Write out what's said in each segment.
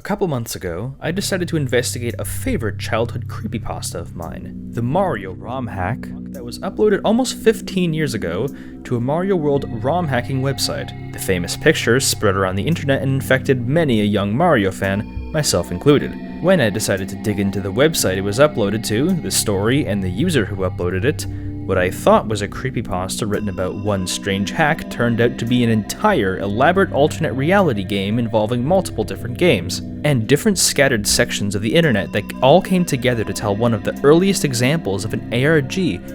couple months ago, I decided to investigate a favorite childhood creepypasta of mine, the Mario ROM hack that was uploaded almost 15 years ago to a Mario World ROM hacking website. The famous pictures spread around the internet and infected many a young Mario fan, myself included. When I decided to dig into the website it was uploaded to, the story, and the user who uploaded it, what I thought was a creepypasta written about one strange hack turned out to be an entire, elaborate alternate reality game involving multiple different games, and different scattered sections of the internet that all came together to tell one of the earliest examples of an ARG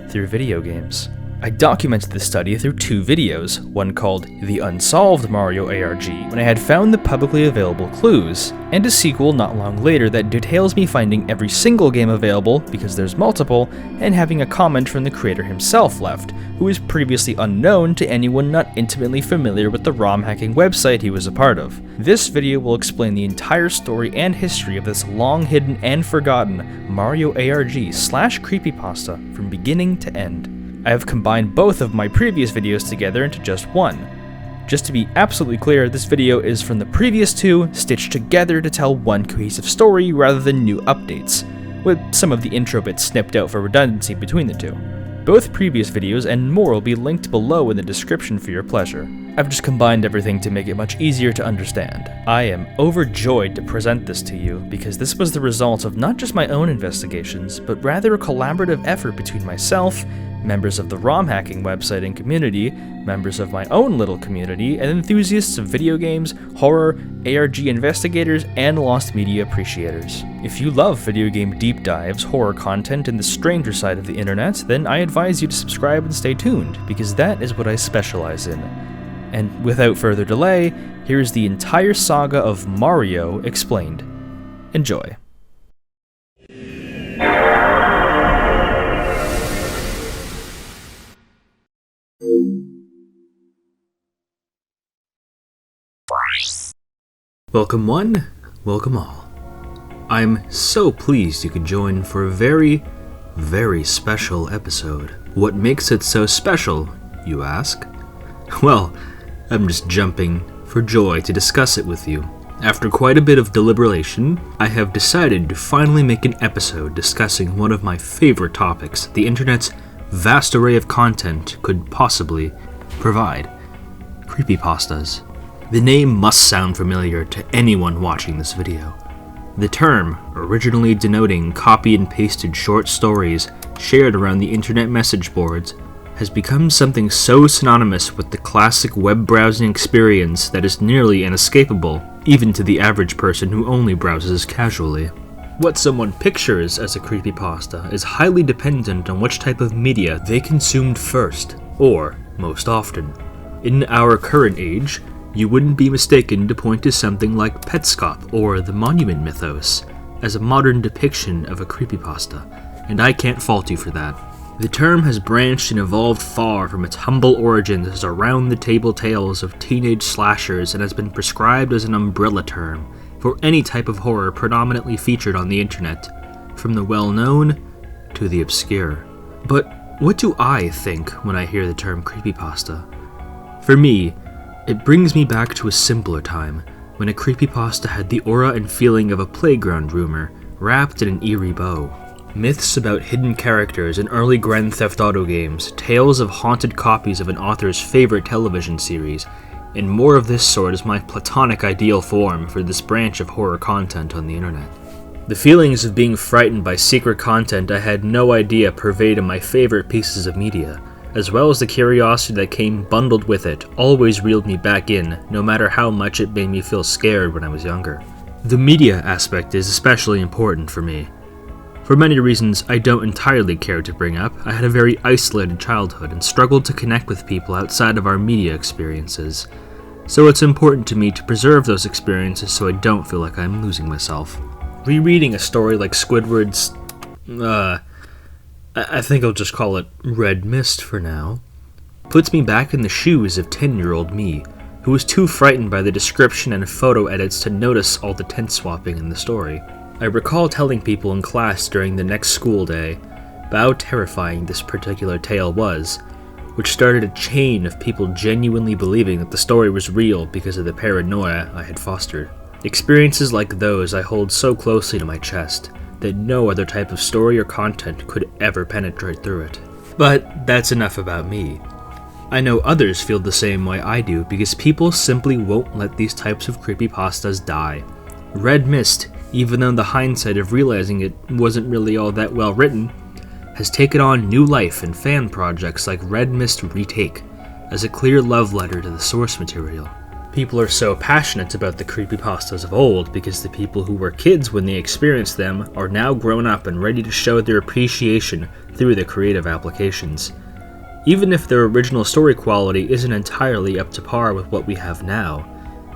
through video games. I documented this study through two videos, one called The Unsolved Mario ARG, when I had found the publicly available clues, and a sequel not long later that details me finding every single game available, because there's multiple, and having a comment from the creator himself left, who was previously unknown to anyone not intimately familiar with the ROM hacking website he was a part of. This video will explain the entire story and history of this long hidden and forgotten Mario ARG/creepypasta from beginning to end. I have combined both of my previous videos together into just one. Just to be absolutely clear, this video is from the previous two, stitched together to tell one cohesive story rather than new updates, with some of the intro bits snipped out for redundancy between the two. Both previous videos and more will be linked below in the description for your pleasure. I've just combined everything to make it much easier to understand. I am overjoyed to present this to you because this was the result of not just my own investigations, but rather a collaborative effort between myself, members of the ROM hacking website and community, members of my own little community, and enthusiasts of video games, horror, ARG investigators, and lost media appreciators. If you love video game deep dives, horror content, and the stranger side of the internet, then I advise you to subscribe and stay tuned, because that is what I specialize in. And without further delay, here's the entire saga of Mario explained. Enjoy. Welcome one, welcome all. I'm so pleased you could join for a very, very special episode. What makes it so special, you ask? Well, I'm just jumping for joy to discuss it with you. After quite a bit of deliberation, I have decided to finally make an episode discussing one of my favorite topics the internet's vast array of content could possibly provide: creepypastas. The name must sound familiar to anyone watching this video. The term, originally denoting copy and pasted short stories shared around the internet message boards, has become something so synonymous with the classic web browsing experience that is nearly inescapable, even to the average person who only browses casually. What someone pictures as a creepypasta is highly dependent on which type of media they consumed first, or most often. In our current age, you wouldn't be mistaken to point to something like Petscop or the Monument Mythos as a modern depiction of a creepypasta, and I can't fault you for that. The term has branched and evolved far from its humble origins as around-the-table tales of teenage slashers and has been prescribed as an umbrella term for any type of horror predominantly featured on the internet, from the well-known to the obscure. But what do I think when I hear the term creepypasta? For me, it brings me back to a simpler time, when a creepypasta had the aura and feeling of a playground rumor, wrapped in an eerie bow. Myths about hidden characters in early Grand Theft Auto games, tales of haunted copies of an author's favorite television series, and more of this sort is my platonic ideal form for this branch of horror content on the internet. The feelings of being frightened by secret content I had no idea pervaded my favorite pieces of media, as well as the curiosity that came bundled with it, always reeled me back in, no matter how much it made me feel scared when I was younger. The media aspect is especially important for me. For many reasons I don't entirely care to bring up, I had a very isolated childhood and struggled to connect with people outside of our media experiences. So it's important to me to preserve those experiences so I don't feel like I'm losing myself. Rereading a story like Squidward's, I think I'll just call it Red Mist for now, puts me back in the shoes of 10-year-old me, who was too frightened by the description and photo edits to notice all the tent swapping in the story. I recall telling people in class during the next school day about how terrifying this particular tale was, which started a chain of people genuinely believing that the story was real because of the paranoia I had fostered. Experiences like those I hold so closely to my chest that no other type of story or content could ever penetrate through it. But that's enough about me. I know others feel the same way I do because people simply won't let these types of creepypastas die. Red Mist, even though the hindsight of realizing it wasn't really all that well written, has taken on new life in fan projects like Red Mist Retake, as a clear love letter to the source material. People are so passionate about the creepypastas of old because the people who were kids when they experienced them are now grown up and ready to show their appreciation through their creative applications. Even if their original story quality isn't entirely up to par with what we have now,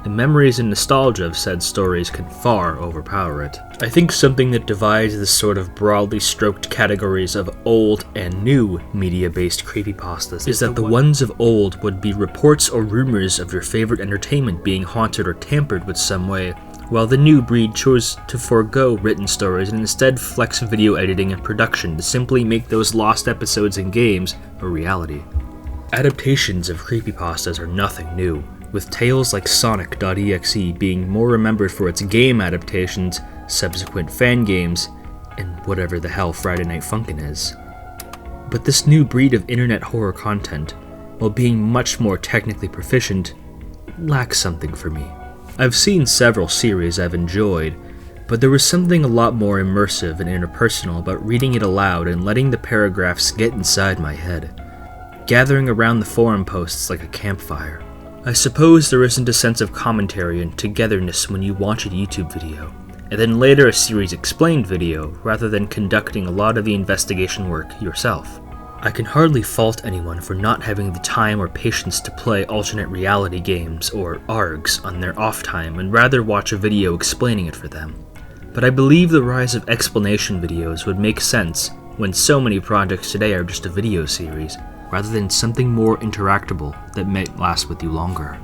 the memories and nostalgia of said stories can far overpower it. I think something that divides the sort of broadly stroked categories of old and new media-based creepypastas is that the ones of old would be reports or rumors of your favorite entertainment being haunted or tampered with some way, while the new breed chose to forego written stories and instead flex video editing and production to simply make those lost episodes in games a reality. Adaptations of creepypastas are nothing new, with tales like Sonic.exe being more remembered for its game adaptations, subsequent fan games, and whatever the hell Friday Night Funkin' is. But this new breed of internet horror content, while being much more technically proficient, lacks something for me. I've seen several series I've enjoyed, but there was something a lot more immersive and interpersonal about reading it aloud and letting the paragraphs get inside my head, gathering around the forum posts like a campfire. I suppose there isn't a sense of commentary and togetherness when you watch a YouTube video, and then later a series explained video, rather than conducting a lot of the investigation work yourself. I can hardly fault anyone for not having the time or patience to play alternate reality games, or ARGs, on their off time and rather watch a video explaining it for them. But I believe the rise of explanation videos would make sense when so many projects today are just a video series, rather than something more interactable that might last with you longer.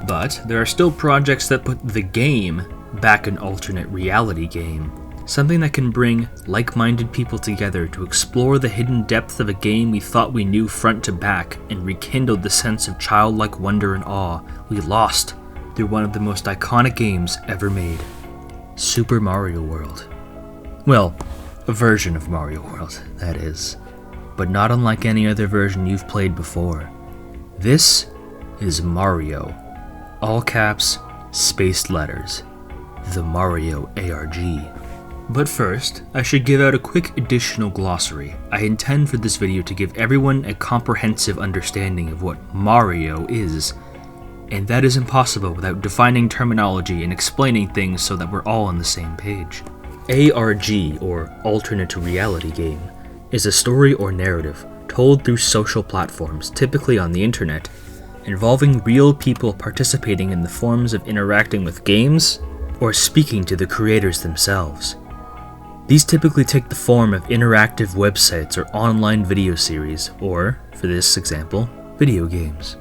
But there are still projects that put the game back an alternate reality game, something that can bring like-minded people together to explore the hidden depth of a game we thought we knew front to back and rekindled the sense of childlike wonder and awe we lost through one of the most iconic games ever made, Super Mario World. Well, a version of Mario World, that is, but not unlike any other version you've played before. This is Mario, all caps, spaced letters, the Mario ARG. But first, I should give out a quick additional glossary. I intend for this video to give everyone a comprehensive understanding of what Mario is, and that is impossible without defining terminology and explaining things so that we're all on the same page. ARG, or Alternate Reality Game, is a story or narrative told through social platforms, typically on the internet, involving real people participating in the forms of interacting with games or speaking to the creators themselves. These typically take the form of interactive websites or online video series, or, for this example, video games.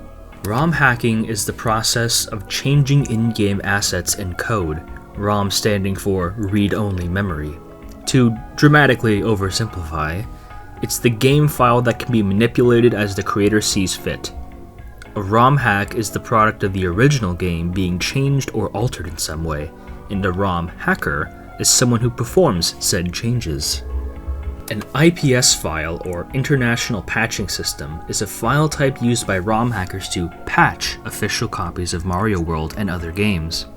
ROM hacking is the process of changing in-game assets and code, ROM standing for read-only memory. To dramatically oversimplify, it's the game file that can be manipulated as the creator sees fit. A ROM hack is the product of the original game being changed or altered in some way, and a ROM hacker is someone who performs said changes. An IPS file, or International Patching System, is a file type used by ROM hackers to patch official copies of Mario World and other games.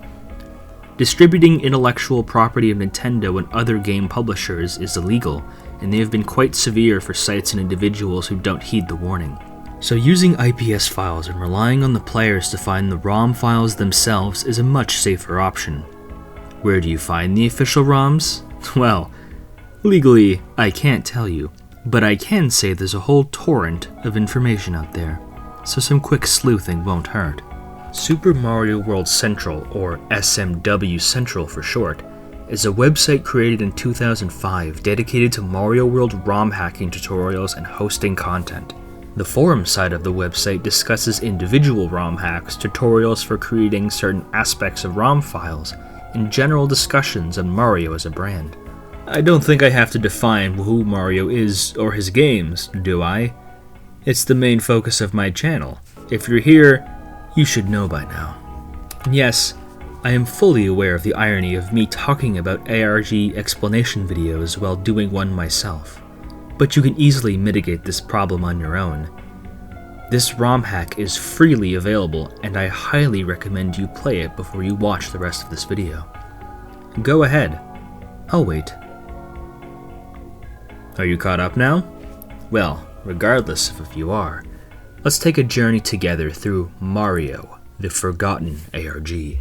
Distributing intellectual property of Nintendo and other game publishers is illegal, and they have been quite severe for sites and individuals who don't heed the warning. So using IPS files and relying on the players to find the ROM files themselves is a much safer option. Where do you find the official ROMs? Well, legally, I can't tell you, but I can say there's a whole torrent of information out there, so some quick sleuthing won't hurt. Super Mario World Central, or SMW Central for short, is a website created in 2005 dedicated to Mario World ROM hacking tutorials and hosting content. The forum side of the website discusses individual ROM hacks, tutorials for creating certain aspects of ROM files, and general discussions on Mario as a brand. I don't think I have to define who Mario is or his games, do I? It's the main focus of my channel. If you're here, you should know by now. And yes, I am fully aware of the irony of me talking about ARG explanation videos while doing one myself, but you can easily mitigate this problem on your own. This ROM hack is freely available, and I highly recommend you play it before you watch the rest of this video. Go ahead. I'll wait. Are you caught up now? Well, regardless of if you are, let's take a journey together through Mario, the Forgotten ARG.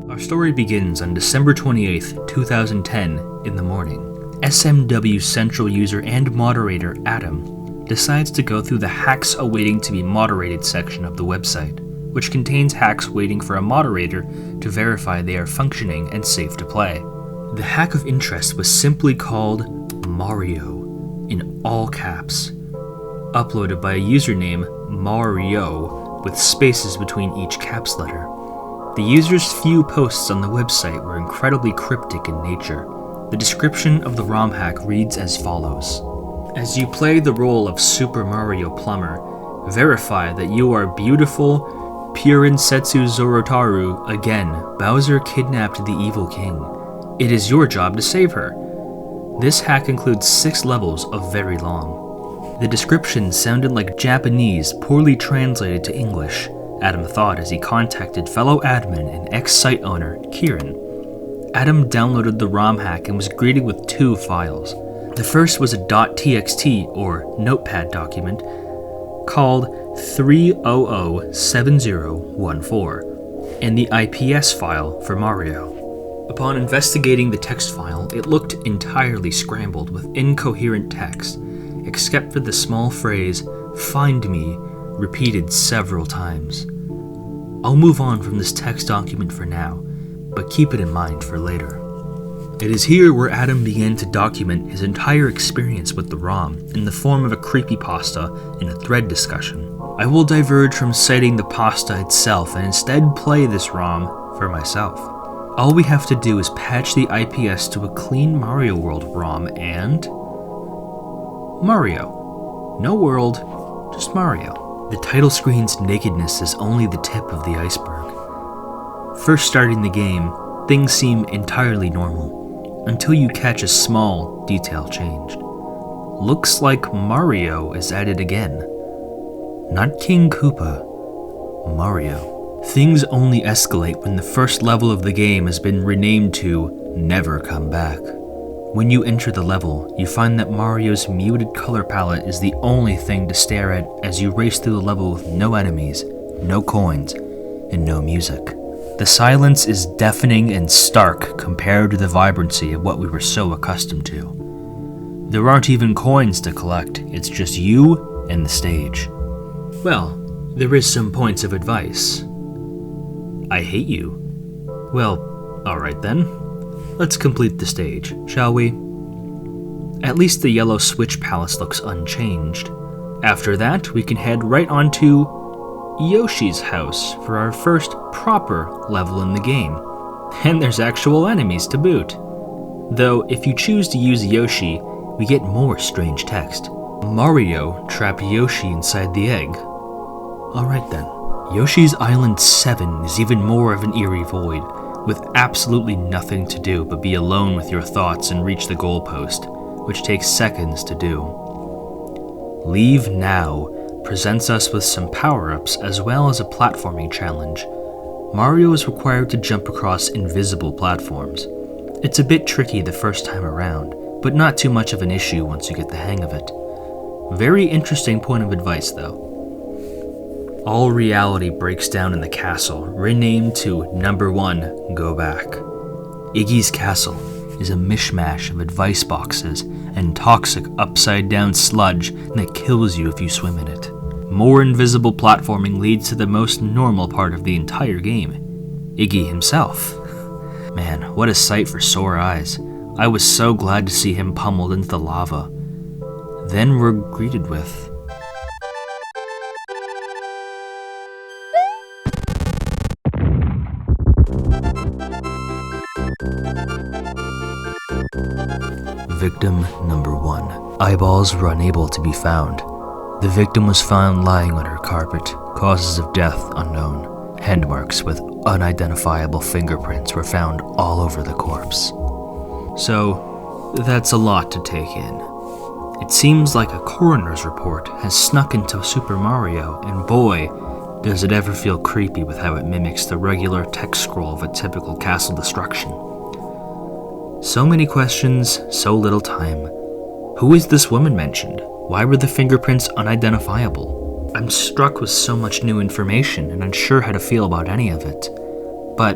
Our story begins on December 28th, 2010, in the morning. SMW Central user and moderator Adam decides to go through the Hacks Awaiting to be Moderated section of the website, which contains hacks waiting for a moderator to verify they are functioning and safe to play. The hack of interest was simply called Mario, in all caps, uploaded by a username Mario with spaces between each caps letter. The user's few posts on the website were incredibly cryptic in nature. The description of the ROM hack reads as follows. As you play the role of Super Mario Plumber, verify that you are beautiful Purinsetsu Zorotaru again. Bowser kidnapped the evil king. It is your job to save her. This hack includes 6 levels of very long. The description sounded like Japanese poorly translated to English, Adam thought as he contacted fellow admin and ex-site owner Kieran. Adam downloaded the ROM hack and was greeted with 2 files. The first was a .txt or notepad document called 3007014 and the IPS file for Mario. Upon investigating the text file, it looked entirely scrambled with incoherent text, except for the small phrase, "Find me," repeated several times. I'll move on from this text document for now, but keep it in mind for later. It is here where Adam began to document his entire experience with the ROM in the form of a creepypasta in a thread discussion. I will diverge from citing the pasta itself and instead play this ROM for myself. All we have to do is patch the IPS to a clean Mario World ROM and... Mario. No world, just Mario. The title screen's nakedness is only the tip of the iceberg. First starting the game, things seem entirely normal, until you catch a small detail change. Looks like Mario is at it again. Not King Koopa, Mario. Things only escalate when the first level of the game has been renamed to Never Come Back. When you enter the level, you find that Mario's muted color palette is the only thing to stare at as you race through the level with no enemies, no coins, and no music. The silence is deafening and stark compared to the vibrancy of what we were so accustomed to. There aren't even coins to collect, it's just you and the stage. Well, there is some points of advice. I hate you. Well, alright then. Let's complete the stage, shall we? At least the yellow switch palace looks unchanged. After that, we can head right on to Yoshi's house for our first proper level in the game. And there's actual enemies to boot. Though, if you choose to use Yoshi, we get more strange text. Mario trapped Yoshi inside the egg. Alright then. Yoshi's Island 7 is even more of an eerie void, with absolutely nothing to do but be alone with your thoughts and reach the goalpost, which takes seconds to do. Leave Now presents us with some power-ups as well as a platforming challenge. Mario is required to jump across invisible platforms. It's a bit tricky the first time around, but not too much of an issue once you get the hang of it. Very interesting point of advice though. All reality breaks down in the castle, renamed to Number 1, Go Back. Iggy's castle is a mishmash of advice boxes and toxic upside-down sludge that kills you if you swim in it. More invisible platforming leads to the most normal part of the entire game, Iggy himself. Man, what a sight for sore eyes. I was so glad to see him pummeled into the lava. Then we're greeted with... Victim number 1. Eyeballs were unable to be found. The victim was found lying on her carpet, Causes of death unknown. Hand marks with unidentifiable fingerprints were found all over the corpse. So, that's a lot to take in. It seems like a coroner's report has snuck into Super Mario, and boy, does it ever feel creepy with how it mimics the regular text scroll of a typical castle destruction. So many questions, so little time. Who is this woman mentioned? Why were the fingerprints unidentifiable? I'm struck with so much new information and unsure how to feel about any of it. But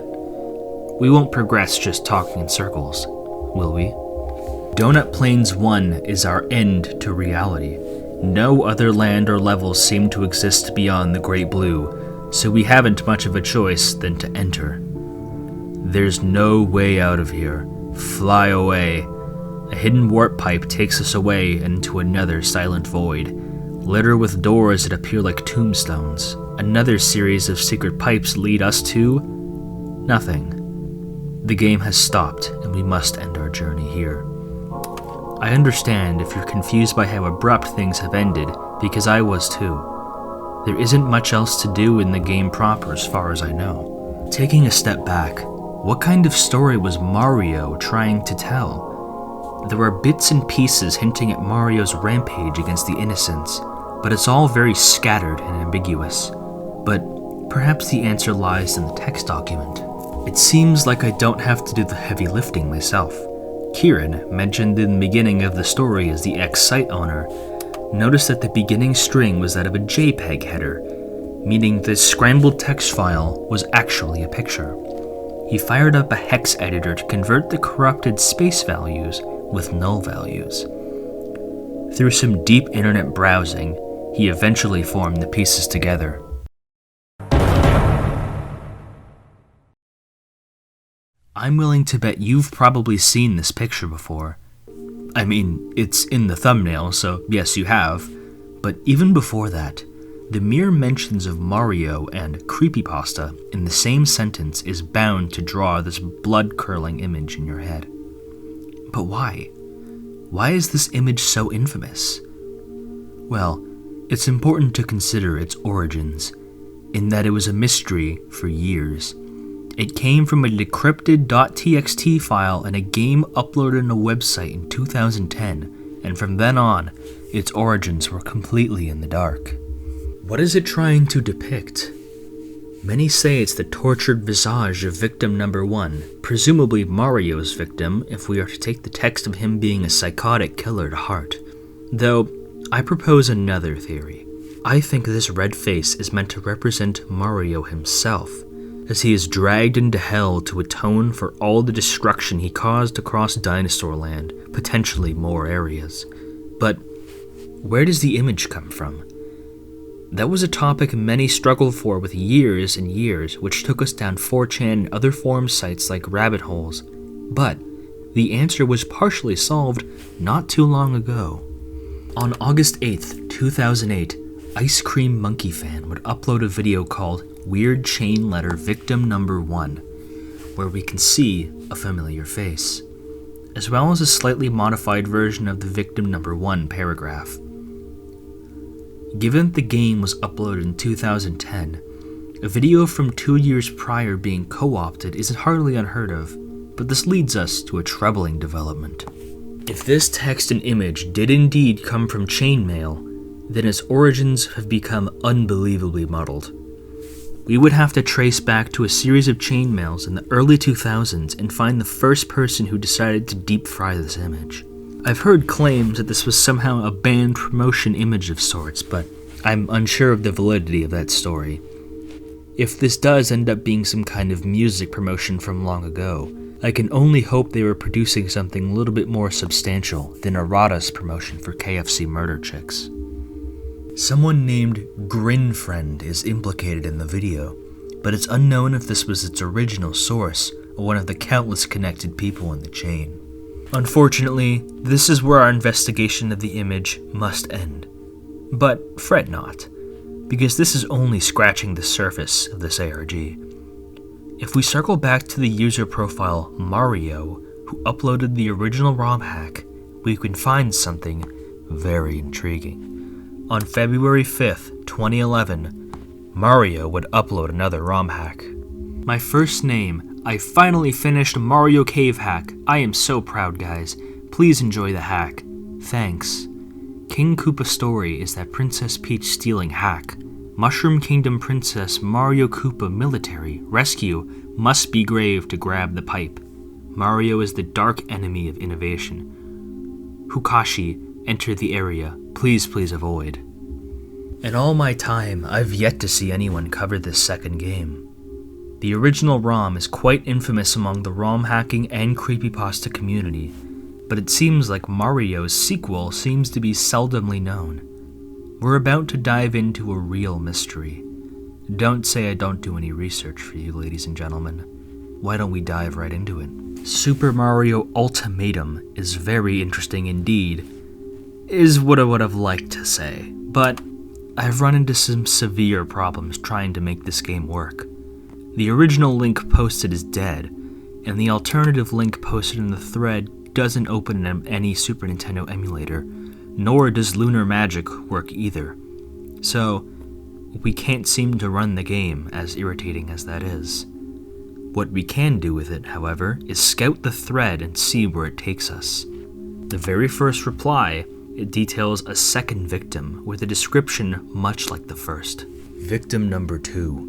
we won't progress just talking in circles, will we? Donut Plains 1 is our end to reality. No other land or levels seem to exist beyond the Great Blue, so we haven't much of a choice than to enter. There's no way out of here. Fly away. A hidden warp pipe takes us away into another silent void, littered with doors that appear like tombstones. Another series of secret pipes lead us to nothing. The game has stopped, and we must end our journey here. I understand if you're confused by how abrupt things have ended, because I was too. There isn't much else to do in the game proper as far as I know. Taking a step back, what kind of story was Mario trying to tell? There are bits and pieces hinting at Mario's rampage against the innocents, but it's all very scattered and ambiguous. But perhaps the answer lies in the text document. It seems like I don't have to do the heavy lifting myself. Kieran, mentioned in the beginning of the story as the ex-site owner, noticed that the beginning string was that of a JPEG header, meaning this scrambled text file was actually a picture. He fired up a hex editor to convert the corrupted space values with null values. Through some deep internet browsing, he eventually formed the pieces together. I'm willing to bet you've probably seen this picture before. I mean, it's in the thumbnail, so yes, you have. But even before that, the mere mentions of Mario and creepypasta in the same sentence is bound to draw this blood-curdling image in your head. But why? Why is this image so infamous? Well, it's important to consider its origins, in that it was a mystery for years. It came from a decrypted .txt file in a game uploaded on a website in 2010, and from then on, its origins were completely in the dark. What is it trying to depict? Many say it's the tortured visage of victim number 1, presumably Mario's victim if we are to take the text of him being a psychotic killer to heart. Though, I propose another theory. I think this red face is meant to represent Mario himself, as he is dragged into hell to atone for all the destruction he caused across Dinosaur Land, potentially more areas. But where does the image come from? That was a topic many struggled for with years and years, which took us down 4chan and other forum sites like rabbit holes. But the answer was partially solved not too long ago. On August 8th, 2008, Ice Cream Monkey Fan would upload a video called Weird Chain Letter Victim Number 1, where we can see a familiar face, as well as a slightly modified version of the Victim Number 1 paragraph. Given that the game was uploaded in 2010, a video from 2 years prior being co-opted isn't hardly unheard of, but this leads us to a troubling development. If this text and image did indeed come from chainmail, then its origins have become unbelievably muddled. We would have to trace back to a series of chainmails in the early 2000s and find the first person who decided to deep fry this image. I've heard claims that this was somehow a banned promotion image of sorts, but I'm unsure of the validity of that story. If this does end up being some kind of music promotion from long ago, I can only hope they were producing something a little bit more substantial than a Rada's promotion for KFC murder chicks. Someone named Grinfriend is implicated in the video, but it's unknown if this was its original source or one of the countless connected people in the chain. Unfortunately, this is where our investigation of the image must end. But fret not, because this is only scratching the surface of this ARG. If we circle back to the user profile Mario, who uploaded the original ROM hack, we can find something very intriguing. On February 5th, 2011, Mario would upload another ROM hack. My first name, I finally finished Mario Cave hack. I am so proud, guys. Please enjoy the hack. Thanks. King Koopa story is that Princess Peach stealing hack. Mushroom Kingdom Princess Mario Koopa military rescue must be grave to grab the pipe. Mario is the dark enemy of innovation. Hukashi, enter the area. Please avoid. In all my time, I've yet to see anyone cover this second game. The original ROM is quite infamous among the ROM hacking and creepypasta community, but it seems like Mario's sequel seems to be seldomly known. We're about to dive into a real mystery. Don't say I don't do any research for you, ladies and gentlemen. Why don't we dive right into it? Super Mario Ultimatum is very interesting indeed, is what I would have liked to say, but I've run into some severe problems trying to make this game work. The original link posted is dead, and the alternative link posted in the thread doesn't open any Super Nintendo emulator, nor does Lunar Magic work either. So, we can't seem to run the game, as irritating as that is. What we can do with it, however, is scout the thread and see where it takes us. The very first reply, it details a second victim with a description much like the first. Victim number 2.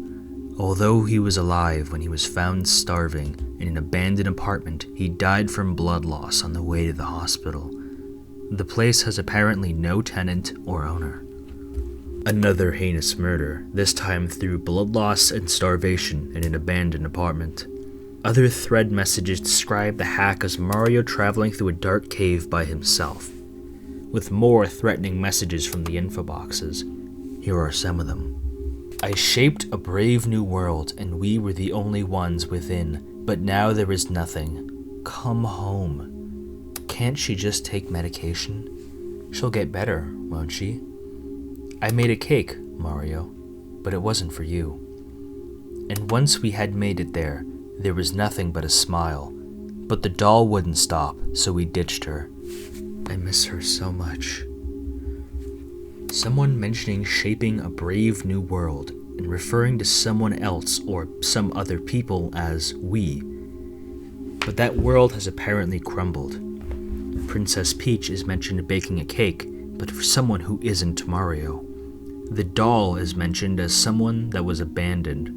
Although he was alive when he was found starving in an abandoned apartment, he died from blood loss on the way to the hospital. The place has apparently no tenant or owner. Another heinous murder, this time through blood loss and starvation in an abandoned apartment. Other thread messages describe the hack as Mario traveling through a dark cave by himself, with more threatening messages from the info boxes. Here are some of them. I shaped a brave new world, and we were the only ones within, but now there is nothing. Come home. Can't she just take medication? She'll get better, won't she? I made a cake, Mario, but it wasn't for you. And once we had made it there was nothing but a smile. But the doll wouldn't stop, so we ditched her. I miss her so much. Someone mentioning shaping a brave new world and referring to someone else or some other people as we. But that world has apparently crumbled. Princess Peach is mentioned baking a cake, but for someone who isn't Mario. The doll is mentioned as someone that was abandoned.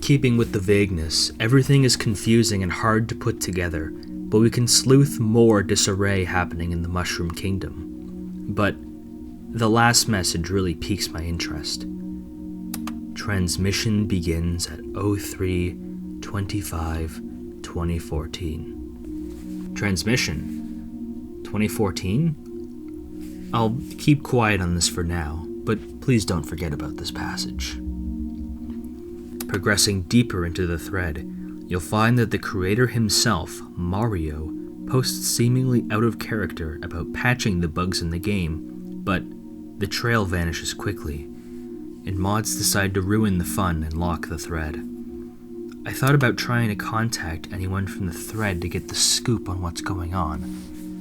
Keeping with the vagueness, everything is confusing and hard to put together, but we can sleuth more disarray happening in the Mushroom Kingdom. But the last message really piques my interest. Transmission begins at 03/25/2014. Transmission? 2014? I'll keep quiet on this for now, but please don't forget about this passage. Progressing deeper into the thread, you'll find that the creator himself, Mario, posts seemingly out of character about patching the bugs in the game, but the trail vanishes quickly, and mods decide to ruin the fun and lock the thread. I thought about trying to contact anyone from the thread to get the scoop on what's going on,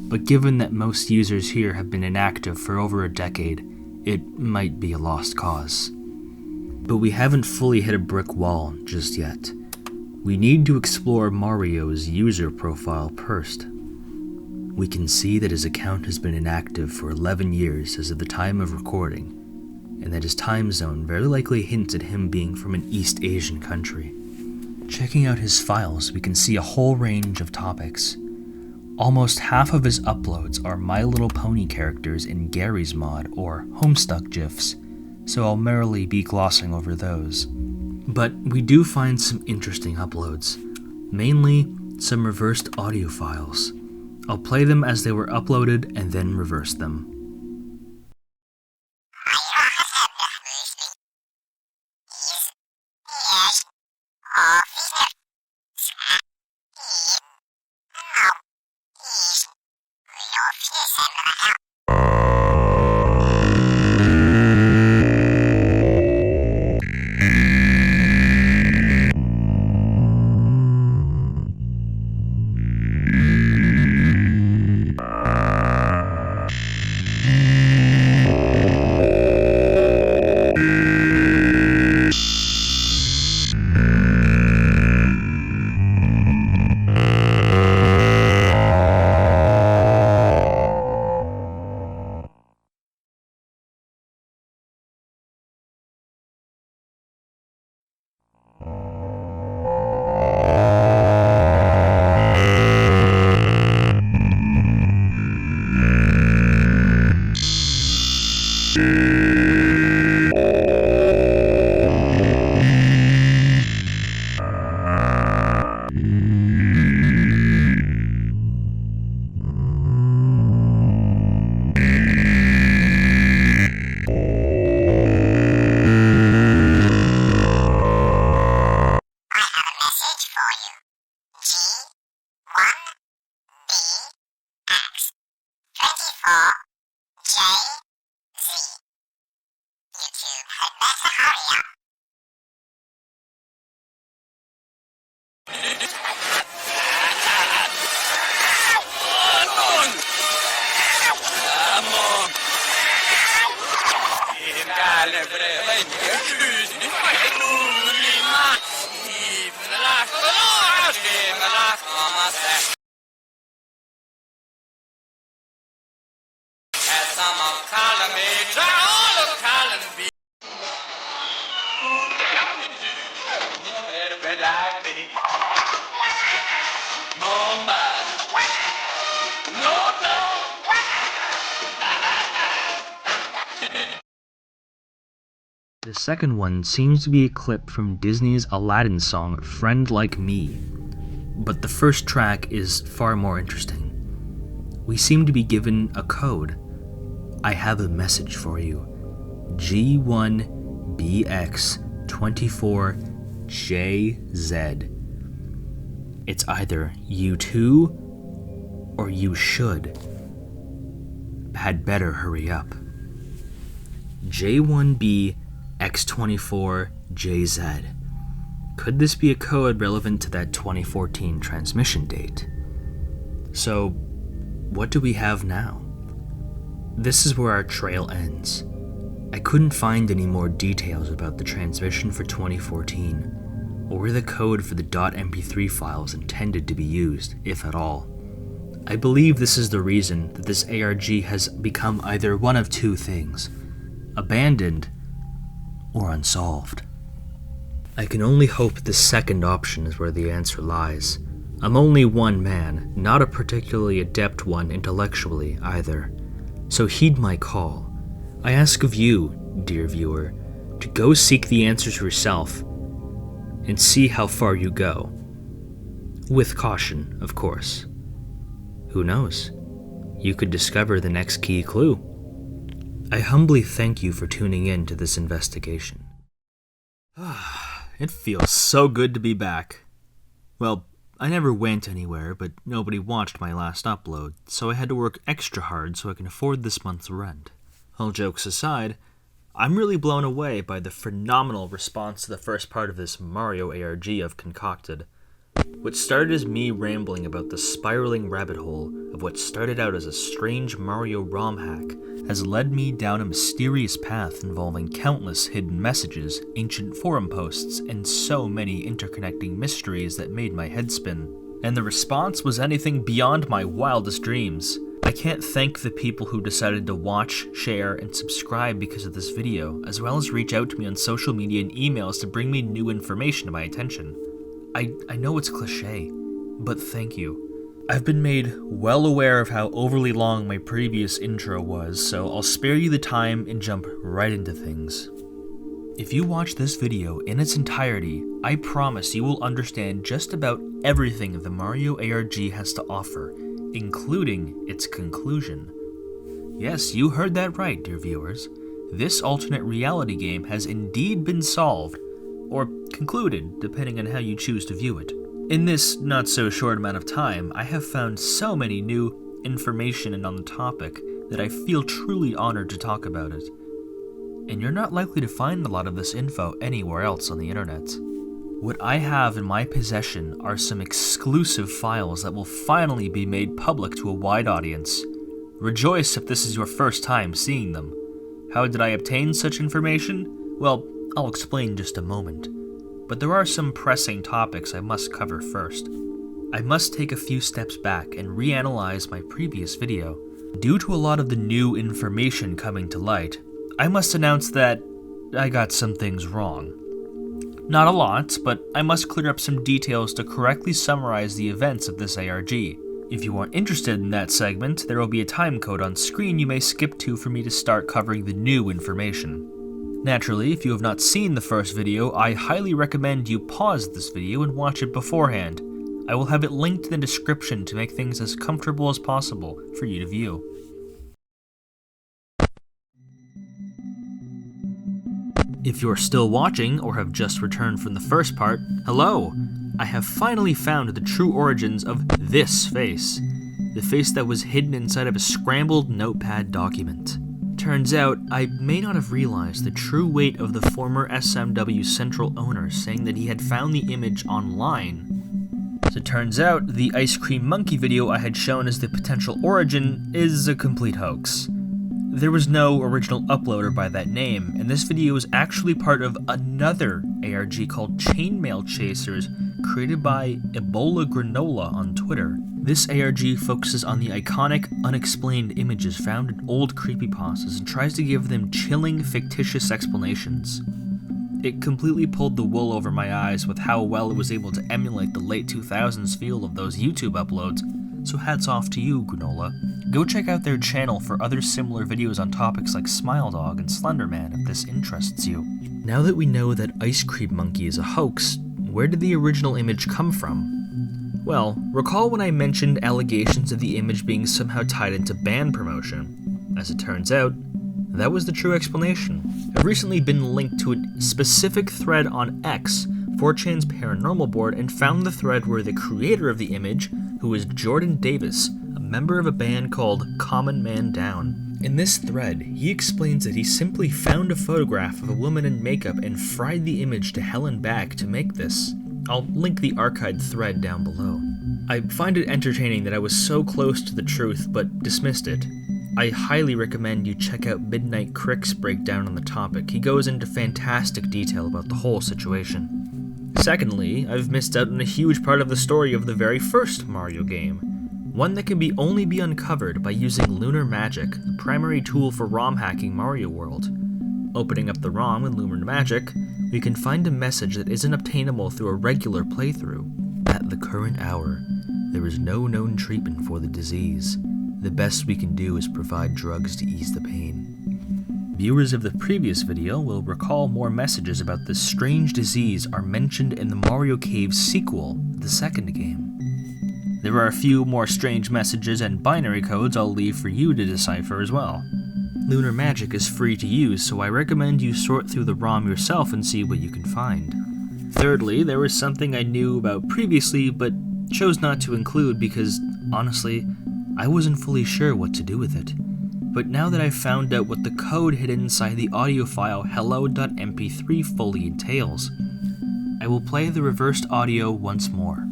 but given that most users here have been inactive for over a decade, it might be a lost cause. But we haven't fully hit a brick wall just yet. We need to explore Mario's user profile first. We can see that his account has been inactive for 11 years as of the time of recording, and that his time zone very likely hints at him being from an East Asian country. Checking out his files, we can see a whole range of topics. Almost half of his uploads are My Little Pony characters in Gary's mod or Homestuck GIFs, so I'll merely be glossing over those. But we do find some interesting uploads, mainly some reversed audio files. I'll play them as they were uploaded and then reverse them. The second one seems to be a clip from Disney's Aladdin song, Friend Like Me, but the first track is far more interesting. We seem to be given a code. I have a message for you. G1BX24JZ. It's either you too, or you should. Had better hurry up. J1BX24JZ. Could this be a code relevant to that 2014 transmission date? So, what do we have now? This is where our trail ends. I couldn't find any more details about the transmission for 2014, or the code for the .mp3 files intended to be used, if at all. I believe this is the reason that this ARG has become either one of two things: abandoned or unsolved. I can only hope the second option is where the answer lies. I'm only one man, not a particularly adept one intellectually either, so heed my call. I ask of you, dear viewer, to go seek the answers yourself and see how far you go. With caution, of course. Who knows? You could discover the next key clue. I humbly thank you for tuning in to this investigation. It feels so good to be back. Well, I never went anywhere, but nobody watched my last upload, so I had to work extra hard so I can afford this month's rent. All jokes aside, I'm really blown away by the phenomenal response to the first part of this Mario ARG I've concocted. What started as me rambling about the spiraling rabbit hole of what started out as a strange Mario ROM hack has led me down a mysterious path involving countless hidden messages, ancient forum posts, and so many interconnecting mysteries that made my head spin. And the response was anything beyond my wildest dreams. I can't thank the people who decided to watch, share, and subscribe because of this video, as well as reach out to me on social media and emails to bring me new information to my attention. I know it's cliche, but thank you. I've been made well aware of how overly long my previous intro was, so I'll spare you the time and jump right into things. If you watch this video in its entirety, I promise you will understand just about everything the Mario ARG has to offer, including its conclusion. Yes, you heard that right, dear viewers. This alternate reality game has indeed been solved, or concluded, depending on how you choose to view it. In this not-so-short amount of time, I have found so many new information on the topic that I feel truly honored to talk about it. And you're not likely to find a lot of this info anywhere else on the internet. What I have in my possession are some exclusive files that will finally be made public to a wide audience. Rejoice if this is your first time seeing them. How did I obtain such information? Well, I'll explain in just a moment. But there are some pressing topics I must cover first. I must take a few steps back and reanalyze my previous video. Due to a lot of the new information coming to light, I must announce that I got some things wrong. Not a lot, but I must clear up some details to correctly summarize the events of this ARG. If you aren't interested in that segment, there will be a time code on screen you may skip to for me to start covering the new information. Naturally, if you have not seen the first video, I highly recommend you pause this video and watch it beforehand. I will have it linked in the description to make things as comfortable as possible for you to view. If you're still watching or have just returned from the first part, hello! I have finally found the true origins of this face. The face that was hidden inside of a scrambled notepad document. Turns out, I may not have realized the true weight of the former SMW Central owner saying that he had found the image online. As it turns out, the Ice Cream Monkey video I had shown as the potential origin is a complete hoax. There was no original uploader by that name, and this video is actually part of another ARG called Chainmail Chasers, created by Ebola Granola on Twitter. This ARG focuses on the iconic, unexplained images found in old creepypastas and tries to give them chilling, fictitious explanations. It completely pulled the wool over my eyes with how well it was able to emulate the late 2000s feel of those YouTube uploads, so hats off to you, Granola. Go check out their channel for other similar videos on topics like Smile Dog and Slenderman if this interests you. Now that we know that Ice Cream Monkey is a hoax, where did the original image come from? Well, recall when I mentioned allegations of the image being somehow tied into band promotion. As it turns out, that was the true explanation. I've recently been linked to a specific thread on X, 4chan's paranormal board, and found the thread where the creator of the image, who is Jordan Davis, a member of a band called Common Man Down. In this thread, he explains that he simply found a photograph of a woman in makeup and fried the image to hell and back to make this. I'll link the archived thread down below. I find it entertaining that I was so close to the truth but dismissed it. I highly recommend you check out Midnight Crick's breakdown on the topic. He goes into fantastic detail about the whole situation. Secondly, I've missed out on a huge part of the story of the very first Mario game. One that can only be uncovered by using lunar magic, the primary tool for ROM hacking Mario World. Opening up the ROM with lunar magic, we can find a message that isn't obtainable through a regular playthrough. At the current hour, there is no known treatment for the disease. The best we can do is provide drugs to ease the pain. Viewers of the previous video will recall more messages about this strange disease are mentioned in the Mario Cave sequel, the second game. There are a few more strange messages and binary codes I'll leave for you to decipher as well. Lunar magic is free to use, so I recommend you sort through the ROM yourself and see what you can find. Thirdly, there was something I knew about previously but chose not to include because, honestly, I wasn't fully sure what to do with it. But now that I've found out what the code hidden inside the audio file hello.mp3 fully entails, I will play the reversed audio once more.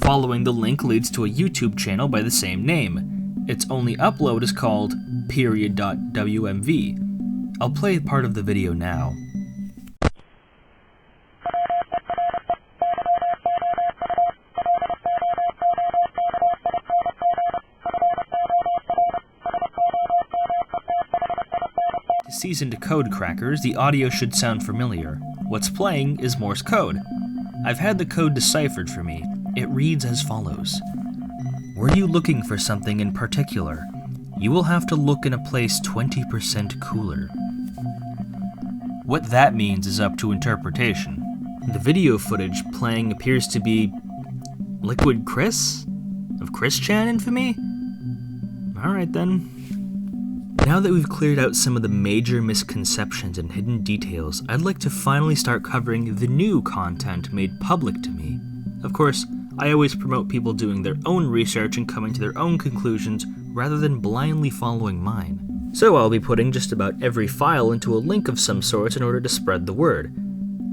Following the link leads to a YouTube channel by the same name. Its only upload is called period.wmv. I'll play part of the video now. To seasoned code crackers, the audio should sound familiar. What's playing is Morse code. I've had the code deciphered for me. It reads as follows. Were you looking for something in particular? You will have to look in a place 20% cooler. What that means is up to interpretation. The video footage playing appears to be Liquid Chris? Of Chris Chan infamy? Alright then. Now that we've cleared out some of the major misconceptions and hidden details, I'd like to finally start covering the new content made public to me Of course, I always promote people doing their own research and coming to their own conclusions rather than blindly following mine. So I'll be putting just about every file into a link of some sort in order to spread the word.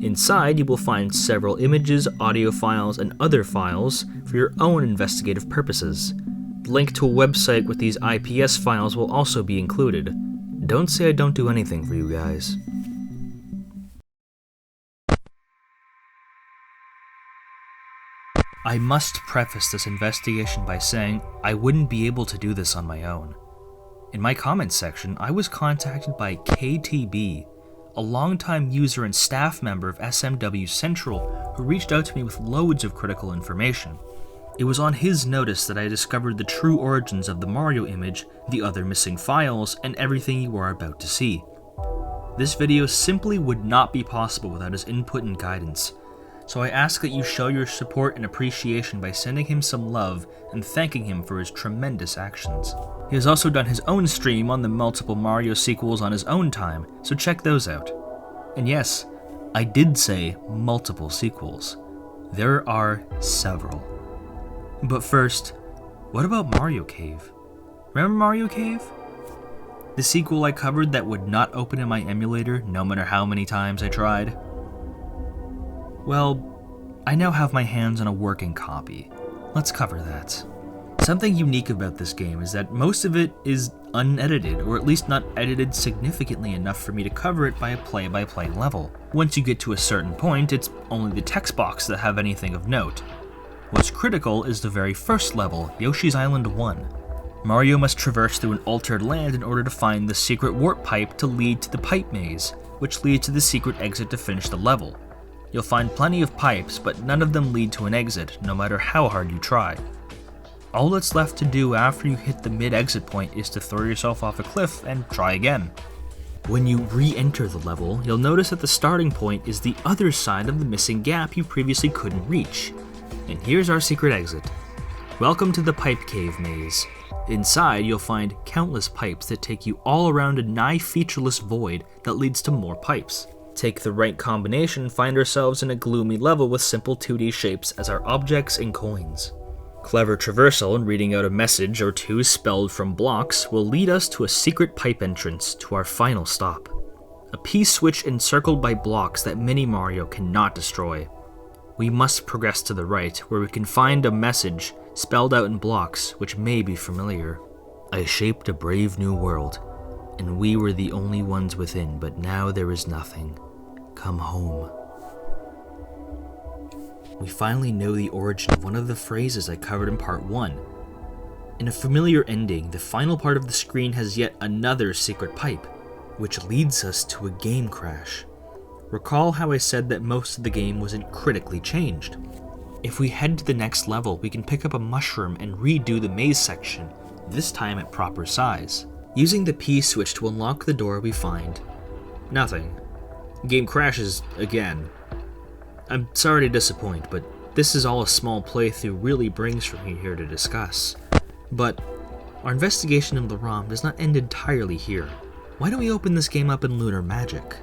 Inside, you will find several images, audio files, and other files for your own investigative purposes. The link to a website with these IPS files will also be included. Don't say I don't do anything for you guys. I must preface this investigation by saying I wouldn't be able to do this on my own. In my comments section, I was contacted by KTB, a longtime user and staff member of SMW Central who reached out to me with loads of critical information. It was on his notice that I discovered the true origins of the Mario image, the other missing files, and everything you are about to see. This video simply would not be possible without his input and guidance, so I ask that you show your support and appreciation by sending him some love and thanking him for his tremendous actions. He has also done his own stream on the multiple Mario sequels on his own time, so check those out. And yes, I did say multiple sequels. There are several. But first, what about Mario Cave? Remember Mario Cave? The sequel I covered that would not open in my emulator no matter how many times I tried? Well, I now have my hands on a working copy. Let's cover that. Something unique about this game is that most of it is unedited, or at least not edited significantly enough for me to cover it by a play-by-play level. Once you get to a certain point, it's only the text box that have anything of note. What's critical is the very first level, Yoshi's Island 1. Mario must traverse through an altered land in order to find the secret warp pipe to lead to the pipe maze, which leads to the secret exit to finish the level. You'll find plenty of pipes, but none of them lead to an exit, no matter how hard you try. All that's left to do after you hit the mid-exit point is to throw yourself off a cliff and try again. When you re-enter the level, you'll notice that the starting point is the other side of the missing gap you previously couldn't reach. And here's our secret exit. Welcome to the Pipe Cave Maze. Inside, you'll find countless pipes that take you all around a nigh-featureless void that leads to more pipes. Take the right combination and find ourselves in a gloomy level with simple 2D shapes as our objects and coins. Clever traversal and reading out a message or two spelled from blocks will lead us to a secret pipe entrance to our final stop. A P-switch encircled by blocks that Mini Mario cannot destroy. We must progress to the right, where we can find a message spelled out in blocks which may be familiar. I shaped a brave new world, and we were the only ones within, but now there is nothing. Come home. We finally know the origin of one of the phrases I covered in part 1. In a familiar ending, the final part of the screen has yet another secret pipe, which leads us to a game crash. Recall how I said that most of the game wasn't critically changed. If we head to the next level, we can pick up a mushroom and redo the maze section, this time at proper size. Using the P switch to unlock the door, we find nothing. The game crashes again. I'm sorry to disappoint, but this is all a small playthrough really brings for me here to discuss. But our investigation of the ROM does not end entirely here. Why don't we open this game up in Lunar Magic?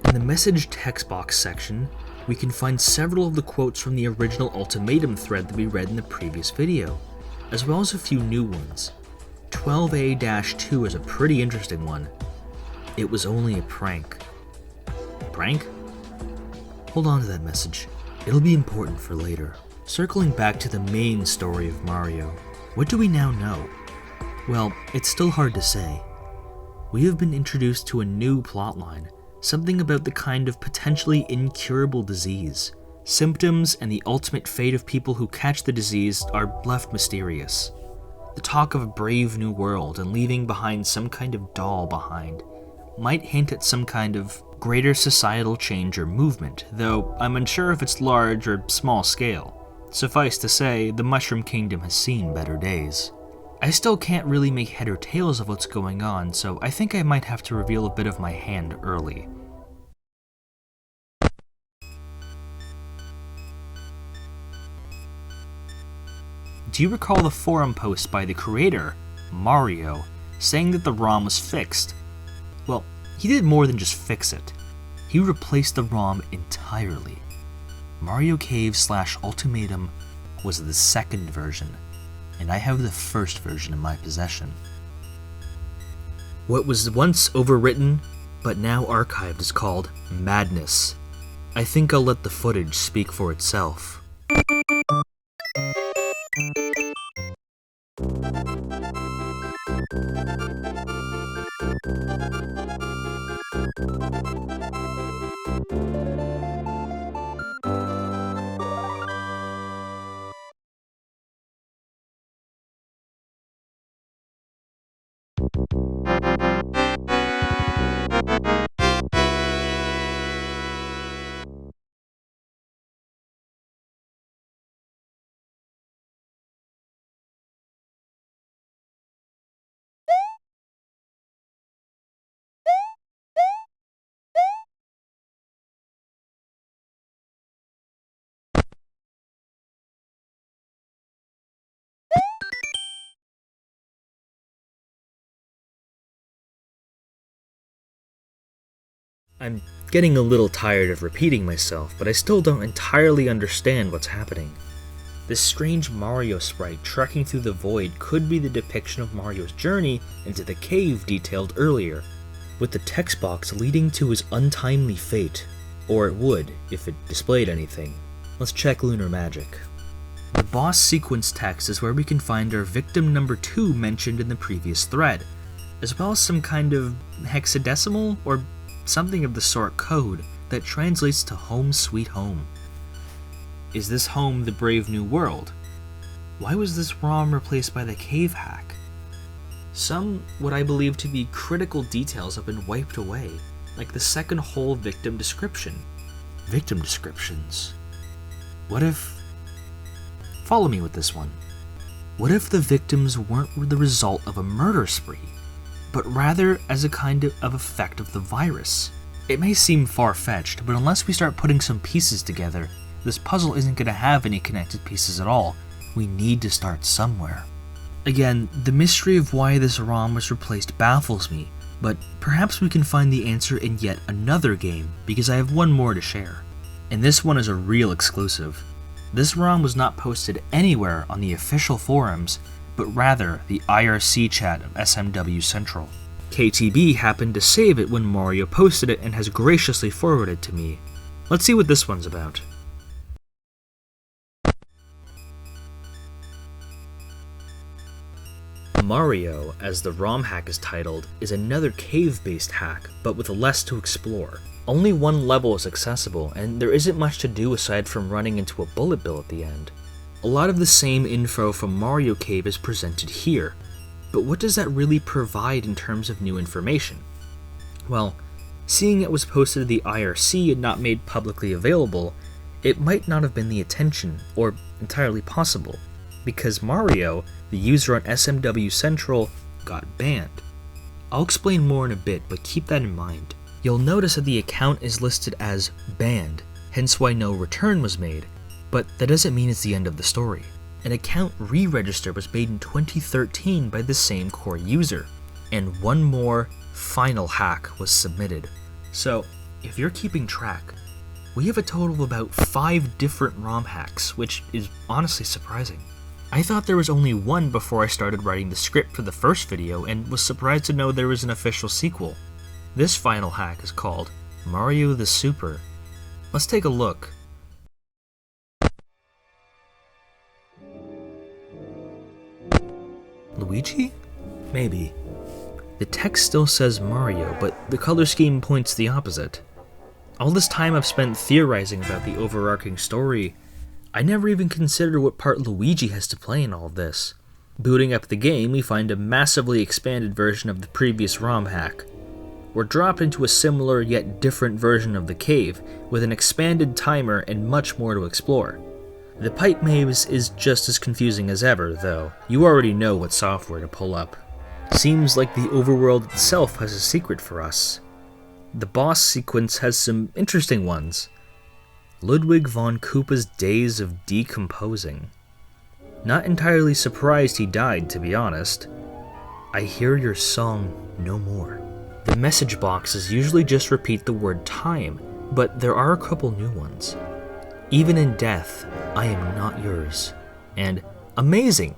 In the message text box section, we can find several of the quotes from the original ultimatum thread that we read in the previous video, as well as a few new ones. 12A-2 is a pretty interesting one. It was only a prank. Prank? Hold on to that message. It'll be important for later. Circling back to the main story of Mario, what do we now know? Well, it's still hard to say. We have been introduced to a new plotline, something about the kind of potentially incurable disease. Symptoms and the ultimate fate of people who catch the disease are left mysterious. The talk of a brave new world and leaving behind some kind of doll behind might hint at some kind of greater societal change or movement, though I'm unsure if it's large or small scale. Suffice to say, the Mushroom Kingdom has seen better days. I still can't really make head or tails of what's going on, so I think I might have to reveal a bit of my hand early. Do you recall the forum post by the creator, Mario, saying that the ROM was fixed? Well, he did more than just fix it. He replaced the ROM entirely. Mario Cave / Ultimatum was the second version, and I have the first version in my possession. What was once overwritten, but now archived, is called Madness. I think I'll let the footage speak for itself. I'm getting a little tired of repeating myself, but I still don't entirely understand what's happening. This strange Mario sprite trekking through the void could be the depiction of Mario's journey into the cave detailed earlier, with the text box leading to his untimely fate. Or it would, if it displayed anything. Let's check Lunar Magic. The boss sequence text is where we can find our victim number 2 mentioned in the previous thread, as well as some kind of hexadecimal or something of the sort code that translates to home sweet home. Is this home the Brave New World? Why was this ROM replaced by the cave hack? Some what I believe to be critical details have been wiped away, like the second whole victim description. Victim descriptions. What if... Follow me with this one. What if the victims weren't the result of a murder spree, but rather as a kind of effect of the virus? It may seem far-fetched, but unless we start putting some pieces together, this puzzle isn't going to have any connected pieces at all. We need to start somewhere. Again, the mystery of why this ROM was replaced baffles me, but perhaps we can find the answer in yet another game, because I have one more to share. And this one is a real exclusive. This ROM was not posted anywhere on the official forums, but rather the IRC chat of SMW Central. KTB happened to save it when Mario posted it and has graciously forwarded to me. Let's see what this one's about. Mario, as the ROM hack is titled, is another cave-based hack, but with less to explore. Only one level is accessible, and there isn't much to do aside from running into a bullet bill at the end. A lot of the same info from Mario Cave is presented here, but what does that really provide in terms of new information? Well, seeing it was posted to the IRC and not made publicly available, it might not have been the attention, or entirely possible, because Mario, the user on SMW Central, got banned. I'll explain more in a bit, but keep that in mind. You'll notice that the account is listed as banned, hence why no return was made, but that doesn't mean it's the end of the story. An account re-register was made in 2013 by the same core user, and one more final hack was submitted. So, if you're keeping track, we have a total of about 5 different ROM hacks, which is honestly surprising. I thought there was only one before I started writing the script for the first video, and was surprised to know there was an official sequel. This final hack is called Mario the Super. Let's take a look. Luigi? Maybe. The text still says Mario, but the color scheme points the opposite. All this time I've spent theorizing about the overarching story, I never even considered what part Luigi has to play in all of this. Booting up the game, we find a massively expanded version of the previous ROM hack. We're dropped into a similar yet different version of the cave, with an expanded timer and much more to explore. The pipe maze is just as confusing as ever, though. You already know what software to pull up. Seems like the overworld itself has a secret for us. The boss sequence has some interesting ones. Ludwig von Koopa's days of decomposing. Not entirely surprised he died, to be honest. I hear your song no more. The message boxes usually just repeat the word time, but there are a couple new ones. Even in death, I am not yours. And amazing!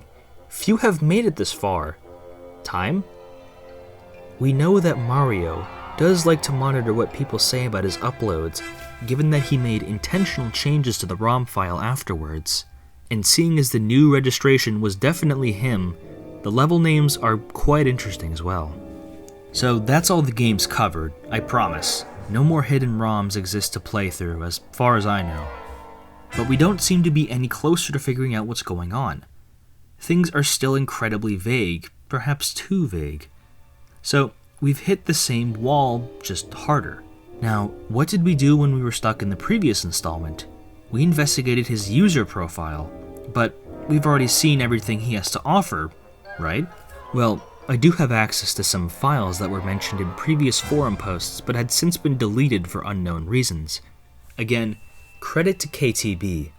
Few have made it this far. Time? We know that Mario does like to monitor what people say about his uploads, given that he made intentional changes to the ROM file afterwards. And seeing as the new registration was definitely him, the level names are quite interesting as well. So that's all the game's covered, I promise. No more hidden ROMs exist to play through, as far as I know. But we don't seem to be any closer to figuring out what's going on. Things are still incredibly vague, perhaps too vague. So we've hit the same wall, just harder. Now, what did we do when we were stuck in the previous installment? We investigated his user profile, but we've already seen everything he has to offer, right? Well, I do have access to some files that were mentioned in previous forum posts but had since been deleted for unknown reasons. Again, credit to KTB.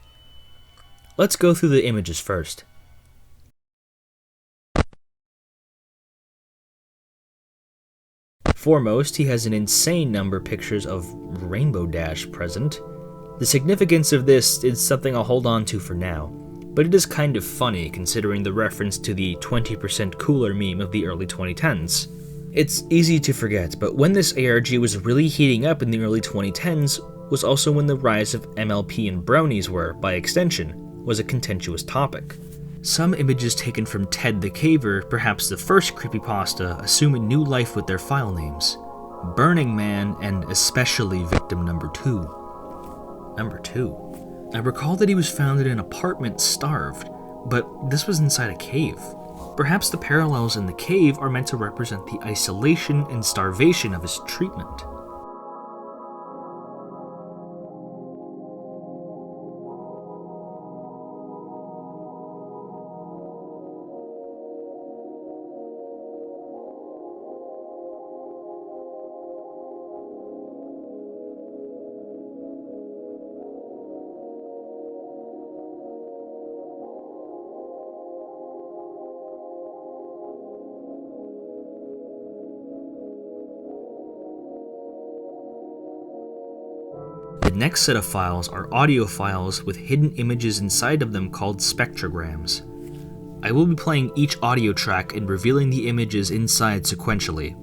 Let's go through the images first. Foremost, he has an insane number of pictures of Rainbow Dash present. The significance of this is something I'll hold on to for now, but it is kind of funny considering the reference to the 20% cooler meme of the early 2010s. It's easy to forget, but when this ARG was really heating up in the early 2010s was also when the rise of MLP and brownies were, by extension, was a contentious topic. Some images taken from Ted the Caver, perhaps the first creepypasta, assume a new life with their file names. Burning Man and especially Victim Number 2. Number 2. I recall that he was found in an apartment starved, but this was inside a cave. Perhaps the parallels in the cave are meant to represent the isolation and starvation of his treatment. The next set of files are audio files with hidden images inside of them called spectrograms. I will be playing each audio track and revealing the images inside sequentially.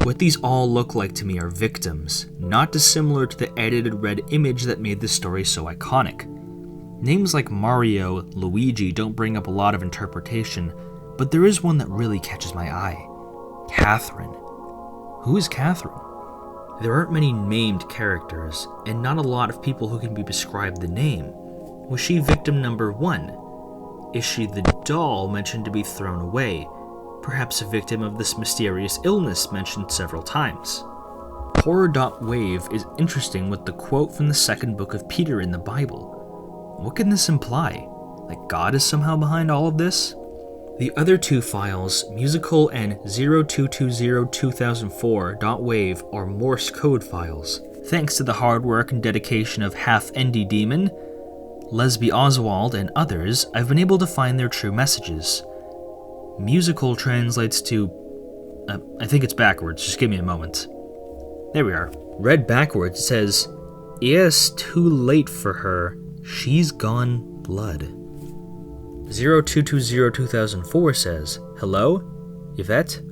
What these all look like to me are victims, not dissimilar to the edited red image that made this story so iconic. Names like Mario, Luigi don't bring up a lot of interpretation, but there is one that really catches my eye. Catherine. Who is Catherine? There aren't many named characters, and not a lot of people who can be prescribed the name. Was she victim number 1? Is she the doll mentioned to be thrown away? Perhaps a victim of this mysterious illness mentioned several times. Horror.wave is interesting with the quote from the second book of Peter in the Bible. What can this imply? Like God is somehow behind all of this? The other two files, musical and 02202004.wave, are Morse code files. Thanks to the hard work and dedication of Half Endy Demon, Lesby Oswald, and others, I've been able to find their true messages. Musical translates to... I think it's backwards, just give me a moment. There we are. Read backwards, it says, "Yes, too late for her. She's gone blood." 02202004 says, "Hello? Yvette?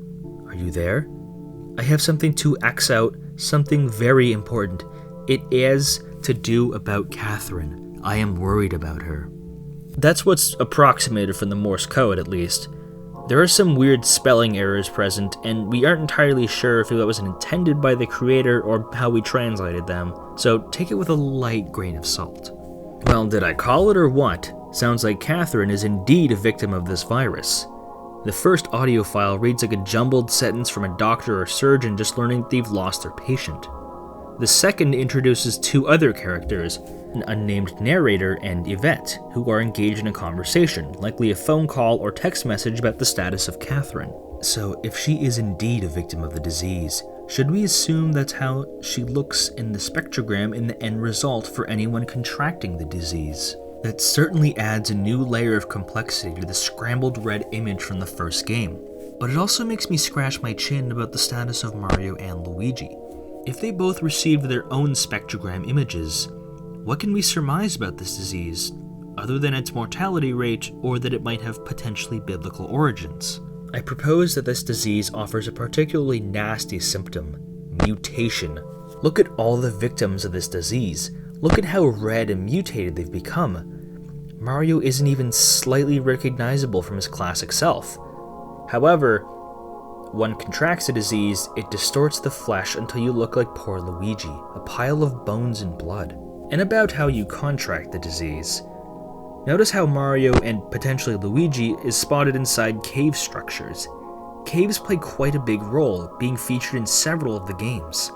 Are you there? I have something to X out, something very important. It is to do about Catherine. I am worried about her." That's what's approximated from the Morse code, at least. There are some weird spelling errors present, and we aren't entirely sure if it was intended by the creator or how we translated them, so take it with a light grain of salt. Well, did I call it or what? Sounds like Catherine is indeed a victim of this virus. The first audio file reads like a jumbled sentence from a doctor or surgeon just learning that they've lost their patient. The second introduces two other characters, an unnamed narrator and Yvette, who are engaged in a conversation, likely a phone call or text message about the status of Catherine. So, if she is indeed a victim of the disease, should we assume that's how she looks in the spectrogram in the end result for anyone contracting the disease? That certainly adds a new layer of complexity to the scrambled red image from the first game, but it also makes me scratch my chin about the status of Mario and Luigi. If they both received their own spectrogram images, what can we surmise about this disease, other than its mortality rate or that it might have potentially biblical origins? I propose that this disease offers a particularly nasty symptom: mutation. Look at all the victims of this disease. Look at how red and mutated they've become. Mario isn't even slightly recognizable from his classic self. However, one contracts the disease, it distorts the flesh until you look like poor Luigi, a pile of bones and blood. And about how you contract the disease. Notice how Mario and potentially Luigi is spotted inside cave structures. Caves play quite a big role, being featured in several of the games.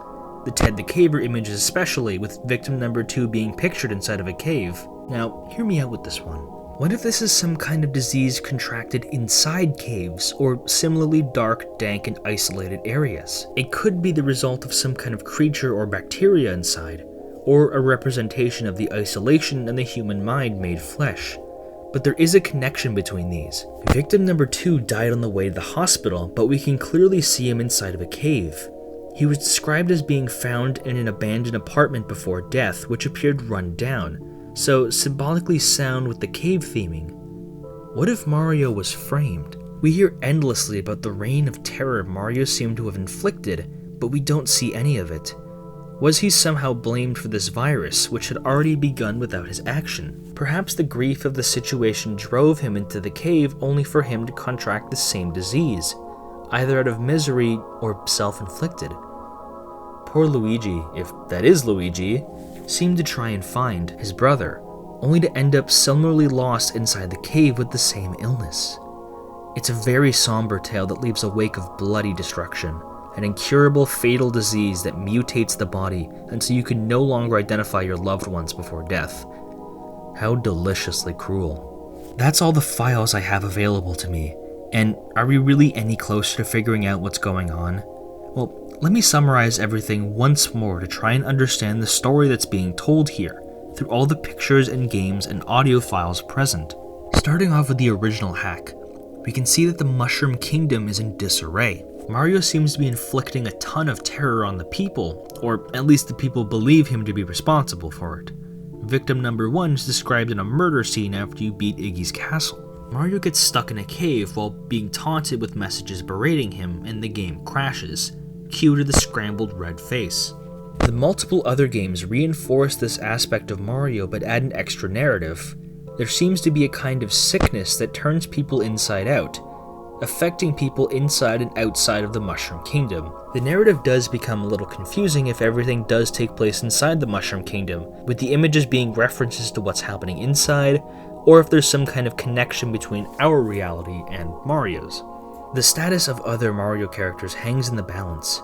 The Ted the Caver images especially, with victim number 2 being pictured inside of a cave. Now, hear me out with this one. What if this is some kind of disease contracted inside caves, or similarly dark, dank, and isolated areas? It could be the result of some kind of creature or bacteria inside, or a representation of the isolation and the human mind made flesh. But there is a connection between these. Victim number 2 died on the way to the hospital, but we can clearly see him inside of a cave. He was described as being found in an abandoned apartment before death, which appeared run down, so symbolically sound with the cave theming. What if Mario was framed? We hear endlessly about the reign of terror Mario seemed to have inflicted, but we don't see any of it. Was he somehow blamed for this virus, which had already begun without his action? Perhaps the grief of the situation drove him into the cave only for him to contract the same disease, either out of misery or self-inflicted. Poor Luigi, if that is Luigi, seemed to try and find his brother, only to end up similarly lost inside the cave with the same illness. It's a very somber tale that leaves a wake of bloody destruction, an incurable fatal disease that mutates the body until you can no longer identify your loved ones before death. How deliciously cruel. That's all the files I have available to me, and are we really any closer to figuring out what's going on? Well, let me summarize everything once more to try and understand the story that's being told here, through all the pictures and games and audio files present. Starting off with the original hack, we can see that the Mushroom Kingdom is in disarray. Mario seems to be inflicting a ton of terror on the people, or at least the people believe him to be responsible for it. Victim number 1 is described in a murder scene after you beat Iggy's castle. Mario gets stuck in a cave while being taunted with messages berating him, and the game crashes. Cue to the scrambled red face. The multiple other games reinforce this aspect of Mario but add an extra narrative. There seems to be a kind of sickness that turns people inside out, affecting people inside and outside of the Mushroom Kingdom. The narrative does become a little confusing if everything does take place inside the Mushroom Kingdom, with the images being references to what's happening inside, or if there's some kind of connection between our reality and Mario's. The status of other Mario characters hangs in the balance.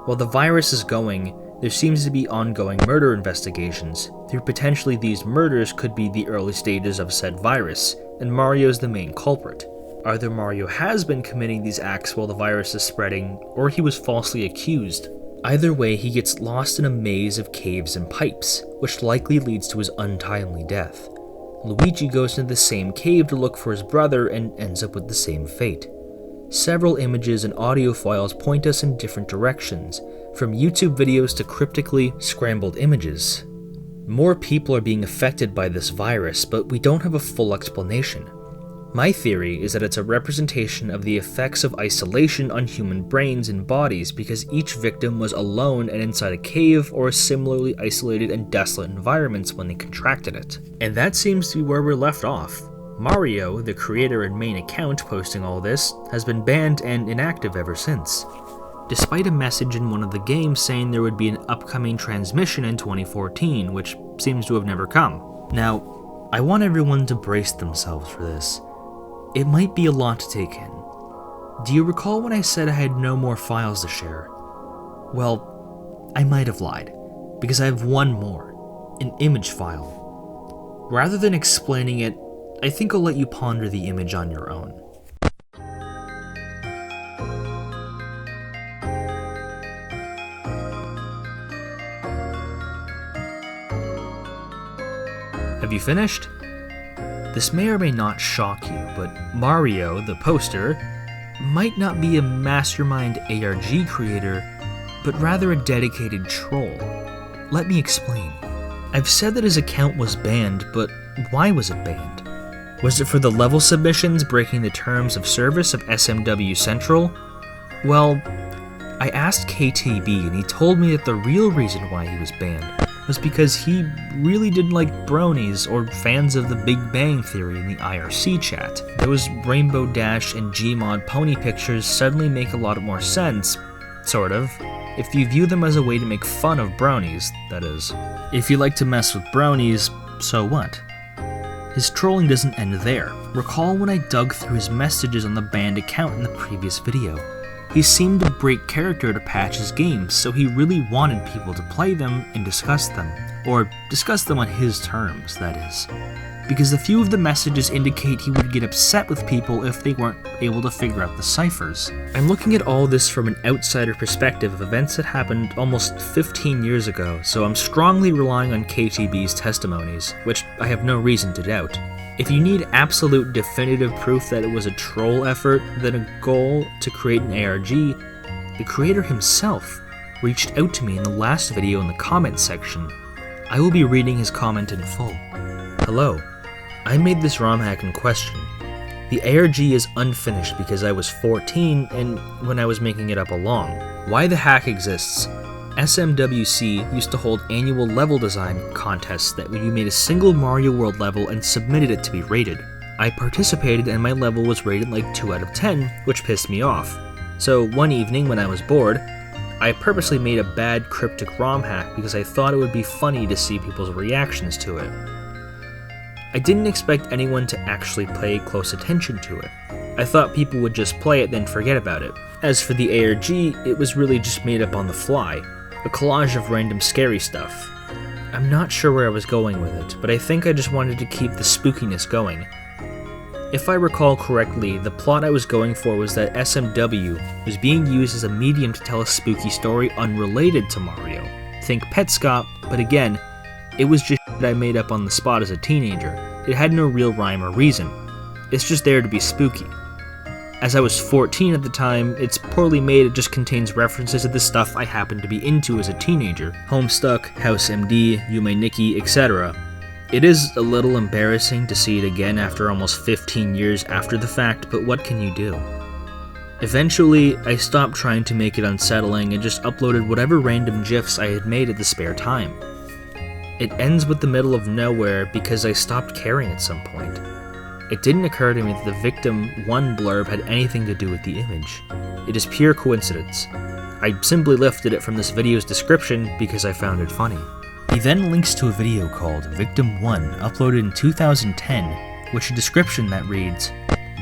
While the virus is going, there seems to be ongoing murder investigations. Through potentially these murders could be the early stages of said virus, and Mario's the main culprit. Either Mario has been committing these acts while the virus is spreading, or he was falsely accused. Either way, he gets lost in a maze of caves and pipes, which likely leads to his untimely death. Luigi goes into the same cave to look for his brother and ends up with the same fate. Several images and audio files point us in different directions, from YouTube videos to cryptically scrambled images. More people are being affected by this virus, but we don't have a full explanation. My theory is that it's a representation of the effects of isolation on human brains and bodies because each victim was alone and inside a cave or similarly isolated and desolate environments when they contracted it. And that seems to be where we're left off. Mario, the creator and main account posting all this, has been banned and inactive ever since, despite a message in one of the games saying there would be an upcoming transmission in 2014, which seems to have never come. Now, I want everyone to brace themselves for this. It might be a lot to take in. Do you recall when I said I had no more files to share? Well, I might have lied, because I have one more, an image file. Rather than explaining it, I think I'll let you ponder the image on your own. Have you finished? This may or may not shock you, but Mario, the poster, might not be a mastermind ARG creator, but rather a dedicated troll. Let me explain. I've said that his account was banned, but why was it banned? Was it for the level submissions breaking the terms of service of SMW Central? Well, I asked KTB and he told me that the real reason why he was banned was because he really didn't like bronies or fans of the Big Bang Theory in the IRC chat. Those Rainbow Dash and Gmod pony pictures suddenly make a lot more sense, sort of, if you view them as a way to make fun of bronies, that is. If you like to mess with bronies, so what? His trolling doesn't end there. Recall when I dug through his messages on the banned account in the previous video. He seemed to break character to patch his games, so he really wanted people to play them and discuss them. Or discuss them on his terms, that is. Because a few of the messages indicate he would get upset with people if they weren't able to figure out the ciphers. I'm looking at all this from an outsider perspective of events that happened almost 15 years ago, so I'm strongly relying on KTB's testimonies, which I have no reason to doubt. If you need absolute definitive proof that it was a troll effort than a goal to create an ARG, the creator himself reached out to me in the last video in the comments section. I will be reading his comment in full. Hello, I made this ROM hack in question. The ARG is unfinished because I was 14 and when I was making it up along. Why the hack exists. SMWC used to hold annual level design contests that you made a single Mario World level and submitted it to be rated. I participated and my level was rated like 2 out of 10, which pissed me off. So one evening when I was bored, I purposely made a bad cryptic ROM hack because I thought it would be funny to see people's reactions to it. I didn't expect anyone to actually pay close attention to it. I thought people would just play it then forget about it. As for the ARG, it was really just made up on the fly. A collage of random scary stuff. I'm not sure where I was going with it, but I think I just wanted to keep the spookiness going. If I recall correctly, the plot I was going for was that SMW was being used as a medium to tell a spooky story unrelated to Mario. Think Petscop, but again, it was just shit I made up on the spot as a teenager. It had no real rhyme or reason. It's just there to be spooky. As I was 14 at the time, it's poorly made, it just contains references to the stuff I happened to be into as a teenager. Homestuck, House MD, Yume Nikki, etc. It is a little embarrassing to see it again after almost 15 years after the fact, but what can you do? Eventually, I stopped trying to make it unsettling and just uploaded whatever random GIFs I had made at the spare time. It ends with the middle of nowhere because I stopped caring at some point. It didn't occur to me that the Victim 1 blurb had anything to do with the image. It is pure coincidence. I simply lifted it from this video's description because I found it funny. He then links to a video called Victim 1 uploaded in 2010, which a description that reads,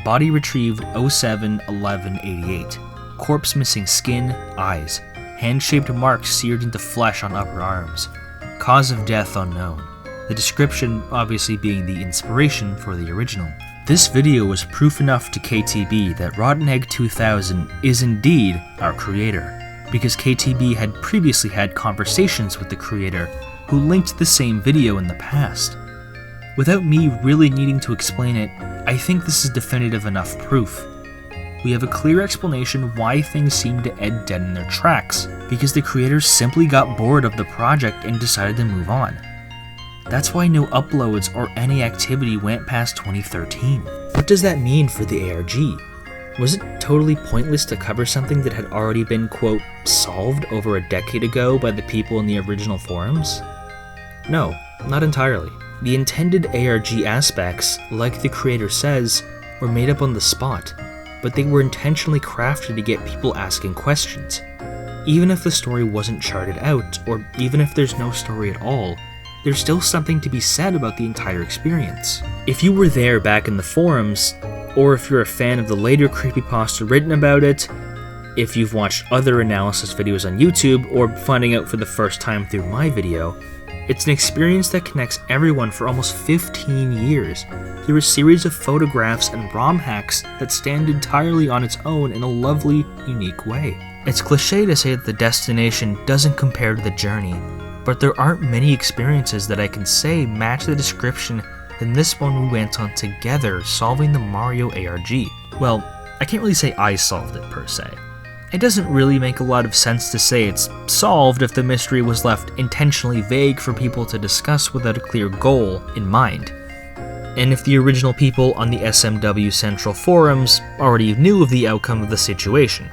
Body retrieved 07-11-88. Corpse missing skin, eyes. Hand-shaped marks seared into flesh on upper arms. Cause of death unknown. The description obviously being the inspiration for the original. This video was proof enough to KTB that Rotten Egg 2000 is indeed our creator, because KTB had previously had conversations with the creator who linked the same video in the past. Without me really needing to explain it, I think this is definitive enough proof. We have a clear explanation why things seem to end dead in their tracks, because the creators simply got bored of the project and decided to move on. That's why no uploads or any activity went past 2013. What does that mean for the ARG? Was it totally pointless to cover something that had already been, quote, solved over a decade ago by the people in the original forums? No, not entirely. The intended ARG aspects, like the creator says, were made up on the spot, but they were intentionally crafted to get people asking questions. Even if the story wasn't charted out, or even if there's no story at all, there's still something to be said about the entire experience. If you were there back in the forums, or if you're a fan of the later creepypasta written about it, if you've watched other analysis videos on YouTube, or finding out for the first time through my video, it's an experience that connects everyone for almost 15 years through a series of photographs and ROM hacks that stand entirely on its own in a lovely, unique way. It's cliche to say that the destination doesn't compare to the journey, but there aren't many experiences that I can say match the description than this one we went on together solving the Mario ARG. Well, I can't really say I solved it per se. It doesn't really make a lot of sense to say it's solved if the mystery was left intentionally vague for people to discuss without a clear goal in mind. And if the original people on the SMW Central forums already knew of the outcome of the situation.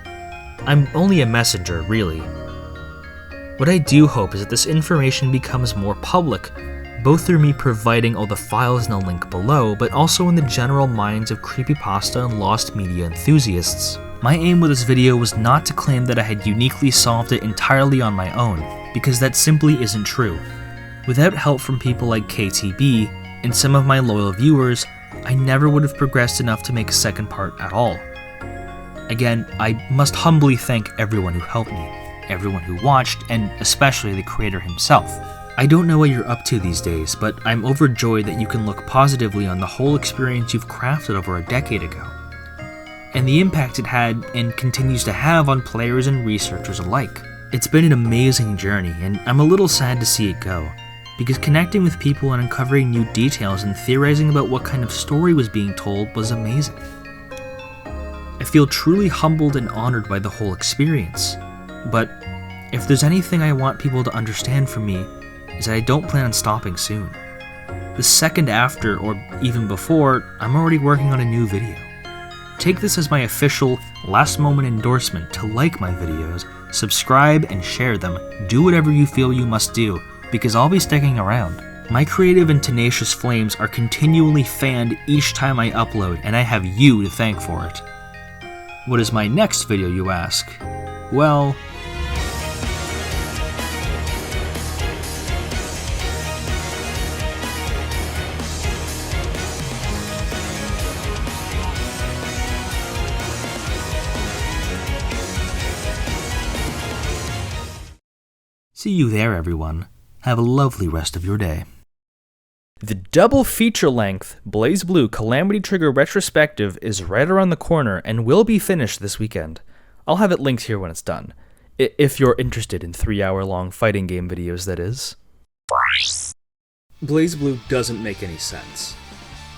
I'm only a messenger, really. What I do hope is that this information becomes more public, both through me providing all the files in the link below, but also in the general minds of creepypasta and lost media enthusiasts. My aim with this video was not to claim that I had uniquely solved it entirely on my own, because that simply isn't true. Without help from people like KTB and some of my loyal viewers, I never would have progressed enough to make a second part at all. Again, I must humbly thank everyone who helped me, everyone who watched, and especially the creator himself. I don't know what you're up to these days, but I'm overjoyed that you can look positively on the whole experience you've crafted over a decade ago, and the impact it had and continues to have on players and researchers alike. It's been an amazing journey, and I'm a little sad to see it go, because connecting with people and uncovering new details and theorizing about what kind of story was being told was amazing. I feel truly humbled and honored by the whole experience, but if there's anything I want people to understand from me, is that I don't plan on stopping soon. The second after, or even before, I'm already working on a new video. Take this as my official, last-moment endorsement to like my videos, subscribe and share them, do whatever you feel you must do, because I'll be sticking around. My creative and tenacious flames are continually fanned each time I upload, and I have you to thank for it. What is my next video, you ask? Well, see you there, everyone. Have a lovely rest of your day. The double feature-length Blazblue Calamity Trigger retrospective is right around the corner and will be finished this weekend. I'll have it linked here when it's done. If you're interested in 3-hour-long fighting game videos, that is. Blazblue doesn't make any sense.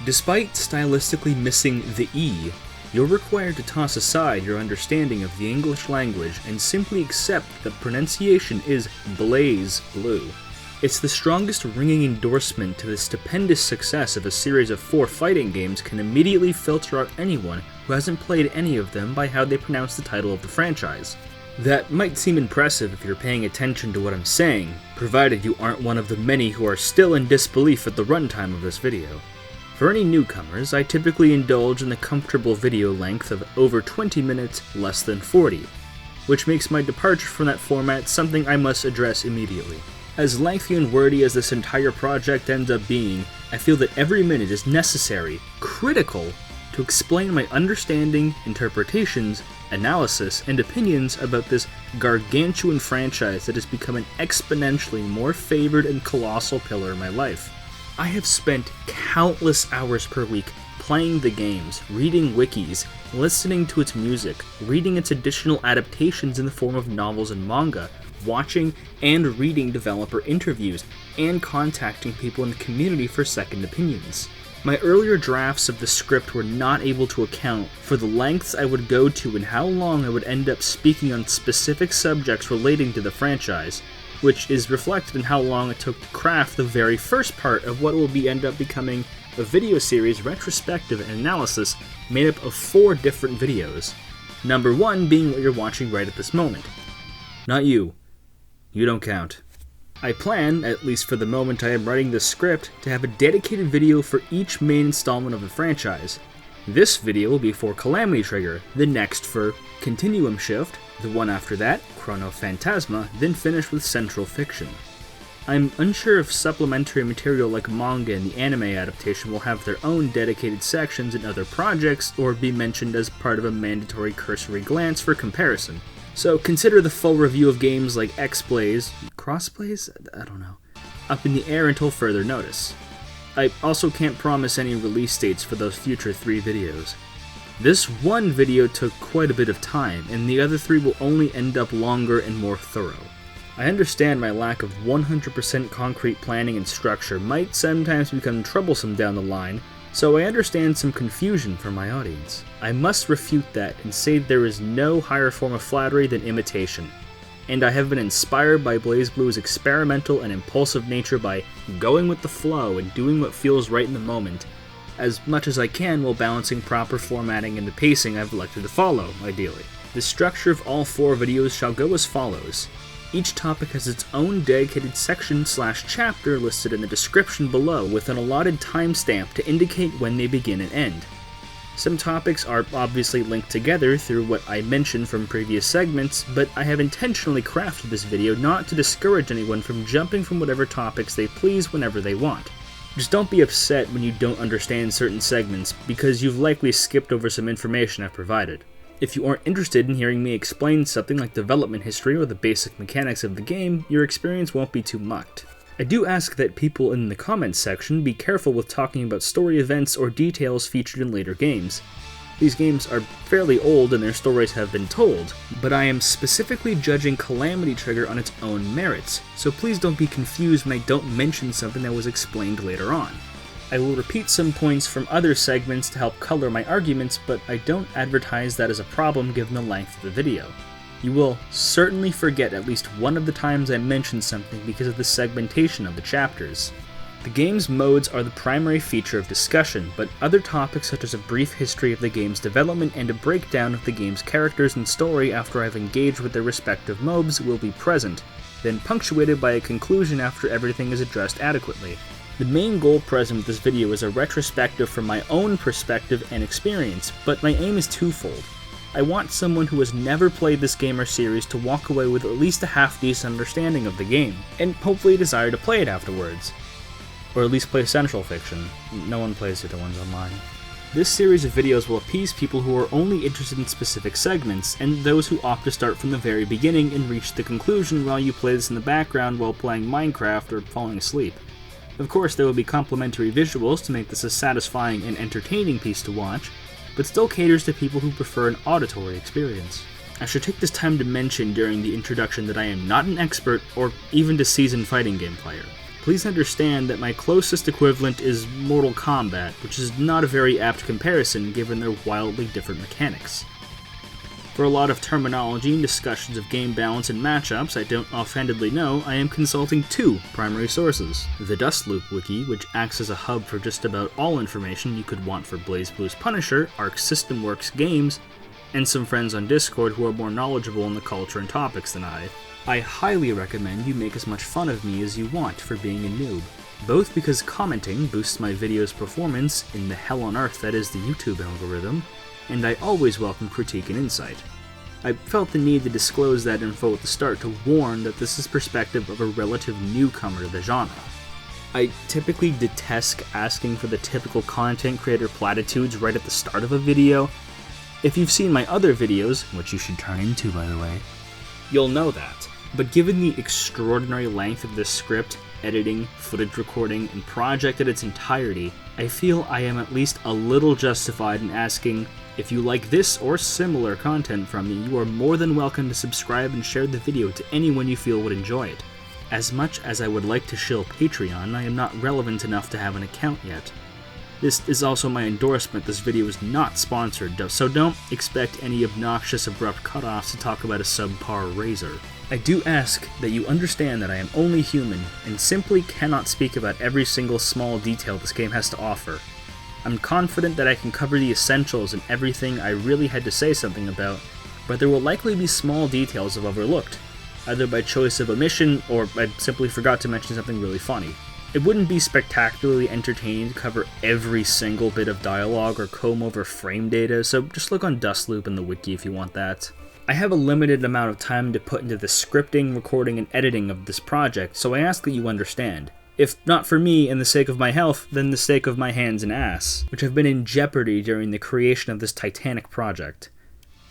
Despite stylistically missing the E, you're required to toss aside your understanding of the English language and simply accept that pronunciation is Blazblue. It's the strongest ringing endorsement to the stupendous success of a series of 4 fighting games can immediately filter out anyone who hasn't played any of them by how they pronounce the title of the franchise. That might seem impressive if you're paying attention to what I'm saying, provided you aren't one of the many who are still in disbelief at the runtime of this video. For any newcomers, I typically indulge in the comfortable video length of over 20 minutes, less than 40, which makes my departure from that format something I must address immediately. As lengthy and wordy as this entire project ends up being, I feel that every minute is necessary, critical, to explain my understanding, interpretations, analysis, and opinions about this gargantuan franchise that has become an exponentially more favored and colossal pillar in my life. I have spent countless hours per week playing the games, reading wikis, listening to its music, reading its additional adaptations in the form of novels and manga, watching and reading developer interviews, and contacting people in the community for second opinions. My earlier drafts of the script were not able to account for the lengths I would go to and how long I would end up speaking on specific subjects relating to the franchise, which is reflected in how long it took to craft the very first part of what will end up becoming a video series retrospective and analysis made up of 4 different videos. Number 1 being what you're watching right at this moment. Not you. You don't count. I plan, at least for the moment I am writing this script, to have a dedicated video for each main installment of the franchise. This video will be for Calamity Trigger, the next for Continuum Shift, the one after that, Chrono Phantasma, then finish with Central Fiction. I'm unsure if supplementary material like manga and the anime adaptation will have their own dedicated sections in other projects or be mentioned as part of a mandatory cursory glance for comparison. So consider the full review of games like X-Blaze, Crossblaze? I don't know, up in the air until further notice. I also can't promise any release dates for those future 3 videos. This one video took quite a bit of time, and the other 3 will only end up longer and more thorough. I understand my lack of 100% concrete planning and structure might sometimes become troublesome down the line, so I understand some confusion from my audience. I must refute that and say there is no higher form of flattery than imitation, and I have been inspired by Blazblue's experimental and impulsive nature by going with the flow and doing what feels right in the moment, as much as I can while balancing proper formatting and the pacing I've elected to follow, ideally. The structure of all 4 videos shall go as follows. Each topic has its own dedicated section/chapter listed in the description below with an allotted timestamp to indicate when they begin and end. Some topics are obviously linked together through what I mentioned from previous segments, but I have intentionally crafted this video not to discourage anyone from jumping from whatever topics they please whenever they want. Just don't be upset when you don't understand certain segments, because you've likely skipped over some information I've provided. If you aren't interested in hearing me explain something like development history or the basic mechanics of the game, your experience won't be too mucked. I do ask that people in the comments section be careful with talking about story events or details featured in later games. These games are fairly old and their stories have been told, but I am specifically judging Calamity Trigger on its own merits, so please don't be confused when I don't mention something that was explained later on. I will repeat some points from other segments to help color my arguments, but I don't advertise that as a problem given the length of the video. You will certainly forget at least one of the times I mentioned something because of the segmentation of the chapters. The game's modes are the primary feature of discussion, but other topics such as a brief history of the game's development and a breakdown of the game's characters and story after I've engaged with their respective mobs will be present, then punctuated by a conclusion after everything is addressed adequately. The main goal present with this video is a retrospective from my own perspective and experience, but my aim is twofold. I want someone who has never played this game or series to walk away with at least a half-decent understanding of the game, and hopefully a desire to play it afterwards. Or at least play Central Fiction. No one plays the other ones online. This series of videos will appease people who are only interested in specific segments, and those who opt to start from the very beginning and reach the conclusion while you play this in the background while playing Minecraft or falling asleep. Of course, there will be complementary visuals to make this a satisfying and entertaining piece to watch, but still caters to people who prefer an auditory experience. I should take this time to mention during the introduction that I am not an expert or even a seasoned fighting game player. Please understand that my closest equivalent is Mortal Kombat, which is not a very apt comparison given their wildly different mechanics. For a lot of terminology and discussions of game balance and matchups I don't offhandedly know, I am consulting 2 primary sources. The Dustloop Wiki, which acts as a hub for just about all information you could want for Blazblue's Punisher, Arc System Works games, and some friends on Discord who are more knowledgeable in the culture and topics than I. I highly recommend you make as much fun of me as you want for being a noob, both because commenting boosts my video's performance in the hell on earth that is the YouTube algorithm, and I always welcome critique and insight. I felt the need to disclose that info at the start to warn that this is perspective of a relative newcomer to the genre. I typically detest asking for the typical content creator platitudes right at the start of a video. If you've seen my other videos, which you should turn into by the way, you'll know that. But given the extraordinary length of this script, editing, footage recording, and project in its entirety, I feel I am at least a little justified in asking, if you like this or similar content from me, you are more than welcome to subscribe and share the video to anyone you feel would enjoy it. As much as I would like to shill Patreon, I am not relevant enough to have an account yet. This is also my endorsement. This video is not sponsored, so don't expect any obnoxious abrupt cutoffs to talk about a subpar razor. I do ask that you understand that I am only human, and simply cannot speak about every single small detail this game has to offer. I'm confident that I can cover the essentials and everything I really had to say something about, but there will likely be small details I've overlooked. either by choice of omission or I simply forgot to mention something really funny. It wouldn't be spectacularly entertaining to cover every single bit of dialogue or comb over frame data, so just look on Dustloop in the wiki if you want that. I have a limited amount of time to put into the scripting, recording, and editing of this project, so I ask that you understand. If not for me and the sake of my health, then the sake of my hands and ass, which have been in jeopardy during the creation of this titanic project.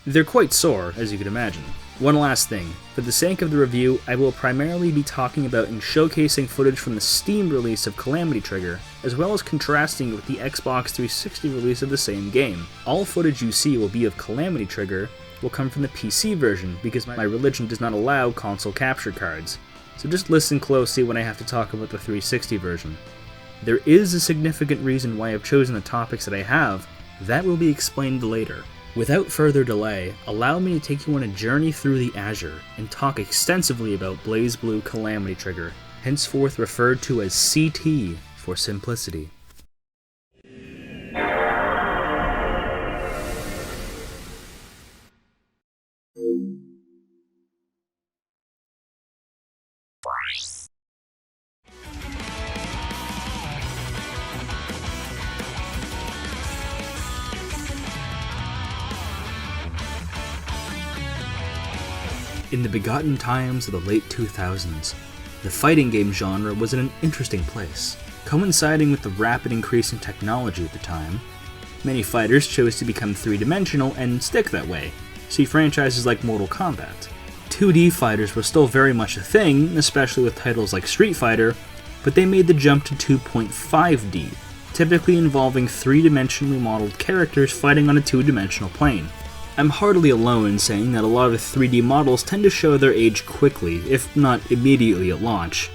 They're quite sore, as you can imagine. One last thing, for the sake of the review, I will primarily be talking about and showcasing footage from the Steam release of Calamity Trigger, as well as contrasting it with the Xbox 360 release of the same game. All footage you see will be of Calamity Trigger will come from the PC version, because my religion does not allow console capture cards. So just listen closely when I have to talk about the 360 version. There is a significant reason why I've chosen the topics that I have, that will be explained later. Without further delay, allow me to take you on a journey through the Azure and talk extensively about Blazblue Calamity Trigger, henceforth referred to as CT for simplicity. In the begotten times of the late 2000s, the fighting game genre was in an interesting place. Coinciding with the rapid increase in technology at the time, many fighters chose to become three-dimensional and stick that way. See franchises like Mortal Kombat. 2D fighters were still very much a thing, especially with titles like Street Fighter, but they made the jump to 2.5D, typically involving three-dimensionally modeled characters fighting on a two-dimensional plane. I'm hardly alone in saying that a lot of 3D models tend to show their age quickly, if not immediately at launch,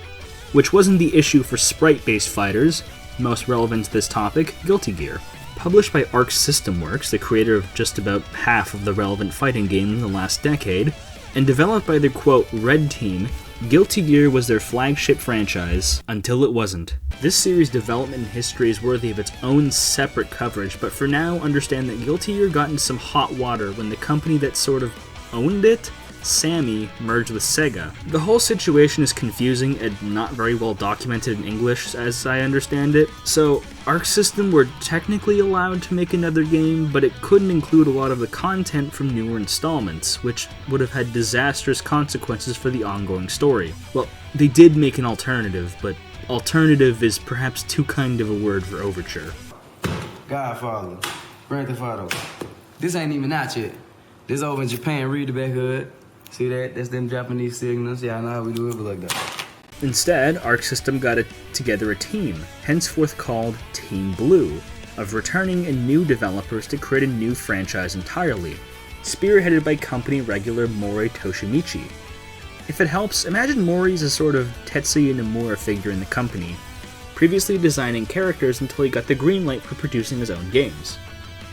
which wasn't the issue for sprite-based fighters, most relevant to this topic, Guilty Gear. Published by Arc System Works, the creator of just about half of the relevant fighting games in the last decade, and developed by their quote, Red Team, Guilty Gear was their flagship franchise, until it wasn't. This series' development and history is worthy of its own separate coverage, but for now, understand that Guilty Gear got into some hot water when the company that sort of owned it, Sammy, merged with Sega. The whole situation is confusing and not very well documented in English, as I understand it, so Arc System were technically allowed to make another game, but it couldn't include a lot of the content from newer installments, which would have had disastrous consequences for the ongoing story. Well, they did make an alternative, but alternative is perhaps too kind of a word for Overture. Godfather, Grand Theft Auto. This ain't even out yet. This over in Japan, read the back hood. See that? That's them Japanese signals. Yeah, I know how we do it, but like that. Instead, Arc System got together a team, henceforth called Team Blue, of returning and new developers to create a new franchise entirely, spearheaded by company regular Mori Toshimichi. If it helps, imagine Mori as a sort of Tetsuya Nomura figure in the company, previously designing characters until he got the green light for producing his own games.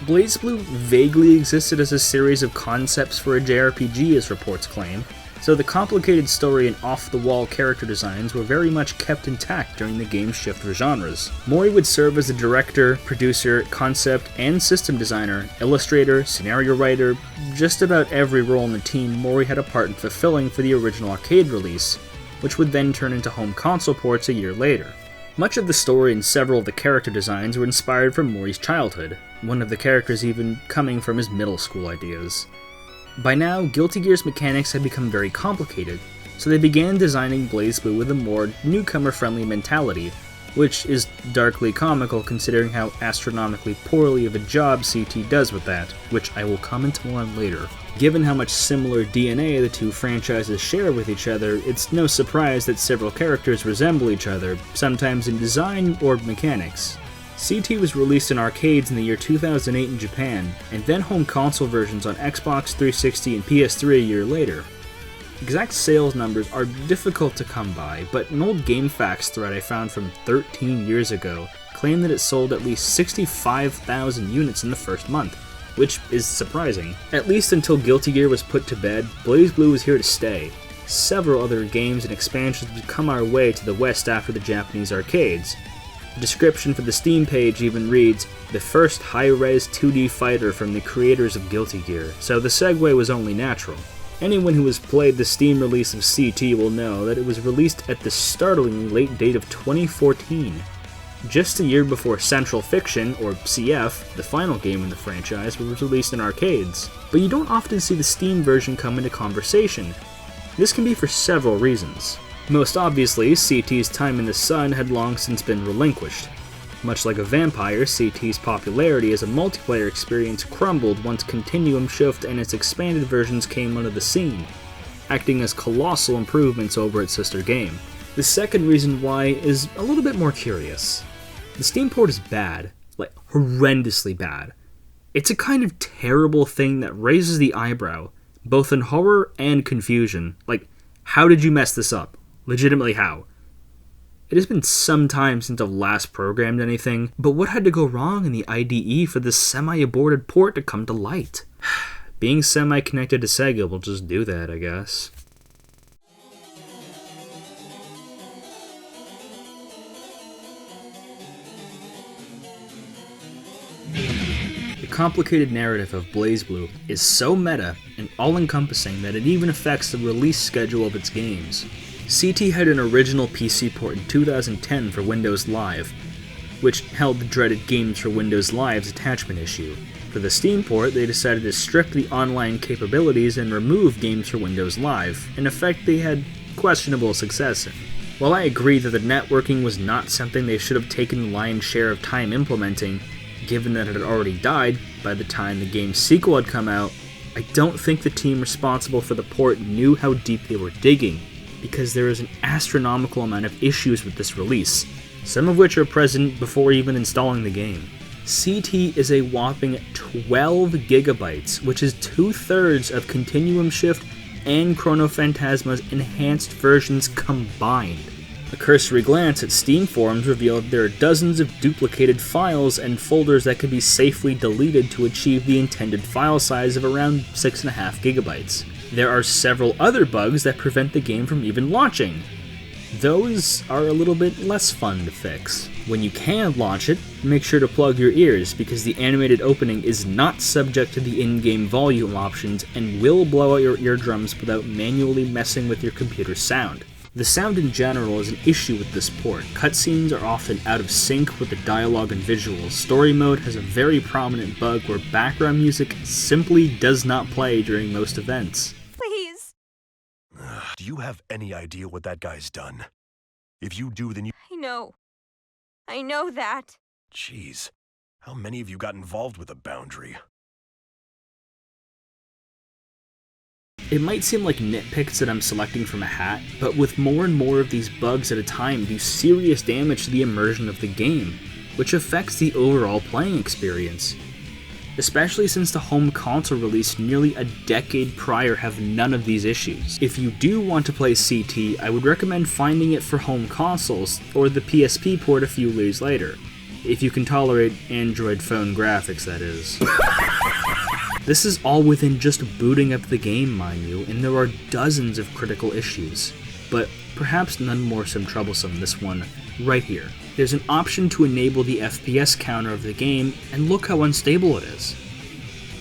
Blazblue vaguely existed as a series of concepts for a JRPG, as reports claim, so the complicated story and off-the-wall character designs were very much kept intact during the game's shift for genres. Mori would serve as a director, producer, concept, and system designer, illustrator, scenario writer, just about every role in the team Mori had a part in fulfilling for the original arcade release, which would then turn into home console ports a year later. Much of the story and several of the character designs were inspired from Mori's childhood, one of the characters even coming from his middle school ideas. By now, Guilty Gear's mechanics had become very complicated, so they began designing Blazblue with a more newcomer-friendly mentality, which is darkly comical considering how astronomically poorly of a job CT does with that, which I will comment more on later. Given how much similar DNA the two franchises share with each other, it's no surprise that several characters resemble each other, sometimes in design or mechanics. CT was released in arcades in the year 2008 in Japan, and then home console versions on Xbox 360 and PS3 a year later. Exact sales numbers are difficult to come by, but an old GameFAQs thread I found from 13 years ago claimed that it sold at least 65,000 units in the first month, which is surprising. At least until Guilty Gear was put to bed, Blazblue was here to stay. Several other games and expansions would come our way to the west after the Japanese arcades. The description for the Steam page even reads, "The first high-res 2D fighter from the creators of Guilty Gear," so the segue was only natural. Anyone who has played the Steam release of CT will know that it was released at the startlingly late date of 2014, just a year before Central Fiction, or CF, the final game in the franchise, was released in arcades. But you don't often see the Steam version come into conversation. This can be for several reasons. Most obviously, CT's time in the sun had long since been relinquished. Much like a vampire, CT's popularity as a multiplayer experience crumbled once Continuum Shift and its expanded versions came onto the scene, acting as colossal improvements over its sister game. The second reason why is a little bit more curious. The Steam port is bad, like horrendously bad. It's a kind of terrible thing that raises the eyebrow, both in horror and confusion. Like, how did you mess this up? Legitimately, how? It has been some time since I've last programmed anything, but what had to go wrong in the IDE for this semi-aborted port to come to light? Being semi-connected to Sega will just do that, I guess. The complicated narrative of Blazblue is so meta and all-encompassing that it even affects the release schedule of its games. CT had an original PC port in 2010 for Windows Live, which held the dreaded Games for Windows Live's attachment issue. For the Steam port, they decided to strip the online capabilities and remove Games for Windows Live, an effect they had questionable success in. While I agree that the networking was not something they should have taken the lion's share of time implementing, given that it had already died by the time the game's sequel had come out, I don't think the team responsible for the port knew how deep they were digging, because there is an astronomical amount of issues with this release, some of which are present before even installing the game. CT is a whopping 12 gigabytes, which is 2/3 of Continuum Shift and Chrono Phantasma's enhanced versions combined. A cursory glance at Steam forums revealed there are dozens of duplicated files and folders that can be safely deleted to achieve the intended file size of around 6.5 gigabytes. There are several other bugs that prevent the game from even launching. Those are a little bit less fun to fix. When you can launch it, make sure to plug your ears because the animated opening is not subject to the in-game volume options and will blow out your eardrums without manually messing with your computer's sound. The sound in general is an issue with this port. Cutscenes are often out of sync with the dialogue and visuals. Story mode has a very prominent bug where background music simply does not play during most events. Please. Do you have any idea what that guy's done? If you do, then you... I know that. Jeez, how many of you got involved with the Boundary? It might seem like nitpicks that I'm selecting from a hat, but with more and more of these bugs at a time do serious damage to the immersion of the game, which affects the overall playing experience. Especially since the home console release nearly a decade prior have none of these issues. If you do want to play CT, I would recommend finding it for home consoles, or the PSP port a few years later. If you can tolerate Android phone graphics, that is. This is all within just booting up the game, mind you, and there are dozens of critical issues. But perhaps none more so troublesome than this one right here. There's an option to enable the FPS counter of the game, and look how unstable it is.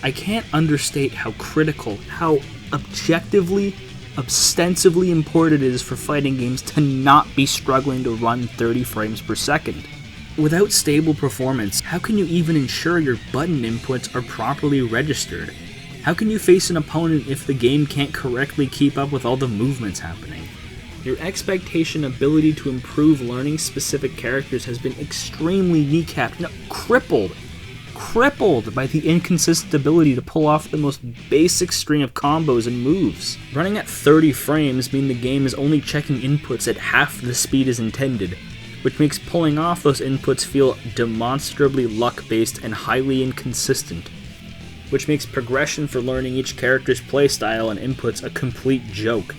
I can't understate how critical, how objectively, ostensibly important it is for fighting games to not be struggling to run 30 frames per second. Without stable performance, how can you even ensure your button inputs are properly registered? How can you face an opponent if the game can't correctly keep up with all the movements happening? Your expectation ability to improve learning specific characters has been extremely kneecapped, no, crippled by the inconsistent ability to pull off the most basic string of combos and moves. Running at 30 frames means the game is only checking inputs at half the speed as intended, which makes pulling off those inputs feel demonstrably luck-based and highly inconsistent, which makes progression for learning each character's playstyle and inputs a complete joke,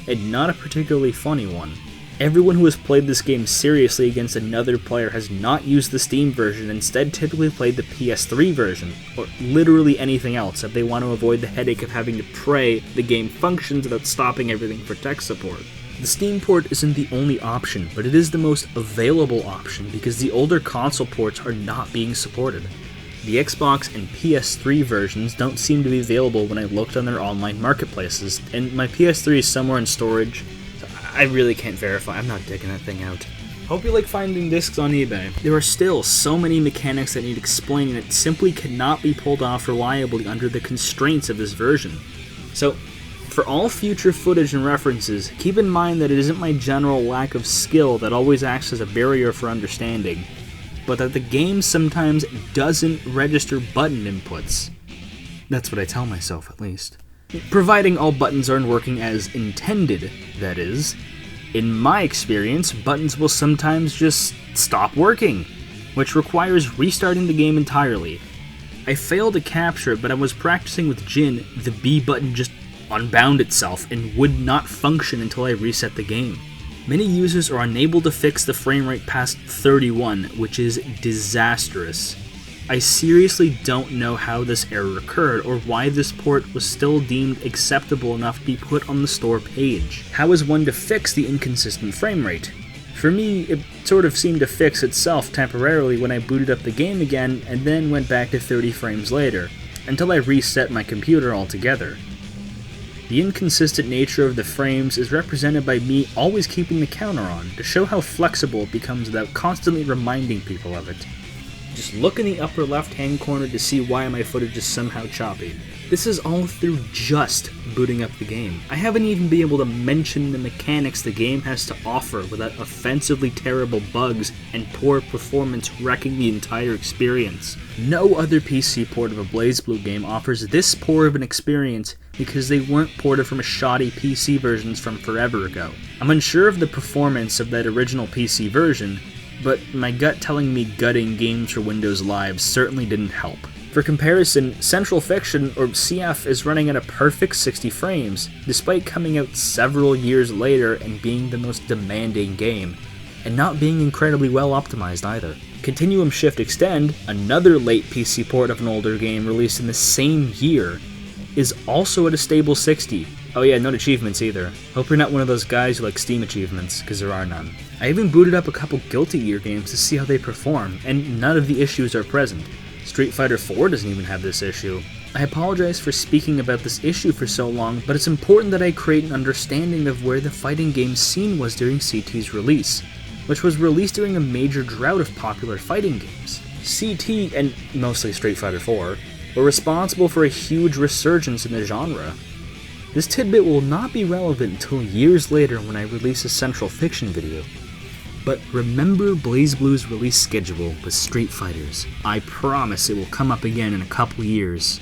and not a particularly funny one. Everyone who has played this game seriously against another player has not used the Steam version, instead typically played the PS3 version, or literally anything else if they want to avoid the headache of having to pray the game functions without stopping everything for tech support. The Steam port isn't the only option, but it is the most available option because the older console ports are not being supported. The Xbox and PS3 versions don't seem to be available when I looked on their online marketplaces, and my PS3 is somewhere in storage, so I really can't verify. I'm not digging that thing out. Hope you like finding discs on eBay. There are still so many mechanics that need explaining that simply cannot be pulled off reliably under the constraints of this version. So, for all future footage and references, keep in mind that it isn't my general lack of skill that always acts as a barrier for understanding, but that the game sometimes doesn't register button inputs. That's what I tell myself, at least. Providing all buttons aren't working as intended, that is. In my experience, buttons will sometimes just stop working, which requires restarting the game entirely. I failed to capture it, but I was practicing with Jin, the B button just unbound itself and would not function until I reset the game. Many users are unable to fix the frame rate past 31, which is disastrous. I seriously don't know how this error occurred or why this port was still deemed acceptable enough to be put on the store page. How is one to fix the inconsistent frame rate? For me, it sort of seemed to fix itself temporarily when I booted up the game again and then went back to 30 frames later, until I reset my computer altogether. The inconsistent nature of the frames is represented by me always keeping the counter on to show how flexible it becomes without constantly reminding people of it. Just look in the upper left-hand corner to see why my footage is somehow choppy. This is all through just booting up the game. I haven't even been able to mention the mechanics the game has to offer without offensively terrible bugs and poor performance wrecking the entire experience. No other PC port of a Blazblue game offers this poor of an experience because they weren't ported from shoddy PC versions from forever ago. I'm unsure of the performance of that original PC version, but my gut telling me gutting games for Windows Live certainly didn't help. For comparison, Central Fiction, or CF, is running at a perfect 60 frames, despite coming out several years later and being the most demanding game, and not being incredibly well optimized either. Continuum Shift Extend, another late PC port of an older game released in the same year, is also at a stable 60. Oh yeah, no achievements either. Hope you're not one of those guys who like Steam achievements, because there are none. I even booted up a couple Guilty Gear games to see how they perform, and none of the issues are present. Street Fighter IV doesn't even have this issue. I apologize for speaking about this issue for so long, but it's important that I create an understanding of where the fighting game scene was during CT's release, which was released during a major drought of popular fighting games. CT, and mostly Street Fighter IV, were responsible for a huge resurgence in the genre. This tidbit will not be relevant until years later when I release a Central Fiction video. But remember Blazblue's release schedule with Street Fighters. I promise it will come up again in a couple years.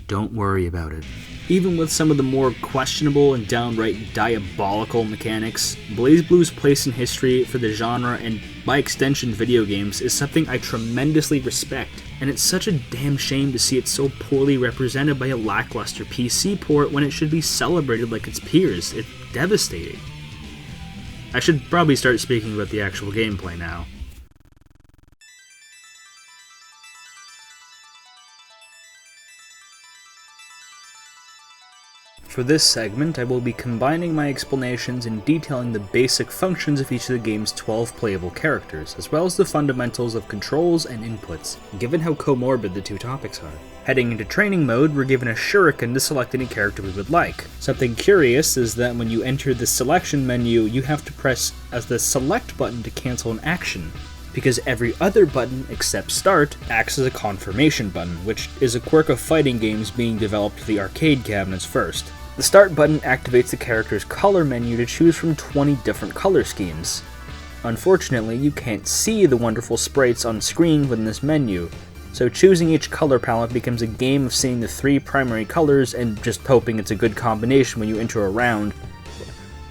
Don't worry about it. Even with some of the more questionable and downright diabolical mechanics, Blazblue's place in history for the genre and, by extension, video games is something I tremendously respect, and it's such a damn shame to see it so poorly represented by a lackluster PC port when it should be celebrated like its peers. It's devastating. I should probably start speaking about the actual gameplay now. For this segment, I will be combining my explanations and detailing the basic functions of each of the game's 12 playable characters, as well as the fundamentals of controls and inputs, given how comorbid the two topics are. Heading into training mode, we're given a shuriken to select any character we would like. Something curious is that when you enter the selection menu, you have to press the select button to cancel an action, because every other button except start acts as a confirmation button, which is a quirk of fighting games being developed for the arcade cabinets first. The start button activates the character's color menu to choose from 20 different color schemes. Unfortunately, you can't see the wonderful sprites on screen within this menu, so choosing each color palette becomes a game of seeing the 3 primary colors and just hoping it's a good combination when you enter a round,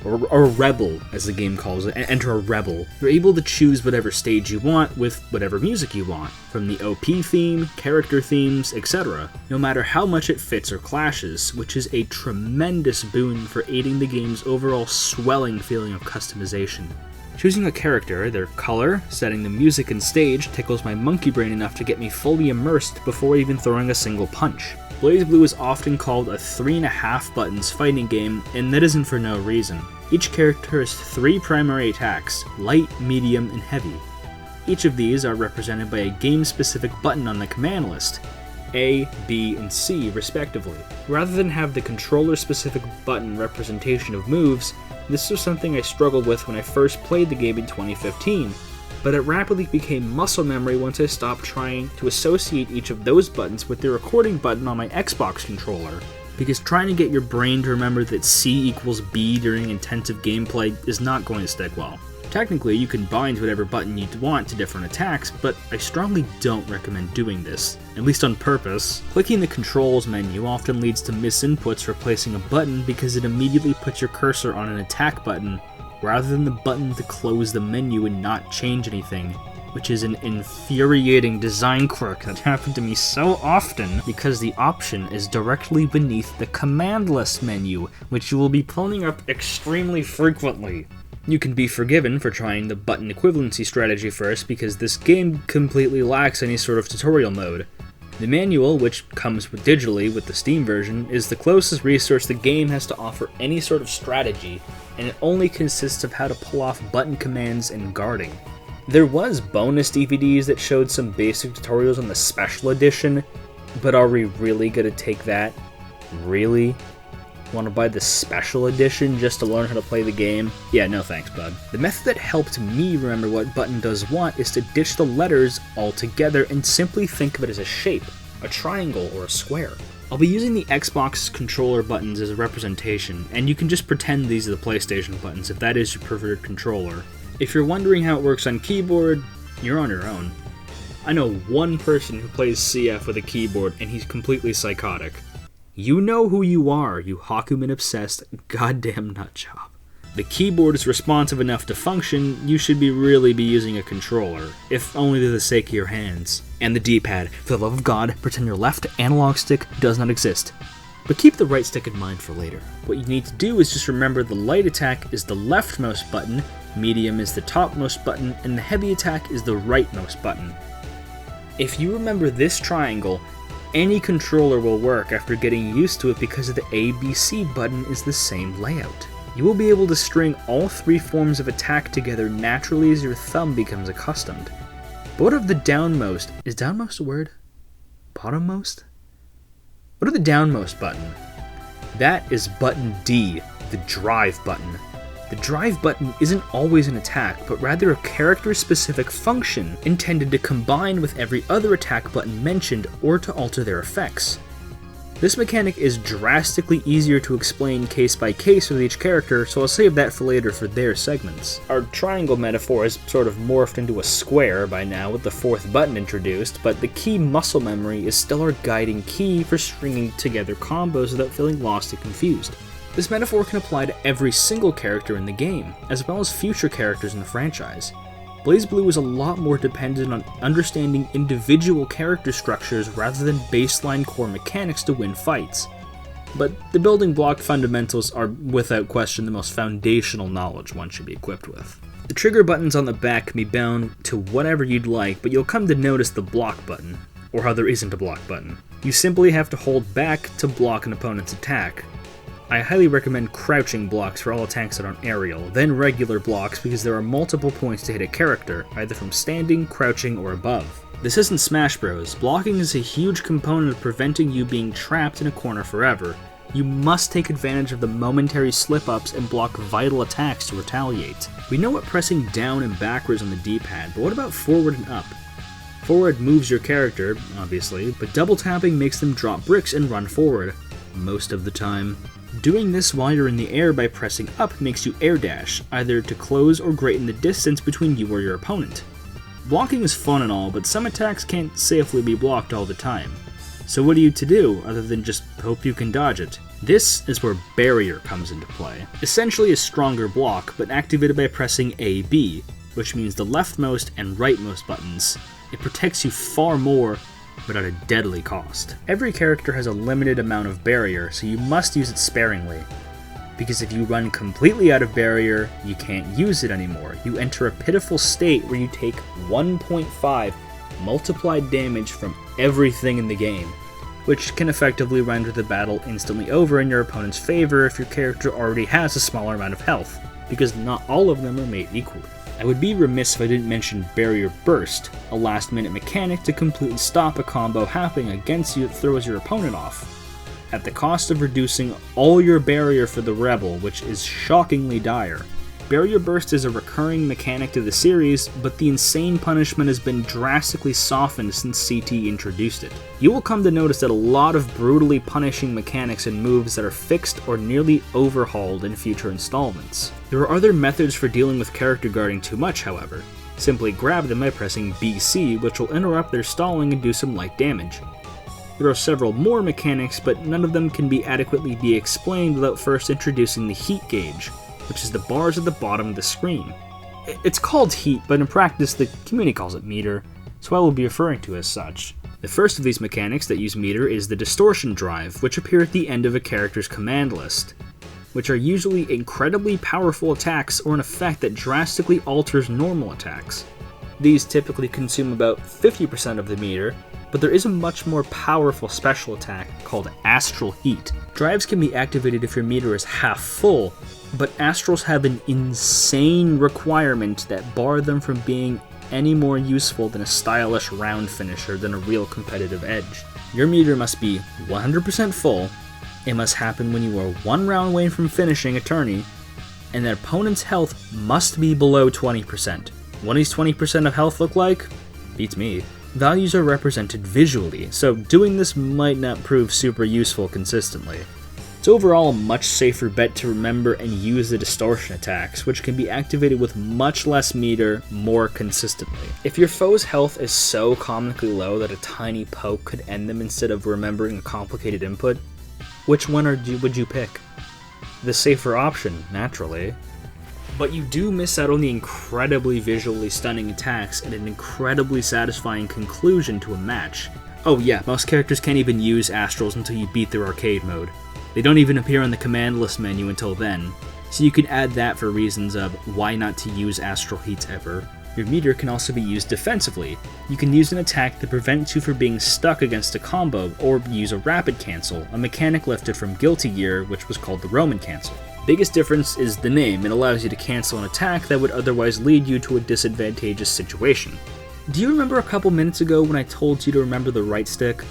or a rebel, as the game calls it, enter a rebel. You're able to choose whatever stage you want with whatever music you want, from the OP theme, character themes, etc., no matter how much it fits or clashes, which is a tremendous boon for aiding the game's overall swelling feeling of customization. Choosing a character, their color, setting the music and stage tickles my monkey brain enough to get me fully immersed before even throwing a single punch. Blazblue is often called a 3.5 buttons fighting game, and that isn't for no reason. Each character has 3 primary attacks, light, medium, and heavy. Each of these are represented by a game-specific button on the command list, A, B, and C respectively. Rather than have the controller-specific button representation of moves, this was something I struggled with when I first played the game in 2015, but it rapidly became muscle memory once I stopped trying to associate each of those buttons with the recording button on my Xbox controller, because trying to get your brain to remember that C equals B during intensive gameplay is not going to stick well. Technically, you can bind whatever button you want to different attacks, but I strongly don't recommend doing this, at least on purpose. Clicking the controls menu often leads to misinputs for placing a button because it immediately puts your cursor on an attack button, rather than the button to close the menu and not change anything, which is an infuriating design quirk that happened to me so often because the option is directly beneath the command list menu, which you will be pulling up extremely frequently. You can be forgiven for trying the button equivalency strategy first because this game completely lacks any sort of tutorial mode. The manual, which comes digitally with the Steam version, is the closest resource the game has to offer any sort of strategy, and it only consists of how to pull off button commands and guarding. There was bonus DVDs that showed some basic tutorials on the special edition, but are we really gonna take that? Really? Want to buy the special edition just to learn how to play the game? Yeah, no thanks, bud. The method that helped me remember what button does what is to ditch the letters altogether and simply think of it as a shape, a triangle or a square. I'll be using the Xbox controller buttons as a representation, and you can just pretend these are the PlayStation buttons if that is your preferred controller. If you're wondering how it works on keyboard, you're on your own. I know one person who plays CF with a keyboard and he's completely psychotic. You know who you are, you Hakumen-obsessed goddamn nutjob. The keyboard is responsive enough to function, you should really be using a controller, if only to the sake of your hands. And the D-pad. For the love of God, pretend your left analog stick does not exist. But keep the right stick in mind for later. What you need to do is just remember the light attack is the leftmost button, medium is the topmost button, and the heavy attack is the rightmost button. If you remember this triangle, any controller will work after getting used to it because the ABC button is the same layout. You will be able to string all three forms of attack together naturally as your thumb becomes accustomed. But what of the downmost? Is downmost a word? Bottommost? What of the downmost button? That is button D, the drive button. The drive button isn't always an attack, but rather a character-specific function intended to combine with every other attack button mentioned or to alter their effects. This mechanic is drastically easier to explain case by case with each character, so I'll save that for later for their segments. Our triangle metaphor has sort of morphed into a square by now with the fourth button introduced, but the key muscle memory is still our guiding key for stringing together combos without feeling lost and confused. This metaphor can apply to every single character in the game, as well as future characters in the franchise. Blazblue is a lot more dependent on understanding individual character structures rather than baseline core mechanics to win fights. But the building block fundamentals are without question the most foundational knowledge one should be equipped with. The trigger buttons on the back can be bound to whatever you'd like, but you'll come to notice the block button, or how there isn't a block button. You simply have to hold back to block an opponent's attack. I highly recommend crouching blocks for all attacks that aren't aerial, then regular blocks because there are multiple points to hit a character, either from standing, crouching, or above. This isn't Smash Bros. Blocking is a huge component of preventing you being trapped in a corner forever. You must take advantage of the momentary slip-ups and block vital attacks to retaliate. We know what pressing down and backwards on the D-pad, but what about forward and up? Forward moves your character, obviously, but double tapping makes them drop bricks and run forward, most of the time. Doing this while you're in the air by pressing up makes you air dash, either to close or greaten the distance between you or your opponent. Blocking is fun and all, but some attacks can't safely be blocked all the time. So what are you to do, other than just hope you can dodge it? This is where Barrier comes into play. Essentially a stronger block, but activated by pressing AB, which means the leftmost and rightmost buttons. It protects you far more, but at a deadly cost. Every character has a limited amount of Barrier, so you must use it sparingly. Because if you run completely out of Barrier, you can't use it anymore. You enter a pitiful state where you take 1.5 multiplied damage from everything in the game, which can effectively render the battle instantly over in your opponent's favor if your character already has a smaller amount of health, because not all of them are made equally. I would be remiss if I didn't mention Barrier Burst, a last-minute mechanic to completely stop a combo happening against you that throws your opponent off, at the cost of reducing all your barrier for the Rebel, which is shockingly dire. Barrier Burst is a recurring mechanic to the series, but the insane punishment has been drastically softened since CT introduced it. You will come to notice that a lot of brutally punishing mechanics and moves that are fixed or nearly overhauled in future installments. There are other methods for dealing with character guarding too much, however. Simply grab them by pressing BC, which will interrupt their stalling and do some light damage. There are several more mechanics, but none of them can be adequately explained without first introducing the heat gauge, which is the bars at the bottom of the screen. It's called heat, but in practice the community calls it meter, so I will be referring to it as such. The first of these mechanics that use meter is the distortion drive, which appear at the end of a character's command list, which are usually incredibly powerful attacks or an effect that drastically alters normal attacks. These typically consume about 50% of the meter, but there is a much more powerful special attack called Astral Heat. Drives can be activated if your meter is half full, but Astrals have an insane requirement that bar them from being any more useful than a stylish round finisher than a real competitive edge. Your meter must be 100% full, it must happen when you are one round away from finishing a tourney, and the opponent's health must be below 20%. What does 20% of health look like? Beats me. Values are represented visually, so doing this might not prove super useful consistently. It's overall a much safer bet to remember and use the distortion attacks, which can be activated with much less meter more consistently. If your foe's health is so comically low that a tiny poke could end them instead of remembering a complicated input, which one would you pick? The safer option, naturally. But you do miss out on the incredibly visually stunning attacks and an incredibly satisfying conclusion to a match. Oh yeah, most characters can't even use Astrals until you beat their arcade mode. They don't even appear on the command list menu until then, so you can add that for reasons of why not to use Astral Heats ever. Your meter can also be used defensively. You can use an attack that prevents you from being stuck against a combo, or use a rapid cancel, a mechanic lifted from Guilty Gear, which was called the Roman cancel. Biggest difference is the name. It allows you to cancel an attack that would otherwise lead you to a disadvantageous situation. Do you remember a couple minutes ago when I told you to remember the right stick?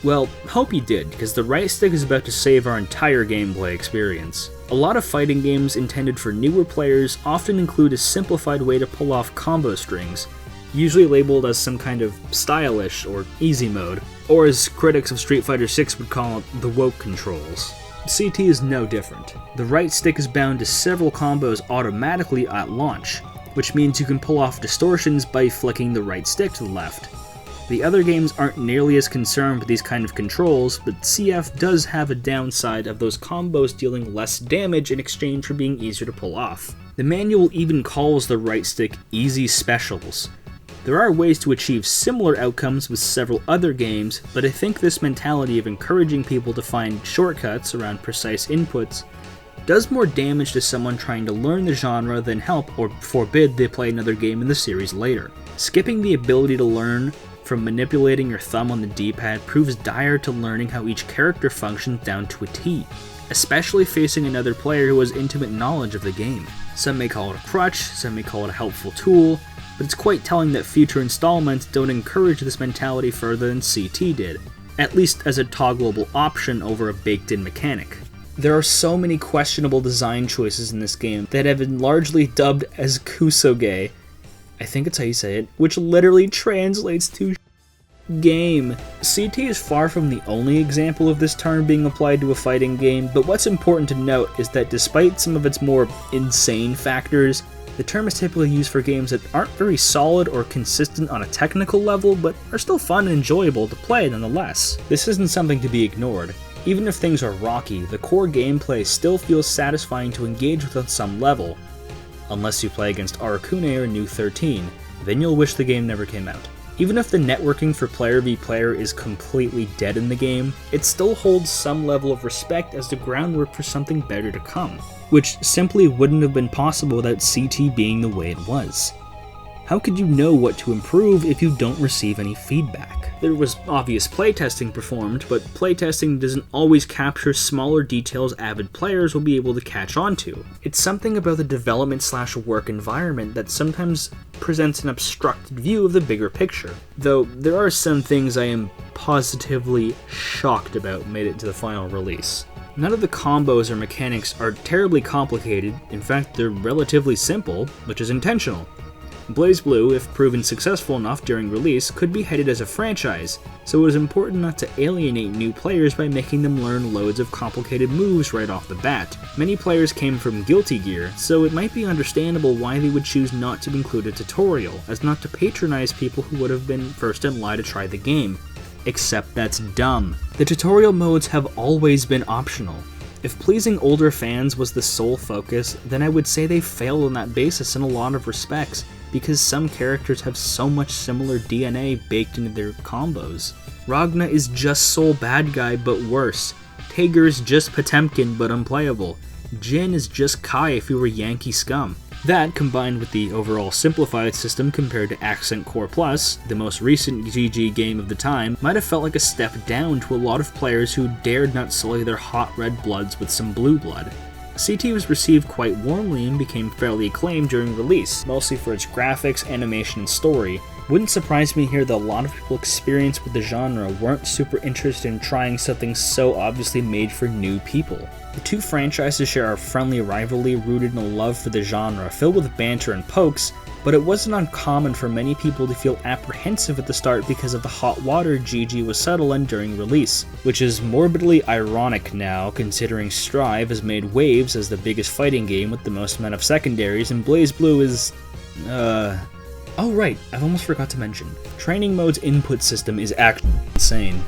Well, hope you did, because the right stick is about to save our entire gameplay experience. A lot of fighting games intended for newer players often include a simplified way to pull off combo strings, usually labeled as some kind of stylish or easy mode, or as critics of Street Fighter VI would call it, the woke controls. CT is no different. The right stick is bound to several combos automatically at launch, which means you can pull off distortions by flicking the right stick to the left. The other games aren't nearly as concerned with these kind of controls, but CF does have a downside of those combos dealing less damage in exchange for being easier to pull off. The manual even calls the right stick Easy Specials. There are ways to achieve similar outcomes with several other games, but I think this mentality of encouraging people to find shortcuts around precise inputs does more damage to someone trying to learn the genre than help or forbid they play another game in the series later. Skipping the ability to learn from manipulating your thumb on the D-pad proves dire to learning how each character functions down to a T, especially facing another player who has intimate knowledge of the game. Some may call it a crutch, some may call it a helpful tool, but it's quite telling that future installments don't encourage this mentality further than CT did, at least as a toggleable option over a baked-in mechanic. There are so many questionable design choices in this game that have been largely dubbed as Kusoge, I think it's how you say it, which literally translates to game. CT is far from the only example of this term being applied to a fighting game, but what's important to note is that despite some of its more insane factors, the term is typically used for games that aren't very solid or consistent on a technical level, but are still fun and enjoyable to play nonetheless. This isn't something to be ignored. Even if things are rocky, the core gameplay still feels satisfying to engage with on some level. Unless you play against Arakune or New 13, then you'll wish the game never came out. Even if the networking for player v player is completely dead in the game, it still holds some level of respect as the groundwork for something better to come, which simply wouldn't have been possible without CT being the way it was. How could you know what to improve if you don't receive any feedback? There was obvious playtesting performed, but playtesting doesn't always capture smaller details avid players will be able to catch on to. It's something about the development/work environment that sometimes presents an obstructed view of the bigger picture. Though there are some things I am positively shocked about made it to the final release. None of the combos or mechanics are terribly complicated, in fact they're relatively simple, which is intentional. Blazblue, if proven successful enough during release, could be headed as a franchise, so it was important not to alienate new players by making them learn loads of complicated moves right off the bat. Many players came from Guilty Gear, so it might be understandable why they would choose not to include a tutorial, as not to patronize people who would have been first in line to try the game. Except that's dumb. The tutorial modes have always been optional. If pleasing older fans was the sole focus, then I would say they failed on that basis in a lot of respects, because some characters have so much similar DNA baked into their combos. Ragna is just Soul Bad Guy but worse. Tager is just Potemkin but unplayable. Jin is just Kai if he were Yankee scum. That, combined with the overall simplified system compared to Accent Core Plus, the most recent GG game of the time, might have felt like a step down to a lot of players who dared not sully their hot red bloods with some blue blood. CT was received quite warmly and became fairly acclaimed during release, mostly for its graphics, animation, and story. Wouldn't surprise me to hear that a lot of people experienced with the genre weren't super interested in trying something so obviously made for new people. The two franchises share a friendly rivalry rooted in a love for the genre, filled with banter and pokes, but it wasn't uncommon for many people to feel apprehensive at the start because of the hot water GG was settled in during release, which is morbidly ironic now considering Strive has made waves as the biggest fighting game with the most amount of secondaries, and Blazblue is... Oh right, I've almost forgot to mention. Training Mode's input system is actually insane.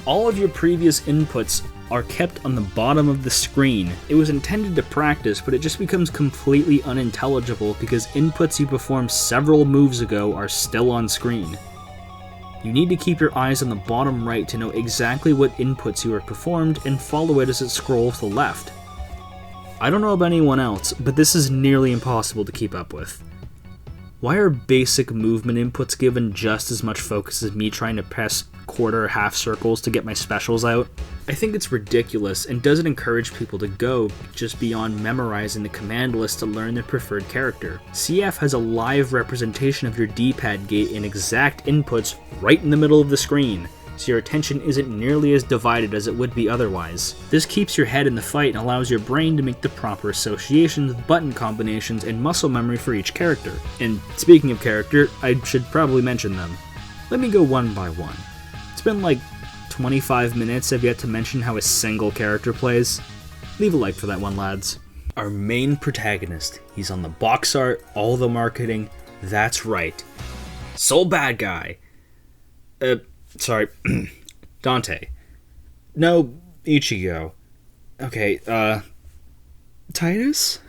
All of your previous inputs are kept on the bottom of the screen. It was intended to practice, but it just becomes completely unintelligible because inputs you performed several moves ago are still on screen. You need to keep your eyes on the bottom right to know exactly what inputs you have performed and follow it as it scrolls to the left. I don't know about anyone else, but this is nearly impossible to keep up with. Why are basic movement inputs given just as much focus as me trying to press quarter or half circles to get my specials out? I think it's ridiculous and doesn't encourage people to go just beyond memorizing the command list to learn their preferred character. CF has a live representation of your D-pad gate and exact inputs right in the middle of the screen, so your attention isn't nearly as divided as it would be otherwise. This keeps your head in the fight and allows your brain to make the proper associations with button combinations and muscle memory for each character. And speaking of character, I should probably mention them. Let me go one by one. It's been like 25 minutes, I've yet to mention how a single character plays. Leave a like for that one, lads. Our main protagonist. He's on the box art, all the marketing. That's right. Soul Bad Guy. Sorry, Dante. No, Ichigo. Okay, Titus?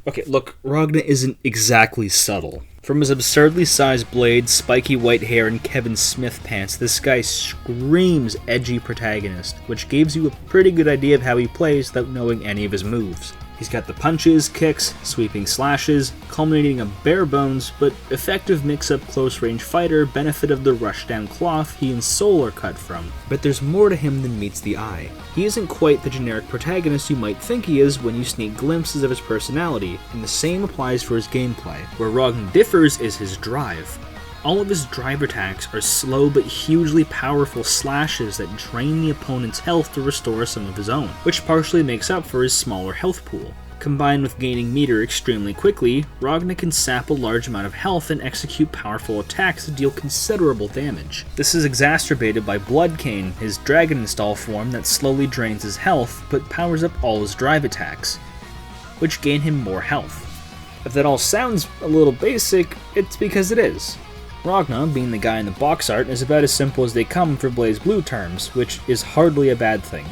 Okay, look, Ragna isn't exactly subtle. From his absurdly sized blade, spiky white hair, and Kevin Smith pants, this guy screams edgy protagonist, which gives you a pretty good idea of how he plays without knowing any of his moves. He's got the punches, kicks, sweeping slashes, culminating a bare bones but effective mix-up close-range fighter, benefit of the rush-down cloth he and Soul are cut from. But there's more to him than meets the eye. He isn't quite the generic protagonist you might think he is when you sneak glimpses of his personality, and the same applies for his gameplay. Where Ragna differs is his drive. All of his drive attacks are slow but hugely powerful slashes that drain the opponent's health to restore some of his own, which partially makes up for his smaller health pool. Combined with gaining meter extremely quickly, Ragna can sap a large amount of health and execute powerful attacks to deal considerable damage. This is exacerbated by Blood Cane, his Dragon Install form that slowly drains his health but powers up all his drive attacks, which gain him more health. If that all sounds a little basic, it's because it is. Ragna, being the guy in the box art, is about as simple as they come for Blazblue terms, which is hardly a bad thing.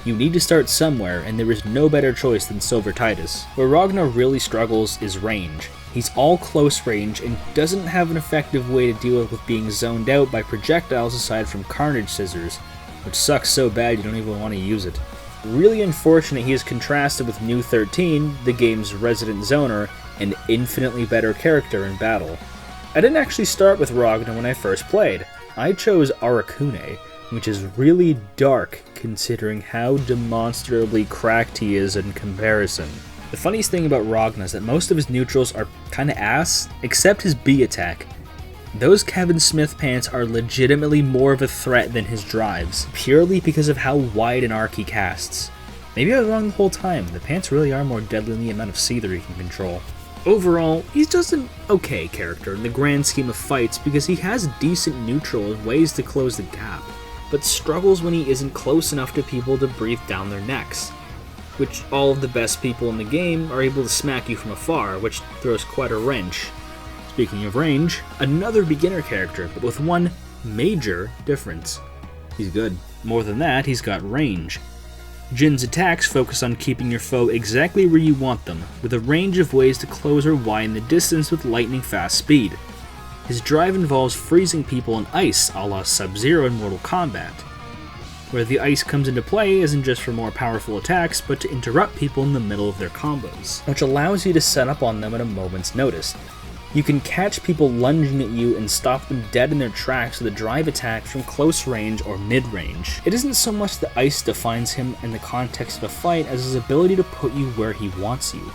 You need to start somewhere, and there is no better choice than Silver Titus. Where Ragna really struggles is range. He's all close range and doesn't have an effective way to deal with being zoned out by projectiles aside from Carnage Scissors, which sucks so bad you don't even want to use it. Really unfortunate he is contrasted with New 13, the game's resident zoner, an infinitely better character in battle. I didn't actually start with Ragna when I first played. I chose Arakune, which is really dark considering how demonstrably cracked he is in comparison. The funniest thing about Ragna is that most of his neutrals are kinda ass, except his B attack. Those Kevin Smith pants are legitimately more of a threat than his drives, purely because of how wide an arc he casts. Maybe I was wrong the whole time, the pants really are more deadly than the amount of Seether he can control. Overall, he's just an okay character in the grand scheme of fights because he has decent neutral and ways to close the gap, but struggles when he isn't close enough to people to breathe down their necks, which all of the best people in the game are able to smack you from afar, which throws quite a wrench. Speaking of range, another beginner character, but with one major difference. He's good. More than that, he's got range. Jin's attacks focus on keeping your foe exactly where you want them, with a range of ways to close or widen the distance with lightning fast speed. His drive involves freezing people in ice, a la Sub-Zero in Mortal Kombat, where the ice comes into play isn't just for more powerful attacks, but to interrupt people in the middle of their combos, which allows you to set up on them at a moment's notice. You can catch people lunging at you and stop them dead in their tracks with a drive attack from close range or mid-range. It isn't so much that ice defines him in the context of a fight as his ability to put you where he wants you,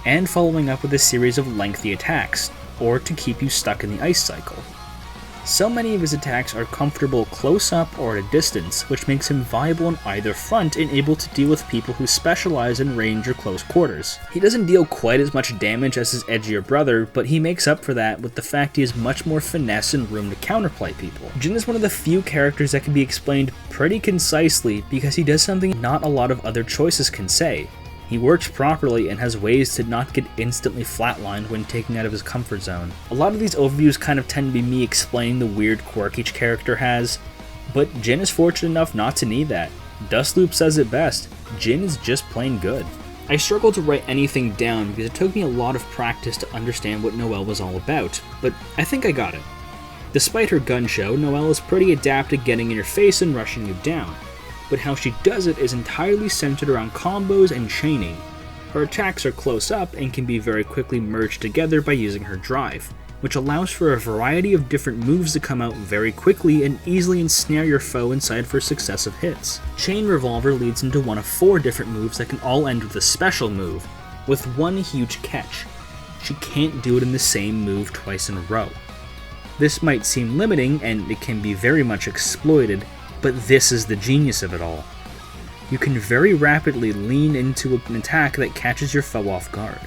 and following up with a series of lengthy attacks, or to keep you stuck in the ice cycle. So many of his attacks are comfortable close up or at a distance, which makes him viable on either front and able to deal with people who specialize in range or close quarters. He doesn't deal quite as much damage as his edgier brother, but he makes up for that with the fact he has much more finesse and room to counterplay people. Jin is one of the few characters that can be explained pretty concisely because he does something not a lot of other choices can say. He works properly and has ways to not get instantly flatlined when taken out of his comfort zone. A lot of these overviews kind of tend to be me explaining the weird quirk each character has, but Jin is fortunate enough not to need that. Dustloop says it best, Jin is just plain good. I struggled to write anything down because it took me a lot of practice to understand what Noelle was all about, but I think I got it. Despite her gun show, Noelle is pretty adept at getting in your face and rushing you down, but how she does it is entirely centered around combos and chaining. Her attacks are close up and can be very quickly merged together by using her drive, which allows for a variety of different moves to come out very quickly and easily ensnare your foe inside for successive hits. Chain Revolver leads into one of 4 different moves that can all end with a special move, with one huge catch: she can't do it in the same move twice in a row. This might seem limiting and it can be very much exploited, but this is the genius of it all. You can very rapidly lean into an attack that catches your foe off guard.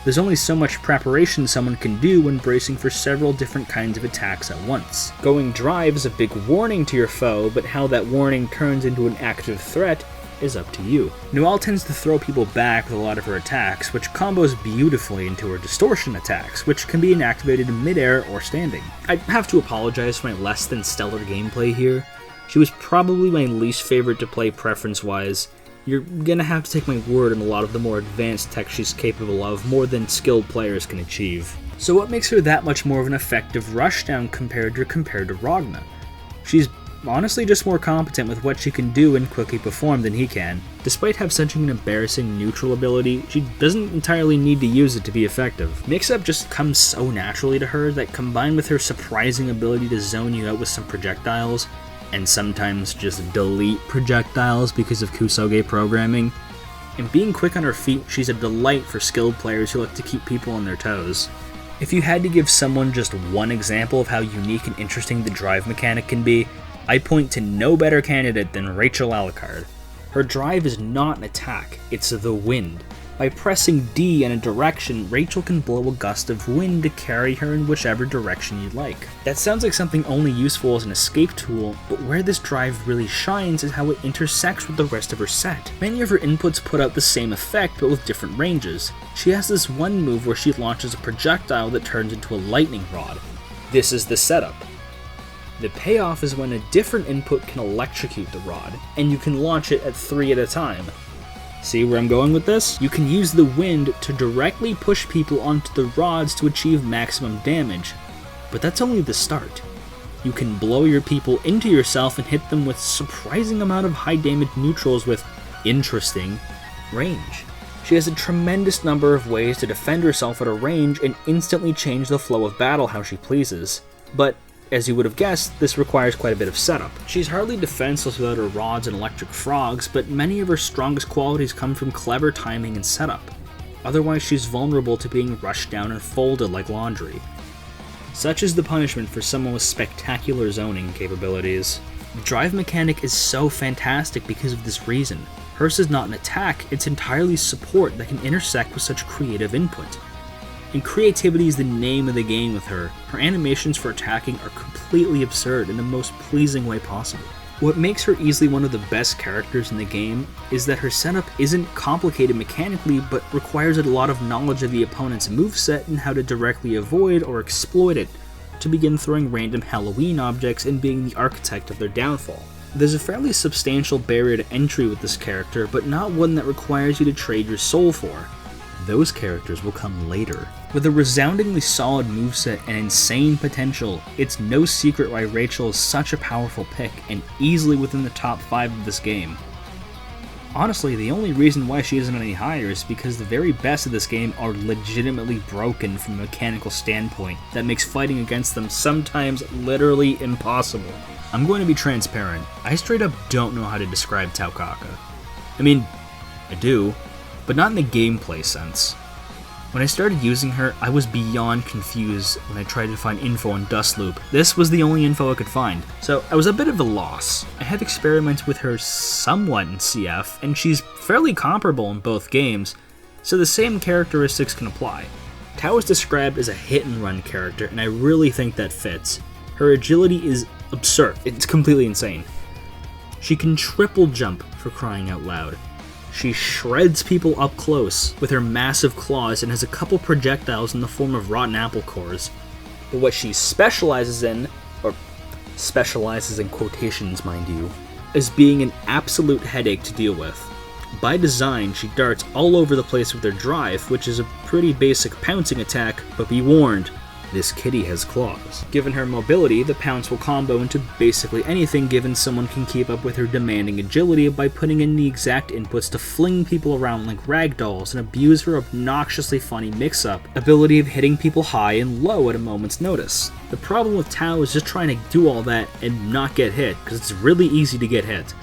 There's only so much preparation someone can do when bracing for several different kinds of attacks at once. Going drive is a big warning to your foe, but how that warning turns into an active threat is up to you. Noelle tends to throw people back with a lot of her attacks, which combos beautifully into her distortion attacks, which can be inactivated in midair or standing. I have to apologize for my less than stellar gameplay here. She was probably my least favorite to play preference-wise. You're gonna have to take my word on a lot of the more advanced tech she's capable of, more than skilled players can achieve. So what makes her that much more of an effective rushdown compared to Ragna? She's honestly just more competent with what she can do and quickly perform than he can. Despite having such an embarrassing neutral ability, she doesn't entirely need to use it to be effective. Mix-up just comes so naturally to her that combined with her surprising ability to zone you out with some projectiles, and sometimes just delete projectiles because of Kusoge programming, and being quick on her feet, she's a delight for skilled players who like to keep people on their toes. If you had to give someone just one example of how unique and interesting the drive mechanic can be, I'd point to no better candidate than Rachel Alucard. Her drive is not an attack, it's the wind. By pressing D in a direction, Rachel can blow a gust of wind to carry her in whichever direction you'd like. That sounds like something only useful as an escape tool, but where this drive really shines is how it intersects with the rest of her set. Many of her inputs put out the same effect but with different ranges. She has this one move where she launches a projectile that turns into a lightning rod. This is the setup. The payoff is when a different input can electrocute the rod, and you can launch it at 3 at a time. See where I'm going with this? You can use the wind to directly push people onto the rods to achieve maximum damage, but that's only the start. You can blow your people into yourself and hit them with surprising amount of high damage neutrals with interesting range. She has a tremendous number of ways to defend herself at a range and instantly change the flow of battle how she pleases. But As you would have guessed, this requires quite a bit of setup. She's hardly defenseless without her rods and electric frogs, but many of her strongest qualities come from clever timing and setup. Otherwise, she's vulnerable to being rushed down and folded like laundry. Such is the punishment for someone with spectacular zoning capabilities. The drive mechanic is so fantastic because of this reason. Hers is not an attack, it's entirely support that can intersect with such creative input. And creativity is the name of the game with her. Her animations for attacking are completely absurd in the most pleasing way possible. What makes her easily one of the best characters in the game is that her setup isn't complicated mechanically, but requires a lot of knowledge of the opponent's moveset and how to directly avoid or exploit it, to begin throwing random Halloween objects and being the architect of their downfall. There's a fairly substantial barrier to entry with this character, but not one that requires you to trade your soul for. Those characters will come later. With a resoundingly solid moveset and insane potential, it's no secret why Rachel is such a powerful pick and easily within the top 5 of this game. Honestly, the only reason why she isn't any higher is because the very best of this game are legitimately broken from a mechanical standpoint that makes fighting against them sometimes literally impossible. I'm going to be transparent, I straight up don't know how to describe Taukaka. I mean, I do, but not in the gameplay sense. When I started using her, I was beyond confused when I tried to find info on Dustloop. This was the only info I could find, so I was a bit of a loss. I have experimented with her somewhat in CF, and she's fairly comparable in both games, so the same characteristics can apply. Tao is described as a hit-and-run character, and I really think that fits. Her agility is absurd. It's completely insane. She can triple jump, for crying out loud. She shreds people up close with her massive claws and has a couple projectiles in the form of rotten apple cores. But what she specializes in, or specializes in quotations mind you, is being an absolute headache to deal with. By design, she darts all over the place with her drive, which is a pretty basic pouncing attack, but be warned, this kitty has claws. Given her mobility, the pounce will combo into basically anything given someone can keep up with her demanding agility by putting in the exact inputs to fling people around like ragdolls and abuse her obnoxiously funny mix-up ability of hitting people high and low at a moment's notice. The problem with Tao is just trying to do all that and not get hit, because it's really easy to get hit.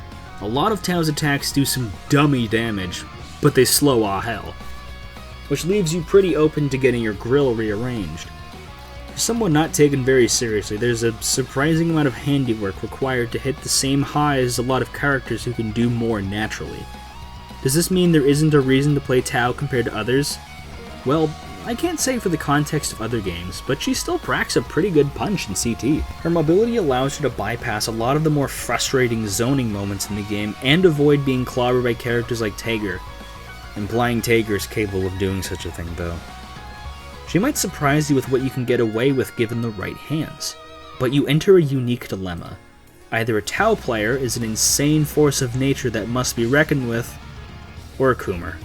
A lot of Tao's attacks do some dummy damage, but they slow all hell, which leaves you pretty open to getting your grill rearranged. For someone not taken very seriously, there's a surprising amount of handiwork required to hit the same high as a lot of characters who can do more naturally. Does this mean there isn't a reason to play Tao compared to others? Well, I can't say for the context of other games, but she still packs a pretty good punch in CT. Her mobility allows her to bypass a lot of the more frustrating zoning moments in the game and avoid being clobbered by characters like Tager, implying Tager is capable of doing such a thing though. She might surprise you with what you can get away with given the right hands, but you enter a unique dilemma. Either a Tao player is an insane force of nature that must be reckoned with, or a Coomer.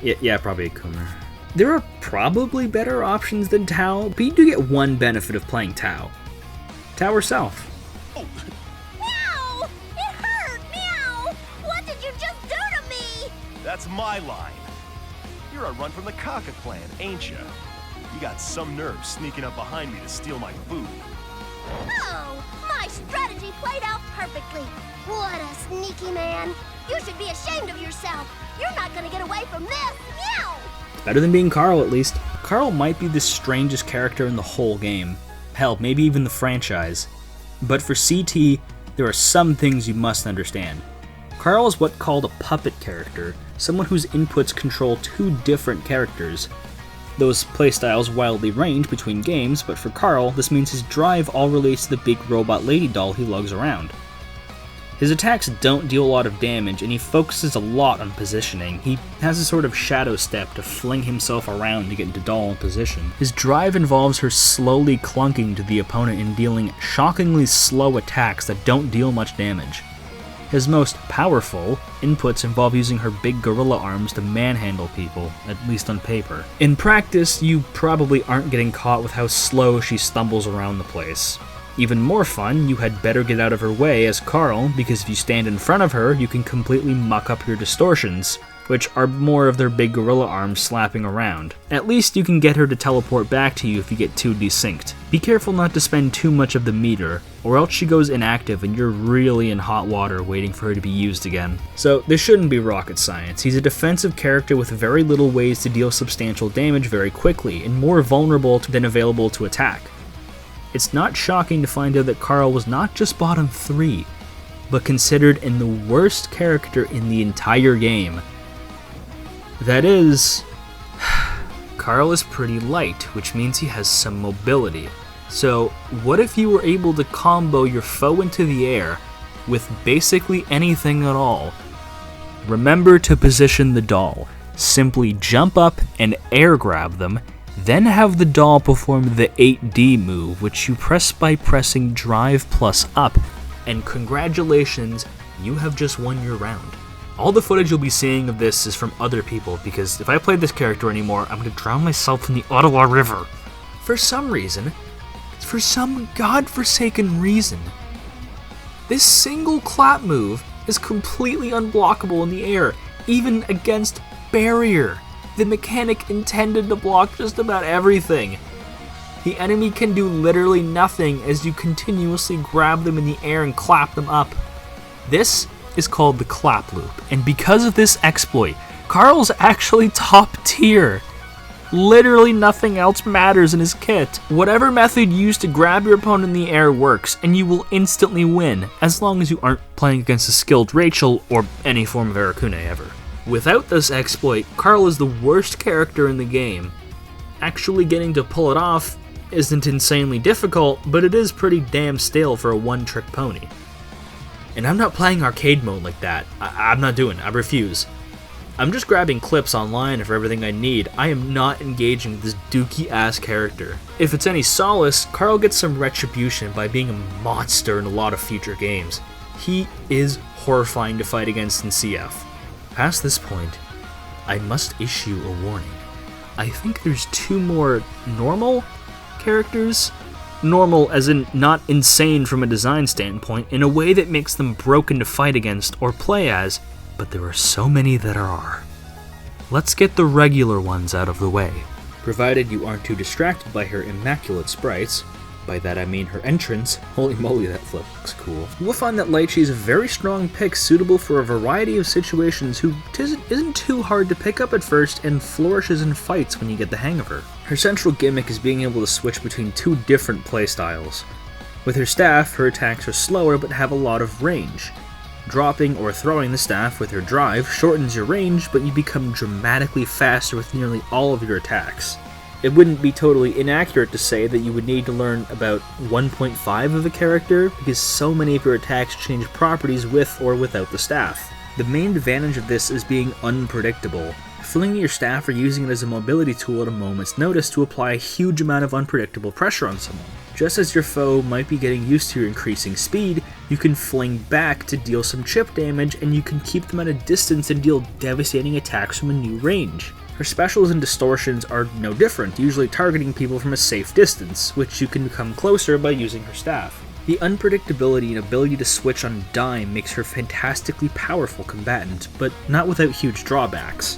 Yeah, probably a Coomer. There are probably better options than Tao, but you do get one benefit of playing Tao. Tao herself. Meow! It hurt! Meow! What did you just do to me? That's my line. You're a run from the Kaka clan, ain't ya? You got some nerve sneaking up behind me to steal my food. Oh, my strategy played out perfectly. What a sneaky man. You should be ashamed of yourself. You're not gonna get away from this. Meow! Better than being Carl, at least. Carl might be the strangest character in the whole game. Hell, maybe even the franchise. But for CT, there are some things you must understand. Carl is what's called a puppet character, someone whose inputs control two different characters. Those playstyles wildly range between games, but for Carl, this means his drive all relates to the big robot lady doll he lugs around. His attacks don't deal a lot of damage, and he focuses a lot on positioning. He has a sort of shadow step to fling himself around to get into doll position. His drive involves her slowly clunking to the opponent and dealing shockingly slow attacks that don't deal much damage. His most powerful inputs involve using her big gorilla arms to manhandle people, at least on paper. In practice, you probably aren't getting caught with how slow she stumbles around the place. Even more fun, you had better get out of her way as Carl, because if you stand in front of her, you can completely muck up your distortions, which are more of their big gorilla arms slapping around. At least you can get her to teleport back to you if you get too desynced. Be careful not to spend too much of the meter, or else she goes inactive and you're really in hot water waiting for her to be used again. So this shouldn't be rocket science. He's a defensive character with very little ways to deal substantial damage very quickly, and more vulnerable than available to attack. It's not shocking to find out that Carl was not just bottom 3, but considered in the worst character in the entire game. That is, Carl is pretty light, which means he has some mobility. So what if you were able to combo your foe into the air with basically anything at all? Remember to position the doll. Simply jump up and air grab them, then have the doll perform the 8D move, which you press by pressing drive plus up, and congratulations, you have just won your round. All the footage you'll be seeing of this is from other people, because if I play this character anymore, I'm going to drown myself in the Ottawa River. For some reason, for some godforsaken reason, this single clap move is completely unblockable in the air, even against barrier. The mechanic intended to block just about everything. The enemy can do literally nothing as you continuously grab them in the air and clap them up. This is called the clap loop, and because of this exploit, Carl's actually top tier. Literally nothing else matters in his kit. Whatever method used to grab your opponent in the air works, and you will instantly win, as long as you aren't playing against a skilled Rachel or any form of Arakune ever. Without this exploit, Carl is the worst character in the game. Actually getting to pull it off isn't insanely difficult, but it is pretty damn stale for a one-trick pony. And I'm not playing arcade mode like that. I'm not doing it. I refuse. I'm just grabbing clips online for everything I need. I am not engaging with this dookie-ass character. If it's any solace, Carl gets some retribution by being a monster in a lot of future games. He is horrifying to fight against in CF. Past this point, I must issue a warning. I think there's 2 more normal characters. Normal as in not insane from a design standpoint, in a way that makes them broken to fight against or play as, but there are so many that are. Let's get the regular ones out of the way. Provided you aren't too distracted by her immaculate sprites. By that I mean her entrance. Holy moly, that flip looks cool. You will find that Lychee is a very strong pick suitable for a variety of situations who isn't too hard to pick up at first and flourishes in fights when you get the hang of her. Her central gimmick is being able to switch between 2 different playstyles. With her staff, her attacks are slower but have a lot of range. Dropping or throwing the staff with her drive shortens your range, but you become dramatically faster with nearly all of your attacks. It wouldn't be totally inaccurate to say that you would need to learn about 1.5 of a character, because so many of your attacks change properties with or without the staff. The main advantage of this is being unpredictable. Flinging your staff or using it as a mobility tool at a moment's notice to apply a huge amount of unpredictable pressure on someone. Just as your foe might be getting used to your increasing speed, you can fling back to deal some chip damage, and you can keep them at a distance and deal devastating attacks from a new range. Her specials and distortions are no different, usually targeting people from a safe distance, which you can become closer by using her staff. The unpredictability and ability to switch on a dime makes her a fantastically powerful combatant, but not without huge drawbacks.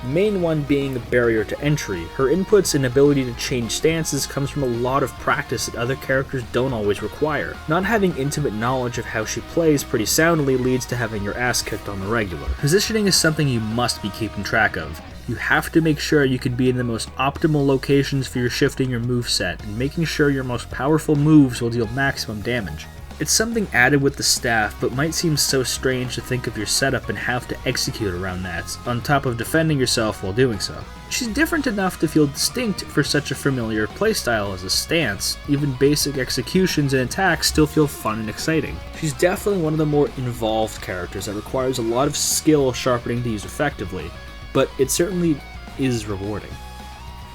The main one being the barrier to entry. Her inputs and ability to change stances comes from a lot of practice that other characters don't always require. Not having intimate knowledge of how she plays pretty soundly leads to having your ass kicked on the regular. Positioning is something you must be keeping track of. You have to make sure you can be in the most optimal locations for your shifting your moveset, and making sure your most powerful moves will deal maximum damage. It's something added with the staff, but might seem so strange to think of your setup and have to execute around that, on top of defending yourself while doing so. She's different enough to feel distinct for such a familiar playstyle as a stance. Even basic executions and attacks still feel fun and exciting. She's definitely one of the more involved characters that requires a lot of skill sharpening to use effectively, but it certainly is rewarding.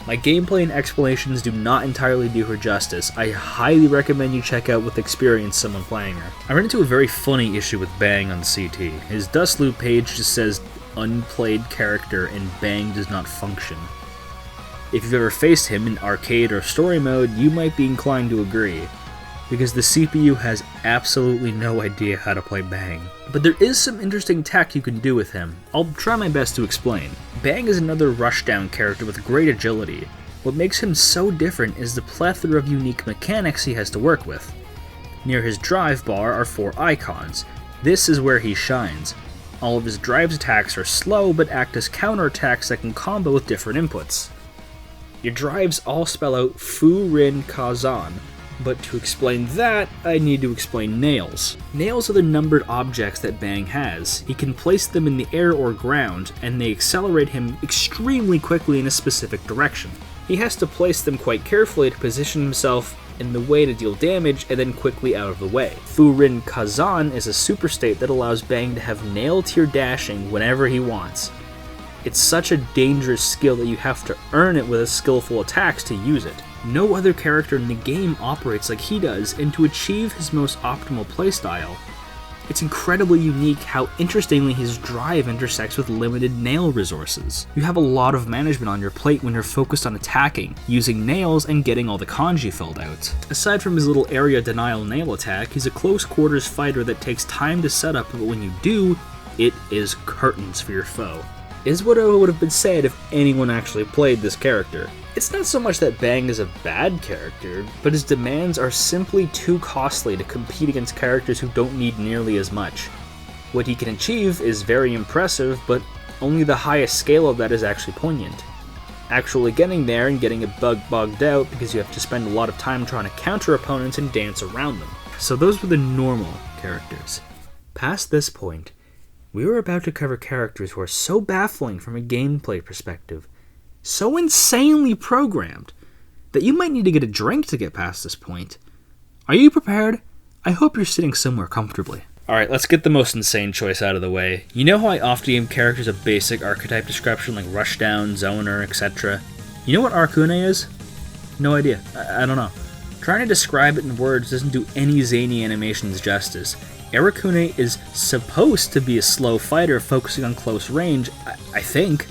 My gameplay and explanations do not entirely do her justice. I highly recommend you check out with experience someone playing her. I ran into a very funny issue with Bang on CT. His Dustloop page just says unplayed character and Bang does not function. If you've ever faced him in arcade or story mode, you might be inclined to agree. because the CPU has absolutely no idea how to play Bang. But there is some interesting tech you can do with him. I'll try my best to explain. Bang is another rushdown character with great agility. What makes him so different is the plethora of unique mechanics he has to work with. Near his drive bar are 4 icons. This is where he shines. All of his drive's attacks are slow, but act as counterattacks that can combo with different inputs. Your drives all spell out Fu Rin Kazan, but to explain that, I need to explain nails. Nails are the numbered objects that Bang has. He can place them in the air or ground, and they accelerate him extremely quickly in a specific direction. He has to place them quite carefully to position himself in the way to deal damage and then quickly out of the way. Fu Rin Kazan is a super state that allows Bang to have nail tier dashing whenever he wants. It's such a dangerous skill that you have to earn it with skillful attacks to use it. No other character in the game operates like he does, and to achieve his most optimal playstyle, it's incredibly unique how interestingly his drive intersects with limited nail resources. You have a lot of management on your plate when you're focused on attacking, using nails and getting all the kanji filled out. Aside from his little area denial nail attack, he's a close quarters fighter that takes time to set up, but when you do, it is curtains for your foe. Is what would have been said if anyone actually played this character. It's not so much that Bang is a bad character, but his demands are simply too costly to compete against characters who don't need nearly as much. What he can achieve is very impressive, but only the highest scale of that is actually poignant. Actually getting there and getting a bogged out because you have to spend a lot of time trying to counter opponents and dance around them. So those were the normal characters. Past this point, we were about to cover characters who are so baffling from a gameplay perspective, so insanely programmed, that you might need to get a drink to get past this point. Are you prepared? I hope you're sitting somewhere comfortably. Alright, let's get the most insane choice out of the way. You know how I often give characters a basic archetype description like Rushdown, Zoner, etc.? You know what Arcune is? No idea. I don't know. Trying to describe it in words doesn't do any zany animations justice. Arcune is supposed to be a slow fighter focusing on close range, I think.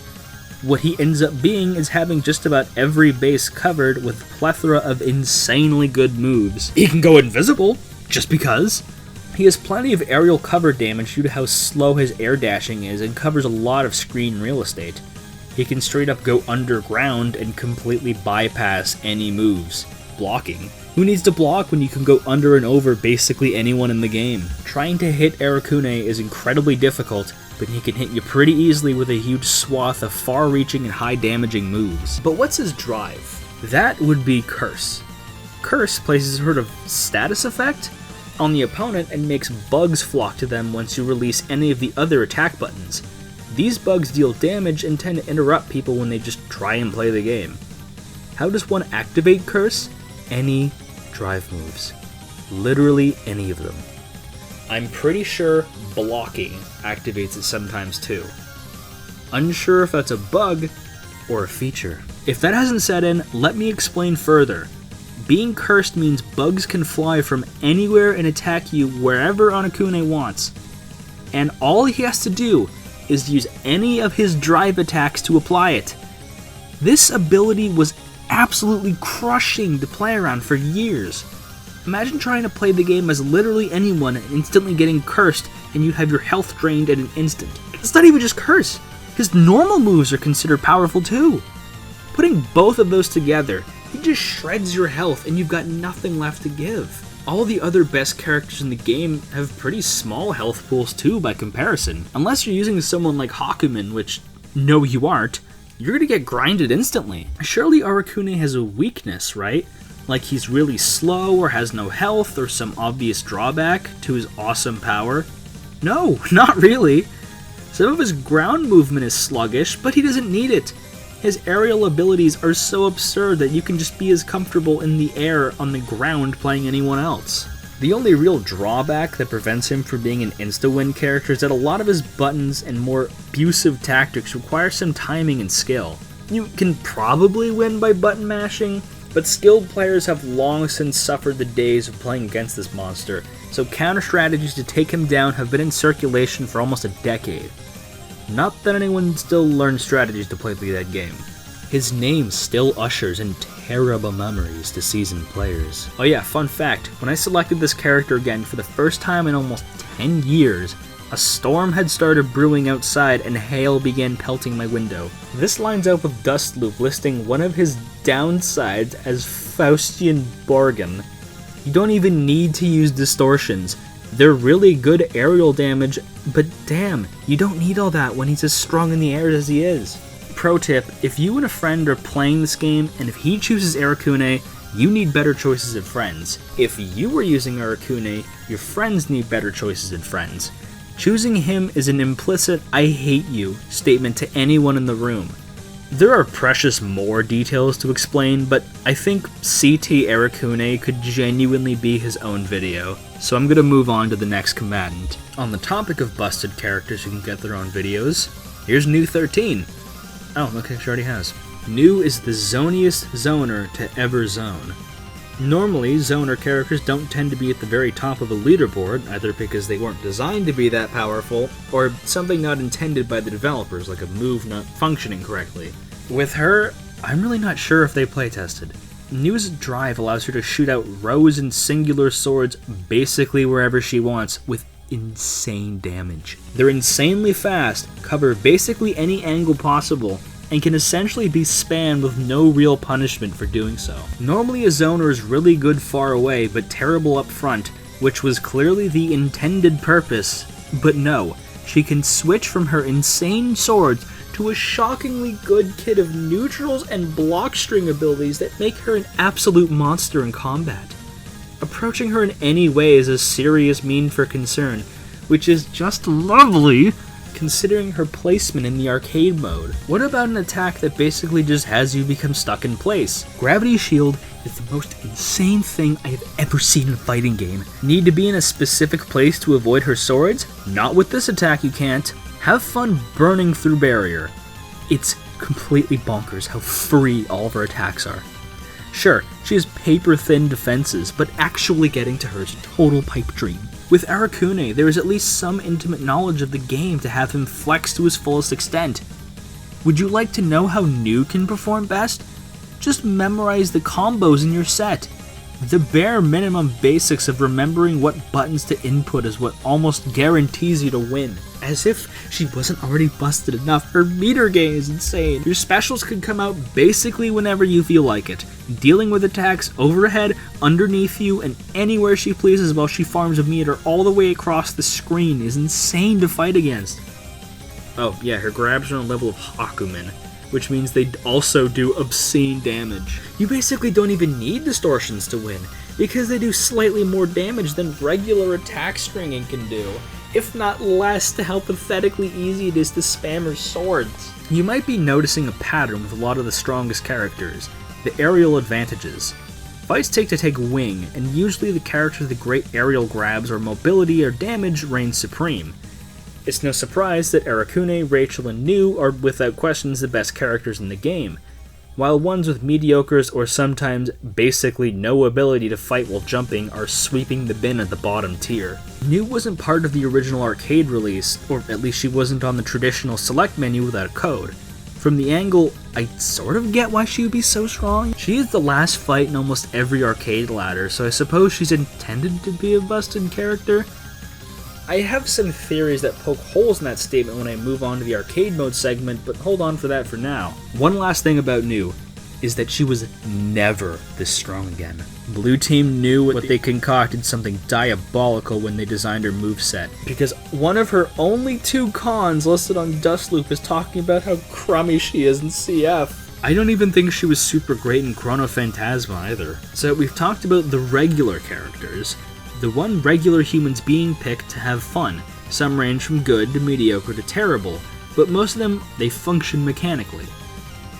What he ends up being is having just about every base covered with a plethora of insanely good moves. He can go invisible, just because. He has plenty of aerial cover damage due to how slow his air dashing is and covers a lot of screen real estate. He can straight up go underground and completely bypass any moves. Blocking. Who needs to block when you can go under and over basically anyone in the game? Trying to hit Arcune is incredibly difficult, but he can hit you pretty easily with a huge swath of far-reaching and high-damaging moves. But what's his drive? That would be Curse. Curse places a sort of status effect on the opponent and makes bugs flock to them once you release any of the other attack buttons. These bugs deal damage and tend to interrupt people when they just try and play the game. How does one activate Curse? Any drive moves. Literally any of them. I'm pretty sure blocking activates it sometimes too. Unsure if that's a bug or a feature. If that hasn't set in, let me explain further. Being cursed means bugs can fly from anywhere and attack you wherever Arcune wants. And all he has to do is use any of his drive attacks to apply it. This ability was absolutely crushing to play around for years. Imagine trying to play the game as literally anyone and instantly getting cursed and you'd have your health drained in an instant. It's not even just curse. His normal moves are considered powerful too. Putting both of those together, he just shreds your health and you've got nothing left to give. All the other best characters in the game have pretty small health pools too by comparison. Unless you're using someone like Hakumen, which, no you aren't, you're gonna get grinded instantly. Surely Arcune has a weakness, right? Like he's really slow or has no health or some obvious drawback to his awesome power? No, not really. Some of his ground movement is sluggish, but he doesn't need it. His aerial abilities are so absurd that you can just be as comfortable in the air on the ground playing anyone else. The only real drawback that prevents him from being an insta-win character is that a lot of his buttons and more abusive tactics require some timing and skill. You can probably win by button mashing, but skilled players have long since suffered the days of playing against this monster, so counter strategies to take him down have been in circulation for almost a decade. Not that anyone still learns strategies to play through that game. His name still ushers in terrible memories to seasoned players. Oh yeah, fun fact, when I selected this character again for the first time in almost 10 years, a storm had started brewing outside and hail began pelting my window. This lines up with Blazblue listing one of his downsides as Faustian Bargain. You don't even need to use distortions. They're really good aerial damage, but damn, you don't need all that when he's as strong in the air as he is. Pro tip, if you and a friend are playing this game and if he chooses Arakune, you need better choices of friends. If you were using Arakune, your friends need better choices of friends. Choosing him is an implicit "I hate you" statement to anyone in the room. There are precious more details to explain, but I think CT Arakune could genuinely be his own video, so I'm gonna move on to the next combatant. On the topic of busted characters who can get their own videos, here's New 13. Oh, okay, she already has. New is the zoniest zoner to ever zone. Normally, zoner characters don't tend to be at the very top of a leaderboard, either because they weren't designed to be that powerful, or something not intended by the developers, like a move not functioning correctly. With her, I'm really not sure if they playtested. New's drive allows her to shoot out rows and singular swords basically wherever she wants, with insane damage. They're insanely fast, cover basically any angle possible, and can essentially be spammed with no real punishment for doing so. Normally a zoner is really good far away, but terrible up front, which was clearly the intended purpose, but no, she can switch from her insane swords to a shockingly good kit of neutrals and block string abilities that make her an absolute monster in combat. Approaching her in any way is a serious mean for concern, which is just lovely considering her placement in the arcade mode. What about an attack that basically just has you become stuck in place? Gravity Shield is the most insane thing I have ever seen in a fighting game. Need to be in a specific place to avoid her swords? Not with this attack you can't. Have fun burning through barrier. It's completely bonkers how free all of her attacks are. Sure, she has paper-thin defenses, but actually getting to her is a total pipe dream. With Arakune, there is at least some intimate knowledge of the game to have him flex to his fullest extent. Would you like to know how New can perform best? Just memorize the combos in your set. The bare minimum basics of remembering what buttons to input is what almost guarantees you to win. As if she wasn't already busted enough, her meter gain is insane. Your specials can come out basically whenever you feel like it, dealing with attacks overhead, underneath you, and anywhere she pleases while she farms a meter all the way across the screen is insane to fight against. Oh yeah, her grabs are on a level of Hakumen, which means they also do obscene damage. You basically don't even need distortions to win, because they do slightly more damage than regular attack stringing can do, if not less, to how pathetically easy it is to spam her swords. You might be noticing a pattern with a lot of the strongest characters, the aerial advantages. Fights take wing, and usually the characters with the great aerial grabs or mobility or damage reign supreme. It's no surprise that Arakune, Rachel, and New are without questions the best characters in the game, while ones with mediocres or sometimes basically no ability to fight while jumping are sweeping the bin at the bottom tier. New wasn't part of the original arcade release, or at least she wasn't on the traditional select menu without a code. From the angle, I sort of get why she would be so strong. She is the last fight in almost every arcade ladder, so I suppose she's intended to be a busted character. I have some theories that poke holes in that statement when I move on to the arcade mode segment, but hold on for that for now. One last thing about New is that she was never this strong again. Blue Team knew what they concocted something diabolical when they designed her moveset, because one of her only 2 cons listed on Dustloop is talking about how crummy she is in CF. I don't even think she was super great in Chrono Phantasma either. So we've talked about the regular characters, the one regular humans being picked to have fun. Some range from good to mediocre to terrible, but most of them, they function mechanically.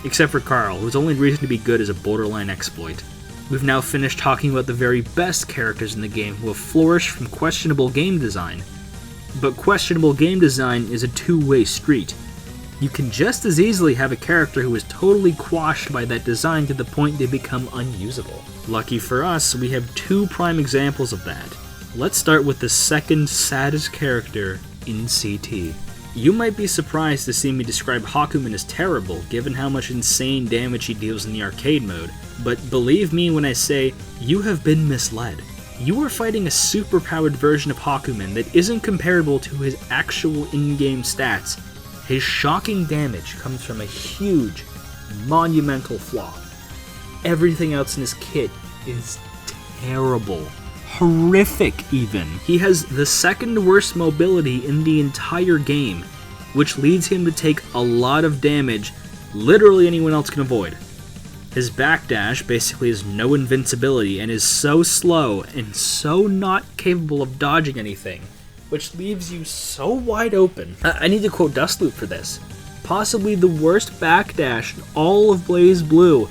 Except for Carl, whose only reason to be good is a borderline exploit. We've now finished talking about the very best characters in the game who have flourished from questionable game design. But questionable game design is a two-way street. You can just as easily have a character who is totally quashed by that design to the point they become unusable. Lucky for us, we have 2 prime examples of that. Let's start with the second saddest character in CT. You might be surprised to see me describe Hakumen as terrible, given how much insane damage he deals in the arcade mode, but believe me when I say, you have been misled. You are fighting a super-powered version of Hakumen that isn't comparable to his actual in-game stats. His shocking damage comes from a huge, monumental flaw. Everything else in his kit is terrible. Horrific, even. He has the second worst mobility in the entire game, which leads him to take a lot of damage literally anyone else can avoid. His backdash basically has no invincibility and is so slow and so not capable of dodging anything, which leaves you so wide open. I need to quote Dustloop for this. Possibly the worst backdash in all of Blazblue.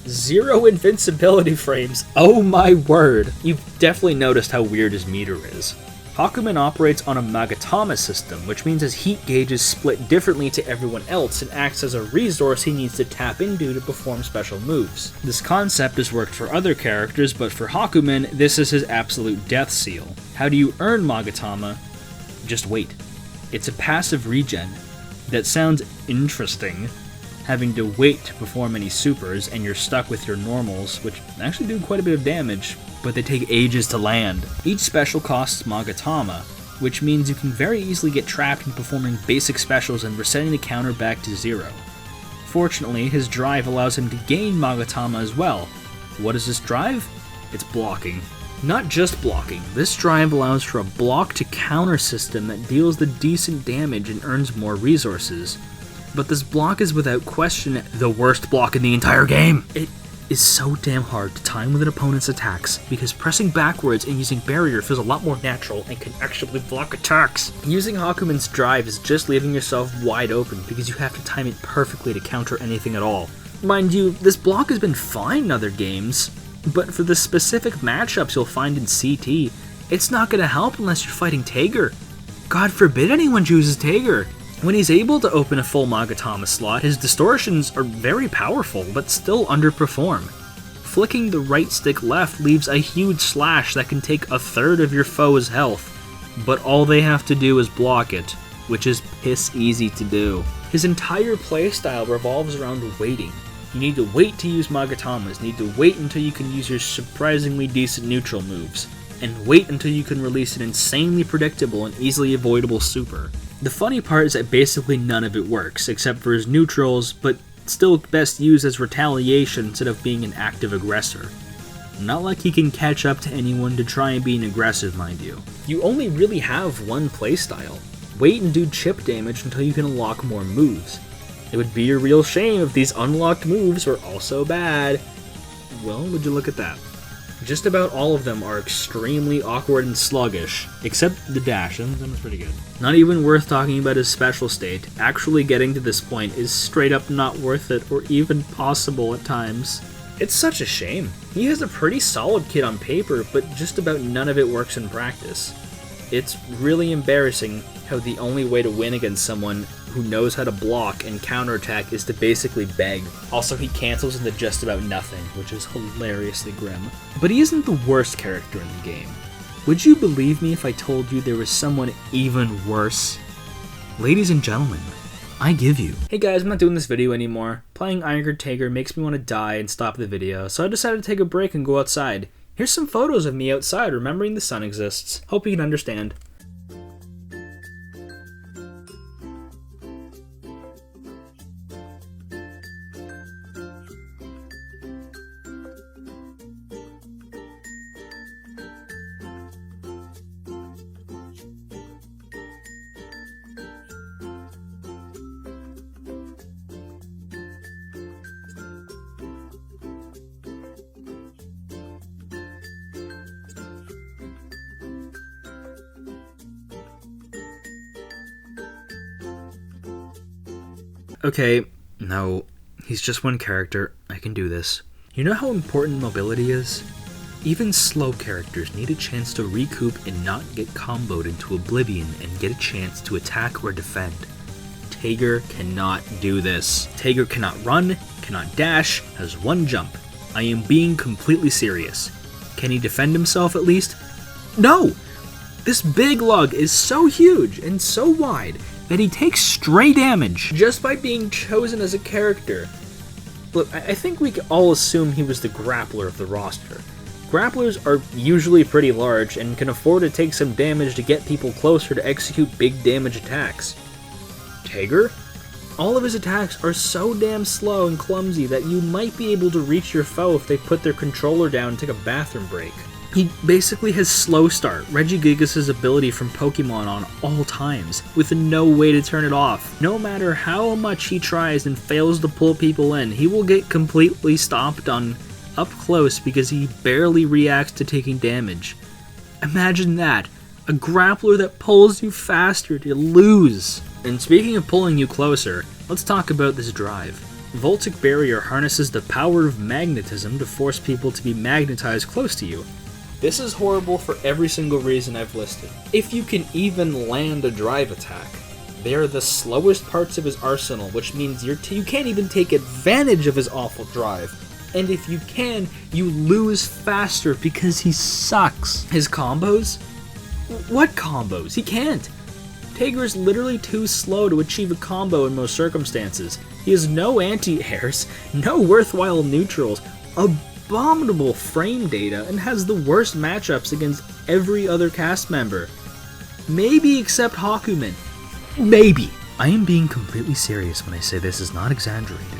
0 invincibility frames, oh my word. You've definitely noticed how weird his meter is. Hakumen operates on a Magatama system, which means his heat gauge is split differently to everyone else and acts as a resource he needs to tap into to perform special moves. This concept has worked for other characters, but for Hakumen, this is his absolute death seal. How do you earn Magatama? Just wait. It's a passive regen. That sounds interesting, having to wait to perform any supers, and you're stuck with your normals, which actually do quite a bit of damage, but they take ages to land. Each special costs Magatama, which means you can very easily get trapped in performing basic specials and resetting the counter back to 0. Fortunately, his drive allows him to gain Magatama as well. What is this drive? It's blocking. Not just blocking, this drive allows for a block to counter system that deals the decent damage and earns more resources. But this block is without question the worst block in the entire game. It is so damn hard to time with an opponent's attacks, because pressing backwards and using barrier feels a lot more natural and can actually block attacks. Using Hakumen's drive is just leaving yourself wide open because you have to time it perfectly to counter anything at all. Mind you, this block has been fine in other games, but for the specific matchups you'll find in CT, it's not going to help unless you're fighting Tager. God forbid anyone chooses Tager. When he's able to open a full Magatama slot, his distortions are very powerful, but still underperform. Flicking the right stick left leaves a huge slash that can take a third of your foe's health, but all they have to do is block it, which is piss easy to do. His entire playstyle revolves around waiting. You need to wait to use Magatamas, you need to wait until you can use your surprisingly decent neutral moves, and wait until you can release an insanely predictable and easily avoidable super. The funny part is that basically none of it works, except for his neutrals, but still best used as retaliation instead of being an active aggressor. Not like he can catch up to anyone to try and be an aggressive, mind you. You only really have one playstyle. Wait and do chip damage until you can unlock more moves. It would be a real shame if these unlocked moves were also bad. Well, would you look at that. Just about all of them are extremely awkward and sluggish, except the dash, that was pretty good. Not even worth talking about his special state. Actually getting to this point is straight up not worth it, or even possible at times. It's such a shame. He has a pretty solid kit on paper, but just about none of it works in practice. It's really embarrassing how the only way to win against someone who knows how to block and counterattack is to basically beg. Also, he cancels into just about nothing, which is hilariously grim. But he isn't the worst character in the game. Would you believe me if I told you there was someone even worse? Ladies and gentlemen, I give you. Hey guys, I'm not doing this video anymore. Playing Iron Tager makes me want to die and stop the video, so I decided to take a break and go outside. Here's some photos of me outside remembering the sun exists. Hope you can understand. Okay, no, he's just one character. I can do this. You know how important mobility is? Even slow characters need a chance to recoup and not get comboed into oblivion and get a chance to attack or defend. Tager cannot do this. Tager cannot run, cannot dash, has one jump. I am being completely serious. Can he defend himself at least? No! This big lug is so huge and so wide that he takes stray damage just by being chosen as a character. Look, I think we can all assume he was the grappler of the roster. Grapplers are usually pretty large and can afford to take some damage to get people closer to execute big damage attacks. Tager? All of his attacks are so damn slow and clumsy that you might be able to reach your foe if they put their controller down and take a bathroom break. He basically has Slow Start, Regigigas' ability from Pokemon, on all times, with no way to turn it off. No matter how much he tries and fails to pull people in, he will get completely stomped on up close because he barely reacts to taking damage. Imagine that, a grappler that pulls you faster to lose. And speaking of pulling you closer, let's talk about this drive. Voltic Barrier harnesses the power of magnetism to force people to be magnetized close to you. This is horrible for every single reason I've listed. If you can even land a drive attack, they are the slowest parts of his arsenal, which means you can't even take advantage of his awful drive. And if you can, you lose faster because he sucks. His combos? What combos? He can't. Tager is literally too slow to achieve a combo in most circumstances. He has no anti-airs, no worthwhile neutrals, abominable frame data, and has the worst matchups against every other cast member. Maybe except Hakumen. Maybe. I am being completely serious when I say this is not exaggerated.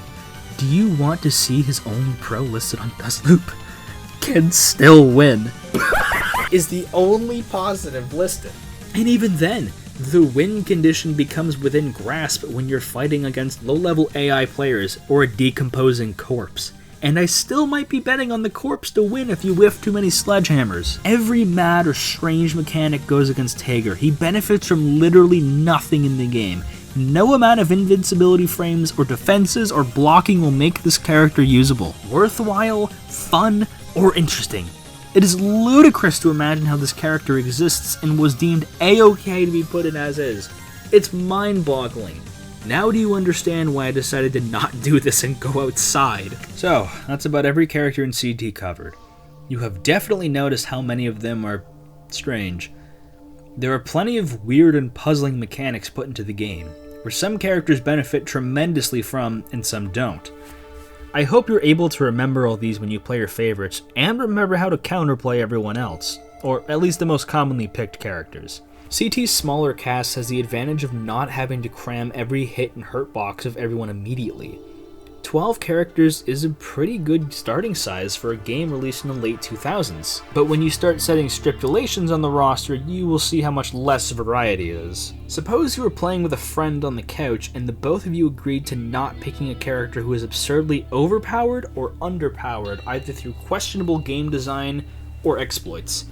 Do you want to see his only pro listed on Best Loop? Can still win. Is the only positive listed. And even then, the win condition becomes within grasp when you're fighting against low-level AI players or a decomposing corpse. And I still might be betting on the corpse to win if you whiff too many sledgehammers. Every mad or strange mechanic goes against Tager. He benefits from literally nothing in the game. No amount of invincibility frames or defenses or blocking will make this character usable, worthwhile, fun, or interesting. It is ludicrous to imagine how this character exists and was deemed A-okay to be put in as is. It's mind-boggling. Now do you understand why I decided to not do this and go outside? So, that's about every character in CT covered. You have definitely noticed how many of them are strange. There are plenty of weird and puzzling mechanics put into the game, where some characters benefit tremendously from and some don't. I hope you're able to remember all these when you play your favorites, and remember how to counterplay everyone else, or at least the most commonly picked characters. CT's smaller cast has the advantage of not having to cram every hit and hurt box of everyone immediately. 12 characters is a pretty good starting size for a game released in the late 2000s, but when you start setting stipulations on the roster, you will see how much less variety is. Suppose you were playing with a friend on the couch and the both of you agreed to not picking a character who is absurdly overpowered or underpowered, either through questionable game design or exploits.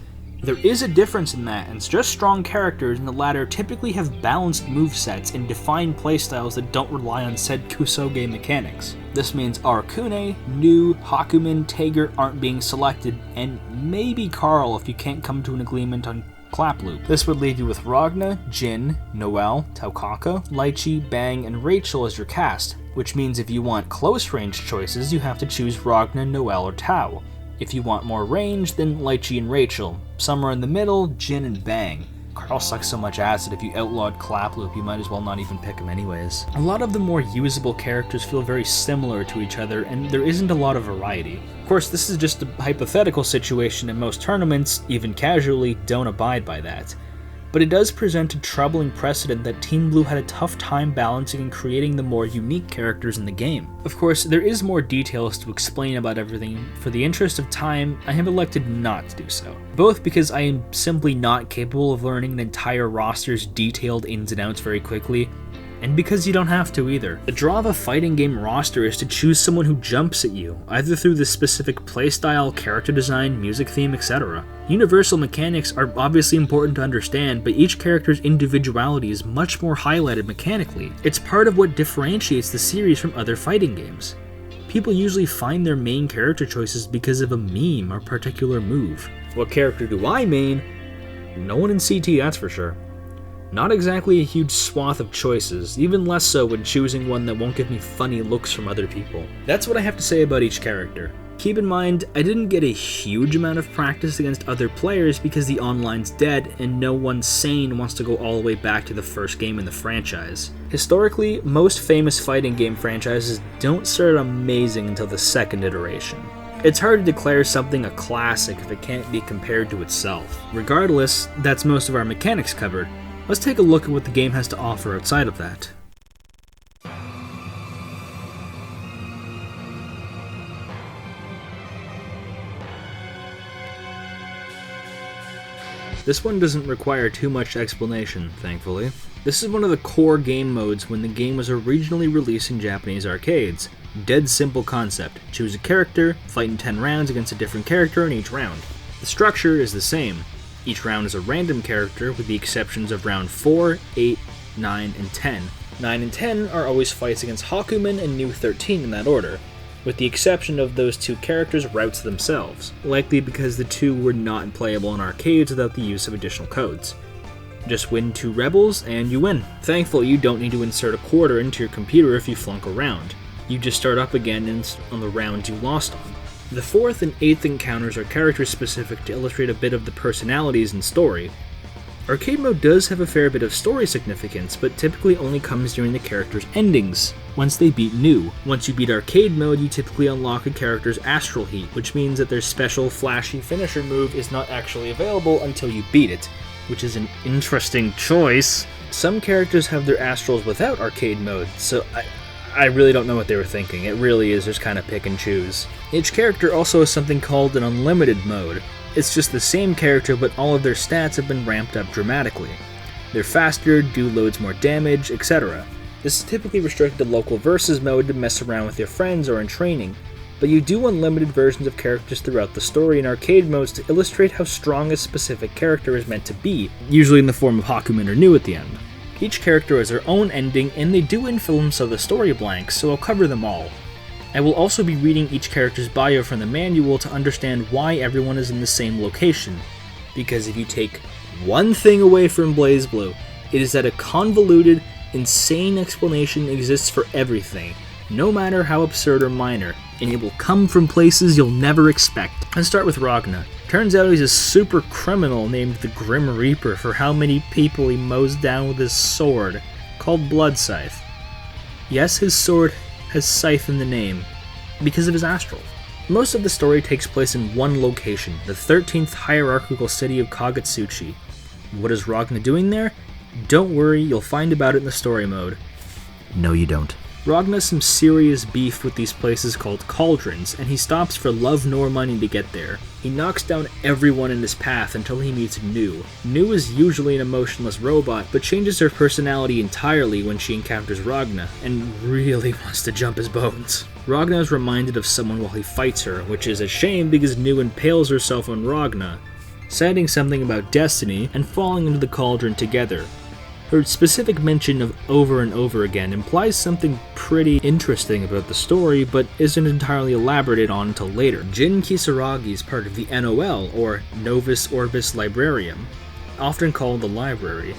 There is a difference in that, and just strong characters in the latter typically have balanced movesets and defined playstyles that don't rely on said Kusoge mechanics. This means Arcune, Nu, Hakumen, Tager aren't being selected, and maybe Carl if you can't come to an agreement on Claploop. This would leave you with Ragna, Jin, Noelle, Taukaka, Lychee, Bang, and Rachel as your cast, which means if you want close range choices, you have to choose Ragna, Noelle, or Tau. If you want more range, then Lychee and Rachel. Somewhere in the middle, Jin and Bang. Carl sucks so much ass that if you outlawed Claploop, you might as well not even pick him anyways. A lot of the more usable characters feel very similar to each other, and there isn't a lot of variety. Of course, this is just a hypothetical situation, and most tournaments, even casually, don't abide by that. But it does present a troubling precedent that Team Blue had a tough time balancing and creating the more unique characters in the game. Of course, there is more details to explain about everything. For the interest of time, I have elected not to do so. Both because I am simply not capable of learning an entire roster's detailed ins and outs very quickly, and because you don't have to either. The draw of a fighting game roster is to choose someone who jumps at you, either through the specific playstyle, character design, music theme, etc. Universal mechanics are obviously important to understand, but each character's individuality is much more highlighted mechanically. It's part of what differentiates the series from other fighting games. People usually find their main character choices because of a meme or particular move. What character do I main? No one in CT, that's for sure. Not exactly a huge swath of choices, even less so when choosing one that won't give me funny looks from other people. That's what I have to say about each character. Keep in mind, I didn't get a huge amount of practice against other players because the online's dead and no one sane wants to go all the way back to the first game in the franchise. Historically, most famous fighting game franchises don't start amazing until the second iteration. It's hard to declare something a classic if it can't be compared to itself. Regardless, that's most of our mechanics covered. Let's take a look at what the game has to offer outside of that. This one doesn't require too much explanation, thankfully. This is one of the core game modes when the game was originally released in Japanese arcades. Dead simple concept. Choose a character, fight in 10 rounds against a different character in each round. The structure is the same. Each round is a random character with the exceptions of round 4, 8, 9, and 10. 9 and 10 are always fights against Hakumen and New 13 in that order, with the exception of those two characters' routes themselves, likely because the two were not playable in arcades without the use of additional codes. Just win 2 rebels and you win. Thankfully, you don't need to insert a quarter into your computer if you flunk a round. You just start up again on the round you lost on. The 4th and 8th encounters are character specific to illustrate a bit of the personalities and story. Arcade mode does have a fair bit of story significance, but typically only comes during the character's endings, once they beat New. Once you beat arcade mode, you typically unlock a character's astral heat, which means that their special flashy finisher move is not actually available until you beat it, which is an interesting choice. Some characters have their astrals without arcade mode, so I really don't know what they were thinking. It really is just kind of pick and choose. Each character also has something called an unlimited mode. It's just the same character, but all of their stats have been ramped up dramatically. They're faster, do loads more damage, etc. This is typically restricted to local versus mode to mess around with your friends or in training, but you do unlimited versions of characters throughout the story in arcade modes to illustrate how strong a specific character is meant to be, usually in the form of Hakumen or New at the end. Each character has their own ending, and they do infill some of the story blanks, so I'll cover them all. I will also be reading each character's bio from the manual to understand why everyone is in the same location, because if you take one thing away from Blazblue, it is that a convoluted, insane explanation exists for everything, no matter how absurd or minor, and it will come from places you'll never expect. Let's start with Ragna. Turns out he's a super criminal named the Grim Reaper for how many people he mows down with his sword, called Blood Scythe. Yes, his sword has Scythe in the name, because of his astral. Most of the story takes place in one location, the 13th hierarchical city of Kagetsuchi. What is Ragna doing there? Don't worry, you'll find about it in the story mode. No, you don't. Ragna has some serious beef with these places called cauldrons, and he stops for love nor money to get there. He knocks down everyone in his path until he meets New. New is usually an emotionless robot, but changes her personality entirely when she encounters Ragna, and really wants to jump his bones. Ragna is reminded of someone while he fights her, which is a shame because New impales herself on Ragna, citing something about destiny and falling into the cauldron together. Her specific mention of over and over again implies something pretty interesting about the story, but isn't entirely elaborated on until later. Jin Kisaragi is part of the NOL, or Novus Orbis Librarium, often called the Library.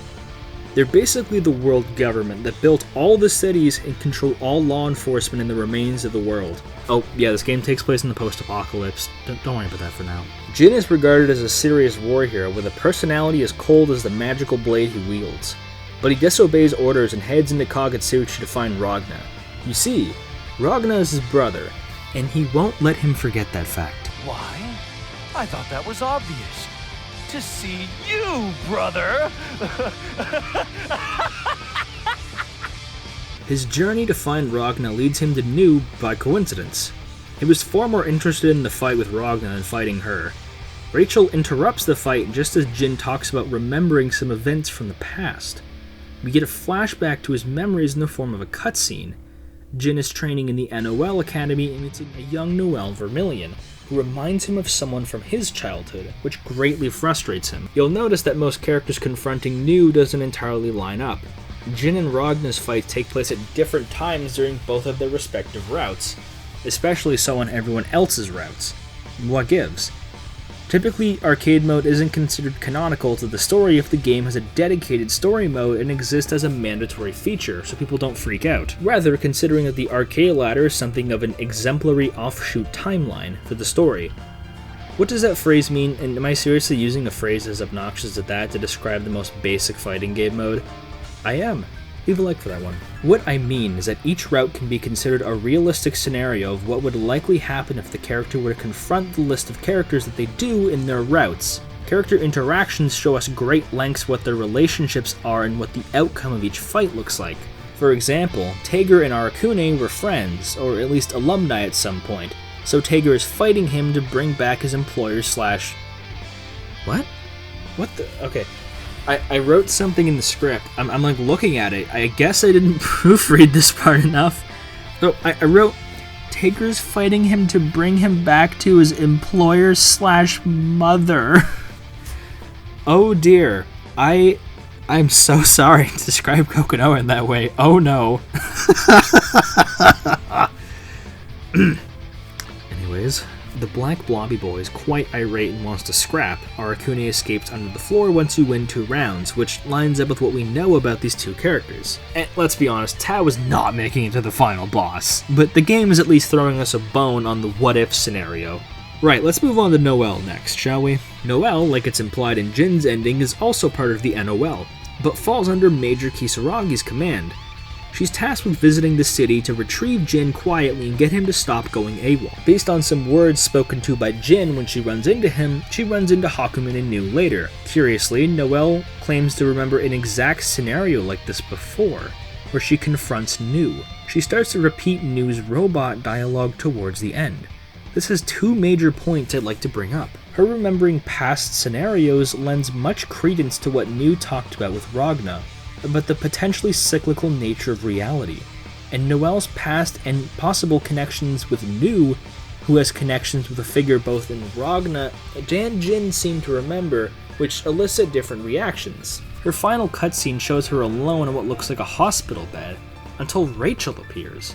They're basically the world government that built all the cities and control all law enforcement in the remains of the world. Oh, yeah, this game takes place in the post-apocalypse. Don't worry about that for now. Jin is regarded as a serious war hero with a personality as cold as the magical blade he wields. But he disobeys orders and heads into Kagetsuchi to find Ragna. You see, Ragna is his brother, and he won't let him forget that fact. Why? I thought that was obvious. To see you, brother! His journey to find Ragna leads him to New by coincidence. He was far more interested in the fight with Ragna than fighting her. Rachel interrupts the fight just as Jin talks about remembering some events from the past. We get a flashback to his memories in the form of a cutscene. Jin is training in the NOL Academy and meeting a young Noelle Vermilion, who reminds him of someone from his childhood, which greatly frustrates him. You'll notice that most characters confronting New doesn't entirely line up. Jin and Ragna's fights take place at different times during both of their respective routes, especially so on everyone else's routes. What gives? Typically, arcade mode isn't considered canonical to the story if the game has a dedicated story mode and exists as a mandatory feature, so people don't freak out. Rather, considering that the arcade ladder is something of an exemplary offshoot timeline for the story. What does that phrase mean, and am I seriously using a phrase as obnoxious as that to describe the most basic fighting game mode? I am. Leave a like for that one. What I mean is that each route can be considered a realistic scenario of what would likely happen if the character were to confront the list of characters that they do in their routes. Character interactions show us great lengths what their relationships are and what the outcome of each fight looks like. For example, Tager and Arakune were friends, or at least alumni at some point, so Tager is fighting him to bring back his employer / What? What the? Okay. I wrote something in the script. I'm like looking at it. I guess I didn't proofread this part enough. So I wrote, Tager's fighting him to bring him back to his employer / mother. Oh dear. I'm so sorry to describe Kokonoha in that way. Oh no. Anyways, the black blobby boy is quite irate and wants to scrap. Arakune escapes under the floor once you win 2 rounds, which lines up with what we know about these two characters. And let's be honest, Tao is not making it to the final boss, but the game is at least throwing us a bone on the what-if scenario. Right, let's move on to Noelle next, shall we? Noelle, like it's implied in Jin's ending, is also part of the NOL, but falls under Major Kisaragi's command. She's tasked with visiting the city to retrieve Jin quietly and get him to stop going AWOL. Based on some words spoken to by Jin when she runs into him, she runs into Hakumen and Nu later. Curiously, Noelle claims to remember an exact scenario like this before, where she confronts Nu. She starts to repeat Nu's robot dialogue towards the end. This has 2 major points I'd like to bring up. Her remembering past scenarios lends much credence to what Nu talked about with Ragna, but the potentially cyclical nature of reality, and Noelle's past and possible connections with Nu, who has connections with a figure both in Ragna and Jin seem to remember, which elicit different reactions. Her final cutscene shows her alone in what looks like a hospital bed, until Rachel appears.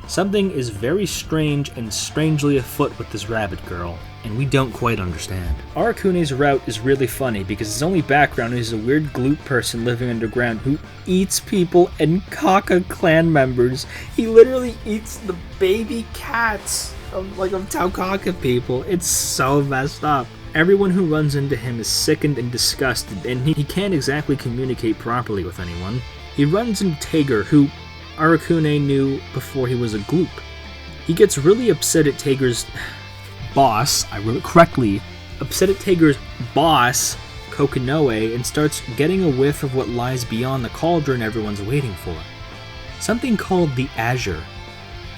Something is very strange and strangely afoot with this rabbit girl, and we don't quite understand. Arakune's route is really funny because his only background is a weird glute person living underground who eats people and Kaka clan members. He literally eats the baby cats of Taukaka people. It's so messed up. Everyone who runs into him is sickened and disgusted, and he can't exactly communicate properly with anyone. He runs into Tager, who Arakune knew before he was a gloop. He gets really upset at Tager's boss, I wrote it correctly, upset at Tager's boss, Kokonoha, and starts getting a whiff of what lies beyond the cauldron everyone's waiting for. Something called the Azure,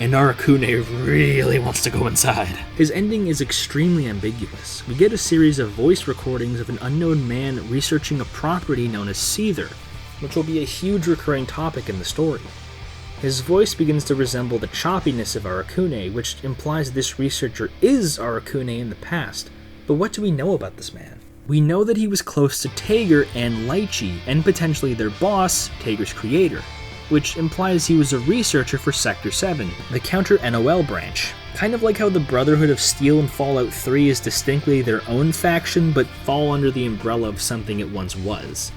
and Arakune really wants to go inside. His ending is extremely ambiguous. We get a series of voice recordings of an unknown man researching a property known as Seether, which will be a huge recurring topic in the story. His voice begins to resemble the choppiness of Arakune, which implies this researcher is Arakune in the past. But what do we know about this man? We know that he was close to Tager and Lychee, and potentially their boss, Tager's creator, which implies he was a researcher for Sector 7, the counter-NOL branch. Kind of like how the Brotherhood of Steel in Fallout 3 is distinctly their own faction, but fall under the umbrella of something it once was.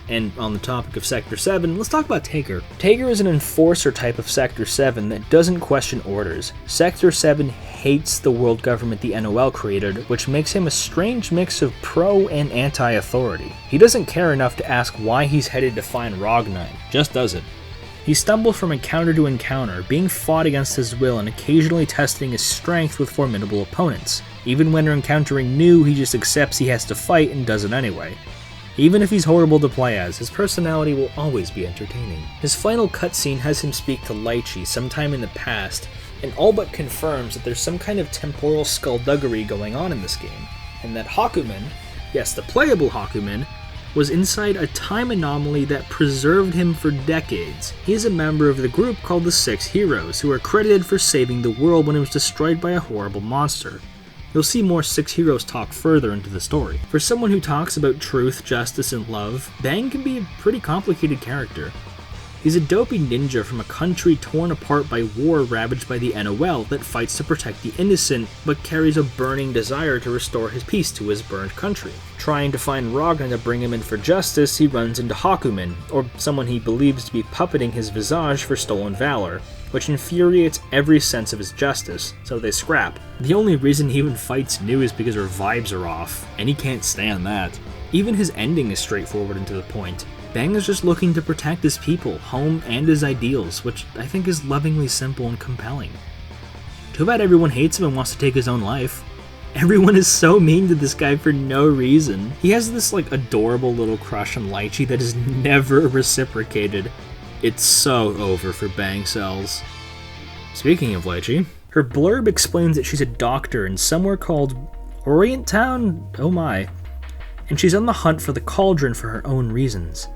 And on the topic of Sector 7, let's talk about Tager. Tager is an enforcer type of Sector 7 that doesn't question orders. Sector 7 hates the world government the NOL created, which makes him a strange mix of pro and anti-authority. He doesn't care enough to ask why he's headed to find Ragna, just does it. He stumbles from encounter to encounter, being fought against his will and occasionally testing his strength with formidable opponents. Even when encountering Nu, he just accepts he has to fight and does it anyway. Even if he's horrible to play as, his personality will always be entertaining. His final cutscene has him speak to Lychee sometime in the past, and all but confirms that there's some kind of temporal skullduggery going on in this game, and that Hakumen, yes, the playable Hakumen, was inside a time anomaly that preserved him for decades. He is a member of the group called the Six Heroes, who are credited for saving the world when it was destroyed by a horrible monster. You'll see more Six Heroes talk further into the story. For someone who talks about truth, justice, and love, Bang can be a pretty complicated character. He's a dopey ninja from a country torn apart by war ravaged by the NOL that fights to protect the innocent, but carries a burning desire to restore his peace to his burned country. Trying to find Ragna to bring him in for justice, he runs into Hakumen, or someone he believes to be puppeting his visage for stolen valor, which infuriates every sense of his justice, so they scrap. The only reason he even fights Nu is because her vibes are off, and he can't stand that. Even his ending is straightforward and to the point. Bang is just looking to protect his people, home, and his ideals, which I think is lovingly simple and compelling. Too bad everyone hates him and wants to take his own life. Everyone is so mean to this guy for no reason. He has this adorable little crush on Lychee that is never reciprocated. It's so over for Bang Cells. Speaking of Lychee, her blurb explains that she's a doctor in somewhere called Orient Town? Oh my. And she's on the hunt for the cauldron for her own reasons.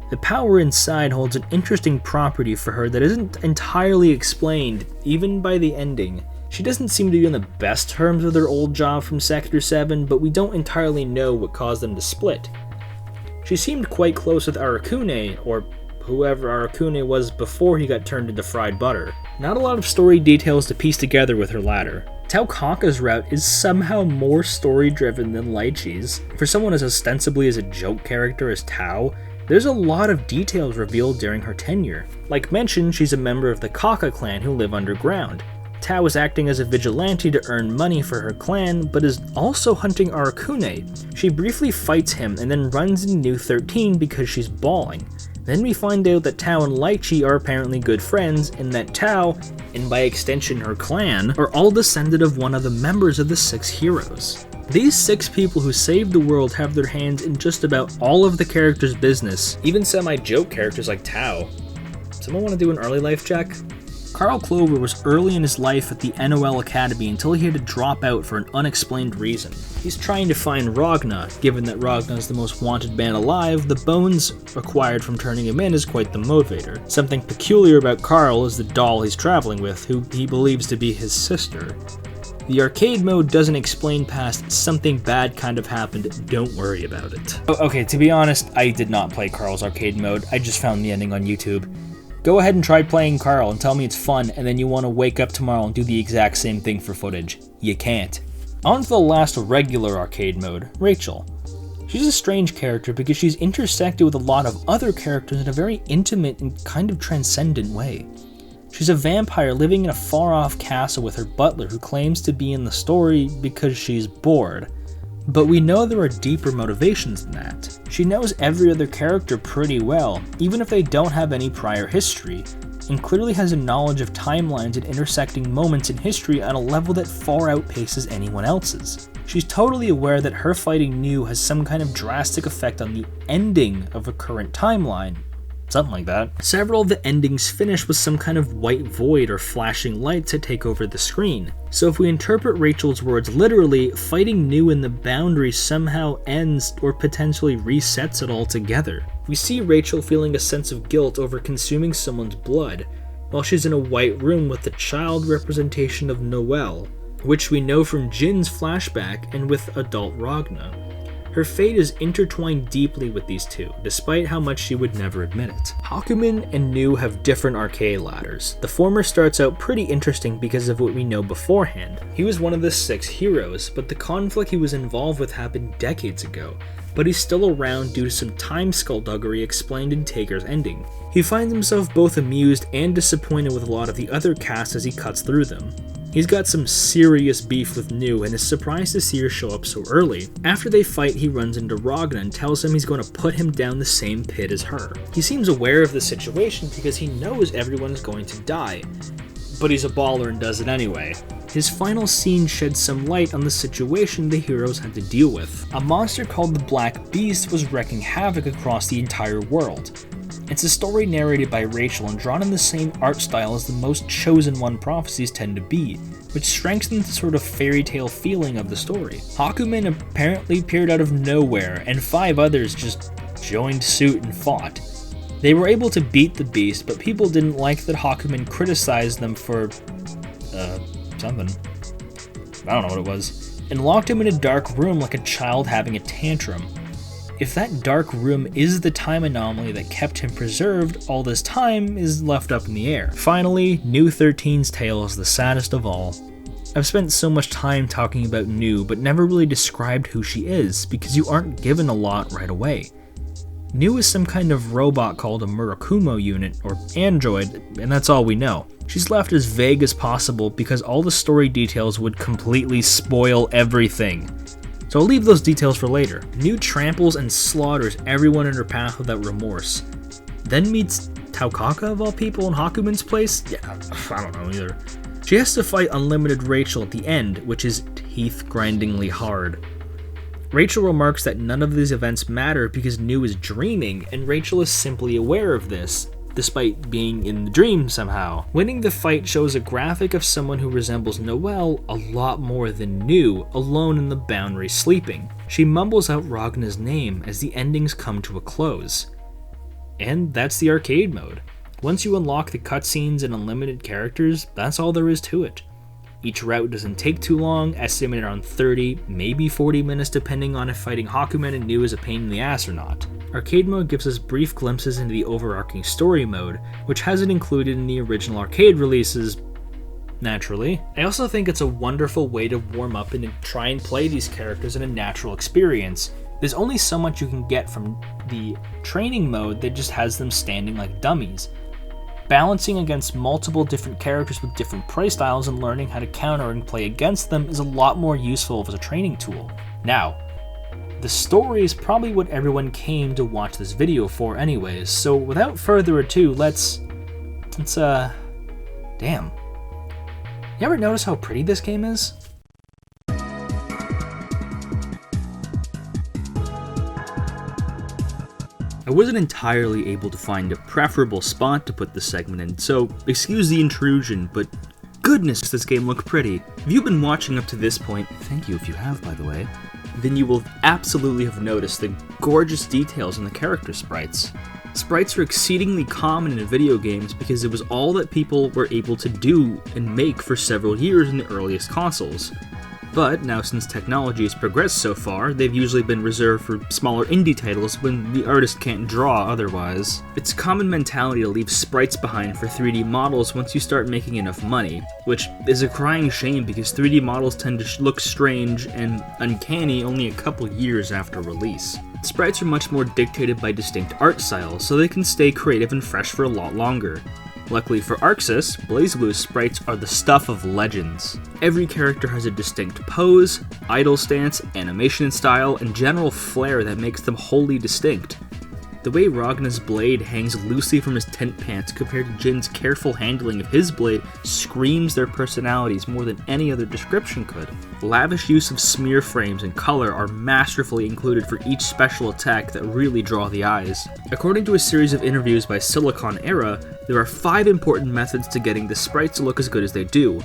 The power inside holds an interesting property for her that isn't entirely explained, even by the ending. She doesn't seem to be on the best terms with her old job from Sector 7, but we don't entirely know what caused them to split. She seemed quite close with Arakune, or whoever Arakune was before he got turned into fried butter. Not a lot of story details to piece together with her latter. Tao Kaka's route is somehow more story-driven than Lychee's. For someone as ostensibly as a joke character as Tao, there's a lot of details revealed during her tenure. Like mentioned, she's a member of the Kaka clan who live underground. Tao is acting as a vigilante to earn money for her clan, but is also hunting Arakune. She briefly fights him and then runs into New 13 because she's bawling. Then we find out that Tao and Lychee are apparently good friends, and that Tao, and by extension her clan, are all descended of one of the members of the 6 heroes. These 6 people who saved the world have their hands in just about all of the characters' business, even semi-joke characters like Tao. Someone want to do an early life check? Carl Clover was early in his life at the NOL Academy until he had to drop out for an unexplained reason. He's trying to find Ragna. Given that Ragna is the most wanted man alive, the bones acquired from turning him in is quite the motivator. Something peculiar about Carl is the doll he's traveling with, who he believes to be his sister. The arcade mode doesn't explain past something bad kind of happened, don't worry about it. Okay, to be honest, I did not play Carl's arcade mode, I just found the ending on YouTube. Go ahead and try playing Carl and tell me it's fun, and then you want to wake up tomorrow and do the exact same thing for footage. You can't. On to the last regular arcade mode, Rachel. She's a strange character because she's intersected with a lot of other characters in a very intimate and kind of transcendent way. She's a vampire living in a far-off castle with her butler who claims to be in the story because she's bored. But we know there are deeper motivations than that. She knows every other character pretty well, even if they don't have any prior history, and clearly has a knowledge of timelines and intersecting moments in history on a level that far outpaces anyone else's. She's totally aware that her fighting Nu has some kind of drastic effect on the ending of a current timeline. Something like that. Several of the endings finish with some kind of white void or flashing lights that take over the screen. So if we interpret Rachel's words literally, fighting Nu in the boundary somehow ends or potentially resets it altogether. We see Rachel feeling a sense of guilt over consuming someone's blood, while she's in a white room with the child representation of Noelle, which we know from Jin's flashback and with adult Ragna. Her fate is intertwined deeply with these two, despite how much she would never admit it. Hakumen and Nu have different arcade ladders. The former starts out pretty interesting because of what we know beforehand. He was one of the 6 heroes, but the conflict he was involved with happened decades ago, but he's still around due to some time skullduggery explained in Taker's ending. He finds himself both amused and disappointed with a lot of the other casts as he cuts through them. He's got some serious beef with Nu and is surprised to see her show up so early. After they fight, he runs into Ragna and tells him he's going to put him down the same pit as her. He seems aware of the situation because he knows everyone is going to die, but he's a baller and does it anyway. His final scene sheds some light on the situation the heroes had to deal with. A monster called the Black Beast was wreaking havoc across the entire world. It's a story narrated by Rachel and drawn in the same art style as the most chosen one prophecies tend to be, which strengthens the sort of fairy tale feeling of the story. Hakumen apparently appeared out of nowhere, and 5 others just joined suit and fought. They were able to beat the beast, but people didn't like that Hakumen criticized them for something. I don't know what it was, and locked him in a dark room like a child having a tantrum. if that dark room is the time anomaly that kept him preserved all this time is left up in the air. New New 13's tale is the saddest of all. I've spent so much time talking about New, but never really described who she is, because you aren't given a lot right away. New is some kind of robot called a Murakumo unit, or android, and that's all we know. She's left as vague as possible because all the story details would completely spoil everything. So I'll leave those details for later. New tramples and slaughters everyone in her path without remorse. Then meets Taukaka of all people in Hakumen's place? Yeah, I don't know either. She has to fight Unlimited Rachel at the end, which is teeth-grindingly hard. Rachel remarks that none of these events matter because New is dreaming, and Rachel is simply aware of this, despite being in the dream somehow. Winning the fight shows a graphic of someone who resembles Noelle a lot more than New, alone in the boundary sleeping. She mumbles out Ragna's name as the endings come to a close. And that's the arcade mode. Once you unlock the cutscenes and unlimited characters, that's all there is to it. Each route doesn't take too long, estimated around 30, maybe 40 minutes depending on if fighting Hakumen and New is a pain in the ass or not. Arcade mode gives us brief glimpses into the overarching story mode, which hasn't included in the original arcade releases, naturally. I also think it's a wonderful way to warm up and try and play these characters in a natural experience. There's only so much you can get from the training mode that just has them standing like dummies. Balancing against multiple different characters with different playstyles and learning how to counter and play against them is a lot more useful as a training tool. Now, the story is probably what everyone came to watch this video for anyways, so without further ado, let's damn. You ever notice how pretty this game is? I wasn't entirely able to find a preferable spot to put this segment in, so excuse the intrusion, but goodness does this game look pretty. If you've been watching up to this point, thank you if you have by the way, then you will absolutely have noticed the gorgeous details in the character sprites. Sprites are exceedingly common in video games because it was all that people were able to do and make for several years in the earliest consoles. But now since technology has progressed so far, they've usually been reserved for smaller indie titles when the artist can't draw otherwise. It's a common mentality to leave sprites behind for 3D models once you start making enough money, which is a crying shame because 3D models tend to look strange and uncanny only a couple years after release. Sprites are much more dictated by distinct art styles, so they can stay creative and fresh for a lot longer. Luckily for Arxis, Blazblue's sprites are the stuff of legends. Every character has a distinct pose, idle stance, animation style, and general flair that makes them wholly distinct. The way Ragna's blade hangs loosely from his tent pants compared to Jin's careful handling of his blade screams their personalities more than any other description could. Lavish use of smear frames and color are masterfully included for each special attack that really draw the eyes. According to a series of interviews by Silicon Era, there are 5 important methods to getting the sprites to look as good as they do.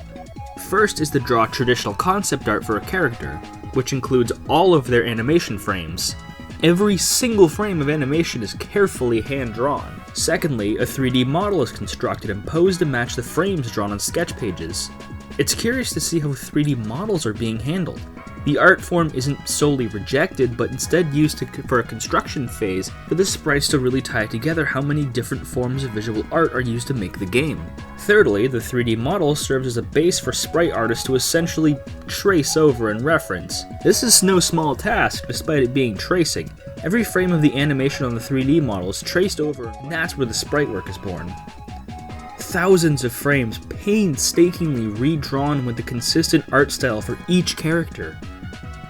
First is to draw traditional concept art for a character, which includes all of their animation frames. Every single frame of animation is carefully hand-drawn. Secondly, a 3D model is constructed and posed to match the frames drawn on sketch pages. It's curious to see how 3D models are being handled. The art form isn't solely rejected, but instead used for a construction phase for the sprites to really tie together how many different forms of visual art are used to make the game. Thirdly, the 3D model serves as a base for sprite artists to essentially trace over and reference. This is no small task, despite it being tracing. Every frame of the animation on the 3D model is traced over, and that's where the sprite work is born. Thousands of frames painstakingly redrawn with the consistent art style for each character.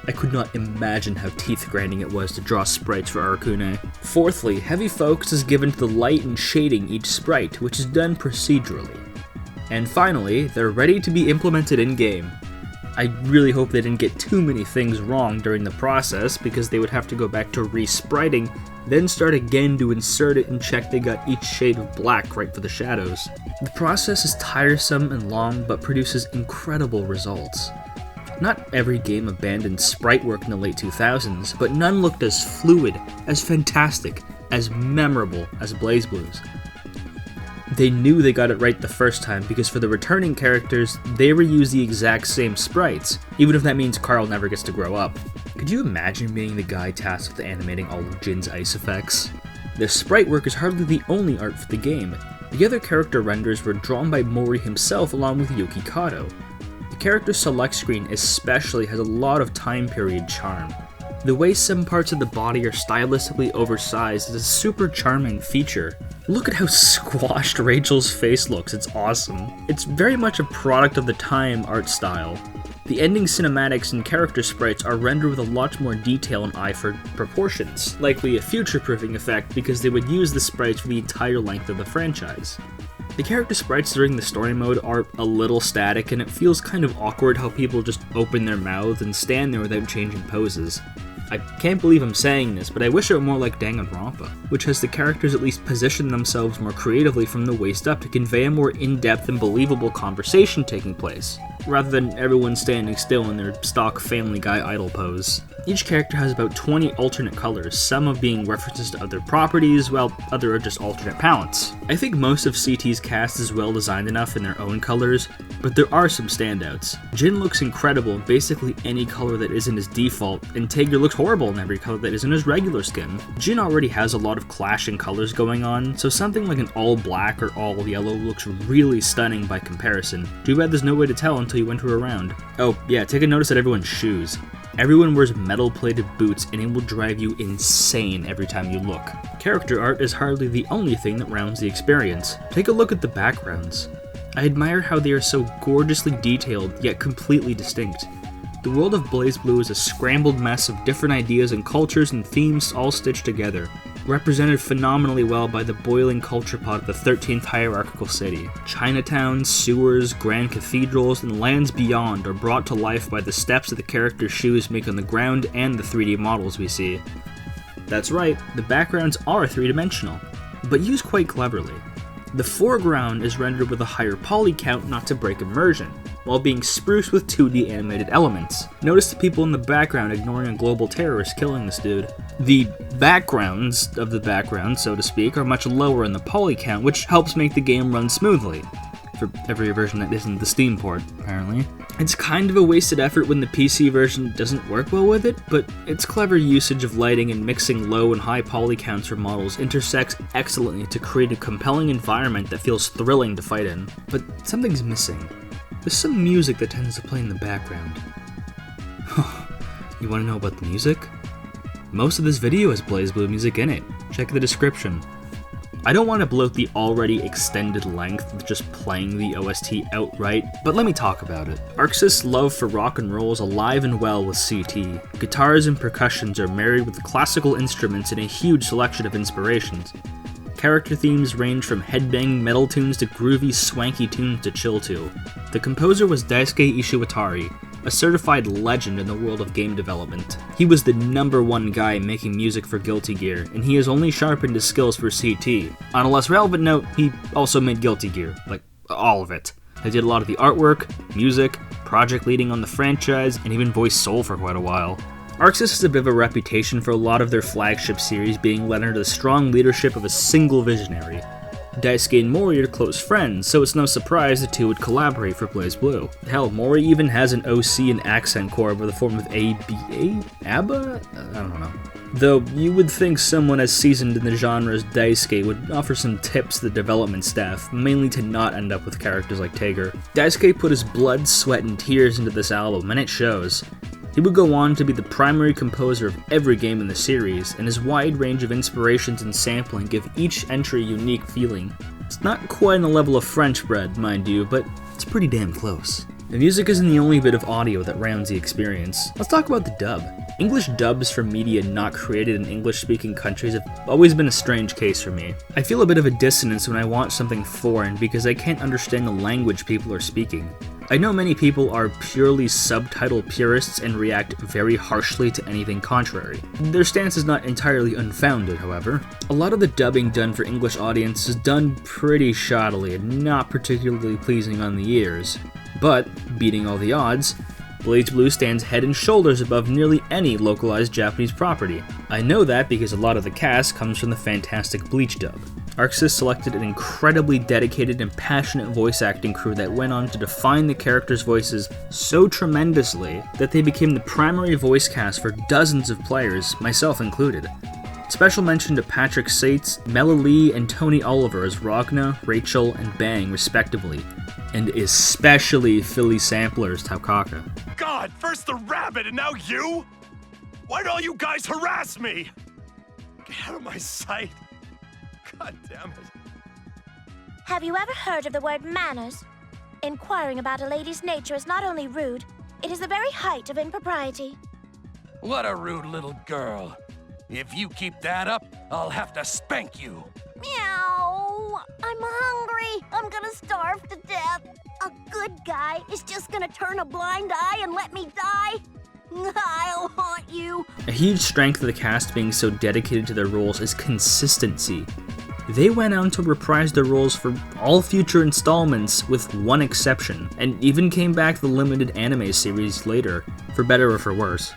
I could not imagine how teeth-grinding it was to draw sprites for Arcune. Fourthly, heavy focus is given to the light and shading each sprite, which is done procedurally. And finally, they're ready to be implemented in-game. I really hope they didn't get too many things wrong during the process, because they would have to go back to re-spriting, then start again to insert it and check they got each shade of black right for the shadows. The process is tiresome and long, but produces incredible results. Not every game abandoned sprite work in the late 2000s, but none looked as fluid, as fantastic, as memorable as Blazblue's. They knew they got it right the first time because for the returning characters, they reuse the exact same sprites, even if that means Carl never gets to grow up. Could you imagine being the guy tasked with animating all of Jin's ice effects? The sprite work is hardly the only art for the game. The other character renders were drawn by Mori himself along with Yuki Kato. The character select screen especially has a lot of time period charm. The way some parts of the body are stylistically oversized is a super charming feature. Look at how squashed Rachel's face looks, it's awesome. It's very much a product of the time art style. The ending cinematics and character sprites are rendered with a lot more detail and eye for proportions, likely a future-proofing effect because they would use the sprites for the entire length of the franchise. The character sprites during the story mode are a little static, and it feels kind of awkward how people just open their mouths and stand there without changing poses. I can't believe I'm saying this, but I wish it were more like Danganronpa, which has the characters at least position themselves more creatively from the waist up to convey a more in-depth and believable conversation taking place, rather than everyone standing still in their stock Family Guy idle pose. Each character has about 20 alternate colors, some of being references to other properties, while other are just alternate palettes. I think most of CT's cast is well designed enough in their own colors, but there are some standouts. Jin looks incredible in basically any color that isn't his default, and Tager looks horrible in every color that isn't his regular skin. Jin already has a lot of clashing colors going on, so something like an all black or all yellow looks really stunning by comparison. Too bad there's no way to tell until you enter a round. Oh yeah, take a notice at everyone's shoes. Everyone wears metal-plated boots and it will drive you insane every time you look. Character art is hardly the only thing that rounds the experience. Take a look at the backgrounds. I admire how they are so gorgeously detailed yet completely distinct. The world of Blazblue is a scrambled mess of different ideas and cultures and themes all stitched together, represented phenomenally well by the boiling culture pot of the 13th hierarchical city. Chinatowns, sewers, grand cathedrals, and lands beyond are brought to life by the steps that the characters' shoes make on the ground and the 3D models we see. That's right, the backgrounds are three-dimensional, but used quite cleverly. The foreground is rendered with a higher poly count not to break immersion, while being spruced with 2D animated elements. Notice the people in the background ignoring a global terrorist killing this dude. The backgrounds of the background, so to speak, are much lower in the poly count, which helps make the game run smoothly. For every version that isn't the Steam port, apparently. It's kind of a wasted effort when the PC version doesn't work well with it, but its clever usage of lighting and mixing low and high poly counts for models intersects excellently to create a compelling environment that feels thrilling to fight in. But something's missing. There's some music that tends to play in the background. You want to know about the music? Most of this video has Blazblue music in it. Check the description. I don't want to bloat the already extended length of just playing the OST outright, but let me talk about it. Arxis' love for rock and roll is alive and well with CT. Guitars and percussions are married with classical instruments in a huge selection of inspirations. Character themes range from headbanging metal tunes to groovy, swanky tunes to chill to. The composer was Daisuke Ishiwatari, a certified legend in the world of game development. He was the #1 guy making music for Guilty Gear, and he has only sharpened his skills for CT. On a less relevant note, he also made Guilty Gear, like all of it. He did a lot of the artwork, music, project leading on the franchise, and even voiced Soul for quite a while. Arxis has a bit of a reputation for a lot of their flagship series being led under the strong leadership of a single visionary. Daisuke and Mori are close friends, so it's no surprise the two would collaborate for Blazblue. Hell, Mori even has an OC and accent chord with a form of ABA? ABBA? I don't know. Though you would think someone as seasoned in the genre as Daisuke would offer some tips to the development staff, mainly to not end up with characters like Tager. Daisuke put his blood, sweat, and tears into this album, and it shows. He would go on to be the primary composer of every game in the series, and his wide range of inspirations and sampling give each entry a unique feeling. It's not quite on the level of French bread, mind you, but it's pretty damn close. The music isn't the only bit of audio that rounds the experience. Let's talk about the dub. English dubs for media not created in English-speaking countries have always been a strange case for me. I feel a bit of a dissonance when I watch something foreign because I can't understand the language people are speaking. I know many people are purely subtitle purists and react very harshly to anything contrary. Their stance is not entirely unfounded, however. A lot of the dubbing done for English audiences is done pretty shoddily and not particularly pleasing on the ears. But, beating all the odds, Blazblue stands head and shoulders above nearly any localized Japanese property. I know that because a lot of the cast comes from the fantastic Bleach dub. ArcSys selected an incredibly dedicated and passionate voice acting crew that went on to define the characters' voices so tremendously that they became the primary voice cast for dozens of players, myself included. Special mention to Patrick Sates, Mela Lee, and Tony Oliver as Ragna, Rachel, and Bang respectively, and especially Philly Sampler's Taukaka. God, first the rabbit and now you? Why'd all you guys harass me? Get out of my sight. God damn it. Have you ever heard of the word manners? Inquiring about a lady's nature is not only rude, it is the very height of impropriety. What a rude little girl. If you keep that up, I'll have to spank you. Meow! I'm hungry. I'm gonna starve to death. A good guy is just gonna turn a blind eye and let me die? I'll haunt you. A huge strength of the cast being so dedicated to their roles is consistency. They went on to reprise their roles for all future installments with one exception, and even came back to the limited anime series later, for better or for worse.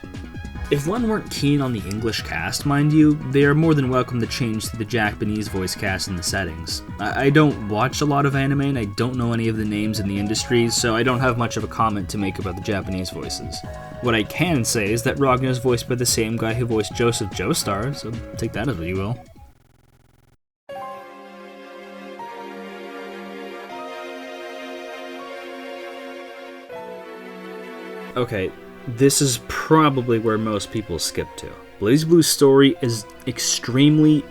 If one weren't keen on the English cast, mind you, they are more than welcome to change to the Japanese voice cast in the settings. I don't watch a lot of anime and I don't know any of the names in the industry, so I don't have much of a comment to make about the Japanese voices. What I can say is that Ragna is voiced by the same guy who voiced Joseph Joestar, so take that as what you will. Okay, this is probably where most people skip to. Blazblue's story is extremely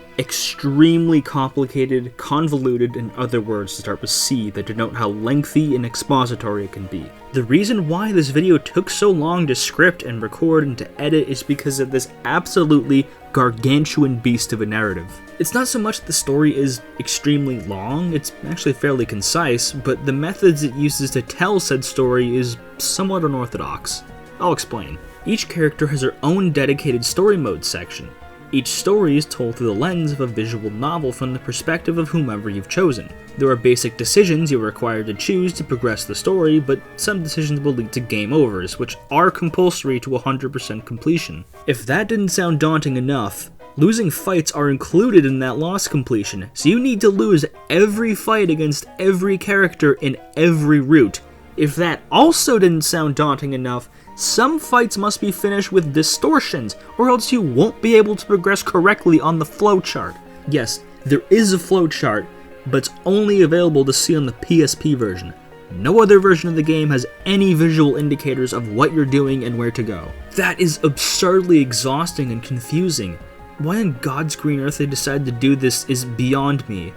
complicated, convoluted, and other words to start with C that denote how lengthy and expository it can be. The reason why this video took so long to script and record and to edit is because of this absolutely gargantuan beast of a narrative. It's not so much that the story is extremely long, it's actually fairly concise, but the methods it uses to tell said story is somewhat unorthodox. I'll explain. Each character has their own dedicated story mode section. Each story is told through the lens of a visual novel from the perspective of whomever you've chosen. There are basic decisions you're required to choose to progress the story, but some decisions will lead to game overs, which are compulsory to 100% completion. If that didn't sound daunting enough, losing fights are included in that loss completion, so you need to lose every fight against every character in every route. If that also didn't sound daunting enough, some fights must be finished with distortions, or else you won't be able to progress correctly on the flowchart. Yes, there is a flowchart, but it's only available to see on the PSP version. No other version of the game has any visual indicators of what you're doing and where to go. That is absurdly exhausting and confusing. Why on God's green earth they decided to do this is beyond me.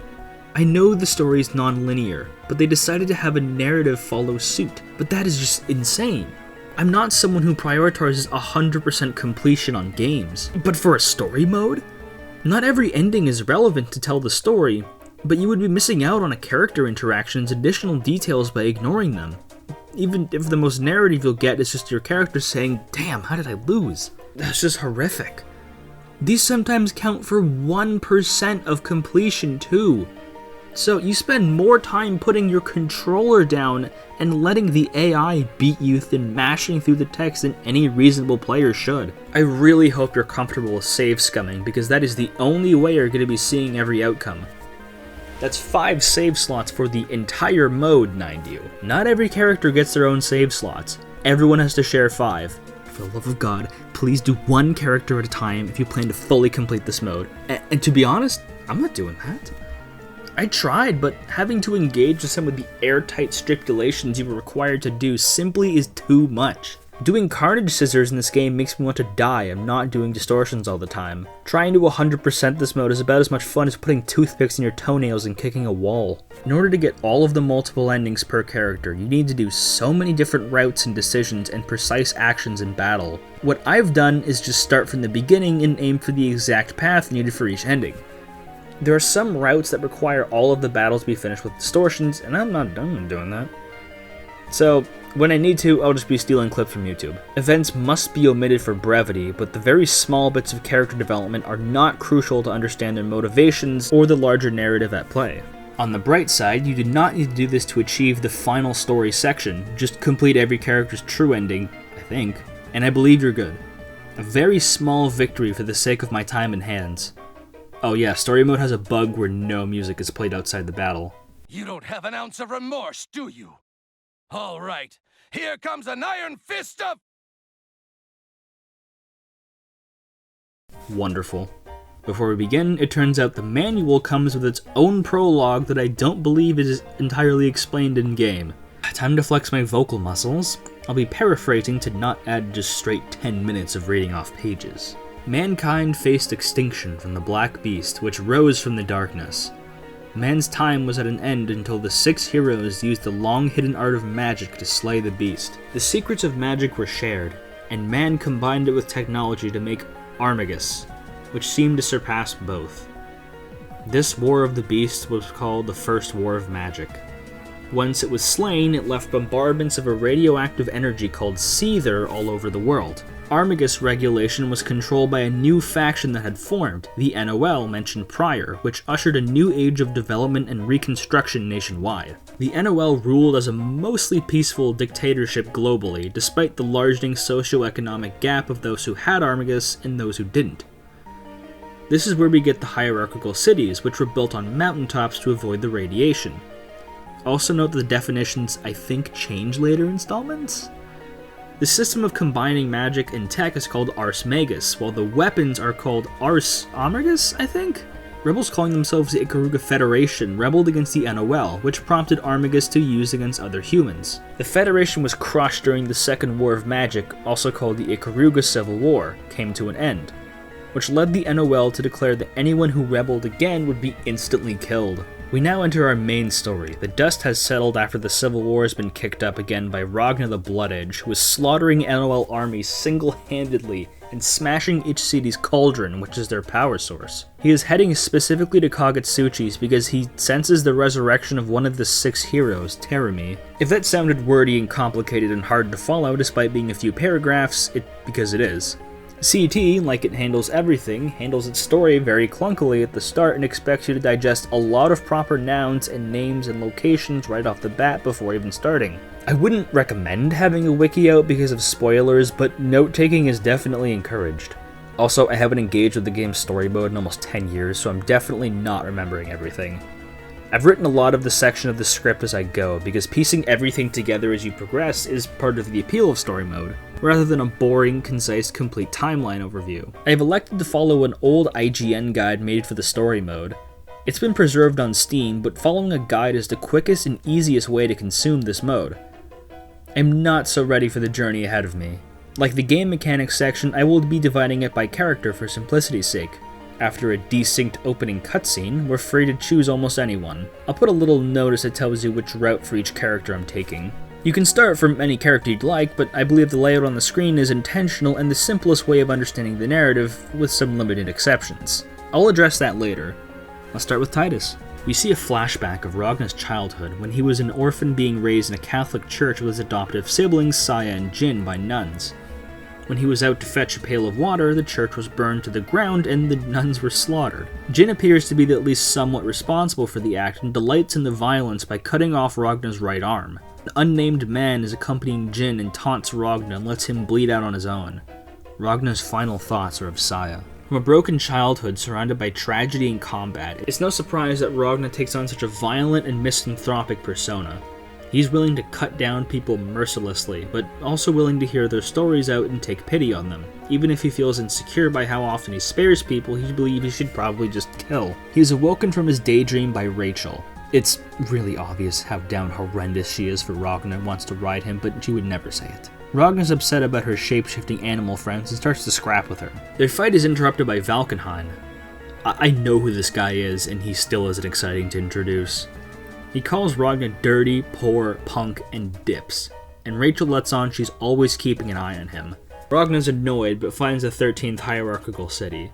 I know the story is non-linear, but they decided to have a narrative follow suit. But that is just insane. I'm not someone who prioritizes 100% completion on games, but for a story mode? Not every ending is relevant to tell the story, but you would be missing out on a character interaction's additional details by ignoring them. Even if the most narrative you'll get is just your character saying, "Damn, how did I lose?" That's just horrific. These sometimes count for 1% of completion too. So you spend more time putting your controller down and letting the AI beat you than mashing through the text than any reasonable player should. I really hope you're comfortable with save scumming, because that is the only way you're going to be seeing every outcome. That's 5 save slots for the entire mode, mind you. Not every character gets their own save slots. Everyone has to share 5. For the love of God, please do 1 character at a time if you plan to fully complete this mode. And to be honest, I'm not doing that. I tried, but having to engage with some of the airtight stipulations you were required to do simply is too much. Doing carnage scissors in this game makes me want to die. I'm not doing distortions all the time. Trying to 100% this mode is about as much fun as putting toothpicks in your toenails and kicking a wall. In order to get all of the multiple endings per character, you need to do so many different routes and decisions and precise actions in battle. What I've done is just start from the beginning and aim for the exact path needed for each ending. There are some routes that require all of the battles to be finished with distortions, and I'm not done doing that. So, when I need to, I'll just be stealing clips from YouTube. Events must be omitted for brevity, but the very small bits of character development are not crucial to understand their motivations or the larger narrative at play. On the bright side, you do not need to do this to achieve the final story section, just complete every character's true ending, I think, and I believe you're good. A very small victory for the sake of my time and hands. Oh yeah, story mode has a bug where no music is played outside the battle. You don't have an ounce of remorse, do you? All right, here comes an iron fist of... Wonderful. Before we begin, it turns out the manual comes with its own prologue that I don't believe is entirely explained in-game. Time to flex my vocal muscles. I'll be paraphrasing to not add just straight 10 minutes of reading off pages. Mankind faced extinction from the Black Beast, which rose from the darkness. Man's time was at an end until the 6 heroes used the long-hidden art of magic to slay the beast. The secrets of magic were shared, and man combined it with technology to make Armagus, which seemed to surpass both. This War of the Beast was called the First War of Magic. Once it was slain, it left bombardments of a radioactive energy called Seether all over the world. Armagus regulation was controlled by a new faction that had formed, the NOL mentioned prior, which ushered a new age of development and reconstruction nationwide. The NOL ruled as a mostly peaceful dictatorship globally, despite the largening socio-economic gap of those who had Armagus and those who didn't. This is where we get the hierarchical cities, which were built on mountaintops to avoid the radiation. Also note that the definitions, I think, change later installments? The system of combining magic and tech is called Ars Magus, while the weapons are called Ars Armagus, I think? Rebels calling themselves the Ikaruga Federation rebelled against the NOL, which prompted Armagus to use against other humans. The Federation was crushed during the Second War of Magic, also called the Ikaruga Civil War, came to an end, which led the NOL to declare that anyone who rebelled again would be instantly killed. We now enter our main story. The dust has settled after the Civil War has been kicked up again by Ragnar the Blood Edge, who is slaughtering NOL armies single-handedly and smashing each city's cauldron, which is their power source. He is heading specifically to Kagetsuchi's because he senses the resurrection of one of the 6 heroes, Terumi. If that sounded wordy and complicated and hard to follow despite being a few paragraphs, because it is. CT, like it handles everything, handles its story very clunkily at the start and expects you to digest a lot of proper nouns and names and locations right off the bat before even starting. I wouldn't recommend having a wiki out because of spoilers, but note-taking is definitely encouraged. Also, I haven't engaged with the game's story mode in almost 10 years, so I'm definitely not remembering everything. I've written a lot of the section of the script as I go, because piecing everything together as you progress is part of the appeal of story mode, rather than a boring, concise, complete timeline overview. I have elected to follow an old IGN guide made for the story mode. It's been preserved on Steam, but following a guide is the quickest and easiest way to consume this mode. I'm not so ready for the journey ahead of me. Like the game mechanics section, I will be dividing it by character for simplicity's sake. After a desynced opening cutscene, we're free to choose almost anyone. I'll put a little notice that tells you which route for each character I'm taking. You can start from any character you'd like, but I believe the layout on the screen is intentional and the simplest way of understanding the narrative, with some limited exceptions. I'll address that later. Let's start with Titus. We see a flashback of Ragnar's childhood when he was an orphan being raised in a Catholic church with his adoptive siblings Saya and Jin by nuns. When he was out to fetch a pail of water, the church was burned to the ground and the nuns were slaughtered. Jin appears to be at least somewhat responsible for the act and delights in the violence by cutting off Ragnar's right arm. An unnamed man is accompanying Jin and taunts Ragnar and lets him bleed out on his own. Ragnar's final thoughts are of Saya. From a broken childhood surrounded by tragedy and combat, it's no surprise that Ragnar takes on such a violent and misanthropic persona. He's willing to cut down people mercilessly, but also willing to hear their stories out and take pity on them. Even if he feels insecure by how often he spares people, he believes he should probably just kill. He is awoken from his daydream by Rachel. It's really obvious how down horrendous she is for Ragnar and wants to ride him, but she would never say it. Ragnar's upset about her shape-shifting animal friends and starts to scrap with her. Their fight is interrupted by Valkenhayn. I know who this guy is, and he still isn't exciting to introduce. He calls Ragnar dirty, poor, punk, and dips, and Rachel lets on she's always keeping an eye on him. Ragnar's annoyed, but finds the 13th hierarchical city.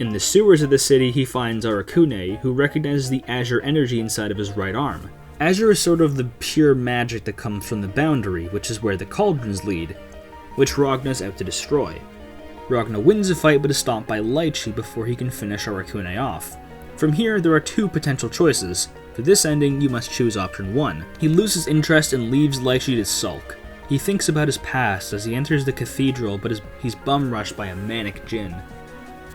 In the sewers of the city, he finds Arakune, who recognizes the azure energy inside of his right arm. Azure is sort of the pure magic that comes from the boundary, which is where the cauldrons lead, which Ragnar's out to destroy. Ragnar wins the fight but is stopped by Lychee before he can finish Arakune off. From here, there are 2 potential choices. For this ending, you must choose option 1. He loses interest and leaves Lychee to sulk. He thinks about his past as he enters the cathedral, but he's bum-rushed by a manic Jin.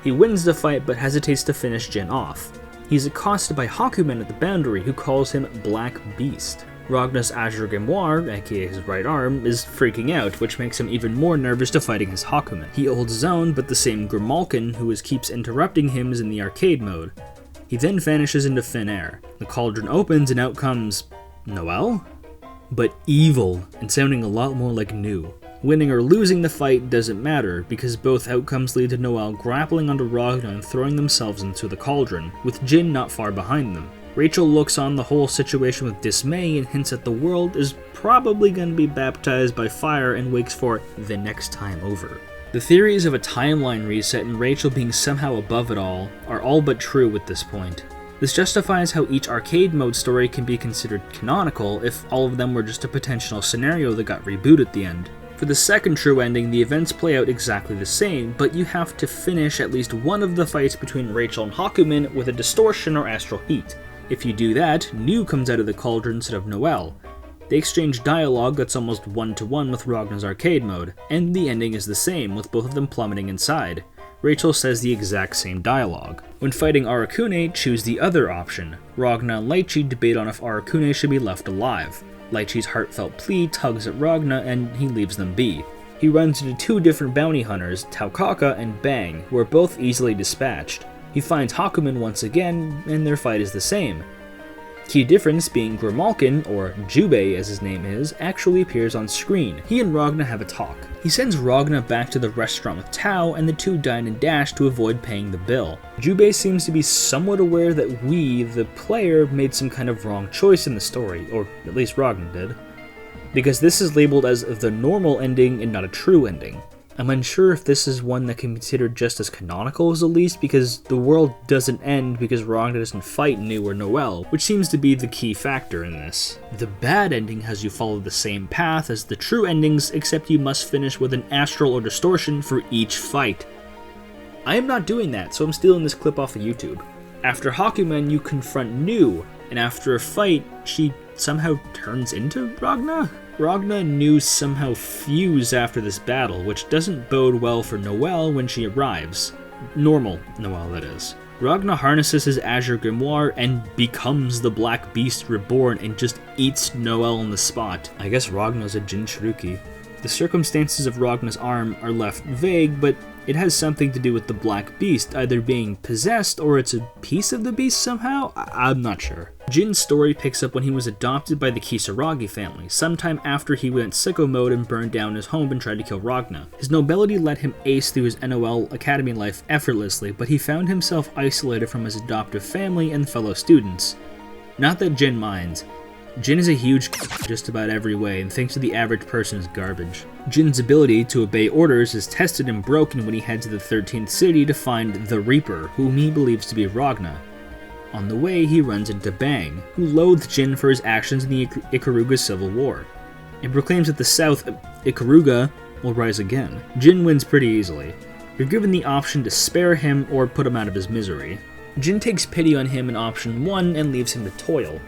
He wins the fight but hesitates to finish Jin off. He's accosted by Hakumen at the boundary, who calls him Black Beast. Ragna's Azure Grimoire, aka his right arm, is freaking out, which makes him even more nervous to fighting his Hakumen. He holds his own, but the same Grimalkin, who keeps interrupting him, is in the arcade mode. He then vanishes into thin air. The cauldron opens and out comes Noelle? But evil, and sounding a lot more like new. Winning or losing the fight doesn't matter, because both outcomes lead to Noelle grappling onto Ragna and throwing themselves into the cauldron, with Jin not far behind them. Rachel looks on the whole situation with dismay and hints that the world is probably going to be baptized by fire and waits for the next time over. The theories of a timeline reset and Rachel being somehow above it all are all but true at this point. This justifies how each arcade mode story can be considered canonical if all of them were just a potential scenario that got rebooted at the end. For the second true ending, the events play out exactly the same, but you have to finish at least one of the fights between Rachel and Hakumen with a distortion or astral heat. If you do that, New comes out of the cauldron instead of Noelle. They exchange dialogue that's almost one-to-one with Ragna's arcade mode, and the ending is the same, with both of them plummeting inside. Rachel says the exact same dialogue. When fighting Arakune, choose the other option. Ragna and Lychee debate on if Arakune should be left alive. Lychee's heartfelt plea tugs at Ragna and he leaves them be. He runs into two different bounty hunters, Taukaka and Bang, who are both easily dispatched. He finds Hakumen once again, and their fight is the same. Key difference being Grimalkin, or Jubei as his name is, actually appears on screen. He and Ragna have a talk. He sends Ragna back to the restaurant with Tao, and the two dine and dash to avoid paying the bill. Jubei seems to be somewhat aware that we, the player, made some kind of wrong choice in the story, or at least Ragna did, because this is labeled as the normal ending and not a true ending. I'm unsure if this is one that can be considered just as canonical as the least, because the world doesn't end because Ragna doesn't fight New or Noelle, which seems to be the key factor in this. The bad ending has you follow the same path as the true endings, except you must finish with an astral or distortion for each fight. I am not doing that, so I'm stealing this clip off of YouTube. After Hakumen, you confront New, and after a fight, she somehow turns into Ragna? Ragna and New somehow fuse after this battle, which doesn't bode well for Noelle when she arrives. Normal Noelle, that is. Ragna harnesses his Azure Grimoire and becomes the Black Beast reborn and just eats Noelle on the spot. I guess Ragna's a Jinchuruki. The circumstances of Ragna's arm are left vague, but it has something to do with the Black Beast either being possessed or it's a piece of the beast somehow? I'm not sure. Jin's story picks up when he was adopted by the Kisaragi family, sometime after he went sicko mode and burned down his home and tried to kill Ragna. His nobility let him ace through his NOL academy life effortlessly, but he found himself isolated from his adoptive family and fellow students. Not that Jin minds. Jin is a huge just about every way and thinks that the average person is garbage. Jin's ability to obey orders is tested and broken when he heads to the 13th city to find the Reaper, whom he believes to be Ragna. On the way, he runs into Bang, who loathes Jin for his actions in the Ikaruga Civil War, and proclaims that the South Ikaruga will rise again. Jin wins pretty easily. You're given the option to spare him or put him out of his misery. Jin takes pity on him in option 1 and leaves him to toil.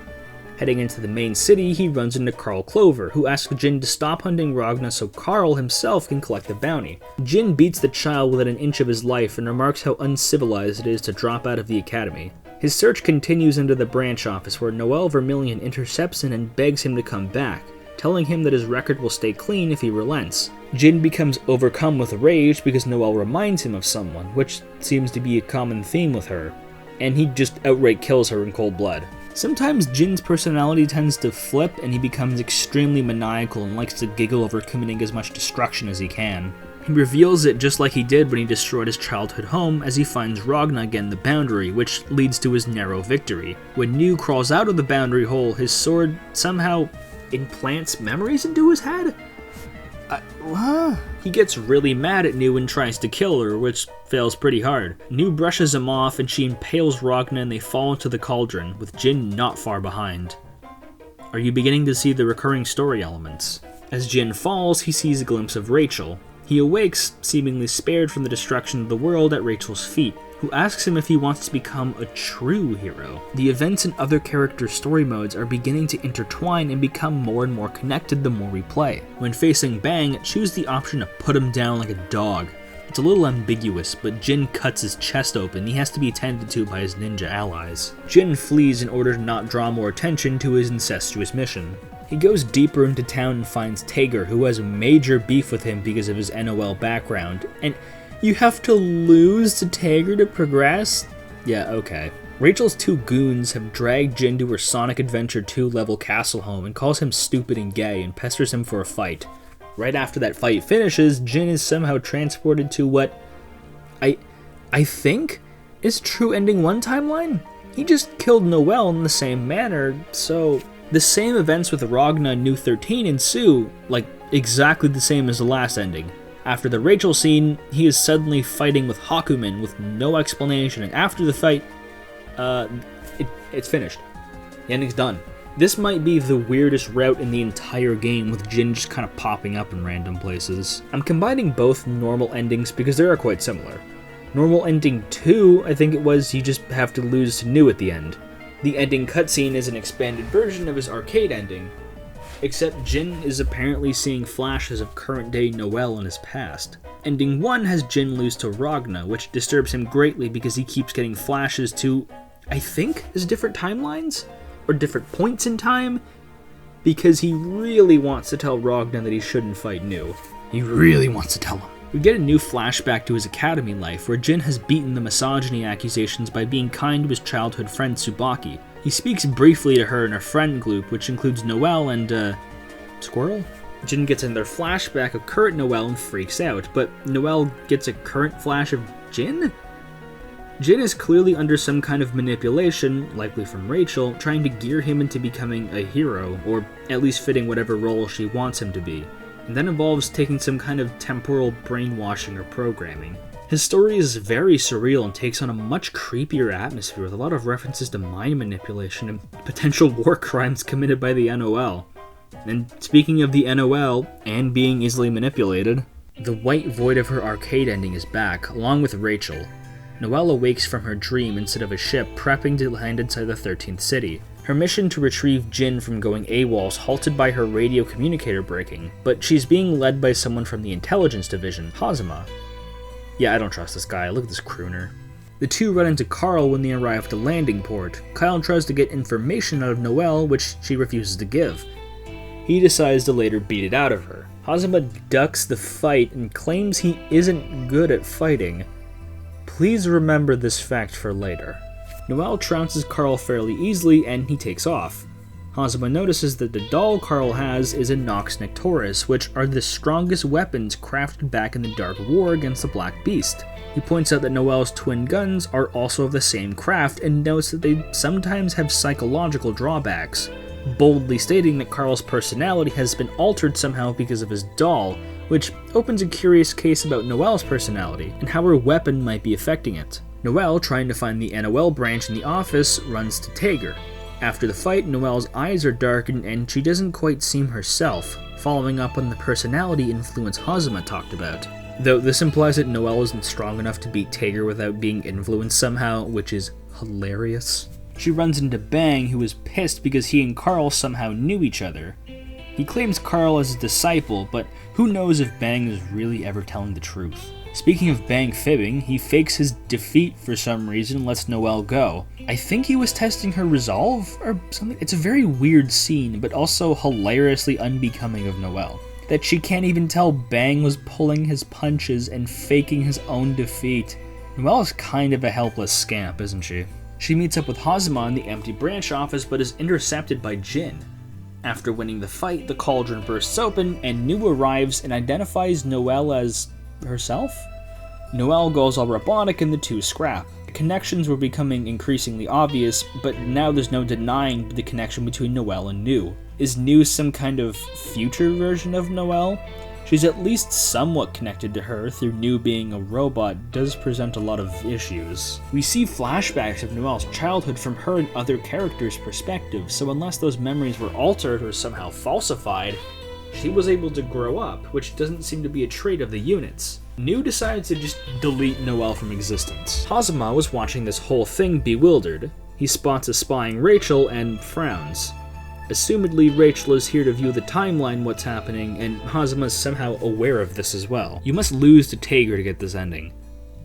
Heading into the main city, he runs into Carl Clover, who asks Jin to stop hunting Ragna so Carl himself can collect the bounty. Jin beats the child within an inch of his life and remarks how uncivilized it is to drop out of the academy. His search continues into the branch office, where Noelle Vermilion intercepts him and begs him to come back, telling him that his record will stay clean if he relents. Jin becomes overcome with rage because Noelle reminds him of someone, which seems to be a common theme with her, and he just outright kills her in cold blood. Sometimes Jin's personality tends to flip and he becomes extremely maniacal and likes to giggle over committing as much destruction as he can. He reveals it just like he did when he destroyed his childhood home as he finds Ragna again the boundary, which leads to his narrow victory. When New crawls out of the boundary hole, his sword somehow implants memories into his head? He gets really mad at New and tries to kill her, which fails pretty hard. New brushes him off and she impales Ragna and they fall into the cauldron, with Jin not far behind. Are you beginning to see the recurring story elements? As Jin falls, he sees a glimpse of Rachel. He awakes, seemingly spared from the destruction of the world, at Rachel's feet, who asks him if he wants to become a true hero. The events in other characters' story modes are beginning to intertwine and become more and more connected the more we play. When facing Bang, choose the option to put him down like a dog. It's a little ambiguous, but Jin cuts his chest open. He has to be tended to by his ninja allies. Jin flees in order to not draw more attention to his incestuous mission. He goes deeper into town and finds Tager, who has major beef with him because of his NOL background. And you have to lose to Tager to progress? Yeah, okay. Rachel's two goons have dragged Jin to her Sonic Adventure 2 level castle home and calls him stupid and gay and pesters him for a fight. Right after that fight finishes, Jin is somehow transported to what I think is true ending 1 timeline? He just killed Noelle in the same manner, so the same events with Ragna and New 13 ensue, like exactly the same as the last ending. After the Rachel scene, he is suddenly fighting with Hakumen with no explanation, and after the fight, it's finished. The ending's done. This might be the weirdest route in the entire game, with Jin just kind of popping up in random places. I'm combining both normal endings because they are quite similar. Normal ending 2, I think it was, you just have to lose to New at the end. The ending cutscene is an expanded version of his arcade ending, except Jin is apparently seeing flashes of current-day Noelle in his past. Ending 1 has Jin lose to Ragna, which disturbs him greatly because he keeps getting flashes to, I think, his different timelines? Or different points in time? Because he really wants to tell Ragna that he shouldn't fight New. He really wants to tell him. We get a new flashback to his academy life, where Jin has beaten the misogyny accusations by being kind to his childhood friend Tsubaki. He speaks briefly to her in her friend group, which includes Noelle and, Squirrel? Jin gets another flashback of current Noelle and freaks out, but Noelle gets a current flash of Jin? Jin is clearly under some kind of manipulation, likely from Rachel, trying to gear him into becoming a hero, or at least fitting whatever role she wants him to be. And that involves taking some kind of temporal brainwashing or programming. His story is very surreal and takes on a much creepier atmosphere with a lot of references to mind manipulation and potential war crimes committed by the NOL. And speaking of the NOL and being easily manipulated, the white void of her arcade ending is back, along with Rachel. Noelle awakes from her dream instead of a ship prepping to land inside the 13th city. Her mission to retrieve Jin from going AWOL is halted by her radio communicator breaking, but she's being led by someone from the intelligence division, Hazama. Yeah, I don't trust this guy, look at this crooner. The two run into Carl when they arrive at the landing port. Kyle tries to get information out of Noelle, which she refuses to give. He decides to later beat it out of her. Hazama ducks the fight and claims he isn't good at fighting. Please remember this fact for later. Noelle trounces Carl fairly easily and he takes off. Hazama notices that the doll Carl has is a Nox Nectaurus, which are the strongest weapons crafted back in the Dark War against the Black Beast. He points out that Noelle's twin guns are also of the same craft and notes that they sometimes have psychological drawbacks, boldly stating that Carl's personality has been altered somehow because of his doll, which opens a curious case about Noelle's personality and how her weapon might be affecting it. Noelle, trying to find the NOL branch in the office, runs to Tager. After the fight, Noelle's eyes are darkened and she doesn't quite seem herself, following up on the personality influence Hazama talked about. Though this implies that Noelle isn't strong enough to beat Tager without being influenced somehow, which is hilarious. She runs into Bang, who is pissed because he and Carl somehow knew each other. He claims Carl as a disciple, but who knows if Bang is really ever telling the truth. Speaking of Bang fibbing, he fakes his defeat for some reason and lets Noelle go. I think he was testing her resolve or something. It's a very weird scene, but also hilariously unbecoming of Noelle. That she can't even tell Bang was pulling his punches and faking his own defeat. Noelle is kind of a helpless scamp, isn't she? She meets up with Hazama in the empty branch office but is intercepted by Jin. After winning the fight, the cauldron bursts open and New arrives and identifies Noelle as herself? Noelle goes all robotic and the two scrap. The connections were becoming increasingly obvious, but now there's no denying the connection between Noelle and New. Is New some kind of future version of Noelle? She's at least somewhat connected to her, through New being a robot does present a lot of issues. We see flashbacks of Noelle's childhood from her and other characters' perspectives, so unless those memories were altered or somehow falsified, she was able to grow up, which doesn't seem to be a trait of the units. New decides to just delete Noelle from existence. Hazama was watching this whole thing bewildered. He spots a spying Rachel and frowns. Assumedly, Rachel is here to view the timeline what's happening, and Hazuma's somehow aware of this as well. You must lose to Tager to get this ending.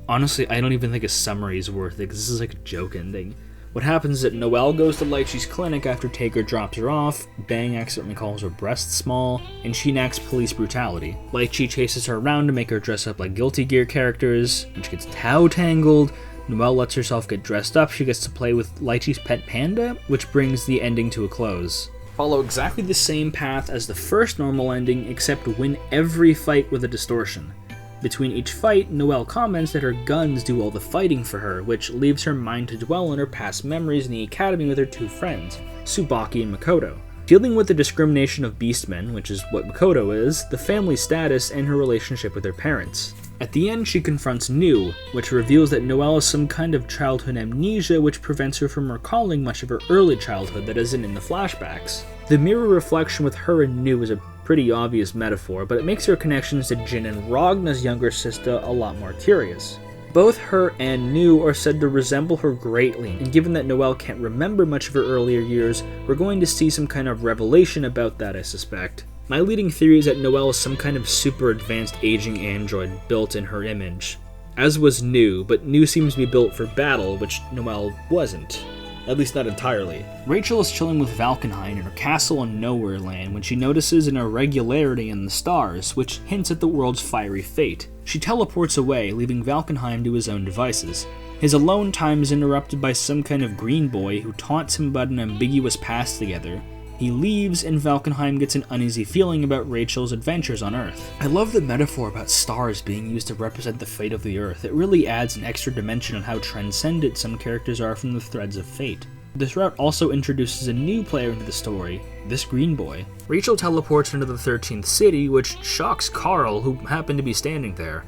Honestly, I don't even think a summary is worth it, because this is like a joke ending. What happens is that Noelle goes to Lychee's clinic after Tager drops her off, Bang accidentally calls her breasts small, and she enacts police brutality. Lychee chases her around to make her dress up like Guilty Gear characters, and she gets Tao-tangled. Noelle lets herself get dressed up, she gets to play with Lychee's pet panda, which brings the ending to a close. Follow exactly the same path as the first normal ending, except win every fight with a distortion. Between each fight, Noelle comments that her guns do all the fighting for her, which leaves her mind to dwell on her past memories in the academy with her two friends, Tsubaki and Makoto. Dealing with the discrimination of beastmen, which is what Makoto is, the family status, and her relationship with her parents. At the end, she confronts Nu, which reveals that Noelle has some kind of childhood amnesia which prevents her from recalling much of her early childhood that isn't in the flashbacks. The mirror reflection with her and Nu is a pretty obvious metaphor, but it makes her connections to Jin and Ragna's younger sister a lot more curious. Both her and Nu are said to resemble her greatly, and given that Noelle can't remember much of her earlier years, we're going to see some kind of revelation about that, I suspect. My leading theory is that Noelle is some kind of super advanced aging android built in her image. As was Nu, but Nu seems to be built for battle, which Noelle wasn't. At least not entirely. Rachel is chilling with Valkenheim in her castle in Nowhere Land when she notices an irregularity in the stars, which hints at the world's fiery fate. She teleports away, leaving Valkenheim to his own devices. His alone time is interrupted by some kind of green boy who taunts him about an ambiguous past together. He leaves, and Valkenheim gets an uneasy feeling about Rachel's adventures on Earth. I love the metaphor about stars being used to represent the fate of the Earth. It really adds an extra dimension on how transcendent some characters are from the threads of fate. This route also introduces a new player into the story, this green boy. Rachel teleports into the 13th city, which shocks Carl, who happened to be standing there.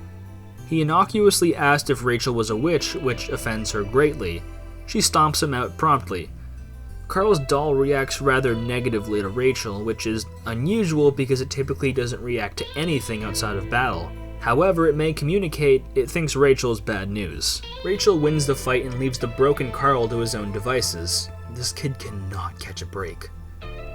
He innocuously asked if Rachel was a witch, which offends her greatly. She stomps him out promptly. Carl's doll reacts rather negatively to Rachel, which is unusual because it typically doesn't react to anything outside of battle. However, it may communicate it thinks Rachel is bad news. Rachel wins the fight and leaves the broken Carl to his own devices. This kid cannot catch a break.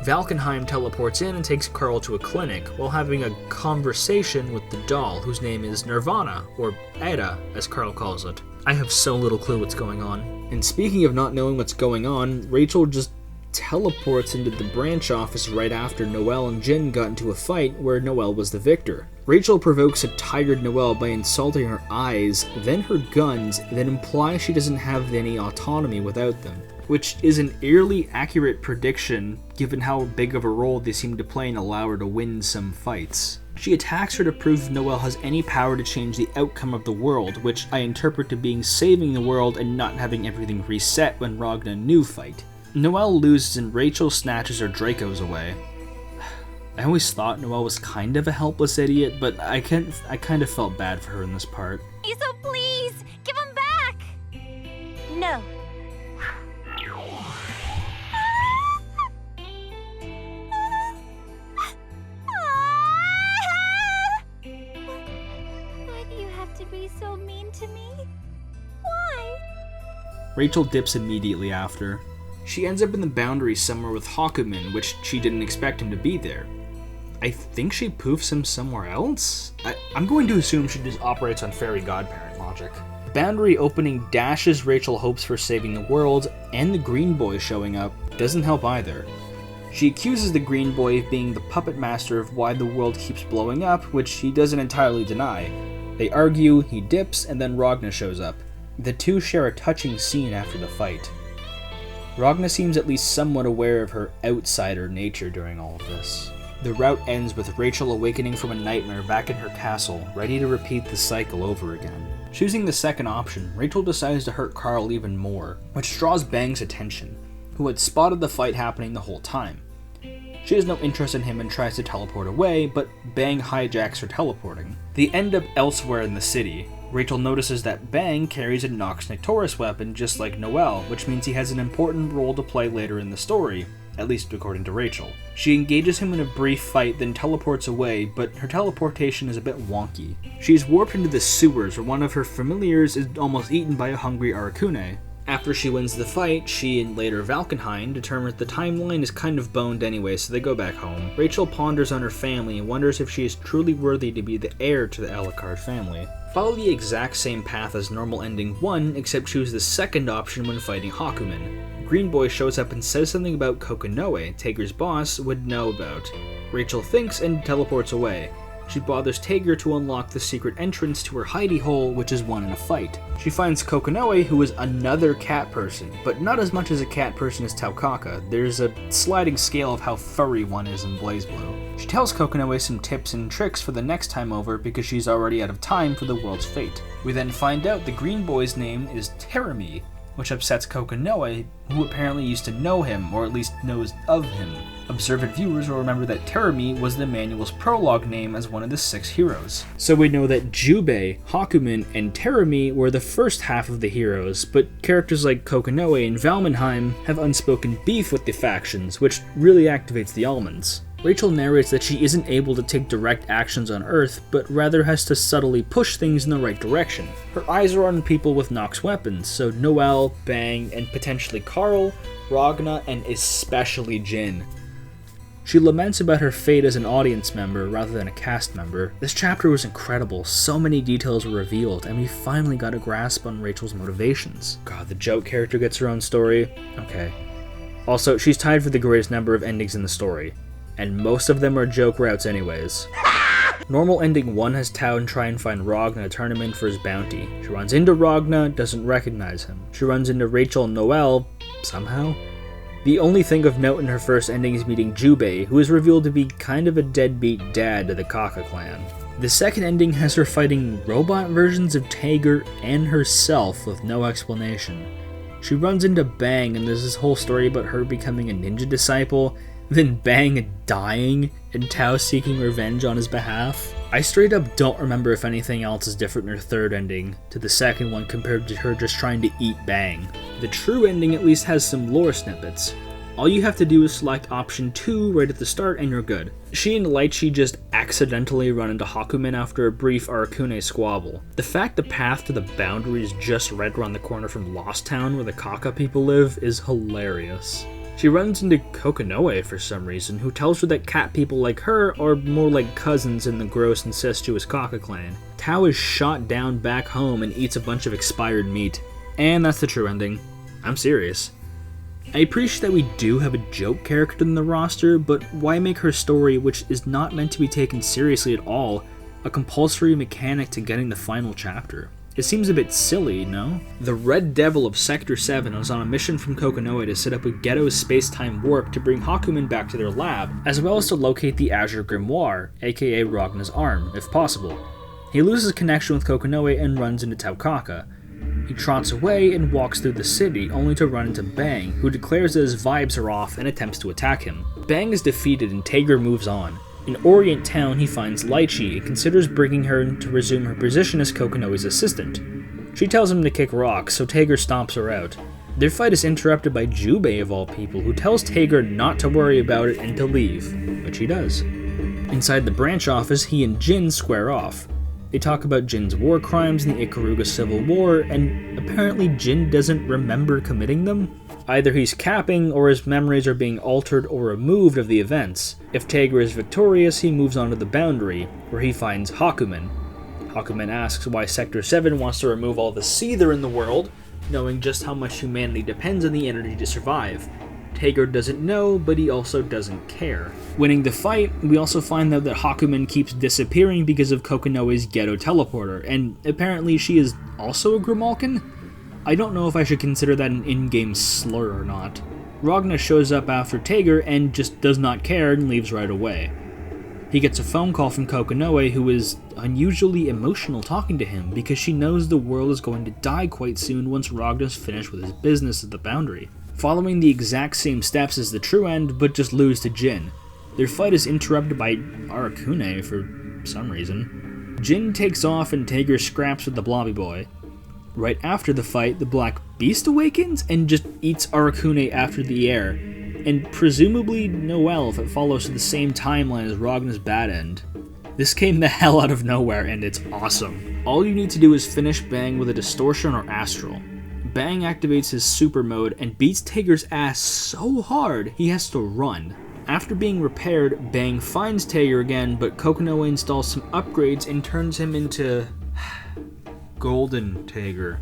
Valkenheim teleports in and takes Carl to a clinic while having a conversation with the doll, whose name is Nirvana, or Ada, as Carl calls it. I have so little clue what's going on. And speaking of not knowing what's going on, Rachel just teleports into the branch office right after Noelle and Jin got into a fight where Noelle was the victor. Rachel provokes a tired Noelle by insulting her eyes, then her guns, then implies she doesn't have any autonomy without them, which is an eerily accurate prediction given how big of a role they seem to play and allow her to win some fights. She attacks her to prove Noelle has any power to change the outcome of the world, which I interpret to being saving the world and not having everything reset when Ragna and Nu fight. Noelle loses and Rachel snatches her Dracos away. I always thought Noelle was kind of a helpless idiot, but I kind of felt bad for her in this part. So please, give him back! No. Why do you have to be so mean to me? Why? Rachel dips immediately after. She ends up in the boundary somewhere with Hakumen, which she didn't expect him to be there. I think she poofs him somewhere else? I'm going to assume she just operates on fairy godparent logic. Boundary opening dashes Rachel hopes for saving the world, and the green boy showing up doesn't help either. She accuses the green boy of being the puppet master of why the world keeps blowing up, which he doesn't entirely deny. They argue, he dips, and then Ragna shows up. The two share a touching scene after the fight. Ragna seems at least somewhat aware of her outsider nature during all of this. The route ends with Rachel awakening from a nightmare back in her castle, ready to repeat the cycle over again. Choosing the second option, Rachel decides to hurt Carl even more, which draws Bang's attention, who had spotted the fight happening the whole time. She has no interest in him and tries to teleport away, but Bang hijacks her teleporting. They end up elsewhere in the city. Rachel notices that Bang carries a Nox Nectaurus weapon just like Noelle, which means he has an important role to play later in the story, at least according to Rachel. She engages him in a brief fight, then teleports away, but her teleportation is a bit wonky. She is warped into the sewers where one of her familiars is almost eaten by a hungry Arakune. After she wins the fight, she and later Valkenheim determine the timeline is kind of boned anyway, so they go back home. Rachel ponders on her family and wonders if she is truly worthy to be the heir to the Alucard family. Follow the exact same path as normal ending 1, except choose the second option when fighting Hakumen. Green Boy shows up and says something about Kokonoe, Tager's boss would know about. Rachel thinks and teleports away. She bothers Tager to unlock the secret entrance to her hidey hole, which is won in a fight. She finds Kokonoe, who is another cat person, but not as much as a cat person as Taukaka. There's a sliding scale of how furry one is in Blazblue. She tells Kokonoe some tips and tricks for the next time over because she's already out of time for the world's fate. We then find out the Green Boy's name is Terumi, which upsets Kokonoe, who apparently used to know him, or at least knows of him. Observant viewers will remember that Terumi was the manual's prologue name as one of the 6 heroes. So we know that Jubei, Hakumen, and Terumi were the first half of the heroes, but characters like Kokonoe and Valkenheim have unspoken beef with the factions, which really activates the almonds. Rachel narrates that she isn't able to take direct actions on Earth, but rather has to subtly push things in the right direction. Her eyes are on people with Nox weapons, so Noelle, Bang, and potentially Carl, Ragna, and especially Jin. She laments about her fate as an audience member rather than a cast member. This chapter was incredible, so many details were revealed, and we finally got a grasp on Rachel's motivations. God, the joke character gets her own story? Okay. Also, she's tied for the greatest number of endings in the story, and most of them are joke routes anyways. Normal ending 1 has Tao try and find Ragna to turn him in for his bounty. She runs into Ragna, doesn't recognize him. She runs into Rachel and Noelle, somehow. The only thing of note in her first ending is meeting Jubei, who is revealed to be kind of a deadbeat dad to the Kaka clan. The second ending has her fighting robot versions of Tager and herself with no explanation. She runs into Bang, and there's this whole story about her becoming a ninja disciple, then Bang dying, and Tao seeking revenge on his behalf. I straight up don't remember if anything else is different in her third ending to the second one compared to her just trying to eat Bang. The true ending at least has some lore snippets. All you have to do is select option 2 right at the start and you're good. She and Lychee just accidentally run into Hakumen after a brief Arakune squabble. The fact the path to the boundary is just right around the corner from Lost Town where the Kaka people live is hilarious. She runs into Kokonoe for some reason, who tells her that cat people like her are more like cousins in the gross incestuous Kaka clan. Tao is shot down back home and eats a bunch of expired meat. And that's the true ending. I'm serious. I appreciate that we do have a joke character in the roster, but why make her story, which is not meant to be taken seriously at all, a compulsory mechanic to getting the final chapter? It seems a bit silly, no? The Red Devil of Sector 7 was on a mission from Kokonoe to set up a ghetto space-time warp to bring Hakumen back to their lab, as well as to locate the Azure Grimoire, aka Ragna's arm, if possible. He loses connection with Kokonoe and runs into Taukaka. He trots away and walks through the city, only to run into Bang, who declares that his vibes are off and attempts to attack him. Bang is defeated and Tager moves on. In Orient Town, he finds Lychee and considers bringing her to resume her position as Kokonoe's assistant. She tells him to kick rocks, so Tager stomps her out. Their fight is interrupted by Jubei of all people, who tells Tager not to worry about it and to leave, which he does. Inside the branch office, he and Jin square off. They talk about Jin's war crimes in the Ikaruga Civil War, and apparently Jin doesn't remember committing them. Either he's capping, or his memories are being altered or removed of the events. If Tager is victorious, he moves on to the boundary, where he finds Hakumen. Hakumen asks why Sector 7 wants to remove all the Seether in the world, knowing just how much humanity depends on the energy to survive. Tager doesn't know, but he also doesn't care. Winning the fight, we also find out that Hakumen keeps disappearing because of Kokonoe's ghetto teleporter, and apparently she is also a Grimalkin? I don't know if I should consider that an in-game slur or not. Ragna shows up after Tager and just does not care and leaves right away. He gets a phone call from Kokonoe, who is unusually emotional talking to him because she knows the world is going to die quite soon once Ragna's finished with his business at the boundary. Following the exact same steps as the true end, but just lose to Jin. Their fight is interrupted by Arakune for some reason. Jin takes off and Tager scraps with the Blobby Boy. Right after the fight, the Black Beast awakens and just eats Arakune after the air, and presumably Noelle if it follows to the same timeline as Ragna's bad end. This came the hell out of nowhere and it's awesome. All you need to do is finish Bang with a Distortion or Astral. Bang activates his super mode and beats Tager's ass so hard he has to run. After being repaired, Bang finds Tager again, but Kokonoe installs some upgrades and turns him into Golden Tager.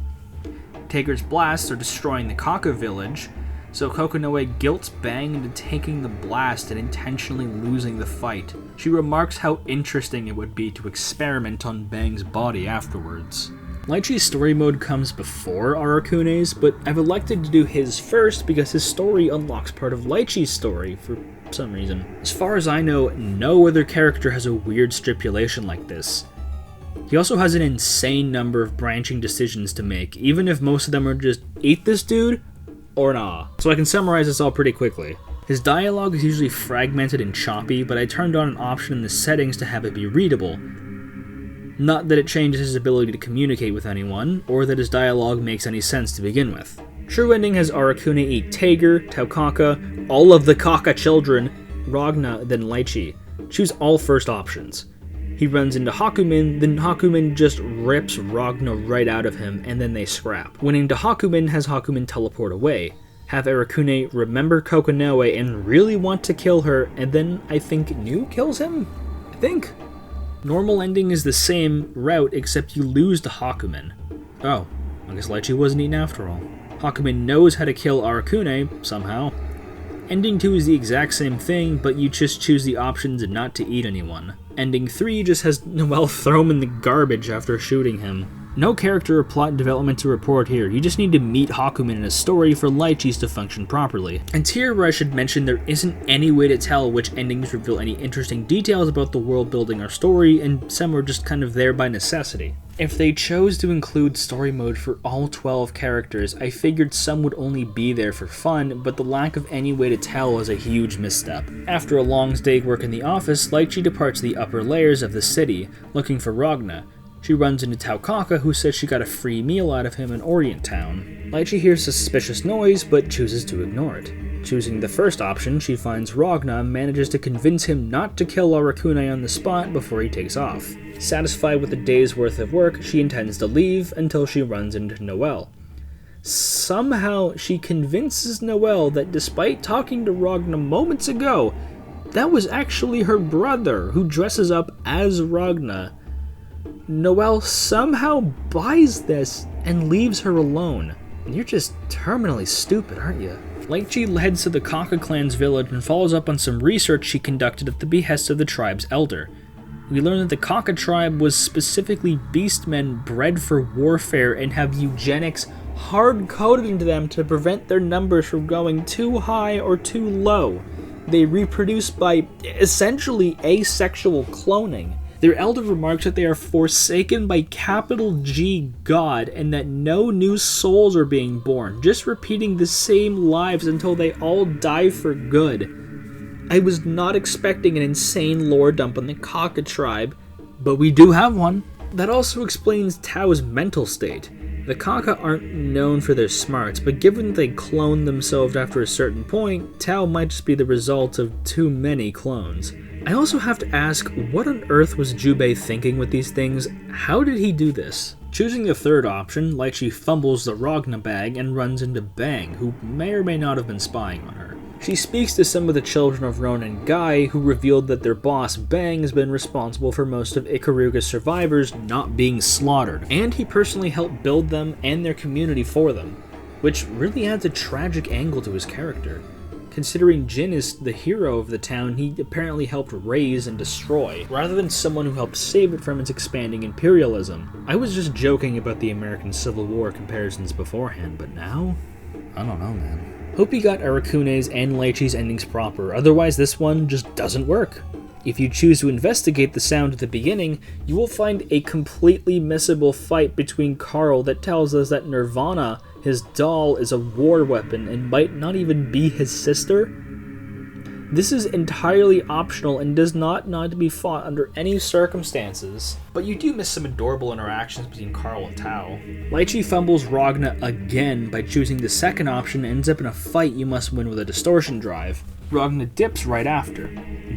Tager's blasts are destroying the Kaka village, so Kokonoe guilts Bang into taking the blast and intentionally losing the fight. She remarks how interesting it would be to experiment on Bang's body afterwards. Lychee's story mode comes before Arakune's, but I've elected to do his first because his story unlocks part of Lychee's story for some reason. As far as I know, no other character has a weird stipulation like this. He also has an insane number of branching decisions to make, even if most of them are just eat this dude or nah. So I can summarize this all pretty quickly. His dialogue is usually fragmented and choppy, but I turned on an option in the settings to have it be readable. Not that it changes his ability to communicate with anyone, or that his dialogue makes any sense to begin with. True Ending has Arakune eat Tager, Taukaka, all of the Kaka children, Ragna, then Lychee. Choose all first options. He runs into Hakumen, then Hakumen just rips Ragna right out of him, and then they scrap. Winning to Hakumen has Hakumen teleport away. Have Arakune remember Kokonoe and really want to kill her, and then I think New kills him? I think. Normal ending is the same route, except you lose to Hakumen. Oh, I guess Lychee wasn't eaten after all. Hakumen knows how to kill Arakune, somehow. Ending 2 is the exact same thing, but you just choose the options not to eat anyone. Ending 3 just has Noelle throw him in the garbage after shooting him. No character or plot development to report here, you just need to meet Hakumen in a story for Lychee's to function properly. And here where I should mention there isn't any way to tell which endings reveal any interesting details about the world building or story, and some are just kind of there by necessity. If they chose to include story mode for all 12 characters, I figured some would only be there for fun, but the lack of any way to tell was a huge misstep. After a long day's work in the office, Lychee departs the upper layers of the city, looking for Ragna. She runs into Taukaka, who says she got a free meal out of him in Orient Town. Lychee hears a suspicious noise, but chooses to ignore it. Choosing the first option, she finds Ragna and manages to convince him not to kill Arakune on the spot before he takes off. Satisfied with a day's worth of work, she intends to leave until she runs into Noelle. Somehow, she convinces Noelle that despite talking to Ragna moments ago, that was actually her brother who dresses up as Ragna. Noelle somehow buys this and leaves her alone. You're just terminally stupid, aren't you? Lychee heads to the Kaka clan's village and follows up on some research she conducted at the behest of the tribe's elder. We learn that the Kaka tribe was specifically beastmen bred for warfare and have eugenics hard-coded into them to prevent their numbers from going too high or too low. They reproduce by essentially asexual cloning. Their elder remarks that they are forsaken by capital G God and that no new souls are being born, just repeating the same lives until they all die for good. I was not expecting an insane lore dump on the Kaka tribe, but we do have one. That also explains Tao's mental state. The Kaka aren't known for their smarts, but given they clone themselves after a certain point, Tao might just be the result of too many clones. I also have to ask, what on earth was Jubei thinking with these things? How did he do this? Choosing the third option, Lychee fumbles the Ragna bag and runs into Bang, who may or may not have been spying on her. She speaks to some of the children of Ronin Gai, who revealed that their boss Bang has been responsible for most of Ikaruga's survivors not being slaughtered, and he personally helped build them and their community for them, which really adds a tragic angle to his character. Considering Jin is the hero of the town he apparently helped raise and destroy, rather than someone who helped save it from its expanding imperialism. I was just joking about the American Civil War comparisons beforehand, but now? I don't know, man. Hope you got Arakune's and Lychee's endings proper, otherwise this one just doesn't work. If you choose to investigate the sound at the beginning, you will find a completely missable fight between Carl that tells us that Nirvana, his doll, is a war weapon and might not even be his sister. This is entirely optional and does not need to be fought under any circumstances. But you do miss some adorable interactions between Carl and Tao. Lychee fumbles Ragna again by choosing the second option and ends up in a fight you must win with a distortion drive. Ragna dips right after.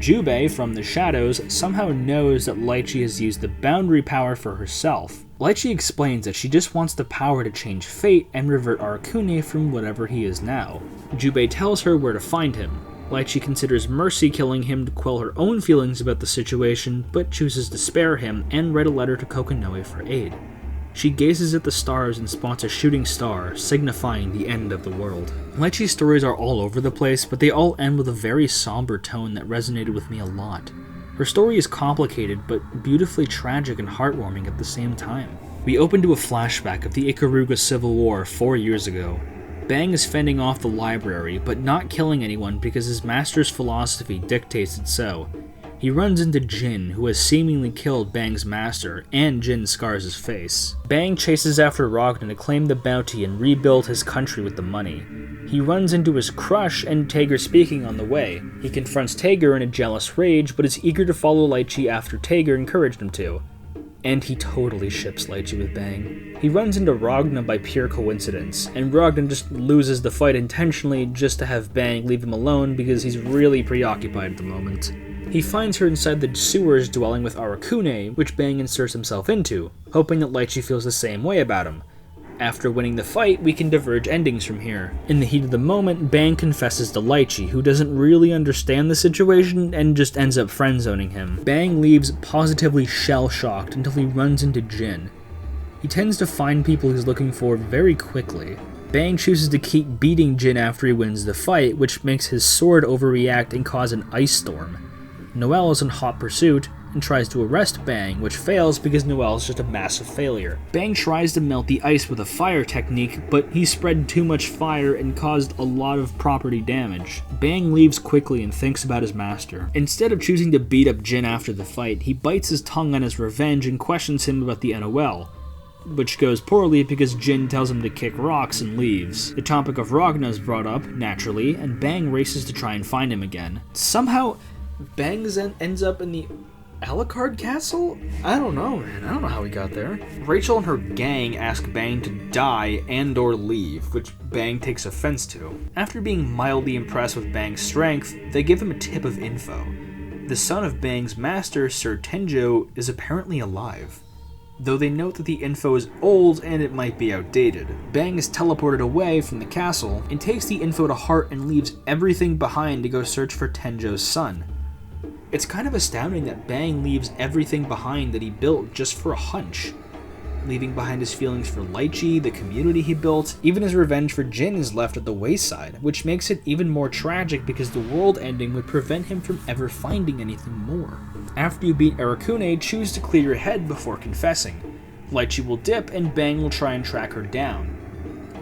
Jubei, from the shadows, somehow knows that Lychee has used the boundary power for herself. Lychee explains that she just wants the power to change fate and revert Arakune from whatever he is now. Jubei tells her where to find him. Lychee considers Mercy killing him to quell her own feelings about the situation, but chooses to spare him and write a letter to Kokonoe for aid. She gazes at the stars and spots a shooting star, signifying the end of the world. Lychee's stories are all over the place, but they all end with a very somber tone that resonated with me a lot. Her story is complicated, but beautifully tragic and heartwarming at the same time. We open to a flashback of the Ikaruga Civil War 4 years ago. Bang is fending off the library, but not killing anyone because his master's philosophy dictates it so. He runs into Jin, who has seemingly killed Bang's master, and Jin scars his face. Bang chases after Ragna to claim the bounty and rebuild his country with the money. He runs into his crush and Tager speaking on the way. He confronts Tager in a jealous rage, but is eager to follow Lychee after Tager encouraged him to. And he totally ships Lychee with Bang. He runs into Ragna by pure coincidence, and Ragna just loses the fight intentionally just to have Bang leave him alone because he's really preoccupied at the moment. He finds her inside the sewers dwelling with Arakune, which Bang inserts himself into, hoping that Lychee feels the same way about him. After winning the fight, we can diverge endings from here. In the heat of the moment, Bang confesses to Lychee, who doesn't really understand the situation and just ends up friend-zoning him. Bang leaves positively shell-shocked until he runs into Jin. He tends to find people he's looking for very quickly. Bang chooses to keep beating Jin after he wins the fight, which makes his sword overreact and cause an ice storm. Noelle is in hot pursuit and tries to arrest Bang, which fails because Noelle is just a massive failure. Bang tries to melt the ice with a fire technique, but he spread too much fire and caused a lot of property damage. Bang leaves quickly and thinks about his master. Instead of choosing to beat up Jin after the fight, he bites his tongue on his revenge and questions him about the NOL, which goes poorly because Jin tells him to kick rocks and leaves. The topic of Ragna is brought up, naturally, and Bang races to try and find him again. Somehow, Bang ends up in the Alucard Castle? I don't know, man. I don't know how he got there. Rachel and her gang ask Bang to die and or leave, which Bang takes offense to. After being mildly impressed with Bang's strength, they give him a tip of info. The son of Bang's master, Sir Tenjo, is apparently alive, though they note that the info is old and it might be outdated. Bang is teleported away from the castle and takes the info to heart and leaves everything behind to go search for Tenjo's son. It's kind of astounding that Bang leaves everything behind that he built just for a hunch. Leaving behind his feelings for Lychee, the community he built, even his revenge for Jin is left at the wayside, which makes it even more tragic because the world ending would prevent him from ever finding anything more. After you beat Arakune, choose to clear your head before confessing. Lychee will dip and Bang will try and track her down.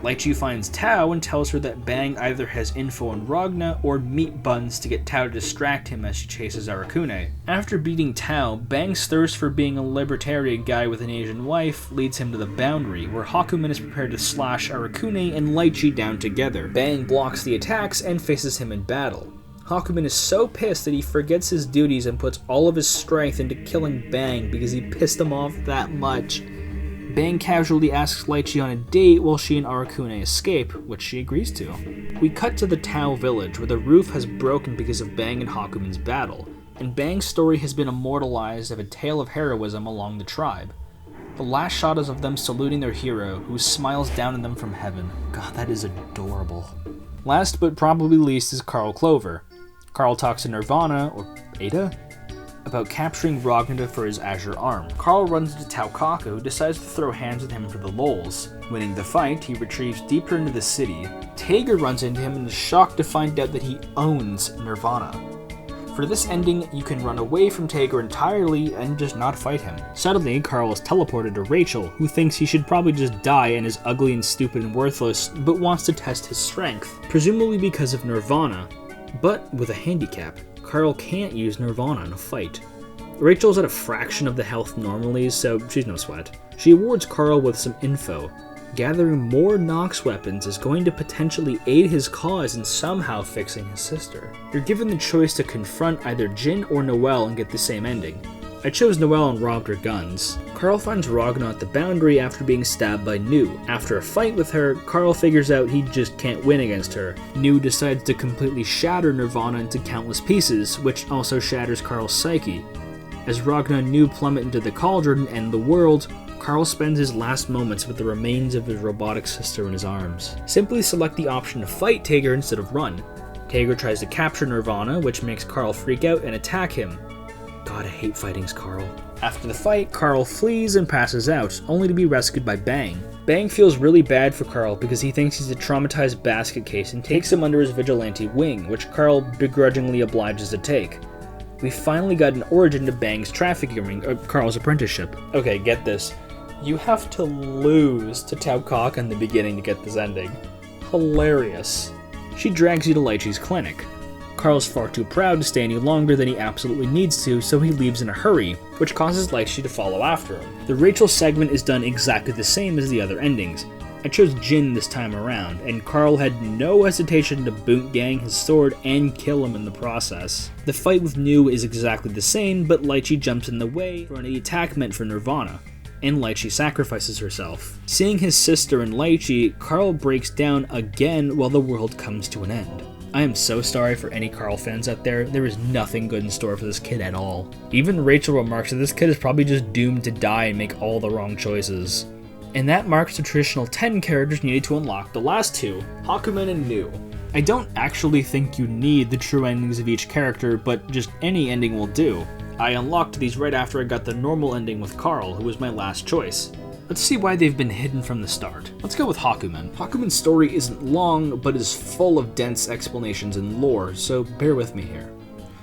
Lychee finds Tao and tells her that Bang either has info on Ragna or meat buns to get Tao to distract him as she chases Arakune. After beating Tao, Bang's thirst for being a libertarian guy with an Asian wife leads him to the boundary, where Hakumen is prepared to slash Arakune and Lychee down together. Bang blocks the attacks and faces him in battle. Hakumen is so pissed that he forgets his duties and puts all of his strength into killing Bang because he pissed him off that much. Bang casually asks Lychee on a date while she and Arakune escape, which she agrees to. We cut to the Tao village, where the roof has broken because of Bang and Hakumen's battle, and Bang's story has been immortalized as a tale of heroism along the tribe. The last shot is of them saluting their hero, who smiles down at them from heaven. God, that is adorable. Last but probably least is Carl Clover. Carl talks to Nirvana, or Ada, about capturing Ragna for his Azure Arm. Carl runs into Taukaka, who decides to throw hands with him for the lols. Winning the fight, he retreats deeper into the city. Tager runs into him and is shocked to find out that he owns Nirvana. For this ending, you can run away from Tager entirely and just not fight him. Suddenly, Carl is teleported to Rachel, who thinks he should probably just die and is ugly and stupid and worthless, but wants to test his strength, presumably because of Nirvana. But with a handicap. Carl can't use Nirvana in a fight. Rachel's at a fraction of the health normally, so she's no sweat. She awards Carl with some info. Gathering more Nox weapons is going to potentially aid his cause in somehow fixing his sister. You're given the choice to confront either Jin or Noelle and get the same ending. I chose Noelle and robbed her guns. Carl finds Ragna at the boundary after being stabbed by Nu. After a fight with her, Carl figures out he just can't win against her. Nu decides to completely shatter Nirvana into countless pieces, which also shatters Carl's psyche. As Ragna and Nu plummet into the cauldron and end the world, Carl spends his last moments with the remains of his robotic sister in his arms. Simply select the option to fight Tager instead of run. Tager tries to capture Nirvana, which makes Carl freak out and attack him. God, I hate fighting Carl. After the fight, Carl flees and passes out, only to be rescued by Bang. Bang feels really bad for Carl because he thinks he's a traumatized basket case and takes him under his vigilante wing, which Carl begrudgingly obliges to take. We finally got an origin to Bang's trafficking ring, Carl's apprenticeship. Okay, get this. You have to lose to Tao Kok in the beginning to get this ending. Hilarious. She drags you to Lychee's clinic. Carl's far too proud to stay any longer than he absolutely needs to, so he leaves in a hurry, which causes Lychee to follow after him. The Rachel segment is done exactly the same as the other endings. I chose Jin this time around, and Carl had no hesitation to boot gang his sword and kill him in the process. The fight with Nu is exactly the same, but Lychee jumps in the way for an attack meant for Nirvana, and Lychee sacrifices herself. Seeing his sister and Lychee, Carl breaks down again while the world comes to an end. I am so sorry for any Carl fans out there. There is nothing good in store for this kid at all. Even Rachel remarks that this kid is probably just doomed to die and make all the wrong choices. And that marks the traditional 10 characters needed to unlock the last two, Hakumen and Nu. I don't actually think you need the true endings of each character, but just any ending will do. I unlocked these right after I got the normal ending with Carl, who was my last choice. Let's see why they've been hidden from the start. Let's go with Hakumen. Hakumen's story isn't long, but is full of dense explanations and lore, so bear with me here.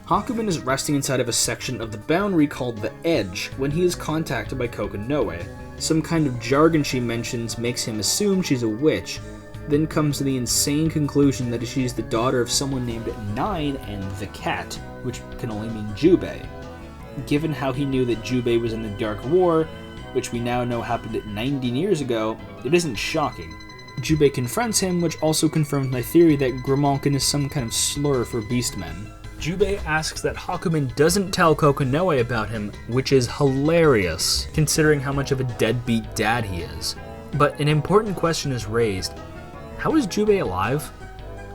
Hakumen is resting inside of a section of the boundary called the Edge when he is contacted by Kokonoe. Some kind of jargon she mentions makes him assume she's a witch, then comes to the insane conclusion that she's the daughter of someone named Nine and the Cat, which can only mean Jubei. Given how he knew that Jubei was in the Dark War, which we now know happened 19 years ago, it isn't shocking. Jubei confronts him, which also confirms my theory that Grimalkin is some kind of slur for beastmen. Jubei asks that Hakumen doesn't tell Kokonoe about him, which is hilarious, considering how much of a deadbeat dad he is. But an important question is raised. How is Jubei alive?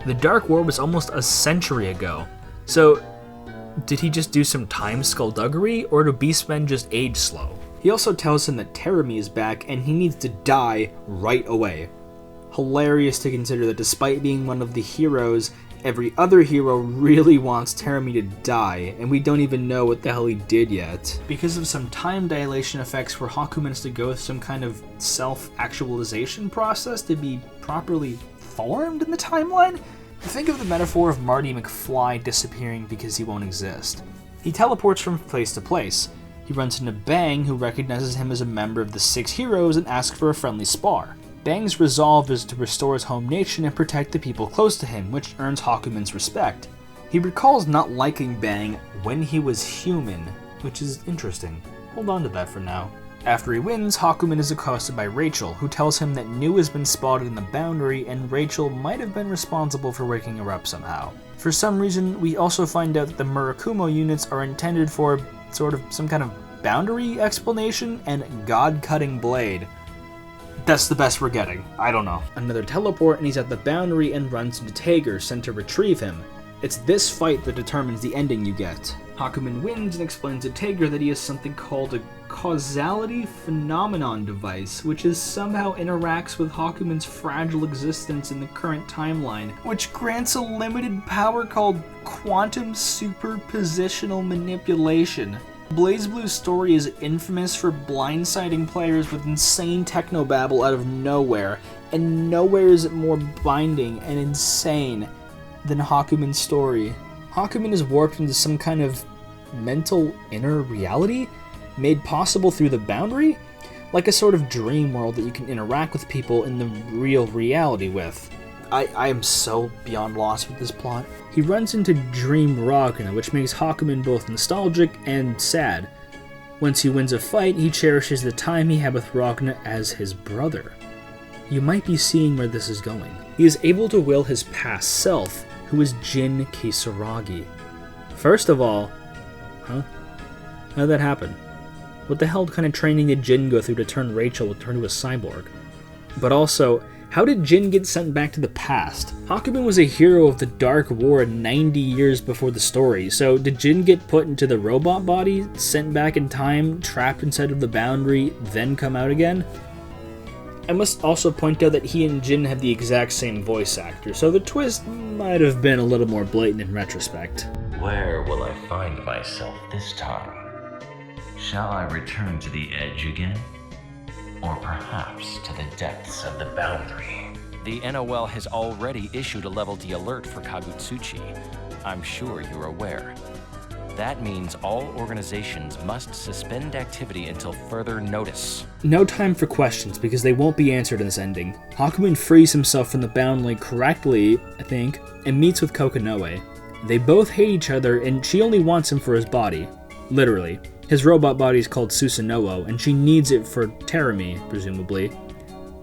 The Dark War was almost a century ago, so did he just do some time skullduggery, or do beastmen just age slow? He also tells him that Terumi is back and he needs to die right away. Hilarious to consider that despite being one of the heroes, every other hero really wants Terumi to die, and we don't even know what the hell he did yet. Because of some time dilation effects where Hakumen has to go through some kind of self-actualization process to be properly formed in the timeline? Think of the metaphor of Marty McFly disappearing because he won't exist. He teleports from place to place. He runs into Bang, who recognizes him as a member of the 6 heroes and asks for a friendly spar. Bang's resolve is to restore his home nation and protect the people close to him, which earns Hakumen's respect. He recalls not liking Bang when he was human, which is interesting. Hold on to that for now. After he wins, Hakumen is accosted by Rachel, who tells him that Nu has been spotted in the boundary and Rachel might have been responsible for waking her up somehow. For some reason, we also find out that the Murakumo units are intended for sort of some kind of boundary explanation and god-cutting blade. That's the best we're getting. I don't know. Another teleport and he's at the boundary and runs into Tager, sent to retrieve him. It's this fight that determines the ending you get. Hakumen wins and explains to Tager that he has something called a causality phenomenon device, which is somehow interacts with Hakumen's fragile existence in the current timeline, which grants a limited power called quantum superpositional manipulation. Blazblue's story is infamous for blindsiding players with insane technobabble out of nowhere, and nowhere is it more binding and insane than Hakumen's story. Hakumen is warped into some kind of mental inner reality, made possible through the boundary, like a sort of dream world that you can interact with people in the real reality with. I am so beyond lost with this plot. He runs into Dream Ragna, which makes Hakumen both nostalgic and sad. Once he wins a fight, he cherishes the time he had with Ragna as his brother. You might be seeing where this is going. He is able to will his past self, who is Jin Kisaragi. First of all, How did that happen? What the hell kind of training did Jin go through to turn Rachel to a cyborg? But also, how did Jin get sent back to the past? Hakumen was a hero of the Dark War 90 years before the story, so did Jin get put into the robot body, sent back in time, trapped inside of the boundary, then come out again? I must also point out that he and Jin have the exact same voice actor, so the twist might have been a little more blatant in retrospect. Where will I find myself this time? Shall I return to the edge again? Or perhaps to the depths of the boundary? The NOL has already issued a Level D alert for Kagutsuchi. I'm sure you're aware. That means all organizations must suspend activity until further notice. No time for questions, because they won't be answered in this ending. Hakumen frees himself from the boundary correctly, I think, and meets with Kokonoe. They both hate each other, and she only wants him for his body. Literally. His robot body is called Susanoo, and she needs it for Terumi, presumably.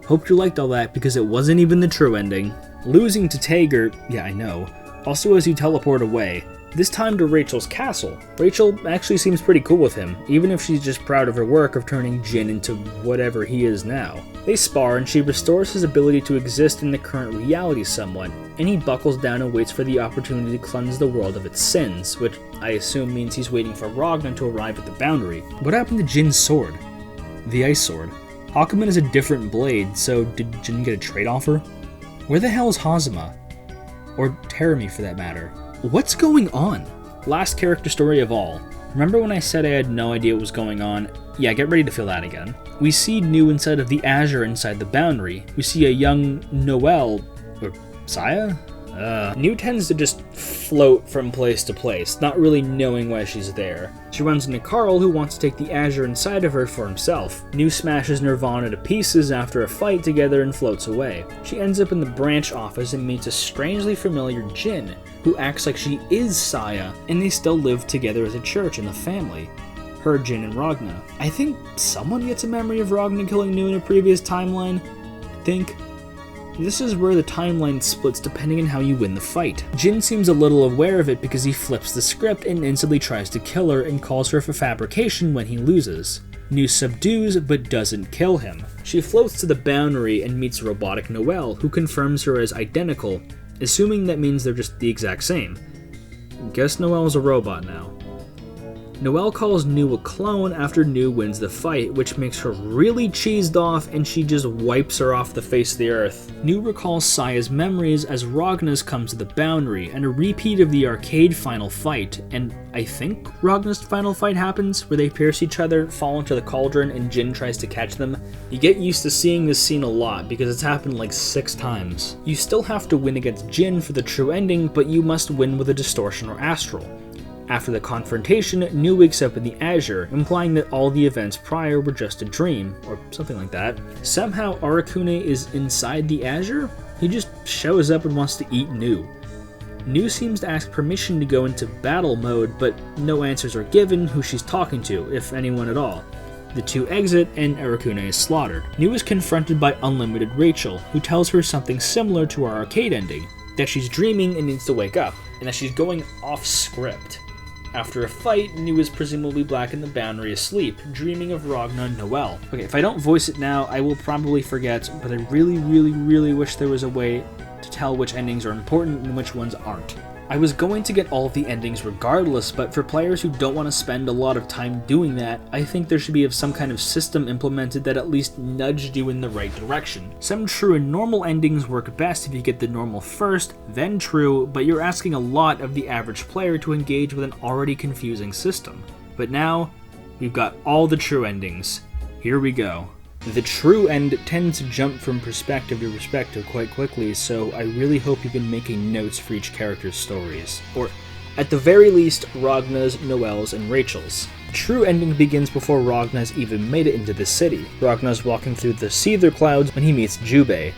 Hope you liked all that, because it wasn't even the true ending. Losing to Tager, yeah I know, also as you teleport away, this time to Rachel's castle. Rachel actually seems pretty cool with him, even if she's just proud of her work of turning Jin into whatever he is now. They spar and she restores his ability to exist in the current reality somewhat, and he buckles down and waits for the opportunity to cleanse the world of its sins, which I assume means he's waiting for Ragna to arrive at the boundary. What happened to Jin's sword? The ice sword. Hakumen is a different blade, so did Jin get a trade offer? Where the hell is Hazama? Or Terumi for that matter? What's going on? Last character story of all. Remember when I said I had no idea what was going on? Yeah, get ready to feel that again. We see New inside of the Azure inside the boundary. We see a young Noelle, or Saya? New tends to just float from place to place, not really knowing why she's there. She runs into Carl, who wants to take the Azure inside of her for himself. New smashes Nirvana to pieces after a fight together and floats away. She ends up in the branch office and meets a strangely familiar Jin, who acts like she is Saya, and they still live together as a church and a family. Her, Jin, and Ragna. I think someone gets a memory of Ragna killing New in a previous timeline. I think. This is where the timeline splits depending on how you win the fight. Jin seems a little aware of it because he flips the script and instantly tries to kill her and calls her for fabrication when he loses. New subdues but doesn't kill him. She floats to the boundary and meets robotic Noelle, who confirms her as identical, assuming that means they're just the exact same. Guess Noelle's a robot now. Noelle calls New a clone after New wins the fight, which makes her really cheesed off and she just wipes her off the face of the earth. New recalls Saya's memories as Ragna's comes to the boundary, and a repeat of the arcade final fight, and I think Ragna's final fight happens, where they pierce each other, fall into the cauldron, and Jin tries to catch them. You get used to seeing this scene a lot, because it's happened like 6 times. You still have to win against Jin for the true ending, but you must win with a distortion or astral. After the confrontation, New wakes up in the Azure, implying that all the events prior were just a dream, or something like that. Somehow Arakune is inside the Azure? He just shows up and wants to eat New. New seems to ask permission to go into battle mode, but no answers are given who she's talking to, if anyone at all. The two exit, and Arakune is slaughtered. New is confronted by Unlimited Rachel, who tells her something similar to our arcade ending, that she's dreaming and needs to wake up, and that she's going off script. After a fight, New is presumably back in the boundary asleep, dreaming of Ragna and Noelle. Okay, if I don't voice it now, I will probably forget, but I really wish there was a way to tell which endings are important and which ones aren't. I was going to get all of the endings regardless, but for players who don't want to spend a lot of time doing that, I think there should be some kind of system implemented that at least nudged you in the right direction. Some true and normal endings work best if you get the normal first, then true, but you're asking a lot of the average player to engage with an already confusing system. But now, we've got all the true endings. Here we go. The true end tends to jump from perspective to perspective quite quickly, so I really hope you've been making notes for each character's stories. Or, at the very least, Ragna's, Noelle's, and Rachel's. The true ending begins before Ragna's even made it into the city. Ragna's walking through the Seether clouds when he meets Jubei.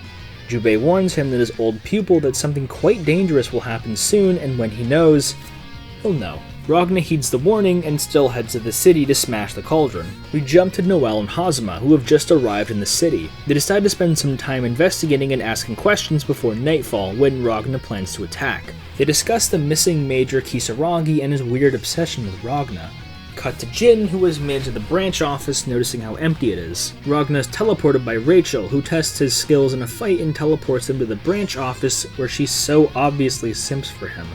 Jubei warns him that his old pupil that something quite dangerous will happen soon, and when he knows, he'll know. Ragna heeds the warning and still heads to the city to smash the cauldron. We jump to Noelle and Hazama, who have just arrived in the city. They decide to spend some time investigating and asking questions before nightfall, when Ragna plans to attack. They discuss the missing Major Kisaragi and his weird obsession with Ragna. cut to Jin, who was made to the branch office, noticing how empty it is. Ragna's teleported by Rachel, who tests his skills in a fight and teleports him to the branch office, where she so obviously simps for him,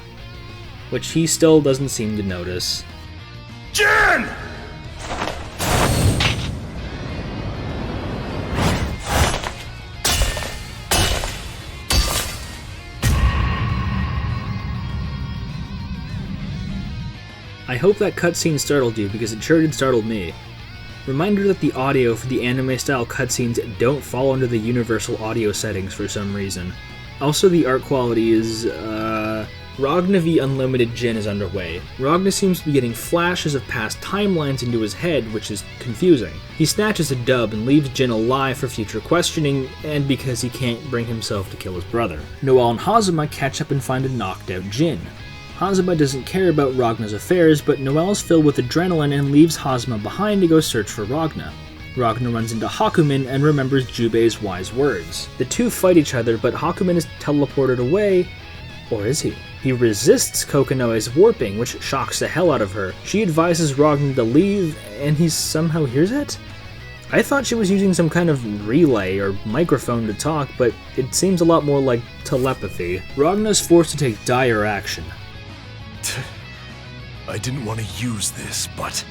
which he still doesn't seem to notice. Jin! I hope that cutscene startled you, because it sure did startle me. Reminder that the audio for the anime-style cutscenes don't fall under the universal audio settings for some reason. Also, the art quality is, Ragna v Unlimited Jin is underway. Ragna seems to be getting flashes of past timelines into his head, which is confusing. He snatches a dub and leaves Jin alive for future questioning, and because he can't bring himself to kill his brother. Noelle and Hazuma catch up and find a knocked out Jin. Hazuma doesn't care about Ragna's affairs, but Noelle's filled with adrenaline and leaves Hazuma behind to go search for Ragna. Ragna runs into Hakumen and remembers Jubei's wise words. The two fight each other, but Hakumen is teleported away, or is he? He resists Kokonoe's warping, which shocks the hell out of her. She advises Ragna to leave, and he somehow hears it? I thought she was using some kind of relay or microphone to talk, but it seems a lot more like telepathy. Ragna is forced to take dire action. I didn't want to use this, but...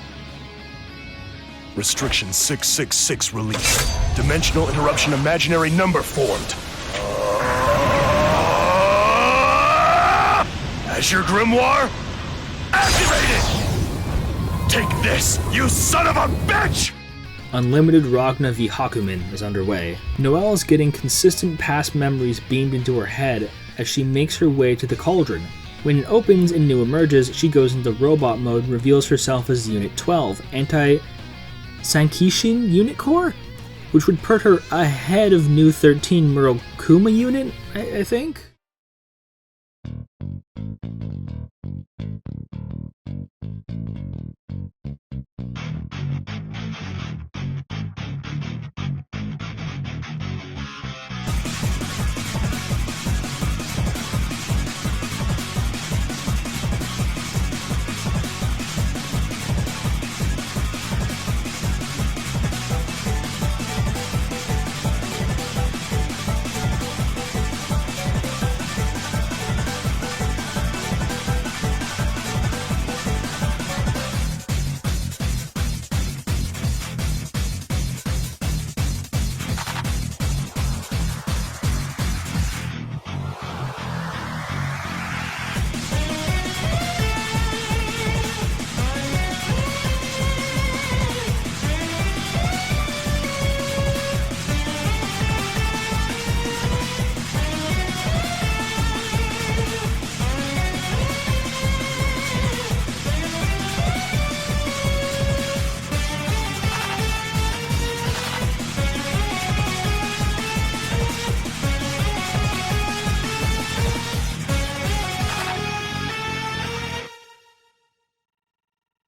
Restriction 666 released. Dimensional interruption imaginary number formed. Azure Grimoire? Activated! Take this, you son of a bitch! Unlimited Ragna v Hakumen is underway. Noelle is getting consistent past memories beamed into her head as she makes her way to the cauldron. When it opens and New emerges, she goes into robot mode and reveals herself as Unit 12, Anti-Sankishin Unit Core? Which would put her ahead of New 13 Murokuma Unit, I think?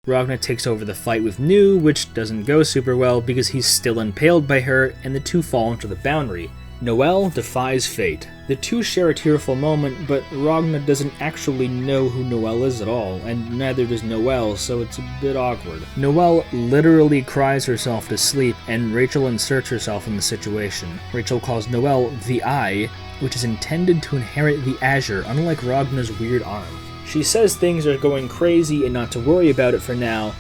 Ragna takes over the fight with New, which doesn't go super well because he's still impaled by her, and the two fall into the boundary. Noelle defies fate. The two share a tearful moment, but Ragna doesn't actually know who Noelle is at all, and neither does Noelle, so it's a bit awkward. Noelle literally cries herself to sleep, and Rachel inserts herself in the situation. Rachel calls Noelle the Eye, which is intended to inherit the Azure, unlike Ragna's weird arm. She says things are going crazy and not to worry about it for now,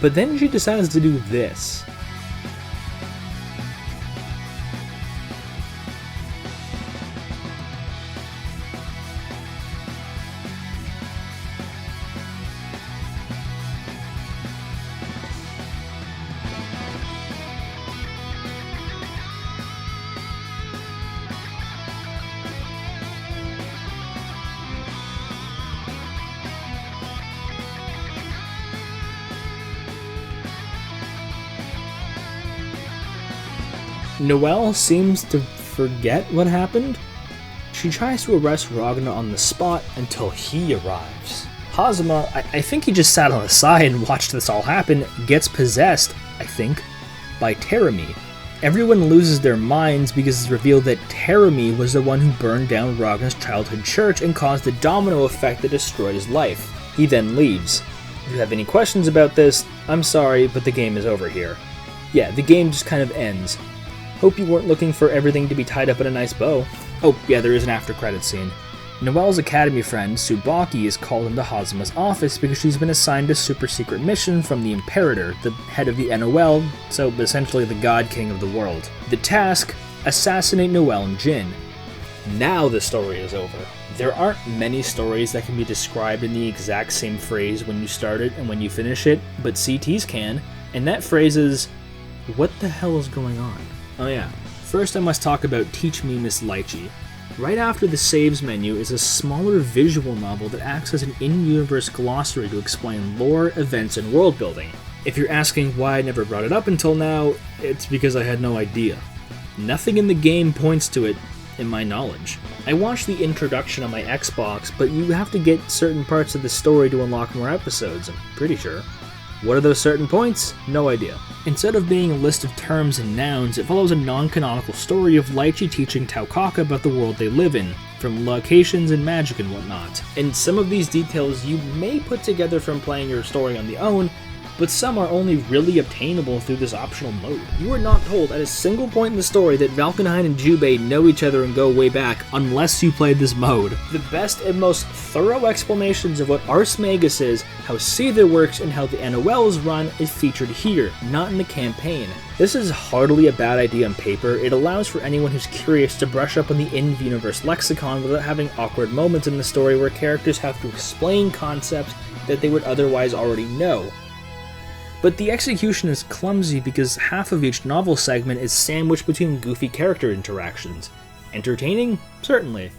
but then she decides to do this. Noelle seems to forget what happened. She tries to arrest Ragna on the spot until he arrives. Hazuma, I think he just sat on the side and watched this all happen, gets possessed, I think, by Terumi. Everyone loses their minds because it's revealed that Terumi was the one who burned down Ragna's childhood church and caused the domino effect that destroyed his life. He then leaves. If you have any questions about this, I'm sorry, but the game is over here. Yeah, the game just kind of ends. Hope you weren't looking for everything to be tied up in a nice bow. Oh, yeah, there is an after-credits scene. Noelle's academy friend, Tsubaki, is called into Hazuma's office because she's been assigned a super-secret mission from the Imperator, the head of the NOL, so essentially the God King of the world. The task: assassinate Noelle and Jin. Now the story is over. There aren't many stories that can be described in the exact same phrase when you start it and when you finish it, but CT's can, and that phrase is, what the hell is going on? Oh yeah, first I must talk about Teach Me Miss Lychee. Right after the saves menu is a smaller visual novel that acts as an in-universe glossary to explain lore, events, and world building. If you're asking why I never brought it up until now, it's because I had no idea. Nothing in the game points to it, in my knowledge. I watched the introduction on my Xbox, but you have to get certain parts of the story to unlock more episodes, I'm pretty sure. What are those certain points? No idea. Instead of being a list of terms and nouns, it follows a non-canonical story of Lychee teaching Taukaka about the world they live in, from locations and magic and whatnot. And some of these details you may put together from playing your story on the own, but some are only really obtainable through this optional mode. You are not told at a single point in the story that Valkenhayn and Jubei know each other and go way back unless you played this mode. The best and most thorough explanations of what Ars Magus is, how Seether works, and how the NOLs run is featured here, not in the campaign. This is hardly a bad idea on paper. It allows for anyone who's curious to brush up on the in-universe lexicon without having awkward moments in the story where characters have to explain concepts that they would otherwise already know. But the execution is clumsy because half of each novel segment is sandwiched between goofy character interactions. Entertaining? Certainly.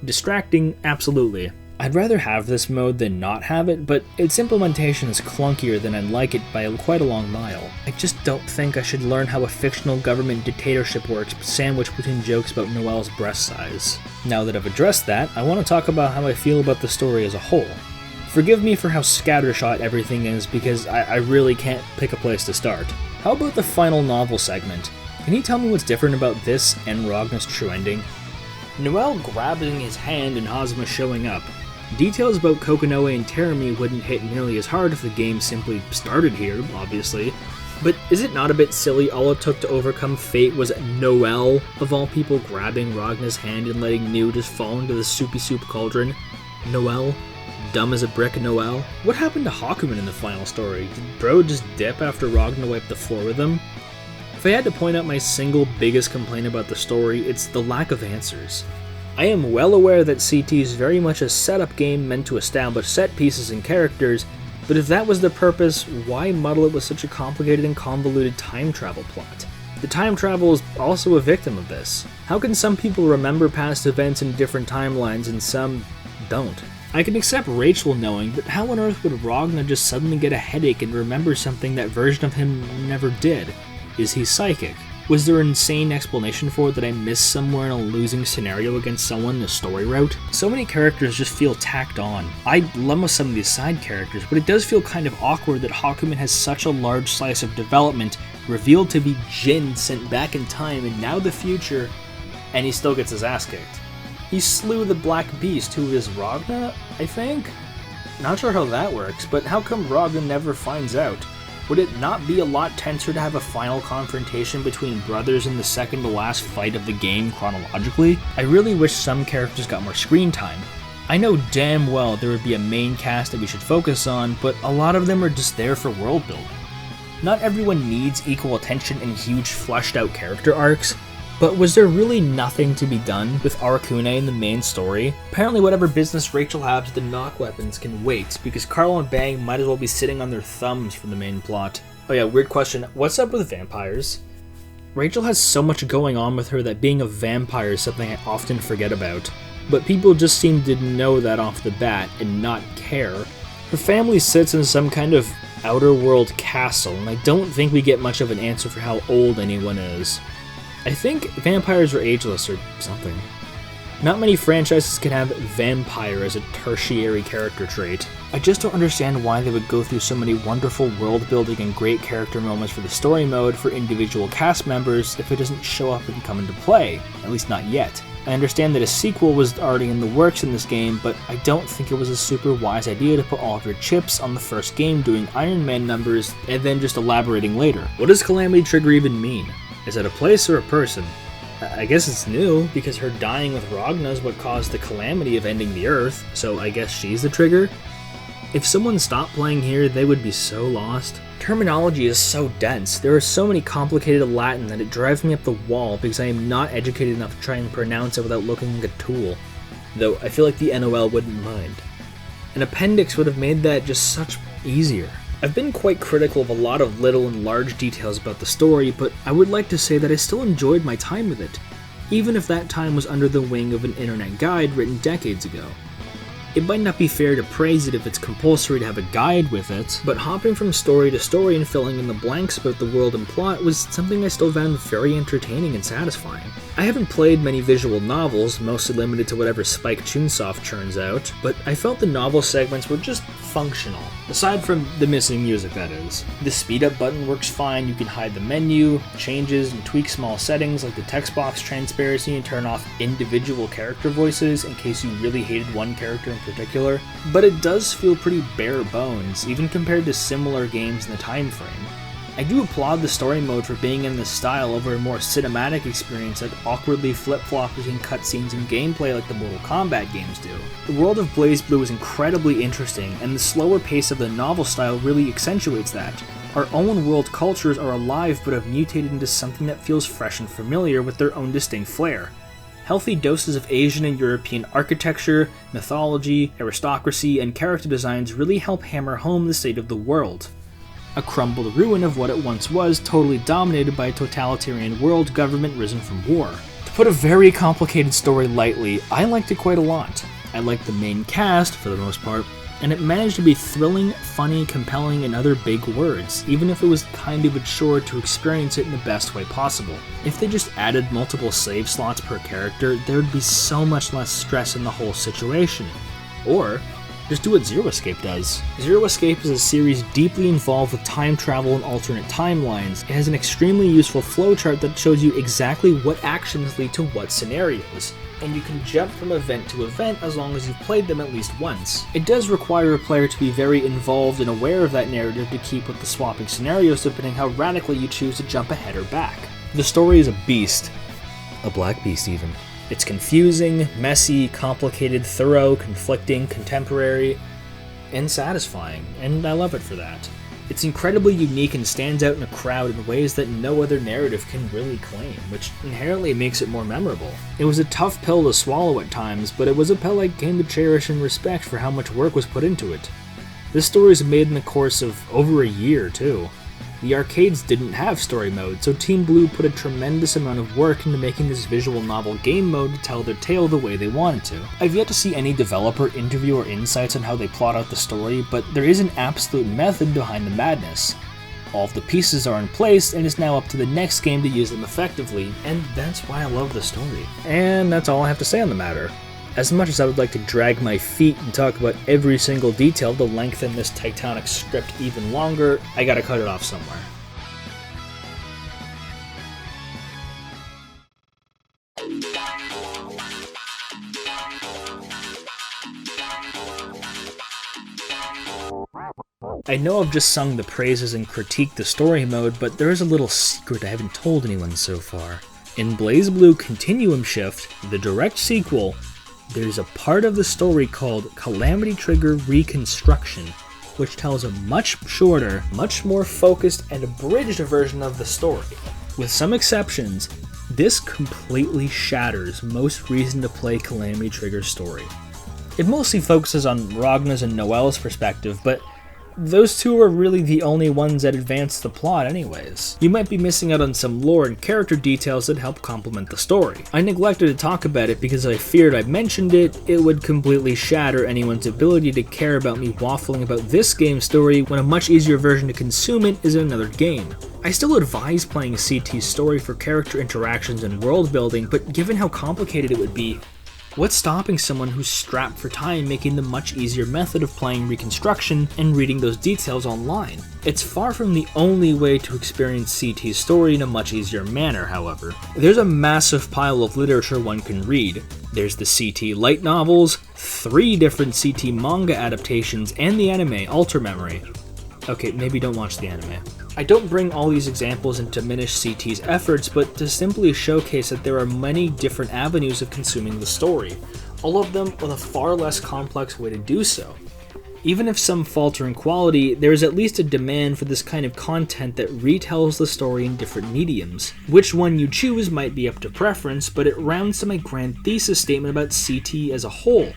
Distracting? Absolutely. I'd rather have this mode than not have it, but its implementation is clunkier than I'd like it by quite a long mile. I just don't think I should learn how a fictional government dictatorship works sandwiched between jokes about Noelle's breast size. Now that I've addressed that, I want to talk about how I feel about the story as a whole. Forgive me for how scattershot everything is, because I really can't pick a place to start. How about the final novel segment? Can you tell me what's different about this and Ragna's true ending? Noelle grabbing his hand and Hazuma showing up. Details about Kokonoe and Terumi wouldn't hit nearly as hard if the game simply started here, obviously. But is it not a bit silly all it took to overcome fate was Noelle, of all people, grabbing Ragna's hand and letting New just fall into the soupy soup cauldron? Noelle? Dumb as a brick Noelle? What happened to Hakumen in the final story? Did bro just dip after Ragna wiped the floor with him? If I had to point out my single biggest complaint about the story, it's the lack of answers. I am well aware that CT is very much a setup game meant to establish set pieces and characters, but if that was the purpose, why muddle it with such a complicated and convoluted time travel plot? The time travel is also a victim of this. How can some people remember past events in different timelines and some don't? I can accept Rachel knowing, but how on earth would Ragna just suddenly get a headache and remember something that version of him never did? Is he psychic? Was there an insane explanation for it that I missed somewhere in a losing scenario against someone in a story route? So many characters just feel tacked on. I love some of these side characters, but it does feel kind of awkward that Hakumen has such a large slice of development, revealed to be Jin sent back in time and now the future, and he still gets his ass kicked. He slew the Black Beast, who is Ragna, I think? Not sure how that works, but how come Ragna never finds out? Would it not be a lot tenser to have a final confrontation between brothers in the second to last fight of the game chronologically? I really wish some characters got more screen time. I know damn well there would be a main cast that we should focus on, but a lot of them are just there for world building. Not everyone needs equal attention and huge fleshed out character arcs. But was there really nothing to be done with Arakune in the main story? Apparently whatever business Rachel has with the knock weapons can wait, because Carlo and Bang might as well be sitting on their thumbs for the main plot. Oh yeah, weird question, what's up with vampires? Rachel has so much going on with her that being a vampire is something I often forget about, but people just seem to know that off the bat and not care. Her family sits in some kind of outer world castle, and I don't think we get much of an answer for how old anyone is. I think vampires are ageless or something. Not many franchises can have vampire as a tertiary character trait. I just don't understand why they would go through so many wonderful world building and great character moments for the story mode for individual cast members if it doesn't show up and come into play, at least not yet. I understand that a sequel was already in the works in this game, but I don't think it was a super wise idea to put all of your chips on the first game doing Iron Man numbers and then just elaborating later. What does Calamity Trigger even mean? Is it a place or a person? I guess it's new, because her dying with Ragna is what caused the calamity of ending the Earth, so I guess she's the trigger? If someone stopped playing here, they would be so lost. Terminology is so dense, there are so many complicated Latin that it drives me up the wall because I am not educated enough to try and pronounce it without looking like a tool. Though I feel like the NOL wouldn't mind. An appendix would have made that just such easier. I've been quite critical of a lot of little and large details about the story, but I would like to say that I still enjoyed my time with it, even if that time was under the wing of an internet guide written decades ago. It might not be fair to praise it if it's compulsory to have a guide with it, but hopping from story to story and filling in the blanks about the world and plot was something I still found very entertaining and satisfying. I haven't played many visual novels, mostly limited to whatever Spike Chunsoft churns out, but I felt the novel segments were just functional, aside from the missing music, that is. The speed up button works fine, you can hide the menu, changes, and tweak small settings like the text box transparency and turn off individual character voices in case you really hated one character in particular, but it does feel pretty bare bones, even compared to similar games in the time frame. I do applaud the story mode for being in this style over a more cinematic experience that awkwardly flip-flops between cutscenes and gameplay like the Mortal Kombat games do. The world of Blazblue is incredibly interesting, and the slower pace of the novel style really accentuates that. Our own world cultures are alive but have mutated into something that feels fresh and familiar with their own distinct flair. Healthy doses of Asian and European architecture, mythology, aristocracy, and character designs really help hammer home the state of the world. A crumbled ruin of what it once was, totally dominated by a totalitarian world government risen from war. To put a very complicated story lightly, I liked it quite a lot. I liked the main cast, for the most part, and it managed to be thrilling, funny, compelling, and other big words, even if it was kind of a chore to experience it in the best way possible. If they just added multiple save slots per character, there would be so much less stress in the whole situation. Or just do what Zero Escape does. Zero Escape is a series deeply involved with time travel and alternate timelines. It has an extremely useful flowchart that shows you exactly what actions lead to what scenarios, and you can jump from event to event as long as you've played them at least once. It does require a player to be very involved and aware of that narrative to keep with the swapping scenarios depending how radically you choose to jump ahead or back. The story is a beast. A black beast even. It's confusing, messy, complicated, thorough, conflicting, contemporary, and satisfying, and I love it for that. It's incredibly unique and stands out in a crowd in ways that no other narrative can really claim, which inherently makes it more memorable. It was a tough pill to swallow at times, but it was a pill I came to cherish and respect for how much work was put into it. This story was made in the course of over a year, too. The arcades didn't have story mode, so Team Blue put a tremendous amount of work into making this visual novel game mode to tell their tale the way they wanted to. I've yet to see any developer interview or insights on how they plot out the story, but there is an absolute method behind the madness. All of the pieces are in place, and it's now up to the next game to use them effectively, and that's why I love the story. And that's all I have to say on the matter. As much as I would like to drag my feet and talk about every single detail to lengthen this Titanic script even longer, I gotta cut it off somewhere. I know I've just sung the praises and critiqued the story mode, but there is a little secret I haven't told anyone so far. In Blazblue Continuum Shift, the direct sequel, there's a part of the story called Calamity Trigger Reconstruction, which tells a much shorter, much more focused, and abridged version of the story. With some exceptions, this completely shatters most reason to play Calamity Trigger's story. It mostly focuses on Ragna's and Noelle's perspective, but those two are really the only ones that advance the plot anyways. You might be missing out on some lore and character details that help complement the story. I neglected to talk about it because I feared I mentioned it would completely shatter anyone's ability to care about me waffling about this game's story when a much easier version to consume it is in another game. I still advise playing CT's story for character interactions and world building, but given how complicated it would be, What's stopping someone who's strapped for time making the much easier method of playing Reconstruction and reading those details online? It's far from the only way to experience CT's story in a much easier manner, however. There's a massive pile of literature one can read. There's the CT light novels, 3 different CT manga adaptations, and the anime Alter Memory. Okay, maybe don't watch the anime. I don't bring all these examples and diminish CT's efforts, but to simply showcase that there are many different avenues of consuming the story, all of them with a far less complex way to do so. Even if some falter in quality, there is at least a demand for this kind of content that retells the story in different mediums. Which one you choose might be up to preference, but it rounds to my grand thesis statement about CT as a whole.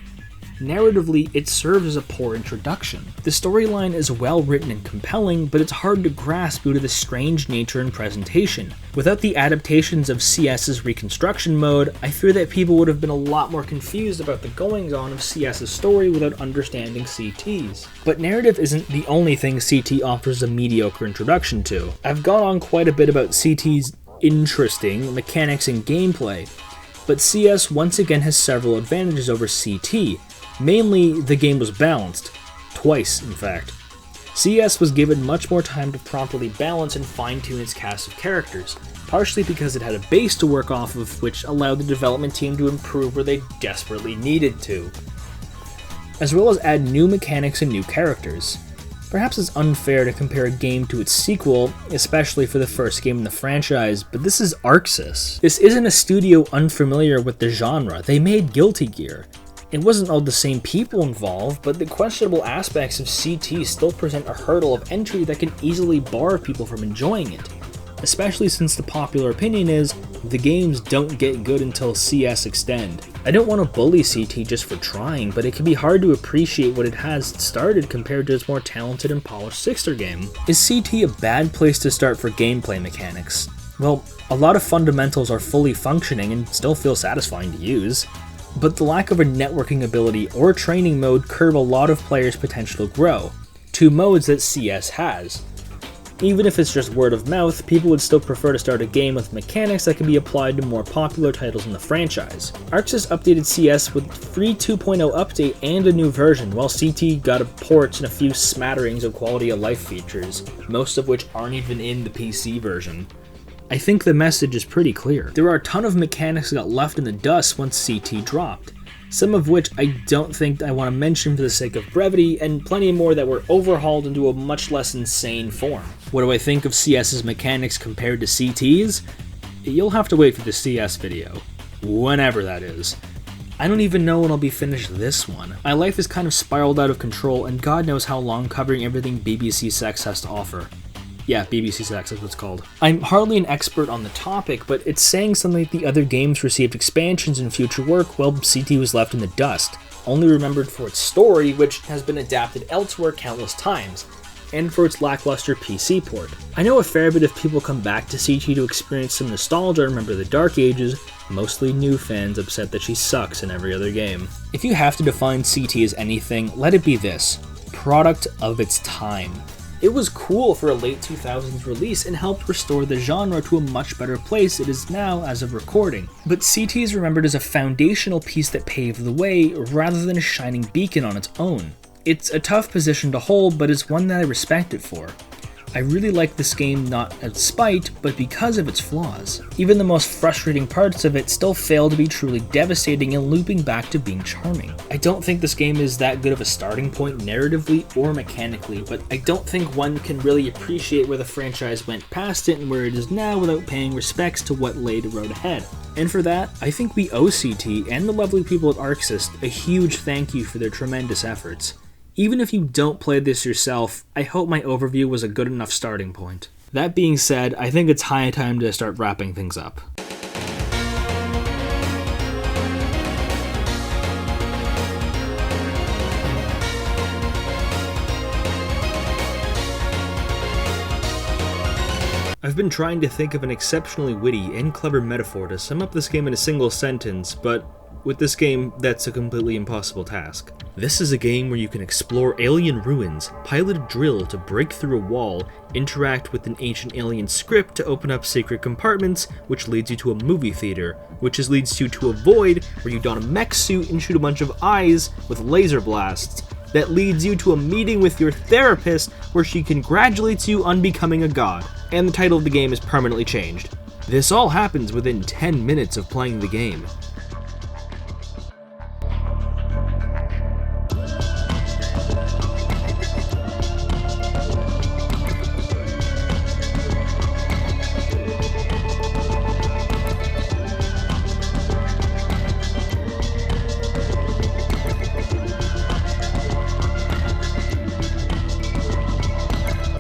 Narratively, it serves as a poor introduction. The storyline is well written and compelling, but it's hard to grasp due to the strange nature and presentation. Without the adaptations of CS's Reconstruction mode, I fear that people would have been a lot more confused about the goings-on of CS's story without understanding CT's. But narrative isn't the only thing CT offers a mediocre introduction to. I've gone on quite a bit about CT's interesting mechanics and gameplay, but CS once again has several advantages over CT. Mainly, the game was balanced. Twice, in fact. CS was given much more time to properly balance and fine-tune its cast of characters, partially because it had a base to work off of, which allowed the development team to improve where they desperately needed to, as well as add new mechanics and new characters. Perhaps it's unfair to compare a game to its sequel, especially for the first game in the franchise, but this is ArcSys. This isn't a studio unfamiliar with the genre. They made Guilty Gear. It wasn't all the same people involved, but the questionable aspects of CT still present a hurdle of entry that can easily bar people from enjoying it, especially since the popular opinion is the games don't get good until CS Extend. I don't want to bully CT just for trying, but it can be hard to appreciate what it has started compared to its more talented and polished sister game. Is CT a bad place to start for gameplay mechanics? Well, a lot of fundamentals are fully functioning and still feel satisfying to use, but the lack of a networking ability or training mode curb a lot of players' potential to grow, 2 modes that CS has. Even if it's just word of mouth, people would still prefer to start a game with mechanics that can be applied to more popular titles in the franchise. ArcSys updated CS with free 2.0 update and a new version, while CT got a port and a few smatterings of quality of life features, most of which aren't even in the PC version. I think the message is pretty clear. There are a ton of mechanics that got left in the dust once CT dropped, some of which I don't think I want to mention for the sake of brevity, and plenty more that were overhauled into a much less insane form. What do I think of CS's mechanics compared to CT's? You'll have to wait for the CS video. Whenever that is. I don't even know when I'll be finished this one. My life is kind of spiraled out of control, and God knows how long covering everything BBC Sex has to offer. Yeah, BBC Sex is what it's called. I'm hardly an expert on the topic, but it's saying something like the other games received expansions and future work while CT was left in the dust, only remembered for its story, which has been adapted elsewhere countless times, and for its lackluster PC port. I know a fair bit of people come back to CT to experience some nostalgia and remember the dark ages, mostly new fans upset that she sucks in every other game. If you have to define CT as anything, let it be this: product of its time. It was cool for a late 2000s release and helped restore the genre to a much better place it is now as of recording. But CT is remembered as a foundational piece that paved the way, rather than a shining beacon on its own. It's a tough position to hold, but it's one that I respect it for. I really like this game not out of spite, but because of its flaws. Even the most frustrating parts of it still fail to be truly devastating and looping back to being charming. I don't think this game is that good of a starting point narratively or mechanically, but I don't think one can really appreciate where the franchise went past it and where it is now without paying respects to what lay the road ahead. And for that, I think we owe CT and the lovely people at ArcSys a huge thank you for their tremendous efforts. Even if you don't play this yourself, I hope my overview was a good enough starting point. That being said, I think it's high time to start wrapping things up. I've been trying to think of an exceptionally witty and clever metaphor to sum up this game in a single sentence, but with this game, that's a completely impossible task. This is a game where you can explore alien ruins, pilot a drill to break through a wall, interact with an ancient alien script to open up secret compartments, which leads you to a movie theater, which leads you to a void where you don a mech suit and shoot a bunch of eyes with laser blasts. That leads you to a meeting with your therapist where she congratulates you on becoming a god, and the title of the game is permanently changed. This all happens within 10 minutes of playing the game.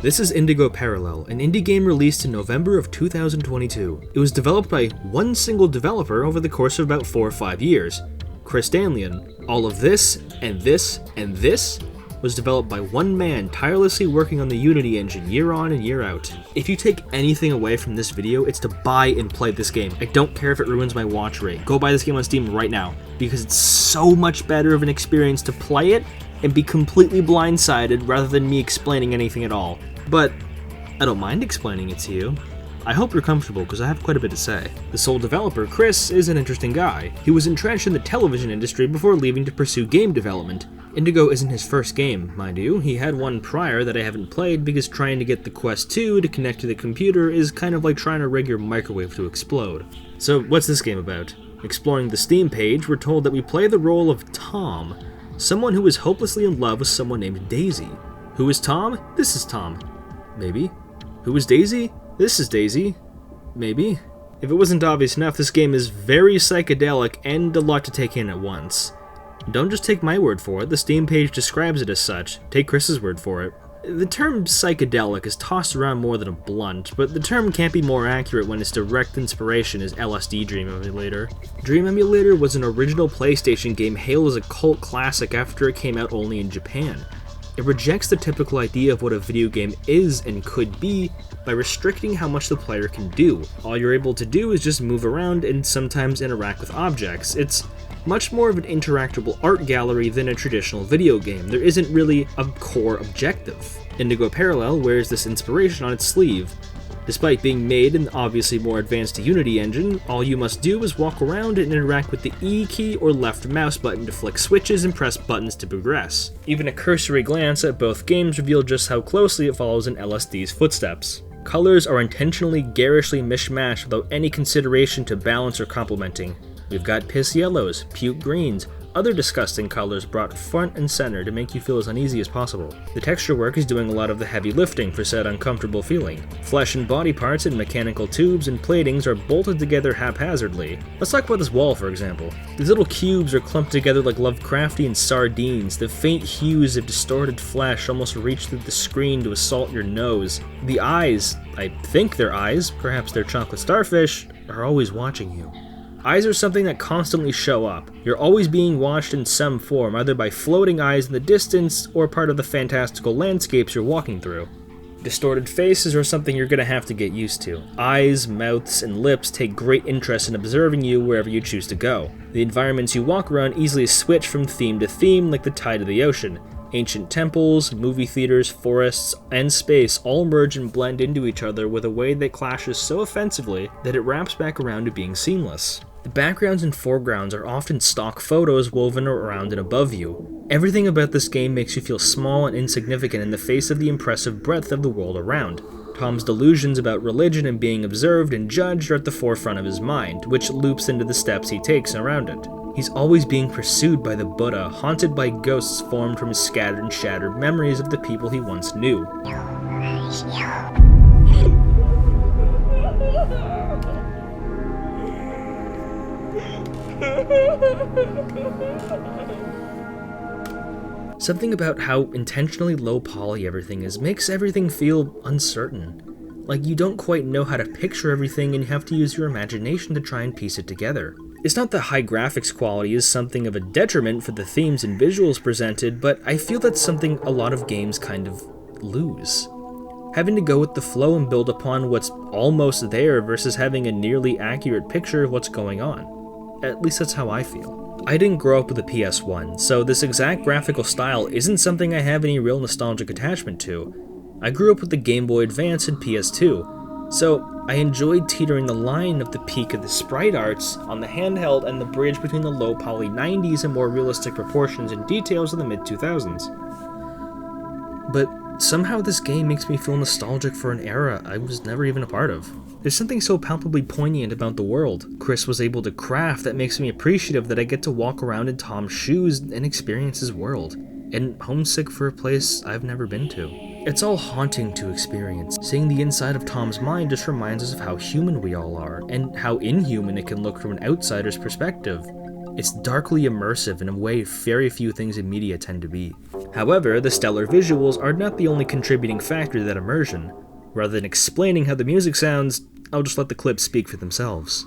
This is Indigo Parallel, an indie game released in November of 2022. It was developed by one single developer over the course of about 4 or 5 years, Chris Danlian. All of this, and this, and this was developed by one man tirelessly working on the Unity engine year on and year out. If you take anything away from this video, it's to buy and play this game. I don't care if it ruins my watch rate. Go buy this game on Steam right now, because it's so much better of an experience to play it and be completely blindsided rather than me explaining anything at all. But I don't mind explaining it to you. I hope you're comfortable because I have quite a bit to say. The sole developer, Chris, is an interesting guy. He was entrenched in the television industry before leaving to pursue game development. Indigo isn't his first game, mind you. He had one prior that I haven't played because trying to get the Quest 2 to connect to the computer is kind of like trying to rig your microwave to explode. So what's this game about? Exploring the Steam page, we're told that we play the role of Tom, someone who is hopelessly in love with someone named Daisy. Who is Tom? This is Tom. Maybe. Who is Daisy? This is Daisy. Maybe. If it wasn't obvious enough, this game is very psychedelic and a lot to take in at once. Don't just take my word for it, the Steam page describes it as such. Take Chris's word for it. The term psychedelic is tossed around more than a blunt, but the term can't be more accurate when its direct inspiration is LSD Dream Emulator. Dream Emulator was an original PlayStation game hailed as a cult classic after it came out only in Japan. It rejects the typical idea of what a video game is and could be by restricting how much the player can do. All you're able to do is just move around and sometimes interact with objects. It's much more of an interactable art gallery than a traditional video game. There isn't really a core objective. Indigo Parallel wears this inspiration on its sleeve. Despite being made in the obviously more advanced Unity engine, all you must do is walk around and interact with the E key or left mouse button to flick switches and press buttons to progress. Even a cursory glance at both games reveal just how closely it follows in LSD's footsteps. Colors are intentionally garishly mishmashed without any consideration to balance or complementing. We've got piss yellows, puke greens, other disgusting colors brought front and center to make you feel as uneasy as possible. The texture work is doing a lot of the heavy lifting for said uncomfortable feeling. Flesh and body parts and mechanical tubes and platings are bolted together haphazardly. Let's talk about this wall, for example. These little cubes are clumped together like Lovecraftian sardines. The faint hues of distorted flesh almost reach through the screen to assault your nose. The eyes, I think they're eyes, perhaps they're chocolate starfish, are always watching you. Eyes are something that constantly show up. You're always being watched in some form, either by floating eyes in the distance or part of the fantastical landscapes you're walking through. Distorted faces are something you're going to have to get used to. Eyes, mouths, and lips take great interest in observing you wherever you choose to go. The environments you walk around easily switch from theme to theme like the tide of the ocean. Ancient temples, movie theaters, forests, and space all merge and blend into each other with a way that clashes so offensively that it wraps back around to being seamless. The backgrounds and foregrounds are often stock photos woven around and above you. Everything about this game makes you feel small and insignificant in the face of the impressive breadth of the world around. Tom's delusions about religion and being observed and judged are at the forefront of his mind, which loops into the steps he takes around it. He's always being pursued by the Buddha, haunted by ghosts formed from his scattered and shattered memories of the people he once knew. Something about how intentionally low poly everything is makes everything feel uncertain. Like you don't quite know how to picture everything and you have to use your imagination to try and piece it together. It's not that high graphics quality is something of a detriment for the themes and visuals presented, but I feel that's something a lot of games kind of lose. Having to go with the flow and build upon what's almost there versus having a nearly accurate picture of what's going on. At least that's how I feel. I didn't grow up with a PS1, so this exact graphical style isn't something I have any real nostalgic attachment to. I grew up with the Game Boy Advance and PS2, so I enjoyed teetering the line of the peak of the sprite arts on the handheld and the bridge between the low poly 90s and more realistic proportions and details of the mid 2000s. But somehow this game makes me feel nostalgic for an era I was never even a part of. There's something so palpably poignant about the world Chris was able to craft that makes me appreciative that I get to walk around in Tom's shoes and experience his world, and homesick for a place I've never been to. It's all haunting to experience. Seeing the inside of Tom's mind just reminds us of how human we all are, and how inhuman it can look from an outsider's perspective. It's darkly immersive in a way very few things in media tend to be. However, the stellar visuals are not the only contributing factor to that immersion. Rather than explaining how the music sounds, I'll just let the clips speak for themselves.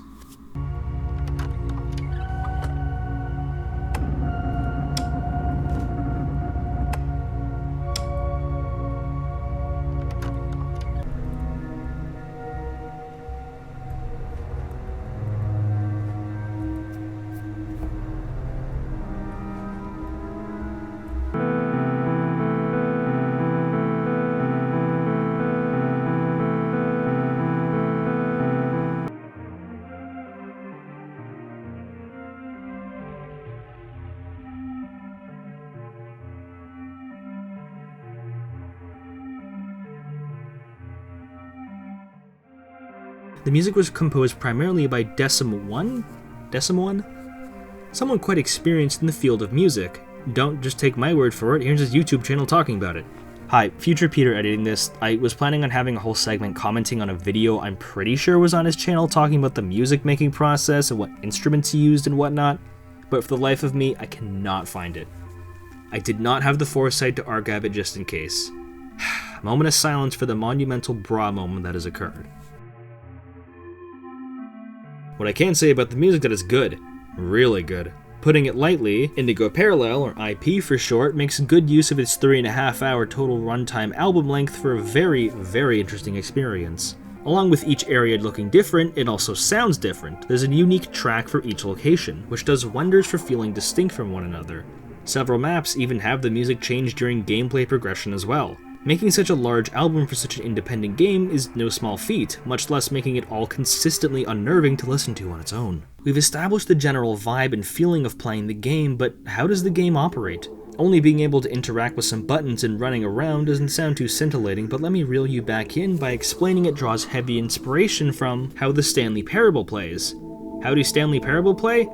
The music was composed primarily by Decim1? Someone quite experienced in the field of music. Don't just take my word for it, here's his YouTube channel talking about it. Hi, future Peter editing this. I was planning on having a whole segment commenting on a video I'm pretty sure was on his channel talking about the music making process and what instruments he used and whatnot, but for the life of me, I cannot find it. I did not have the foresight to archive it just in case. A moment of silence for the monumental bra moment that has occurred. What I can say about the music that is good, really good. Putting it lightly, Indigo Parallel, or IP for short, makes good use of its 3.5 hour total runtime album length for a very, very interesting experience. Along with each area looking different, it also sounds different. There's a unique track for each location, which does wonders for feeling distinct from one another. Several maps even have the music change during gameplay progression as well. Making such a large album for such an independent game is no small feat, much less making it all consistently unnerving to listen to on its own. We've established the general vibe and feeling of playing the game, but how does the game operate? Only being able to interact with some buttons and running around doesn't sound too scintillating, but let me reel you back in by explaining it draws heavy inspiration from how the Stanley Parable plays. How do Stanley Parable play?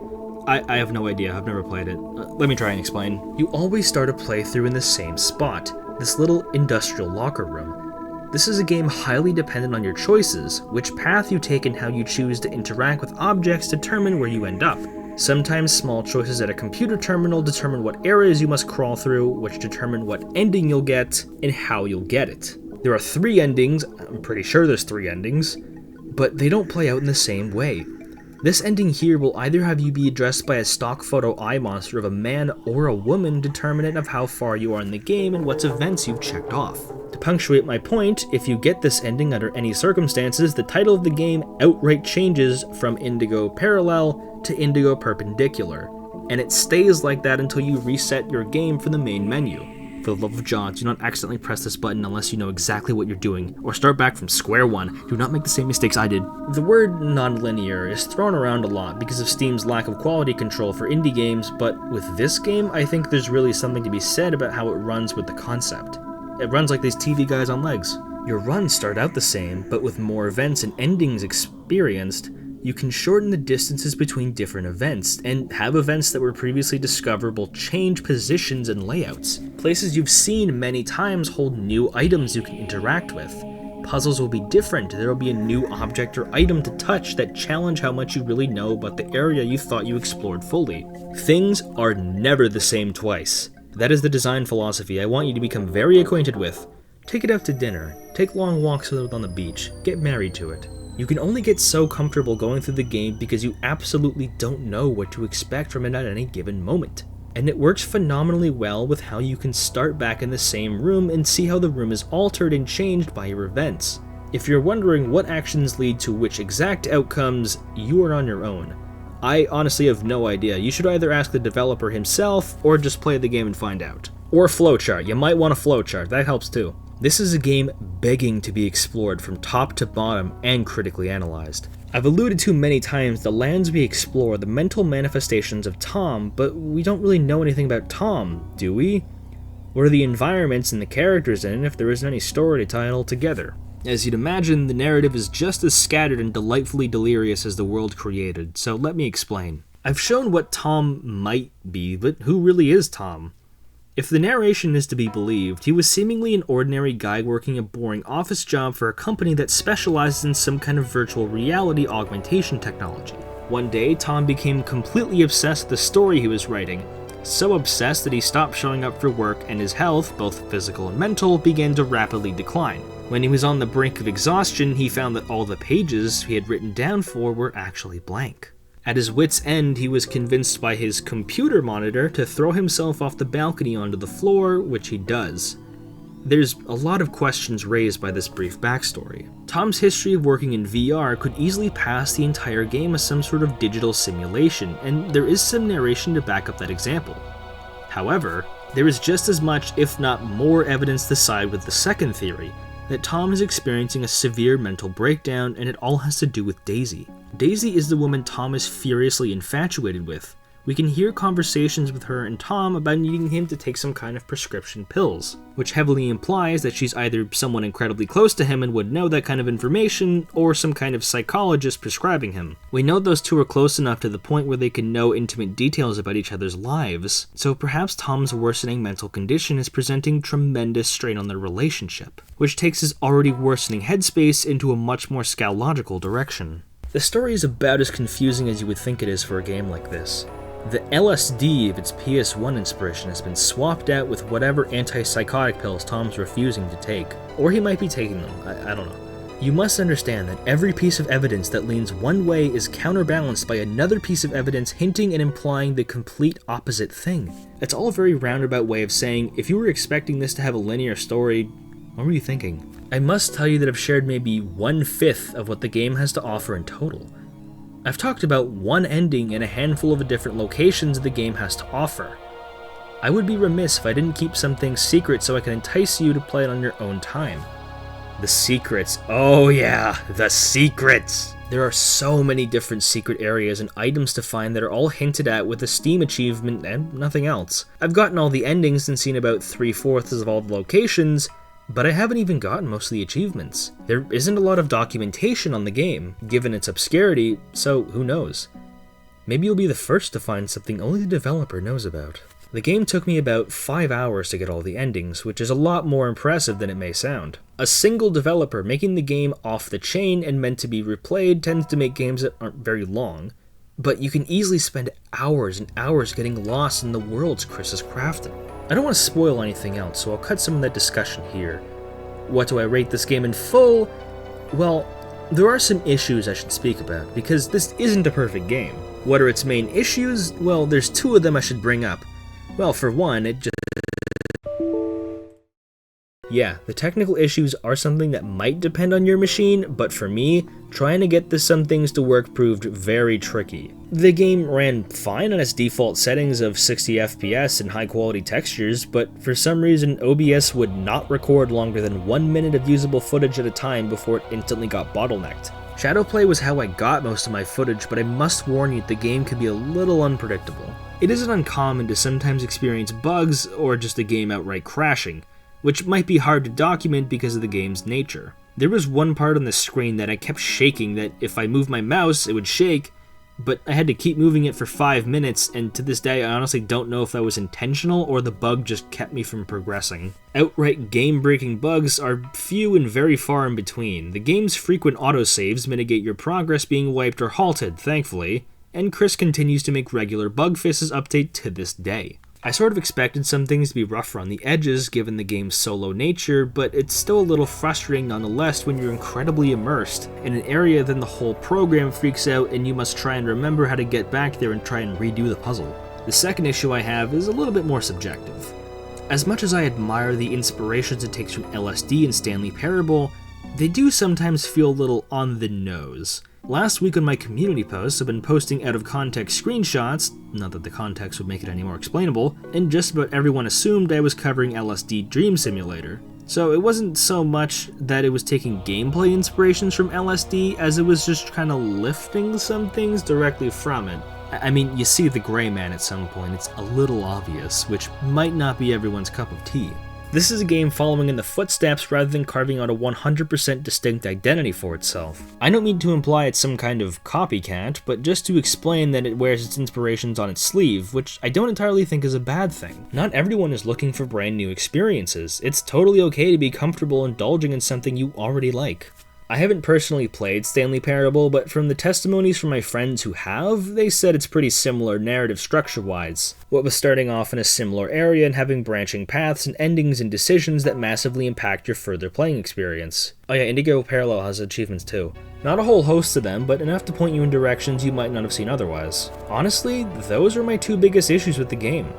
I have no idea, I've never played it. Let me try and explain. You always start a playthrough in the same spot. This little industrial locker room. This is a game highly dependent on your choices. Which path you take and how you choose to interact with objects determine where you end up. Sometimes small choices at a computer terminal determine what areas you must crawl through, which determine what ending you'll get, and how you'll get it. There are 3 endings, I'm pretty sure there's 3 endings, but they don't play out in the same way. This ending here will either have you be addressed by a stock photo eye monster of a man or a woman determinant of how far you are in the game and what events you've checked off. To punctuate my point, if you get this ending under any circumstances, the title of the game outright changes from Indigo Parallel to Indigo Perpendicular, and it stays like that until you reset your game for the main menu. For the love of John, do not accidentally press this button unless you know exactly what you're doing, or start back from square one. Do not make the same mistakes I did. The word non-linear is thrown around a lot because of Steam's lack of quality control for indie games, but with this game, I think there's really something to be said about how it runs with the concept. It runs like these TV guys on legs. Your runs start out the same, but with more events and endings experienced, you can shorten the distances between different events, and have events that were previously discoverable change positions and layouts. Places you've seen many times hold new items you can interact with. Puzzles will be different, there will be a new object or item to touch that challenge how much you really know about the area you thought you explored fully. Things are never the same twice. That is the design philosophy I want you to become very acquainted with. Take it out to dinner, take long walks with it on the beach, get married to it. You can only get so comfortable going through the game because you absolutely don't know what to expect from it at any given moment. And it works phenomenally well with how you can start back in the same room and see how the room is altered and changed by your events. If you're wondering what actions lead to which exact outcomes, you are on your own. I honestly have no idea. You should either ask the developer himself, or just play the game and find out. Or a flowchart. You might want a flowchart, that helps too. This is a game begging to be explored from top to bottom and critically analyzed. I've alluded to many times the lands we explore, the mental manifestations of Tom, but we don't really know anything about Tom, do we? What are the environments and the characters in if there isn't any story to tie it all together? As you'd imagine, the narrative is just as scattered and delightfully delirious as the world created, so let me explain. I've shown what Tom might be, but who really is Tom? If the narration is to be believed, he was seemingly an ordinary guy working a boring office job for a company that specializes in some kind of virtual reality augmentation technology. One day, Tom became completely obsessed with the story he was writing, so obsessed that he stopped showing up for work and his health, both physical and mental, began to rapidly decline. When he was on the brink of exhaustion, he found that all the pages he had written down for were actually blank. At his wit's end, he was convinced by his computer monitor to throw himself off the balcony onto the floor, which he does. There's a lot of questions raised by this brief backstory. Tom's history of working in VR could easily pass the entire game as some sort of digital simulation, and there is some narration to back up that example. However, there is just as much, if not more, evidence to side with the second theory, that Tom is experiencing a severe mental breakdown, and it all has to do with Daisy. Daisy is the woman Tom is furiously infatuated with. We can hear conversations with her and Tom about needing him to take some kind of prescription pills, which heavily implies that she's either someone incredibly close to him and would know that kind of information, or some kind of psychologist prescribing him. We know those two are close enough to the point where they can know intimate details about each other's lives, so perhaps Tom's worsening mental condition is presenting tremendous strain on their relationship, which takes his already worsening headspace into a much more scatological direction. The story is about as confusing as you would think it is for a game like this. The LSD of its PS1 inspiration has been swapped out with whatever antipsychotic pills Tom's refusing to take. Or he might be taking them, I don't know. You must understand that every piece of evidence that leans one way is counterbalanced by another piece of evidence hinting and implying the complete opposite thing. It's all a very roundabout way of saying, if you were expecting this to have a linear story, what were you thinking? I must tell you that I've shared maybe 1/5 of what the game has to offer in total. I've talked about one ending and a handful of the different locations the game has to offer. I would be remiss if I didn't keep some things secret so I can entice you to play it on your own time. The secrets. Oh yeah, the secrets! There are so many different secret areas and items to find that are all hinted at with a Steam achievement and nothing else. I've gotten all the endings and seen about 3/4 of all the locations, but I haven't even gotten most of the achievements. There isn't a lot of documentation on the game, given its obscurity, so who knows? Maybe you'll be the first to find something only the developer knows about. The game took me about 5 hours to get all the endings, which is a lot more impressive than it may sound. A single developer making the game off the chain and meant to be replayed tends to make games that aren't very long, but you can easily spend hours and hours getting lost in the worlds Chris has crafted. I don't want to spoil anything else, so I'll cut some of that discussion here. What do I rate this game in full? Well, there are some issues I should speak about, because this isn't a perfect game. What are its main issues? Well, there's 2 of them I should bring up. Well, for one, Yeah, the technical issues are something that might depend on your machine, but for me, trying to get some things to work proved very tricky. The game ran fine on its default settings of 60 FPS and high quality textures, but for some reason OBS would not record longer than 1 minute of usable footage at a time before it instantly got bottlenecked. Shadowplay was how I got most of my footage, but I must warn you the game can be a little unpredictable. It isn't uncommon to sometimes experience bugs or just the game outright crashing, which might be hard to document because of the game's nature. There was one part on the screen that I kept shaking that if I moved my mouse, it would shake, but I had to keep moving it for 5 minutes, and to this day I honestly don't know if that was intentional or the bug just kept me from progressing. Outright game-breaking bugs are few and very far in between. The game's frequent autosaves mitigate your progress being wiped or halted, thankfully, and Chris continues to make regular bug fixes update to this day. I sort of expected some things to be rougher on the edges given the game's solo nature, but it's still a little frustrating nonetheless when you're incredibly immersed in an area, then the whole program freaks out and you must try and remember how to get back there and try and redo the puzzle. The second issue I have is a little bit more subjective. As much as I admire the inspirations it takes from LSD and Stanley Parable, they do sometimes feel a little on the nose. Last week on my community posts, I've been posting out of context screenshots, not that the context would make it any more explainable, and just about everyone assumed I was covering LSD Dream Simulator. So it wasn't so much that it was taking gameplay inspirations from LSD as it was just kind of lifting some things directly from it. I mean, you see the Gray Man at some point, it's a little obvious, which might not be everyone's cup of tea. This is a game following in the footsteps rather than carving out a 100% distinct identity for itself. I don't mean to imply it's some kind of copycat, but just to explain that it wears its inspirations on its sleeve, which I don't entirely think is a bad thing. Not everyone is looking for brand new experiences. It's totally okay to be comfortable indulging in something you already like. I haven't personally played Stanley Parable, but from the testimonies from my friends who have, they said it's pretty similar narrative structure-wise. What with starting off in a similar area and having branching paths and endings and decisions that massively impact your further playing experience. Oh yeah, Indigo Parallel has achievements too. Not a whole host of them, but enough to point you in directions you might not have seen otherwise. Honestly, those are my two biggest issues with the game.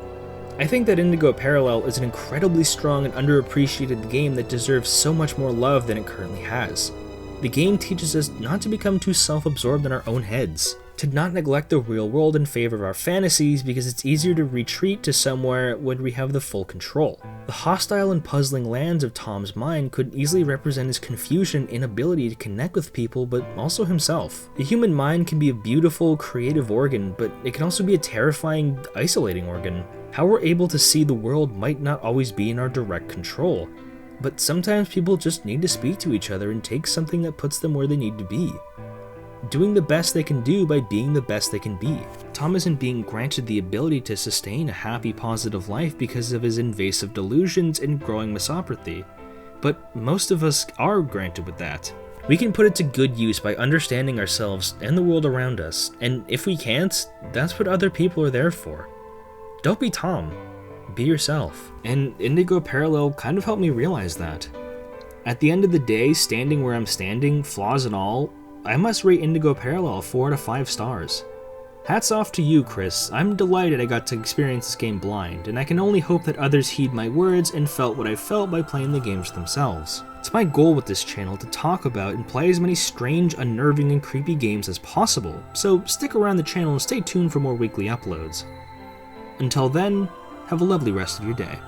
I think that Indigo Parallel is an incredibly strong and underappreciated game that deserves so much more love than it currently has. The game teaches us not to become too self-absorbed in our own heads, to not neglect the real world in favor of our fantasies because it's easier to retreat to somewhere when we have the full control. The hostile and puzzling lands of Tom's mind could easily represent his confusion and inability to connect with people, but also himself. The human mind can be a beautiful, creative organ, but it can also be a terrifying, isolating organ. How we're able to see the world might not always be in our direct control. But sometimes people just need to speak to each other and take something that puts them where they need to be. Doing the best they can do by being the best they can be. Tom isn't being granted the ability to sustain a happy, positive life because of his invasive delusions and growing misopathy. But most of us are granted with that. We can put it to good use by understanding ourselves and the world around us, and if we can't, that's what other people are there for. Don't be Tom. Be yourself. And Indigo Parallel kind of helped me realize that. At the end of the day, standing where I'm standing, flaws and all, I must rate Indigo Parallel 4 out of 5 stars. Hats off to you, Chris. I'm delighted I got to experience this game blind, and I can only hope that others heed my words and felt what I felt by playing the games themselves. It's my goal with this channel to talk about and play as many strange, unnerving, and creepy games as possible, so stick around the channel and stay tuned for more weekly uploads. Until then, have a lovely rest of your day.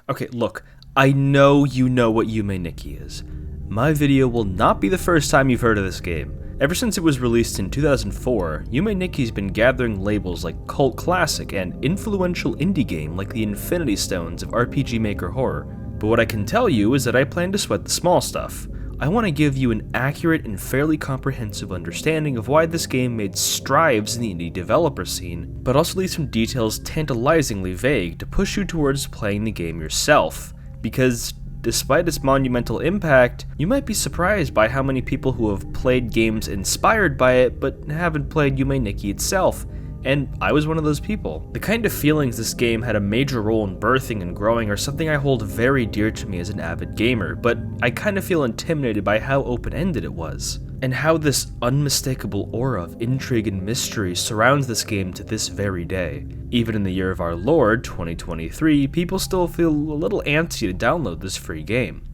Okay, look, I know you know what Yume Nikki is. My video will not be the first time you've heard of this game. Ever since it was released in 2004, Yume Nikki's been gathering labels like cult classic and influential indie game like the Infinity Stones of RPG Maker horror. But what I can tell you is that I plan to sweat the small stuff. I want to give you an accurate and fairly comprehensive understanding of why this game made strides in the indie developer scene, but also leave some details tantalizingly vague to push you towards playing the game yourself, because despite its monumental impact, you might be surprised by how many people who have played games inspired by it but haven't played Yume Nikki itself, and I was one of those people. The kind of feelings this game had a major role in birthing and growing are something I hold very dear to me as an avid gamer, but I kind of feel intimidated by how open-ended it was, and how this unmistakable aura of intrigue and mystery surrounds this game to this very day. Even in the year of our Lord, 2023, people still feel a little antsy to download this free game.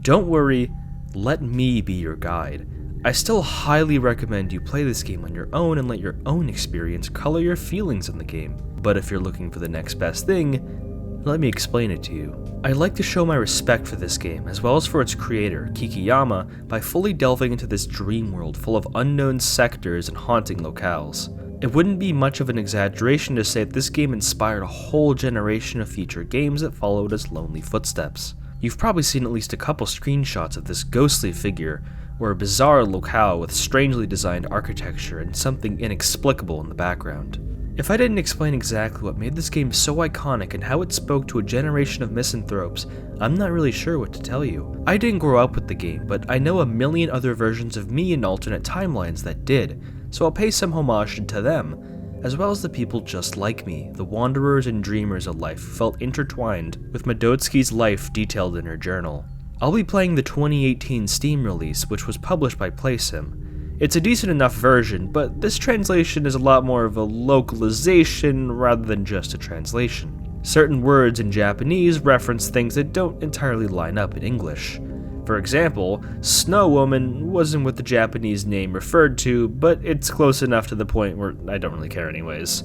Don't worry, let me be your guide. I still highly recommend you play this game on your own and let your own experience color your feelings on the game. But if you're looking for the next best thing, let me explain it to you. I'd like to show my respect for this game, as well as for its creator, Kikiyama, by fully delving into this dream world full of unknown sectors and haunting locales. It wouldn't be much of an exaggeration to say that this game inspired a whole generation of future games that followed its lonely footsteps. You've probably seen at least a couple screenshots of this ghostly figure, or a bizarre locale with strangely designed architecture and something inexplicable in the background. If I didn't explain exactly what made this game so iconic and how it spoke to a generation of misanthropes, I'm not really sure what to tell you. I didn't grow up with the game, but I know a million other versions of me in alternate timelines that did, so I'll pay some homage to them, as well as the people just like me, the wanderers and dreamers of life who felt intertwined with Madotsky's life detailed in her journal. I'll be playing the 2018 Steam release, which was published by PlaySim. It's a decent enough version, but this translation is a lot more of a localization rather than just a translation. Certain words in Japanese reference things that don't entirely line up in English. For example, Snow Woman wasn't what the Japanese name referred to, but it's close enough to the point where I don't really care anyways.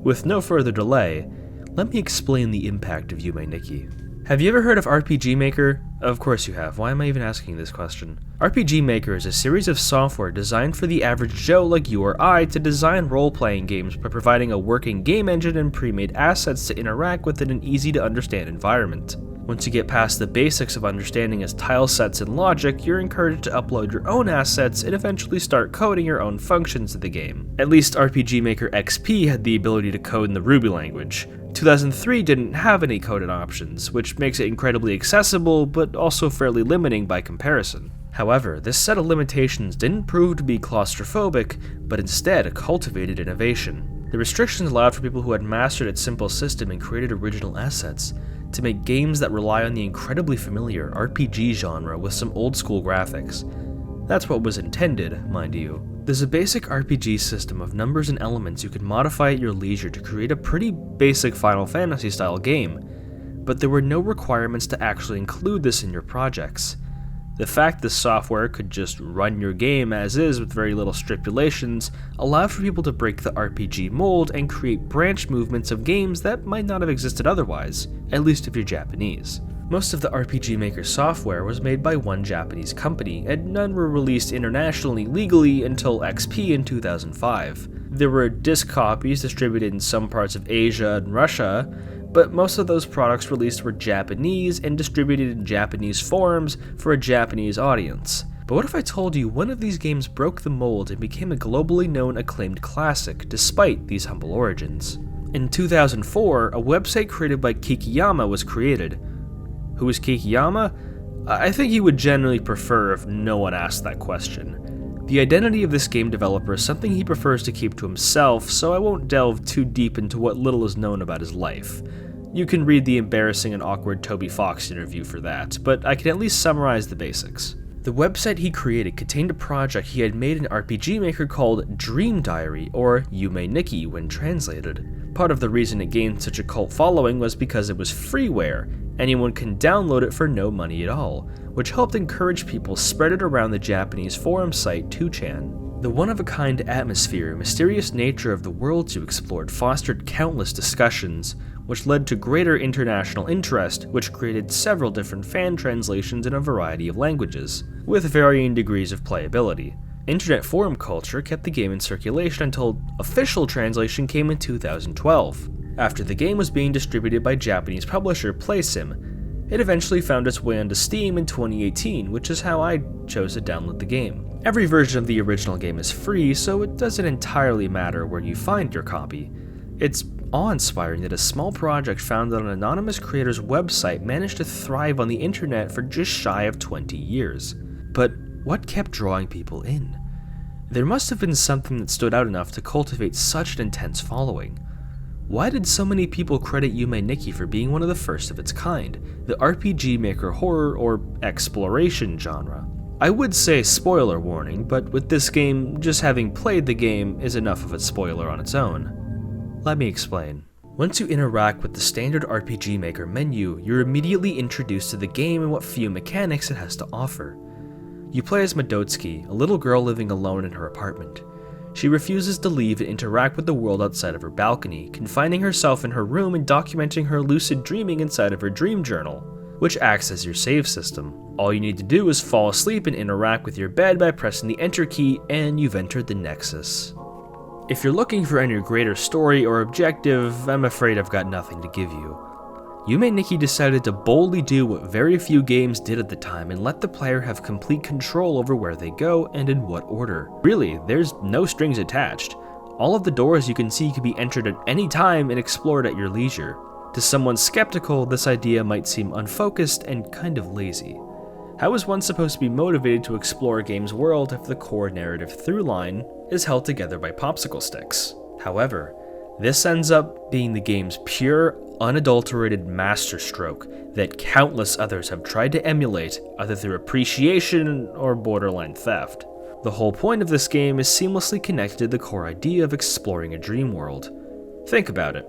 With no further delay, let me explain the impact of Yume Nikki. Have you ever heard of RPG Maker? Of course you have. Why am I even asking this question? RPG Maker is a series of software designed for the average Joe like you or I to design role-playing games by providing a working game engine and pre-made assets to interact with in an easy-to-understand environment. Once you get past the basics of understanding its tile sets and logic, you're encouraged to upload your own assets and eventually start coding your own functions to the game. At least RPG Maker XP had the ability to code in the Ruby language. 2003 didn't have any coded options, which makes it incredibly accessible, but also fairly limiting by comparison. However, this set of limitations didn't prove to be claustrophobic, but instead cultivated innovation. The restrictions allowed for people who had mastered its simple system and created original assets to make games that rely on the incredibly familiar RPG genre with some old-school graphics. That's what was intended, mind you. There's a basic RPG system of numbers and elements you can modify at your leisure to create a pretty basic Final Fantasy style game, but there were no requirements to actually include this in your projects. The fact this software could just run your game as is with very little stipulations allowed for people to break the RPG mold and create branch movements of games that might not have existed otherwise, at least if you're Japanese. Most of the RPG Maker software was made by one Japanese company, and none were released internationally legally until XP in 2005. There were disc copies distributed in some parts of Asia and Russia, but most of those products released were Japanese and distributed in Japanese forums for a Japanese audience. But what if I told you one of these games broke the mold and became a globally known acclaimed classic despite these humble origins? In 2004, a website created by Kikiyama was created. Who is Kikiyama? I think he would generally prefer if no one asked that question. The identity of this game developer is something he prefers to keep to himself, so I won't delve too deep into what little is known about his life. You can read the embarrassing and awkward Toby Fox interview for that, but I can at least summarize the basics. The website he created contained a project he had made in RPG Maker called Dream Diary, or Yume Nikki when translated. Part of the reason it gained such a cult following was because it was freeware. Anyone can download it for no money at all, which helped encourage people spread it around the Japanese forum site 2chan. The one-of-a-kind atmosphere and mysterious nature of the worlds you explored fostered countless discussions, which led to greater international interest, which created several different fan translations in a variety of languages, with varying degrees of playability. Internet forum culture kept the game in circulation until official translation came in 2012. After the game was being distributed by Japanese publisher PlaySim, it eventually found its way onto Steam in 2018, which is how I chose to download the game. Every version of the original game is free, so it doesn't entirely matter where you find your copy. It's awe-inspiring that a small project founded on an anonymous creator's website managed to thrive on the internet for just shy of 20 years. But what kept drawing people in? There must have been something that stood out enough to cultivate such an intense following. Why did so many people credit Yume Nikki for being one of the first of its kind, the RPG Maker horror or exploration genre? I would say spoiler warning, but with this game, just having played the game is enough of a spoiler on its own. Let me explain. Once you interact with the standard RPG Maker menu, you're immediately introduced to the game and what few mechanics it has to offer. You play as Madotsuki, a little girl living alone in her apartment. She refuses to leave and interact with the world outside of her balcony, confining herself in her room and documenting her lucid dreaming inside of her dream journal, which acts as your save system. All you need to do is fall asleep and interact with your bed by pressing the enter key, and you've entered the Nexus. If you're looking for any greater story or objective, I'm afraid I've got nothing to give you. Yume Nikki decided to boldly do what very few games did at the time and let the player have complete control over where they go and in what order. Really, there's no strings attached. All of the doors you can see can be entered at any time and explored at your leisure. To someone skeptical, this idea might seem unfocused and kind of lazy. How is one supposed to be motivated to explore a game's world if the core narrative throughline is held together by popsicle sticks? However, this ends up being the game's pure, unadulterated masterstroke that countless others have tried to emulate, either through appreciation or borderline theft. The whole point of this game is seamlessly connected to the core idea of exploring a dream world. Think about it.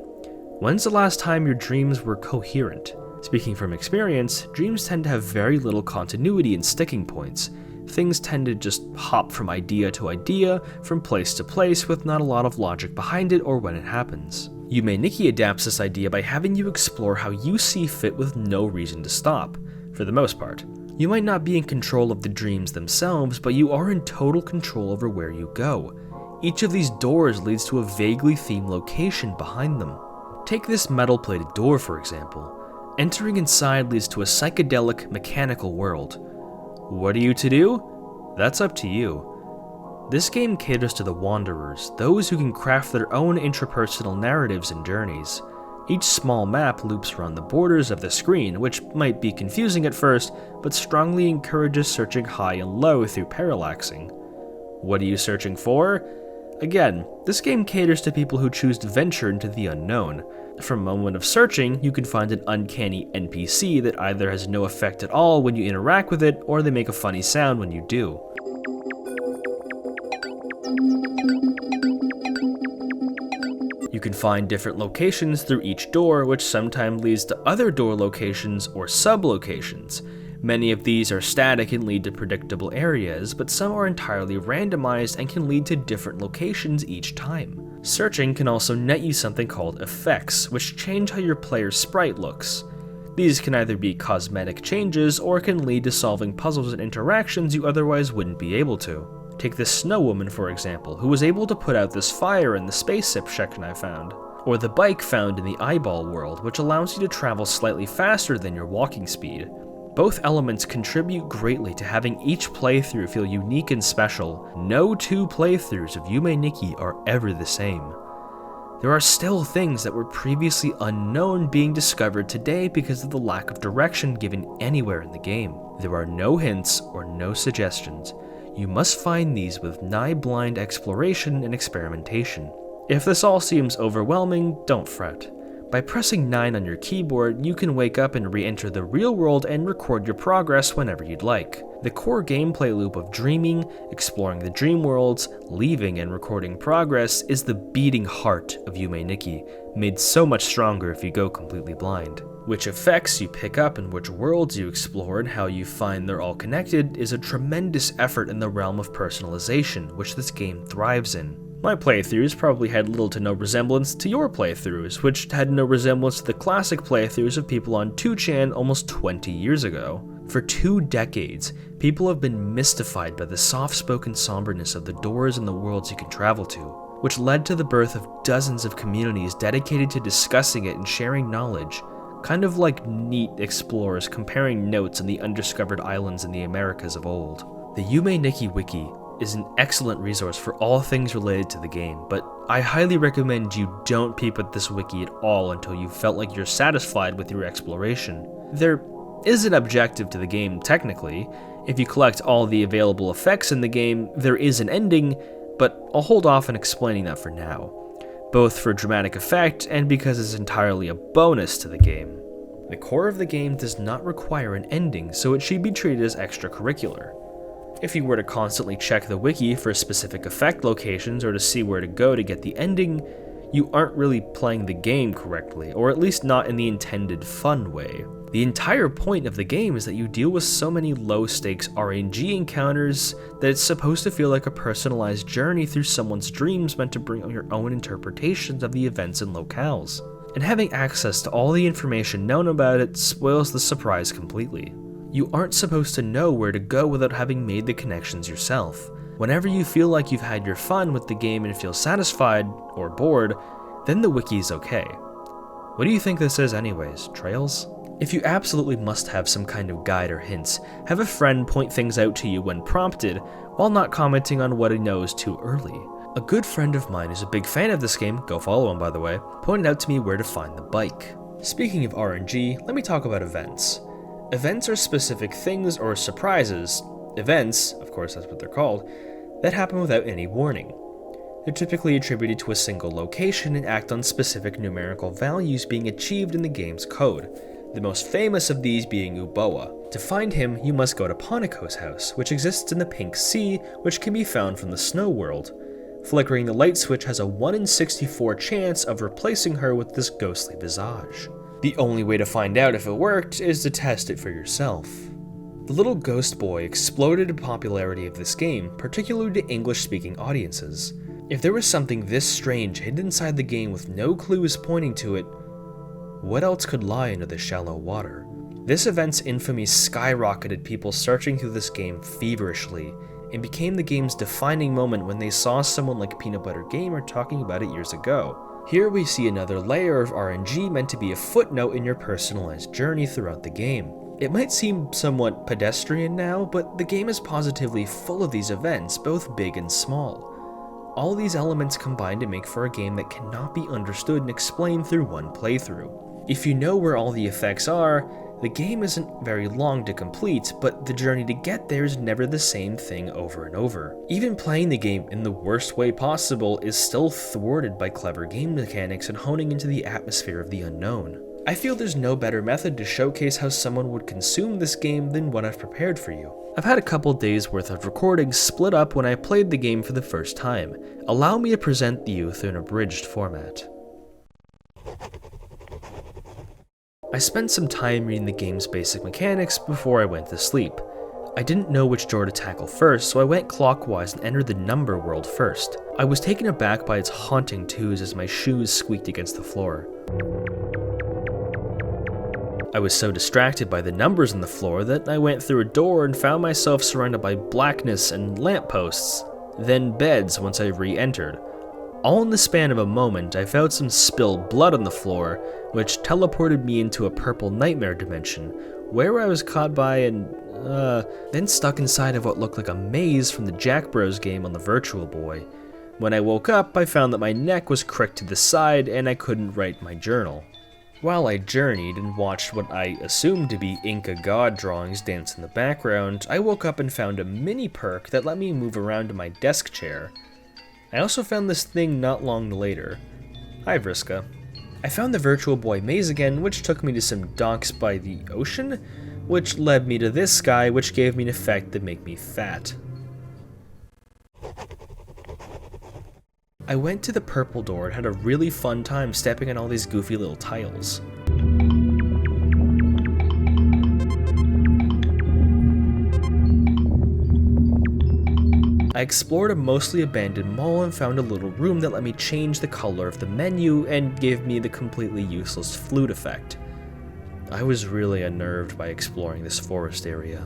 When's the last time your dreams were coherent? Speaking from experience, dreams tend to have very little continuity and sticking points. Things tend to just hop from idea to idea, from place to place, with not a lot of logic behind it or when it happens. Yume Nikki adapts this idea by having you explore how you see fit with no reason to stop, for the most part. You might not be in control of the dreams themselves, but you are in total control over where you go. Each of these doors leads to a vaguely themed location behind them. Take this metal-plated door, for example. Entering inside leads to a psychedelic, mechanical world. What are you to do? That's up to you. This game caters to the wanderers, those who can craft their own intrapersonal narratives and journeys. Each small map loops around the borders of the screen, which might be confusing at first, but strongly encourages searching high and low through parallaxing. What are you searching for? Again, this game caters to people who choose to venture into the unknown. From a moment of searching, you can find an uncanny NPC that either has no effect at all when you interact with it, or they make a funny sound when you do. You can find different locations through each door, which sometimes leads to other door locations or sub-locations. Many of these are static and lead to predictable areas, but some are entirely randomized and can lead to different locations each time. Searching can also net you something called effects, which change how your player's sprite looks. These can either be cosmetic changes or can lead to solving puzzles and interactions you otherwise wouldn't be able to. Take this snow woman for example, who was able to put out this fire in the spaceship section I found. Or the bike found in the eyeball world, which allows you to travel slightly faster than your walking speed. Both elements contribute greatly to having each playthrough feel unique and special. No two playthroughs of Yume Nikki are ever the same. There are still things that were previously unknown being discovered today because of the lack of direction given anywhere in the game. There are no hints or no suggestions. You must find these with nigh-blind exploration and experimentation. If this all seems overwhelming, don't fret. By pressing 9 on your keyboard, you can wake up and re-enter the real world and record your progress whenever you'd like. The core gameplay loop of dreaming, exploring the dream worlds, leaving and recording progress is the beating heart of Yume Nikki, made so much stronger if you go completely blind. Which effects you pick up and which worlds you explore and how you find they're all connected is a tremendous effort in the realm of personalization, which this game thrives in. My playthroughs probably had little to no resemblance to your playthroughs, which had no resemblance to the classic playthroughs of people on 2chan almost 20 years ago. For 2 decades, people have been mystified by the soft-spoken somberness of the doors and the worlds you can travel to, which led to the birth of dozens of communities dedicated to discussing it and sharing knowledge, kind of like neat explorers comparing notes on the undiscovered islands in the Americas of old. The Yume Nikki wiki is an excellent resource for all things related to the game, but I highly recommend you don't peep at this wiki at all until you've felt like you're satisfied with your exploration. There is an objective to the game technically. If you collect all the available effects in the game, there is an ending, but I'll hold off on explaining that for now, both for dramatic effect and because it's entirely a bonus to the game. The core of the game does not require an ending, so it should be treated as extracurricular. If you were to constantly check the wiki for specific effect locations or to see where to go to get the ending, you aren't really playing the game correctly, or at least not in the intended fun way. The entire point of the game is that you deal with so many low-stakes RNG encounters that it's supposed to feel like a personalized journey through someone's dreams meant to bring out your own interpretations of the events and locales. And having access to all the information known about it spoils the surprise completely. You aren't supposed to know where to go without having made the connections yourself. Whenever you feel like you've had your fun with the game and feel satisfied, or bored, then the wiki is okay. What do you think this is anyways, Trails? If you absolutely must have some kind of guide or hints, have a friend point things out to you when prompted, while not commenting on what he knows too early. A good friend of mine who's a big fan of this game, go follow him by the way, pointed out to me where to find the bike. Speaking of RNG, let me talk about events. Events are specific things or surprises, events, of course that's what they're called, that happen without any warning. They're typically attributed to a single location and act on specific numerical values being achieved in the game's code, the most famous of these being Uboa. To find him, you must go to Ponico's house, which exists in the Pink Sea, which can be found from the Snow World. Flickering the light switch has a 1 in 64 chance of replacing her with this ghostly visage. The only way to find out if it worked is to test it for yourself. The little ghost boy exploded in popularity of this game, particularly to English-speaking audiences. If there was something this strange hidden inside the game with no clues pointing to it, what else could lie under the shallow water? This event's infamy skyrocketed people searching through this game feverishly, and became the game's defining moment when they saw someone like Peanut Butter Gamer talking about it years ago. Here we see another layer of RNG meant to be a footnote in your personalized journey throughout the game. It might seem somewhat pedestrian now, but the game is positively full of these events, both big and small. All these elements combine to make for a game that cannot be understood and explained through one playthrough. If you know where all the effects are, the game isn't very long to complete, but the journey to get there is never the same thing over and over. Even playing the game in the worst way possible is still thwarted by clever game mechanics and honing into the atmosphere of the unknown. I feel there's no better method to showcase how someone would consume this game than what I've prepared for you. I've had a couple days worth of recordings split up when I played the game for the first time. Allow me to present the youth in an abridged format. I spent some time reading the game's basic mechanics before I went to sleep. I didn't know which door to tackle first, so I went clockwise and entered the number world first. I was taken aback by its haunting twos as my shoes squeaked against the floor. I was so distracted by the numbers on the floor that I went through a door and found myself surrounded by blackness and lampposts, then beds once I re-entered. All in the span of a moment, I found some spilled blood on the floor, which teleported me into a purple nightmare dimension, where I was caught by then stuck inside of what looked like a maze from the Jack Bros game on the Virtual Boy. When I woke up, I found that my neck was cricked to the side and I couldn't write my journal. While I journeyed and watched what I assumed to be Inca god drawings dance in the background, I woke up and found a mini perk that let me move around to my desk chair. I also found this thing not long later. Hi, Vriska. I found the Virtual Boy maze again, which took me to some docks by the ocean, which led me to this guy, which gave me an effect that made me fat. I went to the purple door and had a really fun time stepping on all these goofy little tiles. I explored a mostly abandoned mall and found a little room that let me change the color of the menu and gave me the completely useless flute effect. I was really unnerved by exploring this forest area.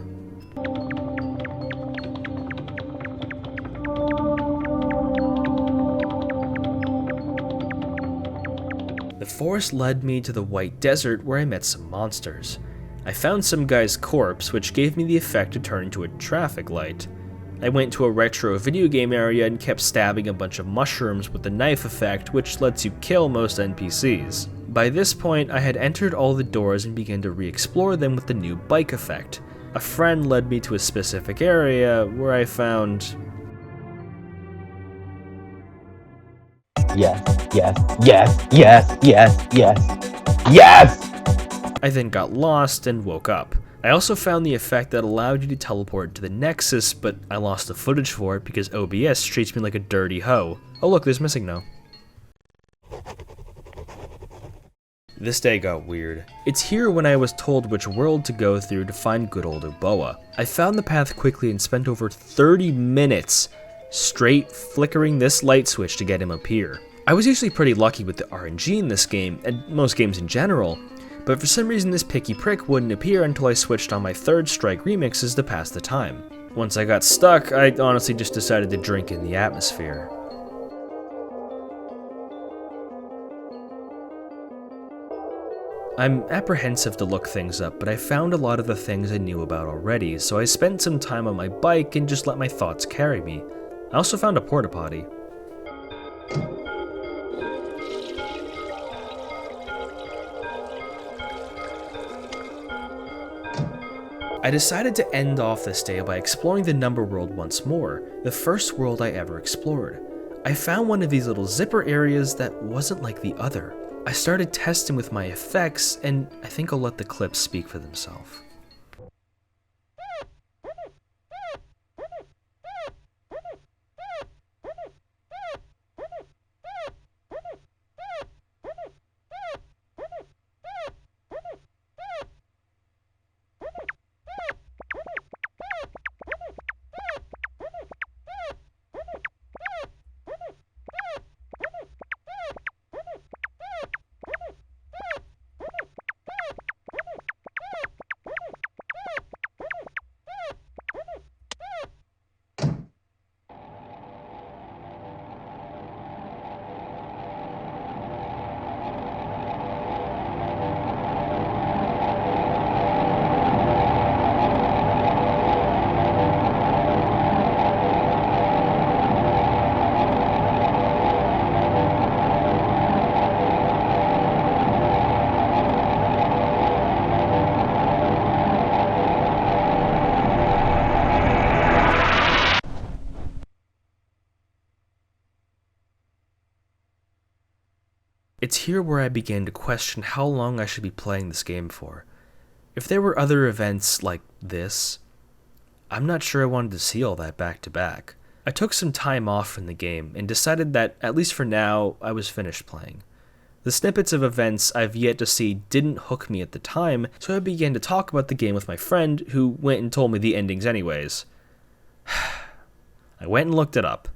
The forest led me to the White Desert where I met some monsters. I found some guy's corpse, which gave me the effect to turn into a traffic light. I went to a retro video game area and kept stabbing a bunch of mushrooms with the knife effect, which lets you kill most NPCs. By this point, I had entered all the doors and began to re-explore them with the new bike effect. A friend led me to a specific area where I found... Yes. I then got lost and woke up. I also found the effect that allowed you to teleport to the Nexus, but I lost the footage for it because OBS treats me like a dirty hoe. Oh look, there's Missing No. This day got weird. It's here when I was told which world to go through to find good old Oboa. I found the path quickly and spent over 30 minutes straight flickering this light switch to get him up here. I was usually pretty lucky with the RNG in this game, and most games in general, but for some reason this picky prick wouldn't appear until I switched on my Third Strike remixes to pass the time. Once I got stuck, I honestly just decided to drink in the atmosphere. I'm apprehensive to look things up, but I found a lot of the things I knew about already, so I spent some time on my bike and just let my thoughts carry me. I also found a porta potty. I decided to end off this day by exploring the number world once more, the first world I ever explored. I found one of these little zipper areas that wasn't like the other. I started testing with my effects, and I think I'll let the clips speak for themselves. It's here where I began to question how long I should be playing this game for. If there were other events like this, I'm not sure I wanted to see all that back to back. I took some time off from the game and decided that, at least for now, I was finished playing. The snippets of events I've yet to see didn't hook me at the time, so I began to talk about the game with my friend, who went and told me the endings anyways. I went and looked it up.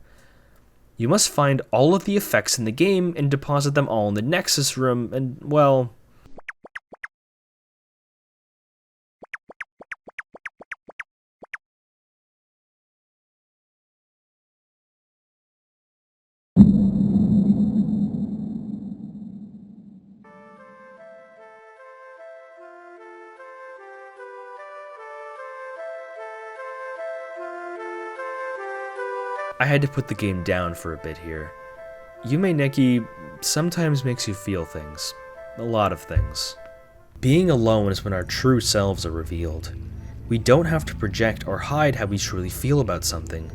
You must find all of the effects in the game and deposit them all in the Nexus room, and, well... I had to put the game down for a bit here. Yume Nikki sometimes makes you feel things. A lot of things. Being alone is when our true selves are revealed. We don't have to project or hide how we truly feel about something.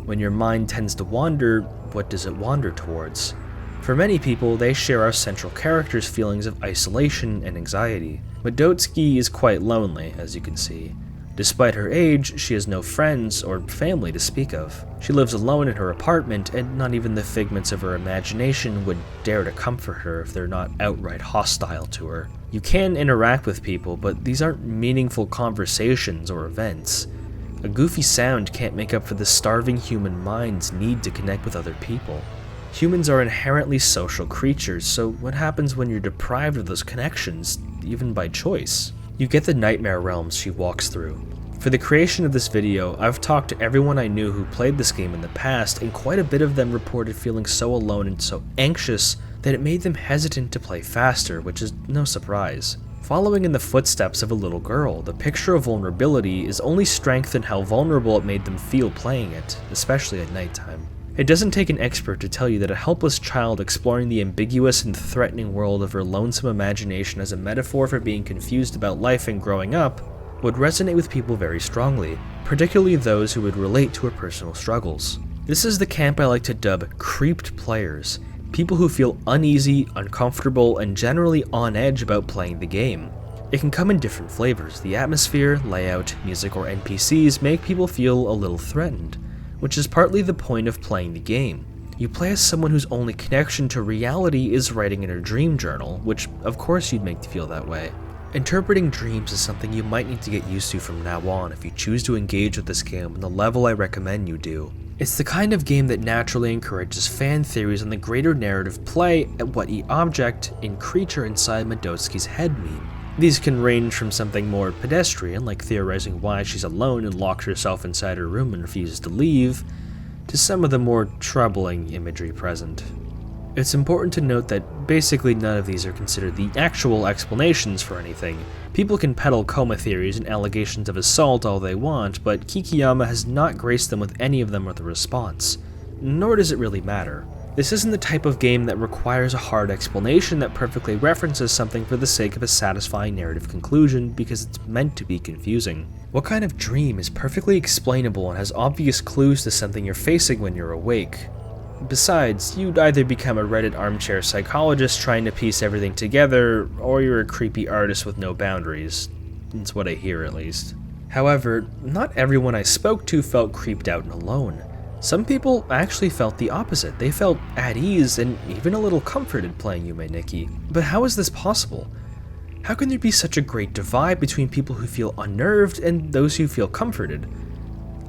When your mind tends to wander, what does it wander towards? For many people, they share our central character's feelings of isolation and anxiety. Madotsuki is quite lonely, as you can see. Despite her age, she has no friends or family to speak of. She lives alone in her apartment, and not even the figments of her imagination would dare to comfort her if they're not outright hostile to her. You can interact with people, but these aren't meaningful conversations or events. A goofy sound can't make up for the starving human mind's need to connect with other people. Humans are inherently social creatures, so what happens when you're deprived of those connections, even by choice? You get the nightmare realms she walks through. For the creation of this video, I've talked to everyone I knew who played this game in the past, and quite a bit of them reported feeling so alone and so anxious that it made them hesitant to play faster, which is no surprise. Following in the footsteps of a little girl, the picture of vulnerability is only strengthened how vulnerable it made them feel playing it, especially at nighttime. It doesn't take an expert to tell you that a helpless child exploring the ambiguous and threatening world of her lonesome imagination as a metaphor for being confused about life and growing up would resonate with people very strongly, particularly those who would relate to her personal struggles. This is the camp I like to dub creeped players, people who feel uneasy, uncomfortable, and generally on edge about playing the game. It can come in different flavors. The atmosphere, layout, music, or NPCs make people feel a little threatened, which is partly the point of playing the game. You play as someone whose only connection to reality is writing in her dream journal, which of course you'd make feel that way. Interpreting dreams is something you might need to get used to from now on if you choose to engage with this game on the level I recommend you do. It's the kind of game that naturally encourages fan theories on the greater narrative play at what each object and creature inside Madotsuki's head mean. These can range from something more pedestrian, like theorizing why she's alone and locks herself inside her room and refuses to leave, to some of the more troubling imagery present. It's important to note that basically none of these are considered the actual explanations for anything. People can peddle coma theories and allegations of assault all they want, but Kikiyama has not graced them with any of them with a response. Nor does it really matter. This isn't the type of game that requires a hard explanation that perfectly references something for the sake of a satisfying narrative conclusion, because it's meant to be confusing. What kind of dream is perfectly explainable and has obvious clues to something you're facing when you're awake? Besides, you'd either become a Reddit armchair psychologist trying to piece everything together, or you're a creepy artist with no boundaries. That's what I hear, at least. However, not everyone I spoke to felt creeped out and alone. Some people actually felt the opposite. They felt at ease and even a little comforted playing Yume Nikki. But how is this possible? How can there be such a great divide between people who feel unnerved and those who feel comforted?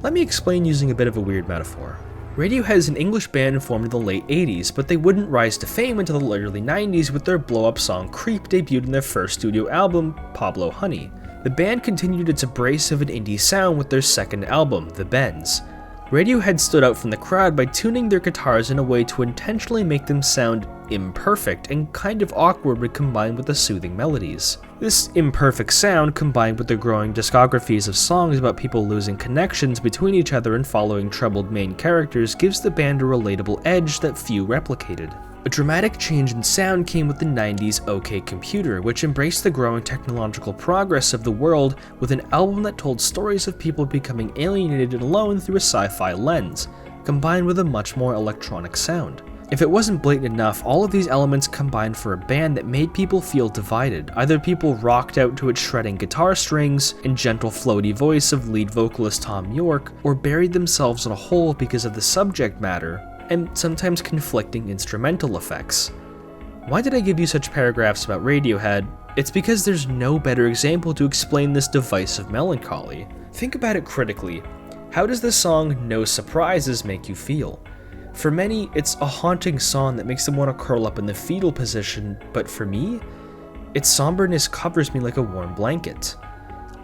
Let me explain using a bit of a weird metaphor. Radiohead is an English band formed in the late 80s, but they wouldn't rise to fame until the early 90s with their blow-up song Creep debuted in their first studio album, Pablo Honey. The band continued its abrasive and indie sound with their second album, The Bends. Radiohead stood out from the crowd by tuning their guitars in a way to intentionally make them sound imperfect and kind of awkward when combined with the soothing melodies. This imperfect sound, combined with the growing discographies of songs about people losing connections between each other and following troubled main characters, gives the band a relatable edge that few replicated. A dramatic change in sound came with the 90s OK Computer, which embraced the growing technological progress of the world with an album that told stories of people becoming alienated and alone through a sci-fi lens, combined with a much more electronic sound. If it wasn't blatant enough, all of these elements combined for a band that made people feel divided. Either people rocked out to its shredding guitar strings and gentle floaty voice of lead vocalist Tom York, or buried themselves in a hole because of the subject matter, and sometimes conflicting instrumental effects. Why did I give you such paragraphs about Radiohead? It's because there's no better example to explain this divisive melancholy. Think about it critically. How does the song No Surprises make you feel? For many, it's a haunting song that makes them want to curl up in the fetal position, but for me, its somberness covers me like a warm blanket.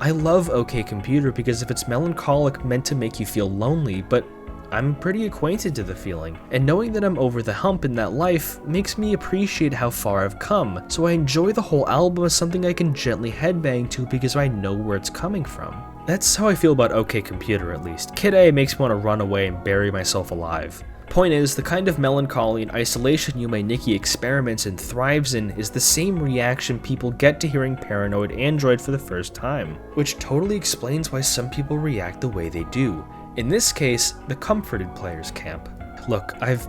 I love OK Computer because of its melancholic meant to make you feel lonely, but I'm pretty acquainted to the feeling, and knowing that I'm over the hump in that life makes me appreciate how far I've come, so I enjoy the whole album as something I can gently headbang to because I know where it's coming from. That's how I feel about OK Computer, at least. Kid A makes me want to run away and bury myself alive. Point is, the kind of melancholy and isolation Yume Nikki experiments and thrives in is the same reaction people get to hearing Paranoid Android for the first time, which totally explains why some people react the way they do. In this case, the comforted players camp. Look, I've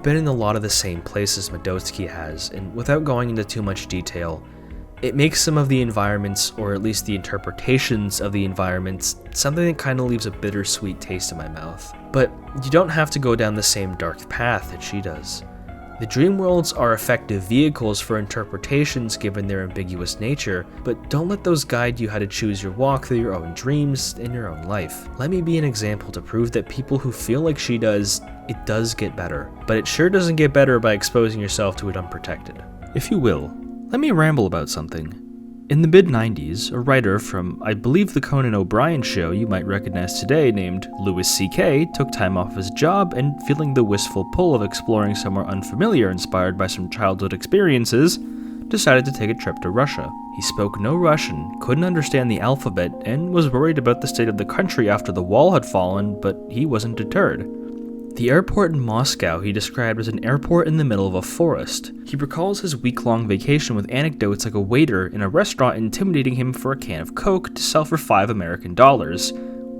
been in a lot of the same places Medotsky has, and without going into too much detail, it makes some of the environments, or at least the interpretations of the environments, something that kind of leaves a bittersweet taste in my mouth. But you don't have to go down the same dark path that she does. The dream worlds are effective vehicles for interpretations given their ambiguous nature, but don't let those guide you how to choose your walk through your own dreams in your own life. Let me be an example to prove that people who feel like she does, it does get better. But it sure doesn't get better by exposing yourself to it unprotected. If you will, let me ramble about something. In the mid-90s, a writer from, I believe, the Conan O'Brien show you might recognize today named Louis C.K. took time off his job and, feeling the wistful pull of exploring somewhere unfamiliar inspired by some childhood experiences, decided to take a trip to Russia. He spoke no Russian, couldn't understand the alphabet, and was worried about the state of the country after the wall had fallen, but he wasn't deterred. The airport in Moscow he described as an airport in the middle of a forest. He recalls his week-long vacation with anecdotes like a waiter in a restaurant intimidating him for a can of Coke to sell for $5 American,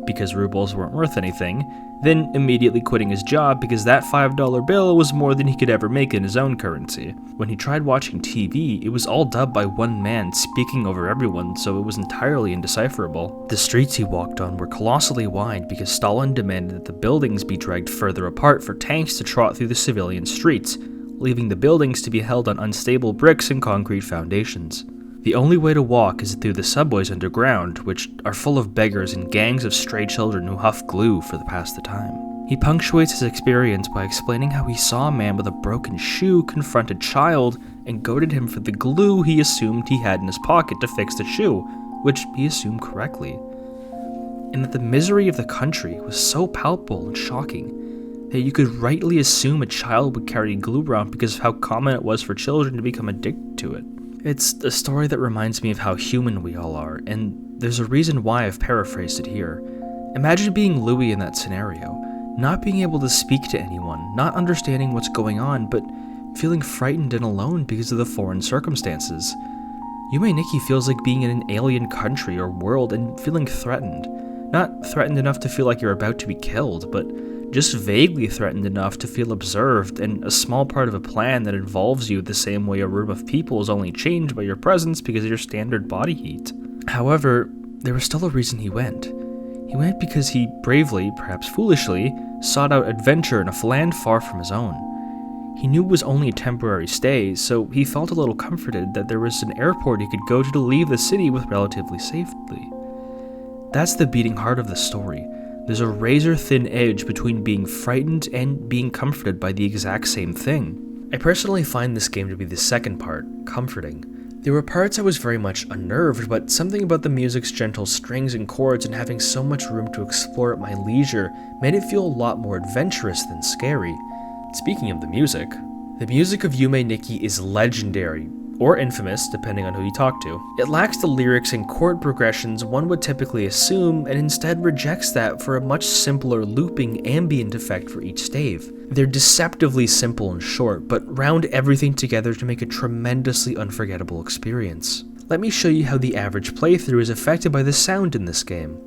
because rubles weren't worth anything, then immediately quitting his job because that $5 bill was more than he could ever make in his own currency. When he tried watching TV, it was all dubbed by one man speaking over everyone, so it was entirely indecipherable. The streets he walked on were colossally wide because Stalin demanded that the buildings be dragged further apart for tanks to trot through the civilian streets, leaving the buildings to be held on unstable bricks and concrete foundations. The only way to walk is through the subways underground, which are full of beggars and gangs of stray children who huff glue for the pass the time. He punctuates his experience by explaining how he saw a man with a broken shoe confront a child and goaded him for the glue he assumed he had in his pocket to fix the shoe, which he assumed correctly. And that the misery of the country was so palpable and shocking that you could rightly assume a child would carry glue around because of how common it was for children to become addicted to it. It's a story that reminds me of how human we all are, and there's a reason why I've paraphrased it here. Imagine being Louis in that scenario, not being able to speak to anyone, not understanding what's going on, but feeling frightened and alone because of the foreign circumstances. Yume Nikki feels like being in an alien country or world and feeling threatened. Not threatened enough to feel like you're about to be killed, but just vaguely threatened enough to feel observed and a small part of a plan that involves you the same way a room of people is only changed by your presence because of your standard body heat. However, there was still a reason he went. He went because he bravely, perhaps foolishly, sought out adventure in a land far from his own. He knew it was only a temporary stay, so he felt a little comforted that there was an airport he could go to leave the city with relatively safely. That's the beating heart of the story. There's a razor-thin edge between being frightened and being comforted by the exact same thing. I personally find this game to be the second part, comforting. There were parts I was very much unnerved, but something about the music's gentle strings and chords and having so much room to explore at my leisure made it feel a lot more adventurous than scary. Speaking of the music of Yume Nikki is legendary, or infamous, depending on who you talk to. It lacks the lyrics and chord progressions one would typically assume, and instead rejects that for a much simpler looping ambient effect for each stave. They're deceptively simple and short, but round everything together to make a tremendously unforgettable experience. Let me show you how the average playthrough is affected by the sound in this game.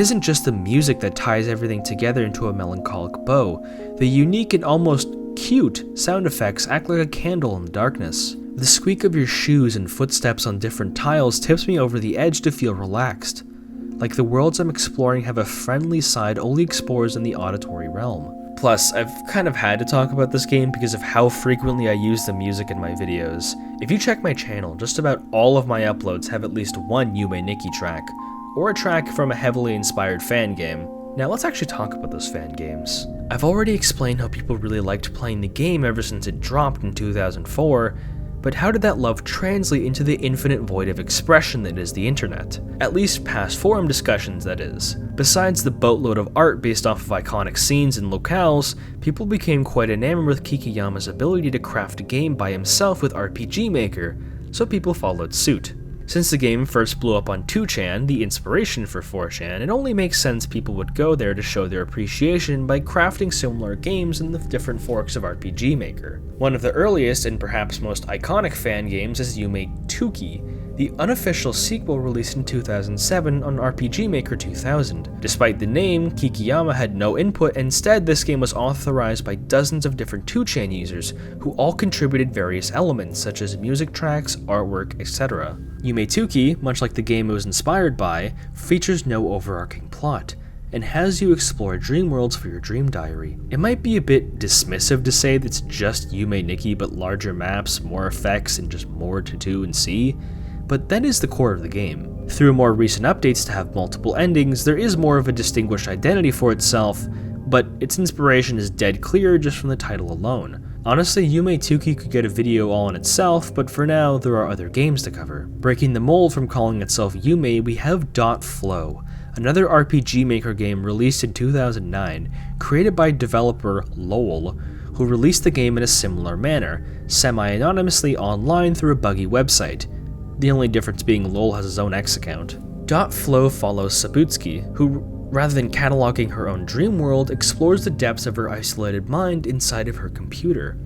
isn't just the music that ties everything together into a melancholic bow. The unique and almost cute sound effects act like a candle in the darkness. The squeak of your shoes and footsteps on different tiles tips me over the edge to feel relaxed. Like the worlds I'm exploring have a friendly side only explores in the auditory realm. Plus, I've kind of had to talk about this game because of how frequently I use the music in my videos. If you check my channel, just about all of my uploads have at least one Yume Nikki track, or a track from a heavily inspired fan game. Now let's actually talk about those fan games. I've already explained how people really liked playing the game ever since it dropped in 2004, but how did that love translate into the infinite void of expression that is the internet? At least past forum discussions, that is. Besides the boatload of art based off of iconic scenes and locales, people became quite enamored with Kikiyama's ability to craft a game by himself with RPG Maker, so people followed suit. Since the game first blew up on 2chan, the inspiration for 4chan, it only makes sense people would go there to show their appreciation by crafting similar games in the different forks of RPG Maker. One of the earliest and perhaps most iconic fan games is Yume Nikki, the unofficial sequel released in 2007 on RPG Maker 2000. Despite the name, Kikiyama had no input. Instead, this game was authorized by dozens of different 2chan users who all contributed various elements such as music tracks, artwork, etc. Yume Nikki, much like the game it was inspired by, features no overarching plot, and has you explore dream worlds for your dream diary. It might be a bit dismissive to say that it's just Yume Nikki but larger maps, more effects, and just more to do and see, but that is the core of the game. Through more recent updates to have multiple endings, there is more of a distinguished identity for itself, but its inspiration is dead clear just from the title alone. Honestly, Yume Nikki could get a video all on itself, but for now, there are other games to cover. Breaking the mold from calling itself Yume, we have .Flow, another RPG Maker game released in 2009, created by developer Lowell, who released the game in a similar manner, semi-anonymously online through a buggy website. The only difference being Lowell has his own X account. .Flow follows Sabutsuki, who, rather than cataloging her own dream world, explores the depths of her isolated mind inside of her computer.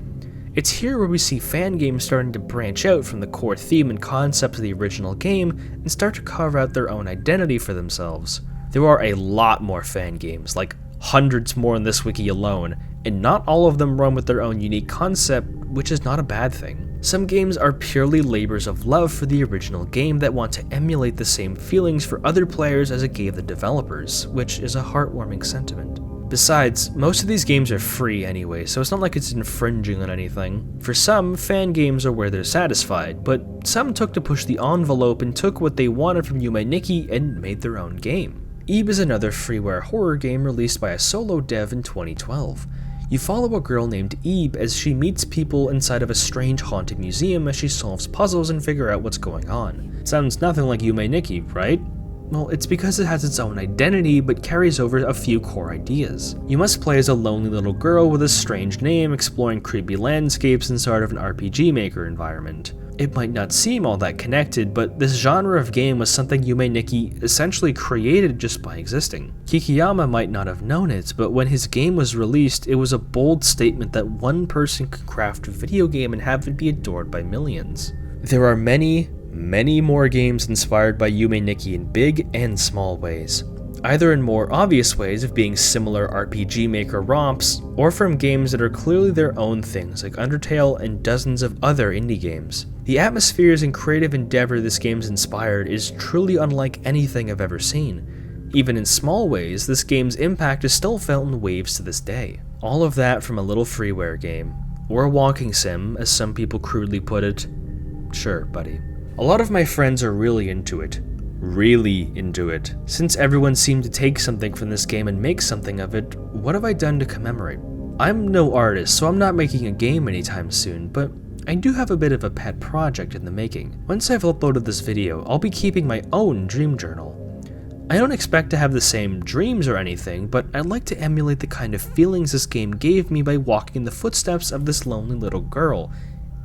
It's here where we see fan games starting to branch out from the core theme and concept of the original game and start to carve out their own identity for themselves. There are a lot more fan games, like hundreds more in this wiki alone, and not all of them run with their own unique concept, which is not a bad thing. Some games are purely labors of love for the original game that want to emulate the same feelings for other players as it gave the developers, which is a heartwarming sentiment. Besides, most of these games are free anyway, so it's not like it's infringing on anything. For some, fan games are where they're satisfied, but some took to push the envelope and took what they wanted from Yume Nikki and made their own game. Eve is another freeware horror game released by a solo dev in 2012. You follow a girl named Eve as she meets people inside of a strange haunted museum as she solves puzzles and figure out what's going on. Sounds nothing like Yume Nikki, right? Well, it's because it has its own identity but carries over a few core ideas. You must play as a lonely little girl with a strange name exploring creepy landscapes inside of an RPG Maker environment. It might not seem all that connected, but this genre of game was something Yume Nikki essentially created just by existing. Kikiyama might not have known it, but when his game was released, it was a bold statement that one person could craft a video game and have it be adored by millions. There are many more games inspired by Yume Nikki in big and small ways, either in more obvious ways of being similar RPG Maker romps, or from games that are clearly their own things like Undertale and dozens of other indie games. The atmospheres and creative endeavor this game's inspired is truly unlike anything I've ever seen. Even in small ways, this game's impact is still felt in waves to this day. All of that from a little freeware game, or a walking sim, as some people crudely put it. Sure, buddy. A lot of my friends are really into it. Since everyone seemed to take something from this game and make something of it, what have I done to commemorate? I'm no artist, so I'm not making a game anytime soon, but I do have a bit of a pet project in the making. Once I've uploaded this video, I'll be keeping my own dream journal. I don't expect to have the same dreams or anything, but I'd like to emulate the kind of feelings this game gave me by walking in the footsteps of this lonely little girl.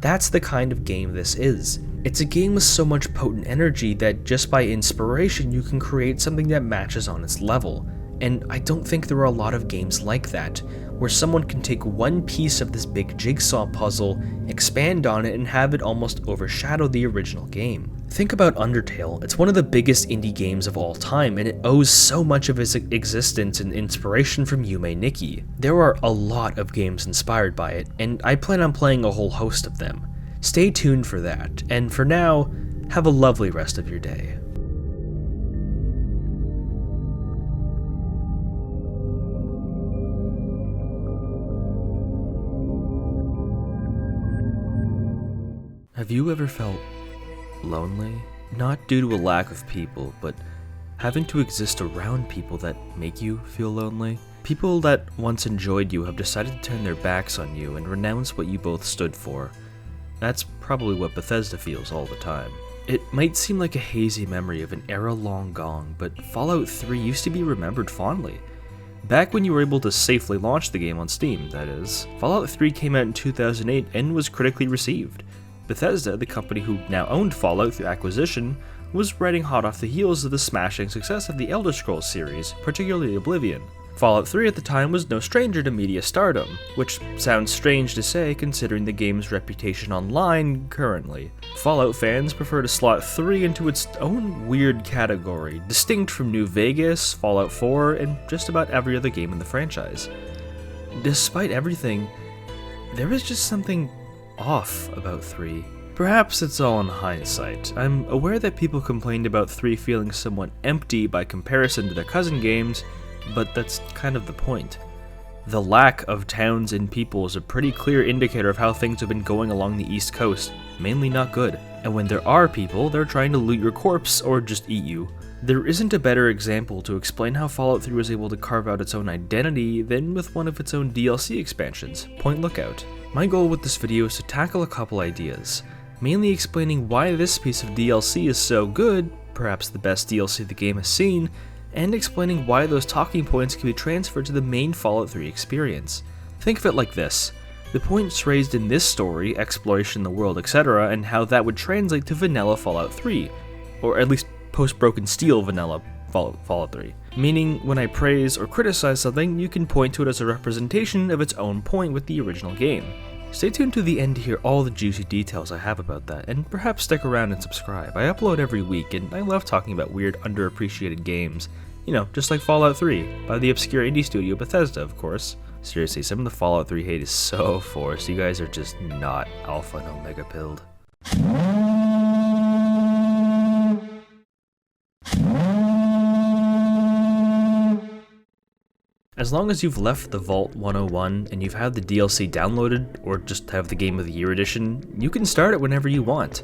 That's the kind of game this is. It's a game with so much potent energy that just by inspiration you can create something that matches on its level. and I don't think there are a lot of games like that, where someone can take one piece of this big jigsaw puzzle, expand on it, and have it almost overshadow the original game. Think about Undertale. It's one of the biggest indie games of all time, and it owes so much of its existence and inspiration from Yume Nikki. There are a lot of games inspired by it, and I plan on playing a whole host of them. Stay tuned for that, and for now, have a lovely rest of your day. Have you ever felt lonely? Not due to a lack of people, but having to exist around people that make you feel lonely? People that once enjoyed you have decided to turn their backs on you and renounce what you both stood for. That's probably what Bethesda feels all the time. It might seem like a hazy memory of an era long gone, but Fallout 3 used to be remembered fondly. Back when you were able to safely launch the game on Steam, that is. Fallout 3 came out in 2008 and was critically received. Bethesda, the company who now owned Fallout through acquisition, was riding hot off the heels of the smashing success of the Elder Scrolls series, particularly Oblivion. Fallout 3 at the time was no stranger to media stardom, which sounds strange to say considering the game's reputation online currently. Fallout fans prefer to slot 3 into its own weird category, distinct from New Vegas, Fallout 4, and just about every other game in the franchise. Despite everything, there is just something off about 3. Perhaps it's all in hindsight. I'm aware that people complained about 3 feeling somewhat empty by comparison to their cousin games, but that's kind of the point. The lack of towns and people is a pretty clear indicator of how things have been going along the East Coast, mainly not good. And when there are people, they're trying to loot your corpse or just eat you. There isn't a better example to explain how Fallout 3 was able to carve out its own identity than with one of its own DLC expansions, Point Lookout. My goal with this video is to tackle a couple ideas, mainly explaining why this piece of DLC is so good, perhaps the best DLC the game has seen, and explaining why those talking points can be transferred to the main Fallout 3 experience. Think of it like this: the points raised in this story, exploration of the world, etc., and how that would translate to vanilla Fallout 3, or at least post-Broken Steel vanilla Fallout 3. Meaning, when I praise or criticize something, you can point to it as a representation of its own point with the original game. Stay tuned to the end to hear all the juicy details I have about that, and perhaps stick around and subscribe. I upload every week, and I love talking about weird, underappreciated games. You know, just like Fallout 3, by the obscure indie studio Bethesda, of course. Seriously, some of the Fallout 3 hate is so forced. You guys are just not alpha and omega pilled. As long as you've left the Vault 101 and you've had the DLC downloaded, or just have the Game of the Year edition, you can start it whenever you want.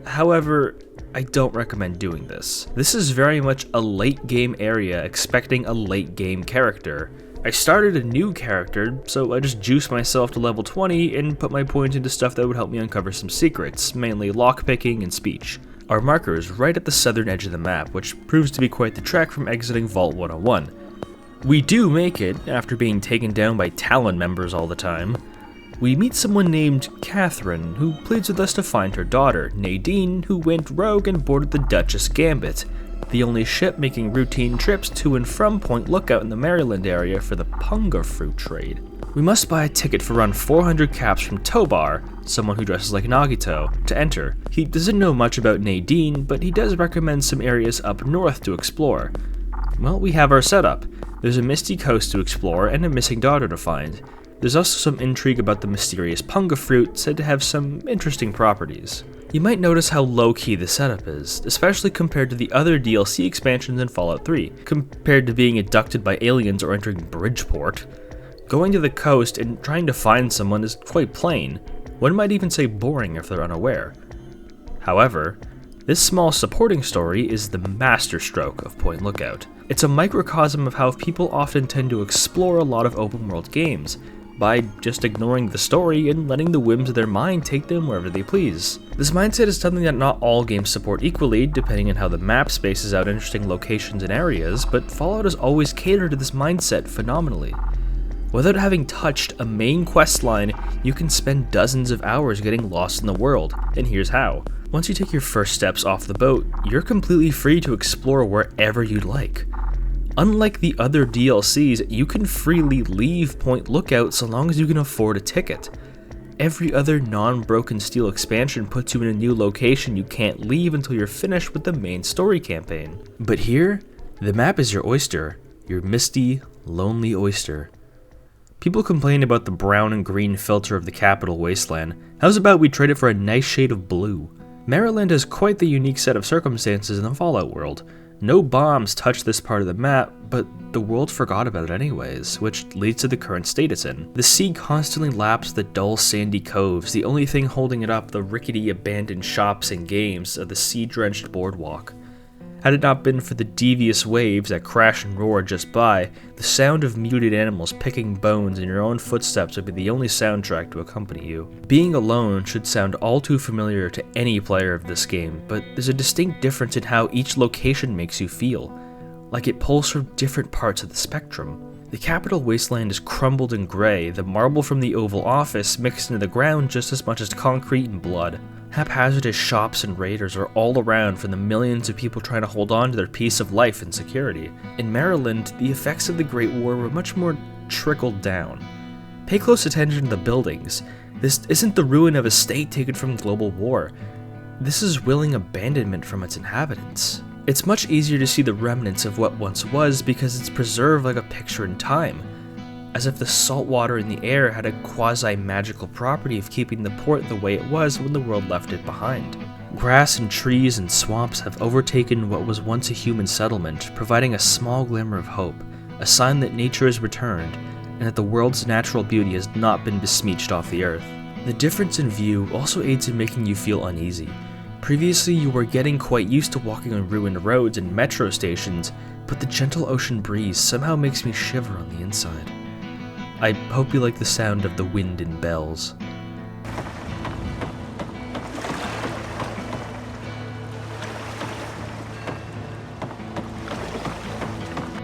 However, I don't recommend doing this. This is very much a late game area expecting a late game character. I started a new character, so I just juiced myself to level 20 and put my points into stuff that would help me uncover some secrets, mainly lockpicking and speech. Our marker is right at the southern edge of the map, which proves to be quite the trek from exiting Vault 101. We do make it, after being taken down by Talon members all the time. We meet someone named Catherine, who pleads with us to find her daughter, Nadine, who went rogue and boarded the Duchess Gambit, the only ship making routine trips to and from Point Lookout in the Maryland area for the punga fruit trade. We must buy a ticket for around 400 caps from Tobar, someone who dresses like Nagito, to enter. He doesn't know much about Nadine, but he does recommend some areas up north to explore. Well, we have our setup. There's a misty coast to explore and a missing daughter to find. There's also some intrigue about the mysterious punga fruit, said to have some interesting properties. You might notice how low-key the setup is, especially compared to the other DLC expansions in Fallout 3. Compared to being abducted by aliens or entering Bridgeport, going to the coast and trying to find someone is quite plain. One might even say boring if they're unaware. However, this small supporting story is the masterstroke of Point Lookout. It's a microcosm of how people often tend to explore a lot of open-world games, by just ignoring the story and letting the whims of their mind take them wherever they please. This mindset is something that not all games support equally, depending on how the map spaces out interesting locations and areas, but Fallout has always catered to this mindset phenomenally. Without having touched a main quest line, you can spend dozens of hours getting lost in the world, and here's how. Once you take your first steps off the boat, you're completely free to explore wherever you'd like. Unlike the other DLCs, you can freely leave Point Lookout so long as you can afford a ticket. Every other non-Broken Steel expansion puts you in a new location you can't leave until you're finished with the main story campaign. But here, the map is your oyster, your misty, lonely oyster. People complain about the brown and green filter of the capital wasteland. How's about we trade it for a nice shade of blue? Maryland has quite the unique set of circumstances in the Fallout world. No bombs touch this part of the map, but the world forgot about it anyways, which leads to the current state it's in. The sea constantly laps the dull sandy coves, the only thing holding it up the rickety abandoned shops and games of the sea-drenched boardwalk. Had it not been for the devious waves that crash and roar just by, the sound of muted animals picking bones in your own footsteps would be the only soundtrack to accompany you. Being alone should sound all too familiar to any player of this game, but there's a distinct difference in how each location makes you feel, like it pulls from different parts of the spectrum. The capital wasteland is crumbled and grey, the marble from the Oval Office mixed into the ground just as much as concrete and blood. Haphazardous shops and raiders are all around from the millions of people trying to hold on to their peace of life and security. In Maryland, the effects of the Great War were much more trickled down. Pay close attention to the buildings. This isn't the ruin of a state taken from global war. This is willing abandonment from its inhabitants. It's much easier to see the remnants of what once was because it's preserved like a picture in time, as if the salt water in the air had a quasi-magical property of keeping the port the way it was when the world left it behind. Grass and trees and swamps have overtaken what was once a human settlement, providing a small glimmer of hope, a sign that nature has returned, and that the world's natural beauty has not been besmirched off the earth. The difference in view also aids in making you feel uneasy. Previously, you were getting quite used to walking on ruined roads and metro stations, but the gentle ocean breeze somehow makes me shiver on the inside. I hope you like the sound of the wind and bells.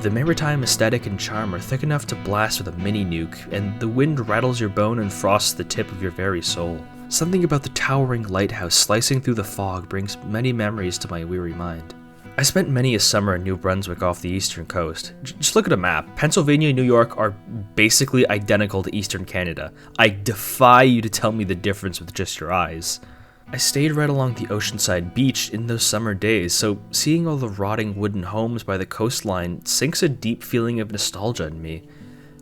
The maritime aesthetic and charm are thick enough to blast with a mini nuke, and the wind rattles your bone and frosts the tip of your very soul. Something about the towering lighthouse slicing through the fog brings many memories to my weary mind. I spent many a summer in New Brunswick off the eastern coast. Just look at a map. Pennsylvania and New York are basically identical to eastern Canada. I defy you to tell me the difference with just your eyes. I stayed right along the oceanside beach in those summer days, so seeing all the rotting wooden homes by the coastline sinks a deep feeling of nostalgia in me,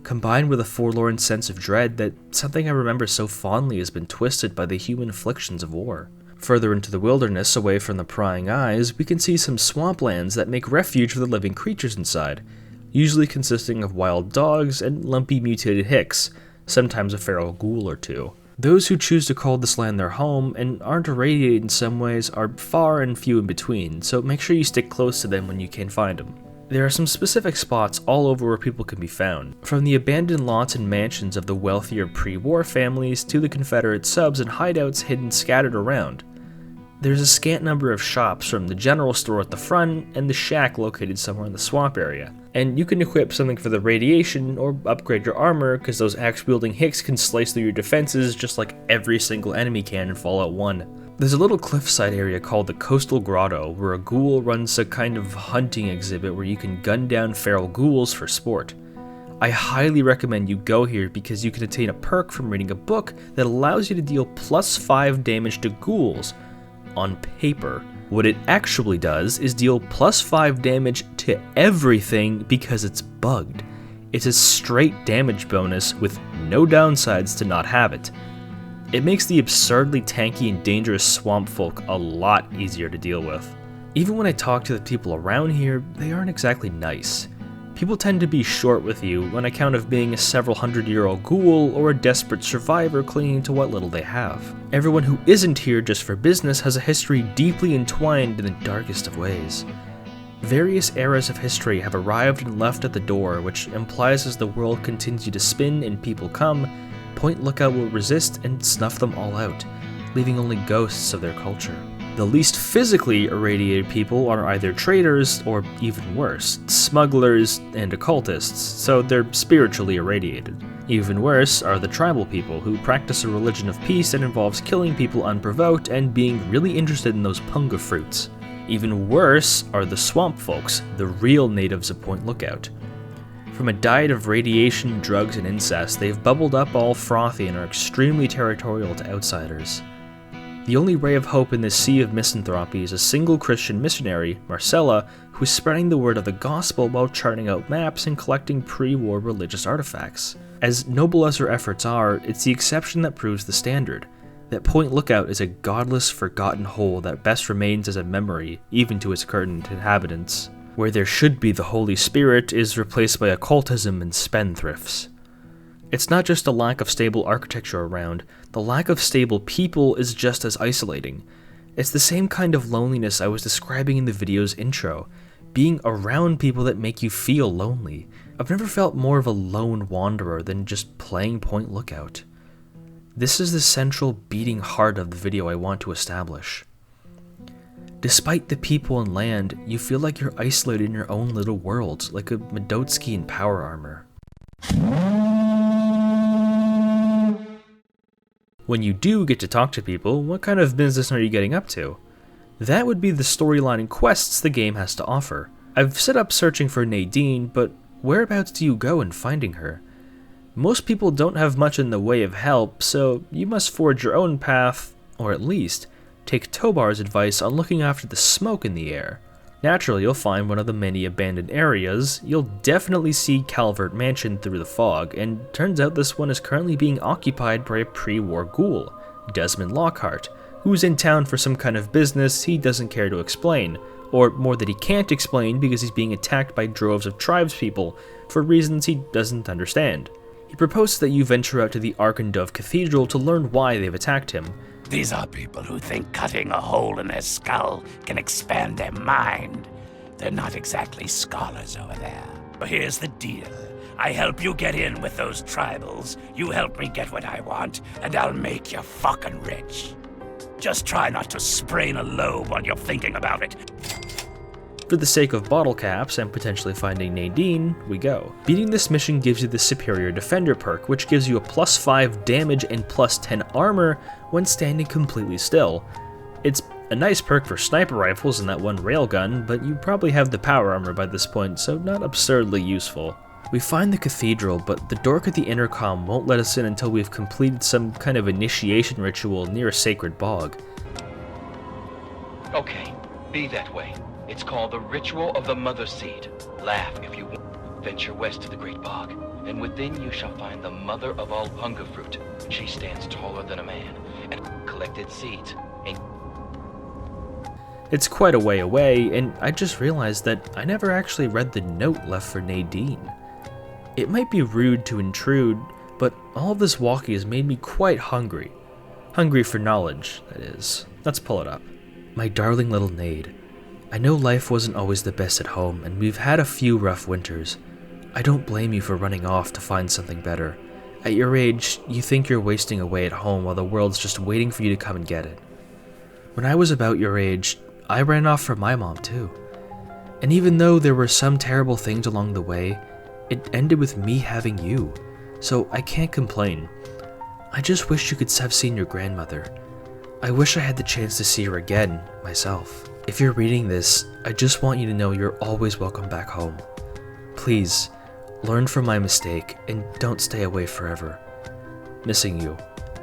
combined with a forlorn sense of dread that something I remember so fondly has been twisted by the human afflictions of war. Further into the wilderness, away from the prying eyes, we can see some swamplands that make refuge for the living creatures inside, usually consisting of wild dogs and lumpy mutated hicks, sometimes a feral ghoul or two. Those who choose to call this land their home and aren't irradiated in some ways are far and few in between, so make sure you stick close to them when you can find them. There are some specific spots all over where people can be found, from the abandoned lots and mansions of the wealthier pre-war families to the Confederate subs and hideouts hidden scattered around. There's a scant number of shops, from the general store at the front and the shack located somewhere in the swamp area. And you can equip something for the radiation or upgrade your armor, because those axe-wielding hicks can slice through your defenses just like every single enemy can in Fallout 1. There's a little cliffside area called the Coastal Grotto, where a ghoul runs a kind of hunting exhibit where you can gun down feral ghouls for sport. I highly recommend you go here because you can attain a perk from reading a book that allows you to deal +5 damage to ghouls on paper. What it actually does is deal +5 damage to everything because it's bugged. It's a straight damage bonus with no downsides to not have it. It makes the absurdly tanky and dangerous swamp folk a lot easier to deal with. Even when I talk to the people around here, they aren't exactly nice. People tend to be short with you on account of being a several hundred-year-old ghoul or a desperate survivor clinging to what little they have. Everyone who isn't here just for business has a history deeply entwined in the darkest of ways. Various eras of history have arrived and left at the door, which implies as the world continues to spin and people come, Point Lookout will resist and snuff them all out, leaving only ghosts of their culture. The least physically irradiated people are either traitors or, even worse, smugglers and occultists, so they're spiritually irradiated. Even worse are the tribal people, who practice a religion of peace that involves killing people unprovoked and being really interested in those punga fruits. Even worse are the swamp folks, the real natives of Point Lookout. From a diet of radiation, drugs, and incest, they've bubbled up all frothy and are extremely territorial to outsiders. The only ray of hope in this sea of misanthropy is a single Christian missionary, Marcella, who is spreading the word of the gospel while charting out maps and collecting pre-war religious artifacts. As noble as her efforts are, it's the exception that proves the standard. That Point Lookout is a godless, forgotten hole that best remains as a memory, even to its current inhabitants. Where there should be the Holy Spirit is replaced by occultism and spendthrifts. It's not just a lack of stable architecture around, the lack of stable people is just as isolating. It's the same kind of loneliness I was describing in the video's intro, being around people that make you feel lonely. I've never felt more of a lone wanderer than just playing Point Lookout. This is the central beating heart of the video I want to establish. Despite the people and land, you feel like you're isolated in your own little world, like a Medotsky in Power Armor. When you do get to talk to people, what kind of business are you getting up to? That would be the storyline and quests the game has to offer. I've set up searching for Nadine, but whereabouts do you go in finding her? Most people don't have much in the way of help, so you must forge your own path, or at least take Tobar's advice on looking after the smoke in the air. Naturally, you'll find one of the many abandoned areas. You'll definitely see Calvert Mansion through the fog, and turns out this one is currently being occupied by a pre-war ghoul, Desmond Lockhart, who's in town for some kind of business he doesn't care to explain, or more that he can't explain because he's being attacked by droves of tribespeople for reasons he doesn't understand. He proposes that you venture out to the Arkandov Cathedral to learn why they've attacked him. These are people who think cutting a hole in their skull can expand their mind. They're not exactly scholars over there. But here's the deal. I help you get in with those tribals, you help me get what I want, and I'll make you fucking rich. Just try not to sprain a lobe while you're thinking about it. For the sake of bottle caps and potentially finding Nadine, we go. Beating this mission gives you the Superior Defender perk, which gives you a +5 damage and +10 armor when standing completely still. It's a nice perk for sniper rifles and that one railgun, but you probably have the power armor by this point, so not absurdly useful. We find the cathedral, but the dork at the intercom won't let us in until we've completed some kind of initiation ritual near a sacred bog. Okay, be that way. It's called the Ritual of the Mother Seed. Laugh if you want. Venture west to the Great Bog, and within you shall find the Mother of all Hunger Fruit. She stands taller than a man, and collected seeds. And It's quite a way away, and I just realized that I never actually read the note left for Nadine. It might be rude to intrude, but all this walking has made me quite hungry. Hungry for knowledge, that is. Let's pull it up. My darling little Nade. I know life wasn't always the best at home, and we've had a few rough winters. I don't blame you for running off to find something better. At your age, you think you're wasting away at home while the world's just waiting for you to come and get it. When I was about your age, I ran off from my mom too. And even though there were some terrible things along the way, it ended with me having you, so I can't complain. I just wish you could have seen your grandmother. I wish I had the chance to see her again, myself. If you're reading this, I just want you to know you're always welcome back home. Please, learn from my mistake and don't stay away forever. Missing you.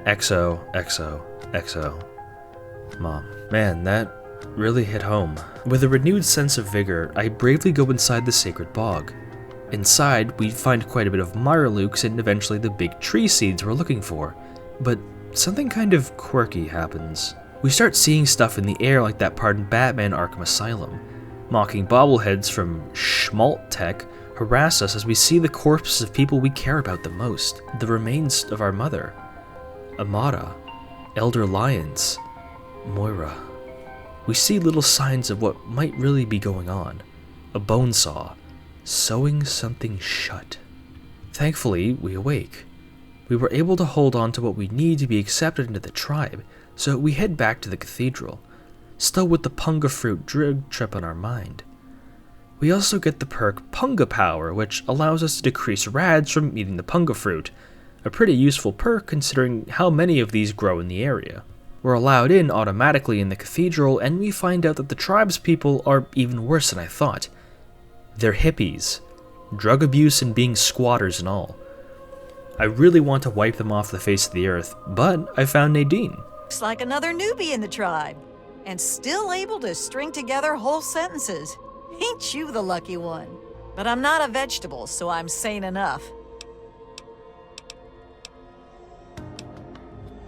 XO, XO, XO. Mom. Man, that really hit home. With a renewed sense of vigor, I bravely go inside the sacred bog. Inside, we find quite a bit of Mirelukes and eventually the big tree seeds we're looking for. But something kind of quirky happens. We start seeing stuff in the air like that part in Batman Arkham Asylum. Mocking bobbleheads from Schmalt Tech harass us as we see the corpses of people we care about the most. The remains of our mother. Amada. Elder Lyons. Moira. We see little signs of what might really be going on. A bone saw. Sewing something shut. Thankfully, we awake. We were able to hold on to what we need to be accepted into the tribe, so we head back to the cathedral, still with the Punga Fruit drug trip on our mind. We also get the perk Punga Power, which allows us to decrease rads from eating the Punga Fruit, a pretty useful perk considering how many of these grow in the area. We're allowed in automatically in the cathedral, and we find out that the tribespeople are even worse than I thought. They're hippies, drug abuse and being squatters and all. I really want to wipe them off the face of the earth, but I found Nadine. Looks like another newbie in the tribe, and still able to string together whole sentences. Ain't you the lucky one? But I'm not a vegetable, so I'm sane enough.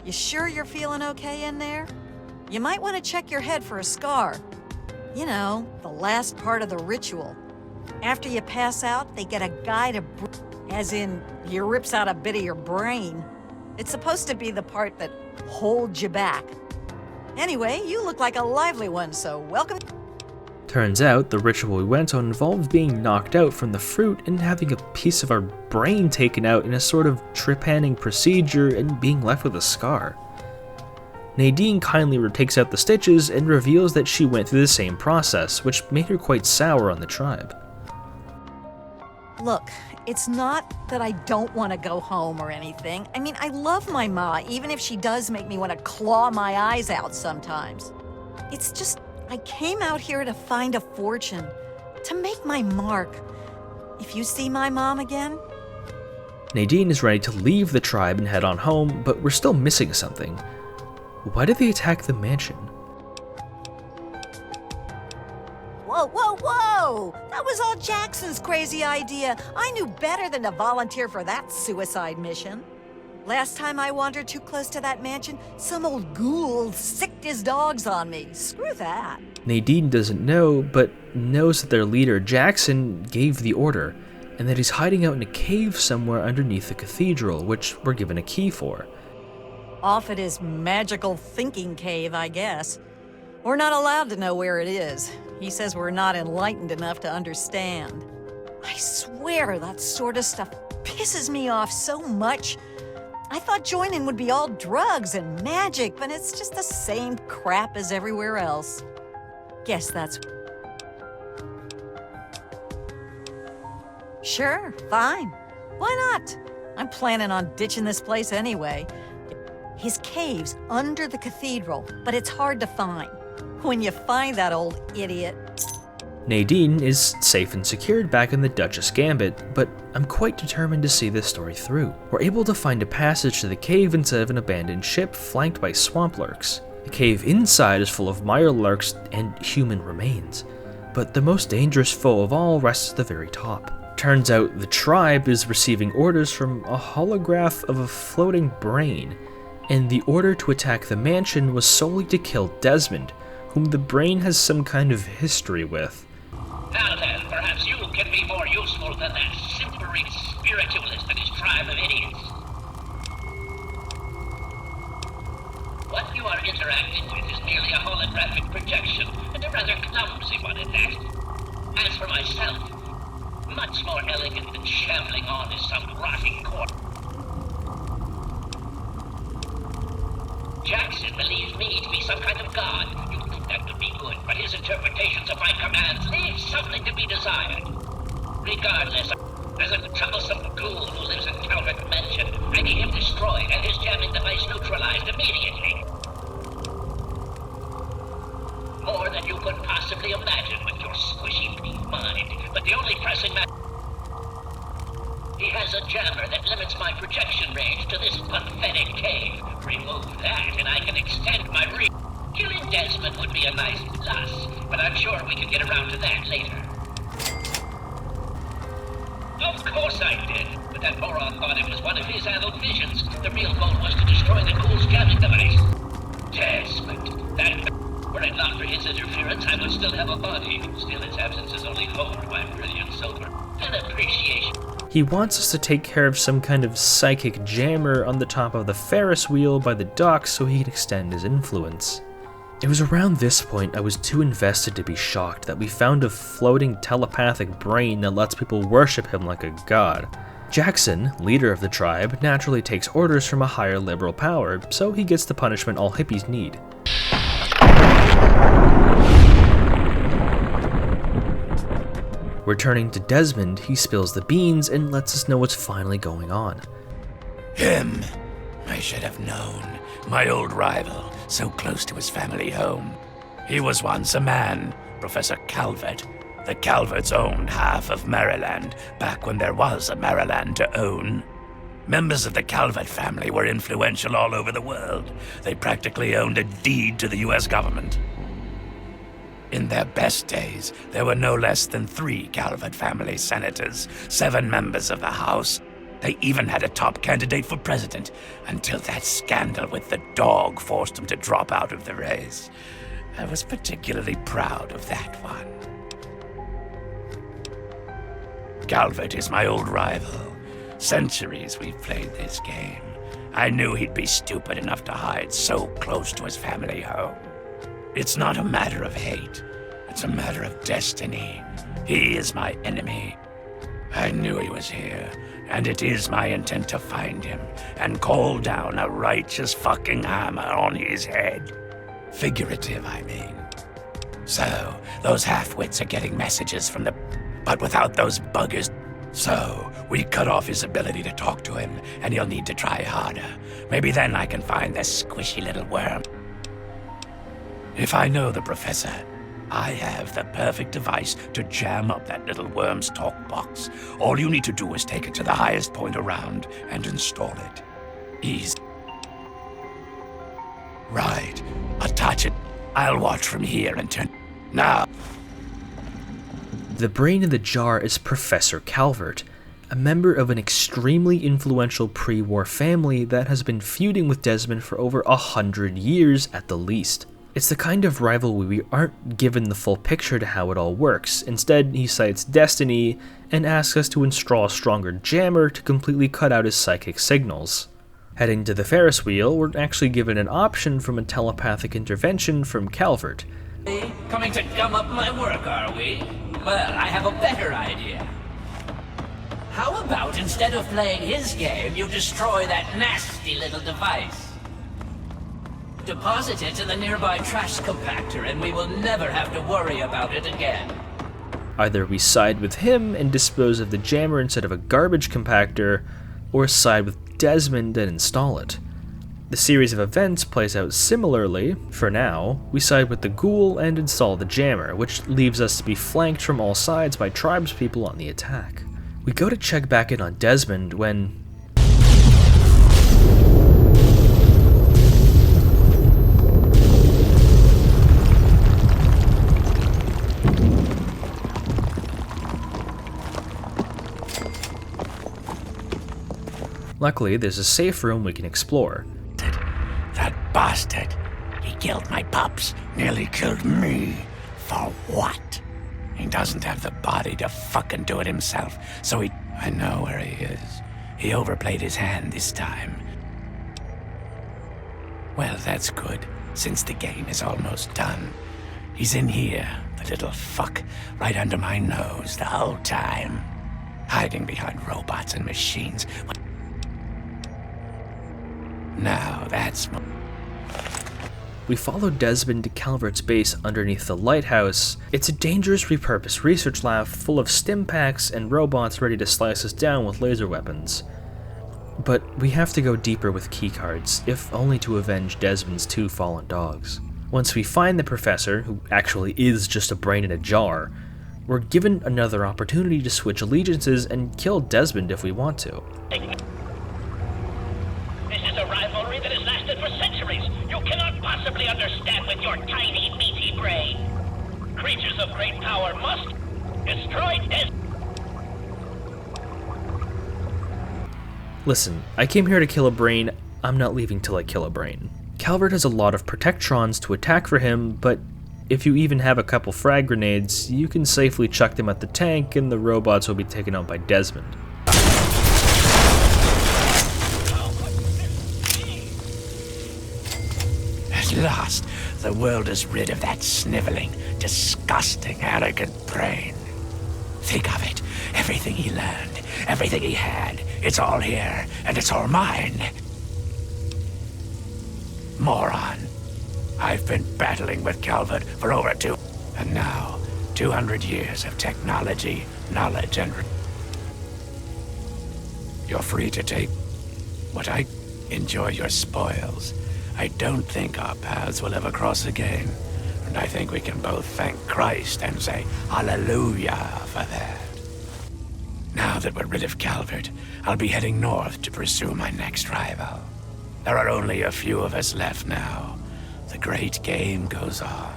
You sure you're feeling okay in there? You might want to check your head for a scar. You know, the last part of the ritual. After you pass out, they get a guy to as in, he rips out a bit of your brain. It's supposed to be the part that holds you back. Anyway, you look like a lively one, so welcome. Turns out, the ritual we went on involved being knocked out from the fruit and having a piece of our brain taken out in a sort of trepanning procedure and being left with a scar. Nadine kindly takes out the stitches and reveals that she went through the same process, which made her quite sour on the tribe. Look, it's not that I don't want to go home or anything. I mean, I love my ma, even if she does make me want to claw my eyes out sometimes. It's just, I came out here to find a fortune, to make my mark. If you see my mom again... Nadine is ready to leave the tribe and head on home, but we're still missing something. Why did they attack the mansion? Whoa, whoa, whoa! That was all Jackson's crazy idea. I knew better than to volunteer for that suicide mission. Last time I wandered too close to that mansion, some old ghoul sicked his dogs on me. Screw that. Nadine doesn't know, but knows that their leader, Jackson, gave the order, and that he's hiding out in a cave somewhere underneath the cathedral, which we're given a key for. Off at his magical thinking cave, I guess. We're not allowed to know where it is. He says we're not enlightened enough to understand. I swear that sort of stuff pisses me off so much. I thought joining would be all drugs and magic, but it's just the same crap as everywhere else. Guess that's... Sure, fine. Why not? I'm planning on ditching this place anyway. His cave's under the cathedral, but it's hard to find. When you find that old idiot... Nadine is safe and secured back in the Duchess Gambit, but I'm quite determined to see this story through. We're able to find a passage to the cave instead of an abandoned ship flanked by swamp lurks. The cave inside is full of mire lurks and human remains, but the most dangerous foe of all rests at the very top. Turns out the tribe is receiving orders from a holograph of a floating brain, and the order to attack the mansion was solely to kill Desmond, whom the brain has some kind of history with. Now then, perhaps you can be more useful than that simpering spiritualist and his tribe of idiots. What you are interacting with is merely a holographic projection, and a rather clumsy one at that. As for myself, much more elegant than shambling on as some rotting corpse. Jackson believes me to be some kind of god. You'd think that would be good, but his interpretations of my commands leave something to be desired. Regardless, there's a troublesome ghoul who lives in Calvert Mansion. I need him destroyed and his jamming device neutralized immediately. More than you could possibly imagine with your squishy pink mind. But the only pressing matter... He has a jammer that limits my projection range to this pathetic cave. Remove that and I can extend my reach. Killing Desmond would be a nice plus, but I'm sure we can get around to that later. Of course I did, but that moron thought it was one of his adult visions. The real goal was to destroy the ghoul's jamming device. Desmond, that... Were it not for his interference, I would still have a body. Still, its absence is only honed by brilliant sober and appreciation. He wants us to take care of some kind of psychic jammer on the top of the Ferris wheel by the docks so he can extend his influence. It was around this point I was too invested to be shocked that we found a floating telepathic brain that lets people worship him like a god. Jackson, leader of the tribe, naturally takes orders from a higher liberal power, so he gets the punishment all hippies need. Returning to Desmond, he spills the beans and lets us know what's finally going on. Him. I should have known. My old rival, so close to his family home. He was once a man, Professor Calvert. The Calverts owned half of Maryland, back when there was a Maryland to own. Members of the Calvert family were influential all over the world. They practically owned a deed to the US government. In their best days, there were no less than 3 Calvert family senators, 7 members of the House. They even had a top candidate for president, until that scandal with the dog forced him to drop out of the race. I was particularly proud of that one. Calvert is my old rival. Centuries we've played this game. I knew he'd be stupid enough to hide so close to his family home. It's not a matter of hate. It's a matter of destiny. He is my enemy. I knew he was here, and it is my intent to find him and call down a righteous fucking hammer on his head. Figurative, I mean. So, those half-wits are getting messages from the... but without those buggers. So, we cut off his ability to talk to him, and he'll need to try harder. Maybe then I can find this squishy little worm. If I know the professor, I have the perfect device to jam up that little worm's talk box. All you need to do is take it to the highest point around and install it. Easy. Right. Attach it. I'll watch from here and turn... Now. The brain in the jar is Professor Calvert, a member of an extremely influential pre-war family that has been feuding with Desmond for over 100 years at the least. It's the kind of rivalry we aren't given the full picture to how it all works. Instead, he cites destiny and asks us to install a stronger jammer to completely cut out his psychic signals. Heading to the Ferris wheel, we're actually given an option from a telepathic intervention from Calvert. Coming to gum up my work, are we? Well, I have a better idea. How about instead of playing his game, you destroy that nasty little device? Deposit it in the nearby trash compactor and we will never have to worry about it again. Either we side with him and dispose of the jammer instead of a garbage compactor, or side with Desmond and install it. The series of events plays out similarly. For now, we side with the ghoul and install the jammer, which leaves us to be flanked from all sides by tribespeople on the attack. We go to check back in on Desmond when... Luckily, there's a safe room we can explore. That bastard. He killed my pups, nearly killed me. For what? He doesn't have the body to fucking do it himself, so he... I know where he is. He overplayed his hand this time. Well, that's good, since the game is almost done. He's in here, the little fuck, right under my nose the whole time. Hiding behind robots and machines. Now that's... We follow Desmond to Calvert's base underneath the lighthouse. It's a dangerous repurposed research lab full of stim packs and robots ready to slice us down with laser weapons. But we have to go deeper with keycards, if only to avenge Desmond's 2 fallen dogs. Once we find the professor, who actually is just a brain in a jar, we're given another opportunity to switch allegiances and kill Desmond if we want to. This is a rivalry that has lasted for centuries. You cannot possibly understand with your tiny, meaty brain. Creatures of great power must destroy this. Listen, I came here to kill a brain. I'm not leaving till I kill a brain. Calvert has a lot of protectrons to attack for him, but if you even have a couple frag grenades, you can safely chuck them at the tank and the robots will be taken out by Desmond. At last, the world is rid of that sniveling, disgusting, arrogant brain. Think of it. Everything he learned, everything he had, it's all here, and it's all mine. Moron. I've been battling with Calvert for over and now, 200 years of technology, knowledge, and... You're free to take what I enjoy your spoils. I don't think our paths will ever cross again. And I think we can both thank Christ and say hallelujah for that. Now that we're rid of Calvert, I'll be heading north to pursue my next rival. There are only a few of us left now. The great game goes on.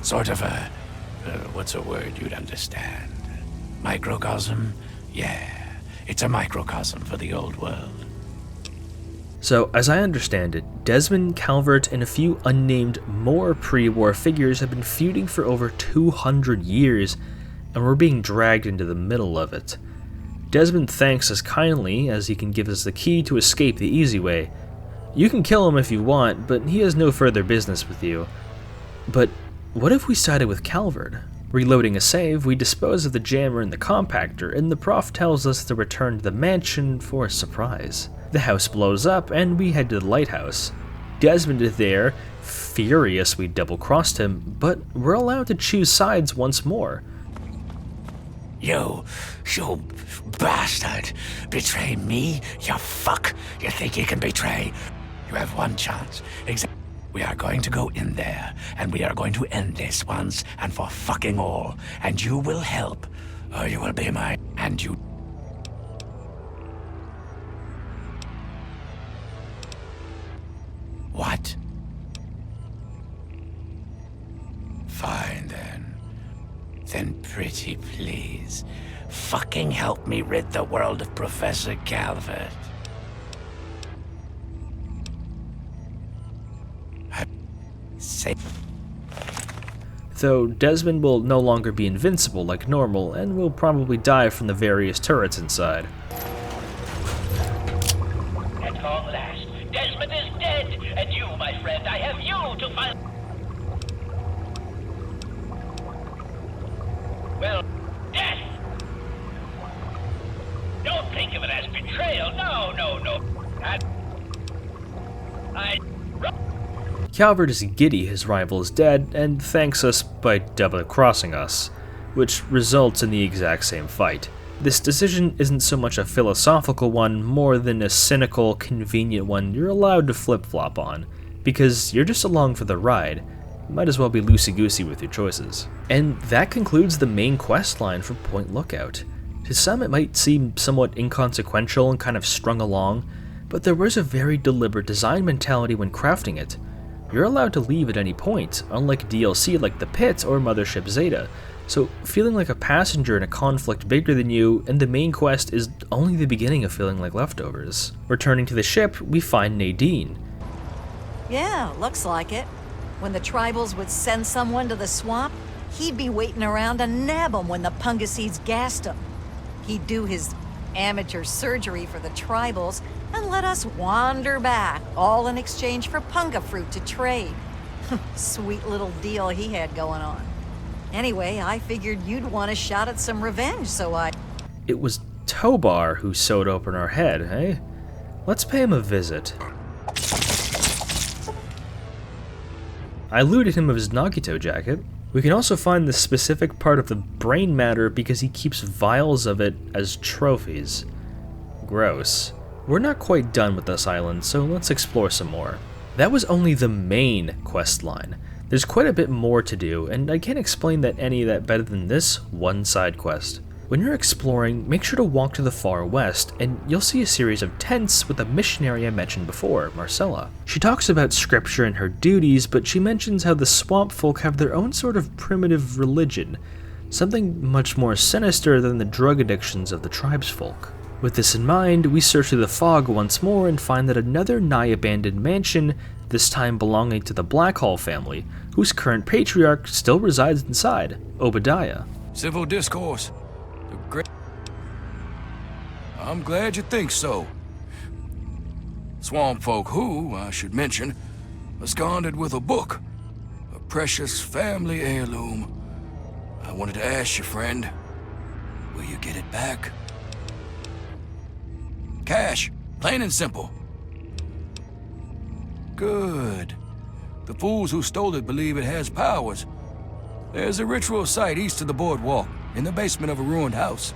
Sort of a, what's a word you'd understand? Microcosm? Yeah, it's a microcosm for the old world. So, as I understand it, Desmond, Calvert, and a few unnamed more pre-war figures have been feuding for over 200 years, and we're being dragged into the middle of it. Desmond thanks us kindly, as he can give us the key to escape the easy way. You can kill him if you want, but he has no further business with you. But what if we sided with Calvert? Reloading a save, we dispose of the jammer and the compactor, and the prof tells us to return to the mansion for a surprise. The house blows up, and we head to the lighthouse. Desmond is there, furious we double-crossed him, but we're allowed to choose sides once more. You bastard! Betray me, you fuck! You think you can betray? You have one chance. We are going to go in there, and we are going to end this once and for fucking all. And you will help, or you will be mine. And you... What? Fine then. Then pretty please, fucking help me rid the world of Professor Calvert. Though Desmond will no longer be invincible like normal, and will probably die from the various turrets inside. At long last, Desmond is dead, and you, my friend, I have you to find. Well, death! Don't think of it as betrayal. No. Calvert is giddy his rival is dead, and thanks us by double-crossing us, which results in the exact same fight. This decision isn't so much a philosophical one, more than a cynical, convenient one you're allowed to flip-flop on, because you're just along for the ride. Might as well be loosey-goosey with your choices. And that concludes the main quest line for Point Lookout. To some it might seem somewhat inconsequential and kind of strung along, but there was a very deliberate design mentality when crafting it. You're allowed to leave at any point, unlike DLC like the Pit or Mothership Zeta, so feeling like a passenger in a conflict bigger than you and the main quest is only the beginning of feeling like leftovers. Returning to the ship, we find Nadine. Yeah, looks like it. When the tribals would send someone to the swamp, he'd be waiting around to nab them when the Pungaseeds gassed him. He'd do his amateur surgery for the tribals and let us wander back, all in exchange for punga fruit to trade. Sweet little deal he had going on. Anyway, I figured you'd want a shot at some revenge, so I... It was Tobar who sewed open our head, eh? Let's pay him a visit. I looted him of his Nagito jacket. We can also find the specific part of the brain matter because he keeps vials of it as trophies. Gross. We're not quite done with this island, so let's explore some more. That was only the main quest line. There's quite a bit more to do, and I can't explain that any of that better than this one side quest. When you're exploring, make sure to walk to the far west, and you'll see a series of tents with a missionary I mentioned before, Marcella. She talks about scripture and her duties, but she mentions how the swamp folk have their own sort of primitive religion, something much more sinister than the drug addictions of the tribesfolk. With this in mind, we search through the fog once more and find that another nigh-abandoned mansion, this time belonging to the Blackhall family, whose current patriarch still resides inside, Obadiah. Civil discourse. I'm glad you think so. Swamp folk who, I should mention, absconded with a book, a precious family heirloom. I wanted to ask you, friend, will you get it back? Cash, plain and simple. Good. The fools who stole it believe it has powers. There's a ritual site east of the boardwalk, in the basement of a ruined house.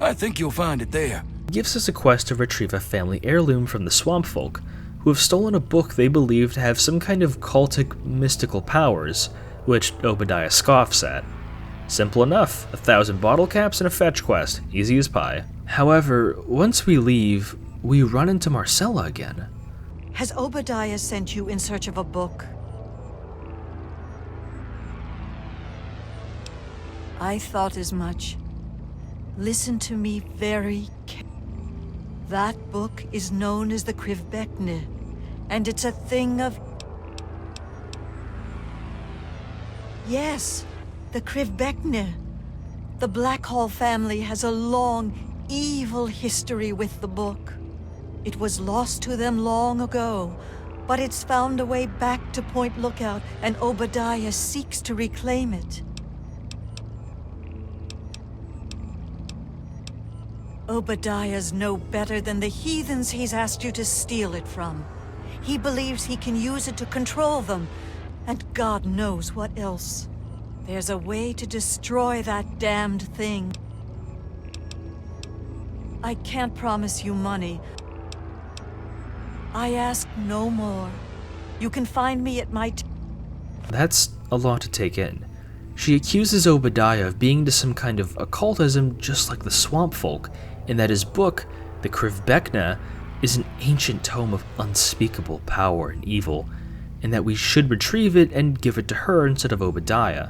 I think you'll find it there. Gives us a quest to retrieve a family heirloom from the swamp folk, who have stolen a book they believe to have some kind of cultic mystical powers, which Obadiah scoffs at. Simple enough, 1,000 bottle caps and a fetch quest, easy as pie. However, once we leave, we run into Marcella again. Has Obadiah sent you in search of a book? I thought as much. Listen to me very carefully. That book is known as the Krivbekne, and it's a thing of... Yes, the Krivbekne. The Blackhall family has a long, evil history with the book. It was lost to them long ago, but it's found a way back to Point Lookout, and Obadiah seeks to reclaim it. Obadiah's no better than the heathens he's asked you to steal it from. He believes he can use it to control them, and God knows what else. There's a way to destroy that damned thing. I can't promise you money. I ask no more. You can find me at my... That's a lot to take in. She accuses Obadiah of being into some kind of occultism just like the swamp folk, in that his book, the Krivbekne, is an ancient tome of unspeakable power and evil, and that we should retrieve it and give it to her instead of Obadiah.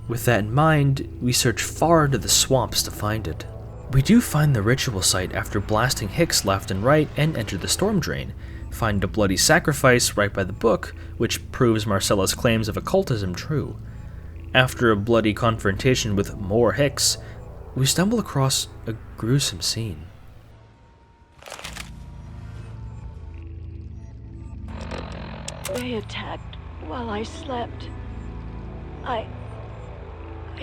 With that in mind, we search far into the swamps to find it. We do find the ritual site after blasting Hicks left and right and enter the storm drain, find a bloody sacrifice right by the book, which proves Marcella's claims of occultism true. After a bloody confrontation with more Hicks, we stumble across a gruesome scene. They attacked while I slept. I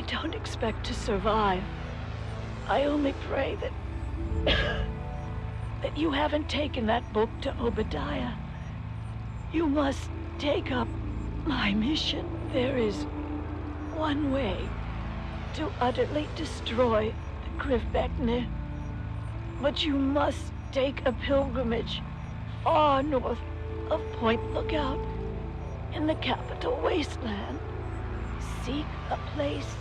don't expect to survive. I only pray that you haven't taken that book to Obadiah. You must take up my mission. There is one way to utterly destroy the Krivbekne, but you must take a pilgrimage far north of Point Lookout in the capital wasteland. Seek a place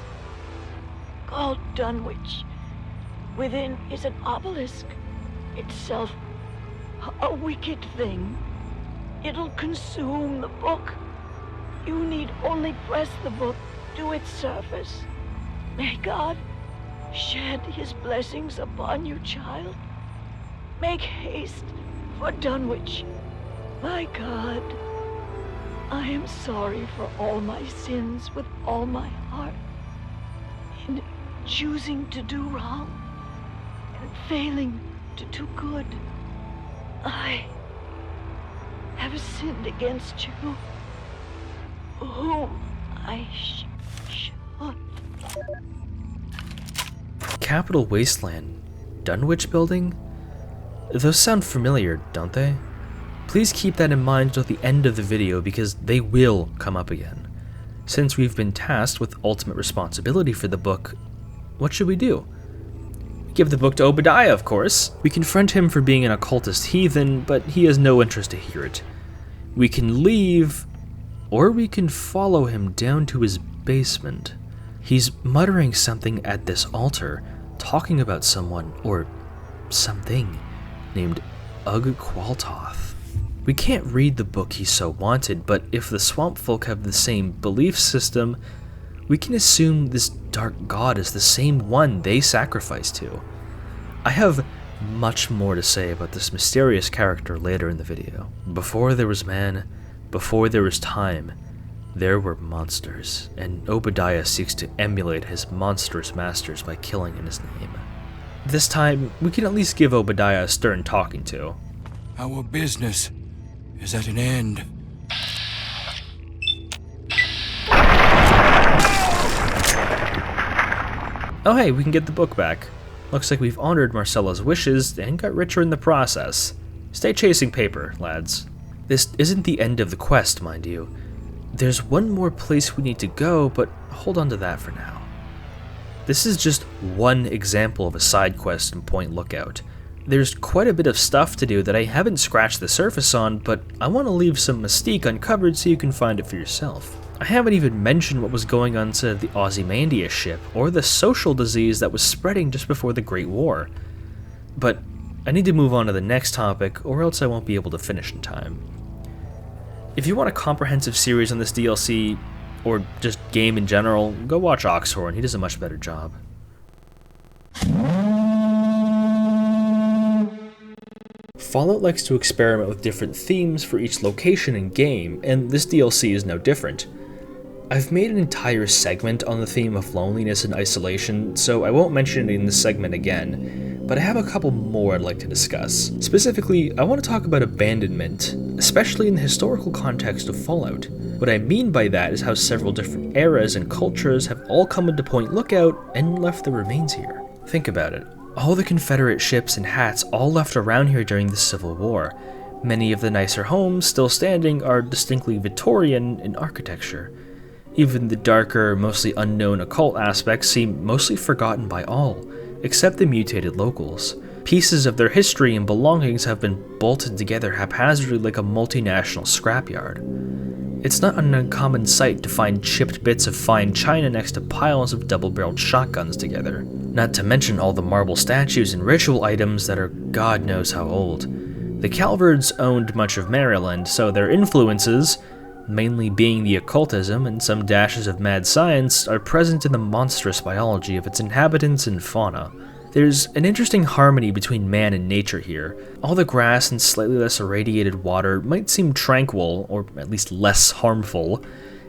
called Dunwich. Within is an obelisk, itself a wicked thing. It'll consume the book. You need only press the book to its surface. May God shed his blessings upon you, child. Make haste for Dunwich. My God, I am sorry for all my sins with all my heart. In choosing to do wrong and failing to do good, I have sinned against you, whom I should. Capital Wasteland, Dunwich Building? Those sound familiar, don't they? Please keep that in mind until the end of the video because they will come up again. Since we've been tasked with ultimate responsibility for the book, what should we do? Give the book to Obadiah, of course. We confront him for being an occultist heathen, but he has no interest to hear it. We can leave, or we can follow him down to his basement. He's muttering something at this altar, talking about someone, or something, named Ugg Qualtoth. We can't read the book he so wanted, but if the swamp folk have the same belief system, we can assume this dark god is the same one they sacrificed to. I have much more to say about this mysterious character later in the video. Before there was man, before there was time, there were monsters, and Obadiah seeks to emulate his monstrous masters by killing in his name. This time, we can at least give Obadiah a stern talking to. Our business is at an end. Oh hey, we can get the book back. Looks like we've honored Marcella's wishes and got richer in the process. Stay chasing paper, lads. This isn't the end of the quest, mind you. There's one more place we need to go, but hold on to that for now. This is just one example of a side quest in Point Lookout. There's quite a bit of stuff to do that I haven't scratched the surface on, but I want to leave some mystique uncovered so you can find it for yourself. I haven't even mentioned what was going on inside the Ozymandias ship, or the social disease that was spreading just before the Great War. But I need to move on to the next topic, or else I won't be able to finish in time. If you want a comprehensive series on this DLC, or just game in general, go watch Oxhorn, he does a much better job. Fallout likes to experiment with different themes for each location and game, and this DLC is no different. I've made an entire segment on the theme of loneliness and isolation, so I won't mention it in this segment again, but I have a couple more I'd like to discuss. Specifically, I want to talk about abandonment, especially in the historical context of Fallout. What I mean by that is how several different eras and cultures have all come into Point Lookout and left their remains here. Think about it. All the Confederate ships and hats all left around here during the Civil War. Many of the nicer homes still standing are distinctly Victorian in architecture. Even the darker, mostly unknown occult aspects seem mostly forgotten by all, except the mutated locals. Pieces of their history and belongings have been bolted together haphazardly like a multinational scrapyard. It's not an uncommon sight to find chipped bits of fine china next to piles of double-barreled shotguns together. Not to mention all the marble statues and ritual items that are God knows how old. The Calverts owned much of Maryland, so their influences, mainly being the occultism and some dashes of mad science, are present in the monstrous biology of its inhabitants and fauna. There's an interesting harmony between man and nature here. All the grass and slightly less irradiated water might seem tranquil, or at least less harmful,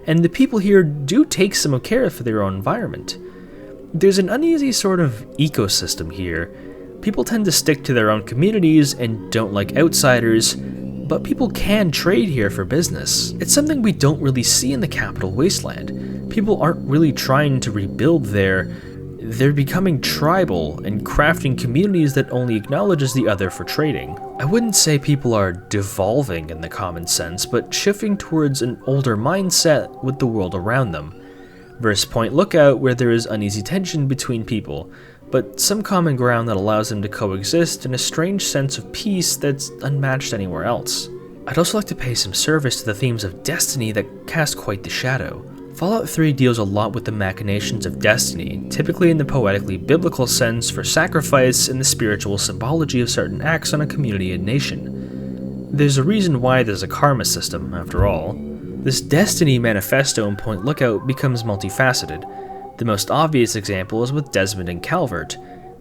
and the people here do take some care for their own environment. There's an uneasy sort of ecosystem here. People tend to stick to their own communities and don't like outsiders, but people can trade here for business. It's something we don't really see in the Capital Wasteland. People aren't really trying to rebuild there. They're becoming tribal and crafting communities that only acknowledges the other for trading. I wouldn't say people are devolving in the common sense, but shifting towards an older mindset with the world around them. Versus Point Lookout, where there is uneasy tension between people, but some common ground that allows them to coexist in a strange sense of peace that's unmatched anywhere else. I'd also like to pay some service to the themes of destiny that cast quite the shadow. Fallout 3 deals a lot with the machinations of destiny, typically in the poetically biblical sense for sacrifice and the spiritual symbology of certain acts on a community and nation. There's a reason why there's a karma system, after all. This destiny manifesto in Point Lookout becomes multifaceted. The most obvious example is with Desmond and Calvert.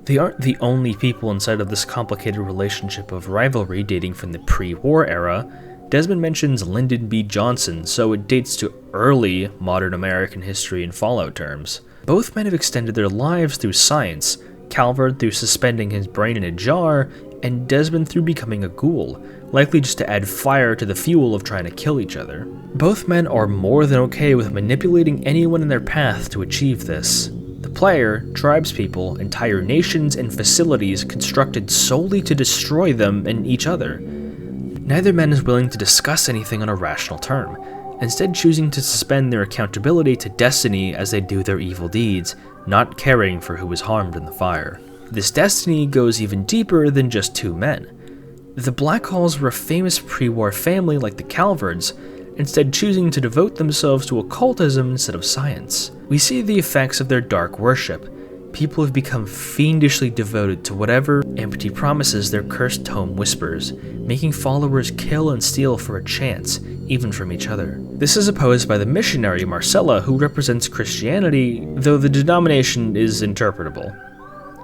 They aren't the only people inside of this complicated relationship of rivalry dating from the pre-war era. Desmond mentions Lyndon B. Johnson, so it dates to early modern American history in Fallout terms. Both men have extended their lives through science, Calvert through suspending his brain in a jar, and Desmond through becoming a ghoul, likely just to add fire to the fuel of trying to kill each other. Both men are more than okay with manipulating anyone in their path to achieve this. The player, tribespeople, entire nations, and facilities constructed solely to destroy them and each other. Neither man is willing to discuss anything on a rational term, instead choosing to suspend their accountability to destiny as they do their evil deeds, not caring for who was harmed in the fire. This destiny goes even deeper than just two men. The Blackhawks were a famous pre-war family like the Calverts, instead choosing to devote themselves to occultism instead of science. We see the effects of their dark worship. People have become fiendishly devoted to whatever empty promises their cursed tome whispers, making followers kill and steal for a chance, even from each other. This is opposed by the missionary Marcella, who represents Christianity, though the denomination is interpretable.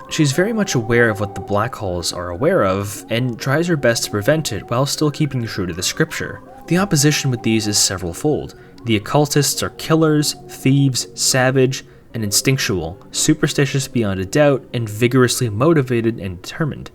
She's very much aware of what the Black Holes are aware of, and tries her best to prevent it while still keeping true to the scripture. The opposition with these is several-fold. The occultists are killers, thieves, savage, and instinctual, superstitious beyond a doubt, and vigorously motivated and determined.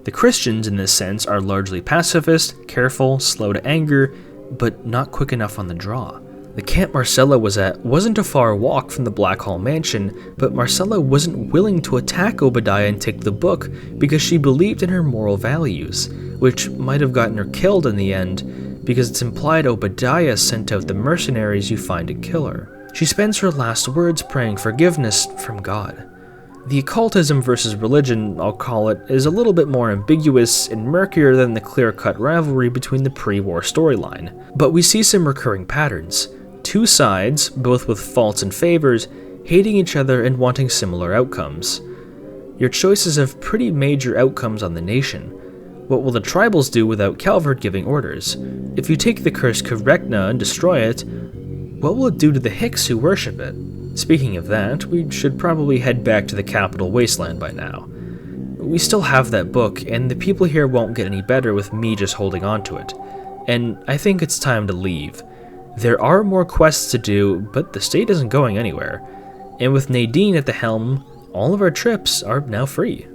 The Christians, in this sense, are largely pacifist, careful, slow to anger, but not quick enough on the draw. The camp Marcella was at wasn't a far walk from the Blackhall Mansion, but Marcella wasn't willing to attack Obadiah and take the book because she believed in her moral values, which might have gotten her killed in the end, because it's implied Obadiah sent out the mercenaries you find to kill her. She spends her last words praying forgiveness from God. The occultism versus religion, I'll call it, is a little bit more ambiguous and murkier than the clear-cut rivalry between the pre-war storyline. But we see some recurring patterns. Two sides, both with faults and favors, hating each other and wanting similar outcomes. Your choices have pretty major outcomes on the nation. What will the tribals do without Calvert giving orders? If you take the cursed Kuvrekna and destroy it, what will it do to the Hicks who worship it? Speaking of that, we should probably head back to the capital wasteland by now. We still have that book, and the people here won't get any better with me just holding on to it. And I think it's time to leave. There are more quests to do, but the state isn't going anywhere. And with Nadine at the helm, all of our trips are now free.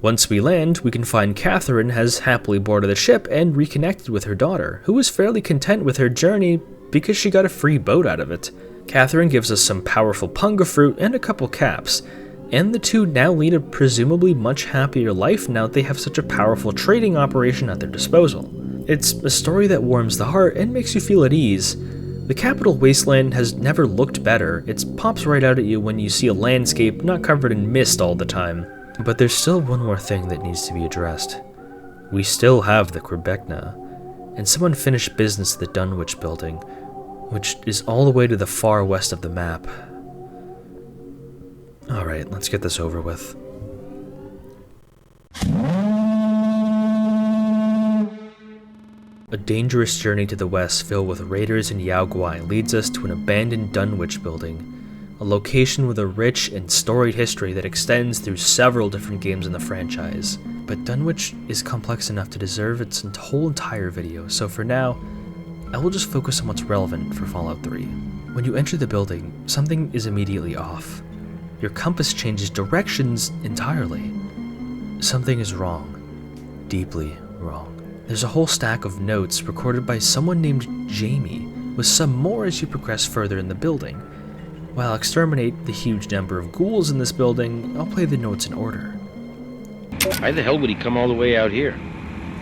Once we land, we can find Catherine has happily boarded the ship and reconnected with her daughter, who is fairly content with her journey because she got a free boat out of it. Catherine gives us some powerful punga fruit and a couple caps, and the two now lead a presumably much happier life now that they have such a powerful trading operation at their disposal. It's a story that warms the heart and makes you feel at ease. The capital wasteland has never looked better. It pops right out at you when you see a landscape not covered in mist all the time. But there's still one more thing that needs to be addressed. We still have the Quebecna, and some unfinished business at the Dunwich building, which is all the way to the far west of the map. Alright, let's get this over with. A dangerous journey to the west filled with raiders and Yao Guai leads us to an abandoned Dunwich building, a location with a rich and storied history that extends through several different games in the franchise. But Dunwich is complex enough to deserve its whole entire video, so for now, I will just focus on what's relevant for Fallout 3. When you enter the building, something is immediately off. Your compass changes directions entirely. Something is wrong. Deeply wrong. There's a whole stack of notes recorded by someone named Jamie, with some more as you progress further in the building. While I exterminate the huge number of ghouls in this building, I'll play the notes in order. Why the hell would he come all the way out here?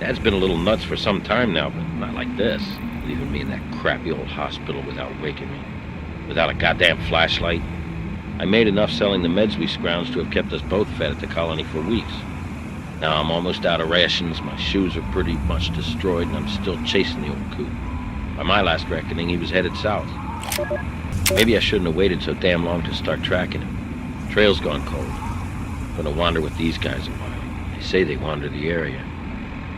Dad's been a little nuts for some time now, but not like this. Leaving me in that crappy old hospital without waking me. Without a goddamn flashlight. I made enough selling the meds we scrounged to have kept us both fed at the colony for weeks. Now I'm almost out of rations, my shoes are pretty much destroyed, and I'm still chasing the old coot. By my last reckoning, he was headed south. Maybe I shouldn't have waited so damn long to start tracking him. Trail's gone cold. I'm gonna wander with these guys a while. They say they wander the area.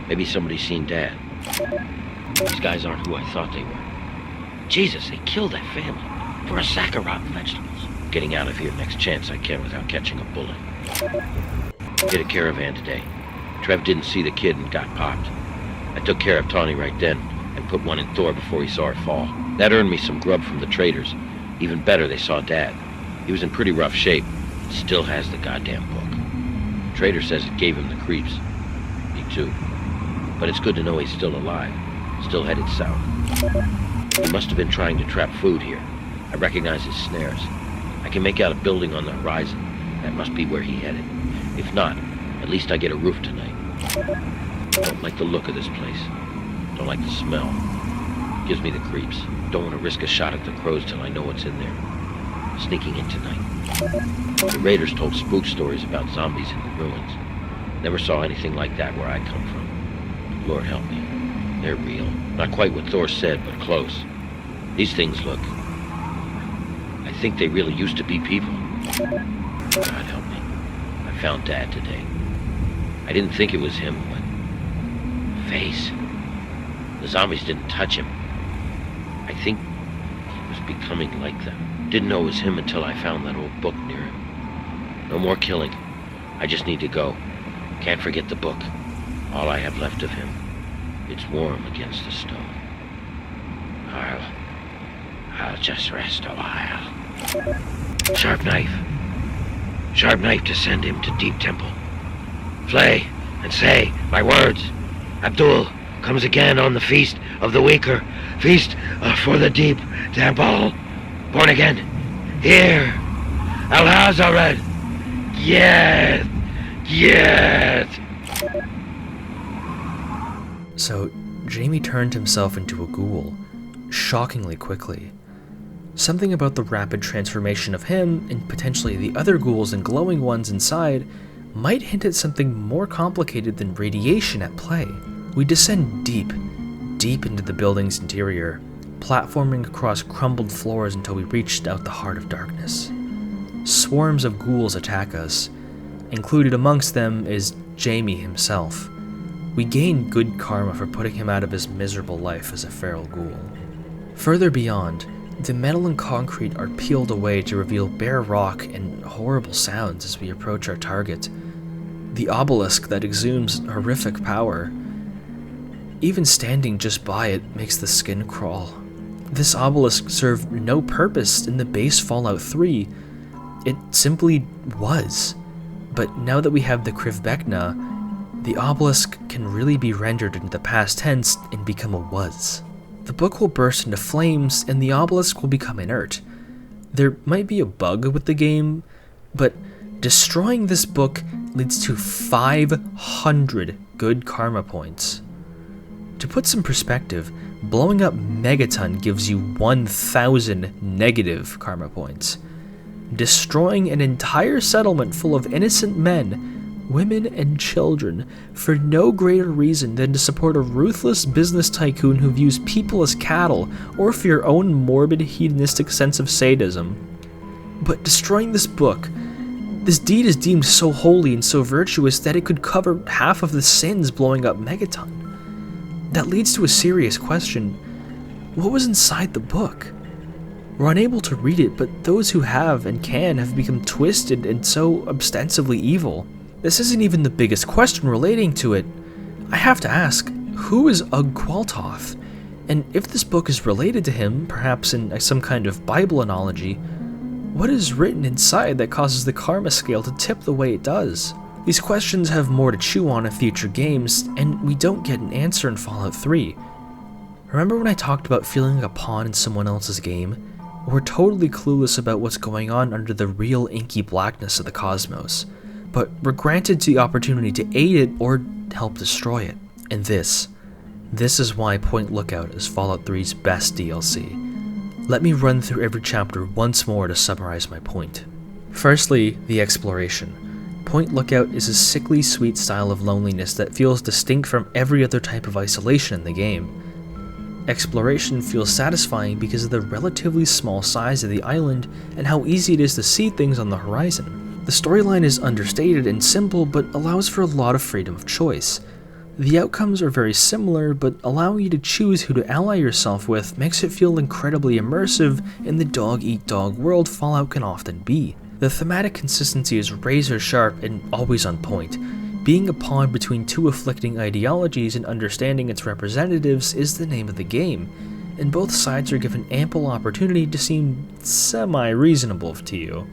Maybe somebody's seen Dad. These guys aren't who I thought they were. Jesus, they killed that family for a sack of rotten vegetables. Getting out of here next chance I can without catching a bullet. Hit a caravan today. Trev didn't see the kid and got popped. I took care of Tawny right then and put one in Thor before he saw her fall. That earned me some grub from the traders. Even better, they saw Dad. He was in pretty rough shape. Still has the goddamn book. The trader says it gave him the creeps. Me too. But it's good to know he's still alive. Still headed south. He must have been trying to trap food here. I recognize his snares. I can make out a building on the horizon. That must be where he headed. If not, at least I get a roof tonight. Don't like the look of this place. Don't like the smell. Gives me the creeps. Don't want to risk a shot at the crows till I know what's in there. Sneaking in tonight. The raiders told spook stories about zombies in the ruins. Never saw anything like that where I come from. Lord help me. They're real. Not quite what Thor said, but close. These things look... I think they really used to be people. God help me. I found Dad today. I didn't think it was him, but... Face. The zombies didn't touch him. I think he was becoming like them. Didn't know it was him until I found that old book near him. No more killing. I just need to go. Can't forget the book. All I have left of him. It's warm against the stone. I'll just rest a while. Sharp knife. Sharp knife to send him to Deep Temple. Flay and say my words. Abdul comes again on the Feast of the Weaker. Feast for the Deep Temple. Born again. Here. Al-Hazared. Yes. Yes. So, Jamie turned himself into a ghoul, shockingly quickly. Something about the rapid transformation of him, and potentially the other ghouls and glowing ones inside, might hint at something more complicated than radiation at play. We descend deep into the building's interior, platforming across crumbled floors until we reached out the heart of darkness. Swarms of ghouls attack us. Included amongst them is Jamie himself. We gain good karma for putting him out of his miserable life as a feral ghoul. Further beyond, the metal and concrete are peeled away to reveal bare rock and horrible sounds as we approach our target. The obelisk that exudes horrific power. Even standing just by it makes the skin crawl. This obelisk served no purpose in the base Fallout 3. It simply was. But now that we have the Krivbekna, the obelisk can really be rendered into the past tense and become a was. The book will burst into flames and the obelisk will become inert. There might be a bug with the game, but destroying this book leads to 500 good karma points. To put some perspective, blowing up Megaton gives you 1,000 negative karma points. Destroying an entire settlement full of innocent men, women, and children for no greater reason than to support a ruthless business tycoon who views people as cattle, or for your own morbid hedonistic sense of sadism. But destroying this book, this deed is deemed so holy and so virtuous that it could cover half of the sins blowing up Megaton. That leads to a serious question. What was inside the book? We're unable to read it, but those who have and can have become twisted and so ostensibly evil. This isn't even the biggest question relating to it. I have to ask, who is Ugg Qualtoth? And if this book is related to him, perhaps in some kind of Bible analogy, what is written inside that causes the karma scale to tip the way it does? These questions have more to chew on in future games, and we don't get an answer in Fallout 3. Remember when I talked about feeling like a pawn in someone else's game? We're totally clueless about what's going on under the real inky blackness of the cosmos, but we're granted the opportunity to aid it or help destroy it. And this is why Point Lookout is Fallout 3's best DLC. Let me run through every chapter once more to summarize my point. Firstly, the exploration. Point Lookout is a sickly sweet style of loneliness that feels distinct from every other type of isolation in the game. Exploration feels satisfying because of the relatively small size of the island and how easy it is to see things on the horizon. The storyline is understated and simple, but allows for a lot of freedom of choice. The outcomes are very similar, but allowing you to choose who to ally yourself with makes it feel incredibly immersive in the dog-eat-dog world Fallout can often be. The thematic consistency is razor sharp and always on point. Being a pawn between two afflicting ideologies and understanding its representatives is the name of the game, and both sides are given ample opportunity to seem semi-reasonable to you.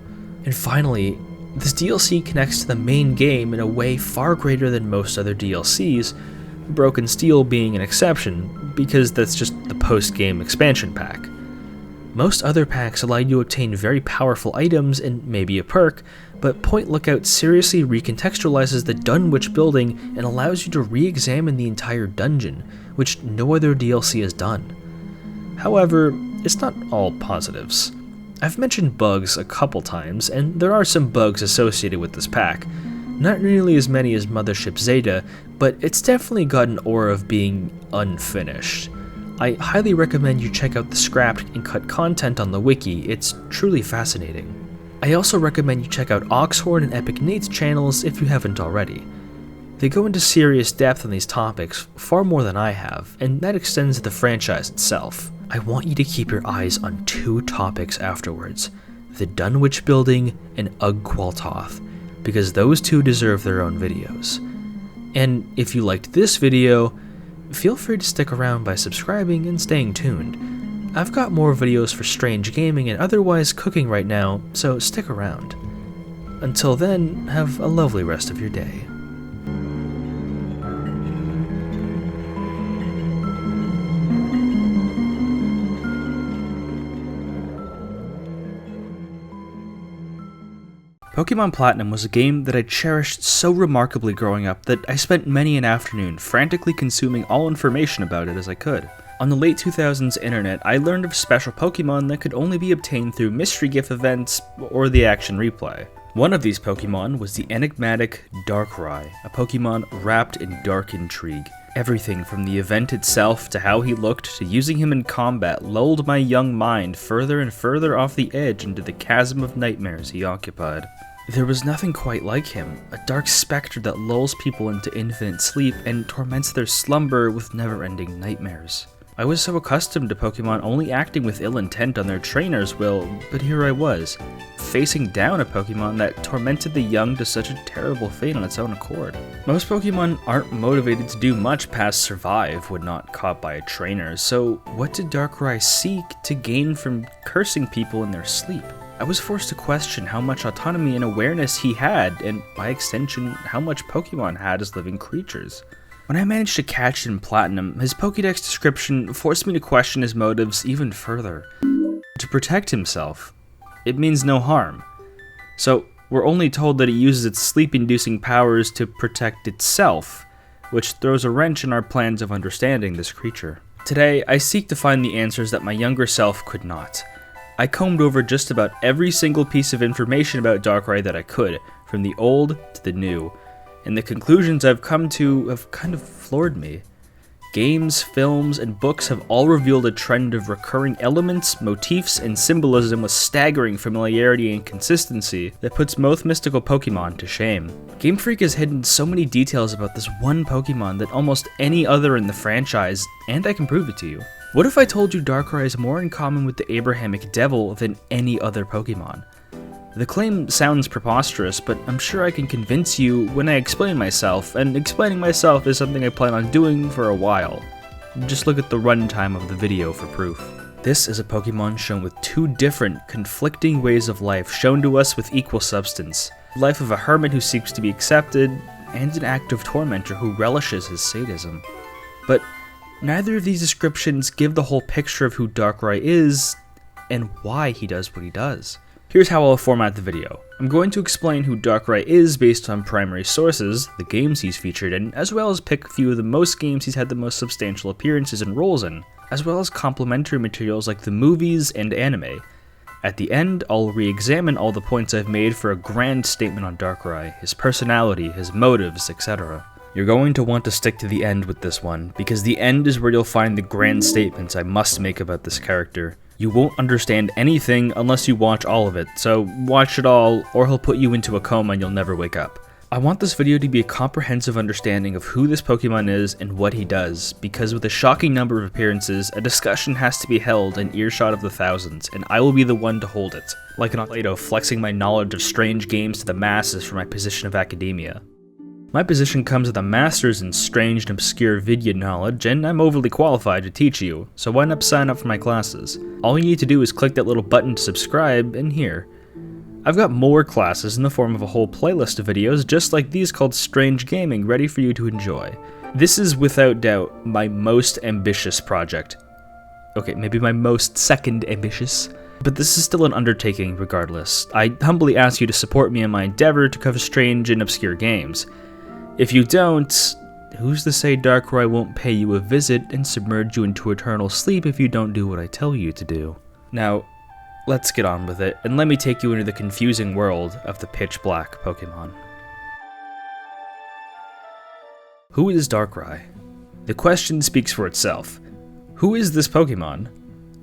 And finally, this DLC connects to the main game in a way far greater than most other DLCs, Broken Steel being an exception, because that's just the post-game expansion pack. Most other packs allow you to obtain very powerful items and maybe a perk, but Point Lookout seriously recontextualizes the Dunwich building and allows you to re-examine the entire dungeon, which no other DLC has done. However, it's not all positives. I've mentioned bugs a couple times, and there are some bugs associated with this pack. Not nearly as many as Mothership Zeta, but it's definitely got an aura of being unfinished. I highly recommend you check out the scrapped and cut content on the wiki, it's truly fascinating. I also recommend you check out Oxhorn and Epic Nate's channels if you haven't already. They go into serious depth on these topics, far more than I have, and that extends to the franchise itself. I want you to keep your eyes on two topics afterwards, the Dunwich Building and Ugg Qualtoth, because those two deserve their own videos. And if you liked this video, feel free to stick around by subscribing and staying tuned. I've got more videos for strange gaming and otherwise cooking right now, so stick around. Until then, have a lovely rest of your day. Pokemon Platinum was a game that I cherished so remarkably growing up that I spent many an afternoon frantically consuming all information about it as I could. On the late 2000s internet, I learned of special Pokemon that could only be obtained through mystery gift events or the action replay. One of these Pokemon was the enigmatic Darkrai, a Pokemon wrapped in dark intrigue. Everything from the event itself to how he looked to using him in combat lulled my young mind further and further off the edge into the chasm of nightmares he occupied. There was nothing quite like him, a dark specter that lulls people into infinite sleep and torments their slumber with never-ending nightmares. I was so accustomed to Pokemon only acting with ill intent on their trainer's will, but here I was, facing down a Pokemon that tormented the young to such a terrible fate on its own accord. Most Pokemon aren't motivated to do much past survive when not caught by a trainer, so what did Darkrai seek to gain from cursing people in their sleep? I was forced to question how much autonomy and awareness he had, and by extension, how much Pokemon had as living creatures. When I managed to catch it in Platinum, his Pokédex description forced me to question his motives even further. To protect himself. It means no harm. So, we're only told that it uses its sleep-inducing powers to protect itself, which throws a wrench in our plans of understanding this creature. Today, I seek to find the answers that my younger self could not. I combed over just about every single piece of information about Darkrai that I could, from the old to the new, and the conclusions I've come to have kind of floored me. Games, films, and books have all revealed a trend of recurring elements, motifs, and symbolism with staggering familiarity and consistency that puts most mystical Pokemon to shame. Game Freak has hidden so many details about this one Pokemon that almost any other in the franchise, and I can prove it to you. What if I told you Darkrai is more in common with the Abrahamic Devil than any other Pokemon? The claim sounds preposterous, but I'm sure I can convince you when I explain myself, and explaining myself is something I plan on doing for a while. Just look at the runtime of the video for proof. This is a Pokemon shown with two different, conflicting ways of life shown to us with equal substance. The life of a hermit who seeks to be accepted, and an active tormentor who relishes his sadism. But neither of these descriptions give the whole picture of who Darkrai is, and why he does what he does. Here's how I'll format the video. I'm going to explain who Darkrai is based on primary sources, the games he's featured in, as well as pick a few of the most games he's had the most substantial appearances and roles in, as well as complementary materials like the movies and anime. At the end, I'll re-examine all the points I've made for a grand statement on Darkrai, his personality, his motives, etc. You're going to want to stick to the end with this one, because the end is where you'll find the grand statements I must make about this character. You won't understand anything unless you watch all of it, so watch it all, or he'll put you into a coma and you'll never wake up. I want this video to be a comprehensive understanding of who this Pokemon is and what he does, because with a shocking number of appearances, a discussion has to be held in earshot of the thousands, and I will be the one to hold it, like an Plato flexing my knowledge of strange games to the masses from my position of academia. My position comes with a master's in strange and obscure video knowledge, and I'm overly qualified to teach you, so why not sign up for my classes? All you need to do is click that little button to subscribe, and here. I've got more classes in the form of a whole playlist of videos just like these called Strange Gaming ready for you to enjoy. This is without doubt my most ambitious project. Okay, maybe my most second ambitious. But this is still an undertaking regardless. I humbly ask you to support me in my endeavor to cover strange and obscure games. If you don't, who's to say Darkrai won't pay you a visit and submerge you into eternal sleep if you don't do what I tell you to do? Now, let's get on with it, and let me take you into the confusing world of the pitch black Pokemon. Who is Darkrai? The question speaks for itself. Who is this Pokemon?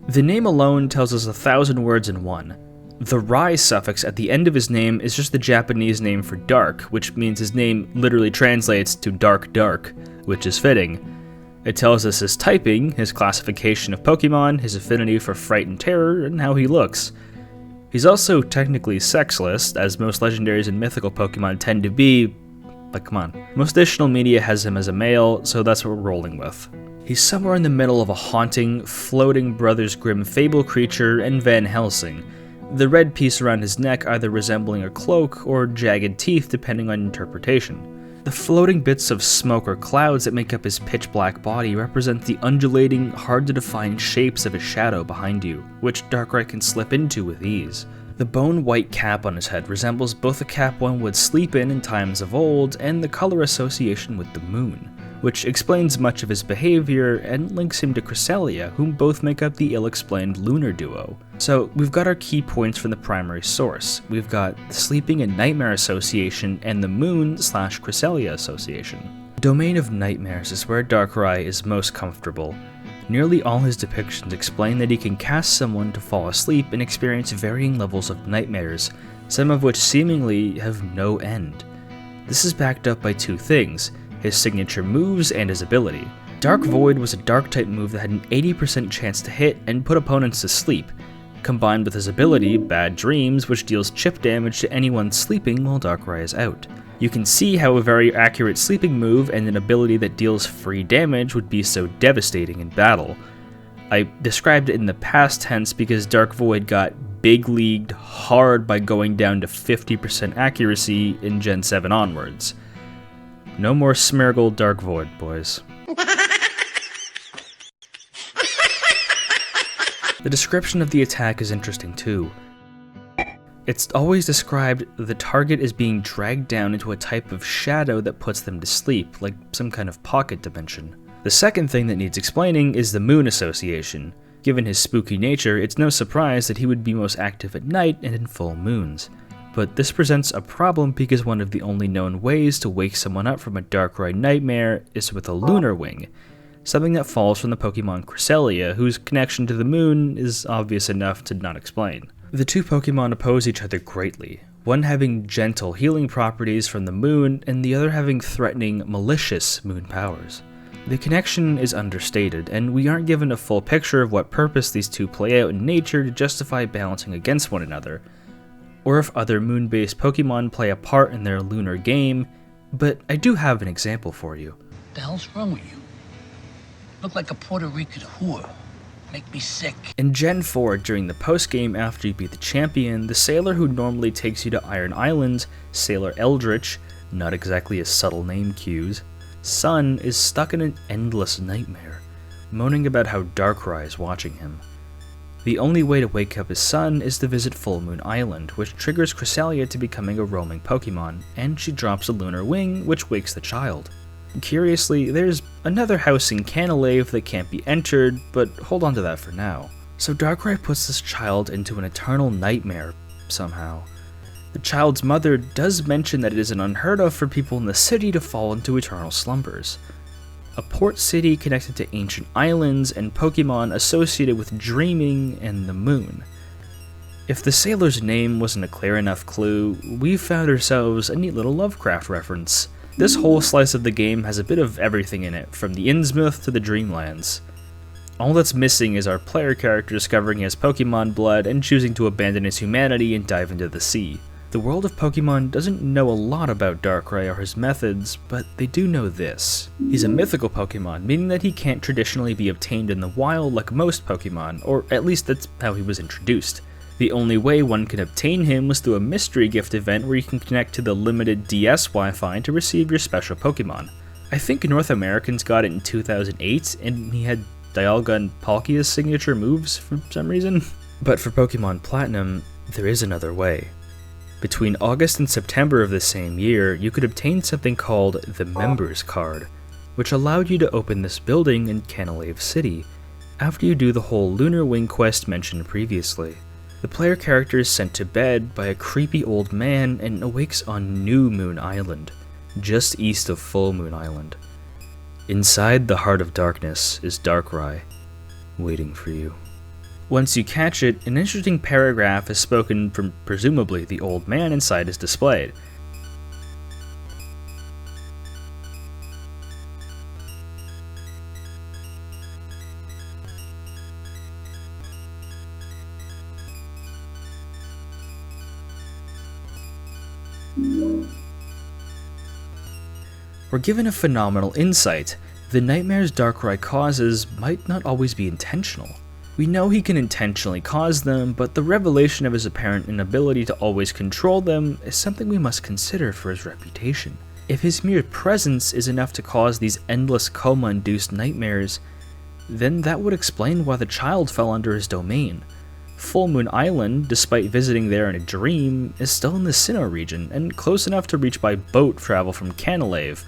The name alone tells us 1,000 words in one. The Rai suffix at the end of his name is just the Japanese name for dark, which means his name literally translates to dark, which is fitting. It tells us his typing, his classification of Pokemon, his affinity for fright and terror, and how he looks. He's also technically sexless, as most legendaries and mythical Pokemon tend to be, but come on. Most additional media has him as a male, so that's what we're rolling with. He's somewhere in the middle of a haunting, floating Brothers Grimm fable creature and Van Helsing, the red piece around his neck either resembling a cloak or jagged teeth depending on interpretation. The floating bits of smoke or clouds that make up his pitch black body represent the undulating, hard to define shapes of his shadow behind you, which Darkrai can slip into with ease. The bone white cap on his head resembles both a cap one would sleep in times of old and the color association with the moon. which explains much of his behavior and links him to Cresselia, whom both make up the ill-explained lunar duo. So we've got our key points from the primary source. We've got the Sleeping and Nightmare Association and the Moon/Cresselia Association. The Domain of Nightmares is where Darkrai is most comfortable. Nearly all his depictions explain that he can cast someone to fall asleep and experience varying levels of nightmares, some of which seemingly have no end. This is backed up by two things: his signature moves and his ability. Dark Void was a Dark-type move that had an 80% chance to hit and put opponents to sleep, combined with his ability, Bad Dreams, which deals chip damage to anyone sleeping while Darkrai is out. You can see how a very accurate sleeping move and an ability that deals free damage would be so devastating in battle. I described it in the past tense because Dark Void got big leagued hard by going down to 50% accuracy in Gen 7 onwards. No more Smeargle Dark Void, boys. The description of the attack is interesting too. It's always described the target as being dragged down into a type of shadow that puts them to sleep, like some kind of pocket dimension. The second thing that needs explaining is the Moon Association. Given his spooky nature, it's no surprise that he would be most active at night and in full moons. But this presents a problem because one of the only known ways to wake someone up from a Darkrai nightmare is with a lunar wing, something that falls from the Pokemon Cresselia, whose connection to the moon is obvious enough to not explain. The two Pokemon oppose each other greatly, one having gentle healing properties from the moon, and the other having threatening, malicious moon powers. The connection is understated, and we aren't given a full picture of what purpose these two play out in nature to justify balancing against one another, or if other moon-based Pokemon play a part in their lunar game, but I do have an example for you. What the hell's wrong with you? Look like a Puerto Rican whore. Make me sick. In Gen 4, during the post-game after you beat the champion, the sailor who normally takes you to Iron Island, Sailor Eldritch, not exactly a subtle name cues, son is stuck in an endless nightmare, moaning about how Darkrai is watching him. The only way to wake up his son is to visit Full Moon Island, which triggers Cresselia to becoming a roaming Pokemon, and she drops a lunar wing, which wakes the child. Curiously, there's another house in Canalave that can't be entered, but hold on to that for now. So Darkrai puts this child into an eternal nightmare, somehow. The child's mother does mention that it isn't unheard of for people in the city to fall into eternal slumbers. A port city connected to ancient islands and Pokemon associated with dreaming and the moon. If the sailor's name wasn't a clear enough clue, we found ourselves a neat little Lovecraft reference. This whole slice of the game has a bit of everything in it, from the Innsmouth to the Dreamlands. All that's missing is our player character discovering he has Pokemon blood and choosing to abandon his humanity and dive into the sea. The world of Pokemon doesn't know a lot about Darkrai or his methods, but they do know this. He's a mythical Pokemon, meaning that he can't traditionally be obtained in the wild like most Pokemon, or at least that's how he was introduced. The only way one can obtain him was through a mystery gift event where you can connect to the limited DS Wi-Fi to receive your special Pokemon. I think North Americans got it in 2008, and he had Dialga and Palkia's signature moves for some reason. But for Pokemon Platinum, there is another way. Between August and September of the same year, you could obtain something called the Members Card, which allowed you to open this building in Canalave City, after you do the whole Lunar Wing quest mentioned previously. The player character is sent to bed by a creepy old man and awakes on New Moon Island, just east of Full Moon Island. Inside the heart of darkness is Darkrai, waiting for you. Once you catch it, an interesting paragraph is spoken from presumably the old man inside is displayed. We're given a phenomenal insight. The nightmares Darkrai causes might not always be intentional. We know he can intentionally cause them, but the revelation of his apparent inability to always control them is something we must consider for his reputation. If his mere presence is enough to cause these endless coma-induced nightmares, then that would explain why the child fell under his domain. Full Moon Island, despite visiting there in a dream, is still in the Sinnoh region, and close enough to reach by boat travel from Canalave,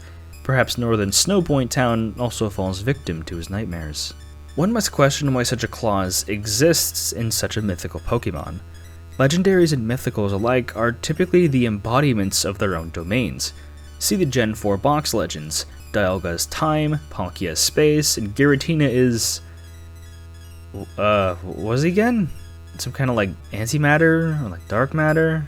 perhaps northern Snowpoint Town also falls victim to his nightmares. One must question why such a clause exists in such a mythical Pokemon. Legendaries and mythicals alike are typically the embodiments of their own domains. See the Gen 4 box legends. Dialga is time, Palkia is space, and Giratina is... what was he again? Some kind of like antimatter, or like dark matter?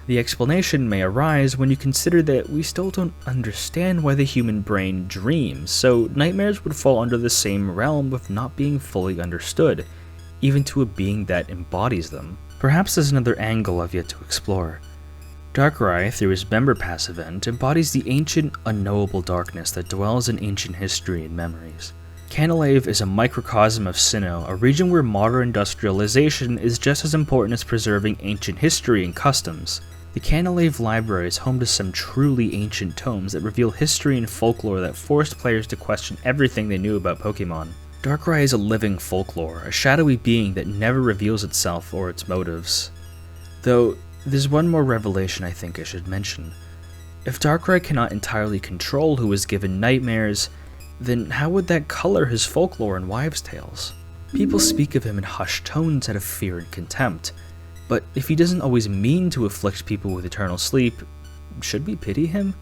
The explanation may arise when you consider that we still don't understand why the human brain dreams, so nightmares would fall under the same realm of not being fully understood, even to a being that embodies them. Perhaps there's another angle I've yet to explore. Darkrai, through his Member Pass event, embodies the ancient, unknowable darkness that dwells in ancient history and memories. Canalave is a microcosm of Sinnoh, a region where modern industrialization is just as important as preserving ancient history and customs. The Canalave Library is home to some truly ancient tomes that reveal history and folklore that forced players to question everything they knew about Pokemon. Darkrai is a living folklore, a shadowy being that never reveals itself or its motives. Though, there's one more revelation I think I should mention. If Darkrai cannot entirely control who is given nightmares, then how would that color his folklore and wives' tales? People speak of him in hushed tones out of fear and contempt, but if he doesn't always mean to afflict people with eternal sleep, should we pity him?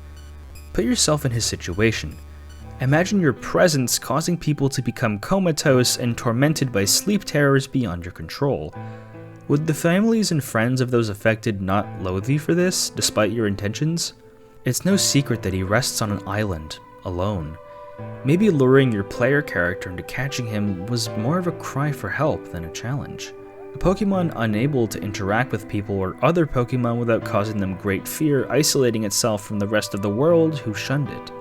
Put yourself in his situation. Imagine your presence causing people to become comatose and tormented by sleep terrors beyond your control. Would the families and friends of those affected not loathe you for this, despite your intentions? It's no secret that he rests on an island, alone. Maybe luring your player character into catching him was more of a cry for help than a challenge. A Pokemon unable to interact with people or other Pokemon without causing them great fear, isolating itself from the rest of the world who shunned it.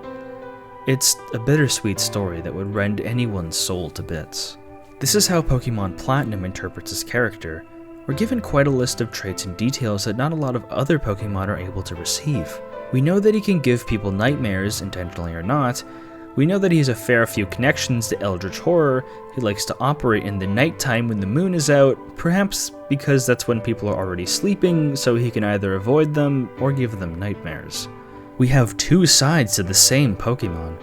It's a bittersweet story that would rend anyone's soul to bits. This is how Pokemon Platinum interprets his character. We're given quite a list of traits and details that not a lot of other Pokemon are able to receive. We know that he can give people nightmares, intentionally or not. We know that he has a fair few connections to Eldritch Horror. He likes to operate in the nighttime when the moon is out, perhaps because that's when people are already sleeping, so he can either avoid them or give them nightmares. We have two sides to the same Pokemon.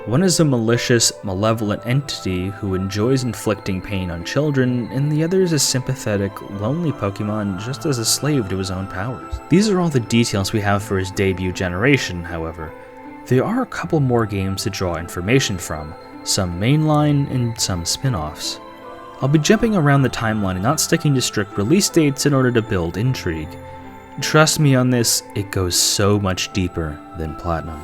One is a malicious, malevolent entity who enjoys inflicting pain on children, and the other is a sympathetic, lonely Pokemon just as a slave to his own powers. These are all the details we have for his debut generation, however. There are a couple more games to draw information from, some mainline and some spin-offs. I'll be jumping around the timeline and not sticking to strict release dates in order to build intrigue. Trust me on this, it goes so much deeper than Platinum.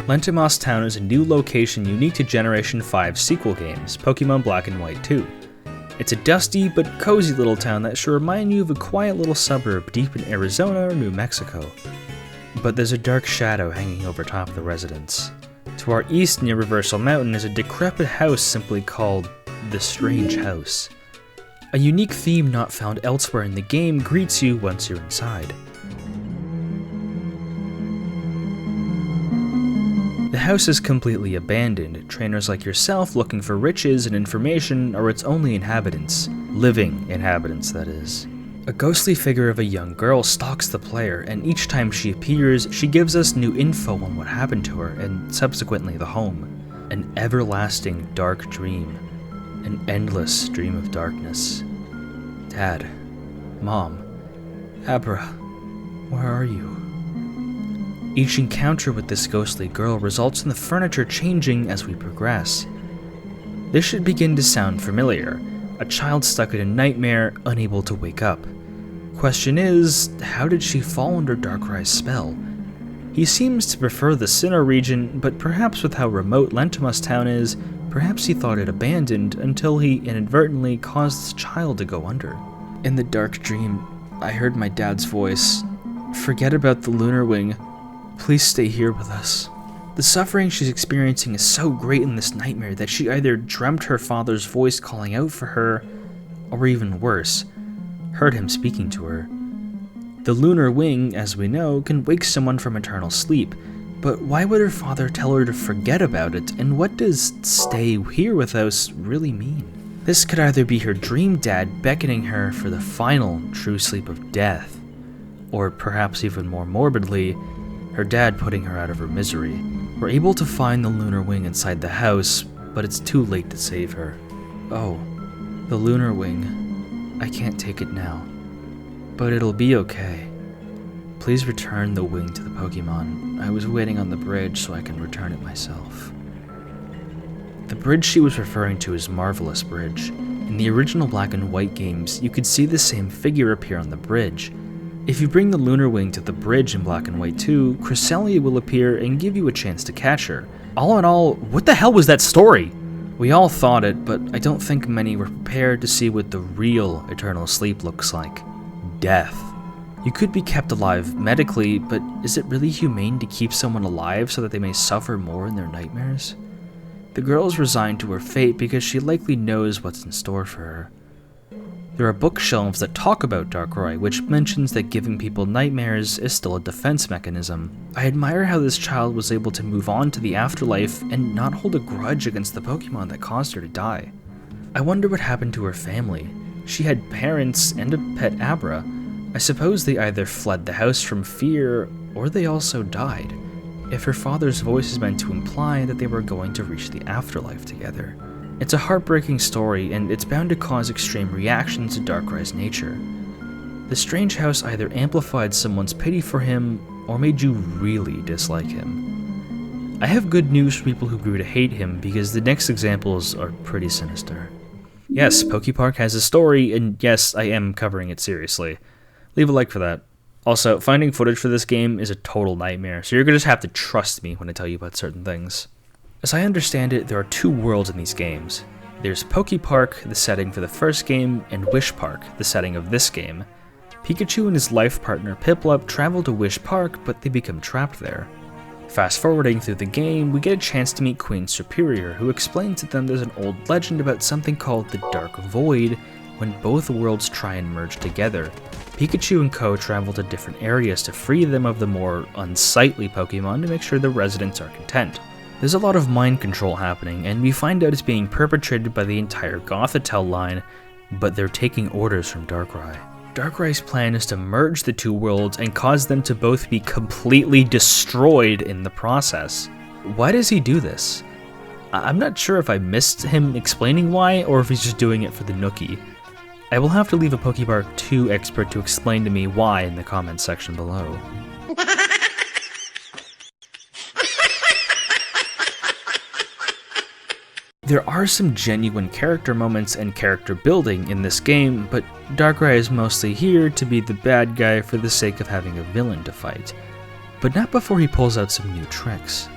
Lentimos Town is a new location unique to Generation 5 sequel games, Pokemon Black and White 2. It's a dusty but cozy little town that should remind you of a quiet little suburb deep in Arizona or New Mexico. But there's a dark shadow hanging over top of the residence. To our east near Reversal Mountain is a decrepit house simply called the Strange House. A unique theme not found elsewhere in the game greets you once you're inside. The house is completely abandoned, trainers like yourself looking for riches and information are its only inhabitants. Living inhabitants, that is. A ghostly figure of a young girl stalks the player, and each time she appears, she gives us new info on what happened to her, and subsequently the home. An everlasting dark dream. An endless stream of darkness. Dad. Mom. Abra. Where are you? Each encounter with this ghostly girl results in the furniture changing as we progress. This should begin to sound familiar. A child stuck in a nightmare, unable to wake up. Question is, how did she fall under Darkrai's spell? He seems to prefer the Sinnoh region, but perhaps with how remote Lentimos Town is, perhaps he thought it abandoned until he inadvertently caused this child to go under. In the dark dream, I heard my dad's voice. Forget about the lunar wing. Please stay here with us. The suffering she's experiencing is so great in this nightmare that she either dreamt her father's voice calling out for her, or even worse, heard him speaking to her. The lunar wing, as we know, can wake someone from eternal sleep, But why would her father tell her to forget about it, and what does stay here with us really mean? This could either be her dream dad beckoning her for the final true sleep of death, or perhaps even more morbidly, her dad putting her out of her misery. We're able to find the lunar wing inside the house, but it's too late to save her. Oh, the lunar wing. I can't take it now. But it'll be okay. Please return the wing to the Pokemon. I was waiting on the bridge so I can return it myself. The bridge she was referring to is Marvelous Bridge. In the original Black and White games, you could see the same figure appear on the bridge. If you bring the lunar wing to the bridge in Black and White 2, Cresselia will appear and give you a chance to catch her. All in all, what the hell was that story? We all thought it, but I don't think many were prepared to see what the real eternal sleep looks like. Death. You could be kept alive medically, but is it really humane to keep someone alive so that they may suffer more in their nightmares? The girl is resigned to her fate because she likely knows what's in store for her. There are bookshelves that talk about Darkrai, which mentions that giving people nightmares is still a defense mechanism. I admire how this child was able to move on to the afterlife and not hold a grudge against the Pokemon that caused her to die. I wonder what happened to her family. She had parents and a pet Abra. I suppose they either fled the house from fear, or they also died, if her father's voice is meant to imply that they were going to reach the afterlife together. It's a heartbreaking story, and it's bound to cause extreme reactions to Darkrai's nature. The strange house either amplified someone's pity for him, or made you really dislike him. I have good news for people who grew to hate him, because the next examples are pretty sinister. Yes, PokePark has a story, and yes, I am covering it seriously. Leave a like for that. Also, finding footage for this game is a total nightmare, so you're gonna just have to trust me when I tell you about certain things. As I understand it, there are two worlds in these games. There's PokePark, the setting for the first game, and Wish Park, the setting of this game. Pikachu and his life partner Piplup travel to Wish Park, but they become trapped there. Fast forwarding through the game, we get a chance to meet Queen Superior, who explains to them there's an old legend about something called the Dark Void, when both worlds try and merge together. Pikachu and Co. travel to different areas to free them of the more unsightly Pokemon to make sure the residents are content. There's a lot of mind control happening, and we find out it's being perpetrated by the entire Gothitelle line, but they're taking orders from Darkrai. Darkrai's plan is to merge the two worlds and cause them to both be completely destroyed in the process. Why does he do this? I'm not sure if I missed him explaining why, or if he's just doing it for the Nookie. I will have to leave a PokePark 2 expert to explain to me why in the comments section below. There are some genuine character moments and character building in this game, but Darkrai is mostly here to be the bad guy for the sake of having a villain to fight. But not before he pulls out some new tricks.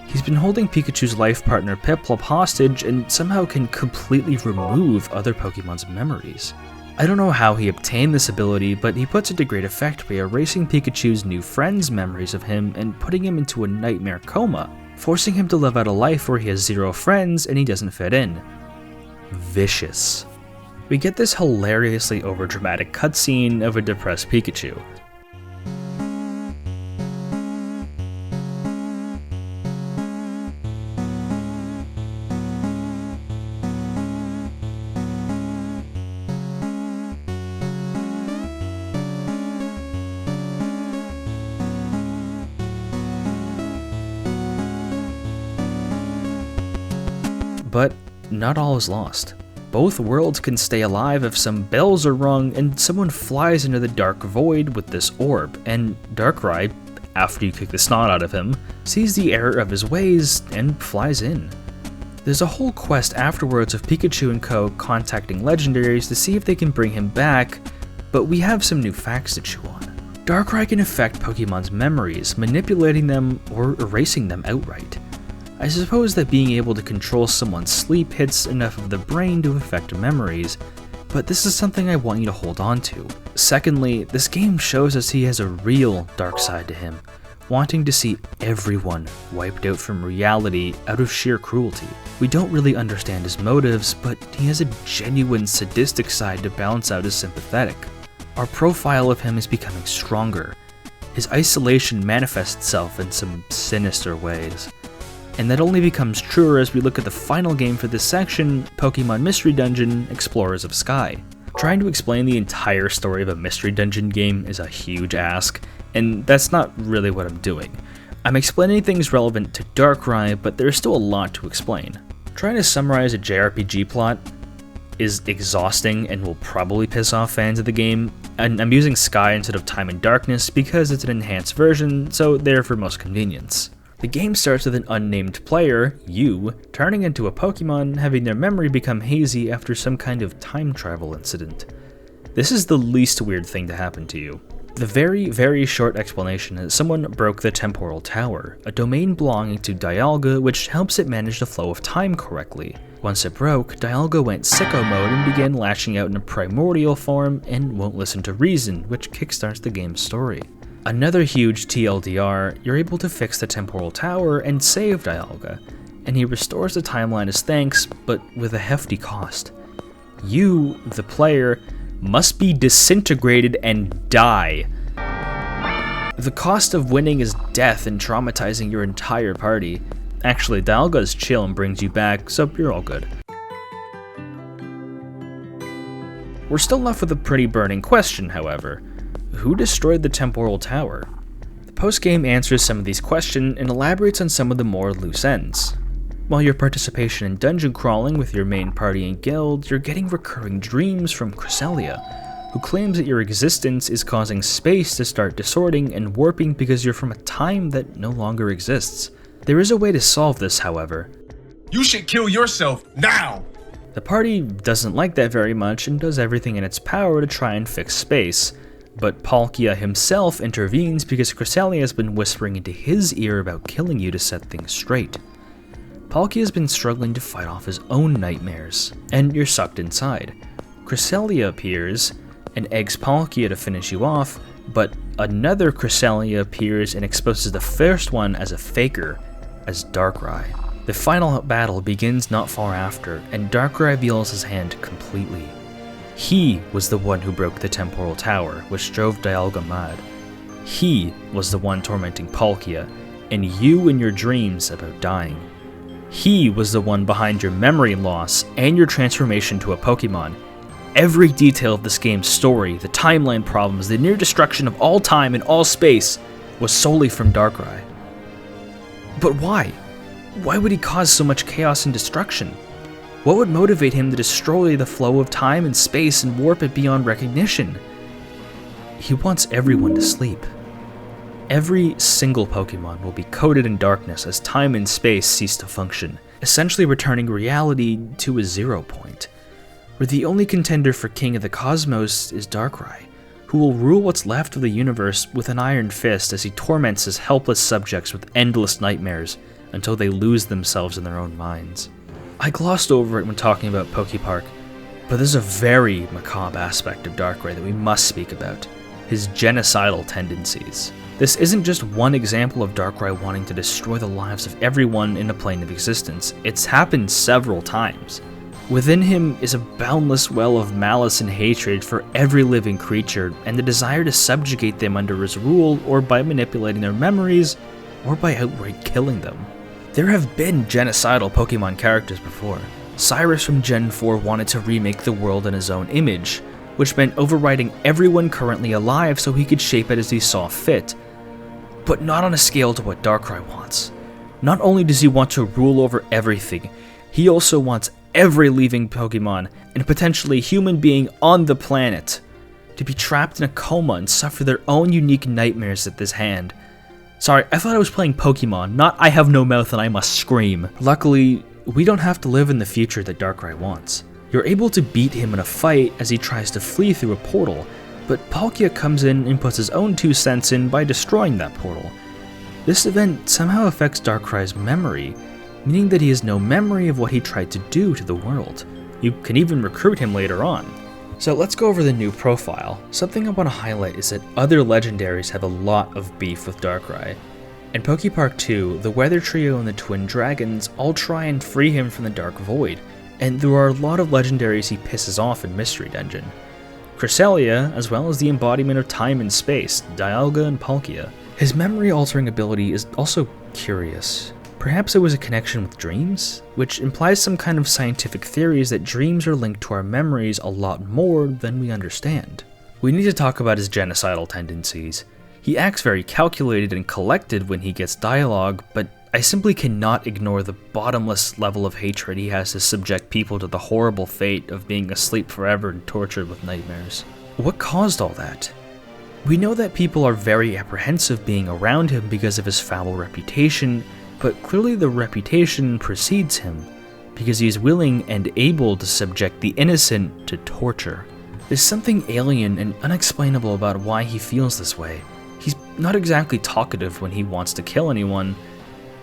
He's been holding Pikachu's life partner Piplup hostage and somehow can completely remove other Pokemon's memories. I don't know how he obtained this ability, but he puts it to great effect by erasing Pikachu's new friend's memories of him and putting him into a nightmare coma, forcing him to live out a life where he has zero friends and he doesn't fit in. Vicious. We get this hilariously overdramatic cutscene of a depressed Pikachu. But not all is lost. Both worlds can stay alive if some bells are rung and someone flies into the Dark Void with this orb, and Darkrai, after you kick the snot out of him, sees the error of his ways and flies in. There's a whole quest afterwards of Pikachu and Co. contacting legendaries to see if they can bring him back, but we have some new facts to chew on. Darkrai can affect Pokemon's memories, manipulating them or erasing them outright. I suppose that being able to control someone's sleep hits enough of the brain to affect memories, but this is something I want you to hold on to. Secondly, this game shows us he has a real dark side to him, wanting to see everyone wiped out from reality out of sheer cruelty. We don't really understand his motives, but he has a genuine sadistic side to balance out his sympathetic. Our profile of him is becoming stronger. His isolation manifests itself in some sinister ways. And that only becomes truer as we look at the final game for this section, Pokemon Mystery Dungeon Explorers of Sky. Trying to explain the entire story of a Mystery Dungeon game is a huge ask, and that's not really what I'm doing. I'm explaining things relevant to Darkrai, but there's still a lot to explain. Trying to summarize a JRPG plot is exhausting and will probably piss off fans of the game, and I'm using Sky instead of Time and Darkness because it's an enhanced version, so there for most convenience. The game starts with an unnamed player, you, turning into a Pokemon, having their memory become hazy after some kind of time travel incident. This is the least weird thing to happen to you. The very, very short explanation is someone broke the Temporal Tower, a domain belonging to Dialga which helps it manage the flow of time correctly. Once it broke, Dialga went sicko mode and began lashing out in a primordial form and won't listen to reason, which kickstarts the game's story. Another huge TLDR, you're able to fix the Temporal Tower and save Dialga, and he restores the timeline as thanks, but with a hefty cost. You, the player, must be disintegrated and die. The cost of winning is death and traumatizing your entire party. Actually, Dialga's chill and brings you back, so you're all good. We're still left with a pretty burning question, however. Who destroyed the Temporal Tower? The postgame answers some of these questions and elaborates on some of the more loose ends. While your participation in dungeon crawling with your main party and guild, you're getting recurring dreams from Cresselia, who claims that your existence is causing space to start distorting and warping because you're from a time that no longer exists. There is a way to solve this, however. You should kill yourself now! The party doesn't like that very much and does everything in its power to try and fix space, but Palkia himself intervenes because Cresselia has been whispering into his ear about killing you to set things straight. Palkia has been struggling to fight off his own nightmares, and you're sucked inside. Cresselia appears and eggs Palkia to finish you off, but another Cresselia appears and exposes the first one as a faker, as Darkrai. The final battle begins not far after, and Darkrai reveals his hand completely. He was the one who broke the Temporal Tower, which drove Dialga mad. He was the one tormenting Palkia, and you in your dreams about dying. He was the one behind your memory loss and your transformation to a Pokemon. Every detail of this game's story, the timeline problems, the near destruction of all time and all space, was solely from Darkrai. But why? Why would he cause so much chaos and destruction? What would motivate him to destroy the flow of time and space and warp it beyond recognition? He wants everyone to sleep. Every single Pokemon will be coated in darkness as time and space cease to function, essentially returning reality to a 0 point. Where the only contender for King of the Cosmos is Darkrai, who will rule what's left of the universe with an iron fist as he torments his helpless subjects with endless nightmares until they lose themselves in their own minds. I glossed over it when talking about Pokepark, but there's a very macabre aspect of Darkrai that we must speak about, his genocidal tendencies. This isn't just one example of Darkrai wanting to destroy the lives of everyone in a plane of existence, it's happened several times. Within him is a boundless well of malice and hatred for every living creature, and the desire to subjugate them under his rule, or by manipulating their memories, or by outright killing them. There have been genocidal Pokemon characters before. Cyrus from Gen 4 wanted to remake the world in his own image, which meant overriding everyone currently alive so he could shape it as he saw fit. But not on a scale to what Darkrai wants. Not only does he want to rule over everything, he also wants every living Pokemon and potentially human being on the planet to be trapped in a coma and suffer their own unique nightmares at this hand. Sorry, I thought I was playing Pokemon, not I have no mouth and I must scream. Luckily, we don't have to live in the future that Darkrai wants. You're able to beat him in a fight as he tries to flee through a portal, but Palkia comes in and puts his own 2 cents in by destroying that portal. This event somehow affects Darkrai's memory, meaning that he has no memory of what he tried to do to the world. You can even recruit him later on. So let's go over the new profile. Something I want to highlight is that other legendaries have a lot of beef with Darkrai. In Pokepark 2, the Weather Trio and the Twin Dragons all try and free him from the Dark Void, and there are a lot of legendaries he pisses off in Mystery Dungeon. Cresselia, as well as the embodiment of time and space, Dialga and Palkia. His memory-altering ability is also curious. Perhaps it was a connection with dreams, which implies some kind of scientific theories that dreams are linked to our memories a lot more than we understand. We need to talk about his genocidal tendencies. He acts very calculated and collected when he gets dialogue, but I simply cannot ignore the bottomless level of hatred he has to subject people to the horrible fate of being asleep forever and tortured with nightmares. What caused all that? We know that people are very apprehensive being around him because of his foul reputation, but clearly the reputation precedes him, because he is willing and able to subject the innocent to torture. There's something alien and unexplainable about why he feels this way. He's not exactly talkative when he wants to kill anyone.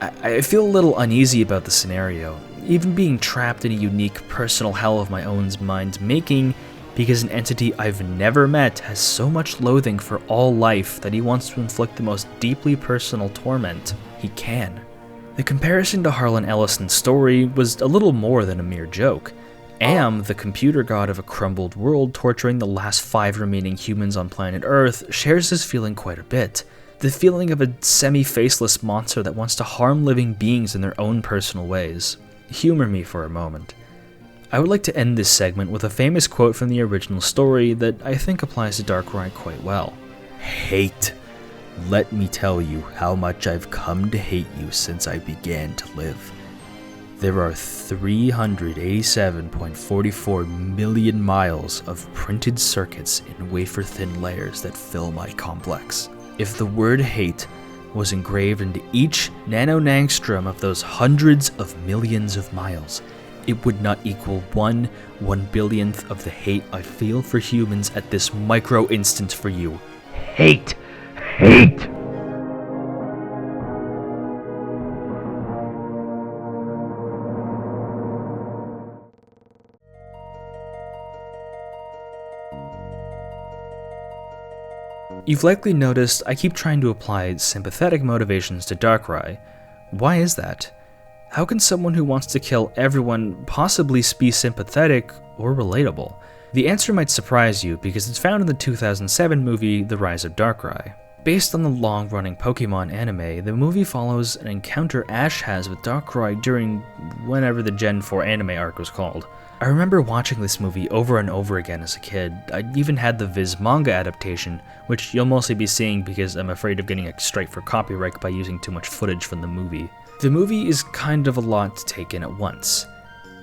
I feel a little uneasy about the scenario, even being trapped in a unique personal hell of my own mind's making, because an entity I've never met has so much loathing for all life that he wants to inflict the most deeply personal torment he can. The comparison to Harlan Ellison's story was a little more than a mere joke. Am, the computer god of a crumbled world torturing the last 5 remaining humans on planet Earth, shares this feeling quite a bit. The feeling of a semi-faceless monster that wants to harm living beings in their own personal ways. Humor me for a moment. I would like to end this segment with a famous quote from the original story that I think applies to Darkrai quite well. "Hate. Let me tell you how much I've come to hate you since I began to live. There are 387.44 million miles of printed circuits in wafer-thin layers that fill my complex. If the word hate was engraved into each nanonangstrom of those hundreds of millions of miles, it would not equal 1/1,000,000,000th of the hate I feel for humans at this micro-instant for you. Hate! Hate!" You've likely noticed I keep trying to apply sympathetic motivations to Darkrai. Why is that? How can someone who wants to kill everyone possibly be sympathetic or relatable? The answer might surprise you because it's found in the 2007 movie The Rise of Darkrai. Based on the long-running Pokemon anime, the movie follows an encounter Ash has with Darkrai during whenever the Gen 4 anime arc was called. I remember watching this movie over and over again as a kid. I even had the Viz manga adaptation, which you'll mostly be seeing because I'm afraid of getting a strike for copyright by using too much footage from the movie. The movie is kind of a lot to take in at once.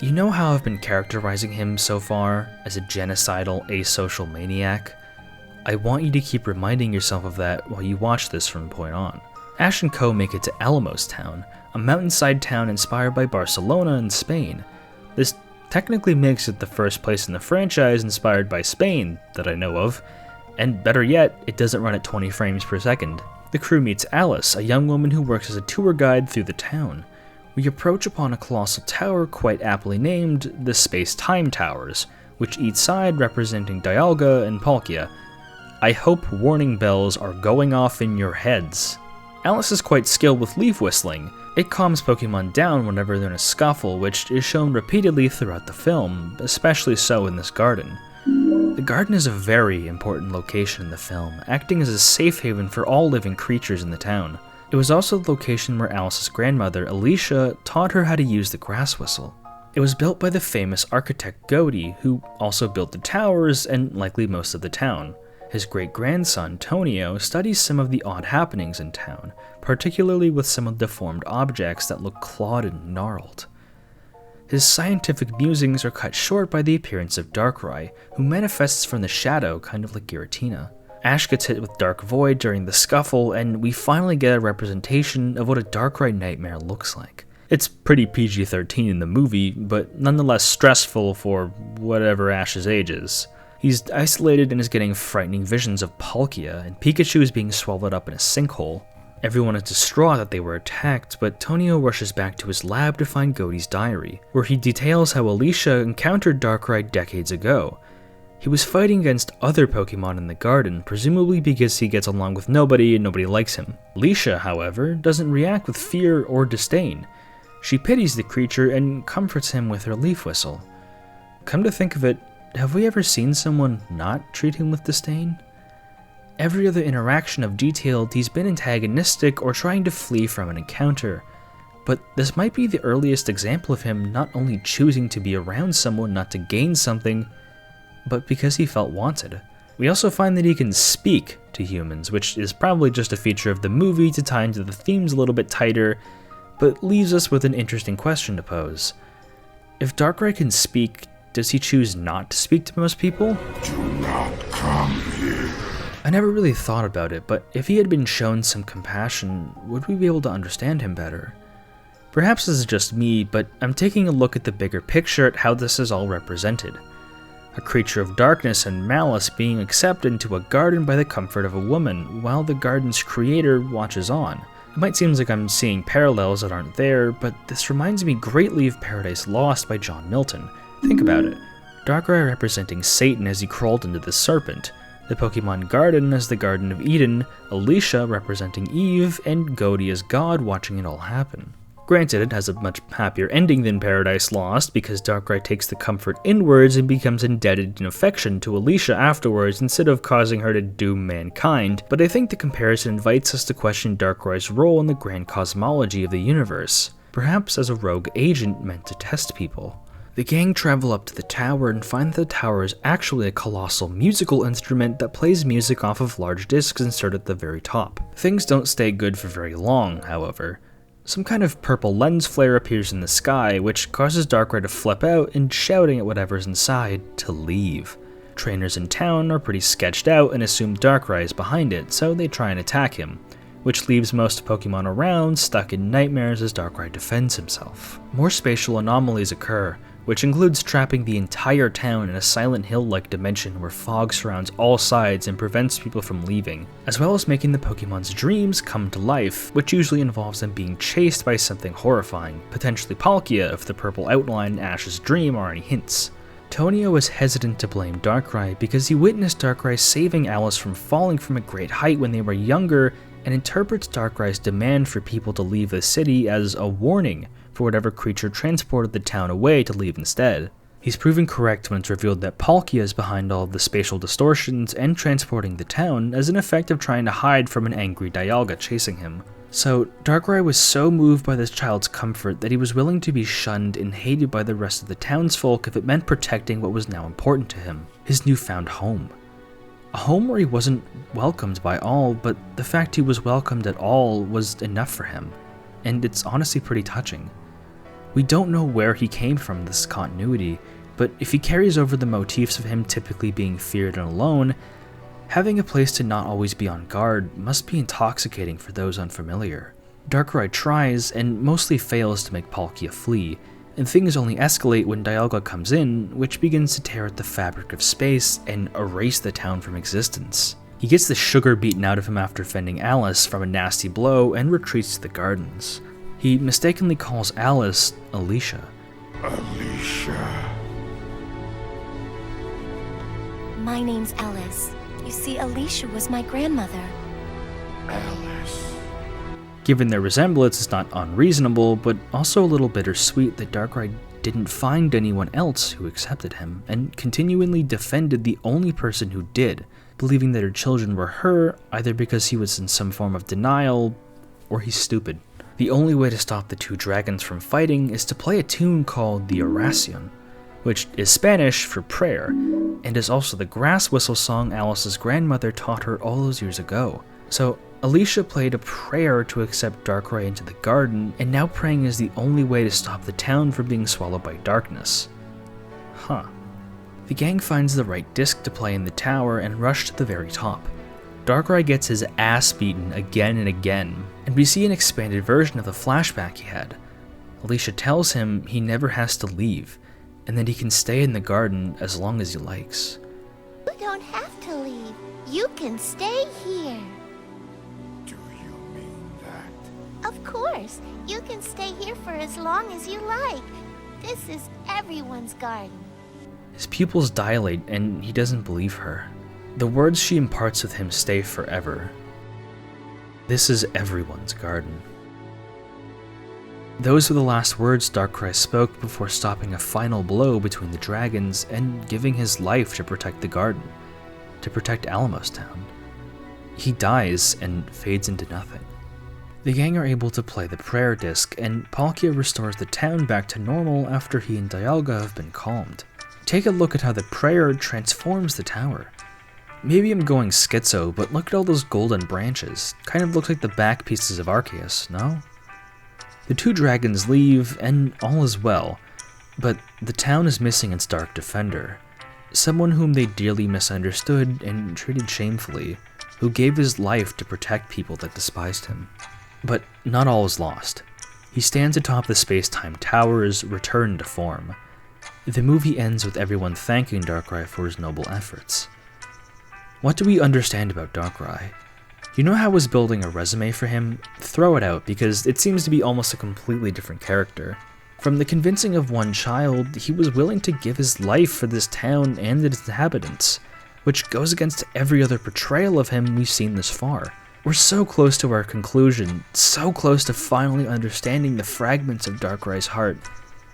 You know how I've been characterizing him so far as a genocidal, asocial maniac? I want you to keep reminding yourself of that while you watch this from the point on. Ash and Co. make it to Alamos Town, a mountainside town inspired by Barcelona in Spain. This technically makes it the first place in the franchise inspired by Spain that I know of, and better yet, it doesn't run at 20 frames per second. The crew meets Alice, a young woman who works as a tour guide through the town. We approach upon a colossal tower quite aptly named the Space-Time Towers, which each side representing Dialga and Palkia. I hope warning bells are going off in your heads. Alice is quite skilled with leaf whistling. It calms Pokemon down whenever they're in a scuffle, which is shown repeatedly throughout the film, especially so in this garden. The garden is a very important location in the film, acting as a safe haven for all living creatures in the town. It was also the location where Alice's grandmother, Alicia, taught her how to use the grass whistle. It was built by the famous architect Godi, who also built the towers and likely most of the town. His great-grandson, Tonio, studies some of the odd happenings in town, particularly with some of the deformed objects that look clawed and gnarled. His scientific musings are cut short by the appearance of Darkrai, who manifests from the shadow, kind of like Giratina. Ash gets hit with Dark Void during the scuffle, and we finally get a representation of what a Darkrai nightmare looks like. It's pretty PG-13 in the movie, but nonetheless stressful for whatever Ash's age is. He's isolated and is getting frightening visions of Palkia, and Pikachu is being swallowed up in a sinkhole. Everyone is distraught that they were attacked, but Tonio rushes back to his lab to find Godi's diary, where he details how Alicia encountered Darkrai decades ago. He was fighting against other Pokemon in the garden, presumably because he gets along with nobody and nobody likes him. Alicia, however, doesn't react with fear or disdain. She pities the creature and comforts him with her leaf whistle. Come to think of it, have we ever seen someone not treat him with disdain? Every other interaction have detailed he's been antagonistic or trying to flee from an encounter, but this might be the earliest example of him not only choosing to be around someone not to gain something, but because he felt wanted. We also find that he can speak to humans, which is probably just a feature of the movie to tie into the themes a little bit tighter, but leaves us with an interesting question to pose. If Darkrai can speak, does he choose not to speak to most people? Do not come here. I never really thought about it, but if he had been shown some compassion, would we be able to understand him better? Perhaps this is just me, but I'm taking a look at the bigger picture at how this is all represented. A creature of darkness and malice being accepted into a garden by the comfort of a woman, while the garden's creator watches on. It might seem like I'm seeing parallels that aren't there, but this reminds me greatly of Paradise Lost by John Milton. Think about it. Darkrai representing Satan as he crawled into the serpent, the Pokemon Garden as the Garden of Eden, Alicia representing Eve, and Goaty as God watching it all happen. Granted, it has a much happier ending than Paradise Lost because Darkrai takes the comfort inwards and becomes indebted in affection to Alicia afterwards instead of causing her to doom mankind, but I think the comparison invites us to question Darkrai's role in the grand cosmology of the universe, perhaps as a rogue agent meant to test people. The gang travel up to the tower and find that the tower is actually a colossal musical instrument that plays music off of large discs inserted at the very top. Things don't stay good for very long, however. Some kind of purple lens flare appears in the sky, which causes Darkrai to flip out and shouting at whatever's inside to leave. Trainers in town are pretty sketched out and assume Darkrai is behind it, so they try and attack him, which leaves most Pokemon around stuck in nightmares as Darkrai defends himself. More spatial anomalies occur, which includes trapping the entire town in a Silent Hill-like dimension where fog surrounds all sides and prevents people from leaving, as well as making the Pokemon's dreams come to life, which usually involves them being chased by something horrifying, potentially Palkia if the purple outline in Ash's dream are any hints. Tonio is hesitant to blame Darkrai because he witnessed Darkrai saving Alice from falling from a great height when they were younger and interprets Darkrai's demand for people to leave the city as a warning for whatever creature transported the town away to leave instead. He's proven correct when it's revealed that Palkia is behind all of the spatial distortions and transporting the town as an effect of trying to hide from an angry Dialga chasing him. So, Darkrai was so moved by this child's comfort that he was willing to be shunned and hated by the rest of the townsfolk if it meant protecting what was now important to him, his newfound home. A home where he wasn't welcomed by all, but the fact he was welcomed at all was enough for him, and it's honestly pretty touching. We don't know where he came from this continuity, but if he carries over the motifs of him typically being feared and alone, having a place to not always be on guard must be intoxicating for those unfamiliar. Darkrai tries, and mostly fails to make Palkia flee, and things only escalate when Dialga comes in, which begins to tear at the fabric of space and erase the town from existence. He gets the sugar beaten out of him after fending Alice from a nasty blow and retreats to the gardens. He mistakenly calls Alice Alicia. Alicia. My name's Alice. You see, Alicia was my grandmother. Alice. Given their resemblance, it's not unreasonable, but also a little bittersweet that Darkrai didn't find anyone else who accepted him, and continually defended the only person who did, believing that her children were her, either because he was in some form of denial, or he's stupid. The only way to stop the two dragons from fighting is to play a tune called the Oración, which is Spanish for prayer, and is also the grass whistle song Alice's grandmother taught her all those years ago. So Alicia played a prayer to accept Darkrai into the garden, and now praying is the only way to stop the town from being swallowed by darkness. Huh. The gang finds the right disc to play in the tower and rush to the very top. Darkrai gets his ass beaten again and again, and we see an expanded version of the flashback he had. Alicia tells him he never has to leave, and that he can stay in the garden as long as he likes. You don't have to leave. You can stay here. Do you mean that? Of course. You can stay here for as long as you like. This is everyone's garden. His pupils dilate, and he doesn't believe her. The words she imparts with him stay forever. This is everyone's garden. Those were the last words Darkrai spoke before stopping a final blow between the dragons and giving his life to protect the garden, to protect Alamos Town. He dies and fades into nothing. The gang are able to play the prayer disc, and Palkia restores the town back to normal after he and Dialga have been calmed. Take a look at how the prayer transforms the tower. Maybe I'm going schizo, but look at all those golden branches. Kind of looks like the back pieces of Arceus, no? The two dragons leave, and all is well, but the town is missing its Dark Defender, someone whom they dearly misunderstood and treated shamefully, who gave his life to protect people that despised him. But not all is lost. He stands atop the space-time towers, returned to form. The movie ends with everyone thanking Darkrai for his noble efforts. What do we understand about Darkrai? You know how I was building a resume for him? Throw it out, because it seems to be almost a completely different character. From the convincing of one child, he was willing to give his life for this town and its inhabitants, which goes against every other portrayal of him we've seen this far. We're so close to our conclusion, so close to finally understanding the fragments of Darkrai's heart,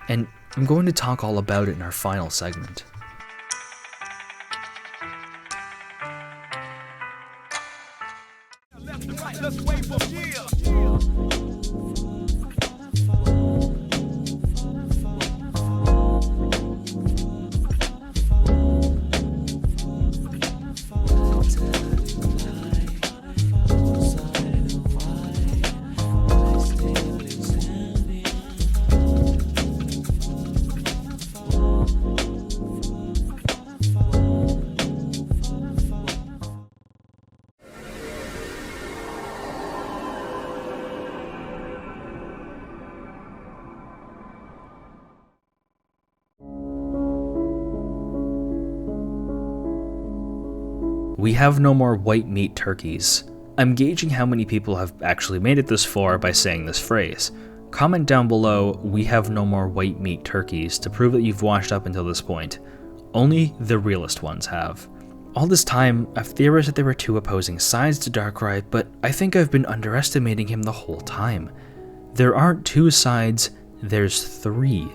and I'm going to talk all about it in our final segment. Let's wait for years. We have no more white meat turkeys. I'm gauging how many people have actually made it this far by saying this phrase. Comment down below, "We have no more white meat turkeys," to prove that you've watched up until this point. Only the realest ones have. All this time, I've theorized that there were two opposing sides to Darkrai, but I think I've been underestimating him the whole time. There aren't two sides, there's three.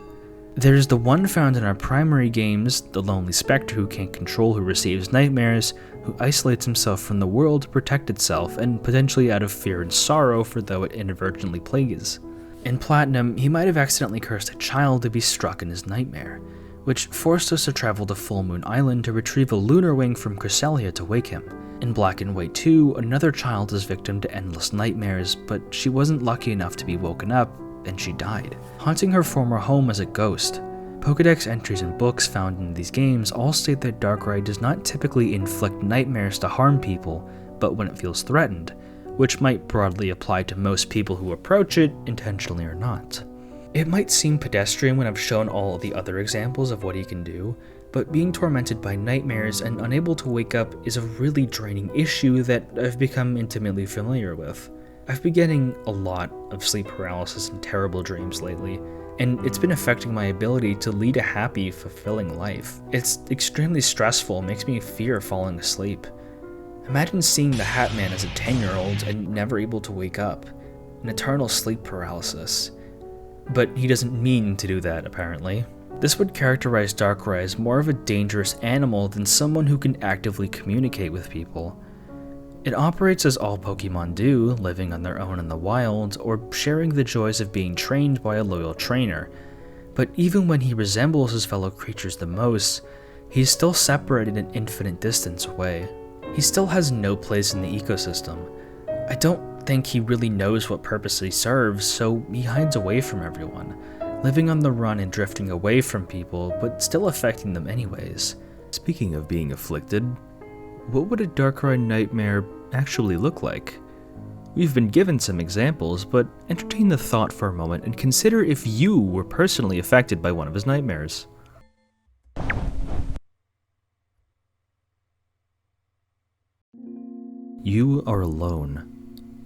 There's the one found in our primary games, the lonely spectre who can't control who receives nightmares, who isolates himself from the world to protect itself, and potentially out of fear and sorrow for though it inadvertently plagues. In Platinum, he might have accidentally cursed a child to be struck in his nightmare, which forced us to travel to Full Moon Island to retrieve a lunar wing from Cresselia to wake him. In Black and White 2, another child is victim to endless nightmares, but she wasn't lucky enough to be woken up, and she died, haunting her former home as a ghost. Pokédex entries and books found in these games all state that Darkrai does not typically inflict nightmares to harm people, but when it feels threatened, which might broadly apply to most people who approach it, intentionally or not. It might seem pedestrian when I've shown all of the other examples of what he can do, but being tormented by nightmares and unable to wake up is a really draining issue that I've become intimately familiar with. I've been getting a lot of sleep paralysis and terrible dreams lately, and it's been affecting my ability to lead a happy, fulfilling life. It's extremely stressful, makes me fear falling asleep. Imagine seeing the Hat Man as a 10-year-old and never able to wake up, an eternal sleep paralysis. But he doesn't mean to do that, apparently. This would characterize Darkrai as more of a dangerous animal than someone who can actively communicate with people. It operates as all Pokemon do, living on their own in the wild, or sharing the joys of being trained by a loyal trainer. But even when he resembles his fellow creatures the most, he's still separated an infinite distance away. He still has no place in the ecosystem. I don't think he really knows what purpose he serves, so he hides away from everyone, living on the run and drifting away from people, but still affecting them anyways. Speaking of being afflicted, what would a Darkrai nightmare actually look like? We've been given some examples, but entertain the thought for a moment and consider if you were personally affected by one of his nightmares. You are alone.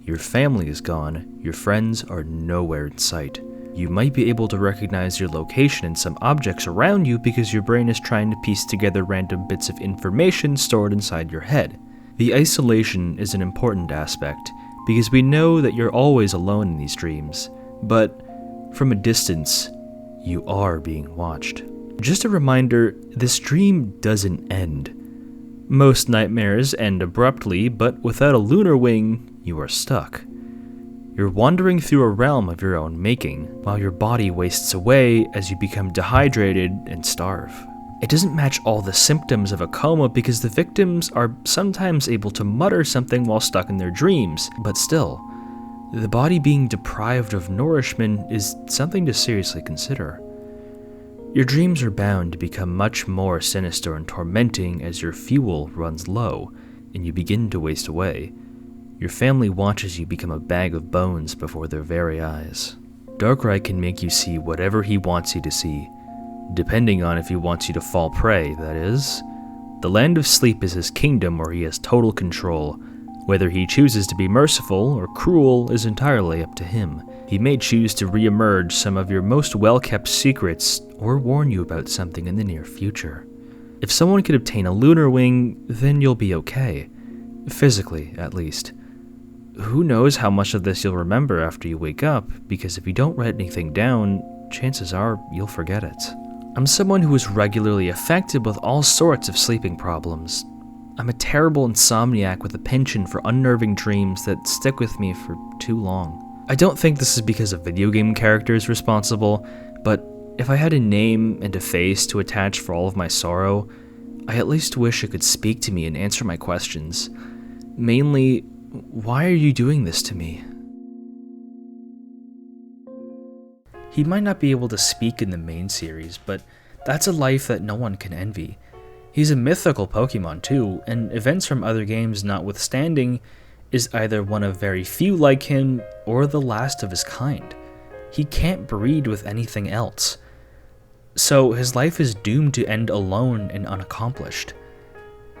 Your family is gone, your friends are nowhere in sight. You might be able to recognize your location and some objects around you because your brain is trying to piece together random bits of information stored inside your head. The isolation is an important aspect, because we know that you're always alone in these dreams, but From a distance, you are being watched. Just a reminder, this dream doesn't end. Most nightmares end abruptly, but without a lunar wing, you are stuck. You're wandering through a realm of your own making, while your body wastes away as you become dehydrated and starve. It doesn't match all the symptoms of a coma because the victims are sometimes able to mutter something while stuck in their dreams, but still, the body being deprived of nourishment is something to seriously consider. Your dreams are bound to become much more sinister and tormenting as your fuel runs low and you begin to waste away. Your family watches you become a bag of bones before their very eyes. Darkrai can make you see whatever he wants you to see, depending on if he wants you to fall prey, that is. The Land of Sleep is his kingdom where he has total control. Whether he chooses to be merciful or cruel is entirely up to him. He may choose to re-emerge some of your most well-kept secrets or warn you about something in the near future. If someone could obtain a lunar wing, then you'll be okay. Physically, at least. Who knows how much of this you'll remember after you wake up, because if you don't write anything down, chances are you'll forget it. I'm someone who is regularly affected with all sorts of sleeping problems. I'm a terrible insomniac with a penchant for unnerving dreams that stick with me for too long. I don't think this is because a video game character is responsible, but if I had a name and a face to attach for all of my sorrow, I at least wish it could speak to me and answer my questions. Mainly, why are you doing this to me? He might not be able to speak in the main series, but that's a life that no one can envy. He's a mythical Pokemon too, and events from other games notwithstanding, is either one of very few like him or the last of his kind. He can't breed with anything else. So his life is doomed to end alone and unaccomplished.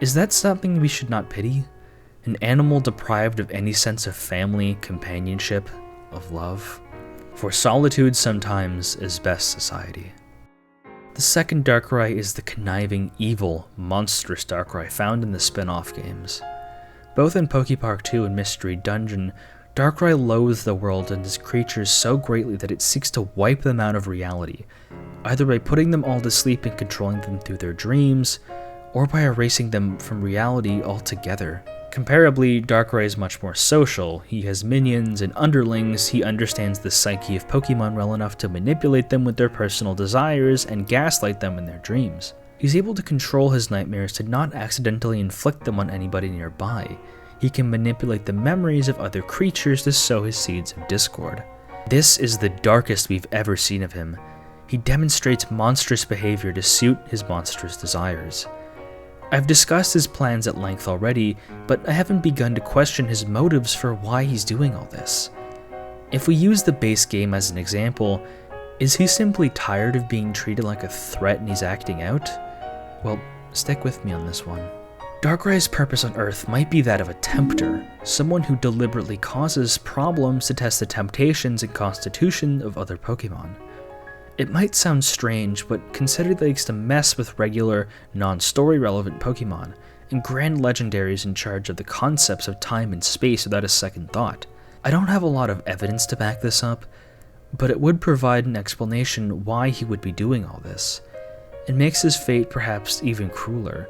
Is that something we should not pity? An animal deprived of any sense of family, companionship, of love? For solitude sometimes is best society. The second Darkrai is the conniving, evil, monstrous Darkrai found in the spin-off games. Both in Pokepark 2 and Mystery Dungeon, Darkrai loathes the world and his creatures so greatly that it seeks to wipe them out of reality, either by putting them all to sleep and controlling them through their dreams, or by erasing them from reality altogether. Comparably, Darkrai is much more social. He has minions and underlings, he understands the psyche of Pokemon well enough to manipulate them with their personal desires and gaslight them in their dreams. He's able to control his nightmares to not accidentally inflict them on anybody nearby. He can manipulate the memories of other creatures to sow his seeds of discord. This is the darkest we've ever seen of him. He demonstrates monstrous behavior to suit his monstrous desires. I've discussed his plans at length already, but I haven't begun to question his motives for why he's doing all this. If we use the base game as an example, is he simply tired of being treated like a threat and he's acting out? Well, stick with me on this one. Darkrai's purpose on Earth might be that of a tempter, someone who deliberately causes problems to test the temptations and constitution of other Pokemon. It might sound strange, but consider that he likes to mess with regular, non-story relevant Pokemon, and grand legendaries in charge of the concepts of time and space without a second thought. I don't have a lot of evidence to back this up, but it would provide an explanation why he would be doing all this. It makes his fate perhaps even crueler,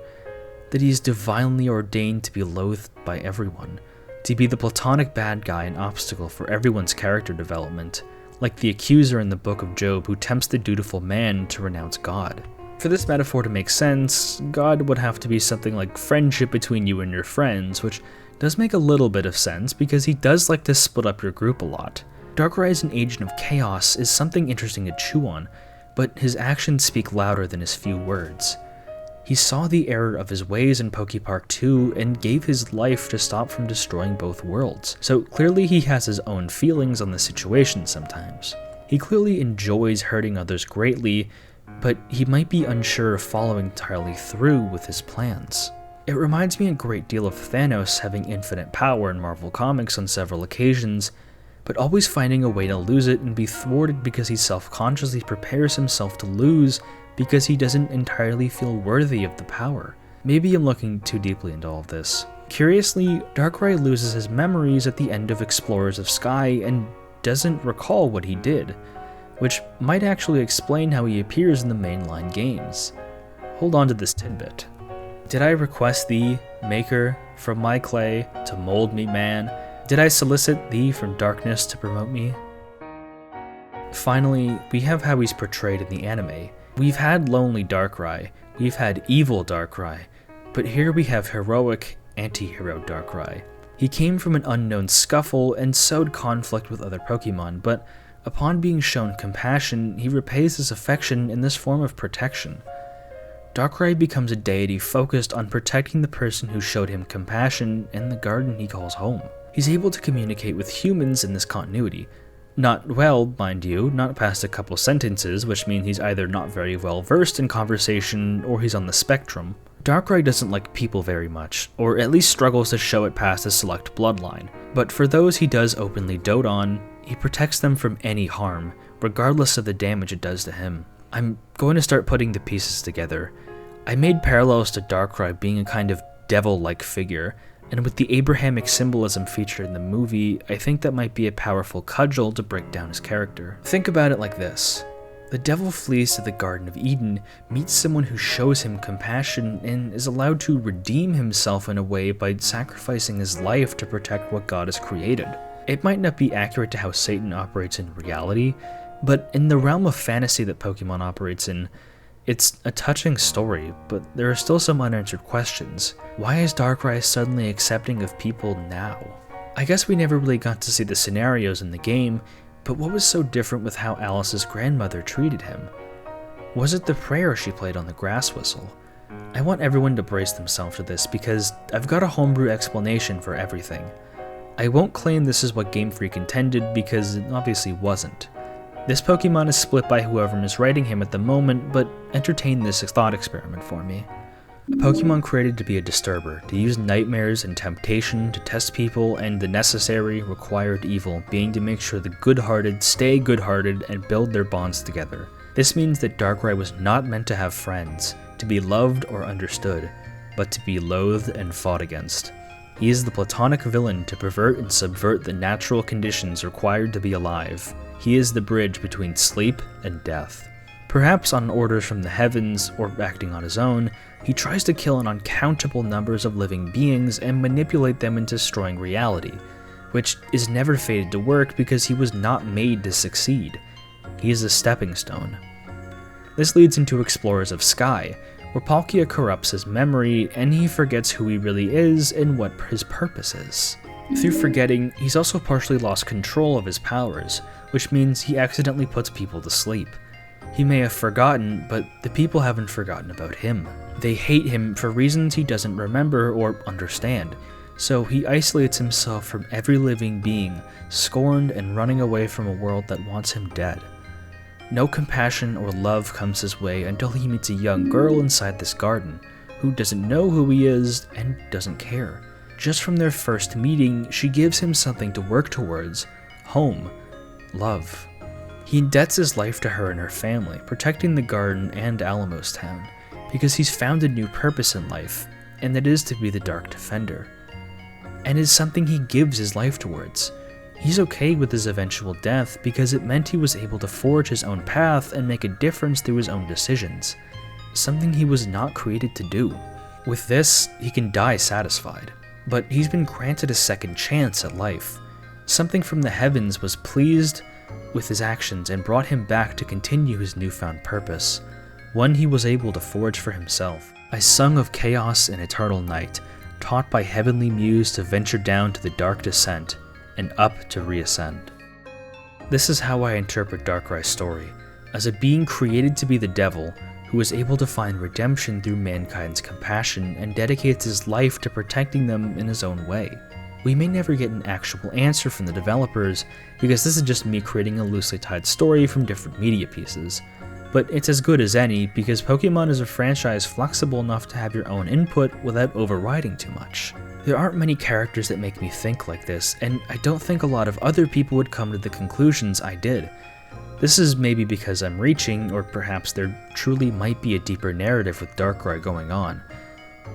that he is divinely ordained to be loathed by everyone, to be the platonic bad guy and obstacle for everyone's character development, like the accuser in the Book of Job who tempts the dutiful man to renounce God. For this metaphor to make sense, God would have to be something like friendship between you and your friends, which does make a little bit of sense because he does like to split up your group a lot. Darkrai as an agent of chaos is something interesting to chew on, but his actions speak louder than his few words. He saw the error of his ways in Pokepark 2 and gave his life to stop from destroying both worlds, so clearly he has his own feelings on the situation sometimes. He clearly enjoys hurting others greatly, but he might be unsure of following entirely through with his plans. It reminds me a great deal of Thanos having infinite power in Marvel Comics on several occasions, but always finding a way to lose it and be thwarted because he self-consciously prepares himself to lose because he doesn't entirely feel worthy of the power. Maybe I'm looking too deeply into all of this. Curiously, Darkrai loses his memories at the end of Explorers of Sky and doesn't recall what he did. which might actually explain how he appears in the mainline games. Hold on to this tidbit. Did I request thee, Maker, from my clay, to mold me, man? Did I solicit thee from darkness to promote me? Finally, we have how he's portrayed in the anime. We've had lonely Darkrai, we've had evil Darkrai, but here we have heroic, anti-hero Darkrai. He came from an unknown scuffle and sowed conflict with other Pokemon, but upon being shown compassion, he repays his affection in this form of protection. Darkrai becomes a deity focused on protecting the person who showed him compassion in the garden he calls home. He's able to communicate with humans in this continuity. Not well, mind you, not past a couple sentences, which mean he's either not very well versed in conversation or he's on the spectrum. Darkrai doesn't like people very much, or at least struggles to show it past a select bloodline, but for those he does openly dote on, he protects them from any harm, regardless of the damage it does to him. I'm going to start putting the pieces together. I made parallels to Darkrai being a kind of devil-like figure, and with the Abrahamic symbolism featured in the movie, I think that might be a powerful cudgel to break down his character. Think about it like this. The devil flees to the Garden of Eden, meets someone who shows him compassion, and is allowed to redeem himself in a way by sacrificing his life to protect what God has created. It might not be accurate to how Satan operates in reality, but in the realm of fantasy that Pokemon operates in, it's a touching story, but there are still some unanswered questions. Why is Darkrai suddenly accepting of people now? I guess we never really got to see the scenarios in the game, but what was so different with how Alice's grandmother treated him? Was it the prayer she played on the grass whistle? I want everyone to brace themselves to this because I've got a homebrew explanation for everything. I won't claim this is what Game Freak intended because it obviously wasn't. This Pokemon is split by whoever is writing him at the moment, but entertain this thought experiment for me. A Pokemon created to be a disturber, to use nightmares and temptation to test people, and the necessary, required evil being to make sure the good-hearted stay good-hearted and build their bonds together. This means that Darkrai was not meant to have friends, to be loved or understood, but to be loathed and fought against. He is the platonic villain to pervert and subvert the natural conditions required to be alive. He is the bridge between sleep and death. Perhaps on orders from the heavens, or acting on his own, he tries to kill an uncountable numbers of living beings and manipulate them into destroying reality, which is never fated to work because he was not made to succeed. He is a stepping stone. This leads into Explorers of Sky, where Palkia corrupts his memory and he forgets who he really is and what his purpose is. Through forgetting, he's also partially lost control of his powers, which means he accidentally puts people to sleep. He may have forgotten, but the people haven't forgotten about him. They hate him for reasons he doesn't remember or understand, so he isolates himself from every living being, scorned and running away from a world that wants him dead. No compassion or love comes his way until he meets a young girl inside this garden, who doesn't know who he is and doesn't care. Just from their first meeting, she gives him something to work towards: home, love. He indebts his life to her and her family, protecting the garden and Alamos Town, because he's found a new purpose in life, and that is to be the Dark Defender. And it's something he gives his life towards. He's okay with his eventual death because it meant he was able to forge his own path and make a difference through his own decisions, something he was not created to do. With this, he can die satisfied, but he's been granted a second chance at life. Something from the heavens was pleased with his actions and brought him back to continue his newfound purpose, one he was able to forge for himself. I sung of chaos and eternal night, taught by heavenly muse to venture down to the dark descent, and up to reascend. This is how I interpret Darkrai's story, as a being created to be the devil, who is able to find redemption through mankind's compassion and dedicates his life to protecting them in his own way. We may never get an actual answer from the developers, because this is just me creating a loosely tied story from different media pieces, but it's as good as any because Pokemon is a franchise flexible enough to have your own input without overriding too much. There aren't many characters that make me think like this, and I don't think a lot of other people would come to the conclusions I did. This is maybe because I'm reaching, or perhaps there truly might be a deeper narrative with Darkrai going on.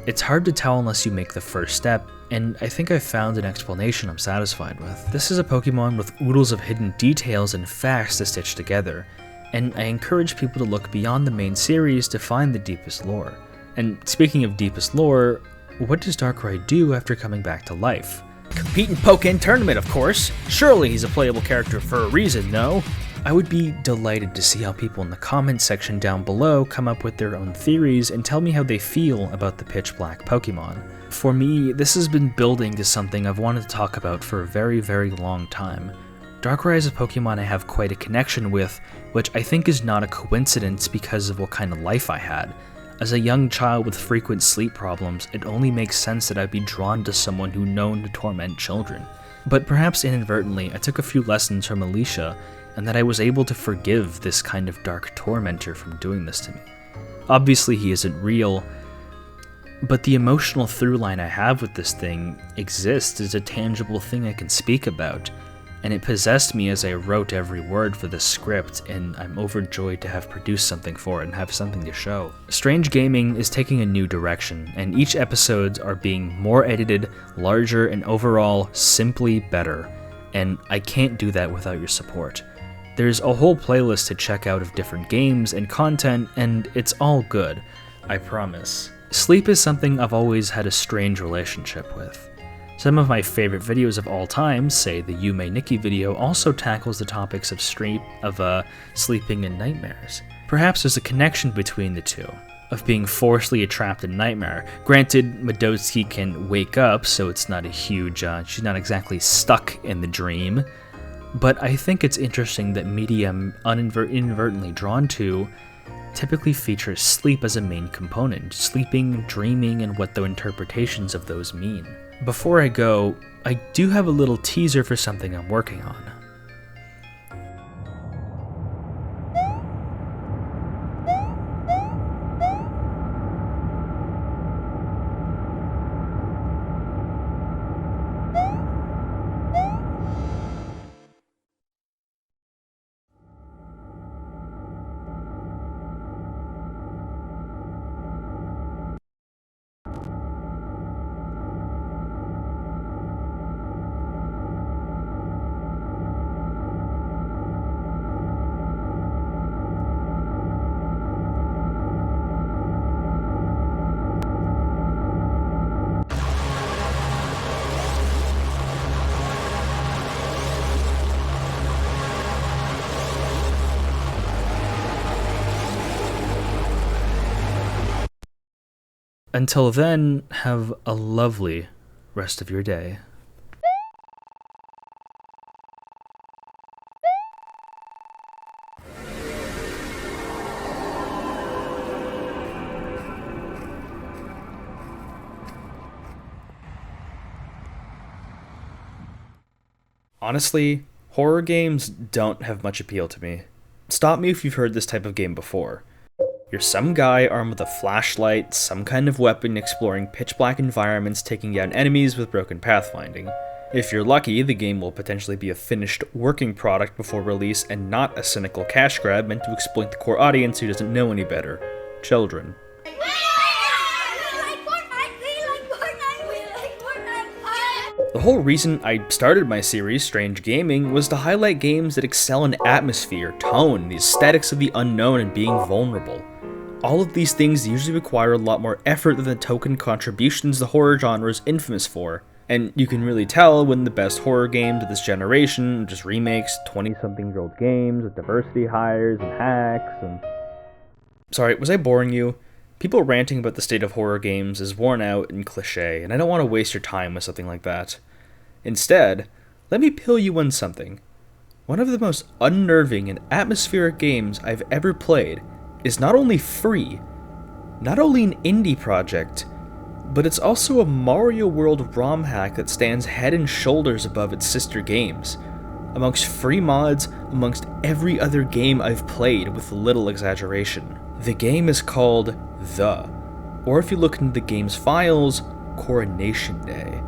It's hard to tell unless you make the first step, and I think I've found an explanation I'm satisfied with. This is a Pokemon with oodles of hidden details and facts to stitch together, and I encourage people to look beyond the main series to find the deepest lore. And speaking of deepest lore, what does Darkrai do after coming back to life? Compete in Pokken Tournament, of course! Surely he's a playable character for a reason, no? I would be delighted to see how people in the comments section down below come up with their own theories and tell me how they feel about the Pitch Black Pokemon. For me, this has been building to something I've wanted to talk about for a very, very long time. Darkrai is a Pokemon I have quite a connection with, which I think is not a coincidence because of what kind of life I had. As a young child with frequent sleep problems, it only makes sense that I'd be drawn to someone who known to torment children. But perhaps inadvertently, I took a few lessons from Alicia, and that I was able to forgive this kind of dark tormentor from doing this to me. Obviously he isn't real, but the emotional through line I have with this thing exists as a tangible thing I can speak about, and it possessed me as I wrote every word for this script, and I'm overjoyed to have produced something for it and have something to show. Strange Gaming is taking a new direction, and each episodes are being more edited, larger, and overall simply better, and I can't do that without your support. There's a whole playlist to check out of different games and content, and it's all good, I promise. Sleep is something I've always had a strange relationship with. Some of my favorite videos of all time, say the Yume Nikki video, also tackles the topics of sleeping and nightmares. Perhaps there's a connection between the two, of being forcibly trapped in nightmare. Granted, Madotsuki can wake up, so it's not a huge, she's not exactly stuck in the dream, but I think it's interesting that media I'm inadvertently drawn to typically features sleep as a main component, sleeping, dreaming, and what the interpretations of those mean. Before I go, I do have a little teaser for something I'm working on. Until then, have a lovely rest of your day. Honestly, horror games don't have much appeal to me. Stop me if you've heard this type of game before. You're some guy armed with a flashlight, some kind of weapon, exploring pitch black environments, taking down enemies with broken pathfinding. If you're lucky, the game will potentially be a finished working product before release and not a cynical cash grab meant to exploit the core audience who doesn't know any better. Children. The whole reason I started my series, Strange Gaming, was to highlight games that excel in atmosphere, tone, the aesthetics of the unknown, and being vulnerable. All of these things usually require a lot more effort than the token contributions the horror genre is infamous for, and you can really tell when the best horror games of this generation just remakes 20-something-year-old games with diversity hires and hacks and... Sorry, was I boring you? People ranting about the state of horror games is worn out and cliche, and I don't want to waste your time with something like that. Instead, let me pill you on something. One of the most unnerving and atmospheric games I've ever played is not only free, not only an indie project, but it's also a Mario World ROM hack that stands head and shoulders above its sister games. Amongst free mods, amongst every other game I've played with little exaggeration. The game is called The, or if you look into the game's files, Coronation Day.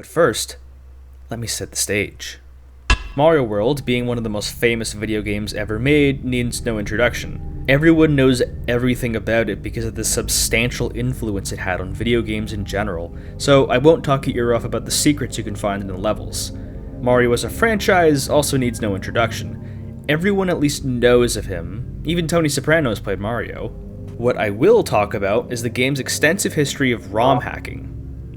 But first, let me set the stage. Mario World, being one of the most famous video games ever made, needs no introduction. Everyone knows everything about it because of the substantial influence it had on video games in general, so I won't talk your ear off about the secrets you can find in the levels. Mario as a franchise also needs no introduction. Everyone at least knows of him, even Tony Soprano has played Mario. What I will talk about is the game's extensive history of ROM hacking.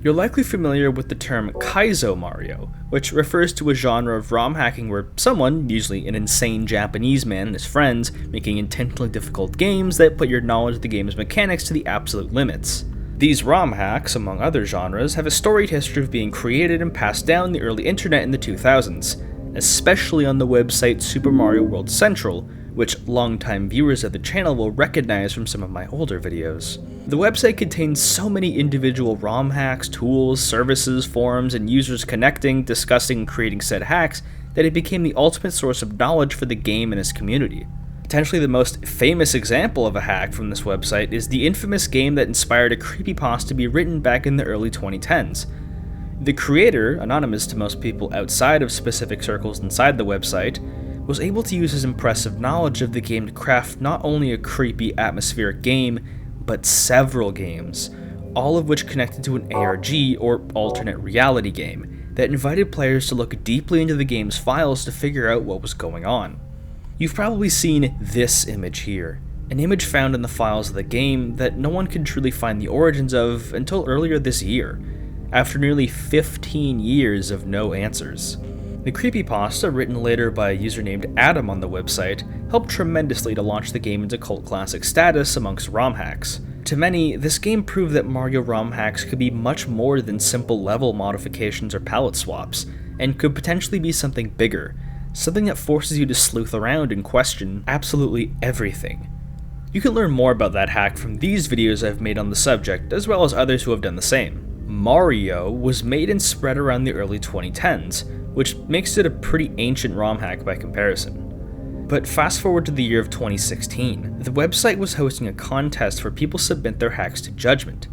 You're likely familiar with the term Kaizo Mario, which refers to a genre of ROM hacking where someone, usually an insane Japanese man and his friends, making intentionally difficult games that put your knowledge of the game's mechanics to the absolute limits. These ROM hacks, among other genres, have a storied history of being created and passed down the early internet in the 2000s, especially on the website Super Mario World Central, which longtime viewers of the channel will recognize from some of my older videos. The website contains so many individual ROM hacks, tools, services, forums, and users connecting, discussing, and creating said hacks that it became the ultimate source of knowledge for the game and its community. Potentially the most famous example of a hack from this website is the infamous game that inspired a creepypasta to be written back in the early 2010s. The creator, anonymous to most people outside of specific circles inside the website, was able to use his impressive knowledge of the game to craft not only a creepy, atmospheric game, but several games, all of which connected to an ARG, or alternate reality game, that invited players to look deeply into the game's files to figure out what was going on. You've probably seen this image here, an image found in the files of the game that no one could truly find the origins of until earlier this year, after nearly 15 years of no answers. The creepypasta, written later by a user named Adam on the website, helped tremendously to launch the game into cult classic status amongst ROM hacks. To many, this game proved that Mario ROM hacks could be much more than simple level modifications or palette swaps, and could potentially be something bigger, something that forces you to sleuth around and question absolutely everything. You can learn more about that hack from these videos I've made on the subject, as well as others who have done the same. Mario was made and spread around the early 2010s, which makes it a pretty ancient ROM hack by comparison. But fast forward to the year of 2016, the website was hosting a contest where people submit their hacks to judgment.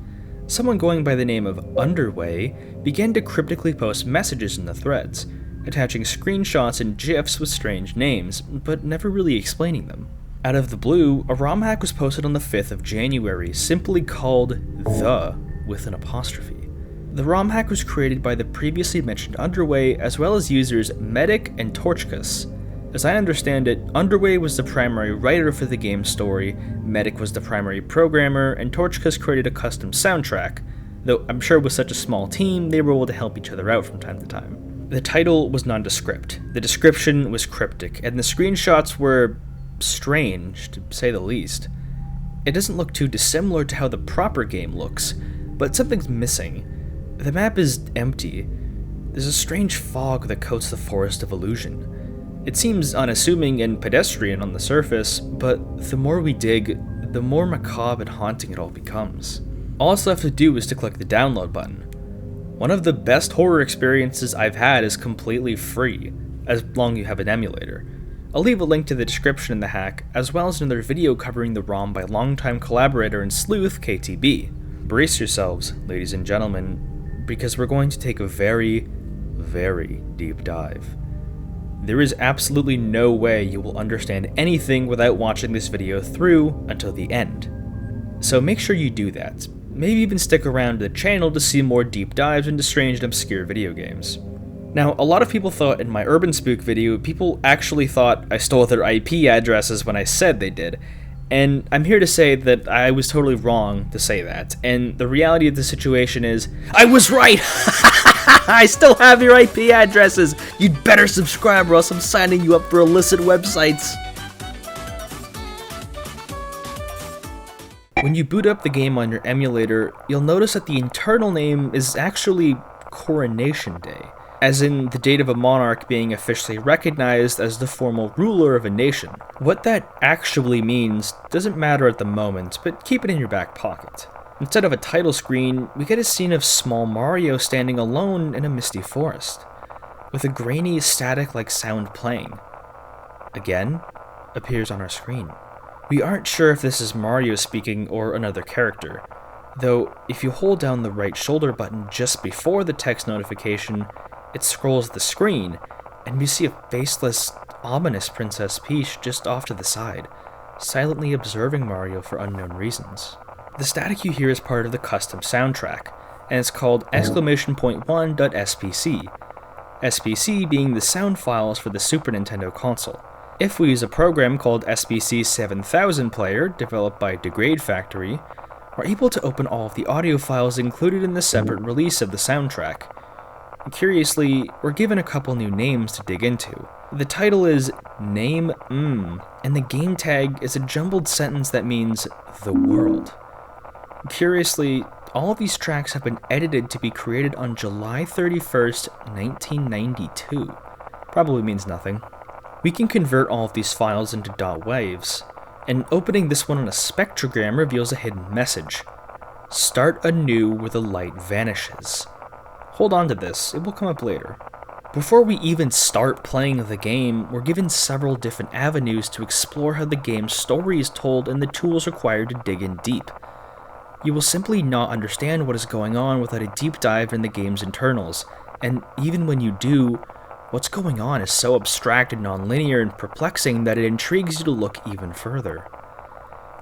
Someone going by the name of Underway began to cryptically post messages in the threads, attaching screenshots and GIFs with strange names, but never really explaining them. Out of the blue, a ROM hack was posted on the 5th of January, simply called "the" with an apostrophe. The ROM hack was created by the previously mentioned Underway, as well as users Medic and Torchkus. As I understand it, Underway was the primary writer for the game's story, Medic was the primary programmer, and Torchkus created a custom soundtrack, though I'm sure with such a small team, they were able to help each other out from time to time. The title was nondescript, the description was cryptic, and the screenshots were strange, to say the least. It doesn't look too dissimilar to how the proper game looks, but something's missing. The map is empty. There's a strange fog that coats the Forest of Illusion. It seems unassuming and pedestrian on the surface, but the more we dig, the more macabre and haunting it all becomes. All it's left to do is to click the download button. One of the best horror experiences I've had is completely free, as long as you have an emulator. I'll leave a link to the description in the hack, as well as another video covering the ROM by longtime collaborator and sleuth KTB. Brace yourselves, ladies and gentlemen, because we're going to take a very, very deep dive. There is absolutely no way you will understand anything without watching this video through until the end. So make sure you do that. Maybe even stick around to the channel to see more deep dives into strange and obscure video games. Now, a lot of people thought in my Urban Spook video, people actually thought I stole their IP addresses when I said they did. And I'm here to say that I was totally wrong to say that, and the reality of the situation is, I was right! I still have your IP addresses! You'd better subscribe or else I'm signing you up for illicit websites! When you boot up the game on your emulator, you'll notice that the internal name is actually Coronation Day, as in the date of a monarch being officially recognized as the formal ruler of a nation. What that actually means doesn't matter at the moment, but keep it in your back pocket. Instead of a title screen, we get a scene of small Mario standing alone in a misty forest, with a grainy, static-like sound playing. Again, appears on our screen. We aren't sure if this is Mario speaking or another character. Though, if you hold down the right shoulder button just before the text notification, it scrolls the screen, and you see a faceless, ominous Princess Peach just off to the side, silently observing Mario for unknown reasons. The static you hear is part of the custom soundtrack, and it's called !1.spc, SPC being the sound files for the Super Nintendo console. If we use a program called SPC 7000 Player, developed by Degrade Factory, we're able to open all of the audio files included in the separate release of the soundtrack. Curiously, we're given a couple new names to dig into. The title is Name and the game tag is a jumbled sentence that means the world. Curiously, all of these tracks have been edited to be created on July 31st, 1992. Probably means nothing. We can convert all of these files into dot waves, and opening this one on a spectrogram reveals a hidden message. Start anew where the light vanishes. Hold on to this, it will come up later. Before we even start playing the game, we're given several different avenues to explore how the game's story is told and the tools required to dig in deep. You will simply not understand what is going on without a deep dive in the game's internals, and even when you do, what's going on is so abstract and non-linear and perplexing that it intrigues you to look even further.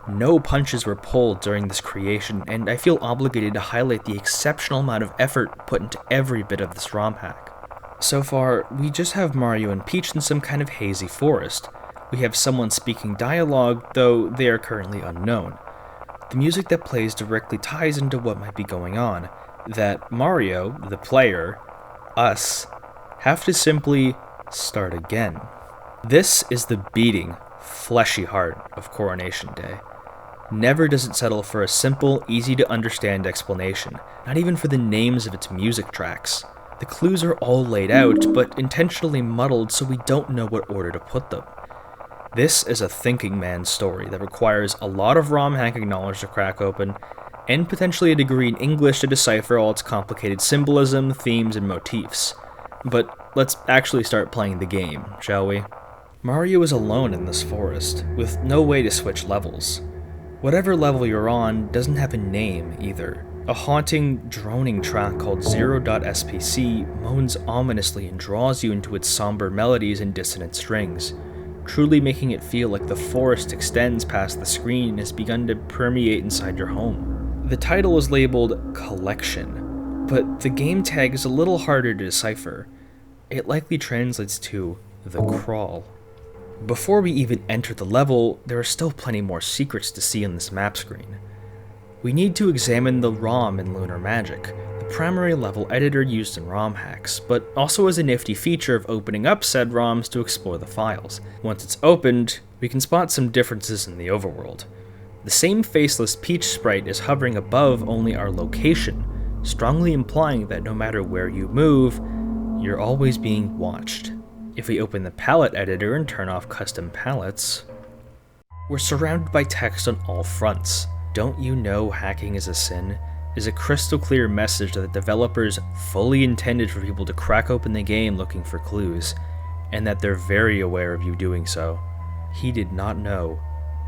No punches were pulled during this creation, and I feel obligated to highlight the exceptional amount of effort put into every bit of this ROM hack. So far, we just have Mario and Peach in some kind of hazy forest. We have someone speaking dialogue, though they are currently unknown. The music that plays directly ties into what might be going on, that Mario, the player, us, have to simply start again. This is the beating, fleshy heart of Coronation Day. Never does it settle for a simple, easy-to-understand explanation, not even for the names of its music tracks. The clues are all laid out, but intentionally muddled so we don't know what order to put them. This is a thinking man's story that requires a lot of ROM hacking knowledge to crack open, and potentially a degree in English to decipher all its complicated symbolism, themes, and motifs. But let's actually start playing the game, shall we? Mario is alone in this forest, with no way to switch levels. Whatever level you're on doesn't have a name either. A haunting, droning track called 0.spc moans ominously and draws you into its somber melodies and dissonant strings, truly making it feel like the forest extends past the screen and has begun to permeate inside your home. The title is labeled Collection, but the game tag is a little harder to decipher. It likely translates to The Crawl. Before we even enter the level, there are still plenty more secrets to see on this map screen. We need to examine the ROM in Lunar Magic, the primary level editor used in ROM hacks, but also as a nifty feature of opening up said ROMs to explore the files. Once it's opened, we can spot some differences in the overworld. The same faceless Peach sprite is hovering above only our location, strongly implying that no matter where you move, you're always being watched. If we open the palette editor and turn off custom palettes, we're surrounded by text on all fronts. Don't you know hacking is a sin? Is a crystal clear message that the developers fully intended for people to crack open the game looking for clues, and that they're very aware of you doing so. He did not know.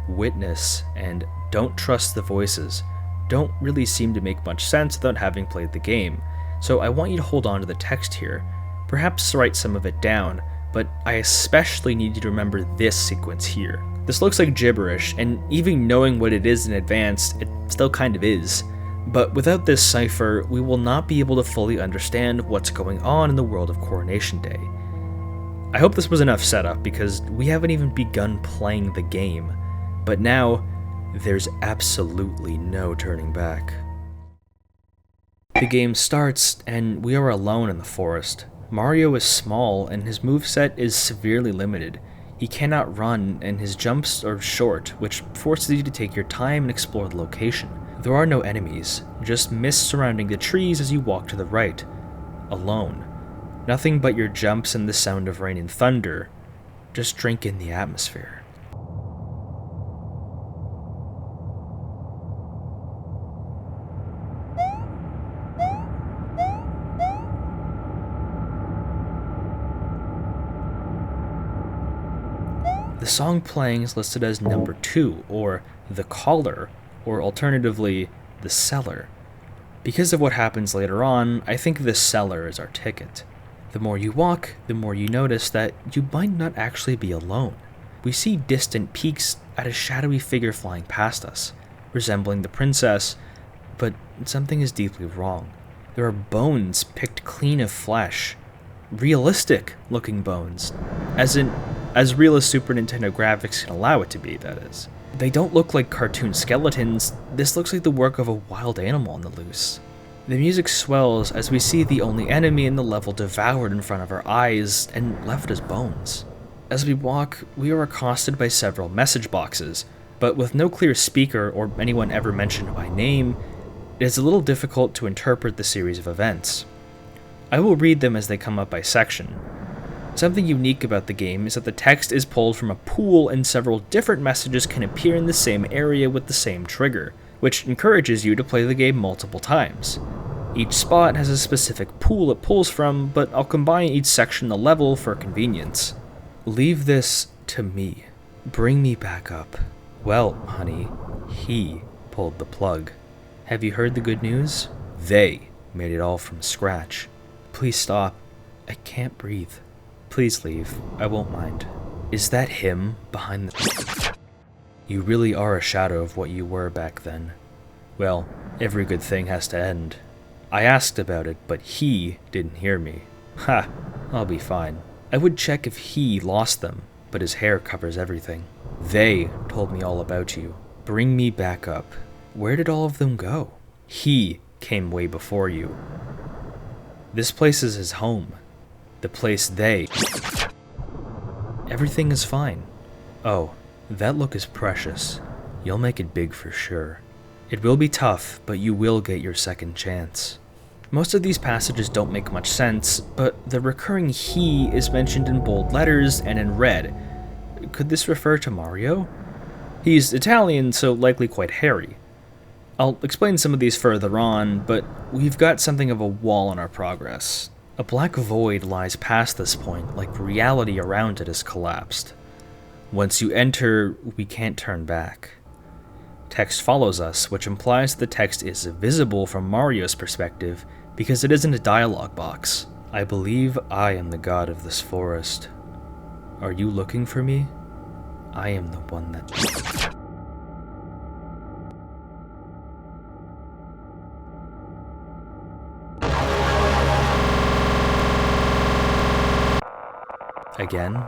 Witness and don't trust the voices don't really seem to make much sense without having played the game, so I want you to hold on to the text here. Perhaps write some of it down, but I especially need you to remember this sequence here. This looks like gibberish, and even knowing what it is in advance, it still kind of is. But without this cipher, we will not be able to fully understand what's going on in the world of Coronation Day. I hope this was enough setup, because we haven't even begun playing the game. But now, there's absolutely no turning back. The game starts, and we are alone in the forest. Mario is small, and his moveset is severely limited. He cannot run, and his jumps are short, which forces you to take your time and explore the location. There are no enemies, just mist surrounding the trees as you walk to the right. Alone. Nothing but your jumps and the sound of rain and thunder. Just drink in the atmosphere. The song playing is listed as number 2, or The Caller, or alternatively, the cellar. Because of what happens later on, I think the cellar is our ticket. The more you walk, the more you notice that you might not actually be alone. We see distant peaks at a shadowy figure flying past us, resembling the princess, but something is deeply wrong. There are bones picked clean of flesh. Realistic looking bones. As real as Super Nintendo graphics can allow it to be, that is. They don't look like cartoon skeletons, this looks like the work of a wild animal on the loose. The music swells as we see the only enemy in the level devoured in front of our eyes and left as bones. As we walk, we are accosted by several message boxes, but with no clear speaker or anyone ever mentioned by name, it is a little difficult to interpret the series of events. I will read them as they come up by section. Something unique about the game is that the text is pulled from a pool and several different messages can appear in the same area with the same trigger, which encourages you to play the game multiple times. Each spot has a specific pool it pulls from, but I'll combine each section in the level for convenience. Leave this to me. Bring me back up. Well, honey, he pulled the plug. Have you heard the good news? They made it all from scratch. Please stop. I can't breathe. Please leave. I won't mind. Is that him behind the... You really are a shadow of what you were back then. Well, every good thing has to end. I asked about it, but he didn't hear me. Ha! I'll be fine. I would check if he lost them, but his hair covers everything. They told me all about you. Bring me back up. Where did all of them go? He came way before you. This place is his home. The place they... Everything is fine. Oh, that look is precious. You'll make it big for sure. It will be tough, but you will get your second chance. Most of these passages don't make much sense, but the recurring he is mentioned in bold letters and in red. Could this refer to Mario? He's Italian, so likely quite hairy. I'll explain some of these further on, but we've got something of a wall in our progress. A black void lies past this point, like reality around it has collapsed. Once you enter, we can't turn back. Text follows us, which implies the text is visible from Mario's perspective, because it isn't a dialogue box. I believe I am the god of this forest. Are you looking for me? I am the one that... Again?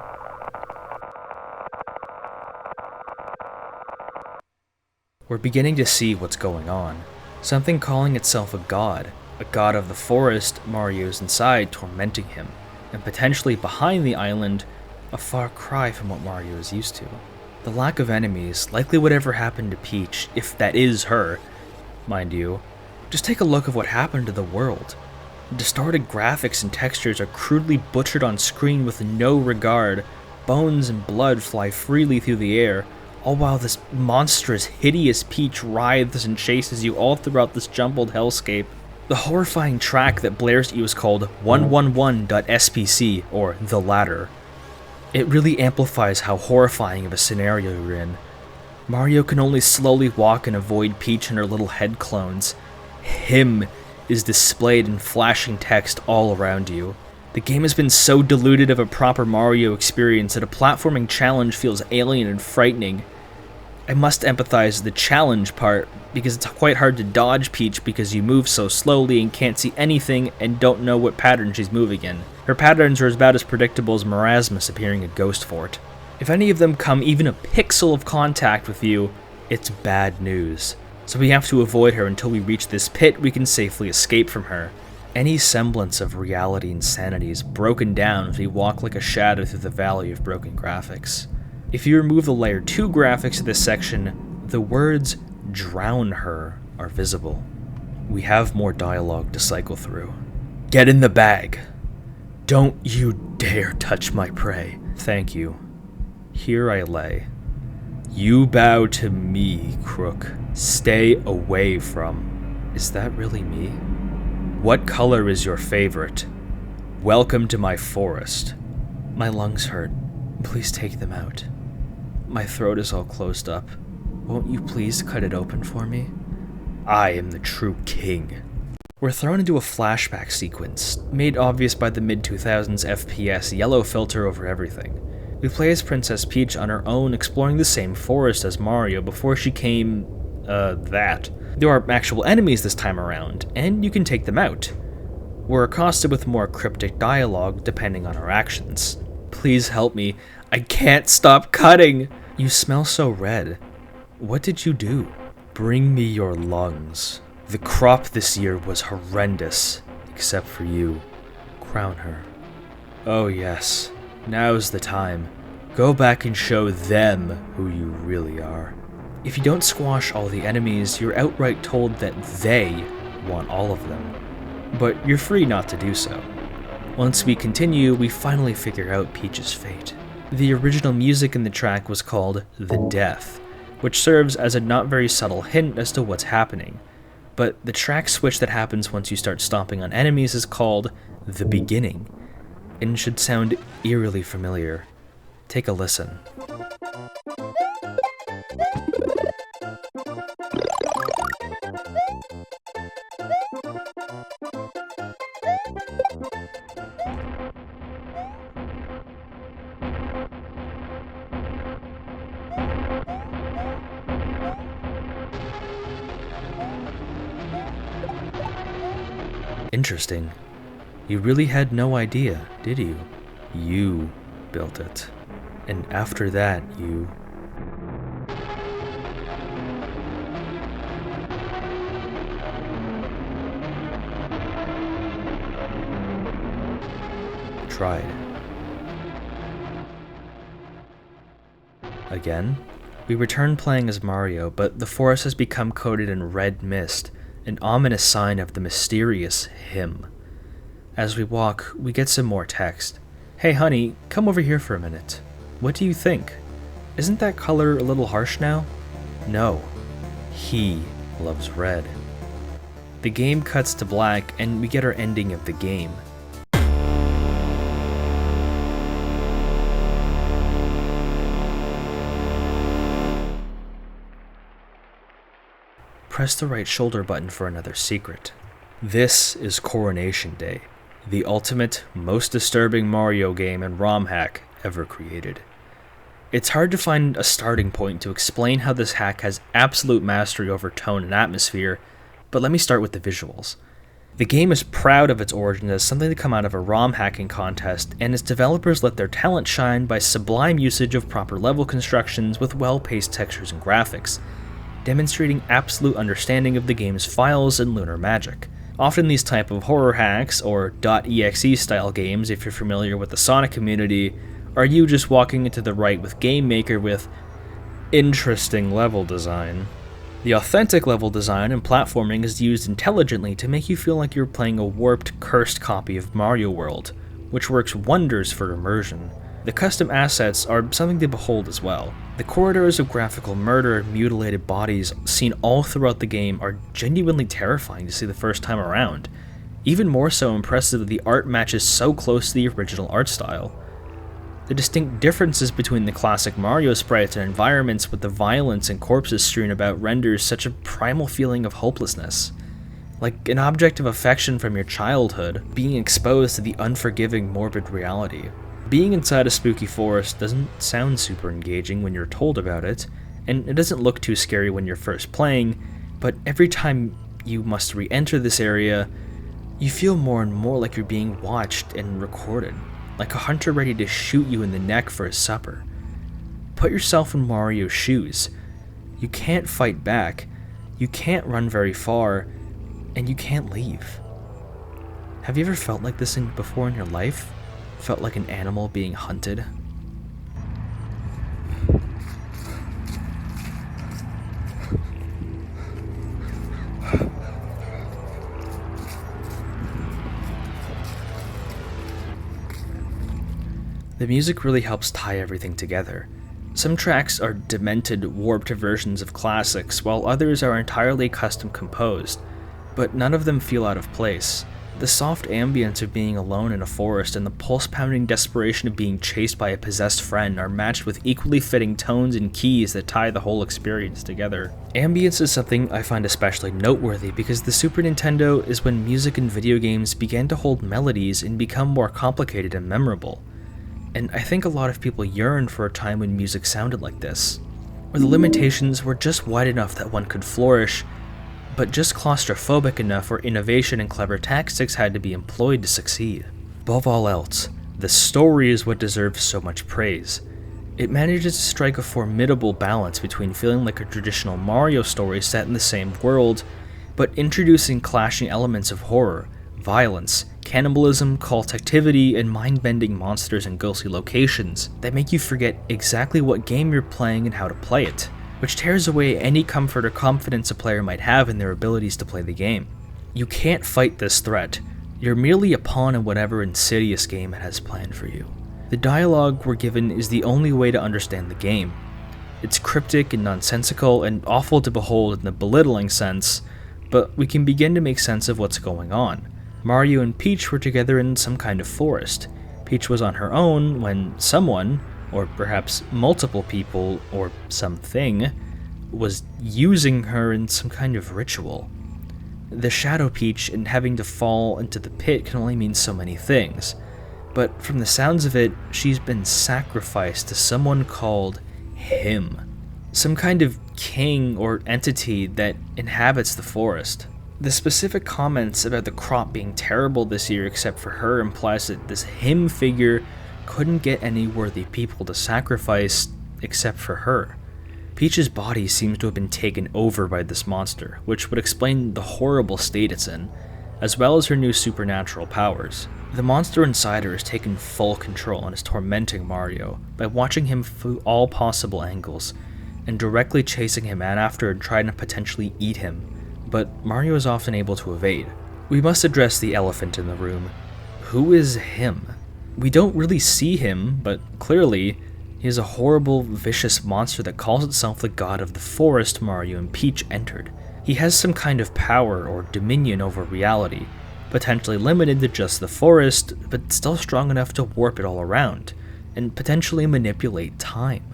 We're beginning to see what's going on. Something calling itself a god of the forest. Mario's inside, tormenting him, and potentially behind the island, a far cry from what Mario is used to. The lack of enemies, likely whatever happened to Peach, if that is her, mind you. Just take a look at what happened to the world. Distorted graphics and textures are crudely butchered on screen with no regard. Bones and blood fly freely through the air, all while this monstrous, hideous Peach writhes and chases you all throughout this jumbled hellscape. The horrifying track that blares at you is called 111.spc, or The Ladder. It really amplifies how horrifying of a scenario you're in. Mario can only slowly walk and avoid Peach and her little head clones. Him is displayed in flashing text all around you. The game has been so diluted of a proper Mario experience that a platforming challenge feels alien and frightening. I must empathize with the challenge part, because it's quite hard to dodge Peach because you move so slowly and can't see anything and don't know what pattern she's moving in. Her patterns are about as predictable as Marasmus appearing at Ghost Fort. If any of them come even a pixel of contact with you, it's bad news. So we have to avoid her until we reach this pit we can safely escape from her. Any semblance of reality and sanity is broken down as we walk like a shadow through the valley of broken graphics. If you remove the Layer 2 graphics of this section, the words "drown her" are visible. We have more dialogue to cycle through. Get in the bag! Don't you dare touch my prey. Thank you. Here I lay. You bow to me, crook. Stay away from... Is that really me? What color is your favorite? Welcome to my forest. My lungs hurt. Please take them out. My throat is all closed up. Won't you please cut it open for me? I am the true king. We're thrown into a flashback sequence, made obvious by the mid-2000s FPS yellow filter over everything. We play as Princess Peach on her own, exploring the same forest as Mario before she came, that. There are actual enemies this time around, and you can take them out. We're accosted with more cryptic dialogue depending on our actions. Please help me, I can't stop cutting! You smell so red. What did you do? Bring me your lungs. The crop this year was horrendous, except for you. Crown her. Oh yes, now's the time. Go back and show them who you really are. If you don't squash all the enemies, you're outright told that they want all of them. But you're free not to do so. Once we continue, we finally figure out Peach's fate. The original music in the track was called The Death, which serves as a not very subtle hint as to what's happening. But the track switch that happens once you start stomping on enemies is called The Beginning, and should sound eerily familiar. Take a listen. Interesting. You really had no idea, did you? You built it. And after that, you... tried. Again? We return playing as Mario, but the forest has become coated in red mist, an ominous sign of the mysterious him. As we walk, we get some more text. Hey honey, come over here for a minute. What do you think? Isn't that color a little harsh now? No. He loves red. The game cuts to black, and we get our ending of the game. Press the right shoulder button for another secret. This is Coronation Day, the ultimate, most disturbing Mario game and ROM hack ever created. It's hard to find a starting point to explain how this hack has absolute mastery over tone and atmosphere, but let me start with the visuals. The game is proud of its origin as something to come out of a ROM hacking contest, and its developers let their talent shine by sublime usage of proper level constructions with well-paced textures and graphics, demonstrating absolute understanding of the game's files and lunar magic. Often these type of horror hacks, or .exe style games if you're familiar with the Sonic community, are you just walking into the right with Game Maker with interesting level design. The authentic level design and platforming is used intelligently to make you feel like you're playing a warped, cursed copy of Mario World, which works wonders for immersion. The custom assets are something to behold as well. The corridors of graphical murder and mutilated bodies seen all throughout the game are genuinely terrifying to see the first time around. Even more so impressive that the art matches so close to the original art style. The distinct differences between the classic Mario sprites and environments with the violence and corpses strewn about renders such a primal feeling of hopelessness. Like an object of affection from your childhood being exposed to the unforgiving morbid reality. Being inside a spooky forest doesn't sound super engaging when you're told about it, and it doesn't look too scary when you're first playing, but every time you must re-enter this area, you feel more and more like you're being watched and recorded, like a hunter ready to shoot you in the neck for his supper. Put yourself in Mario's shoes. You can't fight back, you can't run very far, and you can't leave. Have you ever felt like this before in your life? Felt like an animal being hunted? The music really helps tie everything together. Some tracks are demented, warped versions of classics, while others are entirely custom composed, but none of them feel out of place. The soft ambience of being alone in a forest and the pulse-pounding desperation of being chased by a possessed friend are matched with equally fitting tones and keys that tie the whole experience together. Ambience is something I find especially noteworthy because the Super Nintendo is when music and video games began to hold melodies and become more complicated and memorable. And I think a lot of people yearn for a time when music sounded like this, where the limitations were just wide enough that one could flourish, but just claustrophobic enough where innovation and clever tactics had to be employed to succeed. Above all else, the story is what deserves so much praise. It manages to strike a formidable balance between feeling like a traditional Mario story set in the same world, but introducing clashing elements of horror, violence, cannibalism, cult activity, and mind-bending monsters and ghostly locations that make you forget exactly what game you're playing and how to play it, which tears away any comfort or confidence a player might have in their abilities to play the game. You can't fight this threat. You're merely a pawn in whatever insidious game it has planned for you. The dialogue we're given is the only way to understand the game. It's cryptic and nonsensical and awful to behold in the belittling sense, but we can begin to make sense of what's going on. Mario and Peach were together in some kind of forest. Peach was on her own when someone, or perhaps multiple people, or something, was using her in some kind of ritual. The Shadow Peach and having to fall into the pit can only mean so many things, but from the sounds of it, she's been sacrificed to someone called him. Some kind of king or entity that inhabits the forest. The specific comments about the crop being terrible this year except for her implies that this him figure couldn't get any worthy people to sacrifice except for her. Peach's body seems to have been taken over by this monster, which would explain the horrible state it's in, as well as her new supernatural powers. The monster inside her has taken full control and is tormenting Mario by watching him through all possible angles, and directly chasing him out after and trying to potentially eat him, but Mario is often able to evade. We must address the elephant in the room. Who is him? We don't really see him, but clearly, he is a horrible, vicious monster that calls itself the god of the forest Mario and Peach entered. He has some kind of power or dominion over reality, potentially limited to just the forest, but still strong enough to warp it all around, and potentially manipulate time.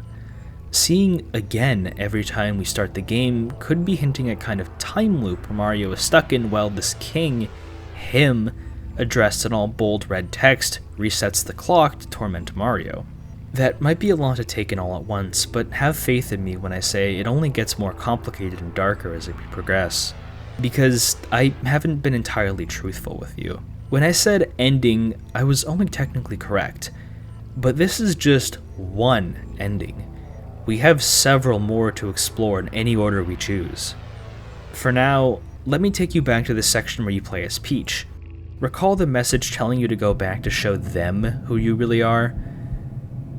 Seeing again every time we start the game could be hinting at kind of time loop Mario is stuck in while this king, him, addressed in all bold red text, resets the clock to torment Mario. That might be a lot to take in all at once, but have faith in me when I say it only gets more complicated and darker as we progress. Because I haven't been entirely truthful with you. When I said ending, I was only technically correct, but this is just one ending. We have several more to explore in any order we choose. For now, let me take you back to the section where you play as Peach. Recall the message telling you to go back to show them who you really are?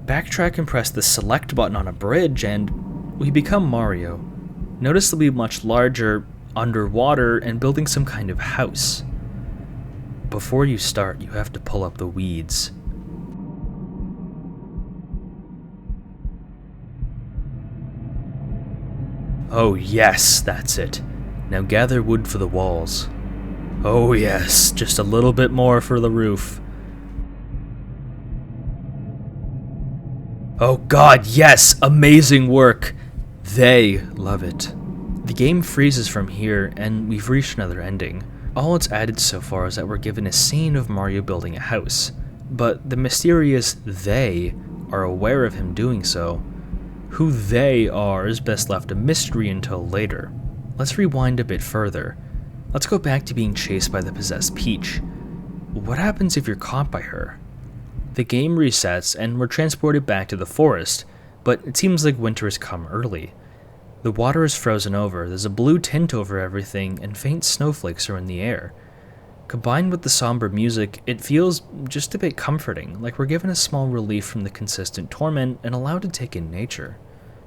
Backtrack and press the select button on a bridge and we become Mario, noticeably much larger, underwater, and building some kind of house. Before you start, you have to pull up the weeds. Oh yes, that's it. Now gather wood for the walls. Oh yes, just a little bit more for the roof. Oh god, yes! Amazing work! They love it. The game freezes from here, and we've reached another ending. All it's added so far is that we're given a scene of Mario building a house, but the mysterious they are aware of him doing so. Who they are is best left a mystery until later. Let's rewind a bit further. Let's go back to being chased by the possessed Peach. What happens if you're caught by her? The game resets and we're transported back to the forest, but it seems like winter has come early. The water is frozen over, there's a blue tint over everything, and faint snowflakes are in the air. Combined with the somber music, it feels just a bit comforting, like we're given a small relief from the consistent torment and allowed to take in nature.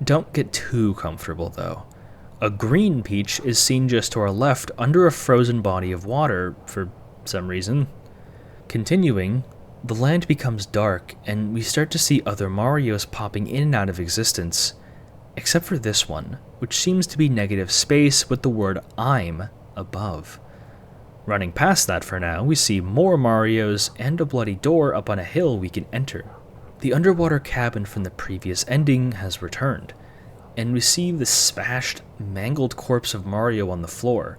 Don't get too comfortable though. A green Peach is seen just to our left under a frozen body of water for some reason. Continuing, the land becomes dark and we start to see other Marios popping in and out of existence, except for this one, which seems to be negative space with the word I'm above. Running past that for now, we see more Marios and a bloody door up on a hill we can enter. The underwater cabin from the previous ending has returned, and we see the smashed, mangled corpse of Mario on the floor.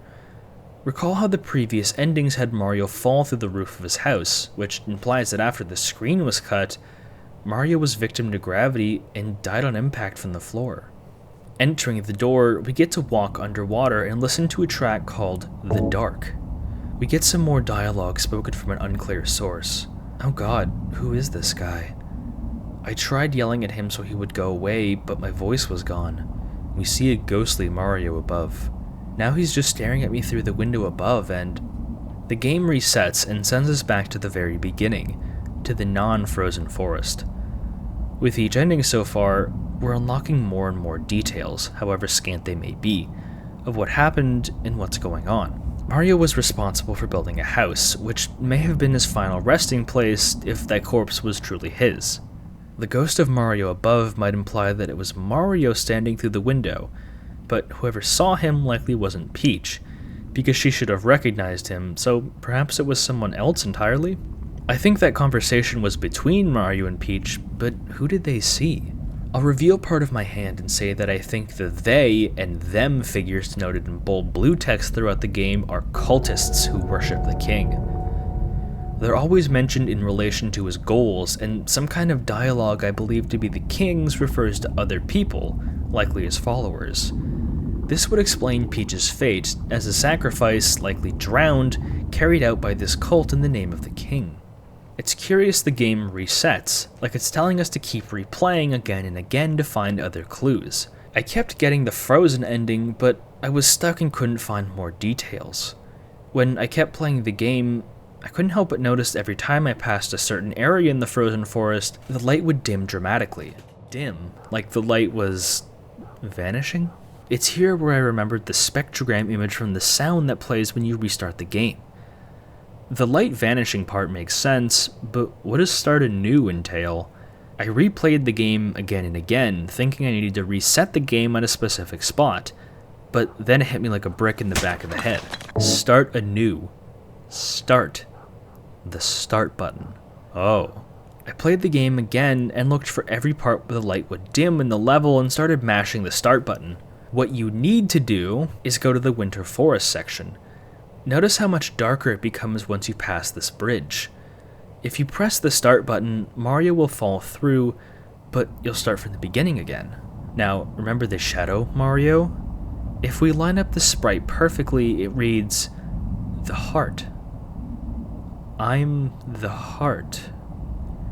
Recall how the previous endings had Mario fall through the roof of his house, which implies that after the screen was cut, Mario was victim to gravity and died on impact from the floor. Entering the door, we get to walk underwater and listen to a track called The Dark. We get some more dialogue spoken from an unclear source. Oh god, who is this guy? I tried yelling at him so he would go away, but my voice was gone. We see a ghostly Mario above. Now he's just staring at me through the window above, and the game resets and sends us back to the very beginning, to the non-frozen forest. With each ending so far, we're unlocking more and more details, however scant they may be, of what happened and what's going on. Mario was responsible for building a house, which may have been his final resting place if that corpse was truly his. The ghost of Mario above might imply that it was Mario standing through the window, but whoever saw him likely wasn't Peach, because she should have recognized him, so perhaps it was someone else entirely? I think that conversation was between Mario and Peach, but who did they see? I'll reveal part of my hand and say that I think the they and them figures denoted in bold blue text throughout the game are cultists who worship the king. They're always mentioned in relation to his goals, and some kind of dialogue I believe to be the king's refers to other people, likely his followers. This would explain Peach's fate, as a sacrifice, likely drowned, carried out by this cult in the name of the king. It's curious the game resets, like it's telling us to keep replaying again and again to find other clues. I kept getting the frozen ending, but I was stuck and couldn't find more details. When I kept playing the game, I couldn't help but notice every time I passed a certain area in the frozen forest, the light would dim dramatically. Dim, like the light was vanishing? It's here where I remembered the spectrogram image from the sound that plays when you restart the game. The light vanishing part makes sense, but what does start anew entail? I replayed the game again and again, thinking I needed to reset the game at a specific spot, but then it hit me like a brick in the back of the head. Start anew. Start. The start button. Oh. I played the game again and looked for every part where the light would dim in the level and started mashing the start button. What you need to do is go to the Winter Forest section. Notice how much darker it becomes once you pass this bridge. If you press the start button, Mario will fall through, but you'll start from the beginning again. Now, remember the shadow, Mario? If we line up the sprite perfectly, it reads, the heart. I'm the heart.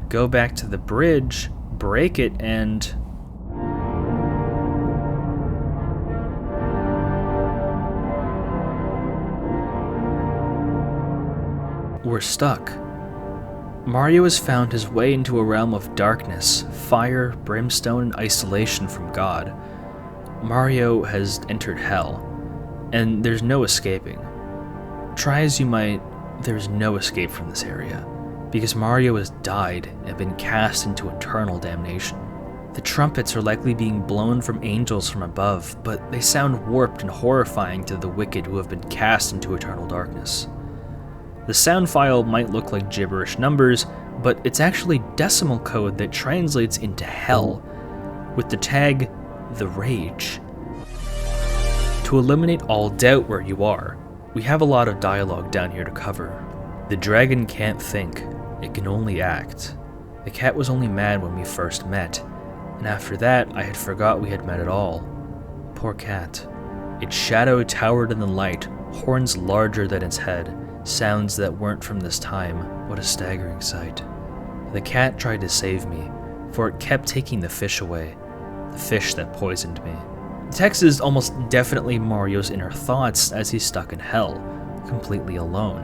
Go back to the bridge, break it, and... we're stuck. Mario has found his way into a realm of darkness, fire, brimstone, and isolation from God. Mario has entered hell, and there's no escaping. Try as you might, there's no escape from this area, because Mario has died and been cast into eternal damnation. The trumpets are likely being blown from angels from above, but they sound warped and horrifying to the wicked who have been cast into eternal darkness. The sound file might look like gibberish numbers, but it's actually decimal code that translates into hell, with the tag, The Rage. To eliminate all doubt where you are, we have a lot of dialogue down here to cover. The dragon can't think, it can only act. The cat was only mad when we first met, and after that I had forgot we had met at all. Poor cat. Its shadow towered in the light, horns larger than its head, sounds that weren't from this time. What a staggering sight. The cat tried to save me, for it kept taking the fish away, the fish that poisoned me. The text is almost definitely Mario's inner thoughts as he's stuck in hell, completely alone.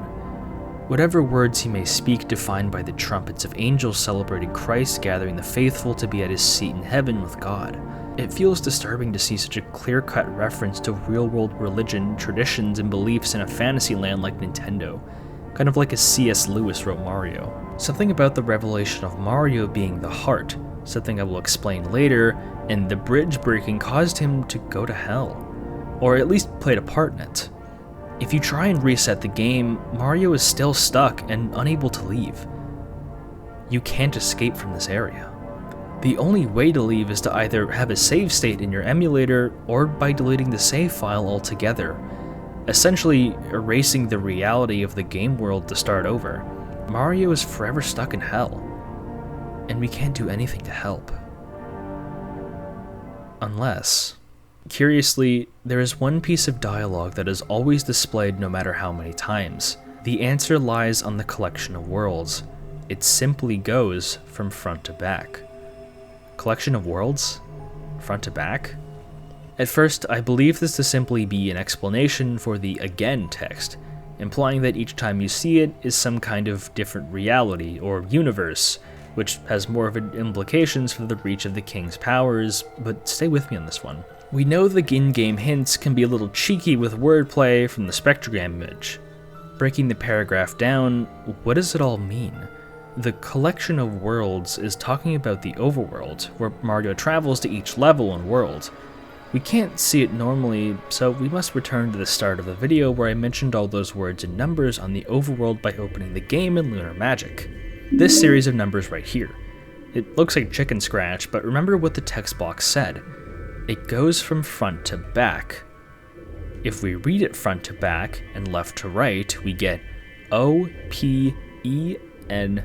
Whatever words he may speak defined by the trumpets of angels celebrating Christ gathering the faithful to be at his seat in heaven with God. It feels disturbing to see such a clear-cut reference to real-world religion, traditions, and beliefs in a fantasy land like Nintendo, kind of like a C.S. Lewis wrote Mario. Something about the revelation of Mario being the heart, something I will explain later, and the bridge breaking caused him to go to hell, or at least played a part in it. If you try and reset the game, Mario is still stuck and unable to leave. You can't escape from this area. The only way to leave is to either have a save state in your emulator or by deleting the save file altogether, essentially erasing the reality of the game world to start over. Mario is forever stuck in hell, and we can't do anything to help. Unless... Curiously, there is one piece of dialogue that is always displayed no matter how many times. The answer lies on the collection of worlds. It simply goes from front to back. Collection of worlds? Front to back? At first, I believed this to simply be an explanation for the again text, implying that each time you see it is some kind of different reality or universe, which has more of implications for the reach of the king's powers, but stay with me on this one. We know the in-game hints can be a little cheeky with wordplay from the spectrogram image. Breaking the paragraph down, what does it all mean? The collection of worlds is talking about the overworld, where Mario travels to each level and world. We can't see it normally, so we must return to the start of the video where I mentioned all those words and numbers on the overworld by opening the game in Lunar Magic. This series of numbers right here. It looks like chicken scratch, but remember what the text box said. It goes from front to back. If we read it front to back and left to right, we get O-P-E-N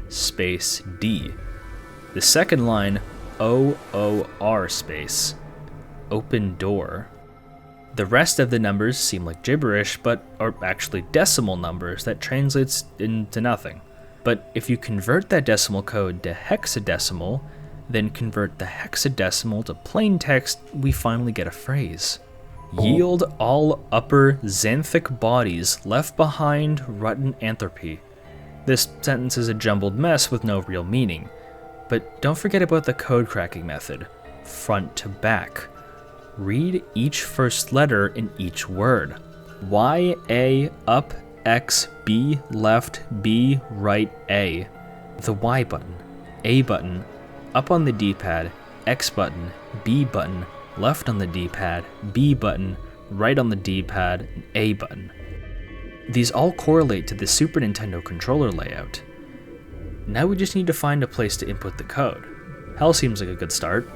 space D. The second line, O-O-R space. Open door. The rest of the numbers seem like gibberish, but are actually decimal numbers that translates into nothing. But if you convert that decimal code to hexadecimal, then convert the hexadecimal to plain text, we finally get a phrase. Yield all upper xanthic bodies left behind rotten anthropy. This sentence is a jumbled mess with no real meaning. But don't forget about the code cracking method, front to back. Read each first letter in each word. Y, A, up, X, B, left, B, right, A. The Y button, A button, up on the D-pad, X button, B button, left on the D-pad, B button, right on the D-pad, and A button. These all correlate to the Super Nintendo controller layout. Now we just need to find a place to input the code. Hell seems like a good start.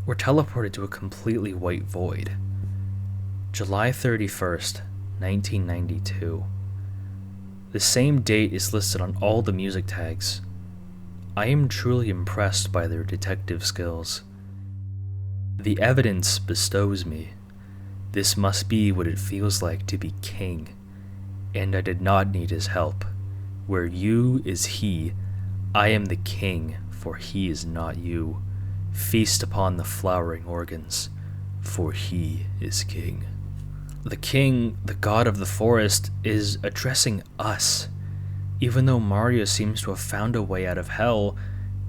We're teleported to a completely white void. July 31st, 1992. The same date is listed on all the music tags. I am truly impressed by their detective skills. The evidence bestows me. This must be what it feels like to be king, and I did not need his help. Where you is he, I am the king, for he is not you. Feast upon the flowering organs, for he is king. The king, the god of the forest, is addressing us. Even though Mario seems to have found a way out of hell,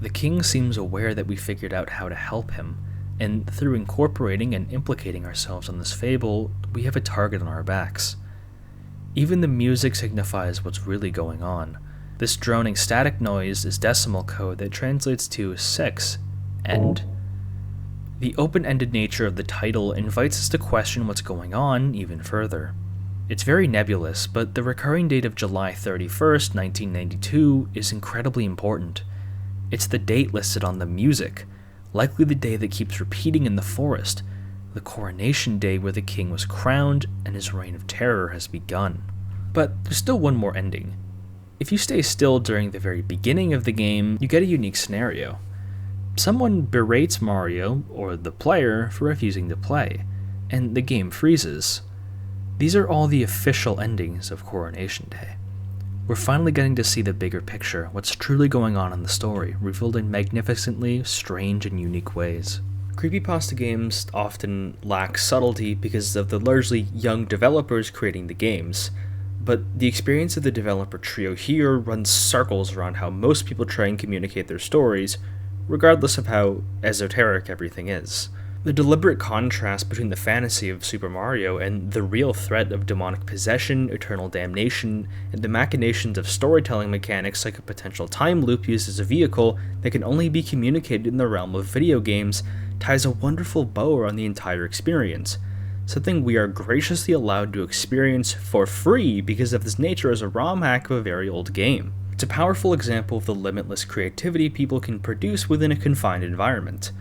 the king seems aware that we figured out how to help him, and through incorporating and implicating ourselves on this fable, we have a target on our backs. Even the music signifies what's really going on. This droning static noise is decimal code that translates to 6. End. The open-ended nature of the title invites us to question what's going on even further. It's very nebulous, but the recurring date of July 31st, 1992 is incredibly important. It's the date listed on the music, likely the day that keeps repeating in the forest, the coronation day where the king was crowned and his reign of terror has begun. But there's still one more ending. If you stay still during the very beginning of the game, you get a unique scenario. Someone berates Mario, or the player, for refusing to play, and the game freezes. These are all the official endings of Coronation Day. We're finally getting to see the bigger picture, what's truly going on in the story, revealed in magnificently strange and unique ways. Creepypasta games often lack subtlety because of the largely young developers creating the games, but the experience of the developer trio here runs circles around how most people try and communicate their stories, regardless of how esoteric everything is. The deliberate contrast between the fantasy of Super Mario and the real threat of demonic possession, eternal damnation, and the machinations of storytelling mechanics like a potential time loop used as a vehicle that can only be communicated in the realm of video games ties a wonderful bow around the entire experience, something we are graciously allowed to experience for free because of its nature as a ROM hack of a very old game. It's a powerful example of the limitless creativity people can produce within a confined environment.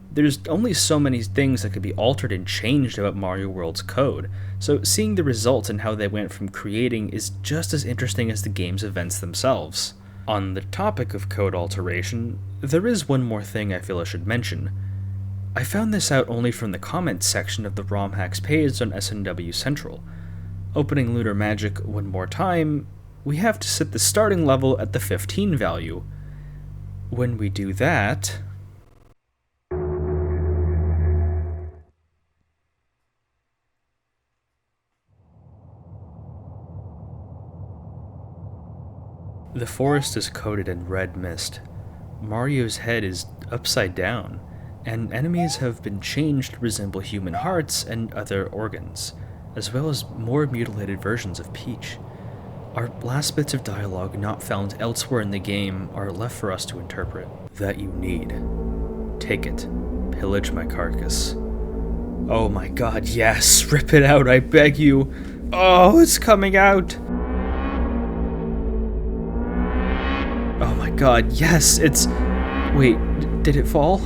There's only so many things that could be altered and changed about Mario World's code, so seeing the results and how they went from creating is just as interesting as the game's events themselves. On the topic of code alteration, there is one more thing I feel I should mention. I found this out only from the comments section of the ROM hacks page on SNW Central. Opening Lunar Magic one more time, we have to set the starting level at the 15 value. When we do that, the forest is coated in red mist. Mario's head is upside down, and enemies have been changed to resemble human hearts and other organs, as well as more mutilated versions of Peach. Our last bits of dialogue not found elsewhere in the game are left for us to interpret. That you need. Take it. Pillage my carcass. Oh my god, yes! Rip it out, I beg you! Oh, it's coming out! Oh my god, yes, it's... Wait, did it fall?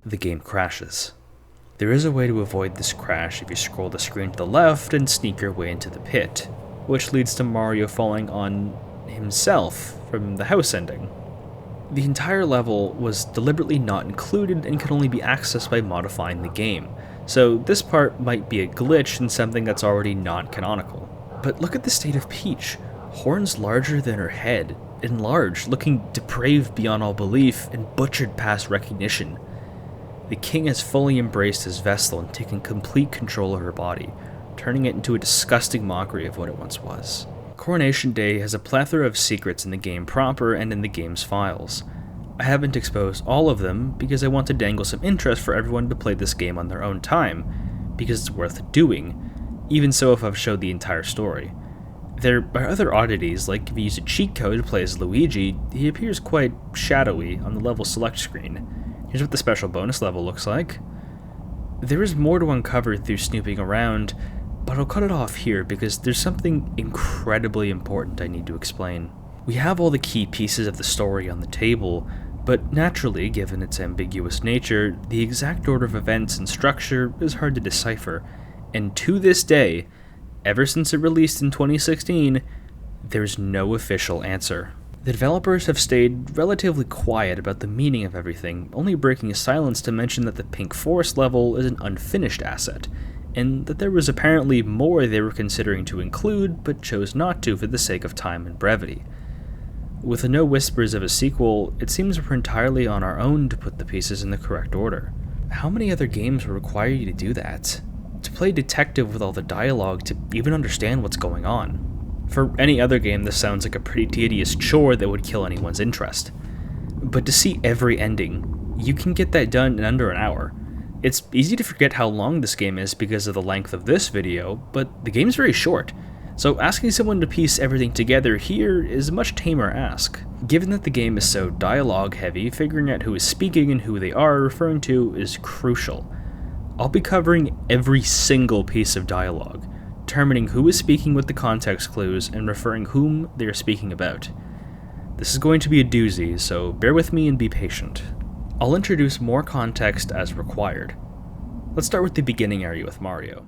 The game crashes. There is a way to avoid this crash if you scroll the screen to the left and sneak your way into the pit, which leads to Mario falling on himself from the house ending. The entire level was deliberately not included and can only be accessed by modifying the game, so this part might be a glitch in something that's already non-canonical. But look at the state of Peach. Horns larger than her head, enlarged, looking depraved beyond all belief and butchered past recognition. The king has fully embraced his vessel and taken complete control of her body, turning it into a disgusting mockery of what it once was. Coronation Day has a plethora of secrets in the game proper and in the game's files. I haven't exposed all of them because I want to dangle some interest for everyone to play this game on their own time, because it's worth doing, even so if I've showed the entire story. There are other oddities, like if you use a cheat code to play as Luigi, he appears quite shadowy on the level select screen. Here's what the special bonus level looks like. There is more to uncover through snooping around, but I'll cut it off here because there's something incredibly important I need to explain. We have all the key pieces of the story on the table, but naturally, given its ambiguous nature, the exact order of events and structure is hard to decipher, and to this day, ever since it released in 2016, there's no official answer. The developers have stayed relatively quiet about the meaning of everything, only breaking silence to mention that the Pink Forest level is an unfinished asset, and that there was apparently more they were considering to include, but chose not to for the sake of time and brevity. With no whispers of a sequel, it seems we're entirely on our own to put the pieces in the correct order. How many other games will require you to do that? To play detective with all the dialogue to even understand what's going on. For any other game, this sounds like a pretty tedious chore that would kill anyone's interest. But to see every ending, you can get that done in under an hour. It's easy to forget how long this game is because of the length of this video, but the game's very short, so asking someone to piece everything together here is a much tamer ask. Given that the game is so dialogue heavy, figuring out who is speaking and who they are referring to is crucial. I'll be covering every single piece of dialogue, determining who is speaking with the context clues and referring whom they are speaking about. This is going to be a doozy, so bear with me and be patient. I'll introduce more context as required. Let's start with the beginning area with Mario.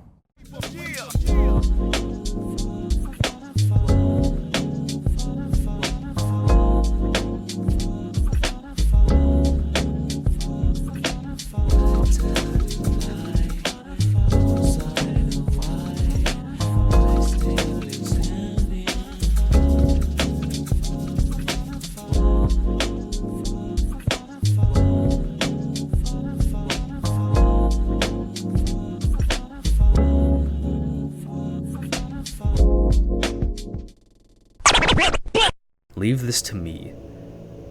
Leave this to me.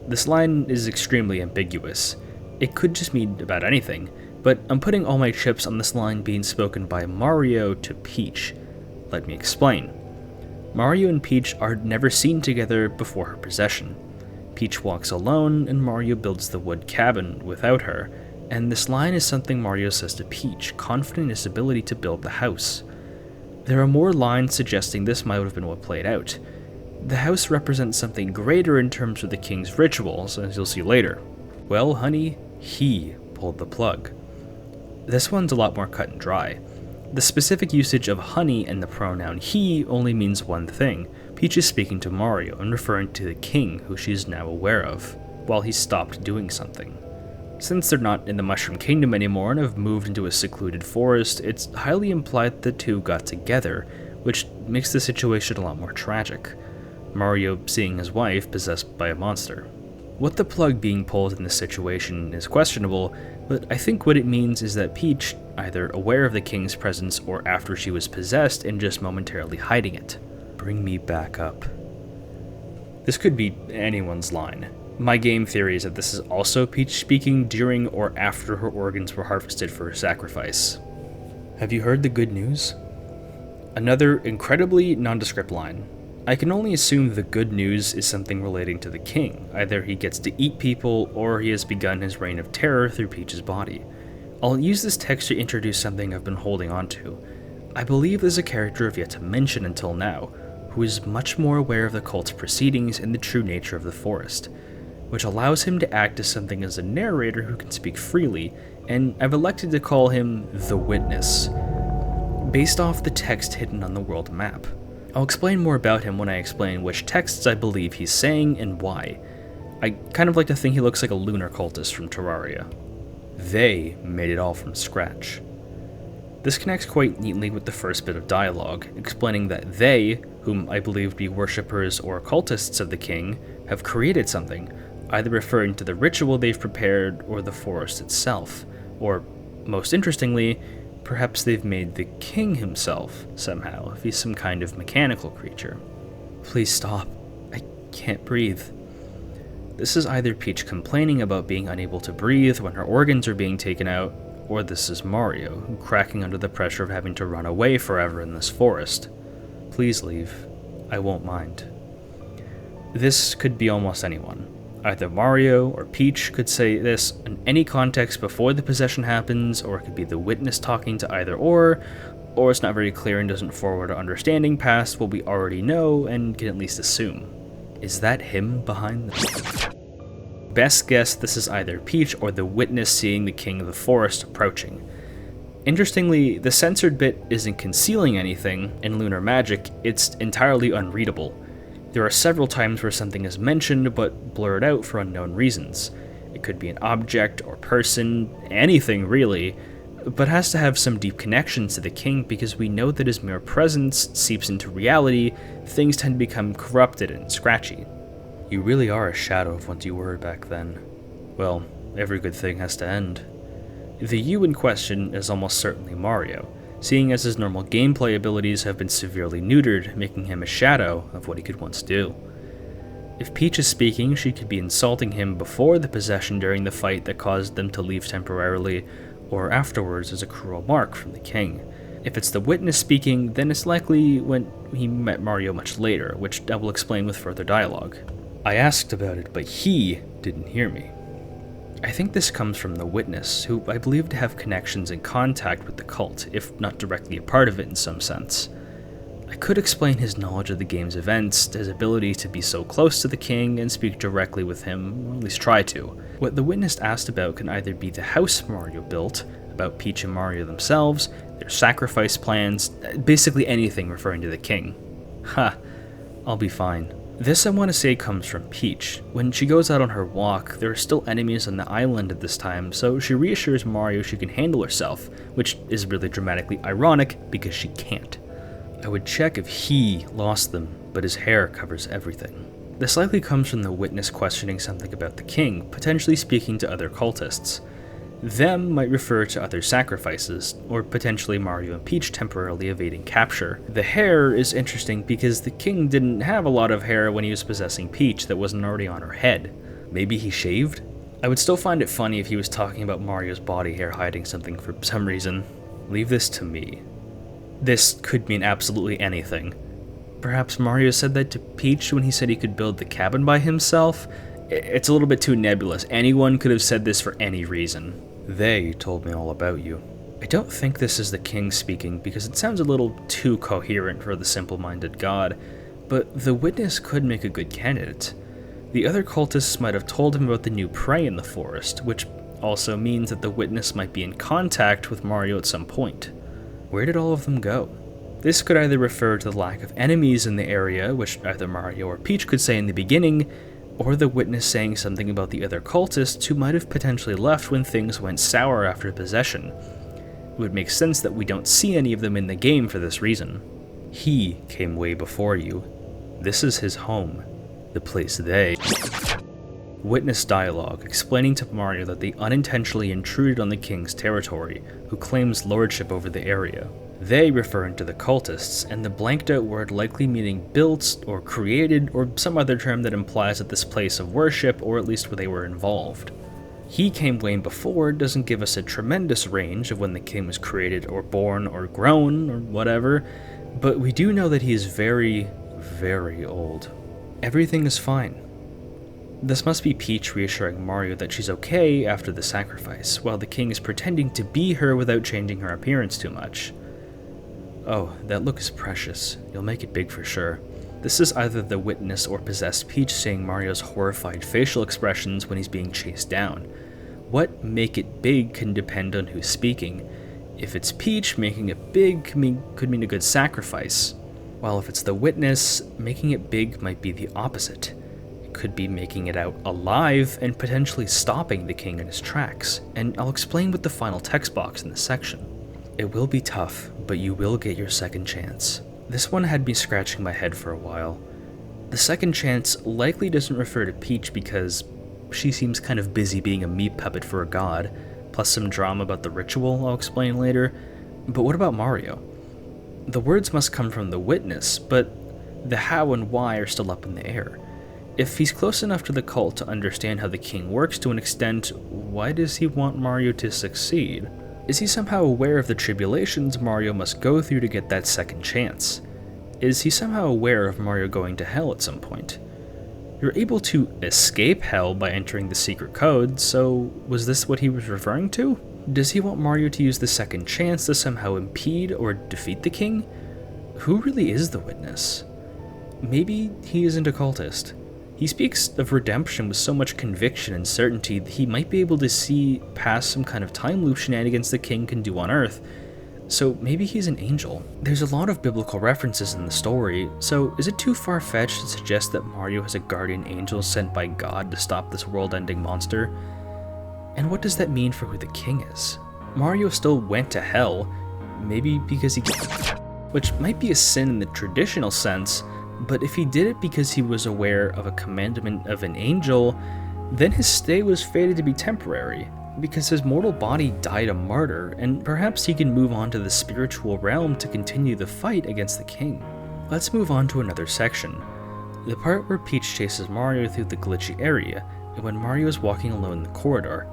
This line is extremely ambiguous. It could just mean about anything, but I'm putting all my chips on this line being spoken by Mario to Peach. Let me explain. Mario and Peach are never seen together before her possession. Peach walks alone, and Mario builds the wood cabin without her, and this line is something Mario says to Peach, confident in his ability to build the house. There are more lines suggesting this might have been what played out. The house represents something greater in terms of the king's rituals, as you'll see later. Well, honey, he pulled the plug. This one's a lot more cut and dry. The specific usage of honey and the pronoun he only means one thing. Peach is speaking to Mario and referring to the king, who she is now aware of, while he stopped doing something. Since they're not in the Mushroom Kingdom anymore and have moved into a secluded forest, it's highly implied the two got together, which makes the situation a lot more tragic. Mario seeing his wife possessed by a monster. What the plug being pulled in this situation is questionable, but I think what it means is that Peach, either aware of the king's presence or after she was possessed and just momentarily hiding it. Bring me back up. This could be anyone's line. My game theory is that this is also Peach speaking during or after her organs were harvested for her sacrifice. Have you heard the good news? Another incredibly nondescript line. I can only assume the good news is something relating to the king. Either he gets to eat people, or he has begun his reign of terror through Peach's body. I'll use this text to introduce something I've been holding on to. I believe there's a character I've yet to mention until now, who is much more aware of the cult's proceedings and the true nature of the forest, which allows him to act as something as a narrator who can speak freely, and I've elected to call him the Witness, based off the text hidden on the world map. I'll explain more about him when I explain which texts I believe he's saying and why. I kind of like to think he looks like a lunar cultist from Terraria. They made it all from scratch. This connects quite neatly with the first bit of dialogue, explaining that they, whom I believe to be worshippers or cultists of the king, have created something, either referring to the ritual they've prepared or the forest itself, or, most interestingly, perhaps they've made the king himself, somehow, if he's some kind of mechanical creature. Please stop. I can't breathe. This is either Peach complaining about being unable to breathe when her organs are being taken out, or this is Mario, cracking under the pressure of having to run away forever in this forest. Please leave. I won't mind. This could be almost anyone. Either Mario or Peach could say this in any context before the possession happens, or it could be the Witness talking to either or it's not very clear and doesn't forward our understanding past what we already know and can at least assume. Is that him behind this? Best guess this is either Peach or the Witness seeing the king of the forest approaching. Interestingly, the censored bit isn't concealing anything. In Lunar Magic, it's entirely unreadable. There are several times where something is mentioned but blurred out for unknown reasons. It could be an object or person, anything really, but has to have some deep connections to the king because we know that his mere presence seeps into reality, things tend to become corrupted and scratchy. You really are a shadow of what you were back then. Well, every good thing has to end. The you in question is almost certainly Mario, seeing as his normal gameplay abilities have been severely neutered, making him a shadow of what he could once do. If Peach is speaking, she could be insulting him before the possession during the fight that caused them to leave temporarily, or afterwards as a cruel mark from the king. If it's the Witness speaking, then it's likely when he met Mario much later, which I will explain with further dialogue. I asked about it, but he didn't hear me. I think this comes from the Witness, who I believe to have connections and contact with the cult, if not directly a part of it in some sense. I could explain his knowledge of the game's events, his ability to be so close to the king and speak directly with him, or at least try to. What the Witness asked about can either be the house Mario built, about Peach and Mario themselves, their sacrifice plans, basically anything referring to the king. Ha, I'll be fine. This I want to say comes from Peach. When she goes out on her walk, there are still enemies on the island at this time, so she reassures Mario she can handle herself, which is really dramatically ironic because she can't. I would check if he lost them, but his hair covers everything. This likely comes from the Witness questioning something about the king, potentially speaking to other cultists. Them might refer to other sacrifices, or potentially Mario and Peach temporarily evading capture. The hair is interesting because the king didn't have a lot of hair when he was possessing Peach that wasn't already on her head. Maybe he shaved? I would still find it funny if he was talking about Mario's body hair hiding something for some reason. Leave this to me. This could mean absolutely anything. Perhaps Mario said that to Peach when he said he could build the cabin by himself? It's a little bit too nebulous. Anyone could have said this for any reason. They told me all about you. I don't think this is the king speaking because it sounds a little too coherent for the simple-minded god, but the witness could make a good candidate. The other cultists might have told him about the new prey in the forest, which also means that the witness might be in contact with Mario at some point. Where did all of them go? This could either refer to the lack of enemies in the area, which either Mario or Peach could say in the beginning, or the witness saying something about the other cultists who might have potentially left when things went sour after possession. It would make sense that we don't see any of them in the game for this reason. He came way before you. This is his home. The place they... Witness dialogue explaining to Mario that they unintentionally intruded on the king's territory, who claims lordship over the area. They referring to the cultists, and the blanked out word likely meaning built or created or some other term that implies that this place of worship, or at least where they were involved. He came way before doesn't give us a tremendous range of when the king was created or born or grown or whatever, but we do know that he is very, very old. Everything is fine. This must be Peach reassuring Mario that she's okay after the sacrifice, while the king is pretending to be her without changing her appearance too much. Oh, that look is precious. You'll make it big for sure. This is either the witness or possessed Peach seeing Mario's horrified facial expressions when he's being chased down. What make it big can depend on who's speaking. If it's Peach, making it big could mean a good sacrifice, while if it's the witness, making it big might be the opposite. It could be making it out alive and potentially stopping the king in his tracks, and I'll explain with the final text box in this section. It will be tough, but you will get your second chance. This one had me scratching my head for a while. The second chance likely doesn't refer to Peach because she seems kind of busy being a meat puppet for a god, plus some drama about the ritual I'll explain later. But what about Mario? The words must come from the witness, but the how and why are still up in the air. If he's close enough to the cult to understand how the king works to an extent, why does he want Mario to succeed? Is he somehow aware of the tribulations Mario must go through to get that second chance? Is he somehow aware of Mario going to hell at some point? You're able to escape hell by entering the secret code, so was this what he was referring to? Does he want Mario to use the second chance to somehow impede or defeat the king? Who really is the witness? Maybe he isn't a cultist. He speaks of redemption with so much conviction and certainty that he might be able to see past some kind of time loop shenanigans the king can do on Earth. So maybe he's an angel. There's a lot of biblical references in the story, so is it too far-fetched to suggest that Mario has a guardian angel sent by God to stop this world-ending monster? And what does that mean for who the king is? Mario still went to hell, maybe because he... which might be a sin in the traditional sense, but if he did it because he was aware of a commandment of an angel, then his stay was fated to be temporary, because his mortal body died a martyr, and perhaps he can move on to the spiritual realm to continue the fight against the king. Let's move on to another section, the part where Peach chases Mario through the glitchy area, and when Mario is walking alone in the corridor.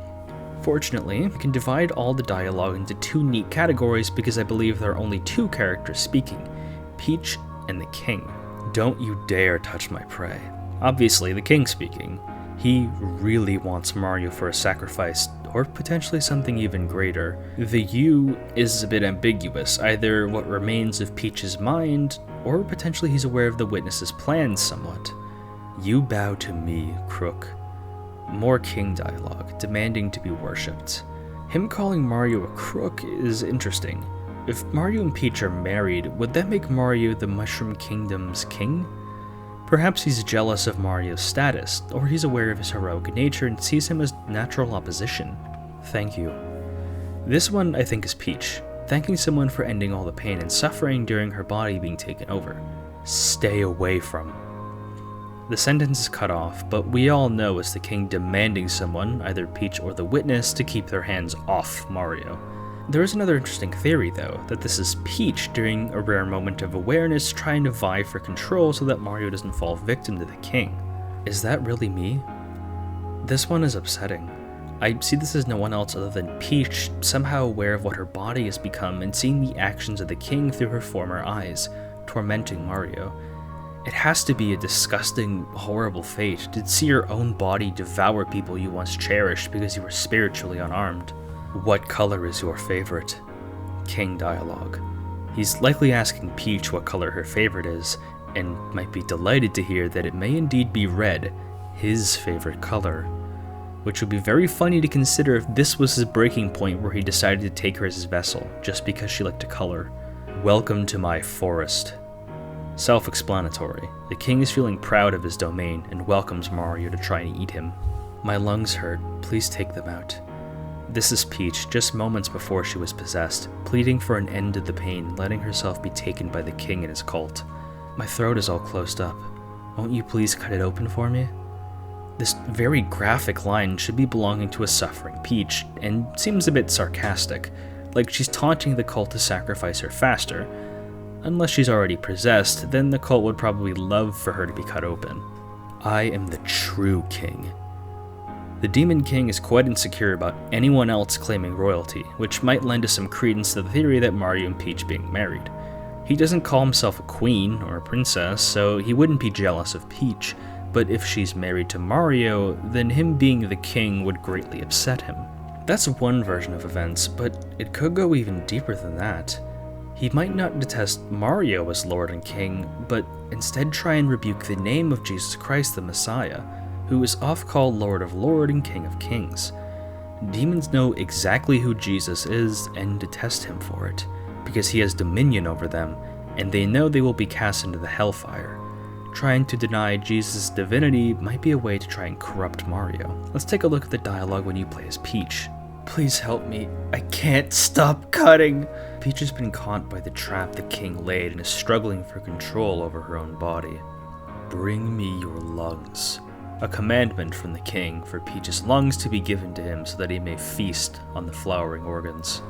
Fortunately, we can divide all the dialogue into two neat categories because I believe there are only two characters speaking, Peach and the king. Don't you dare touch my prey. Obviously, the king speaking. He really wants Mario for a sacrifice, or potentially something even greater. The you is a bit ambiguous, either what remains of Peach's mind, or potentially he's aware of the witness's plans somewhat. You bow to me, crook. More king dialogue, demanding to be worshipped. Him calling Mario a crook is interesting. If Mario and Peach are married, would that make Mario the Mushroom Kingdom's king? Perhaps he's jealous of Mario's status, or he's aware of his heroic nature and sees him as natural opposition. Thank you. This one, I think, is Peach, thanking someone for ending all the pain and suffering during her body being taken over. Stay away from. The sentence is cut off, but we all know it's the king demanding someone, either Peach or the witness, to keep their hands off Mario. There is another interesting theory, though, that this is Peach during a rare moment of awareness trying to vie for control so that Mario doesn't fall victim to the king. Is that really me? This one is upsetting. I see this as no one else other than Peach, somehow aware of what her body has become and seeing the actions of the king through her former eyes, tormenting Mario. It has to be a disgusting, horrible fate to see your own body devour people you once cherished because you were spiritually unarmed. What color is your favorite? King dialogue. He's likely asking Peach what color her favorite is, and might be delighted to hear that it may indeed be red, his favorite color. Which would be very funny to consider if this was his breaking point where he decided to take her as his vessel, just because she liked a color. Welcome to my forest. Self-explanatory. The king is feeling proud of his domain and welcomes Mario to try and eat him. My lungs hurt, please take them out. This is Peach, just moments before she was possessed, pleading for an end to the pain, letting herself be taken by the king and his cult. My throat is all closed up. Won't you please cut it open for me? This very graphic line should be belonging to a suffering Peach, and seems a bit sarcastic, like she's taunting the cult to sacrifice her faster. Unless she's already possessed, then the cult would probably love for her to be cut open. I am the true king. The Demon King is quite insecure about anyone else claiming royalty, which might lend us some credence to the theory that Mario and Peach being married. He doesn't call himself a queen or a princess, so he wouldn't be jealous of Peach, but if she's married to Mario, then him being the king would greatly upset him. That's one version of events, but it could go even deeper than that. He might not detest Mario as Lord and King, but instead try and rebuke the name of Jesus Christ the Messiah, who is oft called Lord of Lords and King of Kings. Demons know exactly who Jesus is and detest him for it, because he has dominion over them, and they know they will be cast into the hellfire. Trying to deny Jesus' divinity might be a way to try and corrupt Mario. Let's take a look at the dialogue when you play as Peach. Please help me, I can't stop cutting! Peach has been caught by the trap the king laid and is struggling for control over her own body. Bring me your lungs. A commandment from the king for Peach's lungs to be given to him so that he may feast on the flowering organs.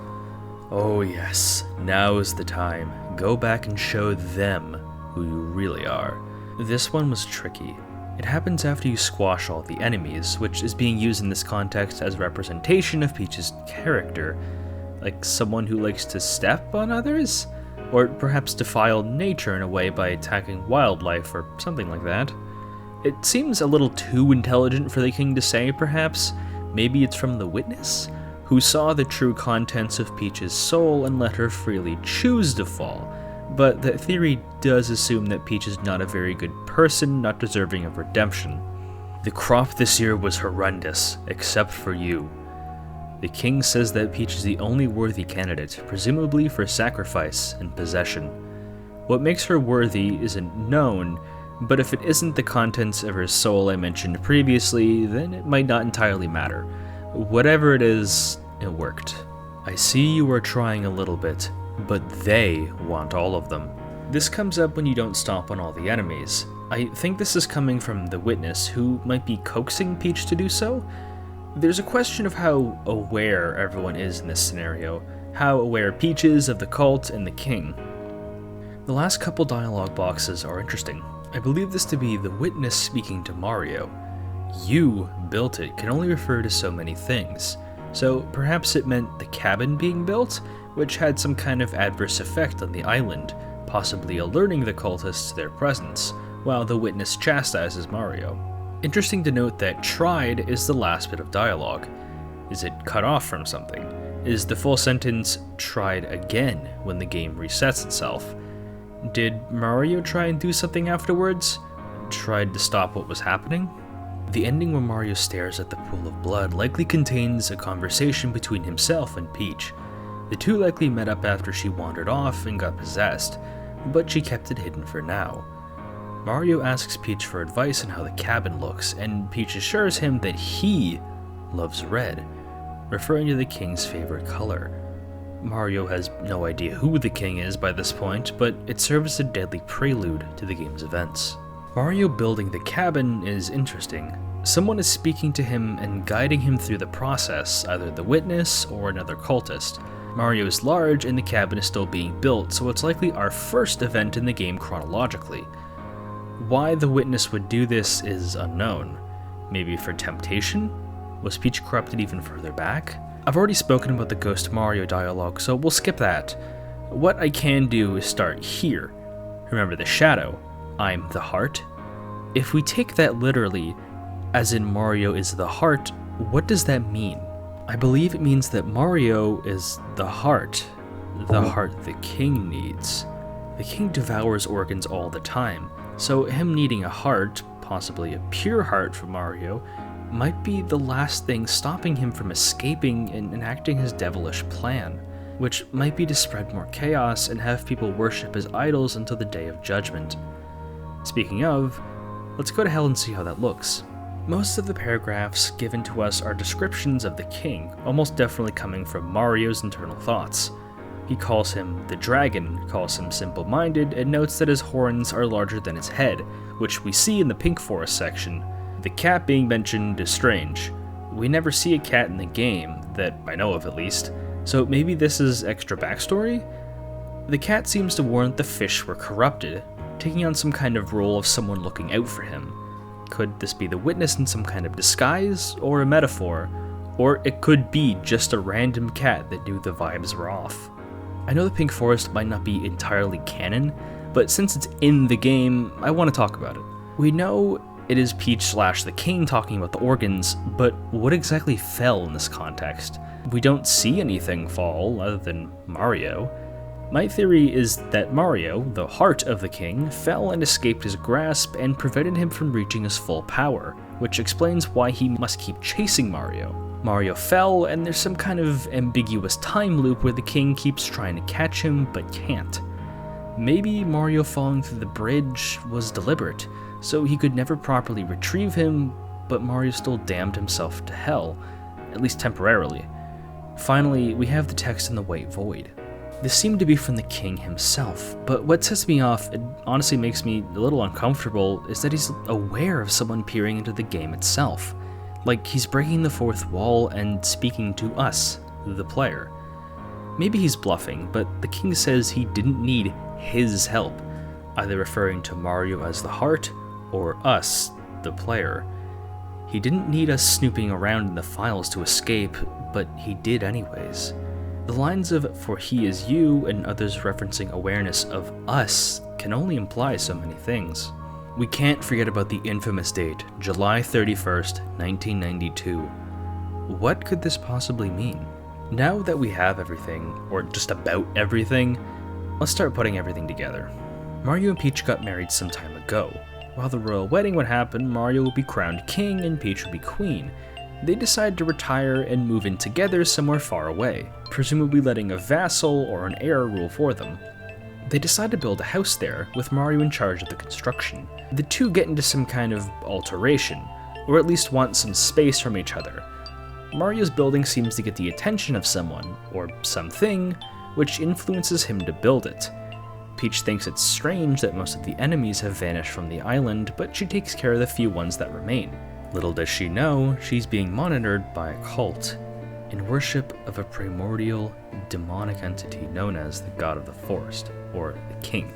Oh yes, now is the time. Go back and show them who you really are. This one was tricky. It happens after you squash all the enemies, which is being used in this context as a representation of Peach's character, like someone who likes to step on others? Or perhaps defile nature in a way by attacking wildlife or something like that. It seems a little too intelligent for the king to say, perhaps. Maybe it's from the witness, who saw the true contents of Peach's soul and let her freely choose to fall. But that theory does assume that Peach is not a very good person, not deserving of redemption. The crop this year was horrendous, except for you. The king says that Peach is the only worthy candidate, presumably for sacrifice and possession. What makes her worthy isn't known, but if it isn't the contents of her soul I mentioned previously, then it might not entirely matter. Whatever it is, it worked. I see you are trying a little bit, but they want all of them. This comes up when you don't stomp on all the enemies. I think this is coming from the witness, who might be coaxing Peach to do so. There's a question of how aware everyone is in this scenario, how aware Peach is of the cult and the king. The last couple dialogue boxes are interesting. I believe this to be the witness speaking to Mario. You built it can only refer to so many things, so perhaps it meant the cabin being built, which had some kind of adverse effect on the island, possibly alerting the cultists to their presence, while the witness chastises Mario. Interesting to note that tried is the last bit of dialogue. Is it cut off from something? Is the full sentence tried again when the game resets itself? Did Mario try and do something afterwards? Tried to stop what was happening? The ending where Mario stares at the pool of blood likely contains a conversation between himself and Peach. The two likely met up after she wandered off and got possessed, but she kept it hidden for now. Mario asks Peach for advice on how the cabin looks, and Peach assures him that he loves red, referring to the king's favorite color. Mario has no idea who the king is by this point, but it serves as a deadly prelude to the game's events. Mario building the cabin is interesting. Someone is speaking to him and guiding him through the process, either the witness or another cultist. Mario is large and the cabin is still being built, so it's likely our first event in the game chronologically. Why the witness would do this is unknown. Maybe for temptation? Was Peach corrupted even further back? I've already spoken about the Ghost Mario dialogue, so we'll skip that. What I can do is start here. Remember the shadow, I'm the heart. If we take that literally, as in Mario is the heart, what does that mean? I believe it means that Mario is the heart the king needs. The king devours organs all the time, so him needing a heart, possibly a pure heart for Mario, might be the last thing stopping him from escaping and enacting his devilish plan, which might be to spread more chaos and have people worship his idols until the Day of Judgment. Speaking of, let's go to hell and see how that looks. Most of the paragraphs given to us are descriptions of the king, almost definitely coming from Mario's internal thoughts. He calls him the dragon, calls him simple-minded, and notes that his horns are larger than his head, which we see in the Pink Forest section. The cat being mentioned is strange. We never see a cat in the game, that I know of at least, so maybe this is extra backstory? The cat seems to warn that the fish were corrupted, taking on some kind of role of someone looking out for him. Could this be the witness in some kind of disguise, or a metaphor? Or it could be just a random cat that knew the vibes were off. I know the Pink Forest might not be entirely canon, but since it's in the game, I want to talk about it. We know it is Peach / the king talking about the organs, but what exactly fell in this context? We don't see anything fall other than Mario. My theory is that Mario, the heart of the king, fell and escaped his grasp and prevented him from reaching his full power, which explains why he must keep chasing Mario. Mario fell, and there's some kind of ambiguous time loop where the king keeps trying to catch him, but can't. Maybe Mario falling through the bridge was deliberate, so he could never properly retrieve him, but Mario still damned himself to hell, at least temporarily. Finally, we have the text in the White Void. This seemed to be from the king himself, but what sets me off, and honestly makes me a little uncomfortable, is that he's aware of someone peering into the game itself. Like he's breaking the fourth wall and speaking to us, the player. Maybe he's bluffing, but the king says he didn't need his help, either referring to Mario as the heart, or us, the player. He didn't need us snooping around in the files to escape, but he did anyways. The lines of "for he is you" and others referencing awareness of us can only imply so many things. We can't forget about the infamous date, July 31st, 1992. What could this possibly mean? Now that we have everything, or just about everything, let's start putting everything together. Mario and Peach got married some time ago. While the royal wedding would happen, Mario would be crowned king and Peach would be queen. They decided to retire and move in together somewhere far away, presumably letting a vassal or an heir rule for them. They decide to build a house there, with Mario in charge of the construction. The two get into some kind of alteration, or at least want some space from each other. Mario's building seems to get the attention of someone, or something, which influences him to build it. Peach thinks it's strange that most of the enemies have vanished from the island, but she takes care of the few ones that remain. Little does she know, she's being monitored by a cult, in worship of a primordial, demonic entity known as the God of the Forest, or the King.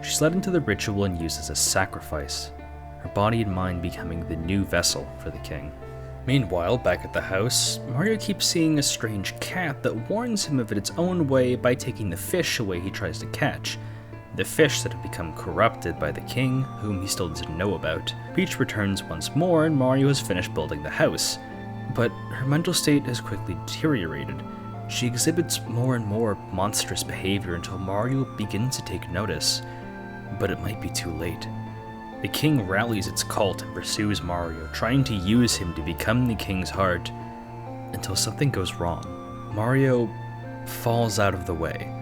She's led into the ritual and used as a sacrifice, her body and mind becoming the new vessel for the king. Meanwhile, back at the house, Mario keeps seeing a strange cat that warns him of its own way by taking the fish away he tries to catch. The fish that have become corrupted by the king, whom he still doesn't know about. Peach returns once more and Mario has finished building the house. But her mental state has quickly deteriorated. She exhibits more and more monstrous behavior until Mario begins to take notice. But it might be too late. The king rallies its cult and pursues Mario, trying to use him to become the king's heart, until something goes wrong. Mario falls out of the way.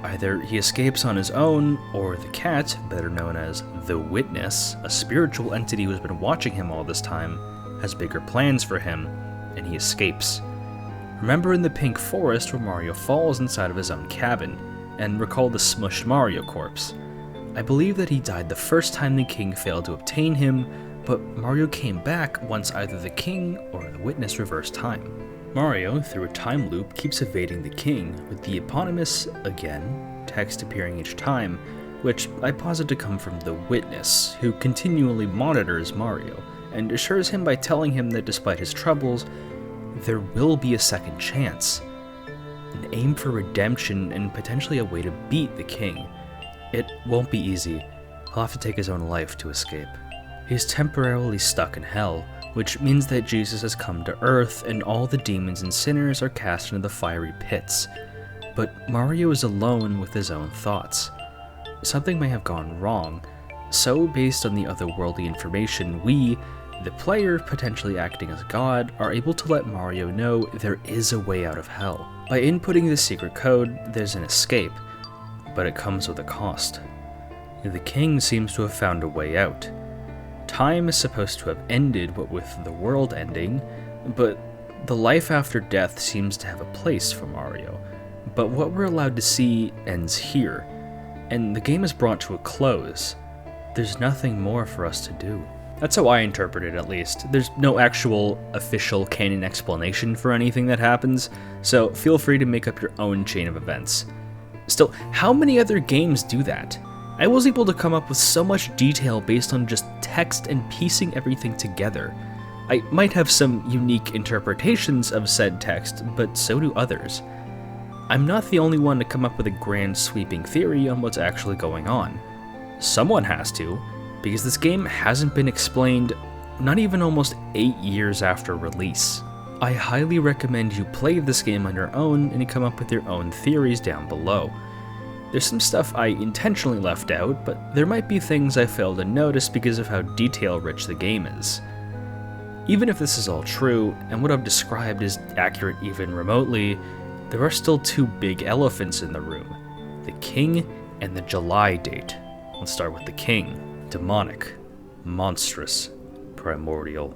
Either he escapes on his own, or the cat, better known as the Witness, a spiritual entity who's been watching him all this time, has bigger plans for him, and he escapes. Remember in the Pink Forest where Mario falls inside of his own cabin, and recall the smushed Mario corpse. I believe that he died the first time the king failed to obtain him, but Mario came back once either the king or the Witness reversed time. Mario, through a time loop, keeps evading the king, with the eponymous, again, text appearing each time, which I posit to come from the Witness, who continually monitors Mario, and assures him by telling him that despite his troubles, there will be a second chance, an aim for redemption and potentially a way to beat the king. It won't be easy. He'll have to take his own life to escape. He's temporarily stuck in hell, which means that Jesus has come to Earth and all the demons and sinners are cast into the fiery pits. But Mario is alone with his own thoughts. Something may have gone wrong, so based on the otherworldly information, we, the player potentially acting as God, are able to let Mario know there is a way out of hell. By inputting the secret code, there's an escape, but it comes with a cost. The king seems to have found a way out. Time is supposed to have ended, what with the world ending, but the life after death seems to have a place for Mario. But what we're allowed to see ends here, and the game is brought to a close. There's nothing more for us to do. That's how I interpret it, at least. There's no actual official canon explanation for anything that happens, so feel free to make up your own chain of events. Still, how many other games do that? I was able to come up with so much detail based on just text and piecing everything together. I might have some unique interpretations of said text, but so do others. I'm not the only one to come up with a grand sweeping theory on what's actually going on. Someone has to, because this game hasn't been explained not even almost 8 years after release. I highly recommend you play this game on your own and come up with your own theories down below. There's some stuff I intentionally left out, but there might be things I failed to notice because of how detail-rich the game is. Even if this is all true, and what I've described is accurate even remotely, there are still two big elephants in the room: the king and the July date. Let's start with the king. Demonic, monstrous, primordial.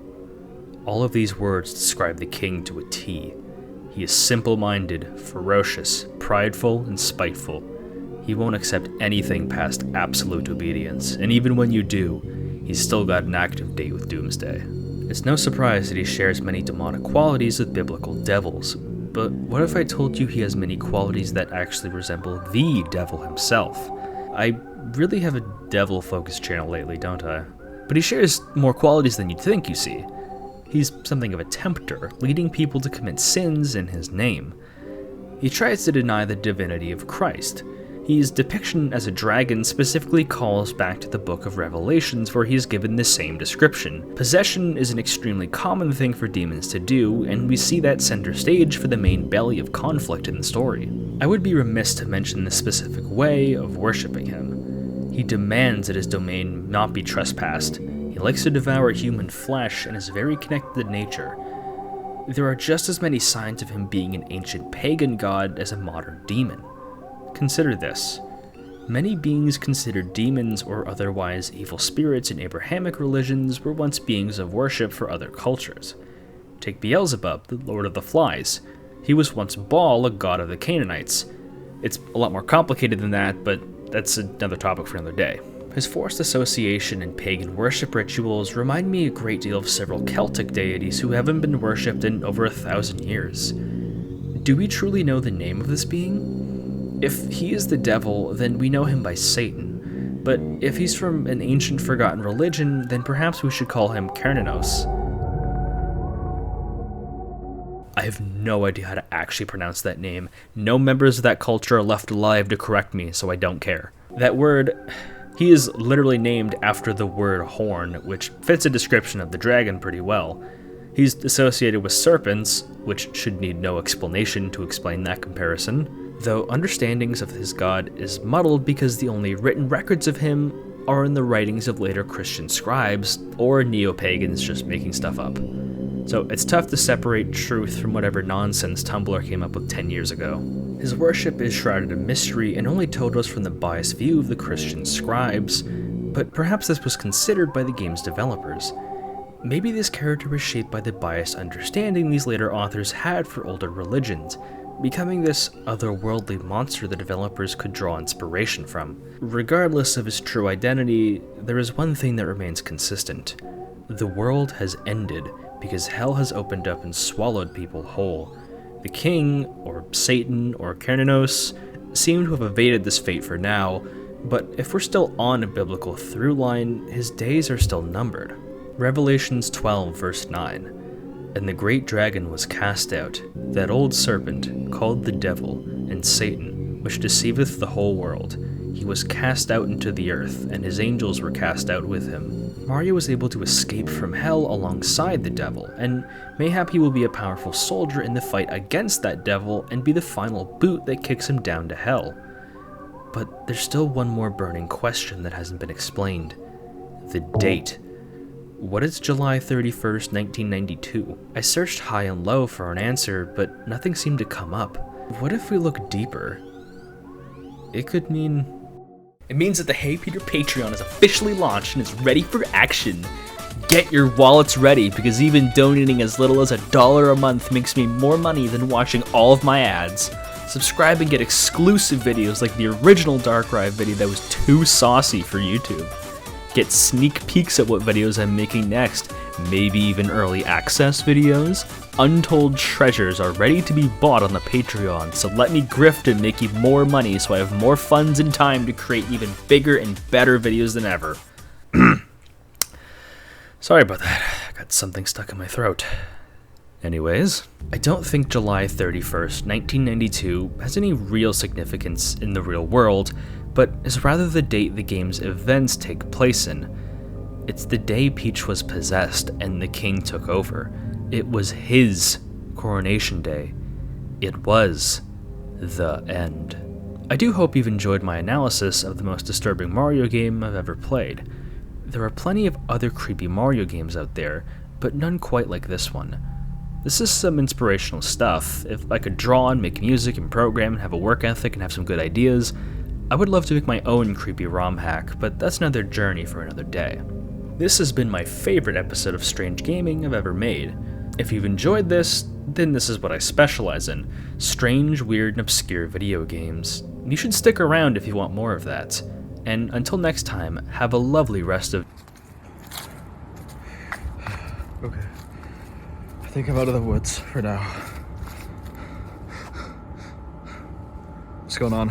All of these words describe the king to a T. He is simple-minded, ferocious, prideful, and spiteful. He won't accept anything past absolute obedience, and even when you do, he's still got an active date with Doomsday. It's no surprise that he shares many demonic qualities with biblical devils, but what if I told you he has many qualities that actually resemble the devil himself? I really have a devil-focused channel lately, don't I? But he shares more qualities than you'd think, you see. He's something of a tempter, leading people to commit sins in his name. He tries to deny the divinity of Christ. His depiction as a dragon specifically calls back to the Book of Revelations, where he is given the same description. Possession is an extremely common thing for demons to do, and we see that center stage for the main belly of conflict in the story. I would be remiss to mention the specific way of worshipping him. He demands that his domain not be trespassed. He likes to devour human flesh and is very connected to nature. There are just as many signs of him being an ancient pagan god as a modern demon. Consider this. Many beings considered demons or otherwise evil spirits in Abrahamic religions were once beings of worship for other cultures. Take Beelzebub, the Lord of the Flies. He was once Baal, a god of the Canaanites. It's a lot more complicated than that, but that's another topic for another day. His forced association and pagan worship rituals remind me a great deal of several Celtic deities who haven't been worshipped in over 1,000 years. Do we truly know the name of this being? If he is the devil, then we know him by Satan. But if he's from an ancient forgotten religion, then perhaps we should call him Coronation. I have no idea how to actually pronounce that name. No members of that culture are left alive to correct me, so I don't care. That word, he is literally named after the word horn, which fits a description of the dragon pretty well. He's associated with serpents, which should need no explanation to explain that comparison, though understandings of his god is muddled because the only written records of him are in the writings of later Christian scribes, or neo-pagans just making stuff up. So it's tough to separate truth from whatever nonsense Tumblr came up with 10 years ago. His worship is shrouded in mystery and only told us from the biased view of the Christian scribes, but perhaps this was considered by the game's developers. Maybe this character was shaped by the biased understanding these later authors had for older religions, becoming this otherworldly monster the developers could draw inspiration from. Regardless of his true identity, there is one thing that remains consistent. The world has ended because hell has opened up and swallowed people whole. The king, or Satan, or Coronation, seem to have evaded this fate for now, but if we're still on a biblical through line, his days are still numbered. Revelations 12 verse 9. And the great dragon was cast out, that old serpent, called the devil, and Satan, which deceiveth the whole world. He was cast out into the earth, and his angels were cast out with him. Mario was able to escape from hell alongside the devil, and mayhap he will be a powerful soldier in the fight against that devil and be the final boot that kicks him down to hell. But there's still one more burning question that hasn't been explained. The date. What is July 31st, 1992? I searched high and low for an answer, but nothing seemed to come up. What if we look deeper? It could mean... It means that the Hey Peter Patreon is officially launched and is ready for action. Get your wallets ready, because even donating as little as $1 a month makes me more money than watching all of my ads. Subscribe and get exclusive videos like the original Darkrai video that was too saucy for YouTube. Get sneak peeks at what videos I'm making next, maybe even early access videos. Untold treasures are ready to be bought on the Patreon, so let me grift and make you more money so I have more funds and time to create even bigger and better videos than ever. Sorry about that, I got something stuck in my throat. Anyways, I don't think July 31st, 1992 has any real significance in the real world, but is rather the date the game's events take place in. It's the day Peach was possessed and the king took over. It was his Coronation Day. It was the end. I do hope you've enjoyed my analysis of the most disturbing Mario game I've ever played. There are plenty of other creepy Mario games out there, but none quite like this one. This is some inspirational stuff. If I could draw and make music and program and have a work ethic and have some good ideas, I would love to make my own creepy ROM hack, but that's another journey for another day. This has been my favorite episode of Strange Gaming I've ever made. If you've enjoyed this, then this is what I specialize in: strange, weird, and obscure video games. You should stick around if you want more of that. And until next time, have a lovely rest of... Okay. I think I'm out of the woods for now. What's going on?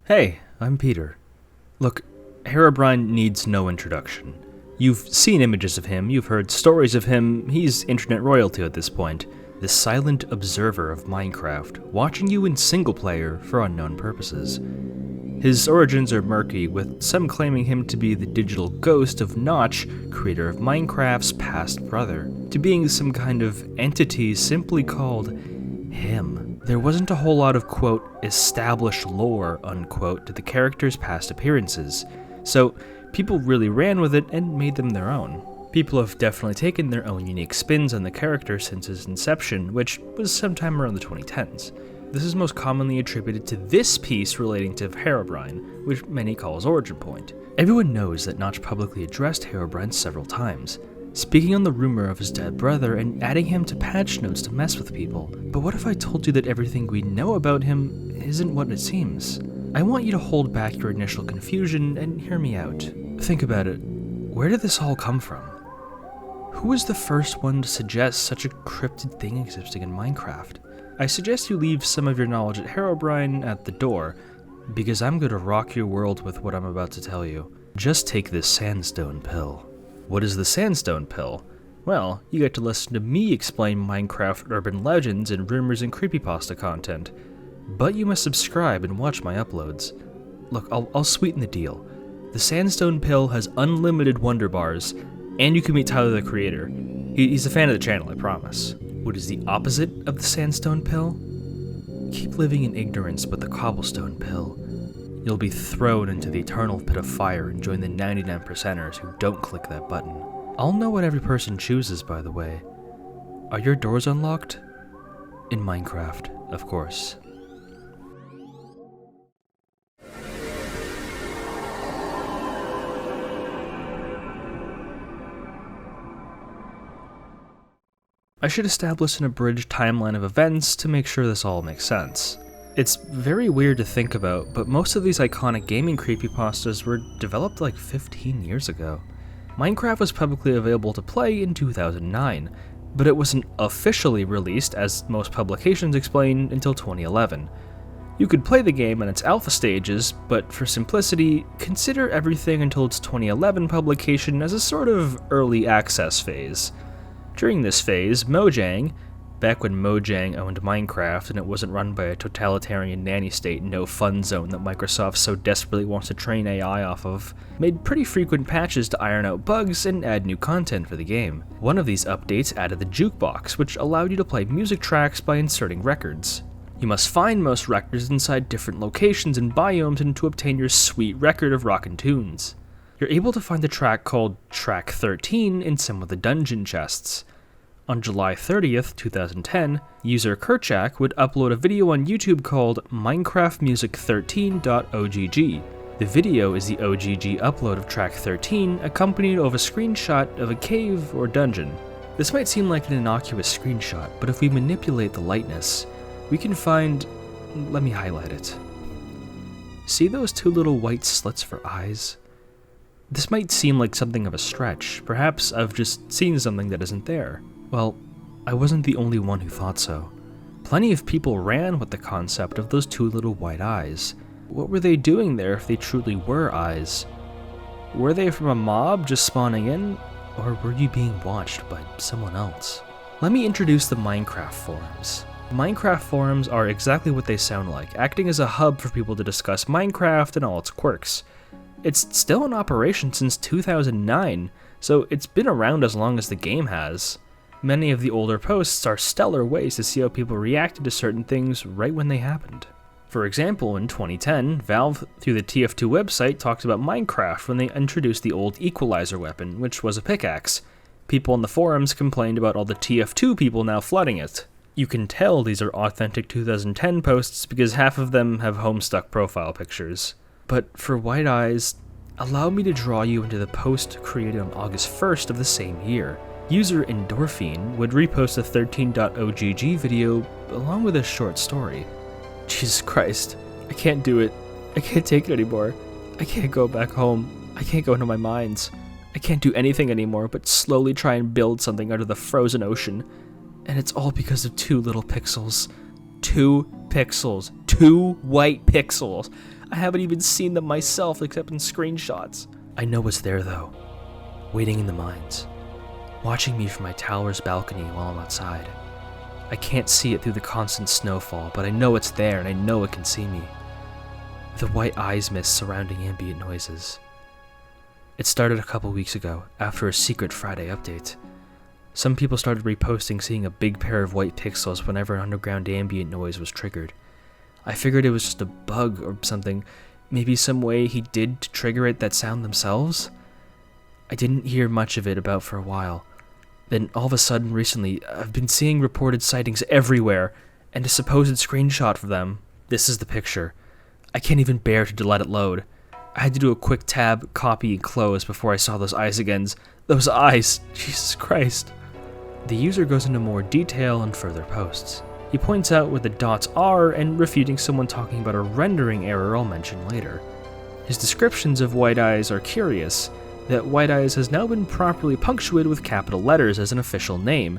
Hey, I'm Peter. Look, Herobrine needs no introduction. You've seen images of him, you've heard stories of him, he's internet royalty at this point. The silent observer of Minecraft, watching you in single player for unknown purposes. His origins are murky, with some claiming him to be the digital ghost of Notch, creator of Minecraft's past brother, to being some kind of entity simply called him. There wasn't a whole lot of, quote, established lore, unquote, to the character's past appearances, so people really ran with it and made them their own. People have definitely taken their own unique spins on the character since his inception, which was sometime around the 2010s. This is most commonly attributed to this piece relating to Herobrine, which many call his origin point. Everyone knows that Notch publicly addressed Herobrine several times, speaking on the rumor of his dead brother and adding him to patch notes to mess with people. But what if I told you that everything we know about him isn't what it seems? I want you to hold back your initial confusion and hear me out. Think about it. Where did this all come from? Who was the first one to suggest such a cryptid thing existing in Minecraft? I suggest you leave some of your knowledge at Herobrine at the door, because I'm going to rock your world with what I'm about to tell you. Just take this sandstone pill. What is the sandstone pill? Well, you get to listen to me explain Minecraft urban legends and rumors and creepypasta content. But you must subscribe and watch my uploads. Look, I'll sweeten the deal. The sandstone pill has unlimited wonder bars, and you can meet Tyler the creator. He's a fan of the channel, I promise. What is the opposite of the sandstone pill? Keep living in ignorance with the cobblestone pill. You'll be thrown into the eternal pit of fire and join the 99%ers who don't click that button. I'll know what every person chooses, by the way. Are your doors unlocked? In Minecraft, of course. I should establish an abridged timeline of events to make sure this all makes sense. It's very weird to think about, but most of these iconic gaming creepypastas were developed like 15 years ago. Minecraft was publicly available to play in 2009, but it wasn't officially released, as most publications explain, until 2011. You could play the game in its alpha stages, but for simplicity, consider everything until its 2011 publication as a sort of early access phase. During this phase, Mojang, back when Mojang owned Minecraft and it wasn't run by a totalitarian nanny state no-fun zone that Microsoft so desperately wants to train AI off of, made pretty frequent patches to iron out bugs and add new content for the game. One of these updates added the jukebox, which allowed you to play music tracks by inserting records. You must find most records inside different locations and biomes and to obtain your sweet record of rockin' tunes. You're able to find a track called Track 13 in some of the dungeon chests. On July 30th, 2010, user Kerchak would upload a video on YouTube called minecraftmusic13.ogg. The video is the OGG upload of track 13, accompanied of a screenshot of a cave or dungeon. This might seem like an innocuous screenshot, but if we manipulate the lightness, we can find... let me highlight it. See those two little white slits for eyes? This might seem like something of a stretch, perhaps I've just seen something that isn't there. Well, I wasn't the only one who thought so. Plenty of people ran with the concept of those two little white eyes. What were they doing there if they truly were eyes? Were they from a mob just spawning in, or were you being watched by someone else? Let me introduce the Minecraft forums. Minecraft forums are exactly what they sound like, acting as a hub for people to discuss Minecraft and all its quirks. It's still in operation since 2009, so it's been around as long as the game has. Many of the older posts are stellar ways to see how people reacted to certain things right when they happened. For example, in 2010, Valve, through the TF2 website, talked about Minecraft when they introduced the old equalizer weapon, which was a pickaxe. People on the forums complained about all the TF2 people now flooding it. You can tell these are authentic 2010 posts because half of them have Homestuck profile pictures. But for White Eyes, allow me to draw you into the post created on August 1st of the same year. User Endorphine would repost a 13.ogg video along with a short story. Jesus Christ, I can't do it. I can't take it anymore. I can't go back home. I can't go into my mines. I can't do anything anymore but slowly try and build something out of the frozen ocean. And it's all because of 2 little pixels. 2 pixels. 2 white pixels. I haven't even seen them myself except in screenshots. I know it's there though. Waiting in the mines. Watching me from my tower's balcony while I'm outside. I can't see it through the constant snowfall, but I know it's there and I know it can see me. The white eyes mist surrounding ambient noises. It started a couple weeks ago, after a Secret Friday update. Some people started reposting seeing a big pair of white pixels whenever an underground ambient noise was triggered. I figured it was just a bug or something, maybe some way he did to trigger it that sound themselves. I didn't hear much of it about for a while. Then all of a sudden recently, I've been seeing reported sightings everywhere, and a supposed screenshot for them. This is the picture. I can't even bear to let it load. I had to do a quick tab, copy, and close before I saw those eyes again. Those eyes! Jesus Christ. The user goes into more detail in further posts. He points out what the dots are and refuting someone talking about a rendering error I'll mention later. His descriptions of White Eyes are curious, that White Eyes has now been properly punctuated with capital letters as an official name,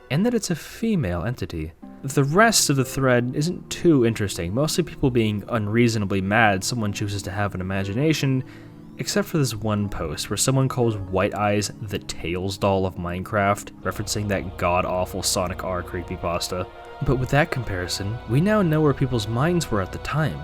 and that it's a female entity. The rest of the thread isn't too interesting, mostly people being unreasonably mad someone chooses to have an imagination, except for this one post where someone calls White Eyes the Tails doll of Minecraft, referencing that god-awful Sonic R creepypasta. But with that comparison, we now know where people's minds were at the time.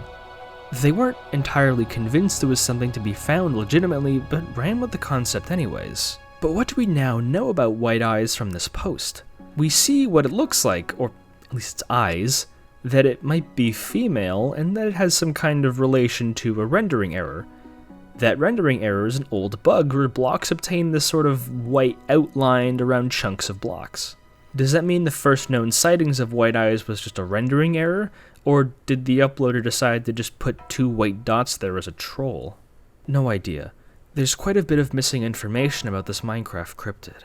They weren't entirely convinced there was something to be found legitimately, but ran with the concept anyways. But what do we now know about White Eyes from this post? We see what it looks like, or at least its eyes, that it might be female, and that it has some kind of relation to a rendering error. That rendering error is an old bug where blocks obtain this sort of white outline around chunks of blocks. Does that mean the first known sightings of White Eyes was just a rendering error, or did the uploader decide to just put 2 white dots there as a troll? No idea. There's quite a bit of missing information about this Minecraft cryptid.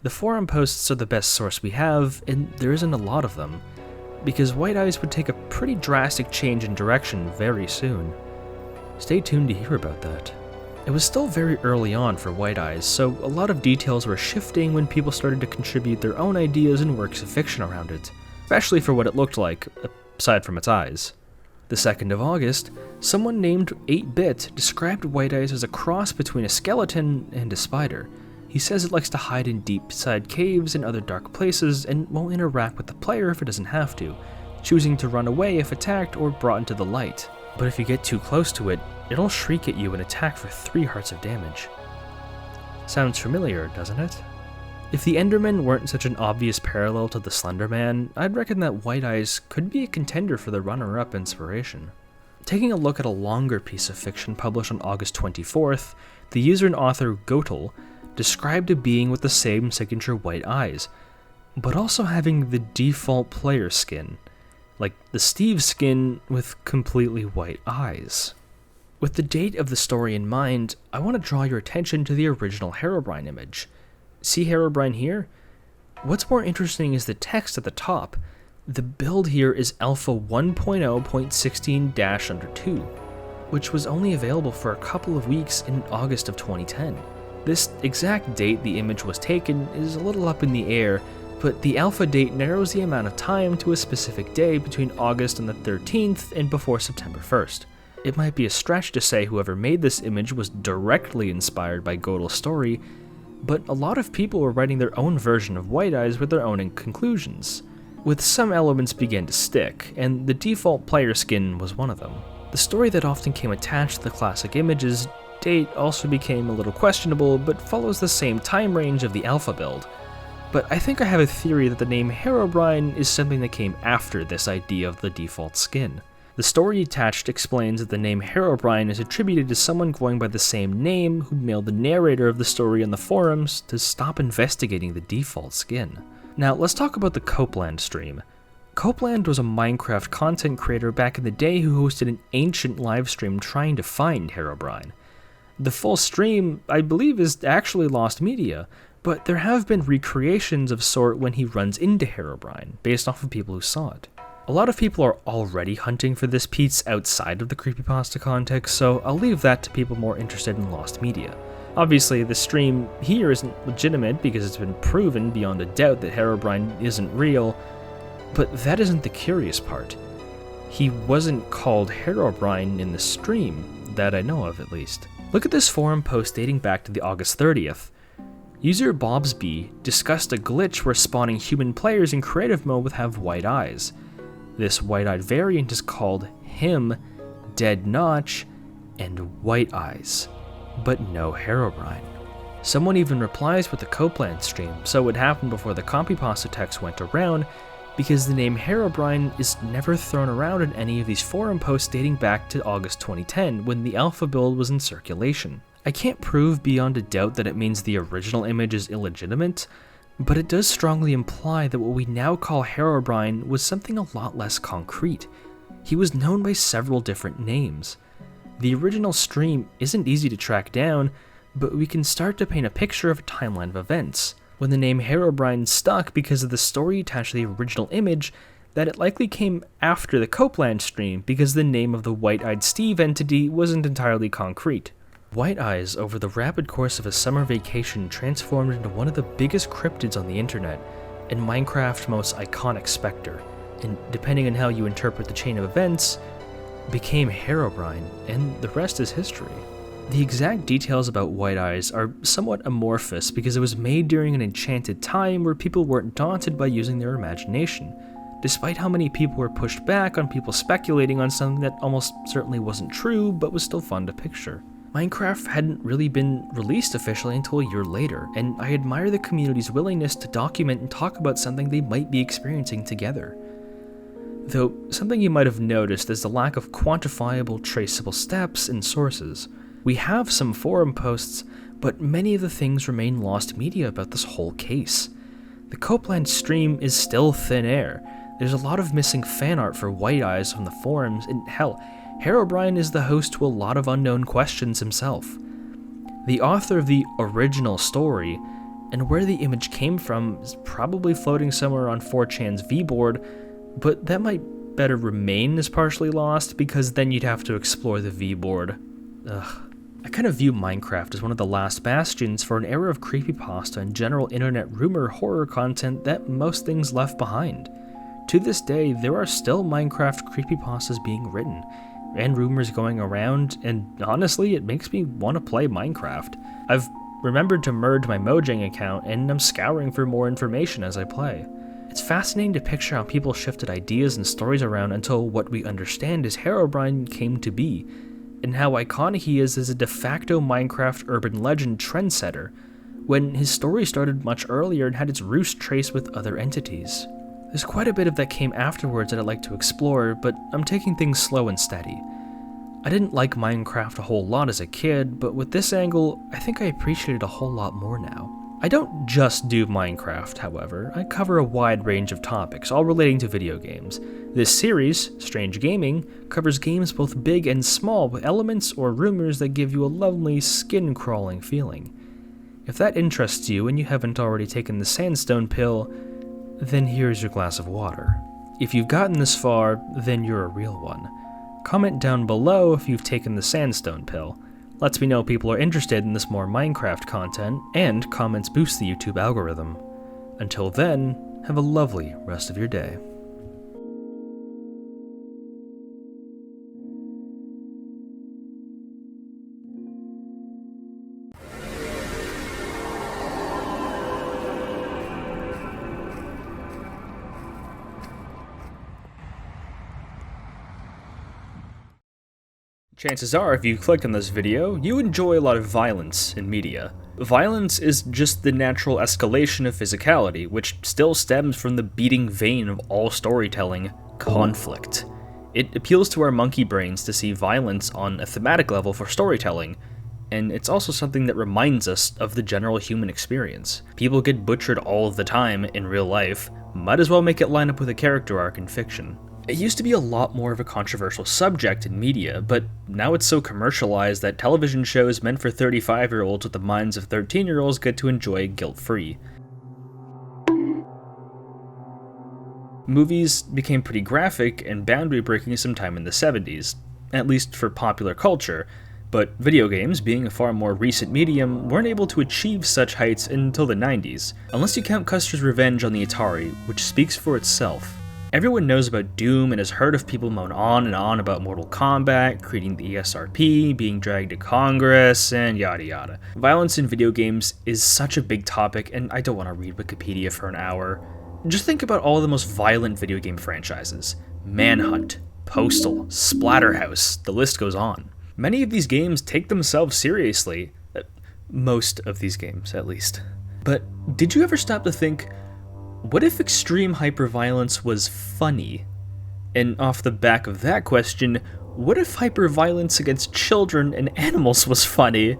The forum posts are the best source we have, and there isn't a lot of them. because White Eyes would take a pretty drastic change in direction very soon. Stay tuned to hear about that. It was still very early on for White Eyes, so a lot of details were shifting when people started to contribute their own ideas and works of fiction around it, especially for what it looked like, aside from its eyes. The 2nd of August, someone named 8-Bit described White Eyes as a cross between a skeleton and a spider. He says it likes to hide in deep-side caves and other dark places and won't interact with the player if it doesn't have to, choosing to run away if attacked or brought into the light. But if you get too close to it, it'll shriek at you and attack for 3 hearts of damage. Sounds familiar, doesn't it? If the Enderman weren't such an obvious parallel to the Slender Man, I'd reckon that White Eyes could be a contender for the runner-up inspiration. Taking a look at a longer piece of fiction published on August 24th, the user and author Gotel described a being with the same signature white eyes, but also having the default player skin, like the Steve skin with completely white eyes. With the date of the story in mind, I want to draw your attention to the original Herobrine image. See Herobrine here? What's more interesting is the text at the top. The build here is Alpha 1.0.16-2, which was only available for a couple of weeks in August of 2010. This exact date the image was taken is a little up in the air, but the alpha date narrows the amount of time to a specific day between August and the 13th and before September 1st. It might be a stretch to say whoever made this image was directly inspired by Gotel's story, but a lot of people were writing their own version of White Eyes with their own conclusions, with some elements began to stick, and the default player skin was one of them. The story that often came attached to the classic image's date also became a little questionable, but follows the same time range of the alpha build. But I think I have a theory that the name Herobrine is something that came after this idea of the default skin. The story attached explains that the name Herobrine is attributed to someone going by the same name who mailed the narrator of the story on the forums to stop investigating the default skin. Now let's talk about the Copeland stream. Copeland was a Minecraft content creator back in the day who hosted an ancient livestream trying to find Herobrine. The full stream, I believe, is actually lost media, but there have been recreations of sort when he runs into Herobrine, based off of people who saw it. A lot of people are already hunting for this piece outside of the creepypasta context, so I'll leave that to people more interested in lost media. Obviously, the stream here isn't legitimate because it's been proven beyond a doubt that Herobrine isn't real, but that isn't the curious part. He wasn't called Herobrine in the stream, that I know of at least. Look at this forum post dating back to the August 30th. User Bobsby discussed a glitch where spawning human players in creative mode would have white eyes. This white-eyed variant is called him, Dead Notch, and White Eyes, but no Herobrine. Someone even replies with the Copeland stream, so it happened before the copypasta text went around, because the name Herobrine is never thrown around in any of these forum posts dating back to August 2010 when the alpha build was in circulation. I can't prove beyond a doubt that it means the original image is illegitimate, but it does strongly imply that what we now call Herobrine was something a lot less concrete. He was known by several different names. The original stream isn't easy to track down, but we can start to paint a picture of a timeline of events. When the name Herobrine stuck because of the story attached to the original image, that it likely came after the Copeland stream because the name of the White-Eyed Steve entity wasn't entirely concrete. White Eyes, over the rapid course of a summer vacation, transformed into one of the biggest cryptids on the internet, and Minecraft's most iconic specter, and depending on how you interpret the chain of events, became Herobrine, and the rest is history. The exact details about White Eyes are somewhat amorphous because it was made during an enchanted time where people weren't daunted by using their imagination, despite how many people were pushed back on people speculating on something that almost certainly wasn't true but was still fun to picture. Minecraft hadn't really been released officially until a year later, and I admire the community's willingness to document and talk about something they might be experiencing together. Though, something you might have noticed is the lack of quantifiable, traceable steps and sources. We have some forum posts, but many of the things remain lost media about this whole case. The Copeland stream is still thin air. There's a lot of missing fan art for White Eyes from the forums, and hell, Herobrine is the host to a lot of unknown questions himself. The author of the original story, and where the image came from, is probably floating somewhere on 4chan's V-board, but that might better remain as partially lost because then you'd have to explore the V-board. Ugh. I kind of view Minecraft as one of the last bastions for an era of creepypasta and general internet rumor horror content that most things left behind. To this day, there are still Minecraft creepypastas being written, and rumors going around, and honestly, it makes me want to play Minecraft. I've remembered to merge my Mojang account, and I'm scouring for more information as I play. It's fascinating to picture how people shifted ideas and stories around until what we understand as Herobrine came to be, and how iconic he is as a de facto Minecraft urban legend trendsetter, when his story started much earlier and had its roots traced with other entities. There's quite a bit of that came afterwards that I'd like to explore, but I'm taking things slow and steady. I didn't like Minecraft a whole lot as a kid, but with this angle, I think I appreciate it a whole lot more now. I don't just do Minecraft, however. I cover a wide range of topics, all relating to video games. This series, Strange Gaming, covers games both big and small with elements or rumors that give you a lovely, skin-crawling feeling. If that interests you and you haven't already taken the Sandstone Pill, then here's your glass of water. If you've gotten this far, then you're a real one. Comment down below if you've taken the Sandstone Pill. Lets me know people are interested in this more Minecraft content, and comments boost the YouTube algorithm. Until then, have a lovely rest of your day. Chances are, if you clicked on this video, you enjoy a lot of violence in media. Violence is just the natural escalation of physicality, which still stems from the beating vein of all storytelling, conflict. It appeals to our monkey brains to see violence on a thematic level for storytelling, and it's also something that reminds us of the general human experience. People get butchered all of the time in real life, might as well make it line up with a character arc in fiction. It used to be a lot more of a controversial subject in media, but now it's so commercialized that television shows meant for 35-year-olds with the minds of 13-year-olds get to enjoy guilt-free. Movies became pretty graphic and boundary-breaking sometime in the 70s, at least for popular culture, but video games, being a far more recent medium, weren't able to achieve such heights until the 90s, unless you count Custer's Revenge on the Atari, which speaks for itself. Everyone knows about Doom and has heard of people moan on and on about Mortal Kombat, creating the ESRP, being dragged to Congress, and yada yada. Violence in video games is such a big topic, and I don't want to read Wikipedia for an hour. Just think about all the most violent video game franchises. Manhunt, Postal, Splatterhouse, the list goes on. Many of these games take themselves seriously. Most of these games, at least. But did you ever stop to think, what if extreme hyperviolence was funny? And off the back of that question, what if hyperviolence against children and animals was funny?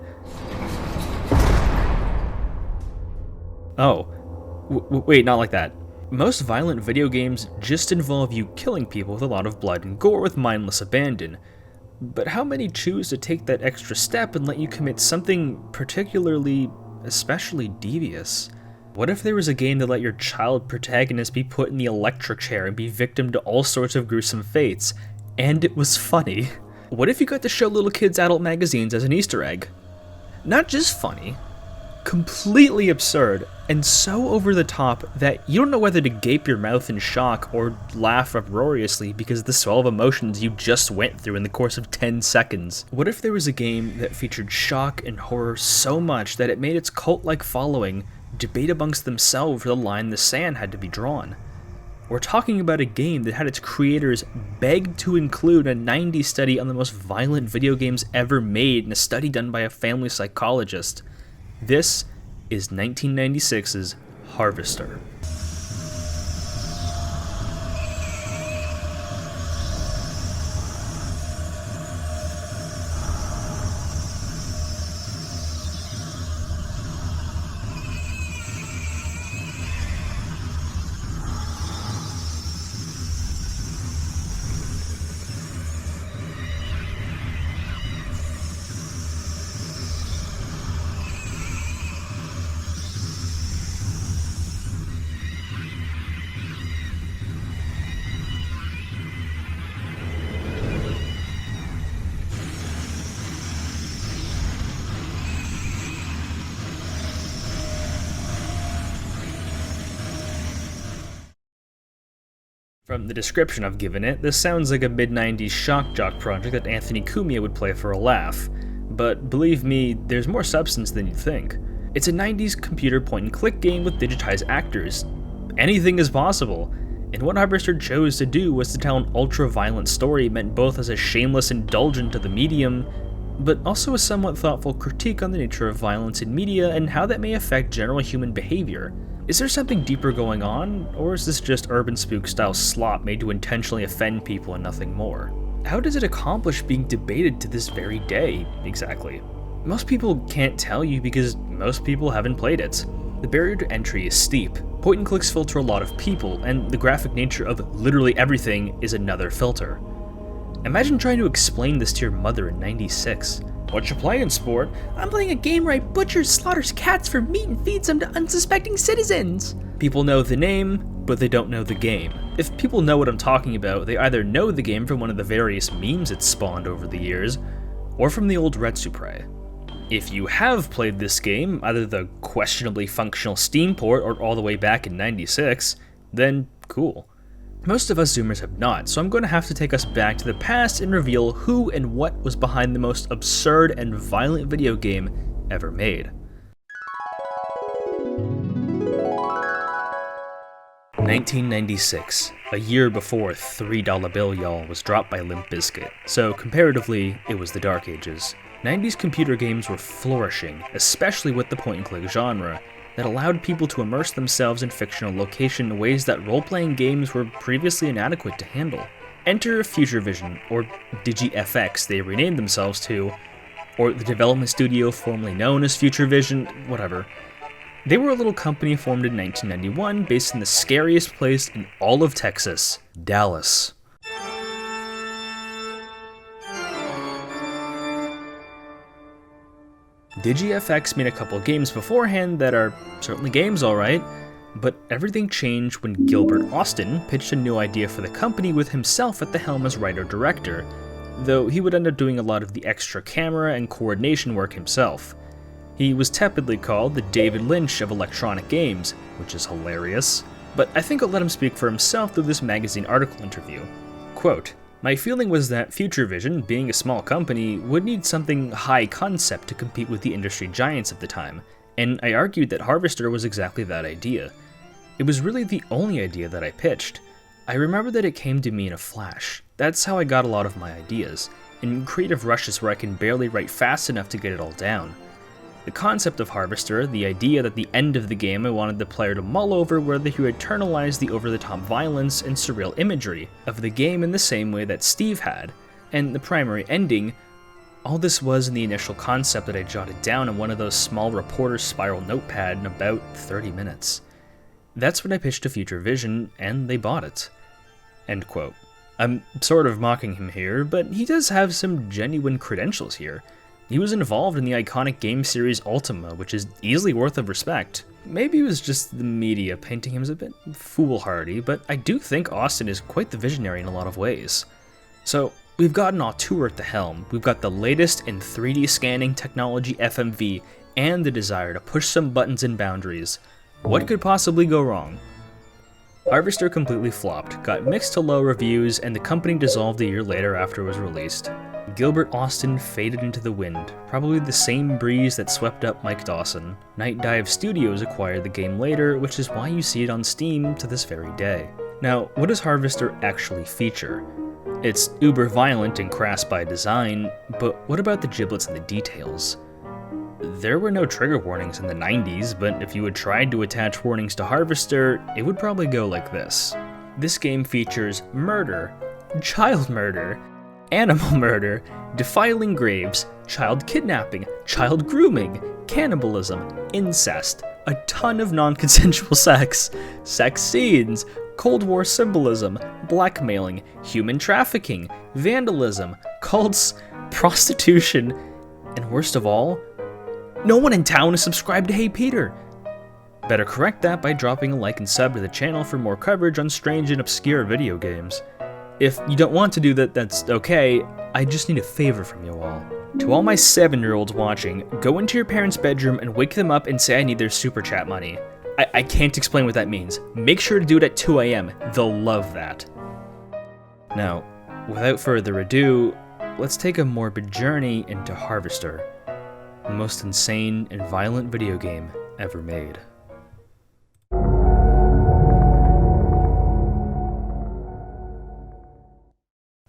Oh, wait, not like that. Most violent video games just involve you killing people with a lot of blood and gore with mindless abandon. But how many choose to take that extra step and let you commit something especially devious? What if there was a game that let your child protagonist be put in the electric chair and be victim to all sorts of gruesome fates, and it was funny? What if you got to show little kids adult magazines as an Easter egg? Not just funny, completely absurd, and so over the top that you don't know whether to gape your mouth in shock or laugh uproariously because of the swell of emotions you just went through in the course of 10 seconds. What if there was a game that featured shock and horror so much that it made its cult-like following debate amongst themselves where the line in the sand had to be drawn? We're talking about a game that had its creators beg to include a 90s study on the most violent video games ever made in a study done by a family psychologist. This is 1996's Harvester. From the description I've given it, this sounds like a mid-90s shock jock project that Anthony Cumia would play for a laugh. But believe me, there's more substance than you'd think. It's a 90s computer point-and-click game with digitized actors. Anything is possible. And what Harvester chose to do was to tell an ultra-violent story meant both as a shameless indulgence to the medium, but also a somewhat thoughtful critique on the nature of violence in media and how that may affect general human behavior. Is there something deeper going on, or is this just urban spook-style slop made to intentionally offend people and nothing more? How does it accomplish being debated to this very day, exactly? Most people can't tell you because most people haven't played it. The barrier to entry is steep, point-and-clicks filter a lot of people, and the graphic nature of literally everything is another filter. Imagine trying to explain this to your mother in '96. What you playing, sport? I'm playing a game where I butchers, slaughters cats for meat and feeds them to unsuspecting citizens. People know the name, but they don't know the game. If people know what I'm talking about, they either know the game from one of the various memes it's spawned over the years, or from the old Retsupre. If you have played this game, either the questionably functional Steam port or all the way back in '96, then cool. Most of us Zoomers have not, so I'm going to have to take us back to the past and reveal who and what was behind the most absurd and violent video game ever made. 1996, a year before $3 Bill Y'all was dropped by Limp Bizkit, so comparatively, it was the Dark Ages. 90s computer games were flourishing, especially with the point-and-click genre, that allowed people to immerse themselves in fictional location in ways that role-playing games were previously inadequate to handle. Enter Future Vision, or DigiFX they renamed themselves to, or the development studio formerly known as Future Vision, whatever. They were a little company formed in 1991 based in the scariest place in all of Texas, Dallas. DigiFX made a couple games beforehand that are certainly games alright, but everything changed when Gilbert Austin pitched a new idea for the company with himself at the helm as writer-director, though he would end up doing a lot of the extra camera and coordination work himself. He was tepidly called the David Lynch of electronic games, which is hilarious, but I think I'll let him speak for himself through this magazine article interview. Quote, "My feeling was that Future Vision, being a small company, would need something high concept to compete with the industry giants of the time, and I argued that Harvester was exactly that idea. It was really the only idea that I pitched. I remember that it came to me in a flash. That's how I got a lot of my ideas, in creative rushes where I can barely write fast enough to get it all down. The concept of Harvester, the idea that the end of the game I wanted the player to mull over whether he would internalize the over-the-top violence and surreal imagery of the game in the same way that Steve had, and the primary ending, all this was in the initial concept that I jotted down in one of those small reporter spiral notepad in about 30 minutes. That's when I pitched to Future Vision, and they bought it." End quote. I'm sort of mocking him here, but he does have some genuine credentials here. He was involved in the iconic game series Ultima, which is easily worth of respect. Maybe it was just the media painting him as a bit foolhardy, but I do think Austin is quite the visionary in a lot of ways. So, we've got an auteur at the helm, we've got the latest in 3D scanning technology FMV, and the desire to push some buttons and boundaries. What could possibly go wrong? Harvester completely flopped, got mixed to low reviews, and the company dissolved a year later after it was released. Gilbert Austin faded into the wind, probably the same breeze that swept up Mike Dawson. Night Dive Studios acquired the game later, which is why you see it on Steam to this very day. Now, what does Harvester actually feature? It's uber violent and crass by design, but what about the giblets and the details? There were no trigger warnings in the 90s, but if you had tried to attach warnings to Harvester, it would probably go like this. This game features murder, child murder, animal murder, defiling graves, child kidnapping, child grooming, cannibalism, incest, a ton of non-consensual sex scenes, Cold War symbolism, blackmailing, human trafficking, vandalism, cults, prostitution, and worst of all, no one in town is subscribed to Hey Peter. Better correct that by dropping a like and sub to the channel for more coverage on strange and obscure video games. If you don't want to do that, that's okay, I just need a favor from you all. To all my 7-year-olds watching, go into your parents' bedroom and wake them up and say I need their super chat money. I can't explain what that means. Make sure to do it at 2 AM, they'll love that. Now, without further ado, let's take a morbid journey into Harvester, the most insane and violent video game ever made.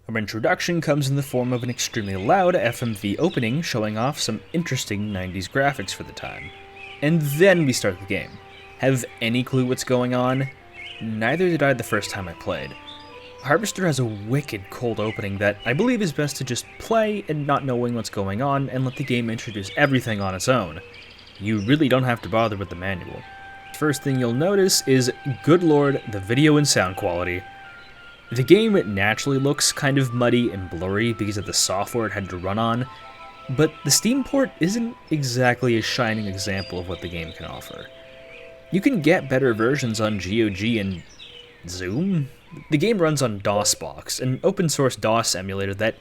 Our introduction comes in the form of an extremely loud FMV opening showing off some interesting 90s graphics for the time. And then we start the game. Have any clue what's going on? Neither did I the first time I played. Harvester has a wicked cold opening that I believe is best to just play and not knowing what's going on and let the game introduce everything on its own. You really don't have to bother with the manual. First thing you'll notice is, good lord, the video and sound quality. The game naturally looks kind of muddy and blurry because of the software it had to run on, but the Steam port isn't exactly a shining example of what the game can offer. You can get better versions on GOG and Zoom. The game runs on DOSBox, an open source DOS emulator that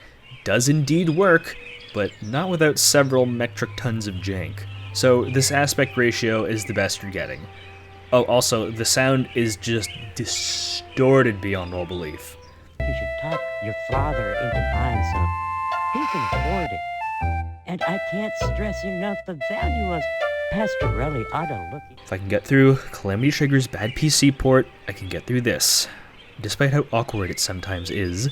does indeed work, but not without several metric tons of jank. So this aspect ratio is the best you're getting. Oh, also, the sound is just distorted beyond all belief. You should talk your father into buying some. He can afford it. And I can't stress enough the value of Pastorelli auto looking. If I can get through Calamity Trigger's bad PC port, I can get through this. Despite how awkward it sometimes is,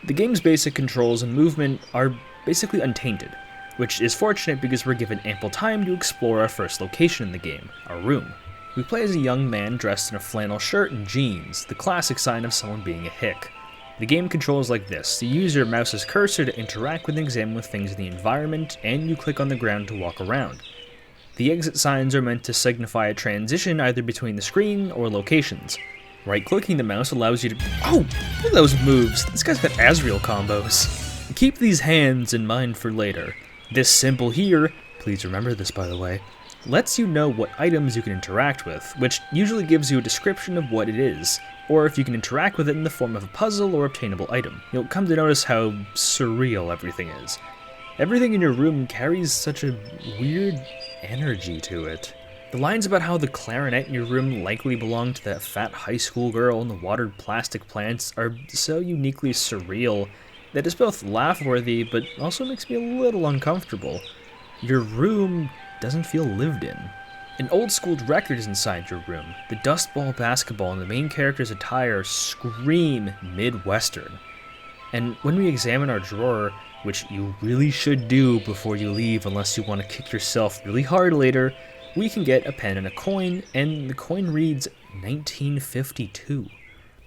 the game's basic controls and movement are basically untainted, which is fortunate because we're given ample time to explore our first location in the game, our room. We play as a young man dressed in a flannel shirt and jeans, the classic sign of someone being a hick. The game controls like this: you use your mouse's cursor to interact with and examine things in the environment, and you click on the ground to walk around. The exit signs are meant to signify a transition either between the screen or locations. Right-clicking the mouse allows you to— oh, look at those moves! This guy's got Azrael combos. Keep these hands in mind for later. This symbol here, please remember this by the way, lets you know what items you can interact with, which usually gives you a description of what it is, or if you can interact with it in the form of a puzzle or obtainable item. You'll come to notice how surreal everything is. Everything in your room carries such a weird energy to it. The lines about how the clarinet in your room likely belonged to that fat high school girl and the watered plastic plants are so uniquely surreal that it's both laugh-worthy but also makes me a little uncomfortable. Your room doesn't feel lived in. An old-school record is inside your room. The dust ball basketball and the main character's attire scream Midwestern. And when we examine our drawer, which you really should do before you leave unless you want to kick yourself really hard later, we can get a pen and a coin, and the coin reads 1952.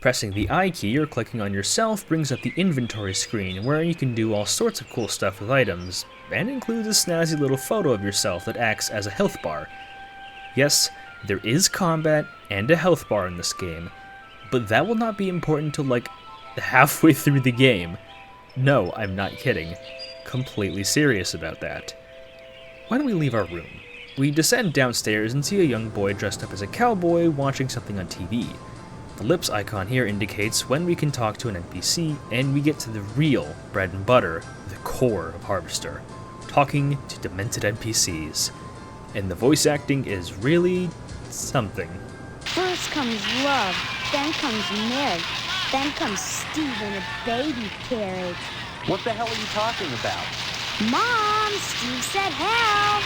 Pressing the I key or clicking on yourself brings up the inventory screen, where you can do all sorts of cool stuff with items, and includes a snazzy little photo of yourself that acts as a health bar. Yes, there is combat and a health bar in this game, but that will not be important till like halfway through the game. No, I'm not kidding. Completely serious about that. Why don't we leave our room? We descend downstairs and see a young boy dressed up as a cowboy watching something on TV. The lips icon here indicates when we can talk to an NPC, and we get to the real bread and butter, the core of Harvester, talking to demented NPCs. And the voice acting is really something. First comes love, then comes Meg, then comes Steve in a baby carriage. What the hell are you talking about? Mom, Steve said help!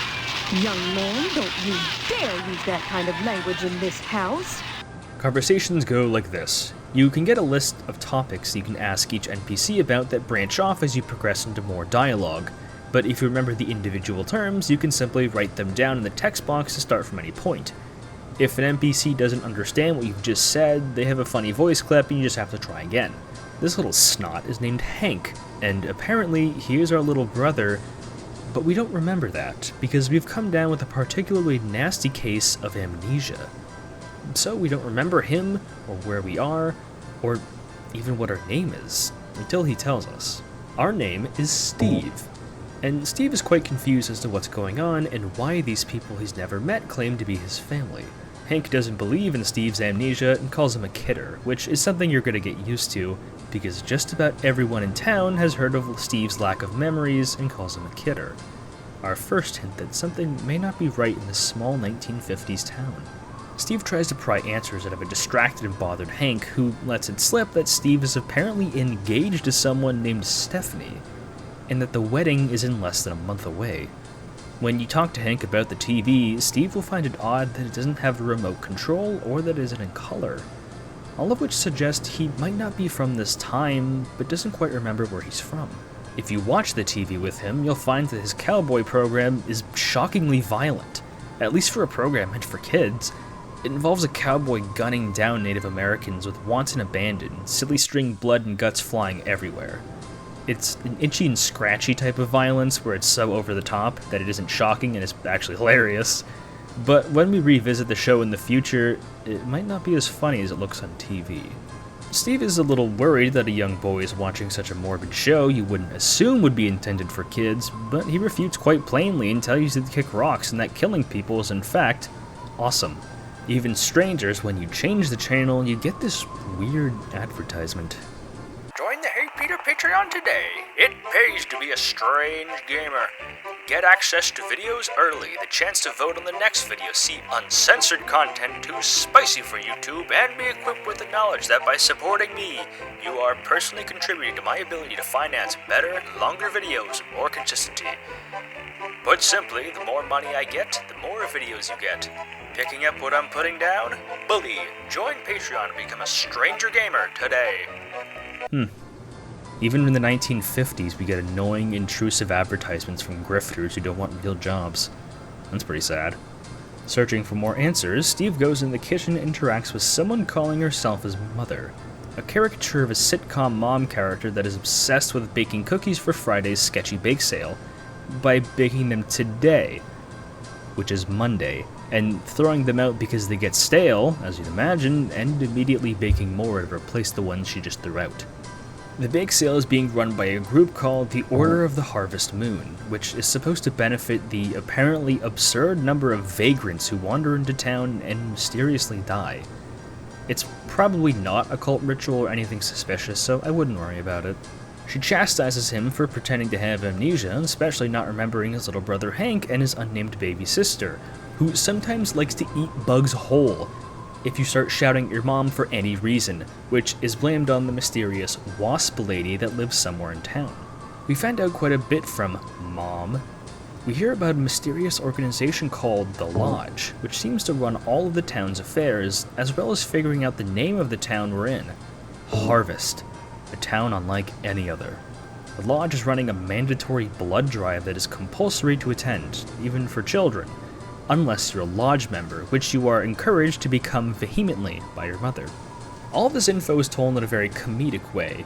Young man, don't you dare use that kind of language in this house. Conversations go like this. You can get a list of topics you can ask each NPC about that branch off as you progress into more dialogue, but if you remember the individual terms, you can simply write them down in the text box to start from any point. If an NPC doesn't understand what you've just said, they have a funny voice clip and you just have to try again. This little snot is named Hank, and apparently he is our little brother, but we don't remember that, because we've come down with a particularly nasty case of amnesia. So we don't remember him, or where we are, or even what our name is, until he tells us. Our name is Steve, and Steve is quite confused as to what's going on and why these people he's never met claim to be his family. Hank doesn't believe in Steve's amnesia and calls him a kidder, which is something you're going to get used to, because just about everyone in town has heard of Steve's lack of memories and calls him a kidder. Our first hint that something may not be right in this small 1950s town. Steve tries to pry answers out of a distracted and bothered Hank, who lets it slip that Steve is apparently engaged to someone named Stephanie, and that the wedding is in less than a month away. When you talk to Hank about the TV, Steve will find it odd that it doesn't have a remote control or that it isn't in color. All of which suggests he might not be from this time, but doesn't quite remember where he's from. If you watch the TV with him, you'll find that his cowboy program is shockingly violent, at least for a program meant for kids. It involves a cowboy gunning down Native Americans with wanton abandon, silly string blood and guts flying everywhere. It's an itchy and scratchy type of violence where it's so over the top that it isn't shocking and is actually hilarious. But when we revisit the show in the future, it might not be as funny as it looks on TV. Steve is a little worried that a young boy is watching such a morbid show you wouldn't assume would be intended for kids, but he refutes quite plainly and tells you to kick rocks and that killing people is in fact awesome. Even strangers, when you change the channel, you get this weird advertisement. Join the Hey Peter Patreon today. It pays to be a strange gamer. Get access to videos early, the chance to vote on the next video, see uncensored content too spicy for YouTube, and be equipped with the knowledge that by supporting me, you are personally contributing to my ability to finance better, longer videos with more consistency. Put simply, the more money I get, the more videos you get. Picking up what I'm putting down? Bully, join Patreon and become a stranger gamer today. Even in the 1950s, we get annoying, intrusive advertisements from grifters who don't want real jobs. That's pretty sad. Searching for more answers, Steve goes in the kitchen and interacts with someone calling herself his mother. A caricature of a sitcom mom character that is obsessed with baking cookies for Friday's sketchy bake sale, by baking them today, which is Monday, and throwing them out because they get stale, as you'd imagine, and immediately baking more to replace the ones she just threw out. The bake sale is being run by a group called the Order of the Harvest Moon, which is supposed to benefit the apparently absurd number of vagrants who wander into town and mysteriously die. It's probably not a cult ritual or anything suspicious, so I wouldn't worry about it. She chastises him for pretending to have amnesia, especially not remembering his little brother Hank and his unnamed baby sister, who sometimes likes to eat bugs whole if you start shouting at your mom for any reason, which is blamed on the mysterious wasp lady that lives somewhere in town. We find out quite a bit from Mom. We hear about a mysterious organization called The Lodge, which seems to run all of the town's affairs, as well as figuring out the name of the town we're in. Harvest, a town unlike any other. The Lodge is running a mandatory blood drive that is compulsory to attend, even for children, unless you're a Lodge member, which you are encouraged to become vehemently by your mother. All this info is told in a very comedic way,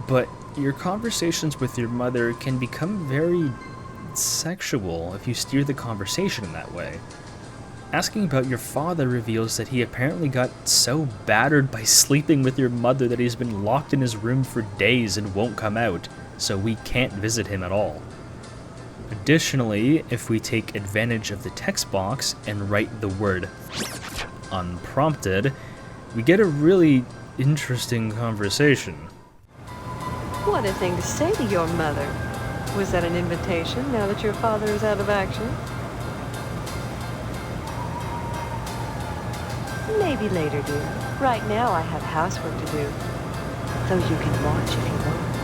but your conversations with your mother can become very sexual if you steer the conversation in that way. Asking about your father reveals that he apparently got so battered by sleeping with your mother that he's been locked in his room for days and won't come out, so we can't visit him at all. Additionally, if we take advantage of the text box and write the word unprompted, we get a really interesting conversation. What a thing to say to your mother. Was that an invitation now that your father is out of action? Maybe later, dear. Right now I have housework to do. Though you can watch if you want.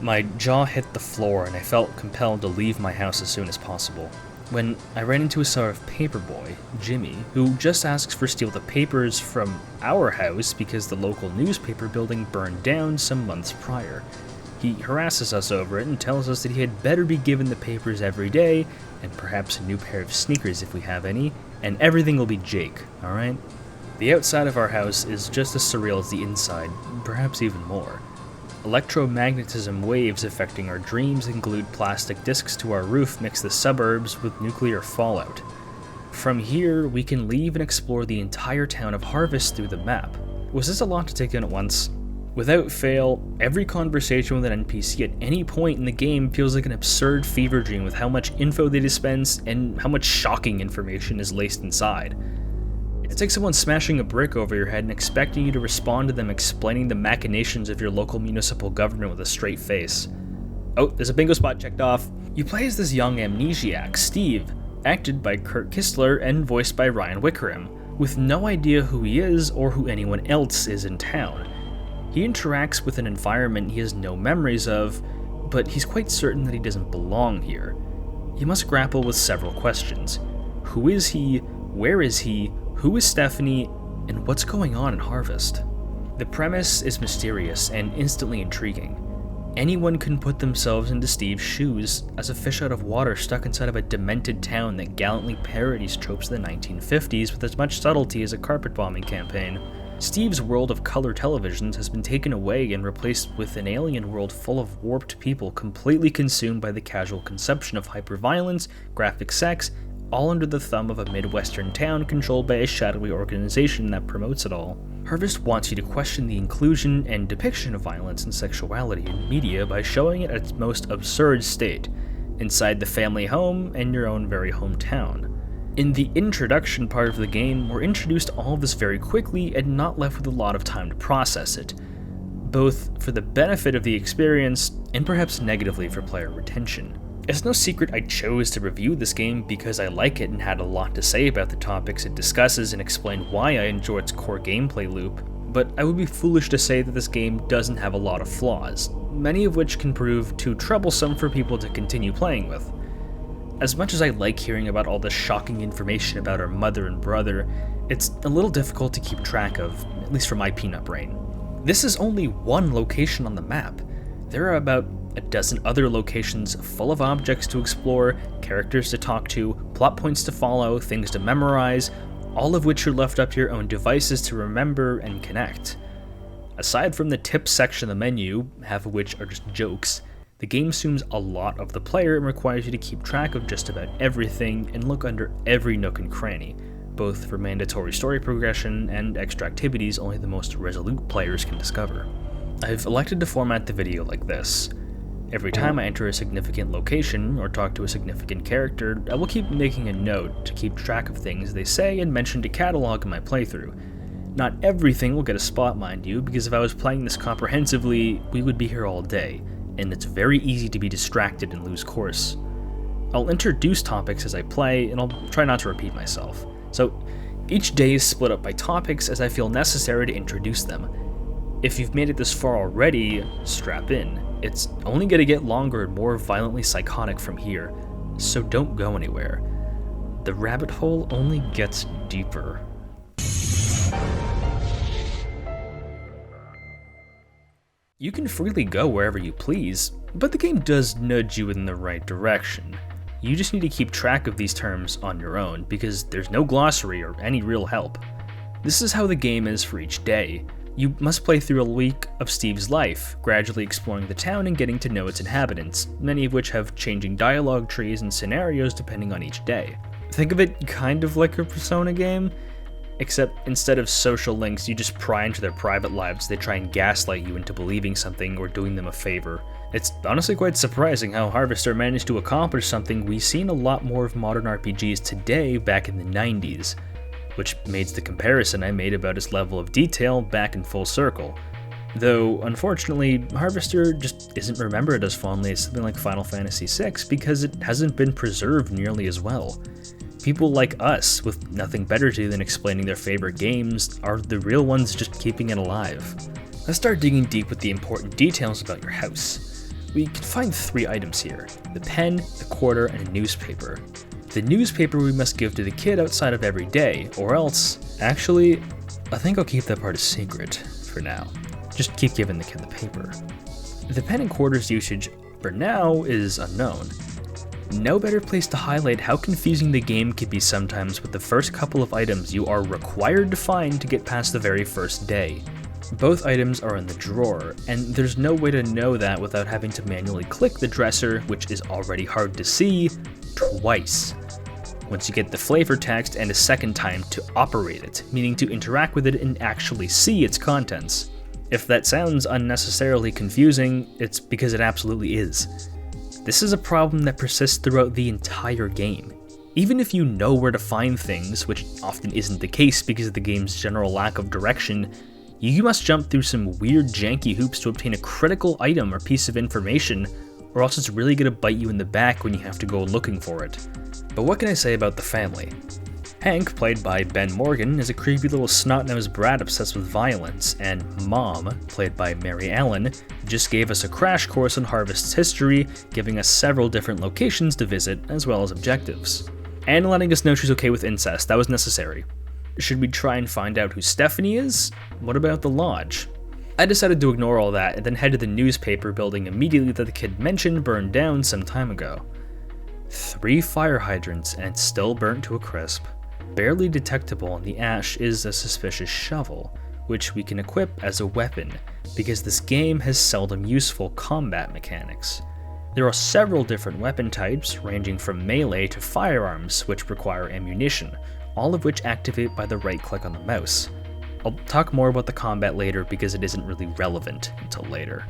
My jaw hit the floor and I felt compelled to leave my house as soon as possible, when I ran into a sort of paper boy, Jimmy, who just asks for steal the papers from our house because the local newspaper building burned down some months prior. He harasses us over it and tells us that he had better be given the papers every day, and perhaps a new pair of sneakers if we have any, and everything will be Jake, alright? The outside of our house is just as surreal as the inside, perhaps even more. Electromagnetism waves affecting our dreams and glued plastic discs to our roof mix the suburbs with nuclear fallout. From here, we can leave and explore the entire town of Harvest through the map. Was this a lot to take in at once? Without fail, every conversation with an NPC at any point in the game feels like an absurd fever dream with how much info they dispense and how much shocking information is laced inside. It's like someone smashing a brick over your head and expecting you to respond to them explaining the machinations of your local municipal government with a straight face. Oh, there's a bingo spot checked off. You play as this young amnesiac, Steve, acted by Kurt Kistler and voiced by Ryan Wickerham, with no idea who he is or who anyone else is in town. He interacts with an environment he has no memories of, but he's quite certain that he doesn't belong here. He must grapple with several questions. Who is he? Where is he? Who is Stephanie? And what's going on in Harvest? The premise is mysterious and instantly intriguing. Anyone can put themselves into Steve's shoes as a fish out of water stuck inside of a demented town that gallantly parodies tropes of the 1950s with as much subtlety as a carpet bombing campaign. Steve's world of color televisions has been taken away and replaced with an alien world full of warped people completely consumed by the casual consumption of hyperviolence, graphic sex, all under the thumb of a Midwestern town controlled by a shadowy organization that promotes it all. Harvest wants you to question the inclusion and depiction of violence and sexuality in media by showing it at its most absurd state, inside the family home and your own very hometown. In the introduction part of the game, we're introduced to all of this very quickly and not left with a lot of time to process it, both for the benefit of the experience and perhaps negatively for player retention. It's no secret I chose to review this game because I like it and had a lot to say about the topics it discusses and explain why I enjoy its core gameplay loop, but I would be foolish to say that this game doesn't have a lot of flaws, many of which can prove too troublesome for people to continue playing with. As much as I like hearing about all the shocking information about our mother and brother, it's a little difficult to keep track of, at least for my peanut brain. This is only one location on the map. There are about a dozen other locations full of objects to explore, characters to talk to, plot points to follow, things to memorize, all of which are left up to your own devices to remember and connect. Aside from the tips section of the menu, half of which are just jokes, the game assumes a lot of the player and requires you to keep track of just about everything and look under every nook and cranny, both for mandatory story progression and extra activities only the most resolute players can discover. I've elected to format the video like this. Every time I enter a significant location or talk to a significant character, I will keep making a note to keep track of things they say and mention to catalog in my playthrough. Not everything will get a spot, mind you, because if I was playing this comprehensively, we would be here all day, and it's very easy to be distracted and lose course. I'll introduce topics as I play, and I'll try not to repeat myself. So each day is split up by topics as I feel necessary to introduce them. If you've made it this far already, strap in. It's only going to get longer and more violently psychotic from here, so don't go anywhere. The rabbit hole only gets deeper. You can freely go wherever you please, but the game does nudge you in the right direction. You just need to keep track of these terms on your own, because there's no glossary or any real help. This is how the game is for each day. You must play through a week of Steve's life, gradually exploring the town and getting to know its inhabitants, many of which have changing dialogue trees and scenarios depending on each day. Think of it kind of like a Persona game, except instead of social links you just pry into their private lives, they try and gaslight you into believing something or doing them a favor. It's honestly quite surprising how Harvester managed to accomplish something we've seen a lot more of modern RPGs today back in the 90s. Which made the comparison I made about its level of detail back in full circle. Though, unfortunately, Harvester just isn't remembered as fondly as something like Final Fantasy VI because it hasn't been preserved nearly as well. People like us, with nothing better to do than explaining their favorite games, are the real ones just keeping it alive. Let's start digging deep with the important details about your house. We can find 3 items here: the pen, the quarter, and a newspaper. The newspaper we must give to the kid outside of every day, or else, actually, I think I'll keep that part a secret for now. Just keep giving the kid the paper. The pen and quarters usage, for now, is unknown. No better place to highlight how confusing the game can be sometimes with the first couple of items you are required to find to get past the very first day. Both items are in the drawer, and there's no way to know that without having to manually click the dresser, which is already hard to see, twice. Once you get the flavor text and a second time to operate it, meaning to interact with it and actually see its contents. If that sounds unnecessarily confusing, it's because it absolutely is. This is a problem that persists throughout the entire game. Even if you know where to find things, which often isn't the case because of the game's general lack of direction, you must jump through some weird janky hoops to obtain a critical item or piece of information, or else it's really gonna bite you in the back when you have to go looking for it. But what can I say about the family? Hank, played by Ben Morgan, is a creepy little snot-nosed brat obsessed with violence, and Mom, played by Mary Ellen, just gave us a crash course on Harvest's history, giving us several different locations to visit, as well as objectives. And letting us know she's okay with incest, that was necessary. Should we try and find out who Stephanie is? What about the lodge? I decided to ignore all that and then head to the newspaper building immediately that the kid mentioned burned down some time ago. 3 fire hydrants and still burnt to a crisp. Barely detectable in the ash is a suspicious shovel, which we can equip as a weapon, because this game has seldom useful combat mechanics. There are several different weapon types, ranging from melee to firearms, which require ammunition, all of which activate by the right click on the mouse. I'll talk more about the combat later because it isn't really relevant until later.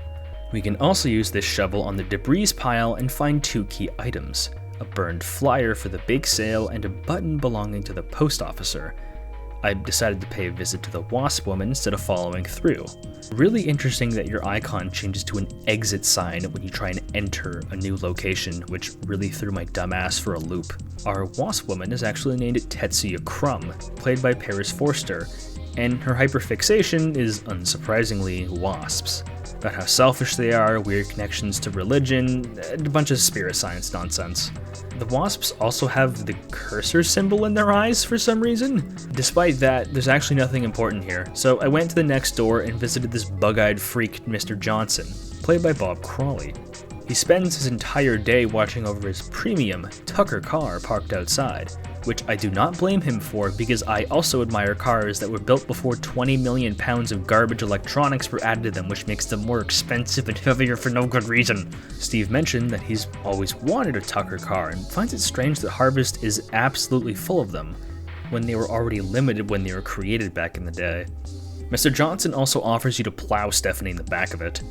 We can also use this shovel on the debris pile and find 2 key items: a burned flyer for the bake sale and a button belonging to the post officer. I decided to pay a visit to the Wasp Woman instead of following through. Really interesting that your icon changes to an exit sign when you try and enter a new location, which really threw my dumb ass for a loop. Our Wasp Woman is actually named Tetsuya Crumb, played by Paris Forster, and her hyperfixation is, unsurprisingly, wasps. About how selfish they are, weird connections to religion, a bunch of spirit science nonsense. The wasps also have the cursor symbol in their eyes for some reason. Despite that, there's actually nothing important here, so I went to the next door and visited this bug-eyed freak, Mr. Johnson, played by Bob Crawley. He spends his entire day watching over his premium Tucker car parked outside, which I do not blame him for because I also admire cars that were built before 20 million pounds of garbage electronics were added to them, which makes them more expensive and heavier for no good reason. Steve mentioned that he's always wanted a Tucker car and finds it strange that Harvest is absolutely full of them, when they were already limited when they were created back in the day. Mr. Johnson also offers you to plow Stephanie in the back of it.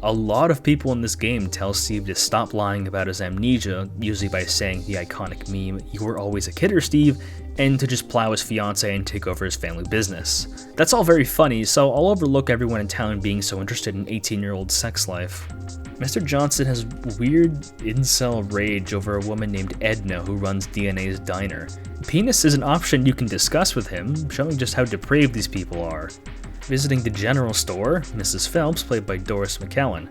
A lot of people in this game tell Steve to stop lying about his amnesia, usually by saying the iconic meme, "You were always a kidder, Steve," and to just plow his fiancée and take over his family business. That's all very funny, so I'll overlook everyone in town being so interested in 18-year-old sex life. Mr. Johnson has weird incel rage over a woman named Edna who runs DNA's diner. Penis is an option you can discuss with him, showing just how depraved these people are. Visiting the general store, Mrs. Phelps, played by Doris McKellen,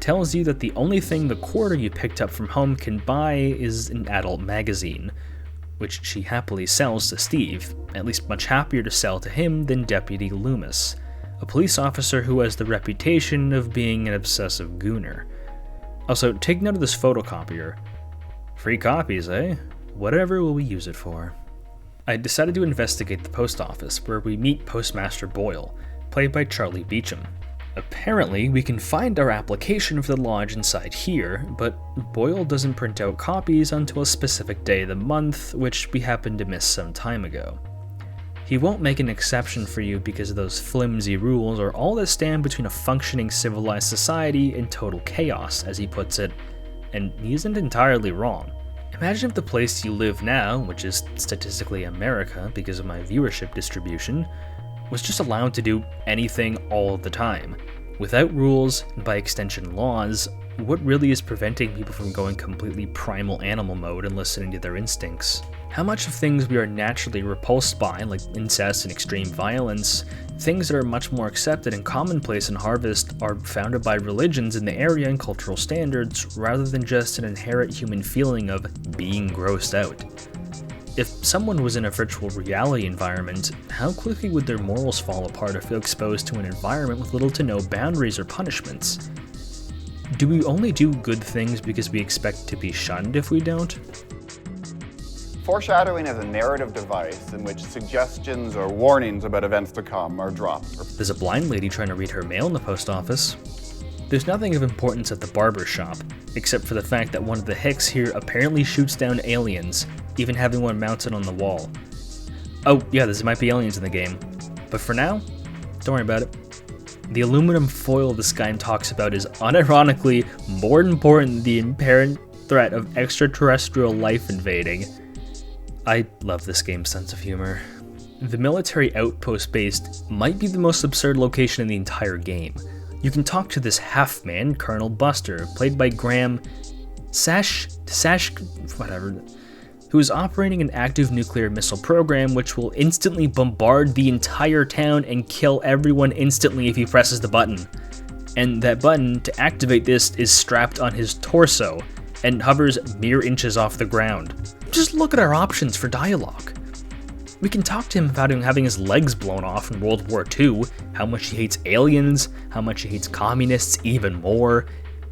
tells you that the only thing the quarter you picked up from home can buy is an adult magazine, which she happily sells to Steve, at least much happier to sell to him than Deputy Loomis, a police officer who has the reputation of being an obsessive gooner. Also, take note of this photocopier. Free copies, eh? Whatever will we use it for? I decided to investigate the post office, where we meet Postmaster Boyle, played by Charlie Beecham. Apparently, we can find our application for the lodge inside here, but Boyle doesn't print out copies until a specific day of the month, which we happened to miss some time ago. He won't make an exception for you because those flimsy rules are all that stand between a functioning civilized society and total chaos, as he puts it, and he isn't entirely wrong. Imagine if the place you live now, which is statistically America because of my viewership distribution, was just allowed to do anything all the time. Without rules, and by extension laws, what really is preventing people from going completely primal animal mode and listening to their instincts? How much of things we are naturally repulsed by, like incest and extreme violence, things that are much more accepted and commonplace in Harvest, are founded by religions in the area and cultural standards, rather than just an inherent human feeling of being grossed out? If someone was in a virtual reality environment, how quickly would their morals fall apart if exposed to an environment with little to no boundaries or punishments? Do we only do good things because we expect to be shunned if we don't? Foreshadowing is a narrative device in which suggestions or warnings about events to come are dropped. There's a blind lady trying to read her mail in the post office. There's nothing of importance at the barber shop, except for the fact that one of the Hicks here apparently shoots down aliens, even having one mounted on the wall. Oh yeah, there might be aliens in the game, but for now, don't worry about it. The aluminum foil this guy talks about is unironically more important than the apparent threat of extraterrestrial life invading. I love this game's sense of humor. The military outpost base might be the most absurd location in the entire game. You can talk to this half-man, Colonel Buster, played by Graham who is operating an active nuclear missile program which will instantly bombard the entire town and kill everyone instantly if he presses the button. And that button, to activate this, is strapped on his torso and hovers mere inches off the ground. Just look at our options for dialogue. We can talk to him about him having his legs blown off in World War II, how much he hates aliens, how much he hates communists even more.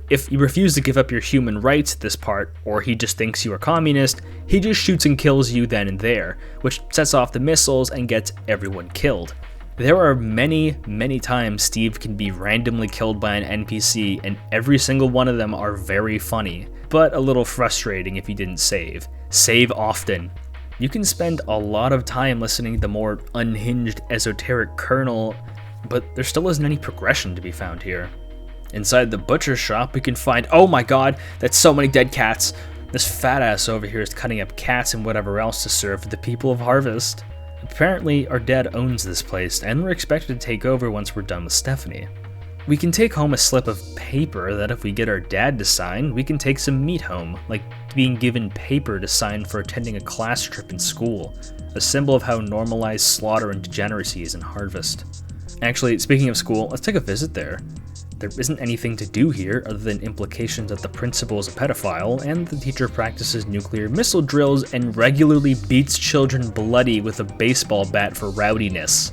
If you refuse to give up your human rights at this part, or he just thinks you are communist, he just shoots and kills you then and there, which sets off the missiles and gets everyone killed. There are many, many times Steve can be randomly killed by an NPC, and every single one of them are very funny, but a little frustrating if you didn't save. Save often. You can spend a lot of time listening to the more unhinged, esoteric Colonel, but there still isn't any progression to be found here. Inside the butcher shop, we can find, oh my god, that's so many dead cats. This fat ass over here is cutting up cats and whatever else to serve for the people of Harvest. Apparently, our dad owns this place, and we're expected to take over once we're done with Stephanie. We can take home a slip of paper that if we get our dad to sign, we can take some meat home, like being given paper to sign for attending a class trip in school, a symbol of how normalized slaughter and degeneracy is in Harvest. Actually, speaking of school, let's take a visit there. There isn't anything to do here other than implications that the principal is a pedophile and the teacher practices nuclear missile drills and regularly beats children bloody with a baseball bat for rowdiness.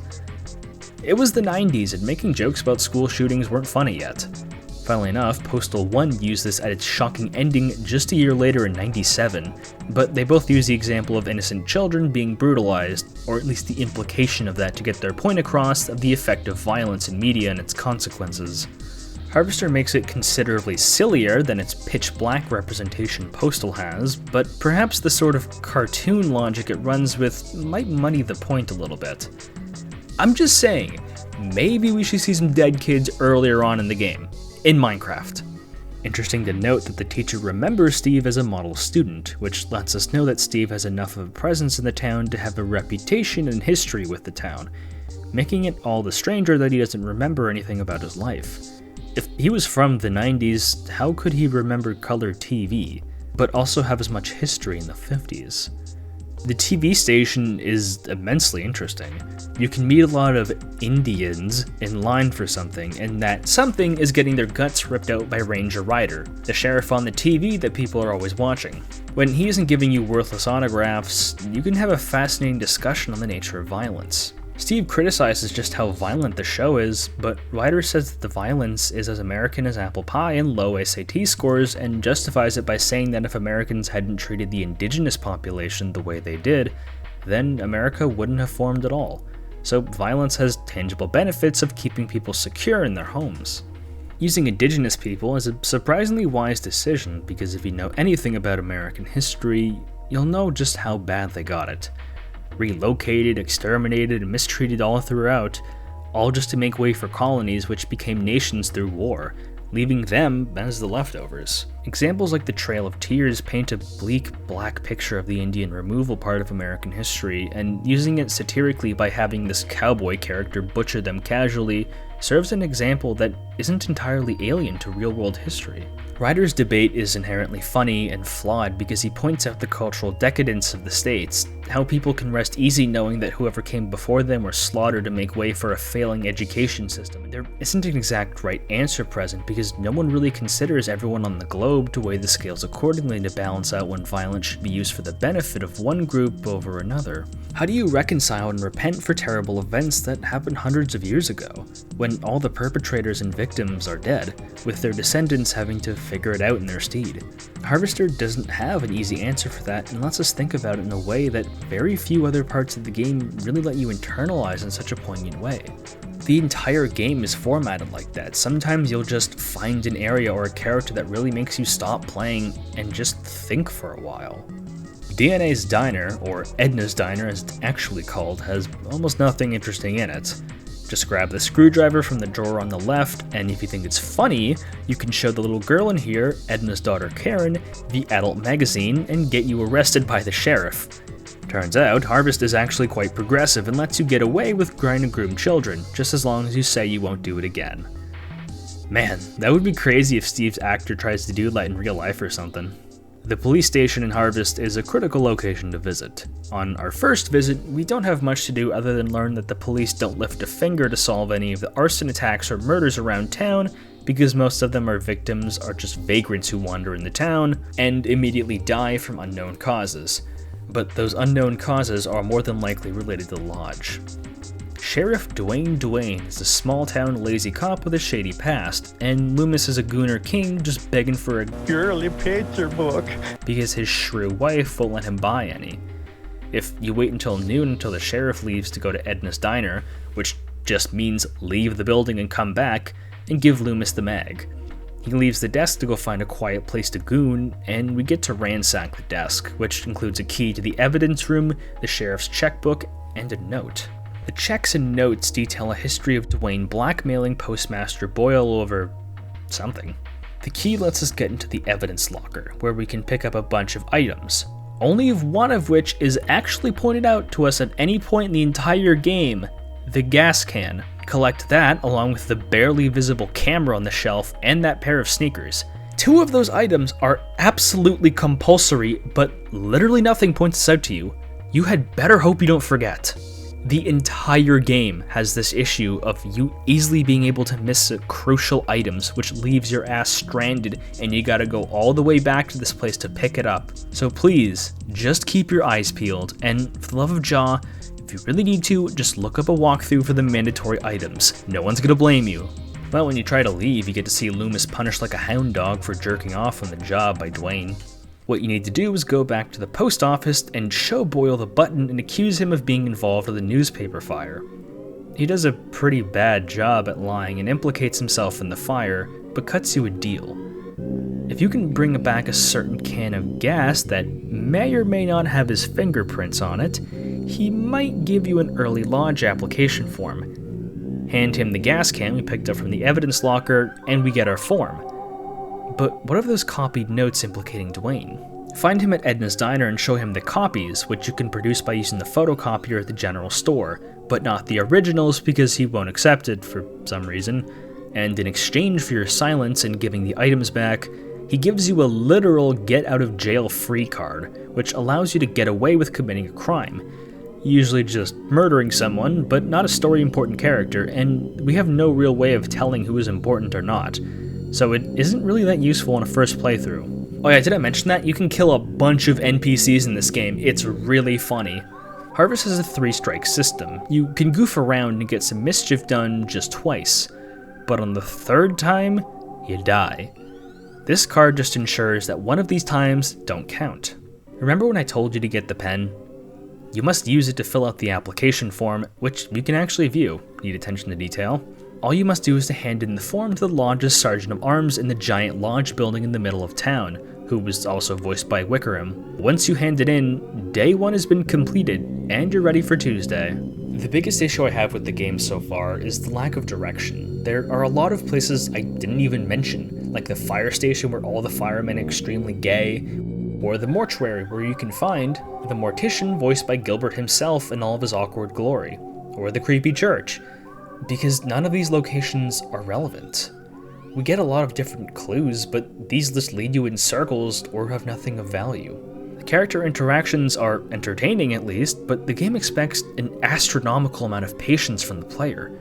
It was the 90s and making jokes about school shootings weren't funny yet. Funnily enough, Postal 1 used this at its shocking ending just a year later in 97, but they both use the example of innocent children being brutalized, or at least the implication of that to get their point across of the effect of violence in media and its consequences. Harvester makes it considerably sillier than its pitch black representation Postal has, but perhaps the sort of cartoon logic it runs with might muddy the point a little bit. I'm just saying, maybe we should see some dead kids earlier on in the game, in Minecraft. Interesting to note that the teacher remembers Steve as a model student, which lets us know that Steve has enough of a presence in the town to have a reputation and history with the town, making it all the stranger that he doesn't remember anything about his life. If he was from the 90s, how could he remember color TV, but also have as much history in the 50s? The TV station is immensely interesting. You can meet a lot of Indians in line for something, and that something is getting their guts ripped out by Ranger Ryder, the sheriff on the TV that people are always watching. When he isn't giving you worthless autographs, you can have a fascinating discussion on the nature of violence. Steve criticizes just how violent the show is, but Ryder says that the violence is as American as apple pie and low SAT scores, and justifies it by saying that if Americans hadn't treated the indigenous population the way they did, then America wouldn't have formed at all. So violence has tangible benefits of keeping people secure in their homes. Using indigenous people is a surprisingly wise decision, because if you know anything about American history, you'll know just how bad they got it. Relocated, exterminated, and mistreated all throughout, all just to make way for colonies which became nations through war, leaving them as the leftovers. Examples like the Trail of Tears paint a bleak, black picture of the Indian removal part of American history, and using it satirically by having this cowboy character butcher them casually serves an example that isn't entirely alien to real-world history. Ryder's debate is inherently funny and flawed because he points out the cultural decadence of the states, how people can rest easy knowing that whoever came before them were slaughtered to make way for a failing education system. There isn't an exact right answer present because no one really considers everyone on the globe to weigh the scales accordingly to balance out when violence should be used for the benefit of one group over another. How do you reconcile and repent for terrible events that happened hundreds of years ago, when all the perpetrators and victims are dead, with their descendants having to figure it out in their stead? Harvester doesn't have an easy answer for that and lets us think about it in a way that very few other parts of the game really let you internalize in such a poignant way. The entire game is formatted like that. Sometimes you'll just find an area or a character that really makes you stop playing and just think for a while. DNA's Diner, or Edna's Diner as it's actually called, has almost nothing interesting in it. Just grab the screwdriver from the drawer on the left, and if you think it's funny, you can show the little girl in here, Edna's daughter Karen, the adult magazine, and get you arrested by the sheriff. Turns out, Harvest is actually quite progressive and lets you get away with grind and groom children, just as long as you say you won't do it again. Man, that would be crazy if Steve's actor tries to do that in real life or something. The police station in Harvest is a critical location to visit. On our first visit, we don't have much to do other than learn that the police don't lift a finger to solve any of the arson attacks or murders around town, because most of them are victims or just vagrants who wander in the town and immediately die from unknown causes. But those unknown causes are more than likely related to the Lodge. Sheriff Dwayne is a small-town lazy cop with a shady past, and Loomis is a gooner king just begging for a girly picture book because his shrew wife won't let him buy any. If you wait until noon until the sheriff leaves to go to Edna's Diner, which just means leave the building and come back, and give Loomis the mag. He leaves the desk to go find a quiet place to goon, and we get to ransack the desk, which includes a key to the evidence room, the sheriff's checkbook, and a note. The checks and notes detail a history of Dwayne blackmailing Postmaster Boyle over something. The key lets us get into the evidence locker, where we can pick up a bunch of items, only one of which is actually pointed out to us at any point in the entire game: the gas can. Collect that along with the barely visible camera on the shelf and that pair of sneakers. 2 of those items are absolutely compulsory, but literally nothing points this out to you. You had better hope you don't forget. The entire game has this issue of you easily being able to miss crucial items, which leaves your ass stranded and you gotta go all the way back to this place to pick it up. So please, just keep your eyes peeled, and for the love of Jah, if you really need to, just look up a walkthrough for the mandatory items. No one's gonna blame you. Well, when you try to leave, you get to see Loomis punished like a hound dog for jerking off on the job by Dwayne. What you need to do is go back to the post office and show Boyle the button and accuse him of being involved with a newspaper fire. He does a pretty bad job at lying and implicates himself in the fire, but cuts you a deal. If you can bring back a certain can of gas that may or may not have his fingerprints on it, he might give you an early Lodge application form. Hand him the gas can we picked up from the evidence locker, and we get our form. But what of those copied notes implicating Dwayne? Find him at Edna's Diner and show him the copies, which you can produce by using the photocopier at the general store, but not the originals because he won't accept it for some reason. And in exchange for your silence and giving the items back, he gives you a literal get-out-of-jail-free card, which allows you to get away with committing a crime. Usually just murdering someone, but not a story-important character, and we have no real way of telling who is important or not. So it isn't really that useful in a first playthrough. Oh yeah, did I mention that? You can kill a bunch of NPCs in this game. It's really funny. Harvest has a 3-strike system. You can goof around and get some mischief done just twice, but on the 3rd time, you die. This card just ensures that one of these times don't count. Remember when I told you to get the pen? You must use it to fill out the application form, which you can actually view. Need attention to detail? All you must do is to hand in the form to the Lodge's Sergeant of Arms in the giant Lodge building in the middle of town, who was also voiced by Wickerham. Once you hand it in, day 1 has been completed, and you're ready for Tuesday. The biggest issue I have with the game so far is the lack of direction. There are a lot of places I didn't even mention, like the fire station where all the firemen are extremely gay, or the mortuary where you can find the mortician voiced by Gilbert himself in all of his awkward glory, or the creepy church, because none of these locations are relevant. We get a lot of different clues, but these just lead you in circles or have nothing of value. The character interactions are entertaining at least, but the game expects an astronomical amount of patience from the player.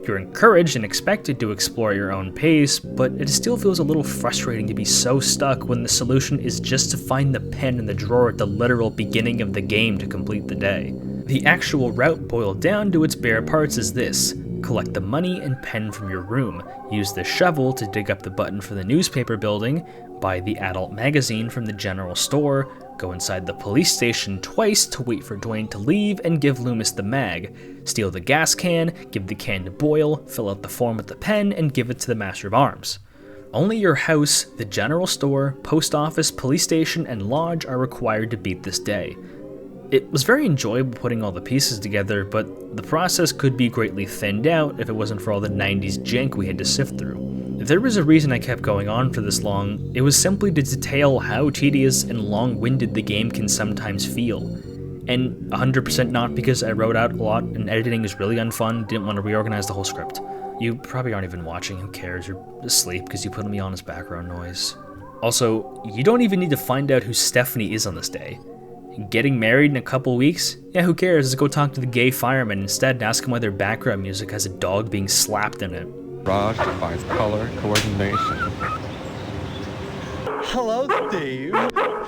You're encouraged and expected to explore at your own pace, but it still feels a little frustrating to be so stuck when the solution is just to find the pen in the drawer at the literal beginning of the game to complete the day. The actual route boiled down to its bare parts is this: collect the money and pen from your room, use the shovel to dig up the button for the newspaper building, buy the adult magazine from the general store, go inside the police station twice to wait for Dwayne to leave and give Loomis the mag, steal the gas can, give the can to Boyle, fill out the form with the pen, and give it to the Master of Arms. Only your house, the general store, post office, police station, and lodge are required to beat this day. It was very enjoyable putting all the pieces together, but the process could be greatly thinned out if it wasn't for all the 90s jank we had to sift through. If there was a reason I kept going on for this long, it was simply to detail how tedious and long-winded the game can sometimes feel. And 100% not because I wrote out a lot and editing is really unfun, didn't want to reorganize the whole script. You probably aren't even watching, who cares, you're asleep because you put me on as background noise. Also, you don't even need to find out who Stephanie is on this day. Getting married in a couple weeks? Yeah, who cares, let's go talk to the gay fireman instead and ask him why their background music has a dog being slapped in it. Raj defines color coordination. Hello, Steve.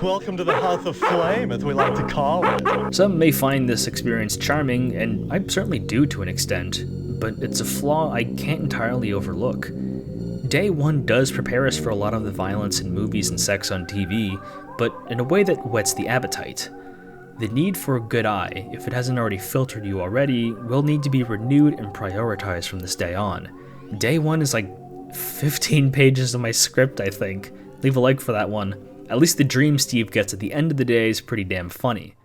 Welcome to the House of Flame, as we like to call it. Some may find this experience charming, and I certainly do to an extent, but it's a flaw I can't entirely overlook. Day 1 does prepare us for a lot of the violence in movies and sex on TV, but in a way that whets the appetite. The need for a good eye, if it hasn't already filtered you already, will need to be renewed and prioritized from this day on. Day 1 is like 15 pages of my script, I think. Leave a like for that one. At least the dream Steve gets at the end of the day is pretty damn funny.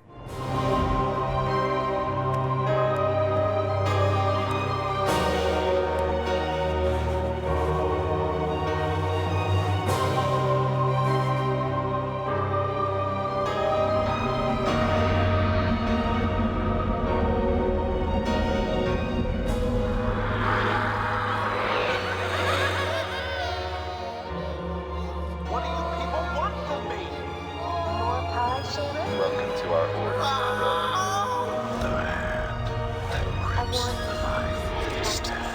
Welcome to our order. The man that rips life is Stephanie.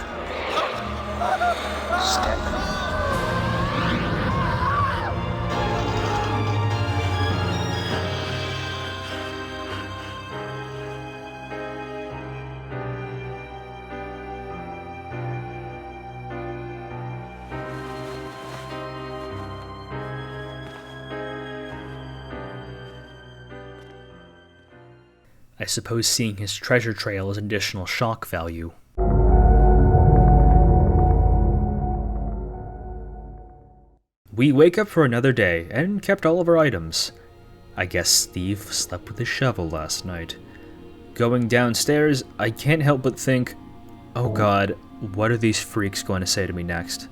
I suppose seeing his treasure trail is additional shock value. We wake up for another day, and kept all of our items. I guess Steve slept with a shovel last night. Going downstairs, I can't help but think, oh god, what are these freaks going to say to me next?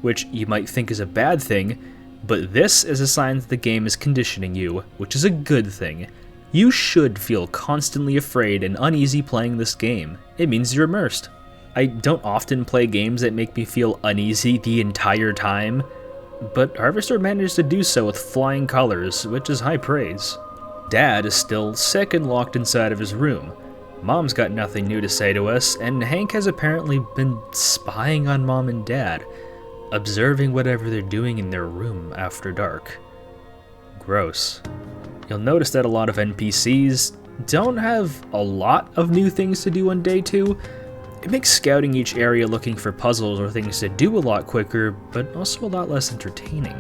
Which you might think is a bad thing, but this is a sign that the game is conditioning you, which is a good thing. You should feel constantly afraid and uneasy playing this game. It means you're immersed. I don't often play games that make me feel uneasy the entire time, but Harvester managed to do so with flying colors, which is high praise. Dad is still sick and locked inside of his room. Mom's got nothing new to say to us, and Hank has apparently been spying on Mom and Dad, observing whatever they're doing in their room after dark. Gross. You'll notice that a lot of NPCs don't have a lot of new things to do on day 2. It makes scouting each area looking for puzzles or things to do a lot quicker, but also a lot less entertaining.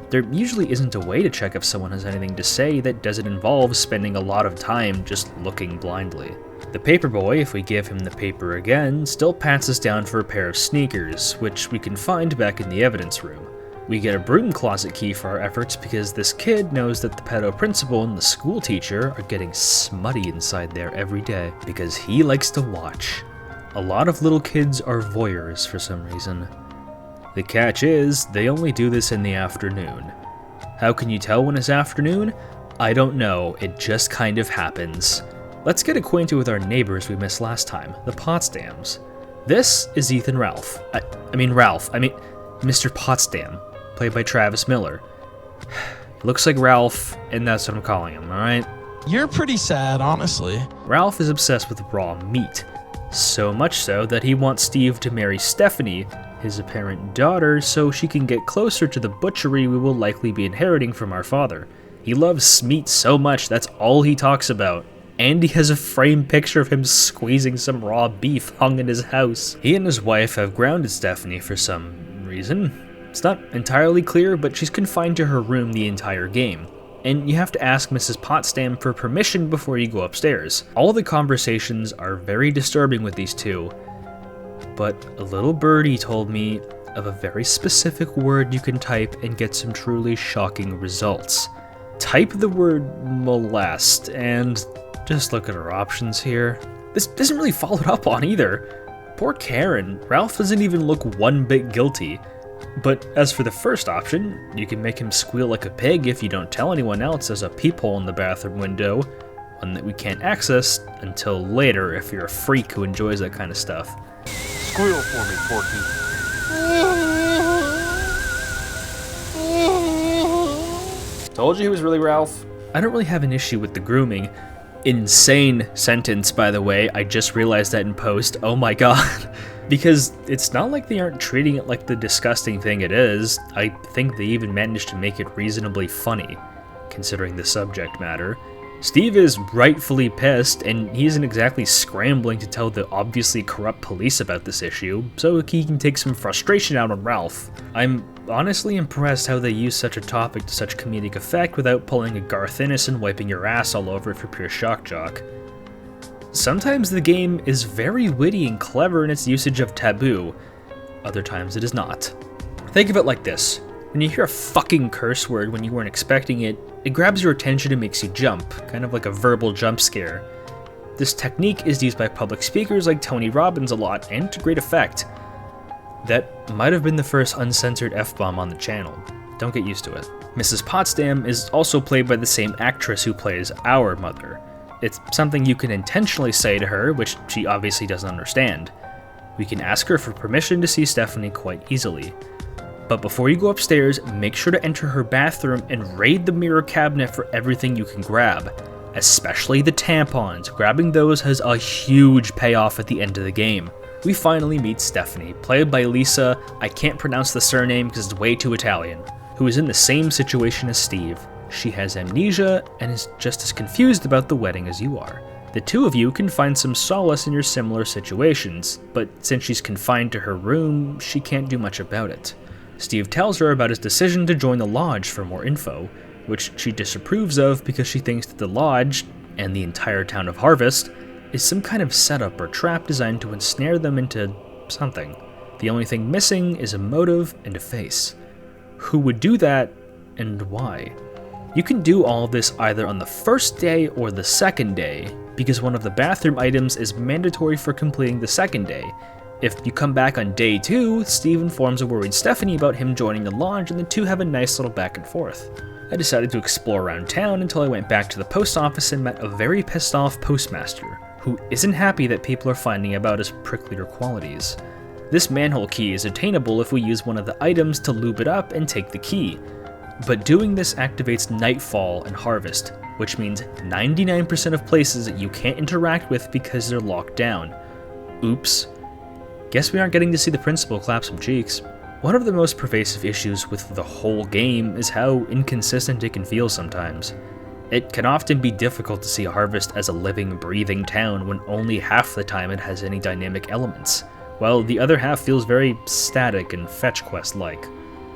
There usually isn't a way to check if someone has anything to say that doesn't involve spending a lot of time just looking blindly. The paperboy, if we give him the paper again, still pats us down for a pair of sneakers, which we can find back in the evidence room. We get a broom closet key for our efforts because this kid knows that the pedo principal and the school teacher are getting smutty inside there every day because he likes to watch. A lot of little kids are voyeurs for some reason. The catch is, they only do this in the afternoon. How can you tell when it's afternoon? I don't know, it just kind of happens. Let's get acquainted with our neighbors we missed last time, the Potsdams. This is Ethan Ralph. I mean Mr. Potsdam, played by Travis Miller. He looks like Ralph, and that's what I'm calling him, alright? You're pretty sad, honestly. Ralph is obsessed with raw meat. So much so that he wants Steve to marry Stephanie, his apparent daughter, so she can get closer to the butchery we will likely be inheriting from our father. He loves meat so much, that's all he talks about. And he has a framed picture of him squeezing some raw beef hung in his house. He and his wife have grounded Stephanie for some reason. It's not entirely clear, but she's confined to her room the entire game. And you have to ask Mrs. Potsdam for permission before you go upstairs. All the conversations are very disturbing with these two, but a little birdie told me of a very specific word you can type and get some truly shocking results. Type the word molest and just look at our options here. This isn't really followed up on either. Poor Karen, Ralph doesn't even look one bit guilty. But as for the first option, you can make him squeal like a pig if you don't tell anyone else there's a peephole in the bathroom window, one that we can't access until later if you're a freak who enjoys that kind of stuff. Squeal for me, Porky. Told you he was really Ralph. I don't really have an issue with the grooming. Insane sentence, by the way. I just realized that in post. Oh my god. Because it's not like they aren't treating it like the disgusting thing it is. I think they even managed to make it reasonably funny, considering the subject matter. Steve is rightfully pissed, and he isn't exactly scrambling to tell the obviously corrupt police about this issue, so he can take some frustration out on Ralph. I'm honestly impressed how they use such a topic to such comedic effect without pulling a Garth Ennis and wiping your ass all over it for pure shock jock. Sometimes the game is very witty and clever in its usage of taboo, other times it is not. Think of it like this. When you hear a fucking curse word when you weren't expecting it, it grabs your attention and makes you jump, kind of like a verbal jump scare. This technique is used by public speakers like Tony Robbins a lot, and to great effect. That might have been the first uncensored F-bomb on the channel. Don't get used to it. Mrs. Potsdam is also played by the same actress who plays our mother. It's something you can intentionally say to her, which she obviously doesn't understand. We can ask her for permission to see Stephanie quite easily. But before you go upstairs, make sure to enter her bathroom and raid the mirror cabinet for everything you can grab, especially the tampons. Grabbing those has a huge payoff at the end of the game. We finally meet Stephanie, played by Lisa, I can't pronounce the surname because it's way too Italian, who is in the same situation as Steve. She has amnesia and is just as confused about the wedding as you are. The two of you can find some solace in your similar situations, but since she's confined to her room, she can't do much about it. Steve tells her about his decision to join the Lodge for more info, which she disapproves of because she thinks that the Lodge, and the entire town of Harvest, is some kind of setup or trap designed to ensnare them into something. The only thing missing is a motive and a face. Who would do that, and why? You can do all of this either on the first day or the second day, because one of the bathroom items is mandatory for completing the second day. If you come back on day 2, Steve informs a worried Stephanie about him joining the Lodge, and the two have a nice little back and forth. I decided to explore around town until I went back to the post office and met a very pissed off postmaster, who isn't happy that people are finding about his pricklier qualities. This manhole key is attainable if we use one of the items to lube it up and take the key, but doing this activates Nightfall and Harvest, which means 99% of places that you can't interact with because they're locked down. Oops. Guess we aren't getting to see the principal clap some cheeks. One of the most pervasive issues with the whole game is how inconsistent it can feel sometimes. It can often be difficult to see Harvest as a living, breathing town when only half the time it has any dynamic elements, while the other half feels very static and fetch quest-like.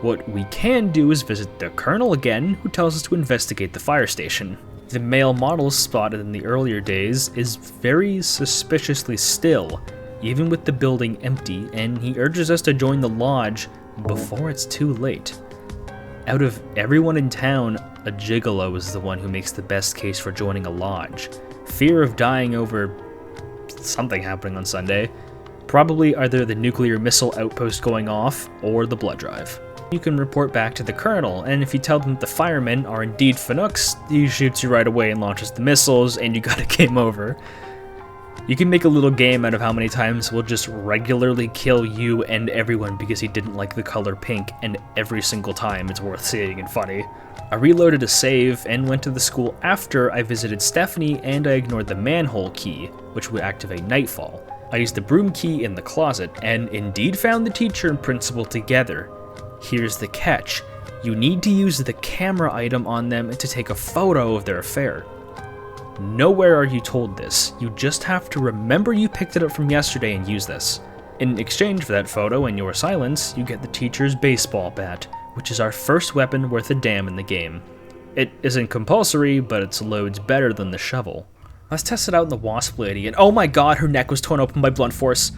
What we can do is visit the Colonel again, who tells us to investigate the fire station. The male model spotted in the earlier days is very suspiciously still, even with the building empty, and he urges us to join the Lodge before it's too late. Out of everyone in town, a gigolo is the one who makes the best case for joining a Lodge. Fear of dying over something happening on Sunday, probably either the nuclear missile outpost going off or the blood drive. You can report back to the Colonel, and if you tell them that the firemen are indeed Fanooks, he shoots you right away and launches the missiles, and you got a game over. You can make a little game out of how many times we'll just regularly kill you and everyone because he didn't like the color pink, and every single time it's worth seeing and funny. I reloaded a save and went to the school after I visited Stephanie, and I ignored the manhole key, which would activate Nightfall. I used the broom key in the closet, and indeed found the teacher and principal together. Here's the catch. You need to use the camera item on them to take a photo of their affair. Nowhere are you told this, you just have to remember you picked it up from yesterday and use this. In exchange for that photo and your silence, you get the teacher's baseball bat, which is our first weapon worth a damn in the game. It isn't compulsory, but it's loads better than the shovel. Let's test it out in the Wasp Lady, and oh my god, her neck was torn open by blunt force.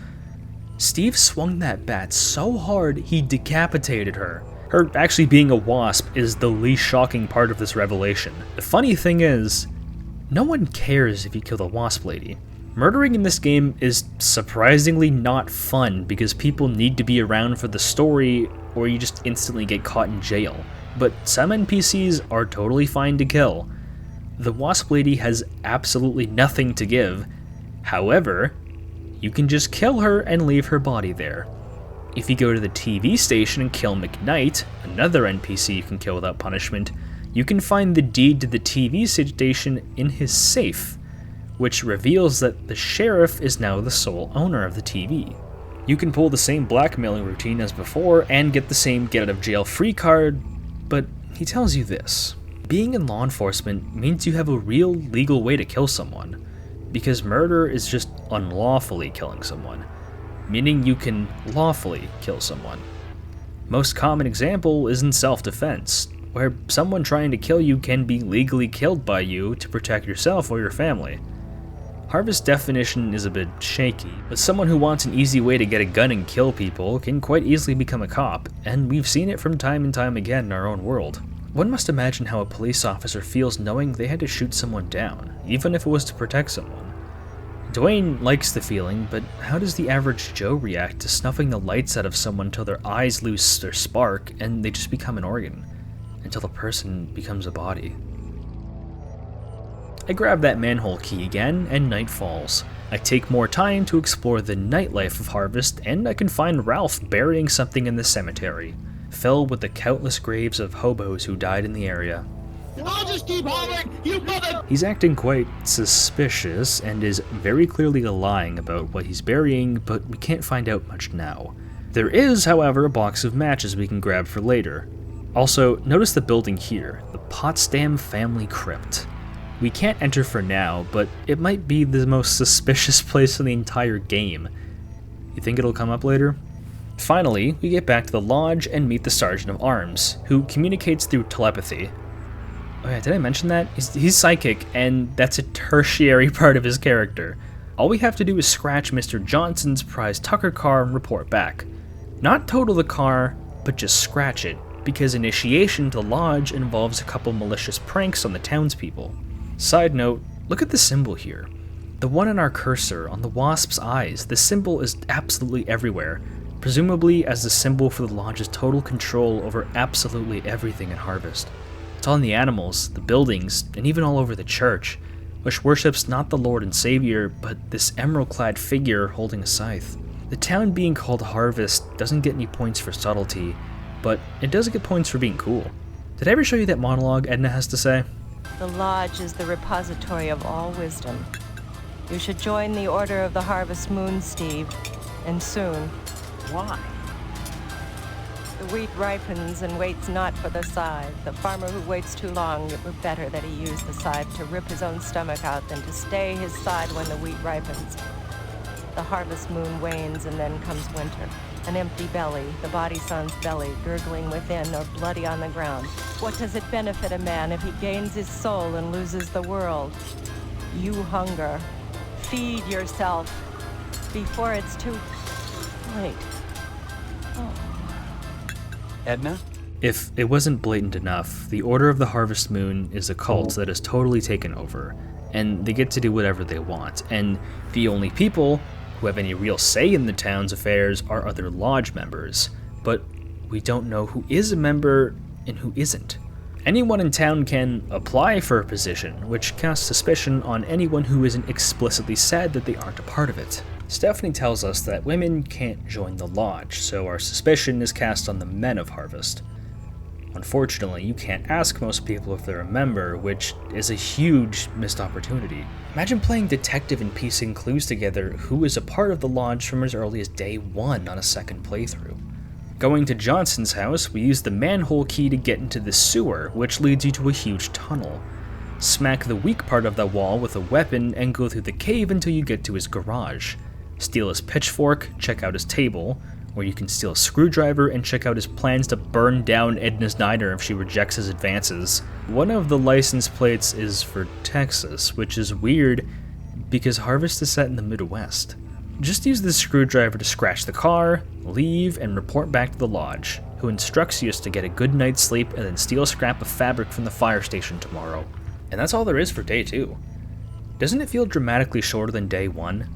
Steve swung that bat so hard, he decapitated her. Her actually being a wasp is the least shocking part of this revelation. The funny thing is, no one cares if you kill the Wasp Lady. Murdering in this game is surprisingly not fun because people need to be around for the story or you just instantly get caught in jail. But some NPCs are totally fine to kill. The Wasp Lady has absolutely nothing to give. However, you can just kill her and leave her body there. If you go to the TV station and kill McKnight, another NPC you can kill without punishment, you can find the deed to the TV station in his safe, which reveals that the sheriff is now the sole owner of the TV. You can pull the same blackmailing routine as before and get the same get-out-of-jail-free card, but he tells you this. Being in law enforcement means you have a real legal way to kill someone, because murder is just unlawfully killing someone, meaning you can lawfully kill someone. Most common example is in self-defense, where someone trying to kill you can be legally killed by you to protect yourself or your family. Harvest definition is a bit shaky, but someone who wants an easy way to get a gun and kill people can quite easily become a cop, and we've seen it from time and time again in our own world. One must imagine how a police officer feels knowing they had to shoot someone down, even if it was to protect someone. Dwayne likes the feeling, but how does the average Joe react to snuffing the lights out of someone until their eyes lose their spark and they just become an organ, until the person becomes a body? I grab that manhole key again, and night falls. I take more time to explore the nightlife of Harvest, and I can find Ralph burying something in the cemetery, filled with the countless graves of hobos who died in the area. I'll just keep hollering, you mother! He's acting quite suspicious and is very clearly lying about what he's burying, but we can't find out much now. There is, however, a box of matches we can grab for later. Also, notice the building here, the Potsdam Family Crypt. We can't enter for now, but it might be the most suspicious place in the entire game. You think it'll come up later? Finally, we get back to the lodge and meet the Sergeant of Arms, who communicates through telepathy. Oh yeah, did I mention that? He's psychic, and that's a tertiary part of his character. All we have to do is scratch Mr. Johnson's prize Tucker car and report back. Not total the car, but just scratch it, because initiation to the lodge involves a couple malicious pranks on the townspeople. Side note, look at the symbol here. The one in our cursor, on the wasp's eyes, the symbol is absolutely everywhere, presumably as the symbol for the lodge's total control over absolutely everything in Harvest. It's on the animals, the buildings, and even all over the church, which worships not the Lord and Savior, but this emerald-clad figure holding a scythe. The town being called Harvest doesn't get any points for subtlety, but it does get points for being cool. Did I ever show you that monologue Edna has to say? The lodge is the repository of all wisdom. You should join the Order of the Harvest Moon, Steve, and soon. Why? The wheat ripens and waits not for the scythe. The farmer who waits too long, it were better that he use the scythe to rip his own stomach out than to stay his side when the wheat ripens. The harvest moon wanes and then comes winter. An empty belly, the body sun's belly, gurgling within or bloody on the ground. What does it benefit a man if he gains his soul and loses the world? You hunger. Feed yourself before it's too late. Oh. Edna? If it wasn't blatant enough, the Order of the Harvest Moon is a cult that has totally taken over, and they get to do whatever they want, and the only people who have any real say in the town's affairs are other lodge members, but we don't know who is a member and who isn't. Anyone in town can apply for a position, which casts suspicion on anyone who isn't explicitly said that they aren't a part of it. Stephanie tells us that women can't join the lodge, so our suspicion is cast on the men of Harvest. Unfortunately, you can't ask most people if they're a member, which is a huge missed opportunity. Imagine playing detective and piecing clues together who is a part of the lodge from as early as day 1 on a second playthrough. Going to Johnson's house, we use the manhole key to get into the sewer, which leads you to a huge tunnel. Smack the weak part of the wall with a weapon and go through the cave until you get to his garage. Steal his pitchfork, check out his table, where you can steal a screwdriver and check out his plans to burn down Edna's diner if she rejects his advances. One of the license plates is for Texas, which is weird because Harvest is set in the Midwest. Just use the screwdriver to scratch the car, leave, and report back to the lodge, who instructs you to get a good night's sleep and then steal a scrap of fabric from the fire station tomorrow. And that's all there is for day 2. Doesn't it feel dramatically shorter than day 1?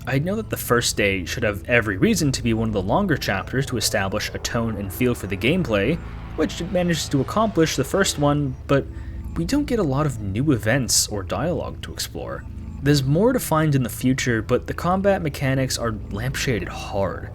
I know that the first day should have every reason to be one of the longer chapters to establish a tone and feel for the gameplay, which it manages to accomplish the first one, but we don't get a lot of new events or dialogue to explore. There's more to find in the future, but the combat mechanics are lampshaded hard.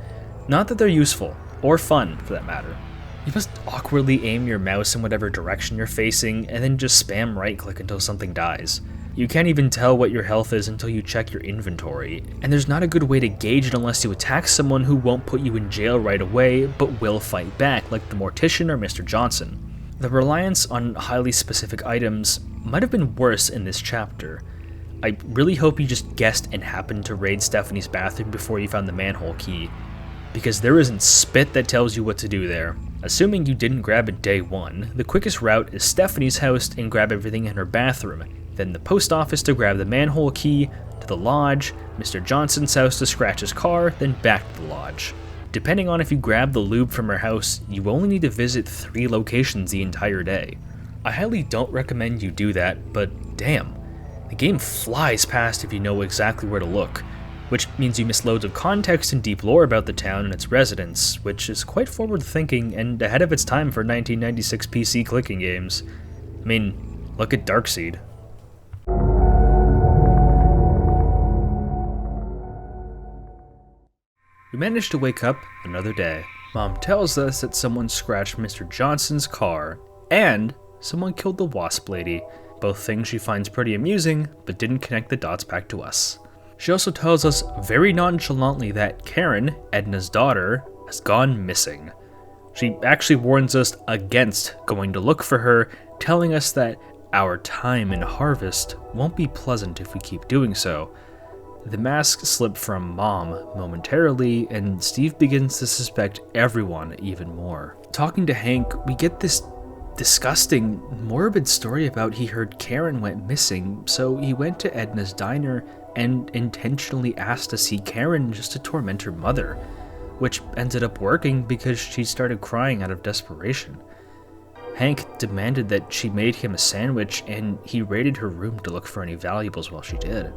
Not that they're useful, or fun for that matter. You must awkwardly aim your mouse in whatever direction you're facing, and then just spam right-click until something dies. You can't even tell what your health is until you check your inventory, and there's not a good way to gauge it unless you attack someone who won't put you in jail right away, but will fight back, like the Mortician or Mr. Johnson. The reliance on highly specific items might have been worse in this chapter. I really hope you just guessed and happened to raid Stephanie's bathroom before you found the manhole key, because there isn't spit that tells you what to do there. Assuming you didn't grab it day one, the quickest route is Stephanie's house and grab everything in her bathroom, then the post office to grab the manhole key, to the lodge, Mr. Johnson's house to scratch his car, then back to the lodge. Depending on if you grab the lube from her house, you only need to visit 3 locations the entire day. I highly don't recommend you do that, but damn, the game flies past if you know exactly where to look, which means you miss loads of context and deep lore about the town and its residents, which is quite forward-thinking and ahead of its time for 1996 PC clicking games. I mean, look at Darkseid. We managed to wake up another day. Mom tells us that someone scratched Mr. Johnson's car, and someone killed the wasp lady, both things she finds pretty amusing, but didn't connect the dots back to us. She also tells us very nonchalantly that Karen, Edna's daughter, has gone missing. She actually warns us against going to look for her, telling us that our time in Harvest won't be pleasant if we keep doing so. The mask slipped from Mom momentarily, and Steve begins to suspect everyone even more. Talking to Hank, we get this disgusting, morbid story about he heard Karen went missing, so he went to Edna's diner and intentionally asked to see Karen just to torment her mother, which ended up working because she started crying out of desperation. Hank demanded that she made him a sandwich, and he raided her room to look for any valuables while she did.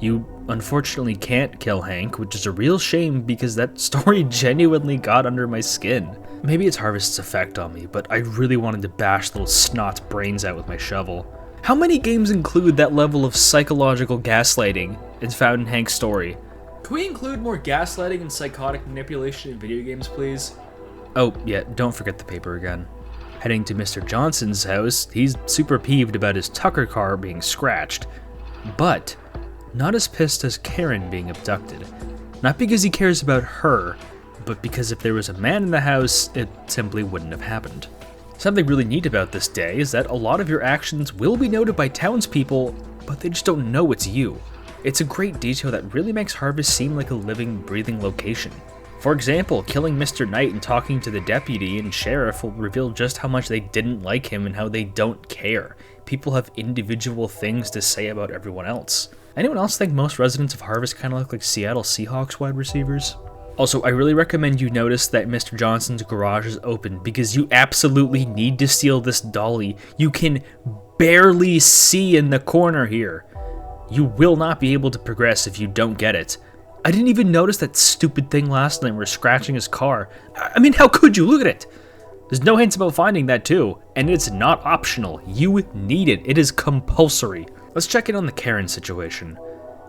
You unfortunately can't kill Hank, which is a real shame because that story genuinely got under my skin. Maybe it's Harvest's effect on me, but I really wanted to bash little snot's brains out with my shovel. How many games include that level of psychological gaslighting as found in Hank's story? Can we include more gaslighting and psychotic manipulation in video games, please? Oh, yeah, don't forget the paper again. Heading to Mr. Johnson's house, he's super peeved about his Tucker car being scratched, but not as pissed as Karen being abducted. Not because he cares about her, but because if there was a man in the house, it simply wouldn't have happened. Something really neat about this day is that a lot of your actions will be noted by townspeople, but they just don't know it's you. It's a great detail that really makes Harvest seem like a living, breathing location. For example, killing Mr. Knight and talking to the deputy and sheriff will reveal just how much they didn't like him and how they don't care. People have individual things to say about everyone else. Anyone else think most residents of Harvest kind of look like Seattle Seahawks wide receivers? Also, I really recommend you notice that Mr. Johnson's garage is open because you absolutely need to steal this dolly. You can barely see in the corner here. You will not be able to progress if you don't get it. I didn't even notice that stupid thing last night where scratching his car. I mean, how could you? Look at it! There's no hints about finding that too, and it's not optional. You need it. It is compulsory. Let's check in on the Karen situation.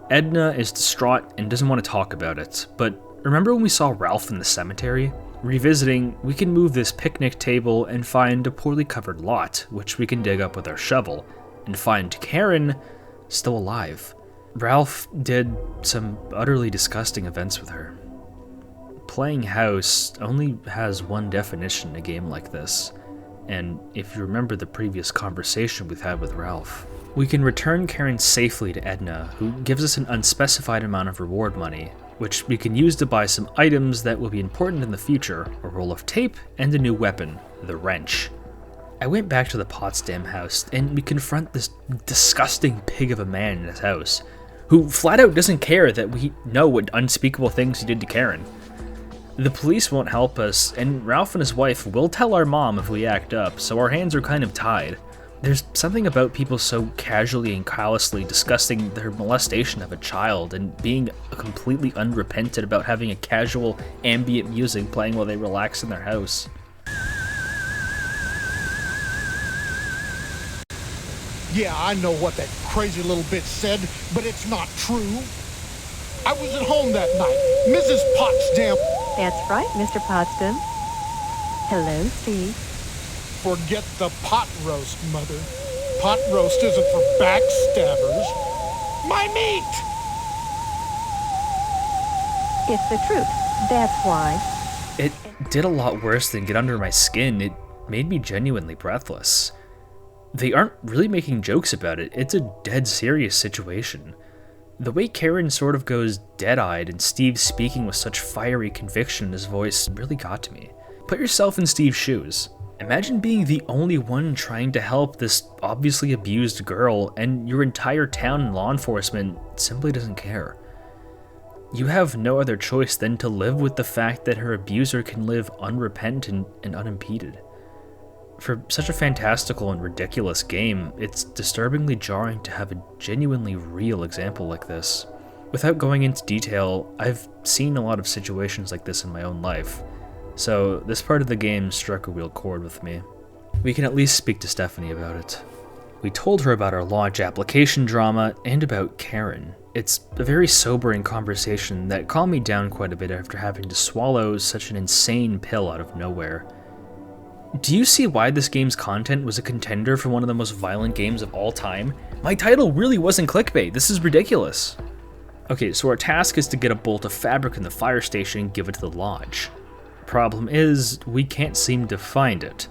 Edna is distraught and doesn't want to talk about it, but remember when we saw Ralph in the cemetery? Revisiting, we can move this picnic table and find a poorly covered lot, which we can dig up with our shovel, and find Karen still alive. Ralph did some utterly disgusting events with her. Playing house only has one definition in a game like this, and if you remember the previous conversation we've had with Ralph, we can return Karen safely to Edna, who gives us an unspecified amount of reward money, which we can use to buy some items that will be important in the future, a roll of tape and a new weapon, the wrench. I went back to the Potsdam house, and we confront this disgusting pig of a man in his house, who flat out doesn't care that we know what unspeakable things he did to Karen. The police won't help us, and Ralph and his wife will tell our mom if we act up, so our hands are kind of tied. There's something about people so casually and callously discussing their molestation of a child and being completely unrepentant about having a casual ambient music playing while they relax in their house. Yeah, I know what that crazy little bitch said, but it's not true. I was at home that night. Mrs. Potsdam. That's right, Mr. Potsdam. Hello, Steve. Forget the pot roast, Mother. Pot roast isn't for backstabbers. My meat! It's the truth. That's why. It did a lot worse than get under my skin. It made me genuinely breathless. They aren't really making jokes about it. It's a dead serious situation. The way Karen sort of goes dead-eyed and Steve speaking with such fiery conviction in his voice really got to me. Put yourself in Steve's shoes. Imagine being the only one trying to help this obviously abused girl, and your entire town and law enforcement simply doesn't care. You have no other choice than to live with the fact that her abuser can live unrepentant and unimpeded. For such a fantastical and ridiculous game, it's disturbingly jarring to have a genuinely real example like this. Without going into detail, I've seen a lot of situations like this in my own life, so this part of the game struck a real chord with me. We can at least speak to Stephanie about it. We told her about our launch application drama and about Karen. It's a very sobering conversation that calmed me down quite a bit after having to swallow such an insane pill out of nowhere. Do you see why this game's content was a contender for one of the most violent games of all time? My title really wasn't clickbait. This is ridiculous. Okay, so our task is to get a bolt of fabric in the fire station and give it to the lodge. Problem is, we can't seem to find it.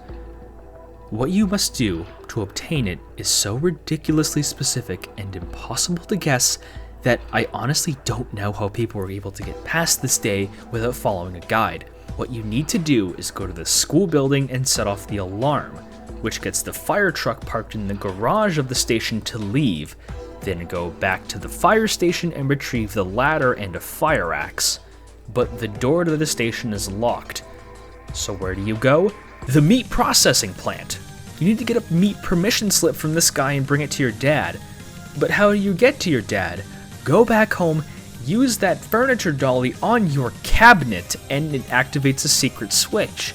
What you must do to obtain it is so ridiculously specific and impossible to guess that I honestly don't know how people were able to get past this day without following a guide. What you need to do is go to the school building and set off the alarm, which gets the fire truck parked in the garage of the station to leave, then go back to the fire station and retrieve the ladder and a fire axe. But the door to the station is locked. So where do you go? The meat processing plant. You need to get a meat permission slip from this guy and bring it to your dad. But how do you get to your dad? Go back home, use that furniture dolly on your cabinet, and it activates a secret switch.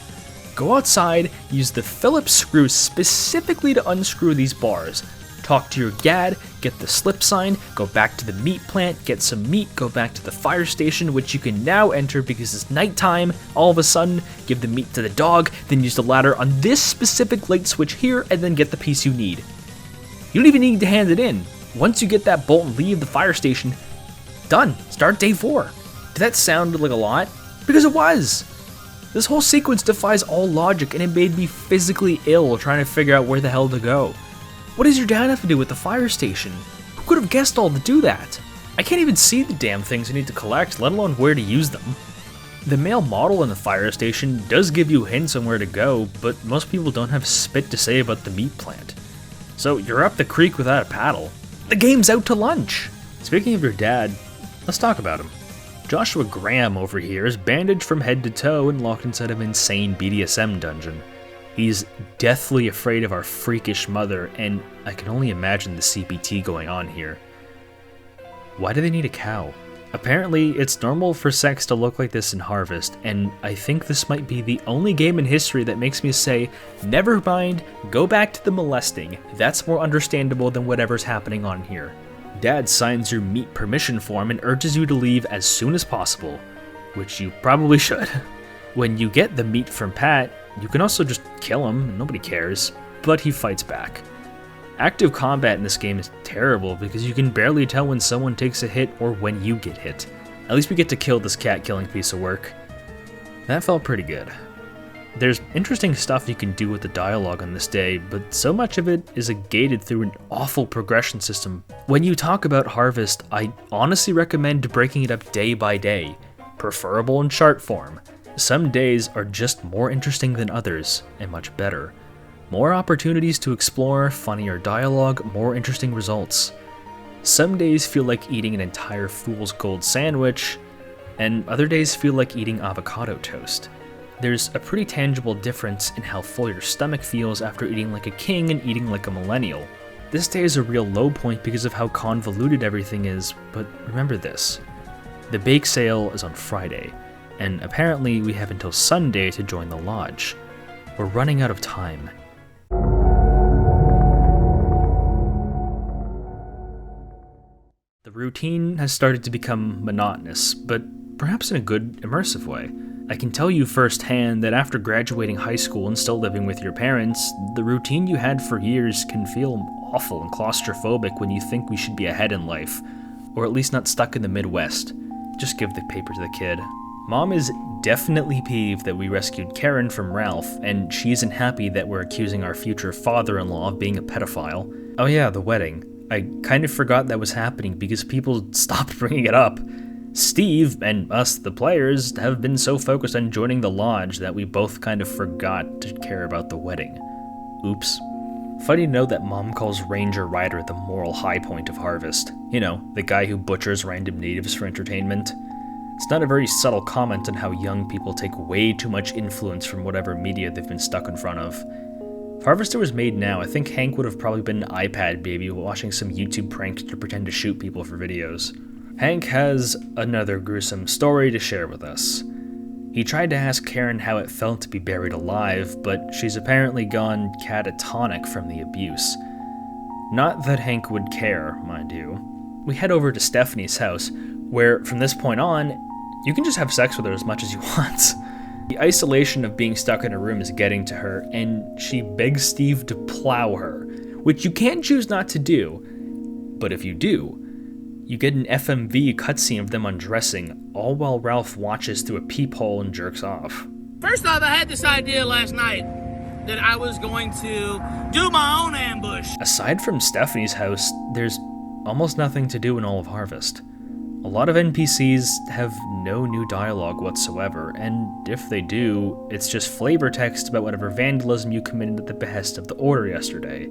Go outside, use the Phillips screw specifically to unscrew these bars. Talk to your dad, get the slip signed, go back to the meat plant, get some meat, go back to the fire station, which you can now enter because it's nighttime. All of a sudden, give the meat to the dog, then use the ladder on this specific light switch here, and then get the piece you need. You don't even need to hand it in. Once you get that bolt and leave the fire station, done. Start day 4. Did that sound like a lot? Because it was. This whole sequence defies all logic, and it made me physically ill trying to figure out where the hell to go. What does your dad have to do with the fire station? Who could have guessed all to do that? I can't even see the damn things you need to collect, let alone where to use them. The male model in the fire station does give you hints on where to go, but most people don't have spit to say about the meat plant. So you're up the creek without a paddle. The game's out to lunch! Speaking of your dad, let's talk about him. Joshua Graham over here is bandaged from head to toe and locked inside an insane BDSM dungeon. He's deathly afraid of our freakish mother, and I can only imagine the CPT going on here. Why do they need a cow? Apparently, it's normal for sex to look like this in Harvest, and I think this might be the only game in history that makes me say, never mind, go back to the molesting. That's more understandable than whatever's happening on here. Dad signs your meat permission form and urges you to leave as soon as possible, which you probably should. When you get the meat from Pat, you can also just kill him, nobody cares, but he fights back. Active combat in this game is terrible because you can barely tell when someone takes a hit or when you get hit. At least we get to kill this cat-killing piece of work. That felt pretty good. There's interesting stuff you can do with the dialogue on this day, but so much of it is gated through an awful progression system. When you talk about Harvest, I honestly recommend breaking it up day by day, preferable in chart form. Some days are just more interesting than others, and much better. More opportunities to explore, funnier dialogue, more interesting results. Some days feel like eating an entire fool's gold sandwich, and other days feel like eating avocado toast. There's a pretty tangible difference in how full your stomach feels after eating like a king and eating like a millennial. This day is a real low point because of how convoluted everything is, but remember this. The bake sale is on Friday, and apparently we have until Sunday to join the lodge. We're running out of time. routine has started to become monotonous, but perhaps in a good, immersive way. I can tell you firsthand that after graduating high school and still living with your parents, the routine you had for years can feel awful and claustrophobic when you think we should be ahead in life, or at least not stuck in the Midwest. Just give the paper to the kid. Mom is definitely peeved that we rescued Karen from Ralph, and she isn't happy that we're accusing our future father-in-law of being a pedophile. Oh yeah, the wedding. I kind of forgot that was happening because people stopped bringing it up. Steve, and us, the players, have been so focused on joining the lodge that we both kind of forgot to care about the wedding. Oops. Funny to know that Mom calls Ranger Ryder the moral high point of Harvest. You know, the guy who butchers random natives for entertainment. It's not a very subtle comment on how young people take way too much influence from whatever media they've been stuck in front of. If Harvester was made now, I think Hank would have probably been an iPad baby watching some YouTube pranks to pretend to shoot people for videos. Hank has another gruesome story to share with us. He tried to ask Karen how it felt to be buried alive, but she's apparently gone catatonic from the abuse. Not that Hank would care, mind you. We head over to Stephanie's house, where from this point on, you can just have sex with her as much as you want. The isolation of being stuck in a room is getting to her, and she begs Steve to plow her, which you can't choose not to do, but if you do, you get an FMV cutscene of them undressing, all while Ralph watches through a peephole and jerks off. First off, I had this idea last night that I was going to do my own ambush. Aside from Stephanie's house, there's almost nothing to do in all of Harvest. A lot of NPCs have no new dialogue whatsoever, and if they do, it's just flavor text about whatever vandalism you committed at the behest of the Order yesterday.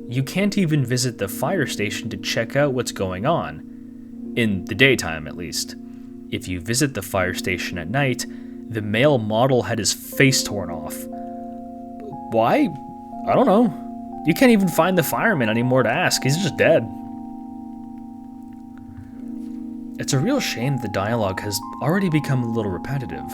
You can't even visit the fire station to check out what's going on. In the daytime, at least. If you visit the fire station at night, the male model had his face torn off. Why? I don't know. You can't even find the fireman anymore to ask, he's just dead. It's a real shame the dialogue has already become a little repetitive.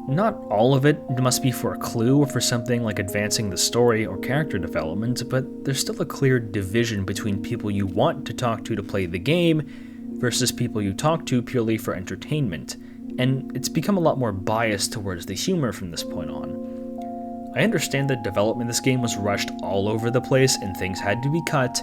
Not all of it must be for a clue or for something like advancing the story or character development, but there's still a clear division between people you want to talk to play the game versus people you talk to purely for entertainment, and it's become a lot more biased towards the humor from this point on. I understand that development of this game was rushed all over the place and things had to be cut,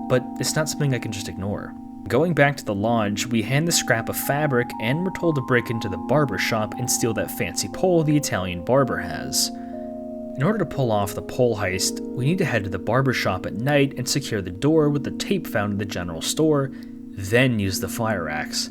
but it's not something I can just ignore. Going back to the lodge, we hand the scrap of fabric and we're told to break into the barber shop and steal that fancy pole the Italian barber has. In order to pull off the pole heist, we need to head to the barber shop at night and secure the door with the tape found in the general store, then use the fire axe.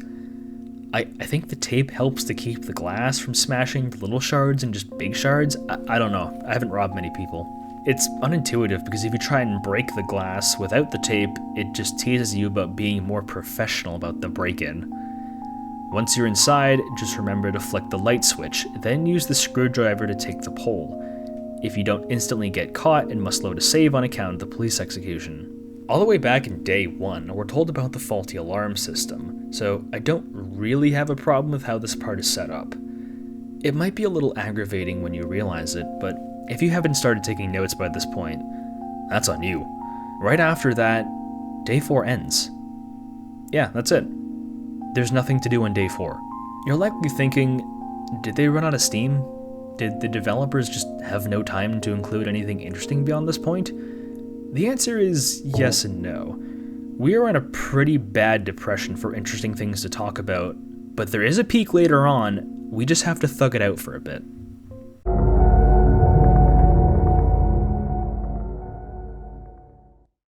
I think the tape helps to keep the glass from smashing to little shards and just big shards. I don't know, I haven't robbed many people. It's unintuitive because if you try and break the glass without the tape, it just teases you about being more professional about the break-in. Once you're inside, just remember to flick the light switch, then use the screwdriver to take the pole. If you don't instantly get caught and must load a save on account of the police execution. All the way back in day 1, we're told about the faulty alarm system, so I don't really have a problem with how this part is set up. It might be a little aggravating when you realize it, but if you haven't started taking notes by this point, that's on you. Right after that, day 4 ends. Yeah, that's it. There's nothing to do on day 4. You're likely thinking, did they run out of steam? Did the developers just have no time to include anything interesting beyond this point? The answer is yes and no. We are in a pretty bad depression for interesting things to talk about, but there is a peak later on. We just have to thug it out for a bit.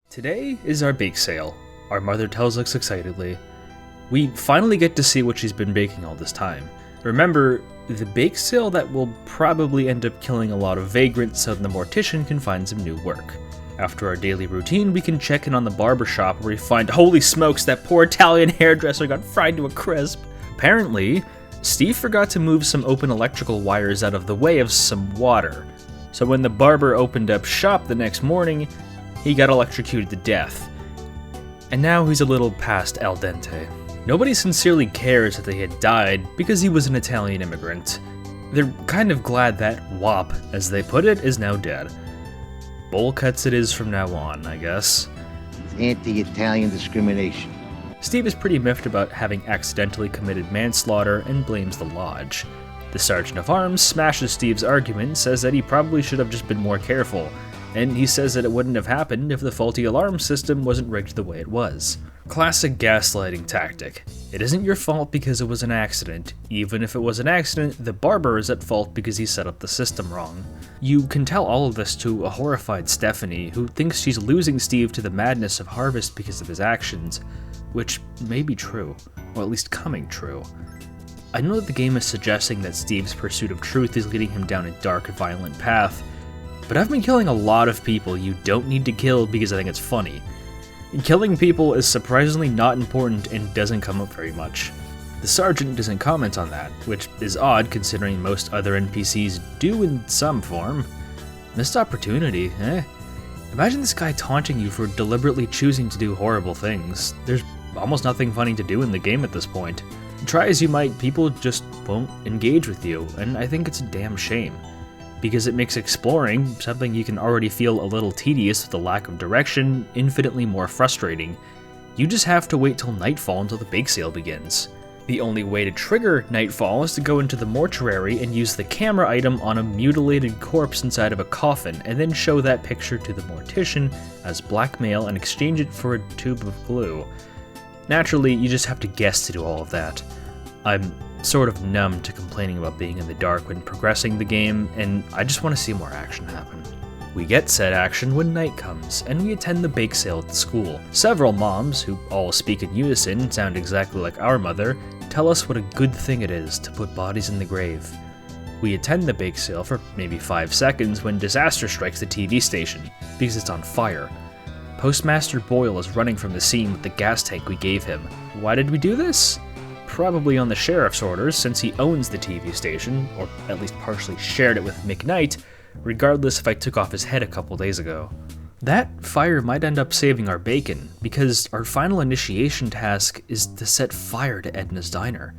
Today is our bake sale, our mother tells us excitedly. We finally get to see what she's been baking all this time. Remember, the bake sale that will probably end up killing a lot of vagrants so the mortician can find some new work. After our daily routine, we can check in on the barber shop where we find, holy smokes, that poor Italian hairdresser got fried to a crisp. Apparently, Steve forgot to move some open electrical wires out of the way of some water. So when the barber opened up shop the next morning, he got electrocuted to death. And now he's a little past al dente. Nobody sincerely cares that they had died because he was an Italian immigrant. They're kind of glad that WAP, as they put it, is now dead. Bowl cuts it is from now on, I guess. Anti-Italian discrimination. Steve is pretty miffed about having accidentally committed manslaughter and blames the Lodge. The Sergeant of Arms smashes Steve's argument and says that he probably should have just been more careful, and he says that it wouldn't have happened if the faulty alarm system wasn't rigged the way it was. Classic gaslighting tactic. It isn't your fault because it was an accident. Even if it was an accident, the barber is at fault because he set up the system wrong. You can tell all of this to a horrified Stephanie, who thinks she's losing Steve to the madness of Harvest because of his actions, which may be true, or at least coming true. I know that the game is suggesting that Steve's pursuit of truth is leading him down a dark, violent path, but I've been killing a lot of people you don't need to kill because I think it's funny. Killing people is surprisingly not important and doesn't come up very much. The Sergeant doesn't comment on that, which is odd considering most other NPCs do in some form. Missed opportunity, eh? Imagine this guy taunting you for deliberately choosing to do horrible things. There's almost nothing funny to do in the game at this point. Try as you might, people just won't engage with you, and I think it's a damn shame. Because it makes exploring, something you can already feel a little tedious with the lack of direction, infinitely more frustrating. You just have to wait till nightfall until the bake sale begins. The only way to trigger nightfall is to go into the mortuary and use the camera item on a mutilated corpse inside of a coffin, and then show that picture to the mortician as blackmail and exchange it for a tube of glue. Naturally, you just have to guess to do all of that. I'm sort of numb to complaining about being in the dark when progressing the game, and I just want to see more action happen. We get said action when night comes, and we attend the bake sale at the school. Several moms, who all speak in unison and sound exactly like our mother, tell us what a good thing it is to put bodies in the grave. We attend the bake sale for maybe 5 seconds when disaster strikes the TV station, because it's on fire. Postmaster Boyle is running from the scene with the gas tank we gave him. Why did we do this? Probably on the sheriff's orders, since he owns the TV station, or at least partially shared it with McKnight, regardless if I took off his head a couple days ago. That fire might end up saving our bacon, because our final initiation task is to set fire to Edna's diner.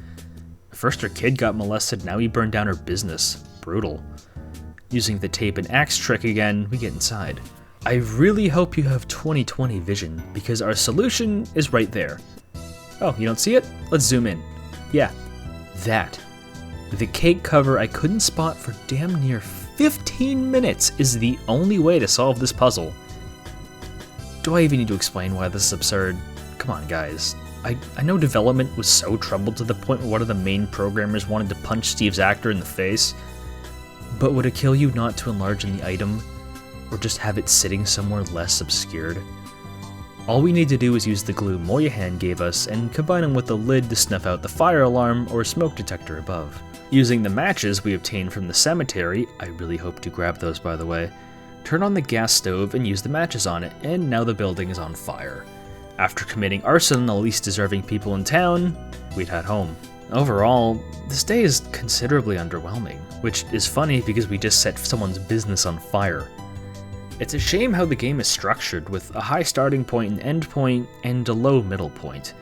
First her kid got molested, now he burned down her business. Brutal. Using the tape and axe trick again, we get inside. I really hope you have 20/20 vision, because our solution is right there. Oh, you don't see it? Let's zoom in. Yeah, that. The cake cover I couldn't spot for damn near 15 minutes is the only way to solve this puzzle. Do I even need to explain why this is absurd? Come on, guys. I know development was so troubled to the point where one of the main programmers wanted to punch Steve's actor in the face, but would it kill you not to enlarge in the item, or just have it sitting somewhere less obscured? All we need to do is use the glue Moyahan gave us and combine them with the lid to snuff out the fire alarm or smoke detector above. Using the matches we obtained from the cemetery, I really hope to grab those by the way, turn on the gas stove and use the matches on it, and now the building is on fire. After committing arson on the least deserving people in town, we'd head home. Overall, this day is considerably underwhelming, which is funny because we just set someone's business on fire. It's a shame how the game is structured, with a high starting point and end point, and a low middle point.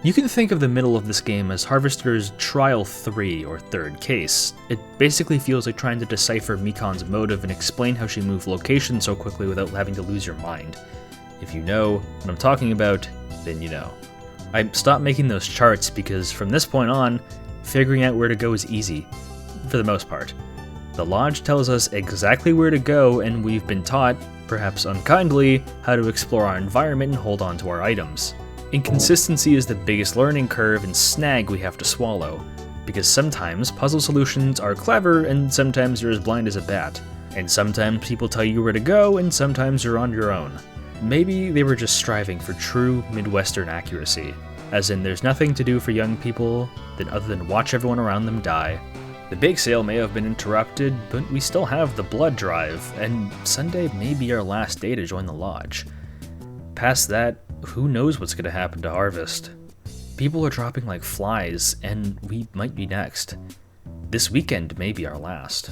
You can think of the middle of this game as Harvester's Trial 3, or third case. It basically feels like trying to decipher Mikan's motive and explain how she moved locations so quickly without having to lose your mind. If you know what I'm talking about, then you know. I stopped making those charts because from this point on, figuring out where to go is easy, for the most part. The Lodge tells us exactly where to go, and we've been taught, perhaps unkindly, how to explore our environment and hold on to our items. Inconsistency is the biggest learning curve and snag we have to swallow, because sometimes puzzle solutions are clever and sometimes you're as blind as a bat, and sometimes people tell you where to go and sometimes you're on your own. Maybe they were just striving for true Midwestern accuracy, as in there's nothing to do for young people other than watch everyone around them die. The bake sale may have been interrupted, but we still have the blood drive, and Sunday may be our last day to join the Lodge. Past that, who knows what's going to happen to Harvest? People are dropping like flies, and we might be next. This weekend may be our last.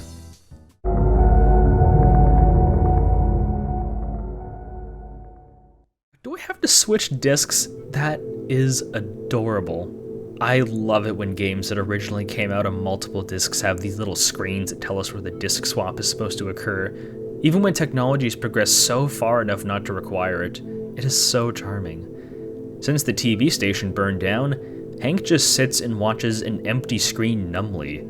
Do I have to switch discs? That is adorable. I love it when games that originally came out on multiple discs have these little screens that tell us where the disc swap is supposed to occur. Even when technology's progressed so far enough not to require it, it is so charming. Since the TV station burned down, Hank just sits and watches an empty screen numbly.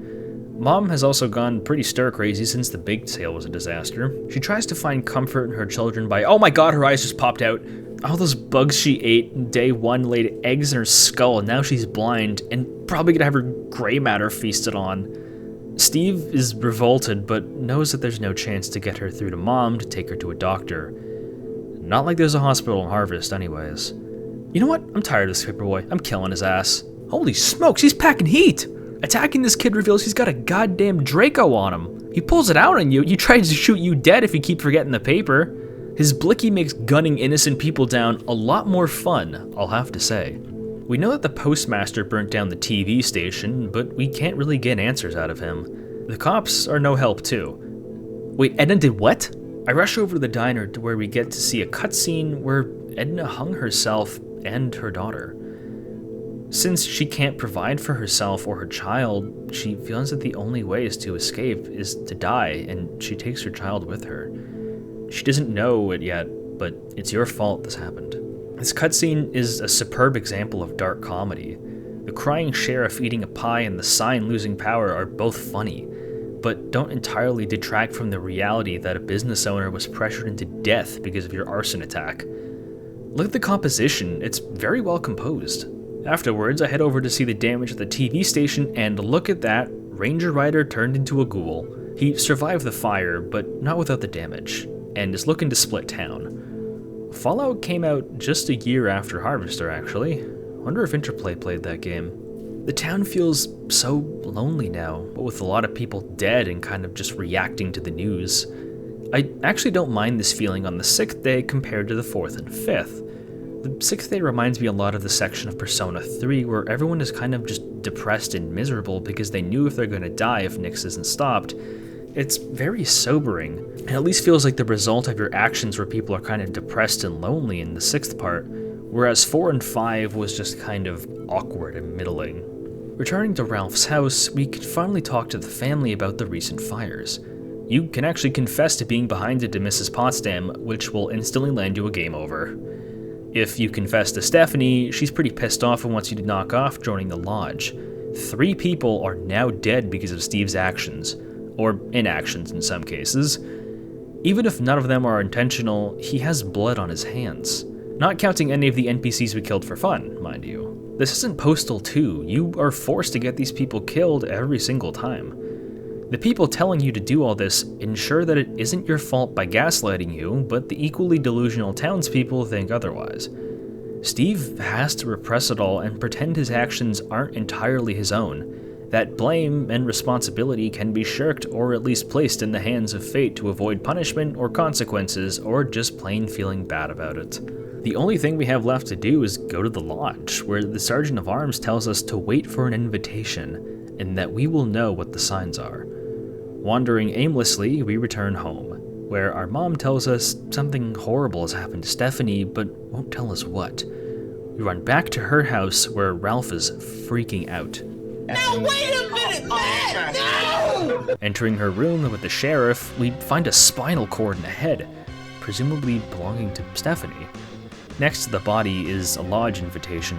Mom has also gone pretty stir-crazy since the bake sale was a disaster. She tries to find comfort in her children by, oh my god, her eyes just popped out. All those bugs she ate in day one laid eggs in her skull, and now she's blind, and probably gonna have her gray matter feasted on. Steve is revolted, but knows that there's no chance to get her through to Mom to take her to a doctor. Not like there's a hospital in Harvest anyways. You know what? I'm tired of this paperboy. I'm killing his ass. Holy smokes, he's packing heat! Attacking this kid reveals he's got a goddamn Draco on him. He pulls it out on you. He tries to shoot you dead if you keep forgetting the paper. His blicky makes gunning innocent people down a lot more fun, I'll have to say. We know that the postmaster burnt down the TV station, but we can't really get answers out of him. The cops are no help too. Wait, Edna did what? I rush over to the diner to where we get to see a cutscene where Edna hung herself and her daughter. Since she can't provide for herself or her child, she feels that the only way is to escape is to die, and she takes her child with her. She doesn't know it yet, but it's your fault this happened. This cutscene is a superb example of dark comedy. The crying sheriff eating a pie and the sign losing power are both funny, but don't entirely detract from the reality that a business owner was pressured into death because of your arson attack. Look at the composition, it's very well composed. Afterwards, I head over to see the damage at the TV station, and look at that, Ranger Ryder turned into a ghoul. He survived the fire, but not without the damage, and is looking to split town. Fallout came out just a year after Harvester, actually. Wonder if Interplay played that game. The town feels so lonely now, but with a lot of people dead and kind of just reacting to the news. I actually don't mind this feeling on the 6th day compared to the 4th and 5th. The 6th day reminds me a lot of the section of Persona 3 where everyone is kind of just depressed and miserable because they knew if they're gonna die if Nyx isn't stopped. It's very sobering. It at least feels like the result of your actions where people are kind of depressed and lonely in the 6th part, whereas 4 and 5 was just kind of awkward and middling. Returning to Ralph's house, we can finally talk to the family about the recent fires. You can actually confess to being behind it to Mrs. Potsdam, which will instantly land you a game over. If you confess to Stephanie, she's pretty pissed off and wants you to knock off joining the lodge. 3 people are now dead because of Steve's actions, or inactions in some cases. Even if none of them are intentional, he has blood on his hands. Not counting any of the NPCs we killed for fun, mind you. This isn't Postal 2, you are forced to get these people killed every single time. The people telling you to do all this ensure that it isn't your fault by gaslighting you, but the equally delusional townspeople think otherwise. Steve has to repress it all and pretend his actions aren't entirely his own, that blame and responsibility can be shirked or at least placed in the hands of fate to avoid punishment or consequences, or just plain feeling bad about it. The only thing we have left to do is go to the lodge, where the Sergeant of Arms tells us to wait for an invitation, and that we will know what the signs are. Wandering aimlessly, we return home, where our mom tells us something horrible has happened to Stephanie, but won't tell us what. We run back to her house, where Ralph is freaking out. Now wait a minute, man! No! Entering her room with the sheriff, we find a spinal cord in the head, presumably belonging to Stephanie. Next to the body is a lodge invitation.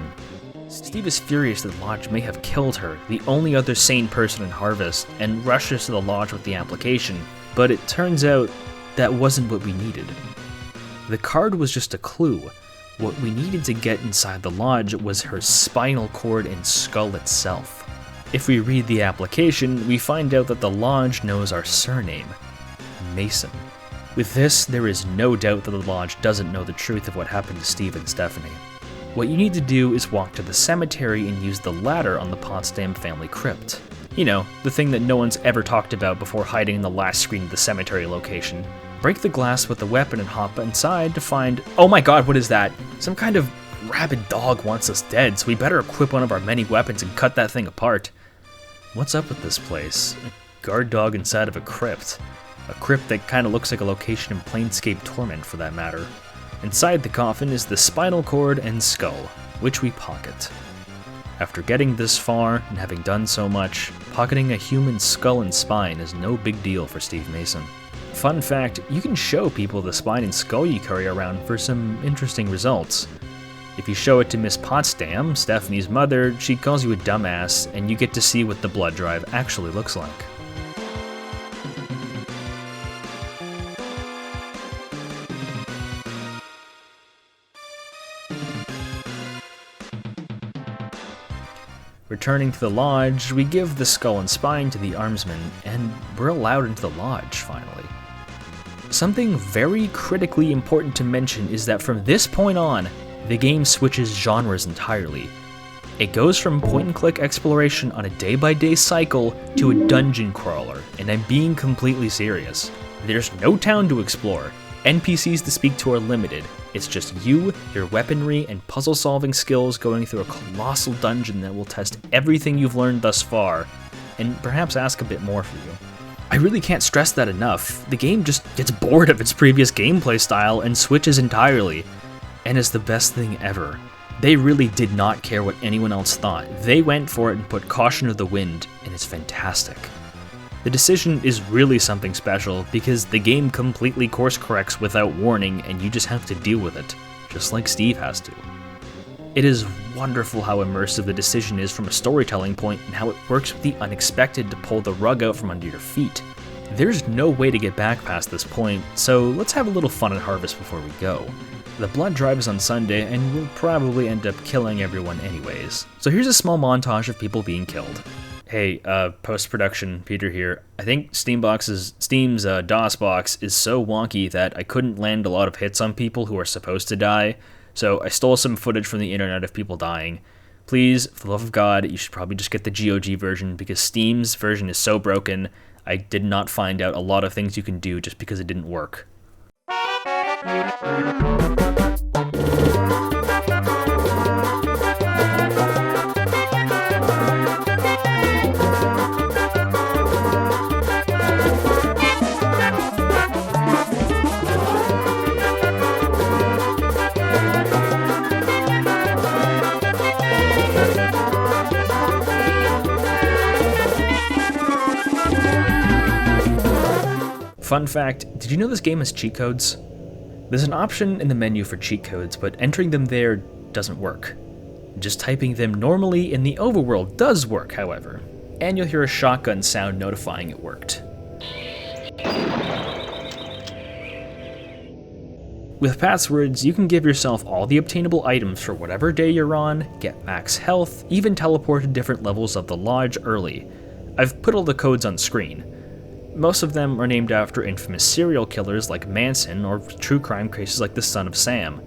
Steve is furious that Lodge may have killed her, the only other sane person in Harvest, and rushes to the lodge with the application, but it turns out that wasn't what we needed. The card was just a clue. What we needed to get inside the lodge was her spinal cord and skull itself. If we read the application, we find out that the lodge knows our surname, Mason. With this, there is no doubt that the lodge doesn't know the truth of what happened to Steve and Stephanie. What you need to do is walk to the cemetery and use the ladder on the Potsdam family crypt. You know, the thing that no one's ever talked about before hiding in the last screen of the cemetery location. Break the glass with the weapon and hop inside to find— oh my god, what is that? Some kind of rabid dog wants us dead, so we better equip one of our many weapons and cut that thing apart. What's up with this place? A guard dog inside of a crypt. A crypt that kinda looks like a location in Planescape Torment for that matter. Inside the coffin is the spinal cord and skull, which we pocket. After getting this far, and having done so much, pocketing a human skull and spine is no big deal for Steve Mason. Fun fact, you can show people the spine and skull you carry around for some interesting results. If you show it to Miss Potsdam, Stephanie's mother, she calls you a dumbass, and you get to see what the blood drive actually looks like. Returning to the lodge, we give the skull and spine to the armsman, and we're allowed into the lodge, finally. Something very critically important to mention is that from this point on, the game switches genres entirely. It goes from point-and-click exploration on a day-by-day cycle to a dungeon crawler, and I'm being completely serious. There's no town to explore. NPCs to speak to are limited. It's just you, your weaponry, and puzzle-solving skills going through a colossal dungeon that will test everything you've learned thus far, and perhaps ask a bit more for you. I really can't stress that enough. The game just gets bored of its previous gameplay style and switches entirely, and it's the best thing ever. They really did not care what anyone else thought. They went for it and put caution to the wind, and it's fantastic. The decision is really something special because the game completely course corrects without warning and you just have to deal with it, just like Steve has to. It is wonderful how immersive the decision is from a storytelling point and how it works with the unexpected to pull the rug out from under your feet. There's no way to get back past this point, so let's have a little fun at Harvest before we go. The blood drive is on Sunday and we'll probably end up killing everyone anyways. So here's a small montage of people being killed. Hey, post-production, Peter here. I think Steam's DOS box is so wonky that I couldn't land a lot of hits on people who are supposed to die, so I stole some footage from the internet of people dying. Please, for the love of God, you should probably just get the GOG version because Steam's version is so broken, I did not find out a lot of things you can do just because it didn't work. Fun fact, did you know this game has cheat codes? There's an option in the menu for cheat codes, but entering them there doesn't work. Just typing them normally in the overworld does work, however, and you'll hear a shotgun sound notifying it worked. With passwords, you can give yourself all the obtainable items for whatever day you're on, get max health, even teleport to different levels of the lodge early. I've put all the codes on screen. Most of them are named after infamous serial killers like Manson or true crime cases like the Son of Sam.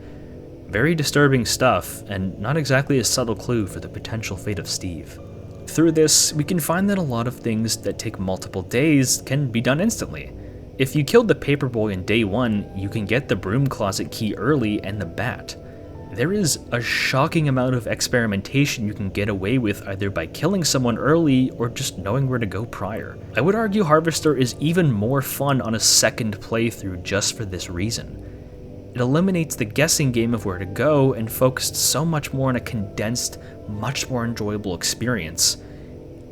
Very disturbing stuff, and not exactly a subtle clue for the potential fate of Steve. Through this, we can find that a lot of things that take multiple days can be done instantly. If you killed the paperboy in day 1, you can get the broom closet key early and the bat. There is a shocking amount of experimentation you can get away with either by killing someone early or just knowing where to go prior. I would argue Harvester is even more fun on a second playthrough just for this reason. It eliminates the guessing game of where to go and focused so much more on a condensed, much more enjoyable experience.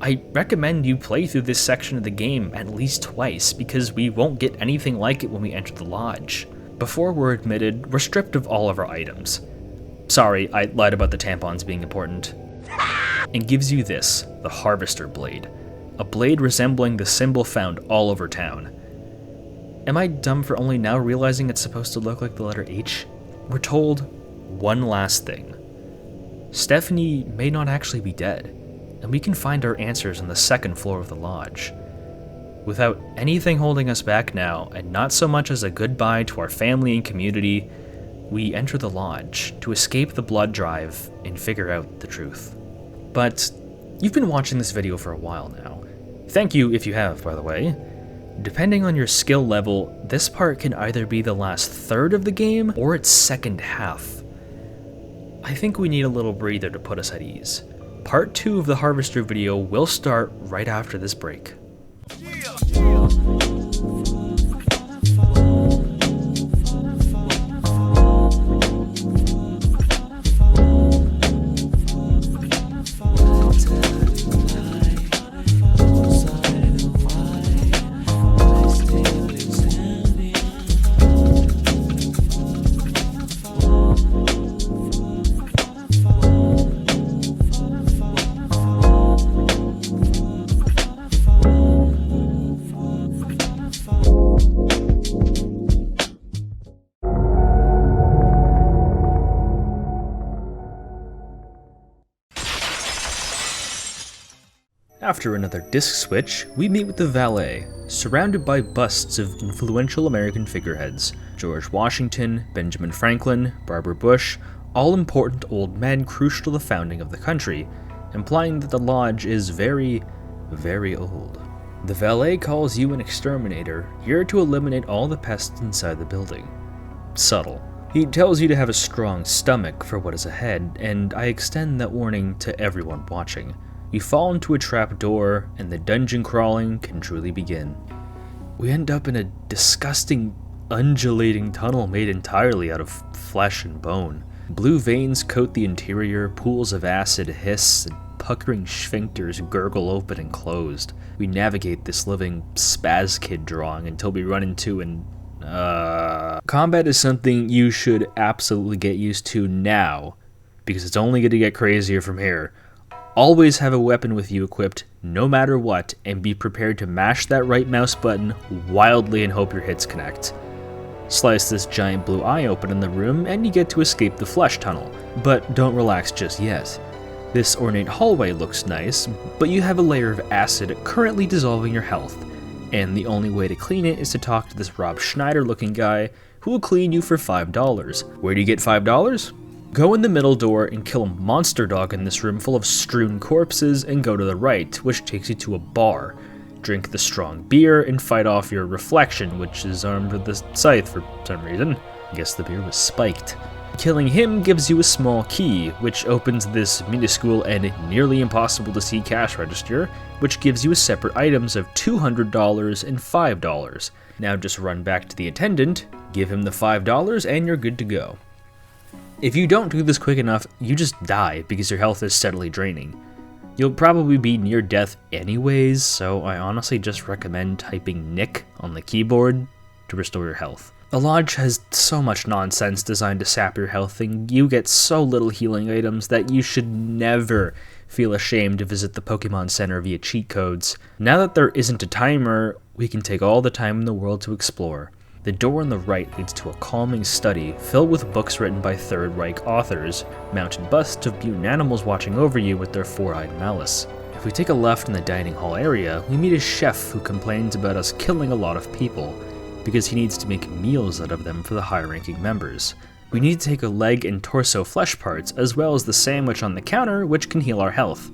I recommend you play through this section of the game at least twice because we won't get anything like it when we enter the lodge. Before we're admitted, we're stripped of all of our items. Sorry, I lied about the tampons being important. And gives you this, the Harvester Blade. A blade resembling the symbol found all over town. Am I dumb for only now realizing it's supposed to look like the letter H? We're told one last thing. Stephanie may not actually be dead, and we can find our answers on the second floor of the lodge. Without anything holding us back now, and not so much as a goodbye to our family and community, we enter the lodge to escape the blood drive and figure out the truth. But you've been watching this video for a while now. Thank you if you have, by the way. Depending on your skill level, this part can either be the last third of the game or its second half. I think we need a little breather to put us at ease. Part 2 of the Harvester video will start right after this break. After another disc switch, we meet with the valet, surrounded by busts of influential American figureheads. George Washington, Benjamin Franklin, Barbara Bush, all important old men crucial to the founding of the country, implying that the lodge is very, very old. The valet calls you an exterminator, here to eliminate all the pests inside the building. Subtle. He tells you to have a strong stomach for what is ahead, and I extend that warning to everyone watching. You fall into a trap door, and the dungeon crawling can truly begin. We end up in a disgusting, undulating tunnel made entirely out of flesh and bone. Blue veins coat the interior, pools of acid hiss, and puckering sphincters gurgle open and closed. We navigate this living spaz kid drawing until we run into an combat is something you should absolutely get used to now, because it's only going to get crazier from here. Always have a weapon with you equipped, no matter what, and be prepared to mash that right mouse button wildly and hope your hits connect. Slice this giant blue eye open in the room, and you get to escape the flesh tunnel, but don't relax just yet. This ornate hallway looks nice, but you have a layer of acid currently dissolving your health, and the only way to clean it is to talk to this Rob Schneider looking guy who will clean you for $5. Where do you get $5? Go in the middle door and kill a monster dog in this room full of strewn corpses and go to the right, which takes you to a bar. Drink the strong beer and fight off your reflection, which is armed with a scythe for some reason. I guess the beer was spiked. Killing him gives you a small key, which opens this minuscule and nearly impossible to see cash register, which gives you separate items of $200 and $5. Now just run back to the attendant, give him the $5, and you're good to go. If you don't do this quick enough, you just die because your health is steadily draining. You'll probably be near death anyways, so I honestly just recommend typing Nick on the keyboard to restore your health. The lodge has so much nonsense designed to sap your health, and you get so little healing items that you should never feel ashamed to visit the Pokemon Center via cheat codes. Now that there isn't a timer, we can take all the time in the world to explore. The door on the right leads to a calming study filled with books written by Third Reich authors, mounted busts of mutant animals watching over you with their four-eyed malice. If we take a left in the dining hall area, we meet a chef who complains about us killing a lot of people, because he needs to make meals out of them for the high-ranking members. We need to take a leg and torso flesh parts, as well as the sandwich on the counter, which can heal our health.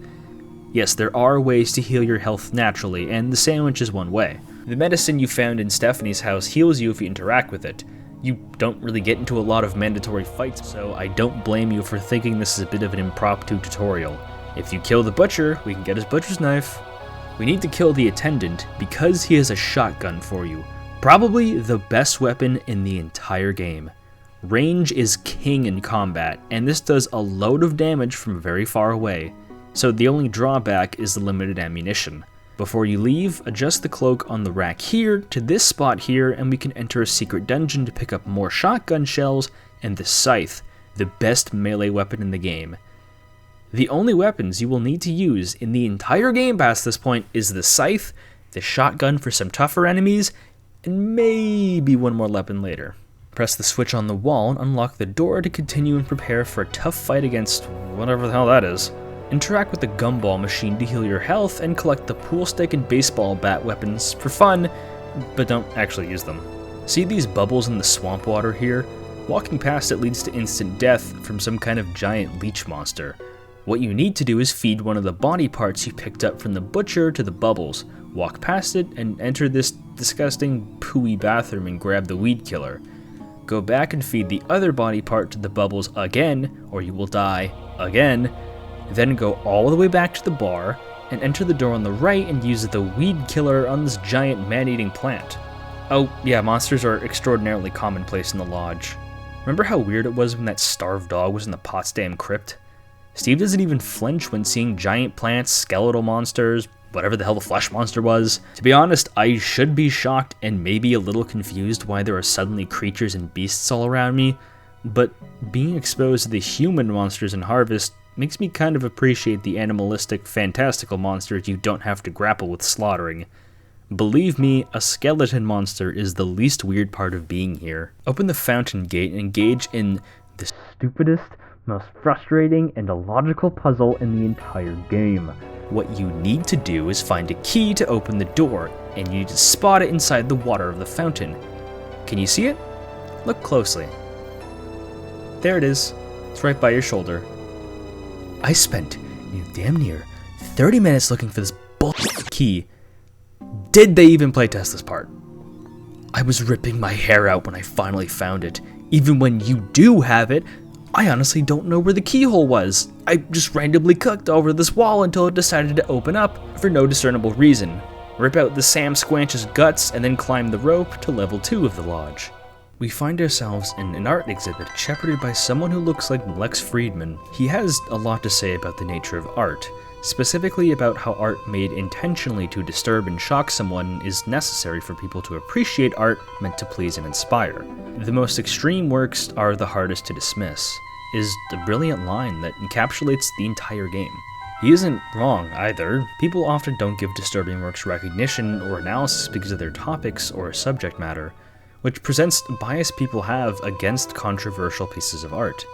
Yes, there are ways to heal your health naturally, and the sandwich is one way. The medicine you found in Stephanie's house heals you if you interact with it. You don't really get into a lot of mandatory fights, so I don't blame you for thinking this is a bit of an impromptu tutorial. If you kill the butcher, we can get his butcher's knife. We need to kill the attendant because he has a shotgun for you. Probably the best weapon in the entire game. Range is king in combat, and this does a load of damage from very far away, so the only drawback is the limited ammunition. Before you leave, adjust the cloak on the rack here to this spot here, and we can enter a secret dungeon to pick up more shotgun shells and the scythe, the best melee weapon in the game. The only weapons you will need to use in the entire game past this point is the scythe, the shotgun for some tougher enemies, and maybe one more weapon later. Press the switch on the wall and unlock the door to continue and prepare for a tough fight against whatever the hell that is. Interact with the gumball machine to heal your health and collect the pool stick and baseball bat weapons for fun, but don't actually use them. See these bubbles in the swamp water here? Walking past it leads to instant death from some kind of giant leech monster. What you need to do is feed one of the body parts you picked up from the butcher to the bubbles, walk past it, and enter this disgusting pooey bathroom and grab the weed killer. Go back and feed the other body part to the bubbles again, or you will die again. Then go all the way back to the bar, and enter the door on the right and use the weed killer on this giant man-eating plant. Oh yeah, monsters are extraordinarily commonplace in the lodge. Remember how weird it was when that starved dog was in the Potsdam crypt? Steve doesn't even flinch when seeing giant plants, skeletal monsters, whatever the hell the flesh monster was. To be honest, I should be shocked and maybe a little confused why there are suddenly creatures and beasts all around me, but being exposed to the human monsters in Harvest makes me kind of appreciate the animalistic, fantastical monsters you don't have to grapple with slaughtering. Believe me, a skeleton monster is the least weird part of being here. Open the fountain gate and engage in the stupidest, most frustrating and illogical puzzle in the entire game. What you need to do is find a key to open the door, and you need to spot it inside the water of the fountain. Can you see it? Look closely. There it is. It's right by your shoulder. I spent damn near 30 minutes looking for this bullshit key. Did they even playtest this part? I was ripping my hair out when I finally found it. Even when you do have it, I honestly don't know where the keyhole was. I just randomly clicked over this wall until it decided to open up for no discernible reason. Rip out the Sam Squanch's guts and then climb the rope to level 2 of the lodge. We find ourselves in an art exhibit shepherded by someone who looks like Lex Friedman. He has a lot to say about the nature of art, specifically about how art made intentionally to disturb and shock someone is necessary for people to appreciate art meant to please and inspire. The most extreme works are the hardest to dismiss, is a brilliant line that encapsulates the entire game. He isn't wrong either. People often don't give disturbing works recognition or analysis because of their topics or subject matter, which presents bias people have against controversial pieces of art.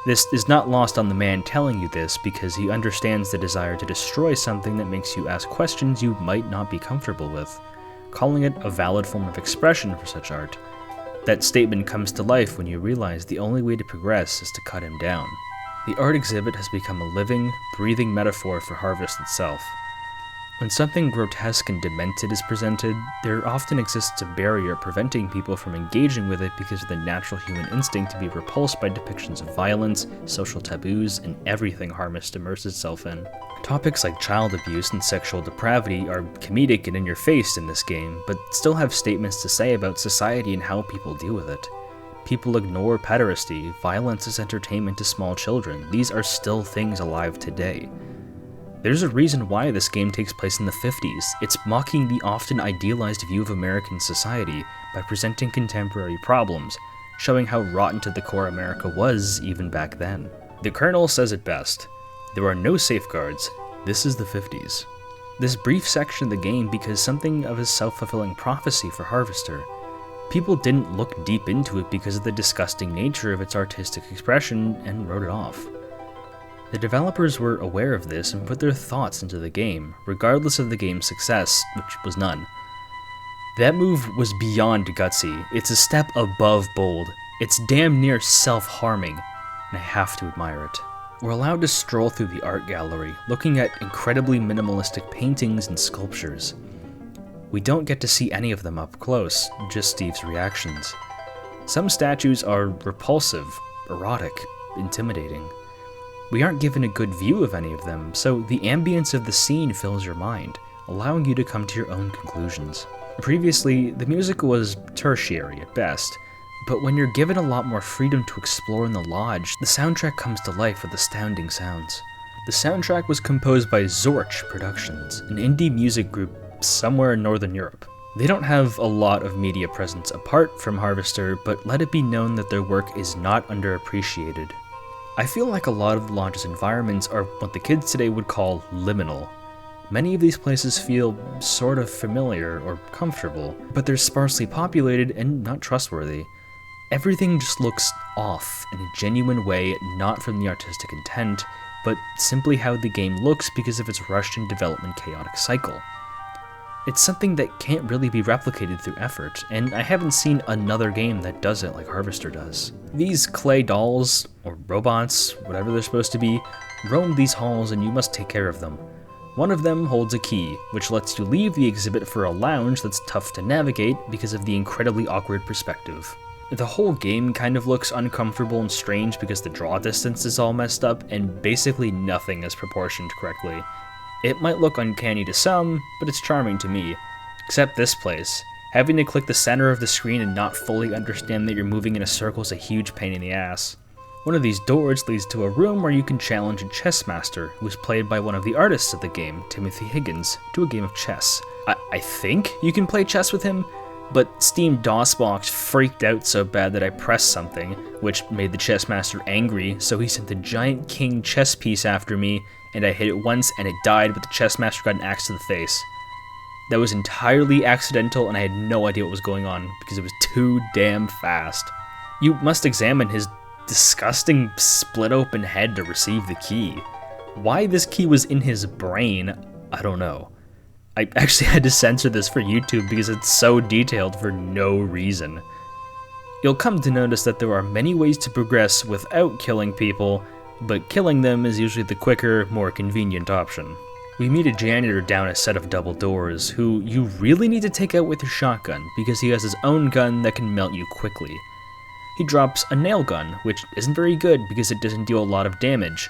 This is not lost on the man telling you this because he understands the desire to destroy something that makes you ask questions you might not be comfortable with, calling it a valid form of expression for such art. That statement comes to life when you realize the only way to progress is to cut him down. The art exhibit has become a living, breathing metaphor for Harvest itself. When something grotesque and demented is presented, there often exists a barrier preventing people from engaging with it because of the natural human instinct to be repulsed by depictions of violence, social taboos, and everything Harvest immerses itself in. Topics like child abuse and sexual depravity are comedic and in your face in this game, but still have statements to say about society and how people deal with it. People ignore pederasty, violence is entertainment to small children. These are still things alive today. There's a reason why this game takes place in the 50s. It's mocking the often idealized view of American society by presenting contemporary problems, showing how rotten to the core America was even back then. The Colonel says it best. There are no safeguards. This is the 50s. This brief section of the game becomes something of a self-fulfilling prophecy for Harvester. People didn't look deep into it because of the disgusting nature of its artistic expression and wrote it off. The developers were aware of this and put their thoughts into the game, regardless of the game's success, which was none. That move was beyond gutsy. It's a step above bold. It's damn near self-harming, and I have to admire it. We're allowed to stroll through the art gallery, looking at incredibly minimalistic paintings and sculptures. We don't get to see any of them up close, just Steve's reactions. Some statues are repulsive, erotic, intimidating. We aren't given a good view of any of them, so the ambience of the scene fills your mind, allowing you to come to your own conclusions. Previously, the music was tertiary at best, but when you're given a lot more freedom to explore in the lodge, the soundtrack comes to life with astounding sounds. The soundtrack was composed by Zorch Productions, an indie music group somewhere in Northern Europe. They don't have a lot of media presence apart from Harvester, but let it be known that their work is not underappreciated. I feel like a lot of the lodge's environments are what the kids today would call liminal. Many of these places feel sort of familiar or comfortable, but they're sparsely populated and not trustworthy. Everything just looks off in a genuine way, not from the artistic intent, but simply how the game looks because of its rushed and development chaotic cycle. It's something that can't really be replicated through effort, and I haven't seen another game that does it like Harvester does. These clay dolls, or robots, whatever they're supposed to be, roam these halls and you must take care of them. One of them holds a key, which lets you leave the exhibit for a lounge that's tough to navigate because of the incredibly awkward perspective. The whole game kind of looks uncomfortable and strange because the draw distance is all messed up and basically nothing is proportioned correctly. It might look uncanny to some, but it's charming to me. Except this place. Having to click the center of the screen and not fully understand that you're moving in a circle is a huge pain in the ass. One of these doors leads to a room where you can challenge a chess master, who is played by one of the artists of the game, Timothy Higgins, to a game of chess. I think you can play chess with him, but Steam DOSBox freaked out so bad that I pressed something, which made the chess master angry, so he sent the giant king chess piece after me, and I hit it once and it died, but the chess master got an axe to the face. That was entirely accidental and I had no idea what was going on because it was too damn fast. You must examine his disgusting split open head to receive the key. Why this key was in his brain, I don't know. I actually had to censor this for YouTube because it's so detailed for no reason. You'll come to notice that there are many ways to progress without killing people, but killing them is usually the quicker, more convenient option. We meet a janitor down a set of double doors, who you really need to take out with your shotgun, because he has his own gun that can melt you quickly. He drops a nail gun, which isn't very good because it doesn't deal a lot of damage,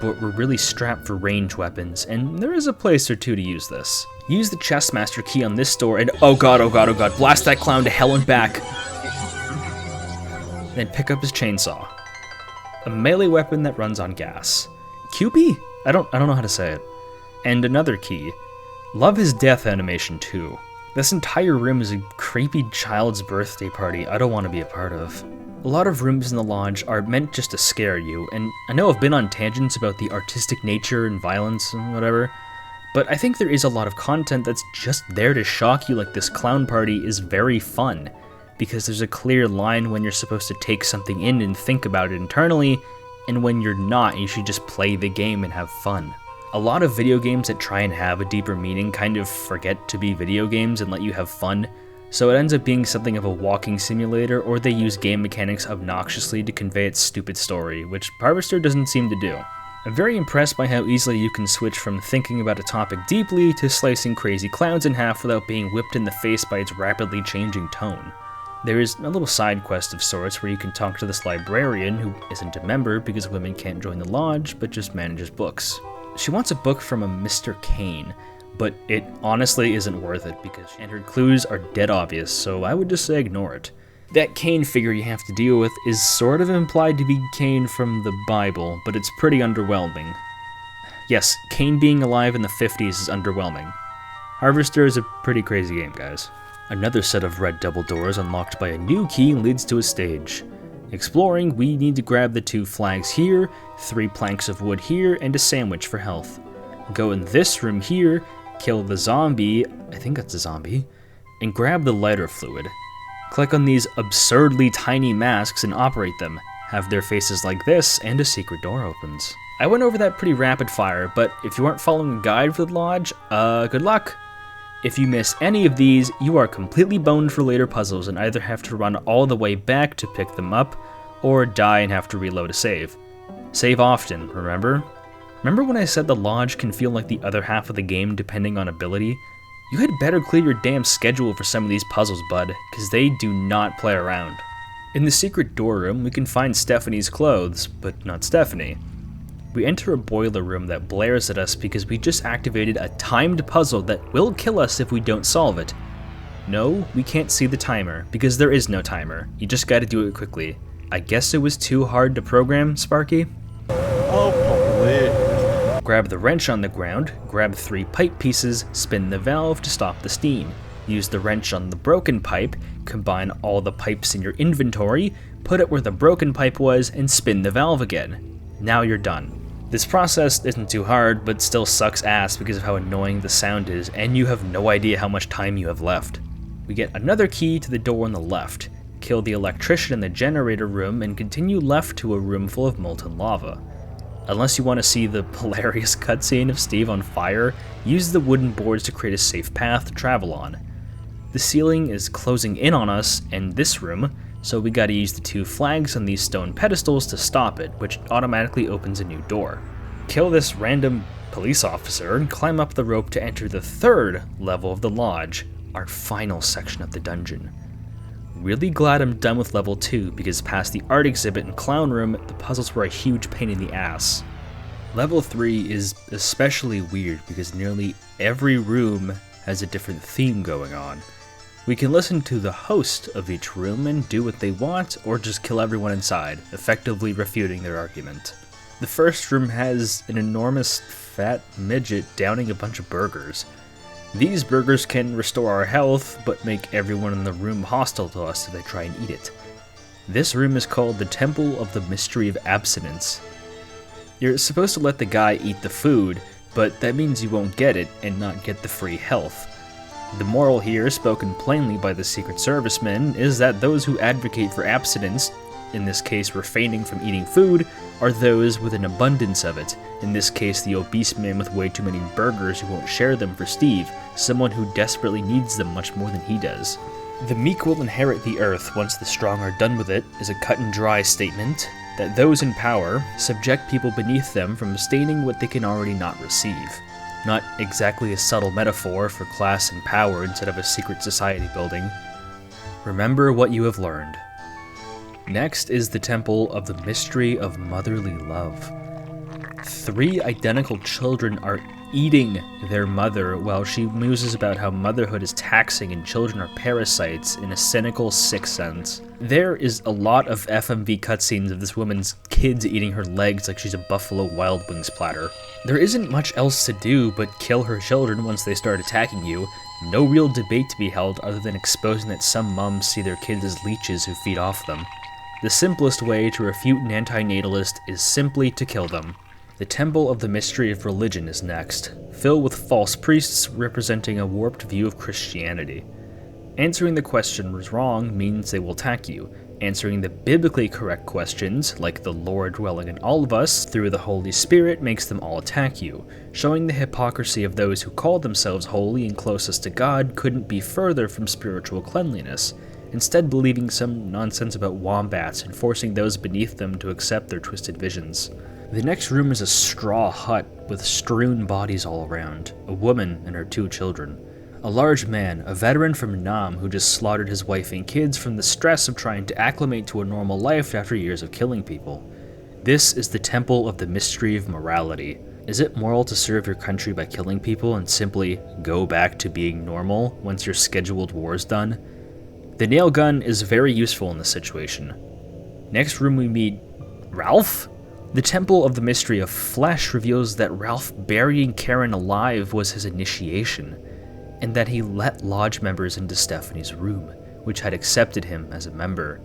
but we're really strapped for range weapons, and there is a place or two to use this. Use the Chestmaster key on this door and oh god, blast that clown to hell and back! Then pick up his chainsaw. A melee weapon that runs on gas. QB? I don't know how to say it. And another key. Love his death animation too. This entire room is a creepy child's birthday party I don't want to be a part of. A lot of rooms in the lodge are meant just to scare you, and I know I've been on tangents about the artistic nature and violence and whatever, but I think there is a lot of content that's just there to shock you, like this clown party is very fun, because there's a clear line when you're supposed to take something in and think about it internally, and when you're not, you should just play the game and have fun. A lot of video games that try and have a deeper meaning kind of forget to be video games and let you have fun, so it ends up being something of a walking simulator, or they use game mechanics obnoxiously to convey its stupid story, which Harvester doesn't seem to do. I'm very impressed by how easily you can switch from thinking about a topic deeply to slicing crazy clowns in half without being whipped in the face by its rapidly changing tone. There is a little side quest of sorts where you can talk to this librarian who isn't a member because women can't join the lodge but just manages books. She wants a book from a Mr. Kane, but it honestly isn't worth it and her clues are dead obvious, so I would just say ignore it. That Kane figure you have to deal with is sort of implied to be Kane from the Bible, but it's pretty underwhelming. Yes, Kane being alive in the 50s is underwhelming. Harvester is a pretty crazy game, guys. Another set of red double doors unlocked by a new key leads to a stage. Exploring, we need to grab the 2 flags here, 3 planks of wood here, and a sandwich for health. Go in this room here, kill the zombie, I think that's a zombie, and grab the lighter fluid. Click on these absurdly tiny masks and operate them, have their faces like this, and a secret door opens. I went over that pretty rapid fire, but if you aren't following a guide for the lodge, good luck. If you miss any of these, you are completely boned for later puzzles and either have to run all the way back to pick them up, or die and have to reload a save. Save often, remember? Remember when I said the lodge can feel like the other half of the game depending on ability? You had better clear your damn schedule for some of these puzzles, bud, because they do not play around. In the secret door room, we can find Stephanie's clothes, but not Stephanie. We enter a boiler room that blares at us because we just activated a timed puzzle that will kill us if we don't solve it. No, we can't see the timer, because there is no timer. You just gotta do it quickly. I guess it was too hard to program, Sparky? Oh, please. Grab the wrench on the ground, grab 3 pipe pieces, spin the valve to stop the steam. Use the wrench on the broken pipe, combine all the pipes in your inventory, put it where the broken pipe was, and spin the valve again. Now you're done. This process isn't too hard, but still sucks ass because of how annoying the sound is, and you have no idea how much time you have left. We get another key to the door on the left, kill the electrician in the generator room, and continue left to a room full of molten lava. Unless you want to see the hilarious cutscene of Steve on fire, use the wooden boards to create a safe path to travel on. The ceiling is closing in on us in this room, so we gotta use the 2 flags on these stone pedestals to stop it, which automatically opens a new door. Kill this random police officer and climb up the rope to enter the 3rd level of the lodge, our final section of the dungeon. Really glad I'm done with level 2 because past the art exhibit and clown room, the puzzles were a huge pain in the ass. Level 3 is especially weird because nearly every room has a different theme going on. We can listen to the host of each room and do what they want, or just kill everyone inside, effectively refuting their argument. The first room has an enormous fat midget downing a bunch of burgers. These burgers can restore our health, but make everyone in the room hostile to us if they try and eat it. This room is called the Temple of the Mystery of Abstinence. You're supposed to let the guy eat the food, but that means you won't get it and not get the free health. The moral here, spoken plainly by the Secret Servicemen, is that those who advocate for abstinence in this case refraining from eating food, are those with an abundance of it, in this case the obese man with way too many burgers who won't share them for Steve, someone who desperately needs them much more than he does. The meek will inherit the earth once the strong are done with it is a cut and dry statement that those in power subject people beneath them from abstaining what they can already not receive. Not exactly a subtle metaphor for class and power instead of a secret society building. Remember what you have learned. Next is the Temple of the Mystery of Motherly Love. 3 identical children are eating their mother while she muses about how motherhood is taxing and children are parasites in a cynical, sick sense. There is a lot of FMV cutscenes of this woman's kids eating her legs like she's a Buffalo Wild Wings platter. There isn't much else to do but kill her children once they start attacking you. No real debate to be held other than exposing that some moms see their kids as leeches who feed off them. The simplest way to refute an antinatalist is simply to kill them. The Temple of the Mystery of Religion is next, filled with false priests representing a warped view of Christianity. Answering the questions wrong means they will attack you. Answering the biblically correct questions, like the Lord dwelling in all of us through the Holy Spirit, makes them all attack you. Showing the hypocrisy of those who called themselves holy and closest to God couldn't be further from spiritual cleanliness, instead believing some nonsense about wombats and forcing those beneath them to accept their twisted visions. The next room is a straw hut with strewn bodies all around, a woman and her 2 children. A large man, a veteran from Nam who just slaughtered his wife and kids from the stress of trying to acclimate to a normal life after years of killing people. This is the Temple of the Mystery of Morality. Is it moral to serve your country by killing people and simply go back to being normal once your scheduled war is done? The nail gun is very useful in this situation. Next room we meet Ralph? The Temple of the Mystery of Flesh reveals that Ralph burying Karen alive was his initiation, and that he let lodge members into Stephanie's room, which had accepted him as a member.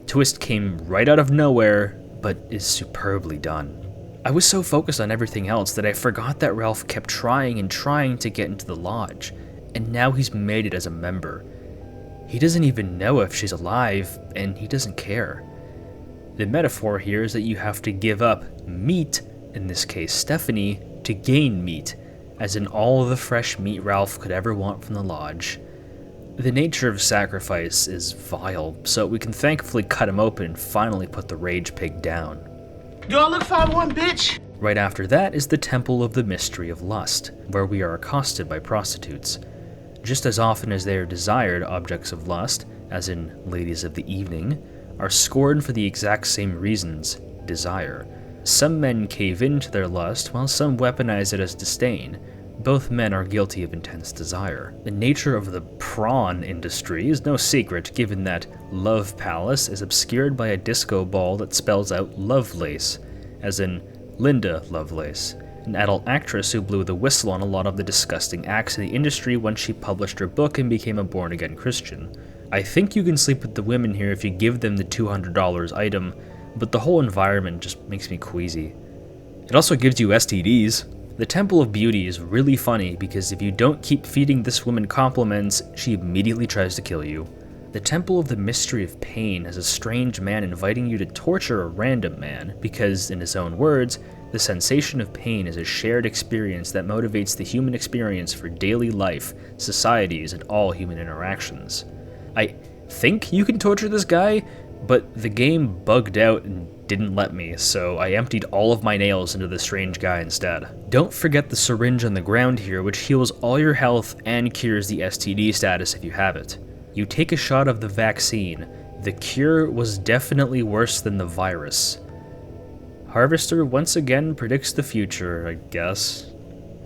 Twist came right out of nowhere, but is superbly done. I was so focused on everything else that I forgot that Ralph kept trying and trying to get into the lodge, and now he's made it as a member. He doesn't even know if she's alive, and he doesn't care. The metaphor here is that you have to give up meat, in this case Stephanie, to gain meat, as in all the fresh meat Ralph could ever want from the lodge. The nature of sacrifice is vile, so we can thankfully cut him open and finally put the rage pig down. Do I look 5'1", bitch? Right after that is the Temple of the Mystery of Lust, where we are accosted by prostitutes. Just as often as they are desired objects of lust, as in ladies of the evening, are scorned for the exact same reasons, desire. Some men cave into their lust, while some weaponize it as disdain. Both men are guilty of intense desire. The nature of the prawn industry is no secret, given that Love Palace is obscured by a disco ball that spells out Lovelace, as in Linda Lovelace, an adult actress who blew the whistle on a lot of the disgusting acts in the industry once she published her book and became a born-again Christian. I think you can sleep with the women here if you give them the $200 item, but the whole environment just makes me queasy. It also gives you STDs. The Temple of Beauty is really funny because if you don't keep feeding this woman compliments, she immediately tries to kill you. The Temple of the Mystery of Pain has a strange man inviting you to torture a random man because, in his own words, the sensation of pain is a shared experience that motivates the human experience for daily life, societies, and all human interactions. I think you can torture this guy, but the game bugged out and didn't let me, so I emptied all of my nails into the strange guy instead. Don't forget the syringe on the ground here, which heals all your health and cures the STD status if you have it. You take a shot of the vaccine. The cure was definitely worse than the virus. Harvester once again predicts the future, I guess.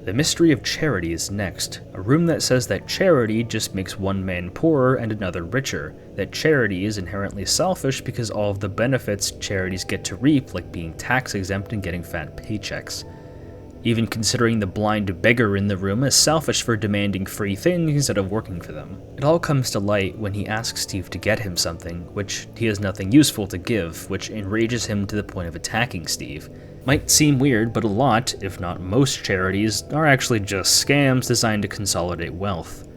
The Mystery of Charity is next, a room that says that charity just makes one man poorer and another richer, that charity is inherently selfish because all of the benefits charities get to reap, like being tax exempt and getting fat paychecks. Even considering the blind beggar in the room as selfish for demanding free things instead of working for them. It all comes to light when he asks Steve to get him something, which he has nothing useful to give, which enrages him to the point of attacking Steve. Might seem weird, but a lot, if not most charities, are actually just scams designed to consolidate wealth.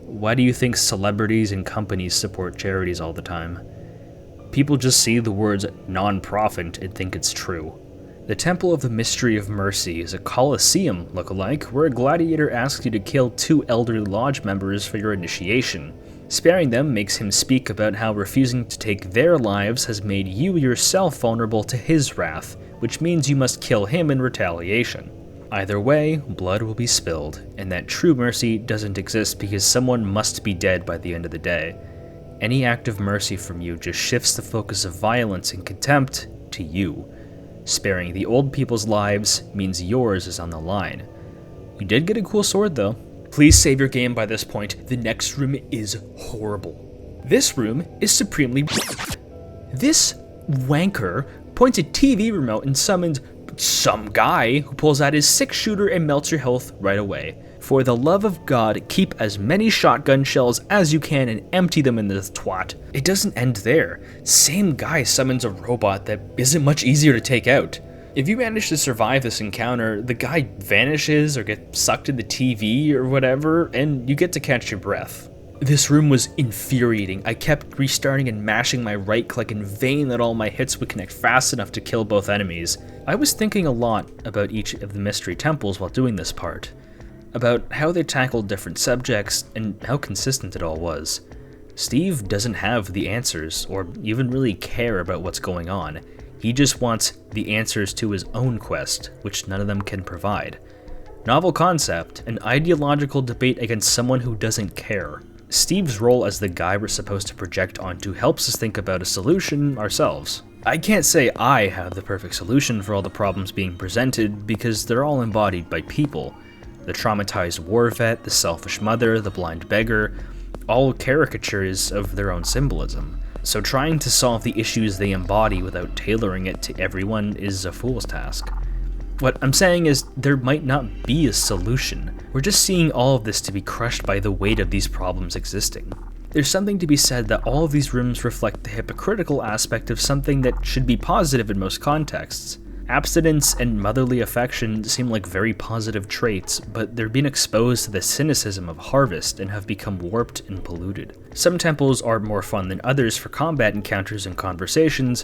Why do you think celebrities and companies support charities all the time? People just see the words non-profit and think it's true. The Temple of the Mystery of Mercy is a Colosseum lookalike where a gladiator asks you to kill 2 elderly lodge members for your initiation. Sparing them makes him speak about how refusing to take their lives has made you yourself vulnerable to his wrath, which means you must kill him in retaliation. Either way, blood will be spilled, and that true mercy doesn't exist because someone must be dead by the end of the day. Any act of mercy from you just shifts the focus of violence and contempt to you. Sparing the old people's lives means yours is on the line. You did get a cool sword though. Please save your game by this point. The next room is horrible. This room is supremely. This wanker points a TV remote and summons some guy who pulls out his 6-shooter and melts your health right away. For the love of God, keep as many shotgun shells as you can and empty them in this twat. It doesn't end there. Same guy summons a robot that isn't much easier to take out. If you manage to survive this encounter, the guy vanishes or gets sucked in the TV or whatever, and you get to catch your breath. This room was infuriating. I kept restarting and mashing my right click in vain that all my hits would connect fast enough to kill both enemies. I was thinking a lot about each of the mystery temples while doing this part. About how they tackled different subjects and how consistent it all was. Steve doesn't have the answers or even really care about what's going on. He just wants the answers to his own quest, which none of them can provide. Novel concept, an ideological debate against someone who doesn't care. Steve's role as the guy we're supposed to project onto helps us think about a solution ourselves. I can't say I have the perfect solution for all the problems being presented because they're all embodied by people. The traumatized war vet, the selfish mother, the blind beggar, all caricatures of their own symbolism. So trying to solve the issues they embody without tailoring it to everyone is a fool's task. What I'm saying is there might not be a solution. We're just seeing all of this to be crushed by the weight of these problems existing. There's something to be said that all of these rooms reflect the hypocritical aspect of something that should be positive in most contexts. Abstinence and motherly affection seem like very positive traits, but they're being exposed to the cynicism of harvest and have become warped and polluted. Some temples are more fun than others for combat encounters and conversations,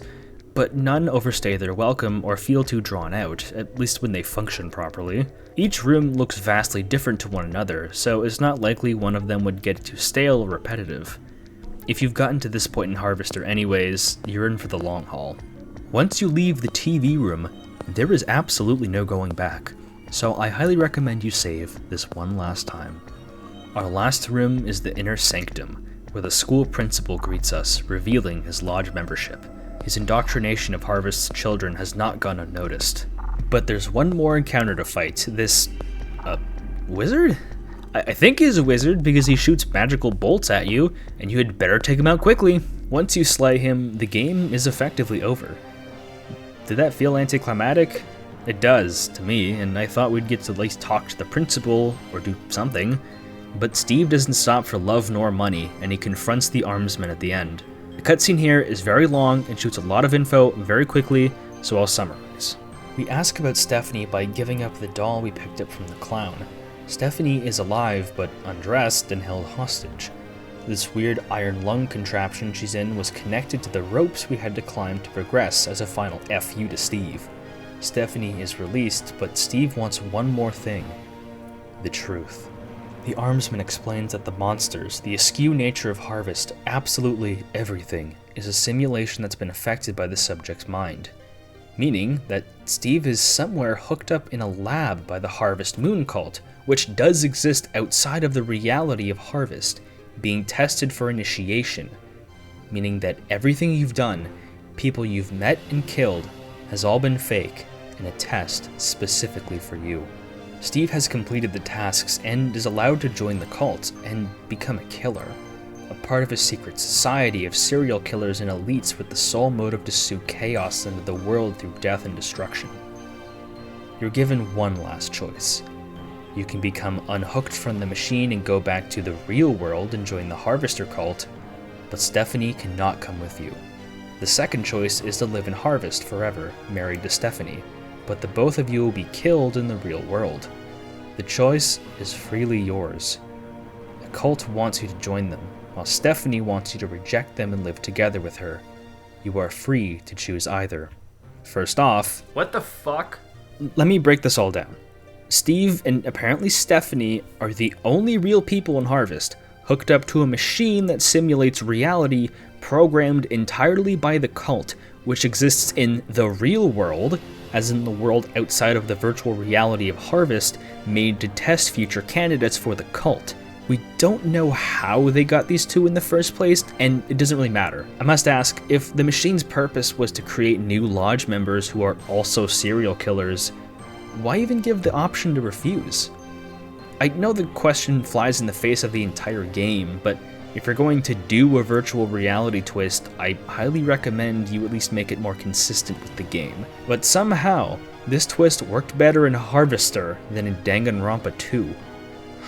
but none overstay their welcome or feel too drawn out, at least when they function properly. Each room looks vastly different to one another, so it's not likely one of them would get too stale or repetitive. If you've gotten to this point in Harvester anyways, you're in for the long haul. Once you leave the TV room, there is absolutely no going back, so I highly recommend you save this one last time. Our last room is the Inner Sanctum, where the school principal greets us, revealing his lodge membership. His indoctrination of Harvest's children has not gone unnoticed. But there's one more encounter to fight. This wizard? I think he's a wizard because he shoots magical bolts at you, and you had better take him out quickly. Once you slay him, the game is effectively over. Did that feel anticlimactic? It does, to me, and I thought we'd get to at least talk to the principal, or do something. But Steve doesn't stop for love nor money, and he confronts the armsman at the end. The cutscene here is very long and shoots a lot of info very quickly, so I'll summarize. We ask about Stephanie by giving up the doll we picked up from the clown. Stephanie is alive, but undressed and held hostage. This weird iron lung contraption she's in was connected to the ropes we had to climb to progress as a final FU to Steve. Stephanie is released, but Steve wants one more thing: the truth. The armsman explains that the monsters, the askew nature of Harvest, absolutely everything, is a simulation that's been affected by the subject's mind. Meaning that Steve is somewhere hooked up in a lab by the Harvest Moon cult, which does exist outside of the reality of Harvest, being tested for initiation, meaning that everything you've done, people you've met and killed, has all been fake and a test specifically for you. Steve has completed the tasks and is allowed to join the cult and become a killer, a part of a secret society of serial killers and elites with the sole motive to sow chaos into the world through death and destruction. You're given one last choice. You can become unhooked from the machine and go back to the real world and join the Harvester cult, but Stephanie cannot come with you. The second choice is to live in Harvest forever, married to Stephanie, but the both of you will be killed in the real world. The choice is freely yours. The cult wants you to join them, while Stephanie wants you to reject them and live together with her. You are free to choose either. First off, What the fuck? let me break this all down. Steve and apparently Stephanie are the only real people in Harvest, hooked up to a machine that simulates reality programmed entirely by the cult, which exists in the real world, as in the world outside of the virtual reality of Harvest, made to test future candidates for the cult. We don't know how they got these two in the first place, and it doesn't really matter. I must ask, if the machine's purpose was to create new lodge members who are also serial killers, why even give the option to refuse? I know the question flies in the face of the entire game, but if you're going to do a virtual reality twist, I highly recommend you at least make it more consistent with the game. But somehow, this twist worked better in Harvester than in Danganronpa 2.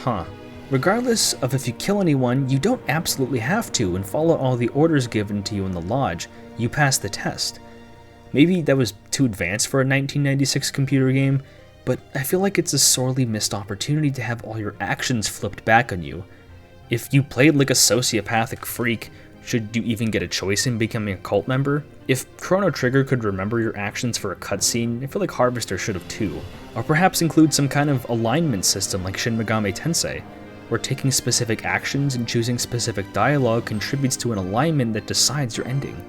Huh. Regardless of if you kill anyone, you don't absolutely have to and follow all the orders given to you in the lodge. You pass the test. Maybe that was too advanced for a 1996 computer game, but I feel like it's a sorely missed opportunity to have all your actions flipped back on you. If you played like a sociopathic freak, should you even get a choice in becoming a cult member? If Chrono Trigger could remember your actions for a cutscene, I feel like Harvester should have too. Or perhaps include some kind of alignment system like Shin Megami Tensei, where taking specific actions and choosing specific dialogue contributes to an alignment that decides your ending.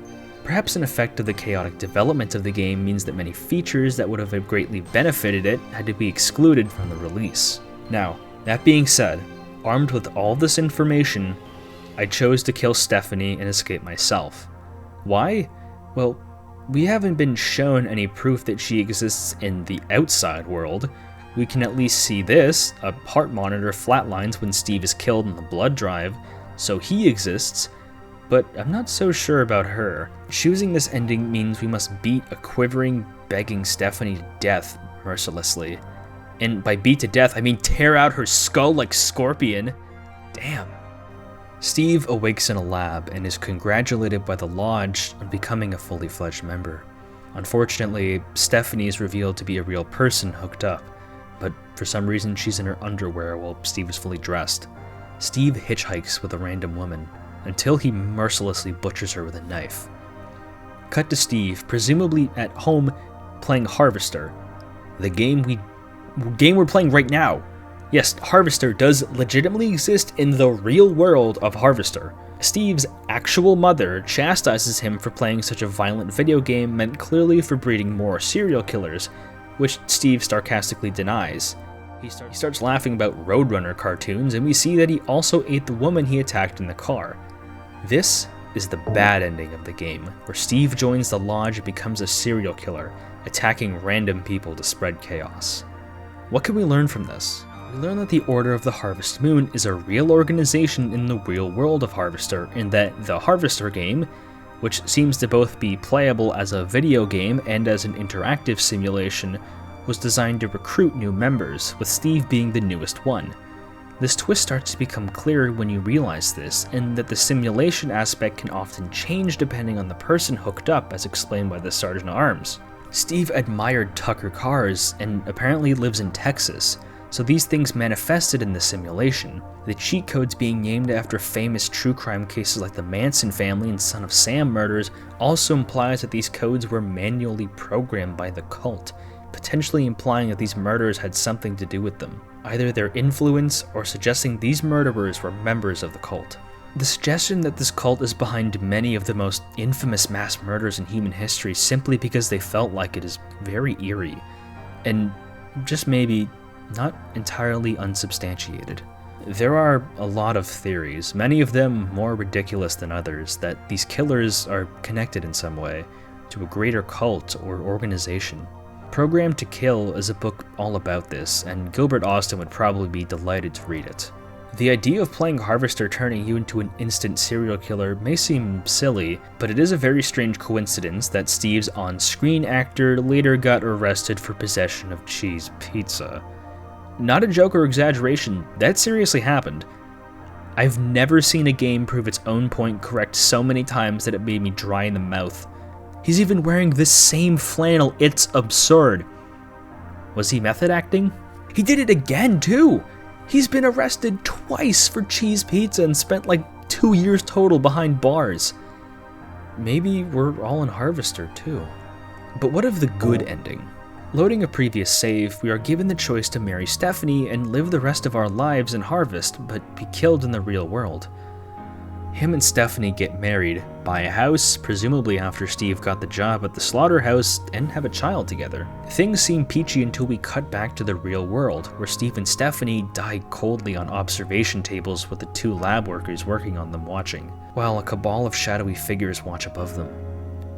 Perhaps an effect of the chaotic development of the game means that many features that would have greatly benefited it had to be excluded from the release. Now, that being said, armed with all this information, I chose to kill Stephanie and escape myself. Why? Well, we haven't been shown any proof that she exists in the outside world. We can at least see this: a heart monitor flatlines when Steve is killed in the blood drive, so he exists, but I'm not so sure about her. Choosing this ending means we must beat a quivering, begging Stephanie to death mercilessly. And by beat to death, I mean tear out her skull like Scorpion. Damn. Steve awakes in a lab and is congratulated by the Lodge on becoming a fully fledged member. Unfortunately, Stephanie is revealed to be a real person hooked up, but for some reason she's in her underwear while Steve is fully dressed. Steve hitchhikes with a random woman, until he mercilessly butchers her with a knife. Cut to Steve, presumably at home, playing Harvester, the game we're playing right now. Yes, Harvester does legitimately exist in the real world of Harvester. Steve's actual mother chastises him for playing such a violent video game meant clearly for breeding more serial killers, which Steve sarcastically denies. He starts laughing about Roadrunner cartoons, and we see that he also ate the woman he attacked in the car. This is the bad ending of the game, where Steve joins the Lodge and becomes a serial killer, attacking random people to spread chaos. What can we learn from this? We learn that the Order of the Harvest Moon is a real organization in the real world of Harvester, and that the Harvester game, which seems to both be playable as a video game and as an interactive simulation, was designed to recruit new members, with Steve being the newest one. This twist starts to become clearer when you realize this, and that the simulation aspect can often change depending on the person hooked up, as explained by the Sergeant at Arms. Steve admired Tucker cars, and apparently lives in Texas, so these things manifested in the simulation. The cheat codes being named after famous true crime cases like the Manson family and Son of Sam murders also implies that these codes were manually programmed by the cult, potentially implying that these murders had something to do with them, either their influence or suggesting these murderers were members of the cult. The suggestion that this cult is behind many of the most infamous mass murders in human history simply because they felt like it is very eerie, and just maybe not entirely unsubstantiated. There are a lot of theories, many of them more ridiculous than others, that these killers are connected in some way to a greater cult or organization. Programmed to Kill is a book all about this, and Gilbert Austin would probably be delighted to read it. The idea of playing Harvester turning you into an instant serial killer may seem silly, but it is a very strange coincidence that Steve's on-screen actor later got arrested for possession of cheese pizza. Not a joke or exaggeration, that seriously happened. I've never seen a game prove its own point correct so many times that it made me dry in the mouth. He's even wearing this same flannel, it's absurd. Was he method acting? He did it again too! He's been arrested twice for cheese pizza and spent like 2 years total behind bars. maybe we're all in Harvester too. But what of the good ending? Loading a previous save, we are given the choice to marry Stephanie and live the rest of our lives in Harvest, but be killed in the real world. Him and Stephanie get married, buy a house, presumably after Steve got the job at the slaughterhouse, and have a child together. Things seem peachy until we cut back to the real world, where Steve and Stephanie die coldly on observation tables with the 2 lab workers working on them watching, while a cabal of shadowy figures watch above them.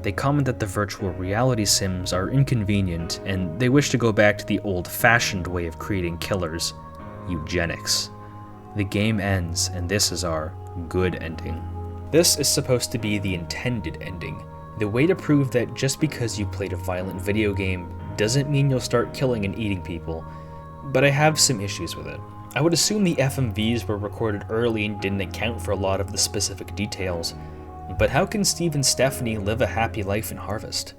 They comment that the virtual reality sims are inconvenient, and they wish to go back to the old-fashioned way of creating killers: eugenics. The game ends, and this is our good ending. This is supposed to be the intended ending, the way to prove that just because you played a violent video game doesn't mean you'll start killing and eating people, but I have some issues with it. I would assume the FMVs were recorded early and didn't account for a lot of the specific details, but how can Steve and Stephanie live a happy life in Harvest?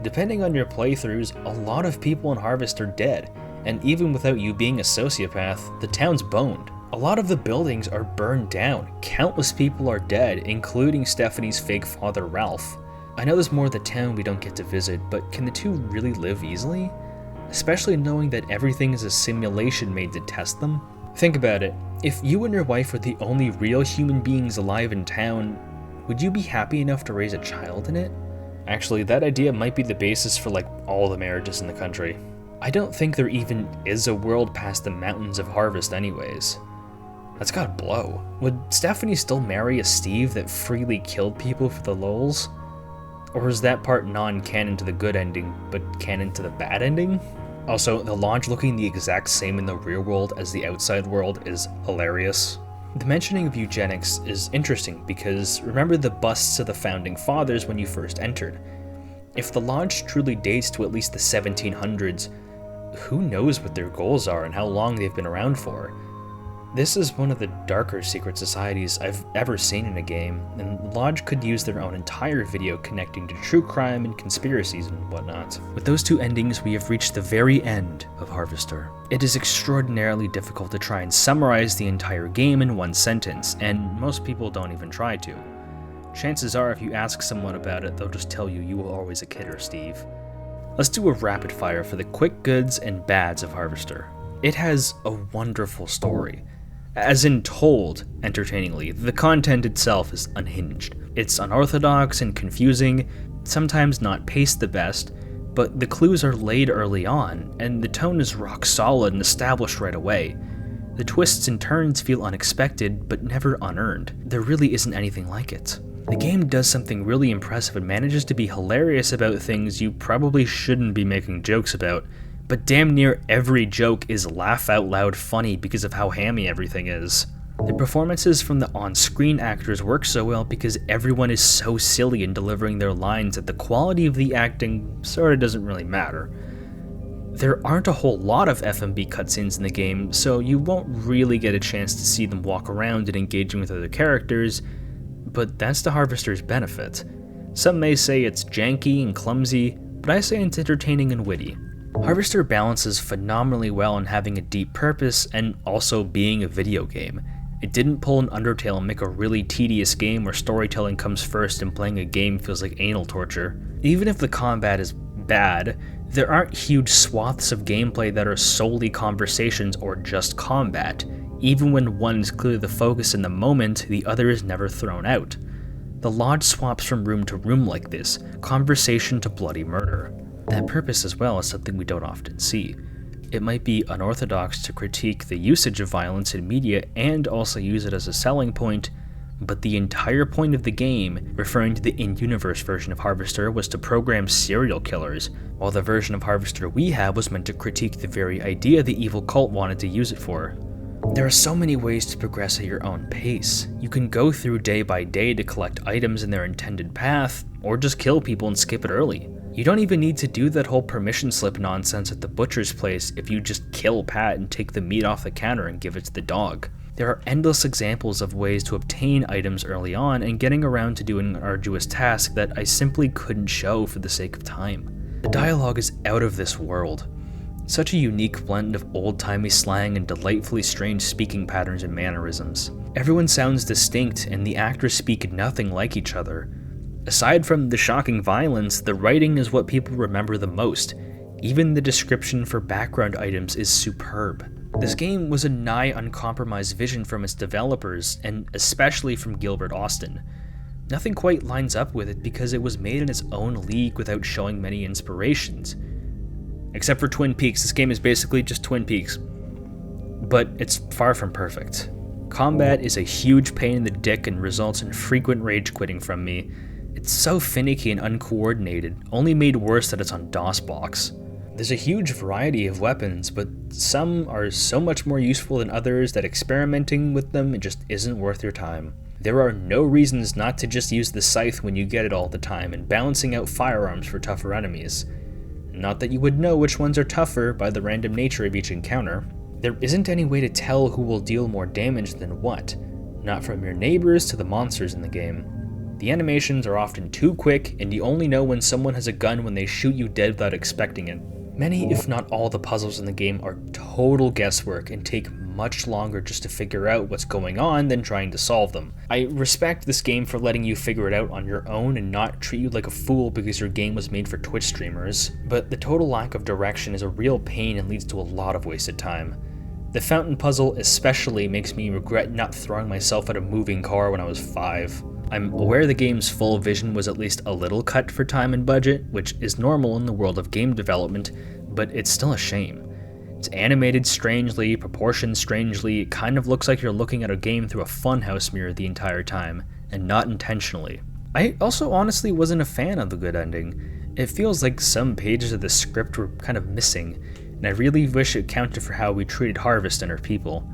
Depending on your playthroughs, a lot of people in Harvest are dead, and even without you being a sociopath, the town's boned. A lot of the buildings are burned down, countless people are dead, including Stephanie's fake father Ralph. I know there's more of the town we don't get to visit, but can the two really live easily? Especially knowing that everything is a simulation made to test them? Think about it, if you and your wife were the only real human beings alive in town, would you be happy enough to raise a child in it? Actually, that idea might be the basis for like all the marriages in the country. I don't think there even is a world past the mountains of Harvest anyways. That's gotta blow. Would Stephanie still marry a Steve that freely killed people for the lulz? Or is that part non-canon to the good ending, but canon to the bad ending? Also, the lodge looking the exact same in the real world as the outside world is hilarious. The mentioning of eugenics is interesting because remember the busts of the founding fathers when you first entered. If the lodge truly dates to at least the 1700s, who knows what their goals are and how long they've been around for? This is one of the darker secret societies I've ever seen in a game, and Lodge could use their own entire video connecting to true crime and conspiracies and whatnot. With those two endings, we have reached the very end of Harvester. It is extraordinarily difficult to try and summarize the entire game in one sentence, and most people don't even try to. Chances are if you ask someone about it, they'll just tell you were always a kidder, Steve. Let's do a rapid fire for the quick goods and bads of Harvester. It has a wonderful story. As in told entertainingly, the content itself is unhinged. It's unorthodox and confusing, sometimes not paced the best, but the clues are laid early on, and the tone is rock solid and established right away. The twists and turns feel unexpected, but never unearned. There really isn't anything like it. The game does something really impressive and manages to be hilarious about things you probably shouldn't be making jokes about, but damn near every joke is laugh out loud funny because of how hammy everything is. The performances from the on-screen actors work so well because everyone is so silly in delivering their lines that the quality of the acting sorta doesn't really matter. There aren't a whole lot of FMV cutscenes in the game, so you won't really get a chance to see them walk around and engaging with other characters, but that's the Harvester's benefit. Some may say it's janky and clumsy, but I say it's entertaining and witty. Harvester balances phenomenally well in having a deep purpose and also being a video game. It didn't pull an Undertale and make a really tedious game where storytelling comes first and playing a game feels like anal torture. Even if the combat is bad, there aren't huge swaths of gameplay that are solely conversations or just combat. Even when one is clearly the focus in the moment, the other is never thrown out. The lodge swaps from room to room like this, conversation to bloody murder. That purpose as well is something we don't often see. It might be unorthodox to critique the usage of violence in media and also use it as a selling point, but the entire point of the game, referring to the in-universe version of Harvester, was to program serial killers, while the version of Harvester we have was meant to critique the very idea the evil cult wanted to use it for. There are so many ways to progress at your own pace. You can go through day by day to collect items in their intended path, or just kill people and skip it early. You don't even need to do that whole permission slip nonsense at the butcher's place if you just kill Pat and take the meat off the counter and give it to the dog. There are endless examples of ways to obtain items early on and getting around to doing an arduous task that I simply couldn't show for the sake of time. The dialogue is out of this world. Such a unique blend of old-timey slang and delightfully strange speaking patterns and mannerisms. Everyone sounds distinct and the actors speak nothing like each other. Aside from the shocking violence, the writing is what people remember the most. Even the description for background items is superb. This game was a nigh uncompromised vision from its developers, and especially from Gilbert Austin. Nothing quite lines up with it because it was made in its own league without showing many inspirations. Except for Twin Peaks, this game is basically just Twin Peaks. But it's far from perfect. Combat is a huge pain in the dick and results in frequent rage quitting from me. It's so finicky and uncoordinated, only made worse that it's on DOSBox. There's a huge variety of weapons, but some are so much more useful than others that experimenting with them just isn't worth your time. There are no reasons not to just use the scythe when you get it all the time and balancing out firearms for tougher enemies. Not that you would know which ones are tougher by the random nature of each encounter. There isn't any way to tell who will deal more damage than what, not from your neighbors to the monsters in the game. The animations are often too quick, and you only know when someone has a gun when they shoot you dead without expecting it. Many, if not all, the puzzles in the game are total guesswork and take much longer just to figure out what's going on than trying to solve them. I respect this game for letting you figure it out on your own and not treat you like a fool because your game was made for Twitch streamers, but the total lack of direction is a real pain and leads to a lot of wasted time. The fountain puzzle especially makes me regret not throwing myself at a moving car when I was 5. I'm aware the game's full vision was at least a little cut for time and budget, which is normal in the world of game development, but it's still a shame. It's animated strangely, proportioned strangely, it kind of looks like you're looking at a game through a funhouse mirror the entire time, and not intentionally. I also honestly wasn't a fan of the good ending. It feels like some pages of the script were kind of missing, and I really wish it counted for how we treated Harvest and her people.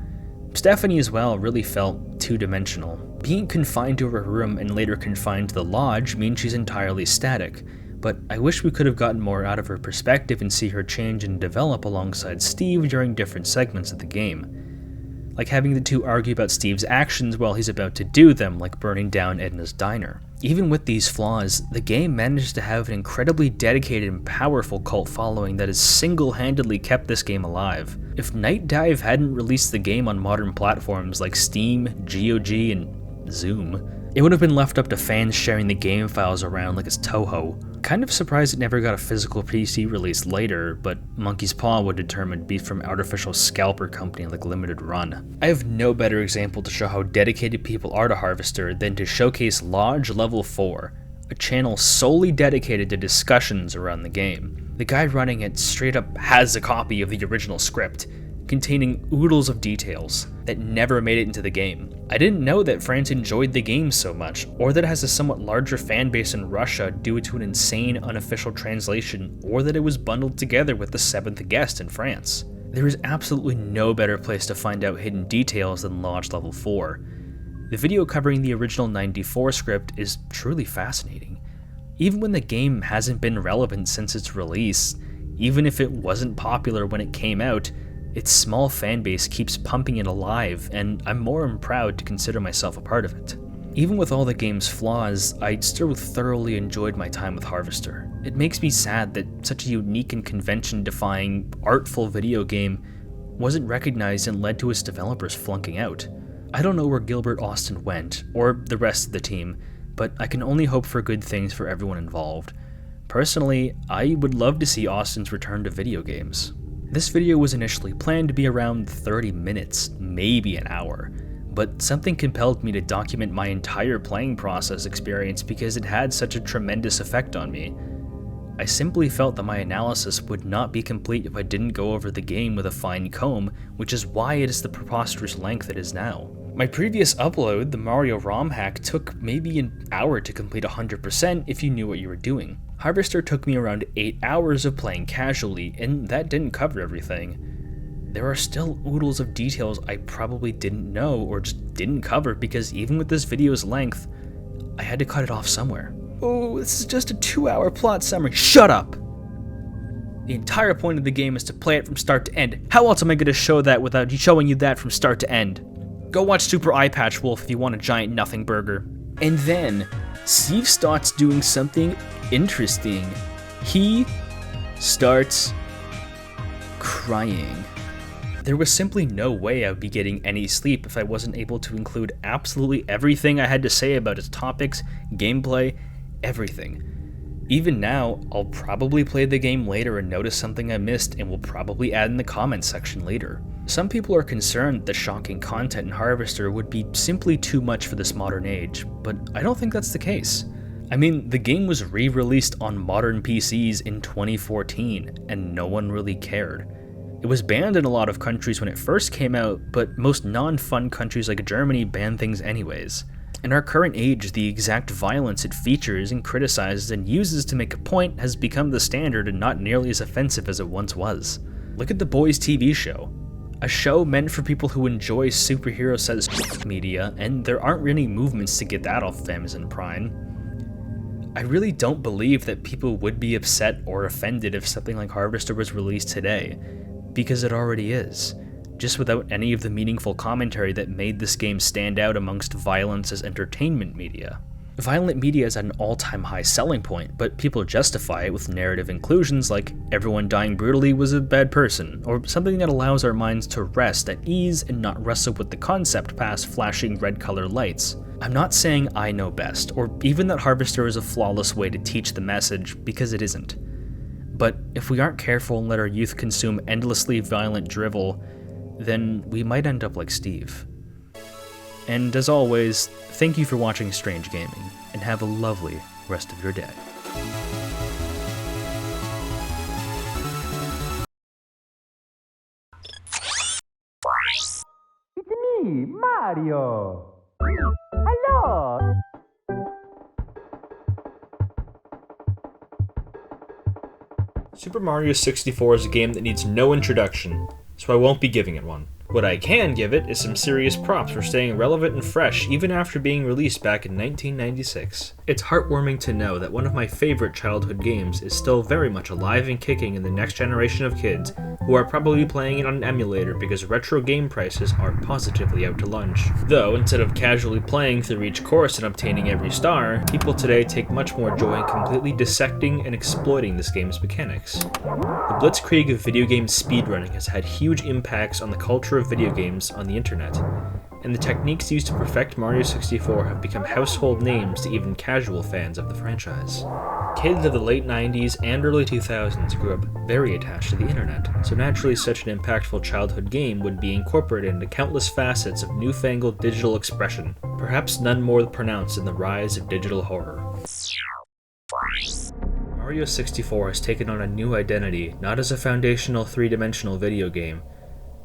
Stephanie as well really felt two-dimensional. Being confined to her room and later confined to the lodge means she's entirely static, but I wish we could have gotten more out of her perspective and see her change and develop alongside Steve during different segments of the game. Like having the two argue about Steve's actions while he's about to do them, like burning down Edna's diner. Even with these flaws, the game managed to have an incredibly dedicated and powerful cult following that has single-handedly kept this game alive. If Night Dive hadn't released the game on modern platforms like Steam, GOG, and Zoom, it would have been left up to fans sharing the game files around like it's Toho. Kind of surprised it never got a physical PC release later, but Monkey's Paw would determine beef from artificial scalper company like Limited Run. I have no better example to show how dedicated people are to Harvester than to showcase Lodge Level 4, a channel solely dedicated to discussions around the game. The guy running it straight up has a copy of the original script, containing oodles of details that never made it into the game. I didn't know that France enjoyed the game so much, or that it has a somewhat larger fan base in Russia due to an insane unofficial translation, or that it was bundled together with The Seventh Guest in France. There is absolutely no better place to find out hidden details than Lodge Level 4. The video covering the original 94 script is truly fascinating. Even when the game hasn't been relevant since its release, even if it wasn't popular when it came out, its small fanbase keeps pumping it alive, and I'm more than proud to consider myself a part of it. Even with all the game's flaws, I still thoroughly enjoyed my time with Harvester. It makes me sad that such a unique and convention-defying, artful video game wasn't recognized and led to its developers flunking out. I don't know where Gilbert Austin went, or the rest of the team, but I can only hope for good things for everyone involved. Personally, I would love to see Austin's return to video games. This video was initially planned to be around 30 minutes, maybe an hour, but something compelled me to document my entire playing process experience because it had such a tremendous effect on me. I simply felt that my analysis would not be complete if I didn't go over the game with a fine comb, which is why it is the preposterous length it is now. My previous upload, the Mario ROM hack, took maybe an hour to complete 100% if you knew what you were doing. Harvester took me around 8 hours of playing casually, and that didn't cover everything. There are still oodles of details I probably didn't know or just didn't cover because even with this video's length, I had to cut it off somewhere. Oh, this is just a 2-hour plot summary. Shut up! The entire point of the game is to play it from start to end. How else am I going to show that without showing you that from start to end? Go watch Super Eye Patch Wolf if you want a giant nothing burger. And then, Steve starts doing something interesting. He starts crying. There was simply no way I would be getting any sleep if I wasn't able to include absolutely everything I had to say about its topics, gameplay, everything. Even now, I'll probably play the game later and notice something I missed and will probably add in the comments section later. Some people are concerned the shocking content in Harvester would be simply too much for this modern age, but I don't think that's the case. I mean, the game was re-released on modern PCs in 2014, and no one really cared. It was banned in a lot of countries when it first came out, but most non-fun countries like Germany banned things anyways. In our current age, the exact violence it features and criticizes and uses to make a point has become the standard and not nearly as offensive as it once was. Look at The Boys TV show. A show meant for people who enjoy superhero-sized media, and there aren't any movements to get that off of Amazon Prime. I really don't believe that people would be upset or offended if something like Harvester was released today, because it already is, just without any of the meaningful commentary that made this game stand out amongst violence as entertainment media. Violent media is at an all-time high selling point, but people justify it with narrative inclusions like everyone dying brutally was a bad person, or something that allows our minds to rest at ease and not wrestle with the concept past flashing red color lights. I'm not saying I know best, or even that Harvester is a flawless way to teach the message, because it isn't. But if we aren't careful and let our youth consume endlessly violent drivel, then we might end up like Steve. And as always, thank you for watching Strange Gaming, and have a lovely rest of your day. It's me, Mario! Hello! Super Mario 64 is a game that needs no introduction, so I won't be giving it one. What I can give it is some serious props for staying relevant and fresh even after being released back in 1996. It's heartwarming to know that one of my favorite childhood games is still very much alive and kicking in the next generation of kids who are probably playing it on an emulator because retro game prices are positively out to lunch. Though, instead of casually playing through each course and obtaining every star, people today take much more joy in completely dissecting and exploiting this game's mechanics. The blitzkrieg of video game speedrunning has had huge impacts on the culture of video games on the internet, and the techniques used to perfect Mario 64 have become household names to even casual fans of the franchise. Kids of the late 90s and early 2000s grew up very attached to the internet, so naturally such an impactful childhood game would be incorporated into countless facets of newfangled digital expression, perhaps none more pronounced than the rise of digital horror. Mario 64 has taken on a new identity, not as a foundational three-dimensional video game,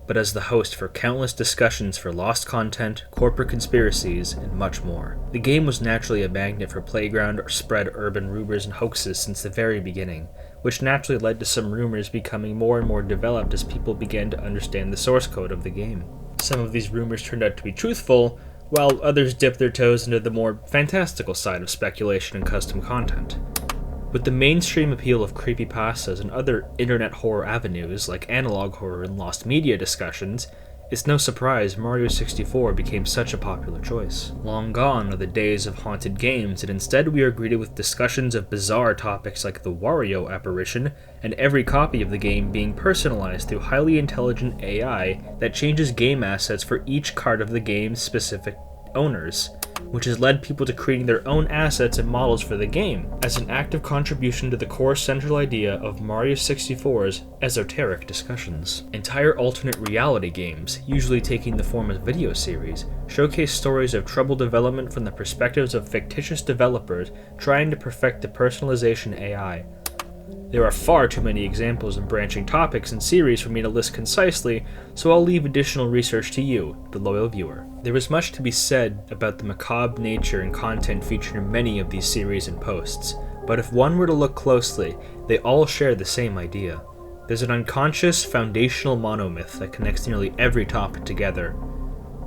but as the host for countless discussions for lost content, corporate conspiracies, and much more. The game was naturally a magnet for playground or spread urban rumors and hoaxes since the very beginning, which naturally led to some rumors becoming more and more developed as people began to understand the source code of the game. Some of these rumors turned out to be truthful, while others dipped their toes into the more fantastical side of speculation and custom content. With the mainstream appeal of creepypastas and other internet horror avenues like analog horror and lost media discussions, it's no surprise Mario 64 became such a popular choice. Long gone are the days of haunted games, and instead we are greeted with discussions of bizarre topics like the Wario apparition, and every copy of the game being personalized through highly intelligent AI that changes game assets for each card of the game's specific owners, which has led people to creating their own assets and models for the game, as an active contribution to the core central idea of Mario 64's esoteric discussions. Entire alternate reality games, usually taking the form of video series, showcase stories of troubled development from the perspectives of fictitious developers trying to perfect the personalization AI. There are far too many examples and branching topics and series for me to list concisely, so I'll leave additional research to you, the loyal viewer. There is much to be said about the macabre nature and content featured in many of these series and posts, but if one were to look closely, they all share the same idea. There's an unconscious, foundational monomyth that connects nearly every topic together.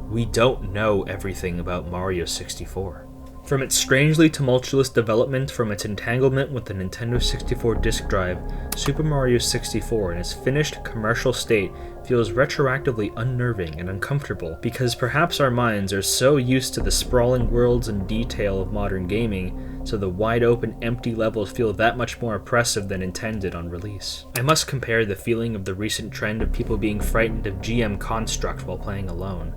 We don't know everything about Mario 64. From its strangely tumultuous development from its entanglement with the Nintendo 64 disk drive, Super Mario 64 in its finished commercial state feels retroactively unnerving and uncomfortable because perhaps our minds are so used to the sprawling worlds and detail of modern gaming, so the wide-open, empty levels feel that much more oppressive than intended on release. I must compare the feeling of the recent trend of people being frightened of GM construct while playing alone.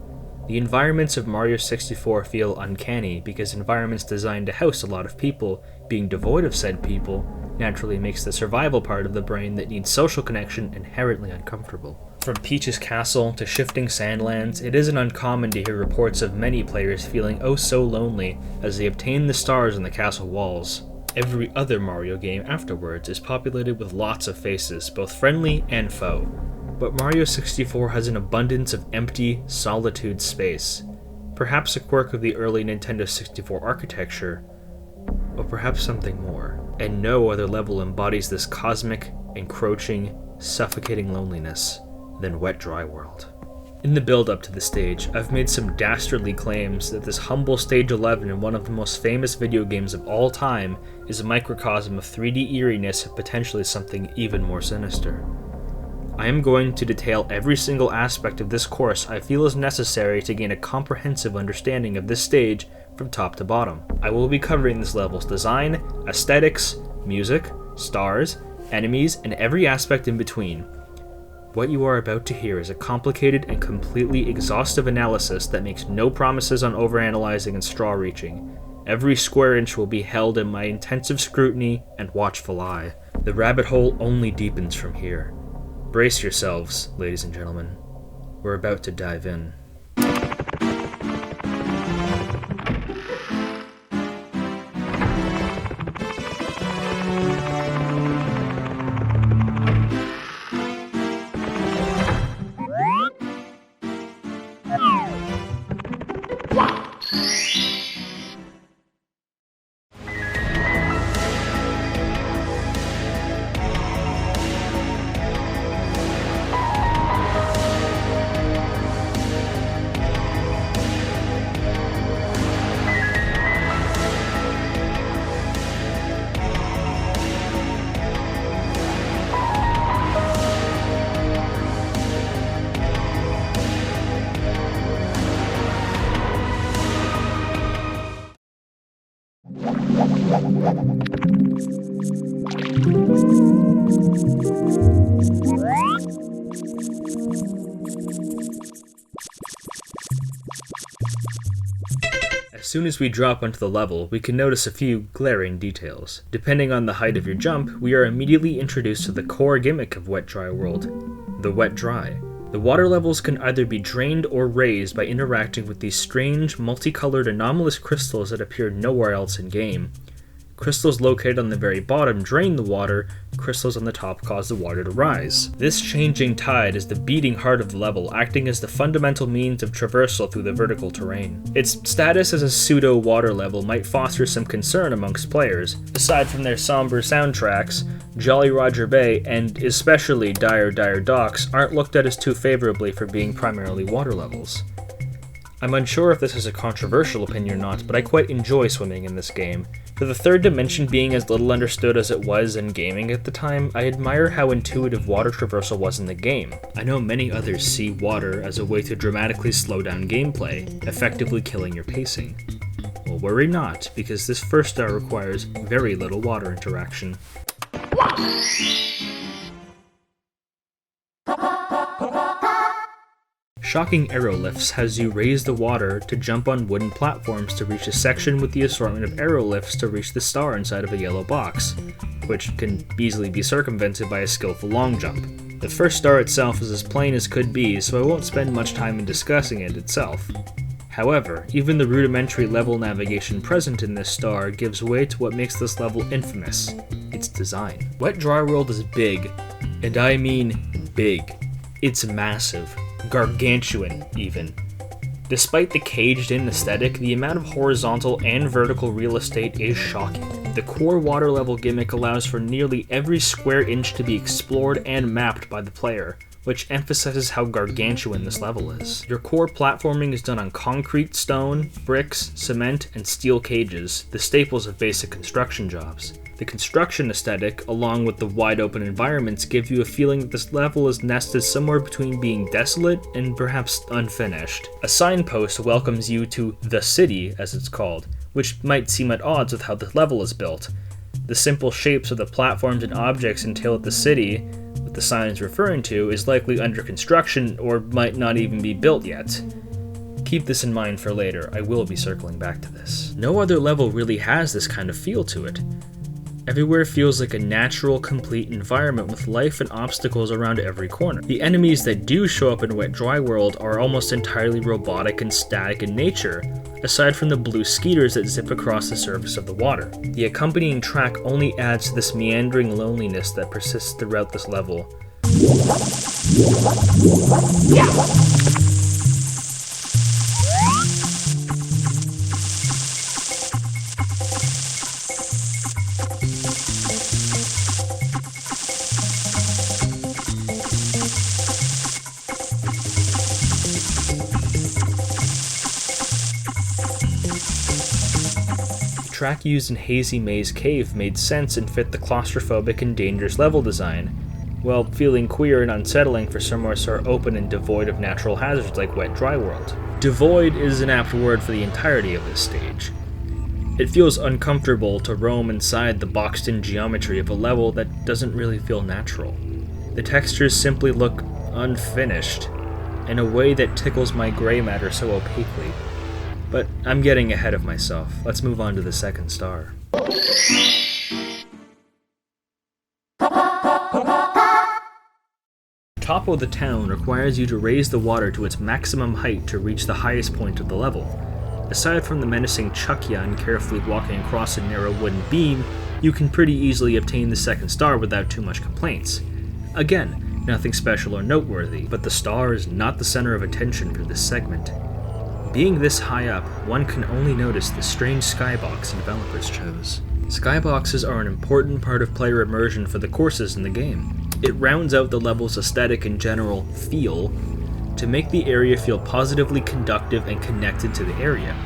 The environments of Mario 64 feel uncanny because environments designed to house a lot of people, being devoid of said people, naturally makes the survival part of the brain that needs social connection inherently uncomfortable. From Peach's castle to shifting sandlands, it isn't uncommon to hear reports of many players feeling oh so lonely as they obtain the stars on the castle walls. Every other Mario game afterwards is populated with lots of faces, both friendly and foe. But Mario 64 has an abundance of empty, solitude space. Perhaps a quirk of the early Nintendo 64 architecture, or perhaps something more. And no other level embodies this cosmic, encroaching, suffocating loneliness than Wet Dry World. In the build-up to the stage, I've made some dastardly claims that this humble Stage 11 in one of the most famous video games of all time is a microcosm of 3D eeriness and potentially something even more sinister. I am going to detail every single aspect of this course I feel is necessary to gain a comprehensive understanding of this stage from top to bottom. I will be covering this level's design, aesthetics, music, stars, enemies, and every aspect in between. What you are about to hear is a complicated and completely exhaustive analysis that makes no promises on overanalyzing and straw-reaching. Every square inch will be held in my intensive scrutiny and watchful eye. The rabbit hole only deepens from here. Brace yourselves, ladies and gentlemen. We're about to dive in. As soon as we drop onto the level, we can notice a few glaring details. Depending on the height of your jump, we are immediately introduced to the core gimmick of Wet Dry World, the Wet Dry. The water levels can either be drained or raised by interacting with these strange, multicolored anomalous crystals that appear nowhere else in-game. Crystals located on the very bottom drain the water, crystals on the top cause the water to rise. This changing tide is the beating heart of the level, acting as the fundamental means of traversal through the vertical terrain. Its status as a pseudo-water level might foster some concern amongst players. Aside from their somber soundtracks, Jolly Roger Bay and especially Dire Dire Docks aren't looked at as too favorably for being primarily water levels. I'm unsure if this is a controversial opinion or not, but I quite enjoy swimming in this game. For the third dimension being as little understood as it was in gaming at the time, I admire how intuitive water traversal was in the game. I know many others see water as a way to dramatically slow down gameplay, effectively killing your pacing. Well, worry not, because this first star requires very little water interaction. Shocking arrow lifts has you raise the water to jump on wooden platforms to reach a section with the assortment of arrow lifts to reach the star inside of a yellow box, which can easily be circumvented by a skillful long jump. The first star itself is as plain as could be, so I won't spend much time in discussing it itself. However, even the rudimentary level navigation present in this star gives way to what makes this level infamous: its design. Wet Dry World is big, and I mean big. It's massive. Gargantuan, even. Despite the caged-in aesthetic, the amount of horizontal and vertical real estate is shocking. The core water level gimmick allows for nearly every square inch to be explored and mapped by the player, which emphasizes how gargantuan this level is. Your core platforming is done on concrete, stone, bricks, cement, and steel cages, the staples of basic construction jobs. The construction aesthetic, along with the wide-open environments, give you a feeling that this level is nested somewhere between being desolate and perhaps unfinished. A signpost welcomes you to the city, as it's called, which might seem at odds with how the level is built. The simple shapes of the platforms and objects entail that the city, that the sign is referring to, is likely under construction or might not even be built yet. Keep this in mind for later, I will be circling back to this. No other level really has this kind of feel to it. Everywhere feels like a natural, complete environment with life and obstacles around every corner. The enemies that do show up in Wet Dry World are almost entirely robotic and static in nature, aside from the blue skeeters that zip across the surface of the water. The accompanying track only adds to this meandering loneliness that persists throughout this level. The track used in Hazy Maze Cave made sense and fit the claustrophobic and dangerous level design, while feeling queer and unsettling for somewhere so open and devoid of natural hazards like Wet Dry World. Devoid is an apt word for the entirety of this stage. It feels uncomfortable to roam inside the boxed-in geometry of a level that doesn't really feel natural. The textures simply look unfinished, in a way that tickles my gray matter so opaquely. But I'm getting ahead of myself. Let's move on to the second star. Top of the town requires you to raise the water to its maximum height to reach the highest point of the level. Aside from the menacing Chuckya and carefully walking across a narrow wooden beam, you can pretty easily obtain the second star without too much complaints. Again, nothing special or noteworthy, but the star is not the center of attention for this segment. Being this high up, one can only notice the strange skybox the developers chose. Skyboxes are an important part of player immersion for the courses in the game. It rounds out the level's aesthetic and general feel to make the area feel positively conductive and connected to the area.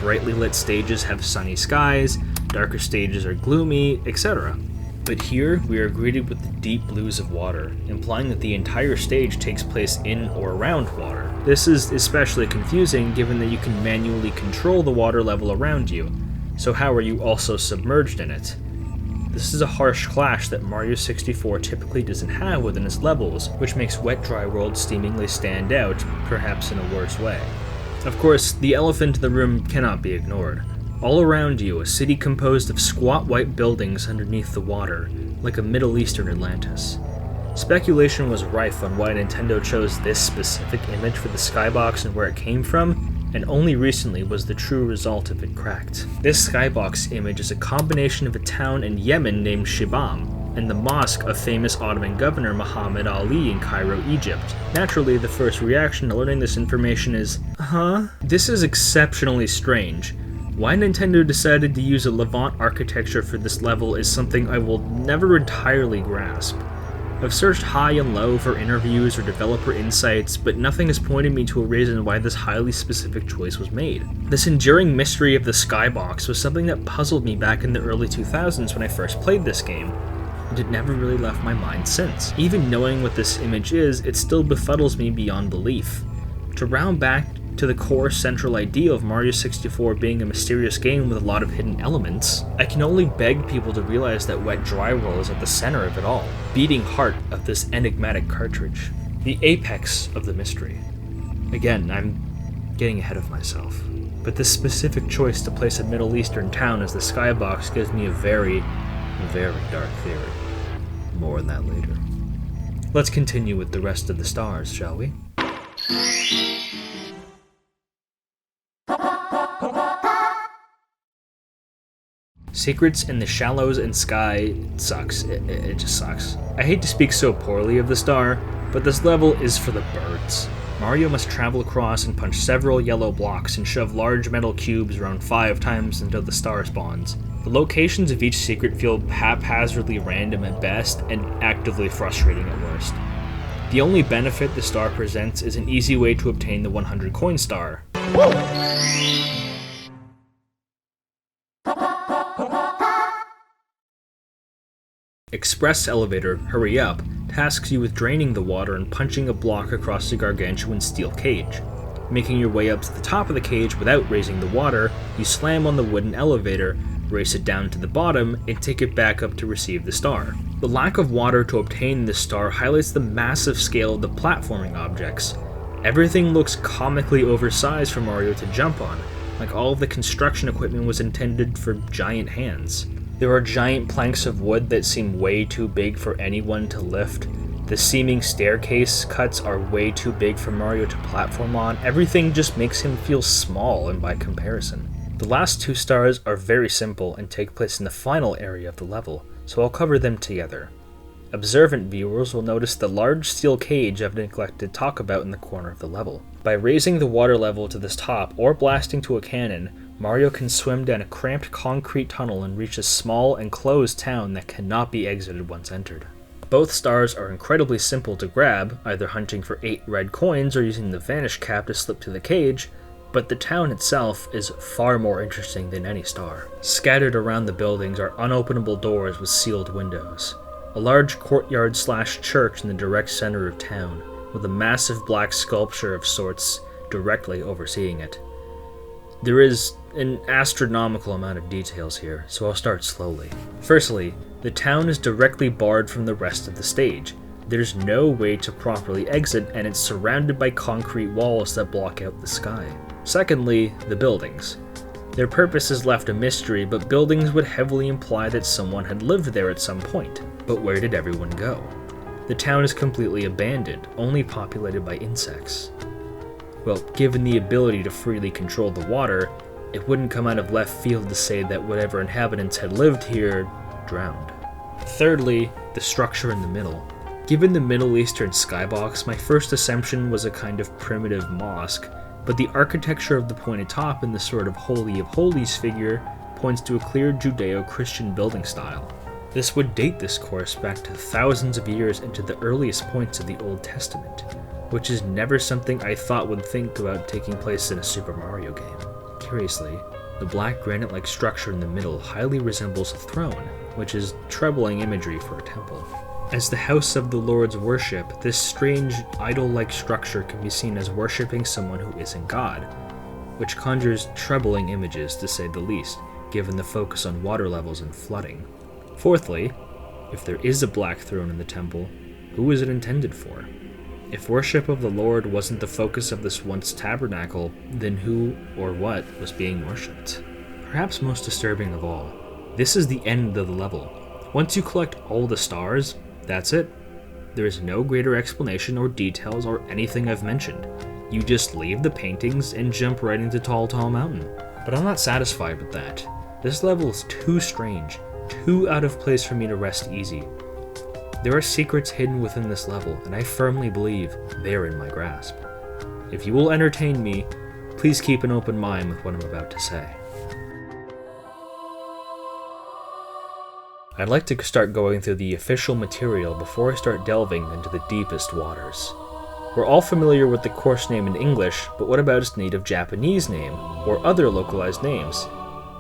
Brightly lit stages have sunny skies, darker stages are gloomy, etc. But here, we are greeted with the deep blues of water, implying that the entire stage takes place in or around water. This is especially confusing given that you can manually control the water level around you, so how are you also submerged in it? This is a harsh clash that Mario 64 typically doesn't have within its levels, which makes Wet Dry World seemingly stand out, perhaps in a worse way. Of course, the elephant in the room cannot be ignored. All around you, a city composed of squat white buildings underneath the water, like a Middle Eastern Atlantis. Speculation was rife on why Nintendo chose this specific image for the skybox and where it came from, and only recently was the true result of it cracked. This skybox image is a combination of a town in Yemen named Shibam, and the mosque of famous Ottoman governor Muhammad Ali in Cairo, Egypt. Naturally, the first reaction to learning this information is, huh? This is exceptionally strange. Why Nintendo decided to use a Levant architecture for this level is something I will never entirely grasp. I've searched high and low for interviews or developer insights, but nothing has pointed me to a reason why this highly specific choice was made. This enduring mystery of the skybox was something that puzzled me back in the early 2000s when I first played this game, and it never really left my mind since. Even knowing what this image is, it still befuddles me beyond belief. To round back to the core central idea of Mario 64 being a mysterious game with a lot of hidden elements, I can only beg people to realize that Wet Dry World is at the center of it all, beating heart of this enigmatic cartridge, the apex of the mystery. Again, I'm getting ahead of myself, but this specific choice to place a Middle Eastern town as the skybox gives me a very, very dark theory. More on that later. Let's continue with the rest of the stars, shall we? Secrets in the Shallows and Sky sucks. It just sucks. I hate to speak so poorly of the star, but this level is for the birds. Mario must travel across and punch several yellow blocks and shove large metal cubes around 5 times until the star spawns. The locations of each secret feel haphazardly random at best and actively frustrating at worst. The only benefit the star presents is an easy way to obtain the 100 coin star. Express Elevator, Hurry Up, tasks you with draining the water and punching a block across the gargantuan steel cage. Making your way up to the top of the cage without raising the water, you slam on the wooden elevator, race it down to the bottom, and take it back up to receive the star. The lack of water to obtain this star highlights the massive scale of the platforming objects. Everything looks comically oversized for Mario to jump on, like all of the construction equipment was intended for giant hands. There are giant planks of wood that seem way too big for anyone to lift. The seeming staircase cuts are way too big for Mario to platform on. Everything just makes him feel small and by comparison. The last 2 stars are very simple and take place in the final area of the level, so I'll cover them together. Observant viewers will notice the large steel cage I've neglected to talk about in the corner of the level. By raising the water level to this top or blasting to a cannon, Mario can swim down a cramped concrete tunnel and reach a small enclosed town that cannot be exited once entered. Both stars are incredibly simple to grab, either hunting for 8 red coins or using the vanish cap to slip to the cage, but the town itself is far more interesting than any star. Scattered around the buildings are unopenable doors with sealed windows. A large courtyard/church in the direct center of town, with a massive black sculpture of sorts directly overseeing it. There is an astronomical amount of details here, so I'll start slowly. Firstly, the town is directly barred from the rest of the stage. There's no way to properly exit, and it's surrounded by concrete walls that block out the sky. Secondly, the buildings. Their purpose is left a mystery, but buildings would heavily imply that someone had lived there at some point. But where did everyone go? The town is completely abandoned, only populated by insects. Well, given the ability to freely control the water, it wouldn't come out of left field to say that whatever inhabitants had lived here drowned. Thirdly, the structure in the middle. Given the Middle Eastern skybox, my first assumption was a kind of primitive mosque, but the architecture of the pointed top and the sort of Holy of Holies figure points to a clear Judeo-Christian building style. This would date this course back to thousands of years into the earliest points of the Old Testament, which is never something I thought would think about taking place in a Super Mario game. Curiously, the black granite-like structure in the middle highly resembles a throne, which is troubling imagery for a temple. As the house of the Lord's worship, this strange idol-like structure can be seen as worshipping someone who isn't God, which conjures troubling images to say the least, given the focus on water levels and flooding. Fourthly, if there is a black throne in the temple, who is it intended for? If worship of the Lord wasn't the focus of this once tabernacle, then who or what was being worshipped? Perhaps most disturbing of all, this is the end of the level. Once you collect all the stars, that's it. There is no greater explanation or details or anything I've mentioned. You just leave the paintings and jump right into Tall Mountain. But I'm not satisfied with that. This level is too strange, too out of place for me to rest easy. There are secrets hidden within this level, and I firmly believe they are in my grasp. If you will entertain me, please keep an open mind with what I'm about to say. I'd like to start going through the official material before I start delving into the deepest waters. We're all familiar with the course name in English, but what about its native Japanese name, or other localized names?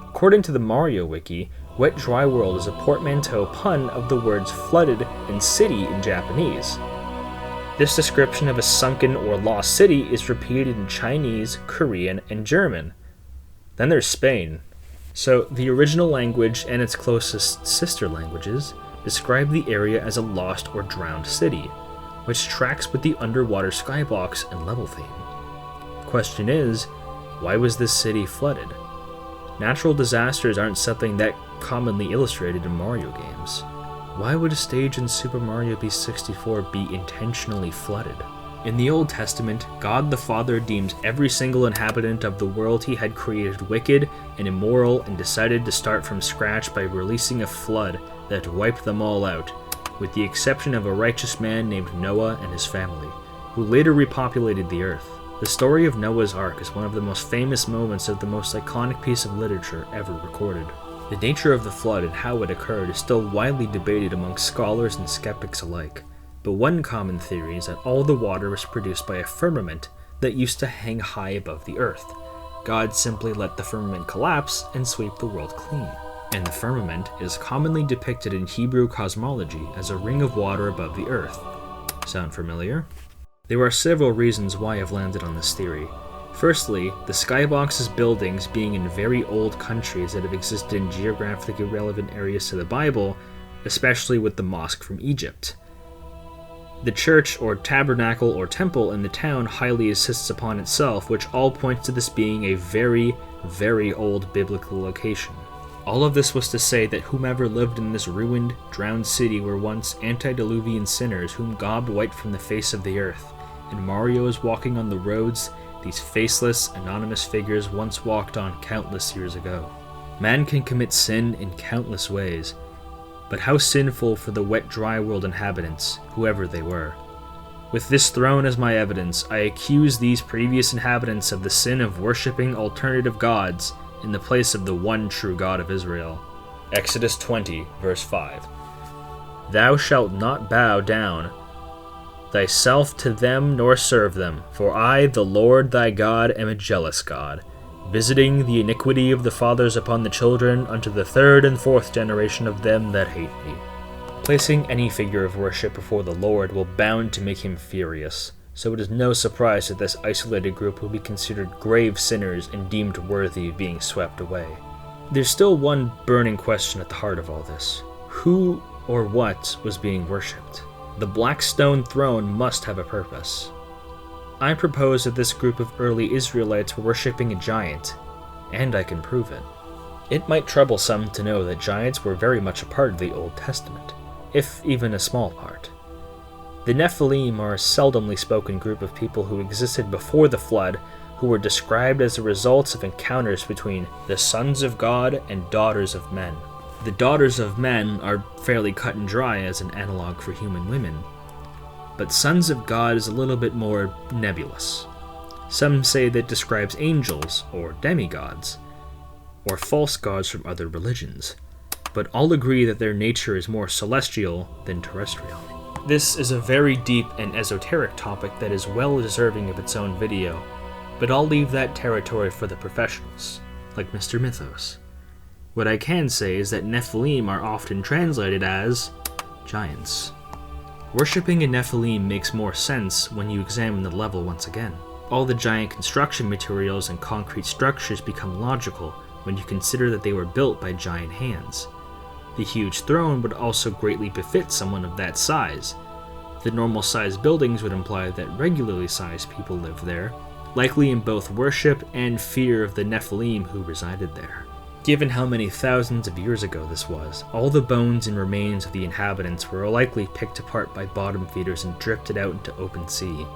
According to the Mario Wiki, Wet Dry World is a portmanteau pun of the words flooded and city in Japanese. This description of a sunken or lost city is repeated in Chinese, Korean, and German. Then there's Spain. So the original language and its closest sister languages describe the area as a lost or drowned city, which tracks with the underwater skybox and level theme. The question is, why was this city flooded? Natural disasters aren't something that commonly illustrated in Mario games. Why would a stage in Super Mario Bros. 64 be intentionally flooded? In the Old Testament, God the Father deems every single inhabitant of the world he had created wicked and immoral and decided to start from scratch by releasing a flood that wiped them all out, with the exception of a righteous man named Noah and his family, who later repopulated the earth. The story of Noah's Ark is one of the most famous moments of the most iconic piece of literature ever recorded. The nature of the flood and how it occurred is still widely debated among scholars and skeptics alike, but one common theory is that all the water was produced by a firmament that used to hang high above the earth. God simply let the firmament collapse and sweep the world clean. And the firmament is commonly depicted in Hebrew cosmology as a ring of water above the earth. Sound familiar? There are several reasons why I've landed on this theory. Firstly, the skybox's buildings being in very old countries that have existed in geographically relevant areas to the Bible, especially with the mosque from Egypt. The church or tabernacle or temple in the town highly insists upon itself, which all points to this being a very, very old biblical location. All of this was to say that whomever lived in this ruined, drowned city were once antediluvian sinners whom God wiped from the face of the earth, and Mario is walking on the roads these faceless, anonymous figures once walked on countless years ago. Man can commit sin in countless ways, but how sinful for the wet, dry world inhabitants, whoever they were. With this throne as my evidence, I accuse these previous inhabitants of the sin of worshipping alternative gods in the place of the one true God of Israel. Exodus 20, verse 5. Thou shalt not bow down thyself to them nor serve them, for I, the Lord thy God, am a jealous God, visiting the iniquity of the fathers upon the children unto the third and fourth generation of them that hate me. Placing any figure of worship before the Lord will bound to make him furious, so it is no surprise that this isolated group will be considered grave sinners and deemed worthy of being swept away. There's still one burning question at the heart of all this. Who or what was being worshipped? The black stone throne must have a purpose. I propose that this group of early Israelites were worshipping a giant, and I can prove it. It might trouble some to know that giants were very much a part of the Old Testament, if even a small part. The Nephilim are a seldomly spoken group of people who existed before the flood, who were described as the results of encounters between the sons of God and daughters of men. The daughters of men are fairly cut and dry as an analog for human women, but sons of God is a little bit more nebulous. Some say that describes angels, or demigods, or false gods from other religions, but all agree that their nature is more celestial than terrestrial. This is a very deep and esoteric topic that is well deserving of its own video, but I'll leave that territory for the professionals, like Mr. Mythos. What I can say is that Nephilim are often translated as giants. Worshipping a Nephilim makes more sense when you examine the level once again. All the giant construction materials and concrete structures become logical when you consider that they were built by giant hands. The huge throne would also greatly befit someone of that size. The normal-sized buildings would imply that regularly sized people lived there, likely in both worship and fear of the Nephilim who resided there. Given how many thousands of years ago this was, all the bones and remains of the inhabitants were likely picked apart by bottom feeders and drifted out into open sea.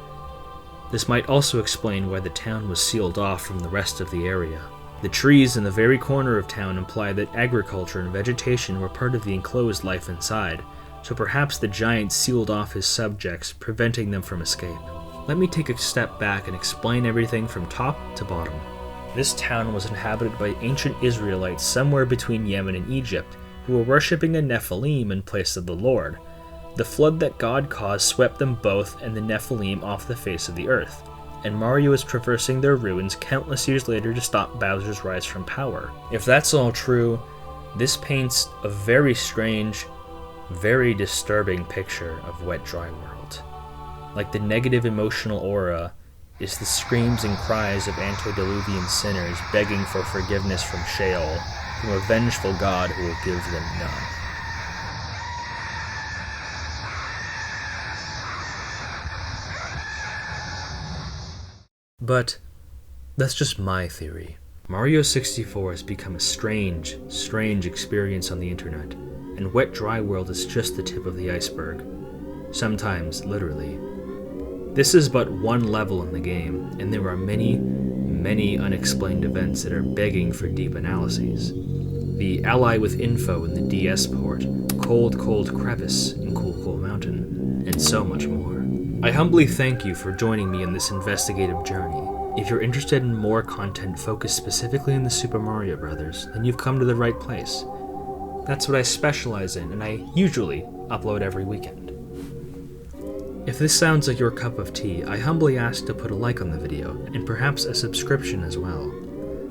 This might also explain why the town was sealed off from the rest of the area. The trees in the very corner of town imply that agriculture and vegetation were part of the enclosed life inside, so perhaps the giant sealed off his subjects, preventing them from escape. Let me take a step back and explain everything from top to bottom. This town was inhabited by ancient Israelites somewhere between Yemen and Egypt, who were worshipping a Nephilim in place of the Lord. The flood that God caused swept them both and the Nephilim off the face of the earth, and Mario is traversing their ruins countless years later to stop Bowser's rise from power. If that's all true, this paints a very strange, very disturbing picture of Wet Dry World. Like the negative emotional aura is the screams and cries of antediluvian sinners begging for forgiveness from Sheol, from a vengeful God who will give them none. But that's just my theory. Mario 64 has become a strange, strange experience on the internet, and Wet Dry World is just the tip of the iceberg. Sometimes, literally. This is but one level in the game, and there are many, many unexplained events that are begging for deep analyses. The Ally with Info in the DS port, Cold Cold Crevice in Cool Cool Mountain, and so much more. I humbly thank you for joining me in this investigative journey. If you're interested in more content focused specifically on the Super Mario Bros., then you've come to the right place. That's what I specialize in, and I usually upload every weekend. If this sounds like your cup of tea, I humbly ask to put a like on the video, and perhaps a subscription as well.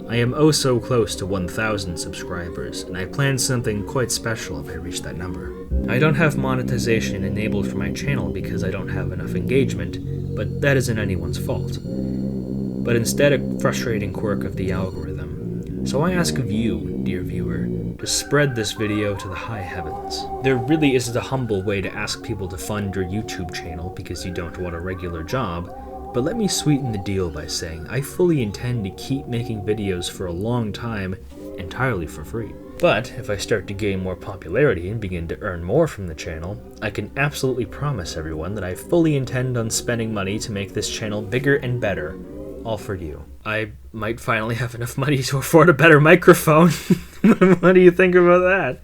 I am oh so close to 1,000 subscribers, and I plan something quite special if I reach that number. I don't have monetization enabled for my channel because I don't have enough engagement, but that isn't anyone's fault. But instead a frustrating quirk of the algorithm. So I ask of you, dear viewer, to spread this video to the high heavens. There really isn't a humble way to ask people to fund your YouTube channel because you don't want a regular job, but let me sweeten the deal by saying I fully intend to keep making videos for a long time entirely for free. But if I start to gain more popularity and begin to earn more from the channel, I can absolutely promise everyone that I fully intend on spending money to make this channel bigger and better, all for you. I might finally have enough money to afford a better microphone. What do you think about that?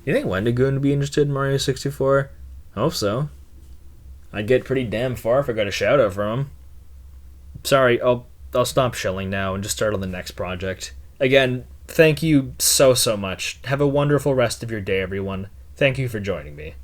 You think Wendigo would be interested in Mario 64? Hope so. I'd get pretty damn far if I got a shout out from him. Sorry, I'll stop shilling now and just start on the next project. Again, thank you so much. Have a wonderful rest of your day, everyone. Thank you for joining me.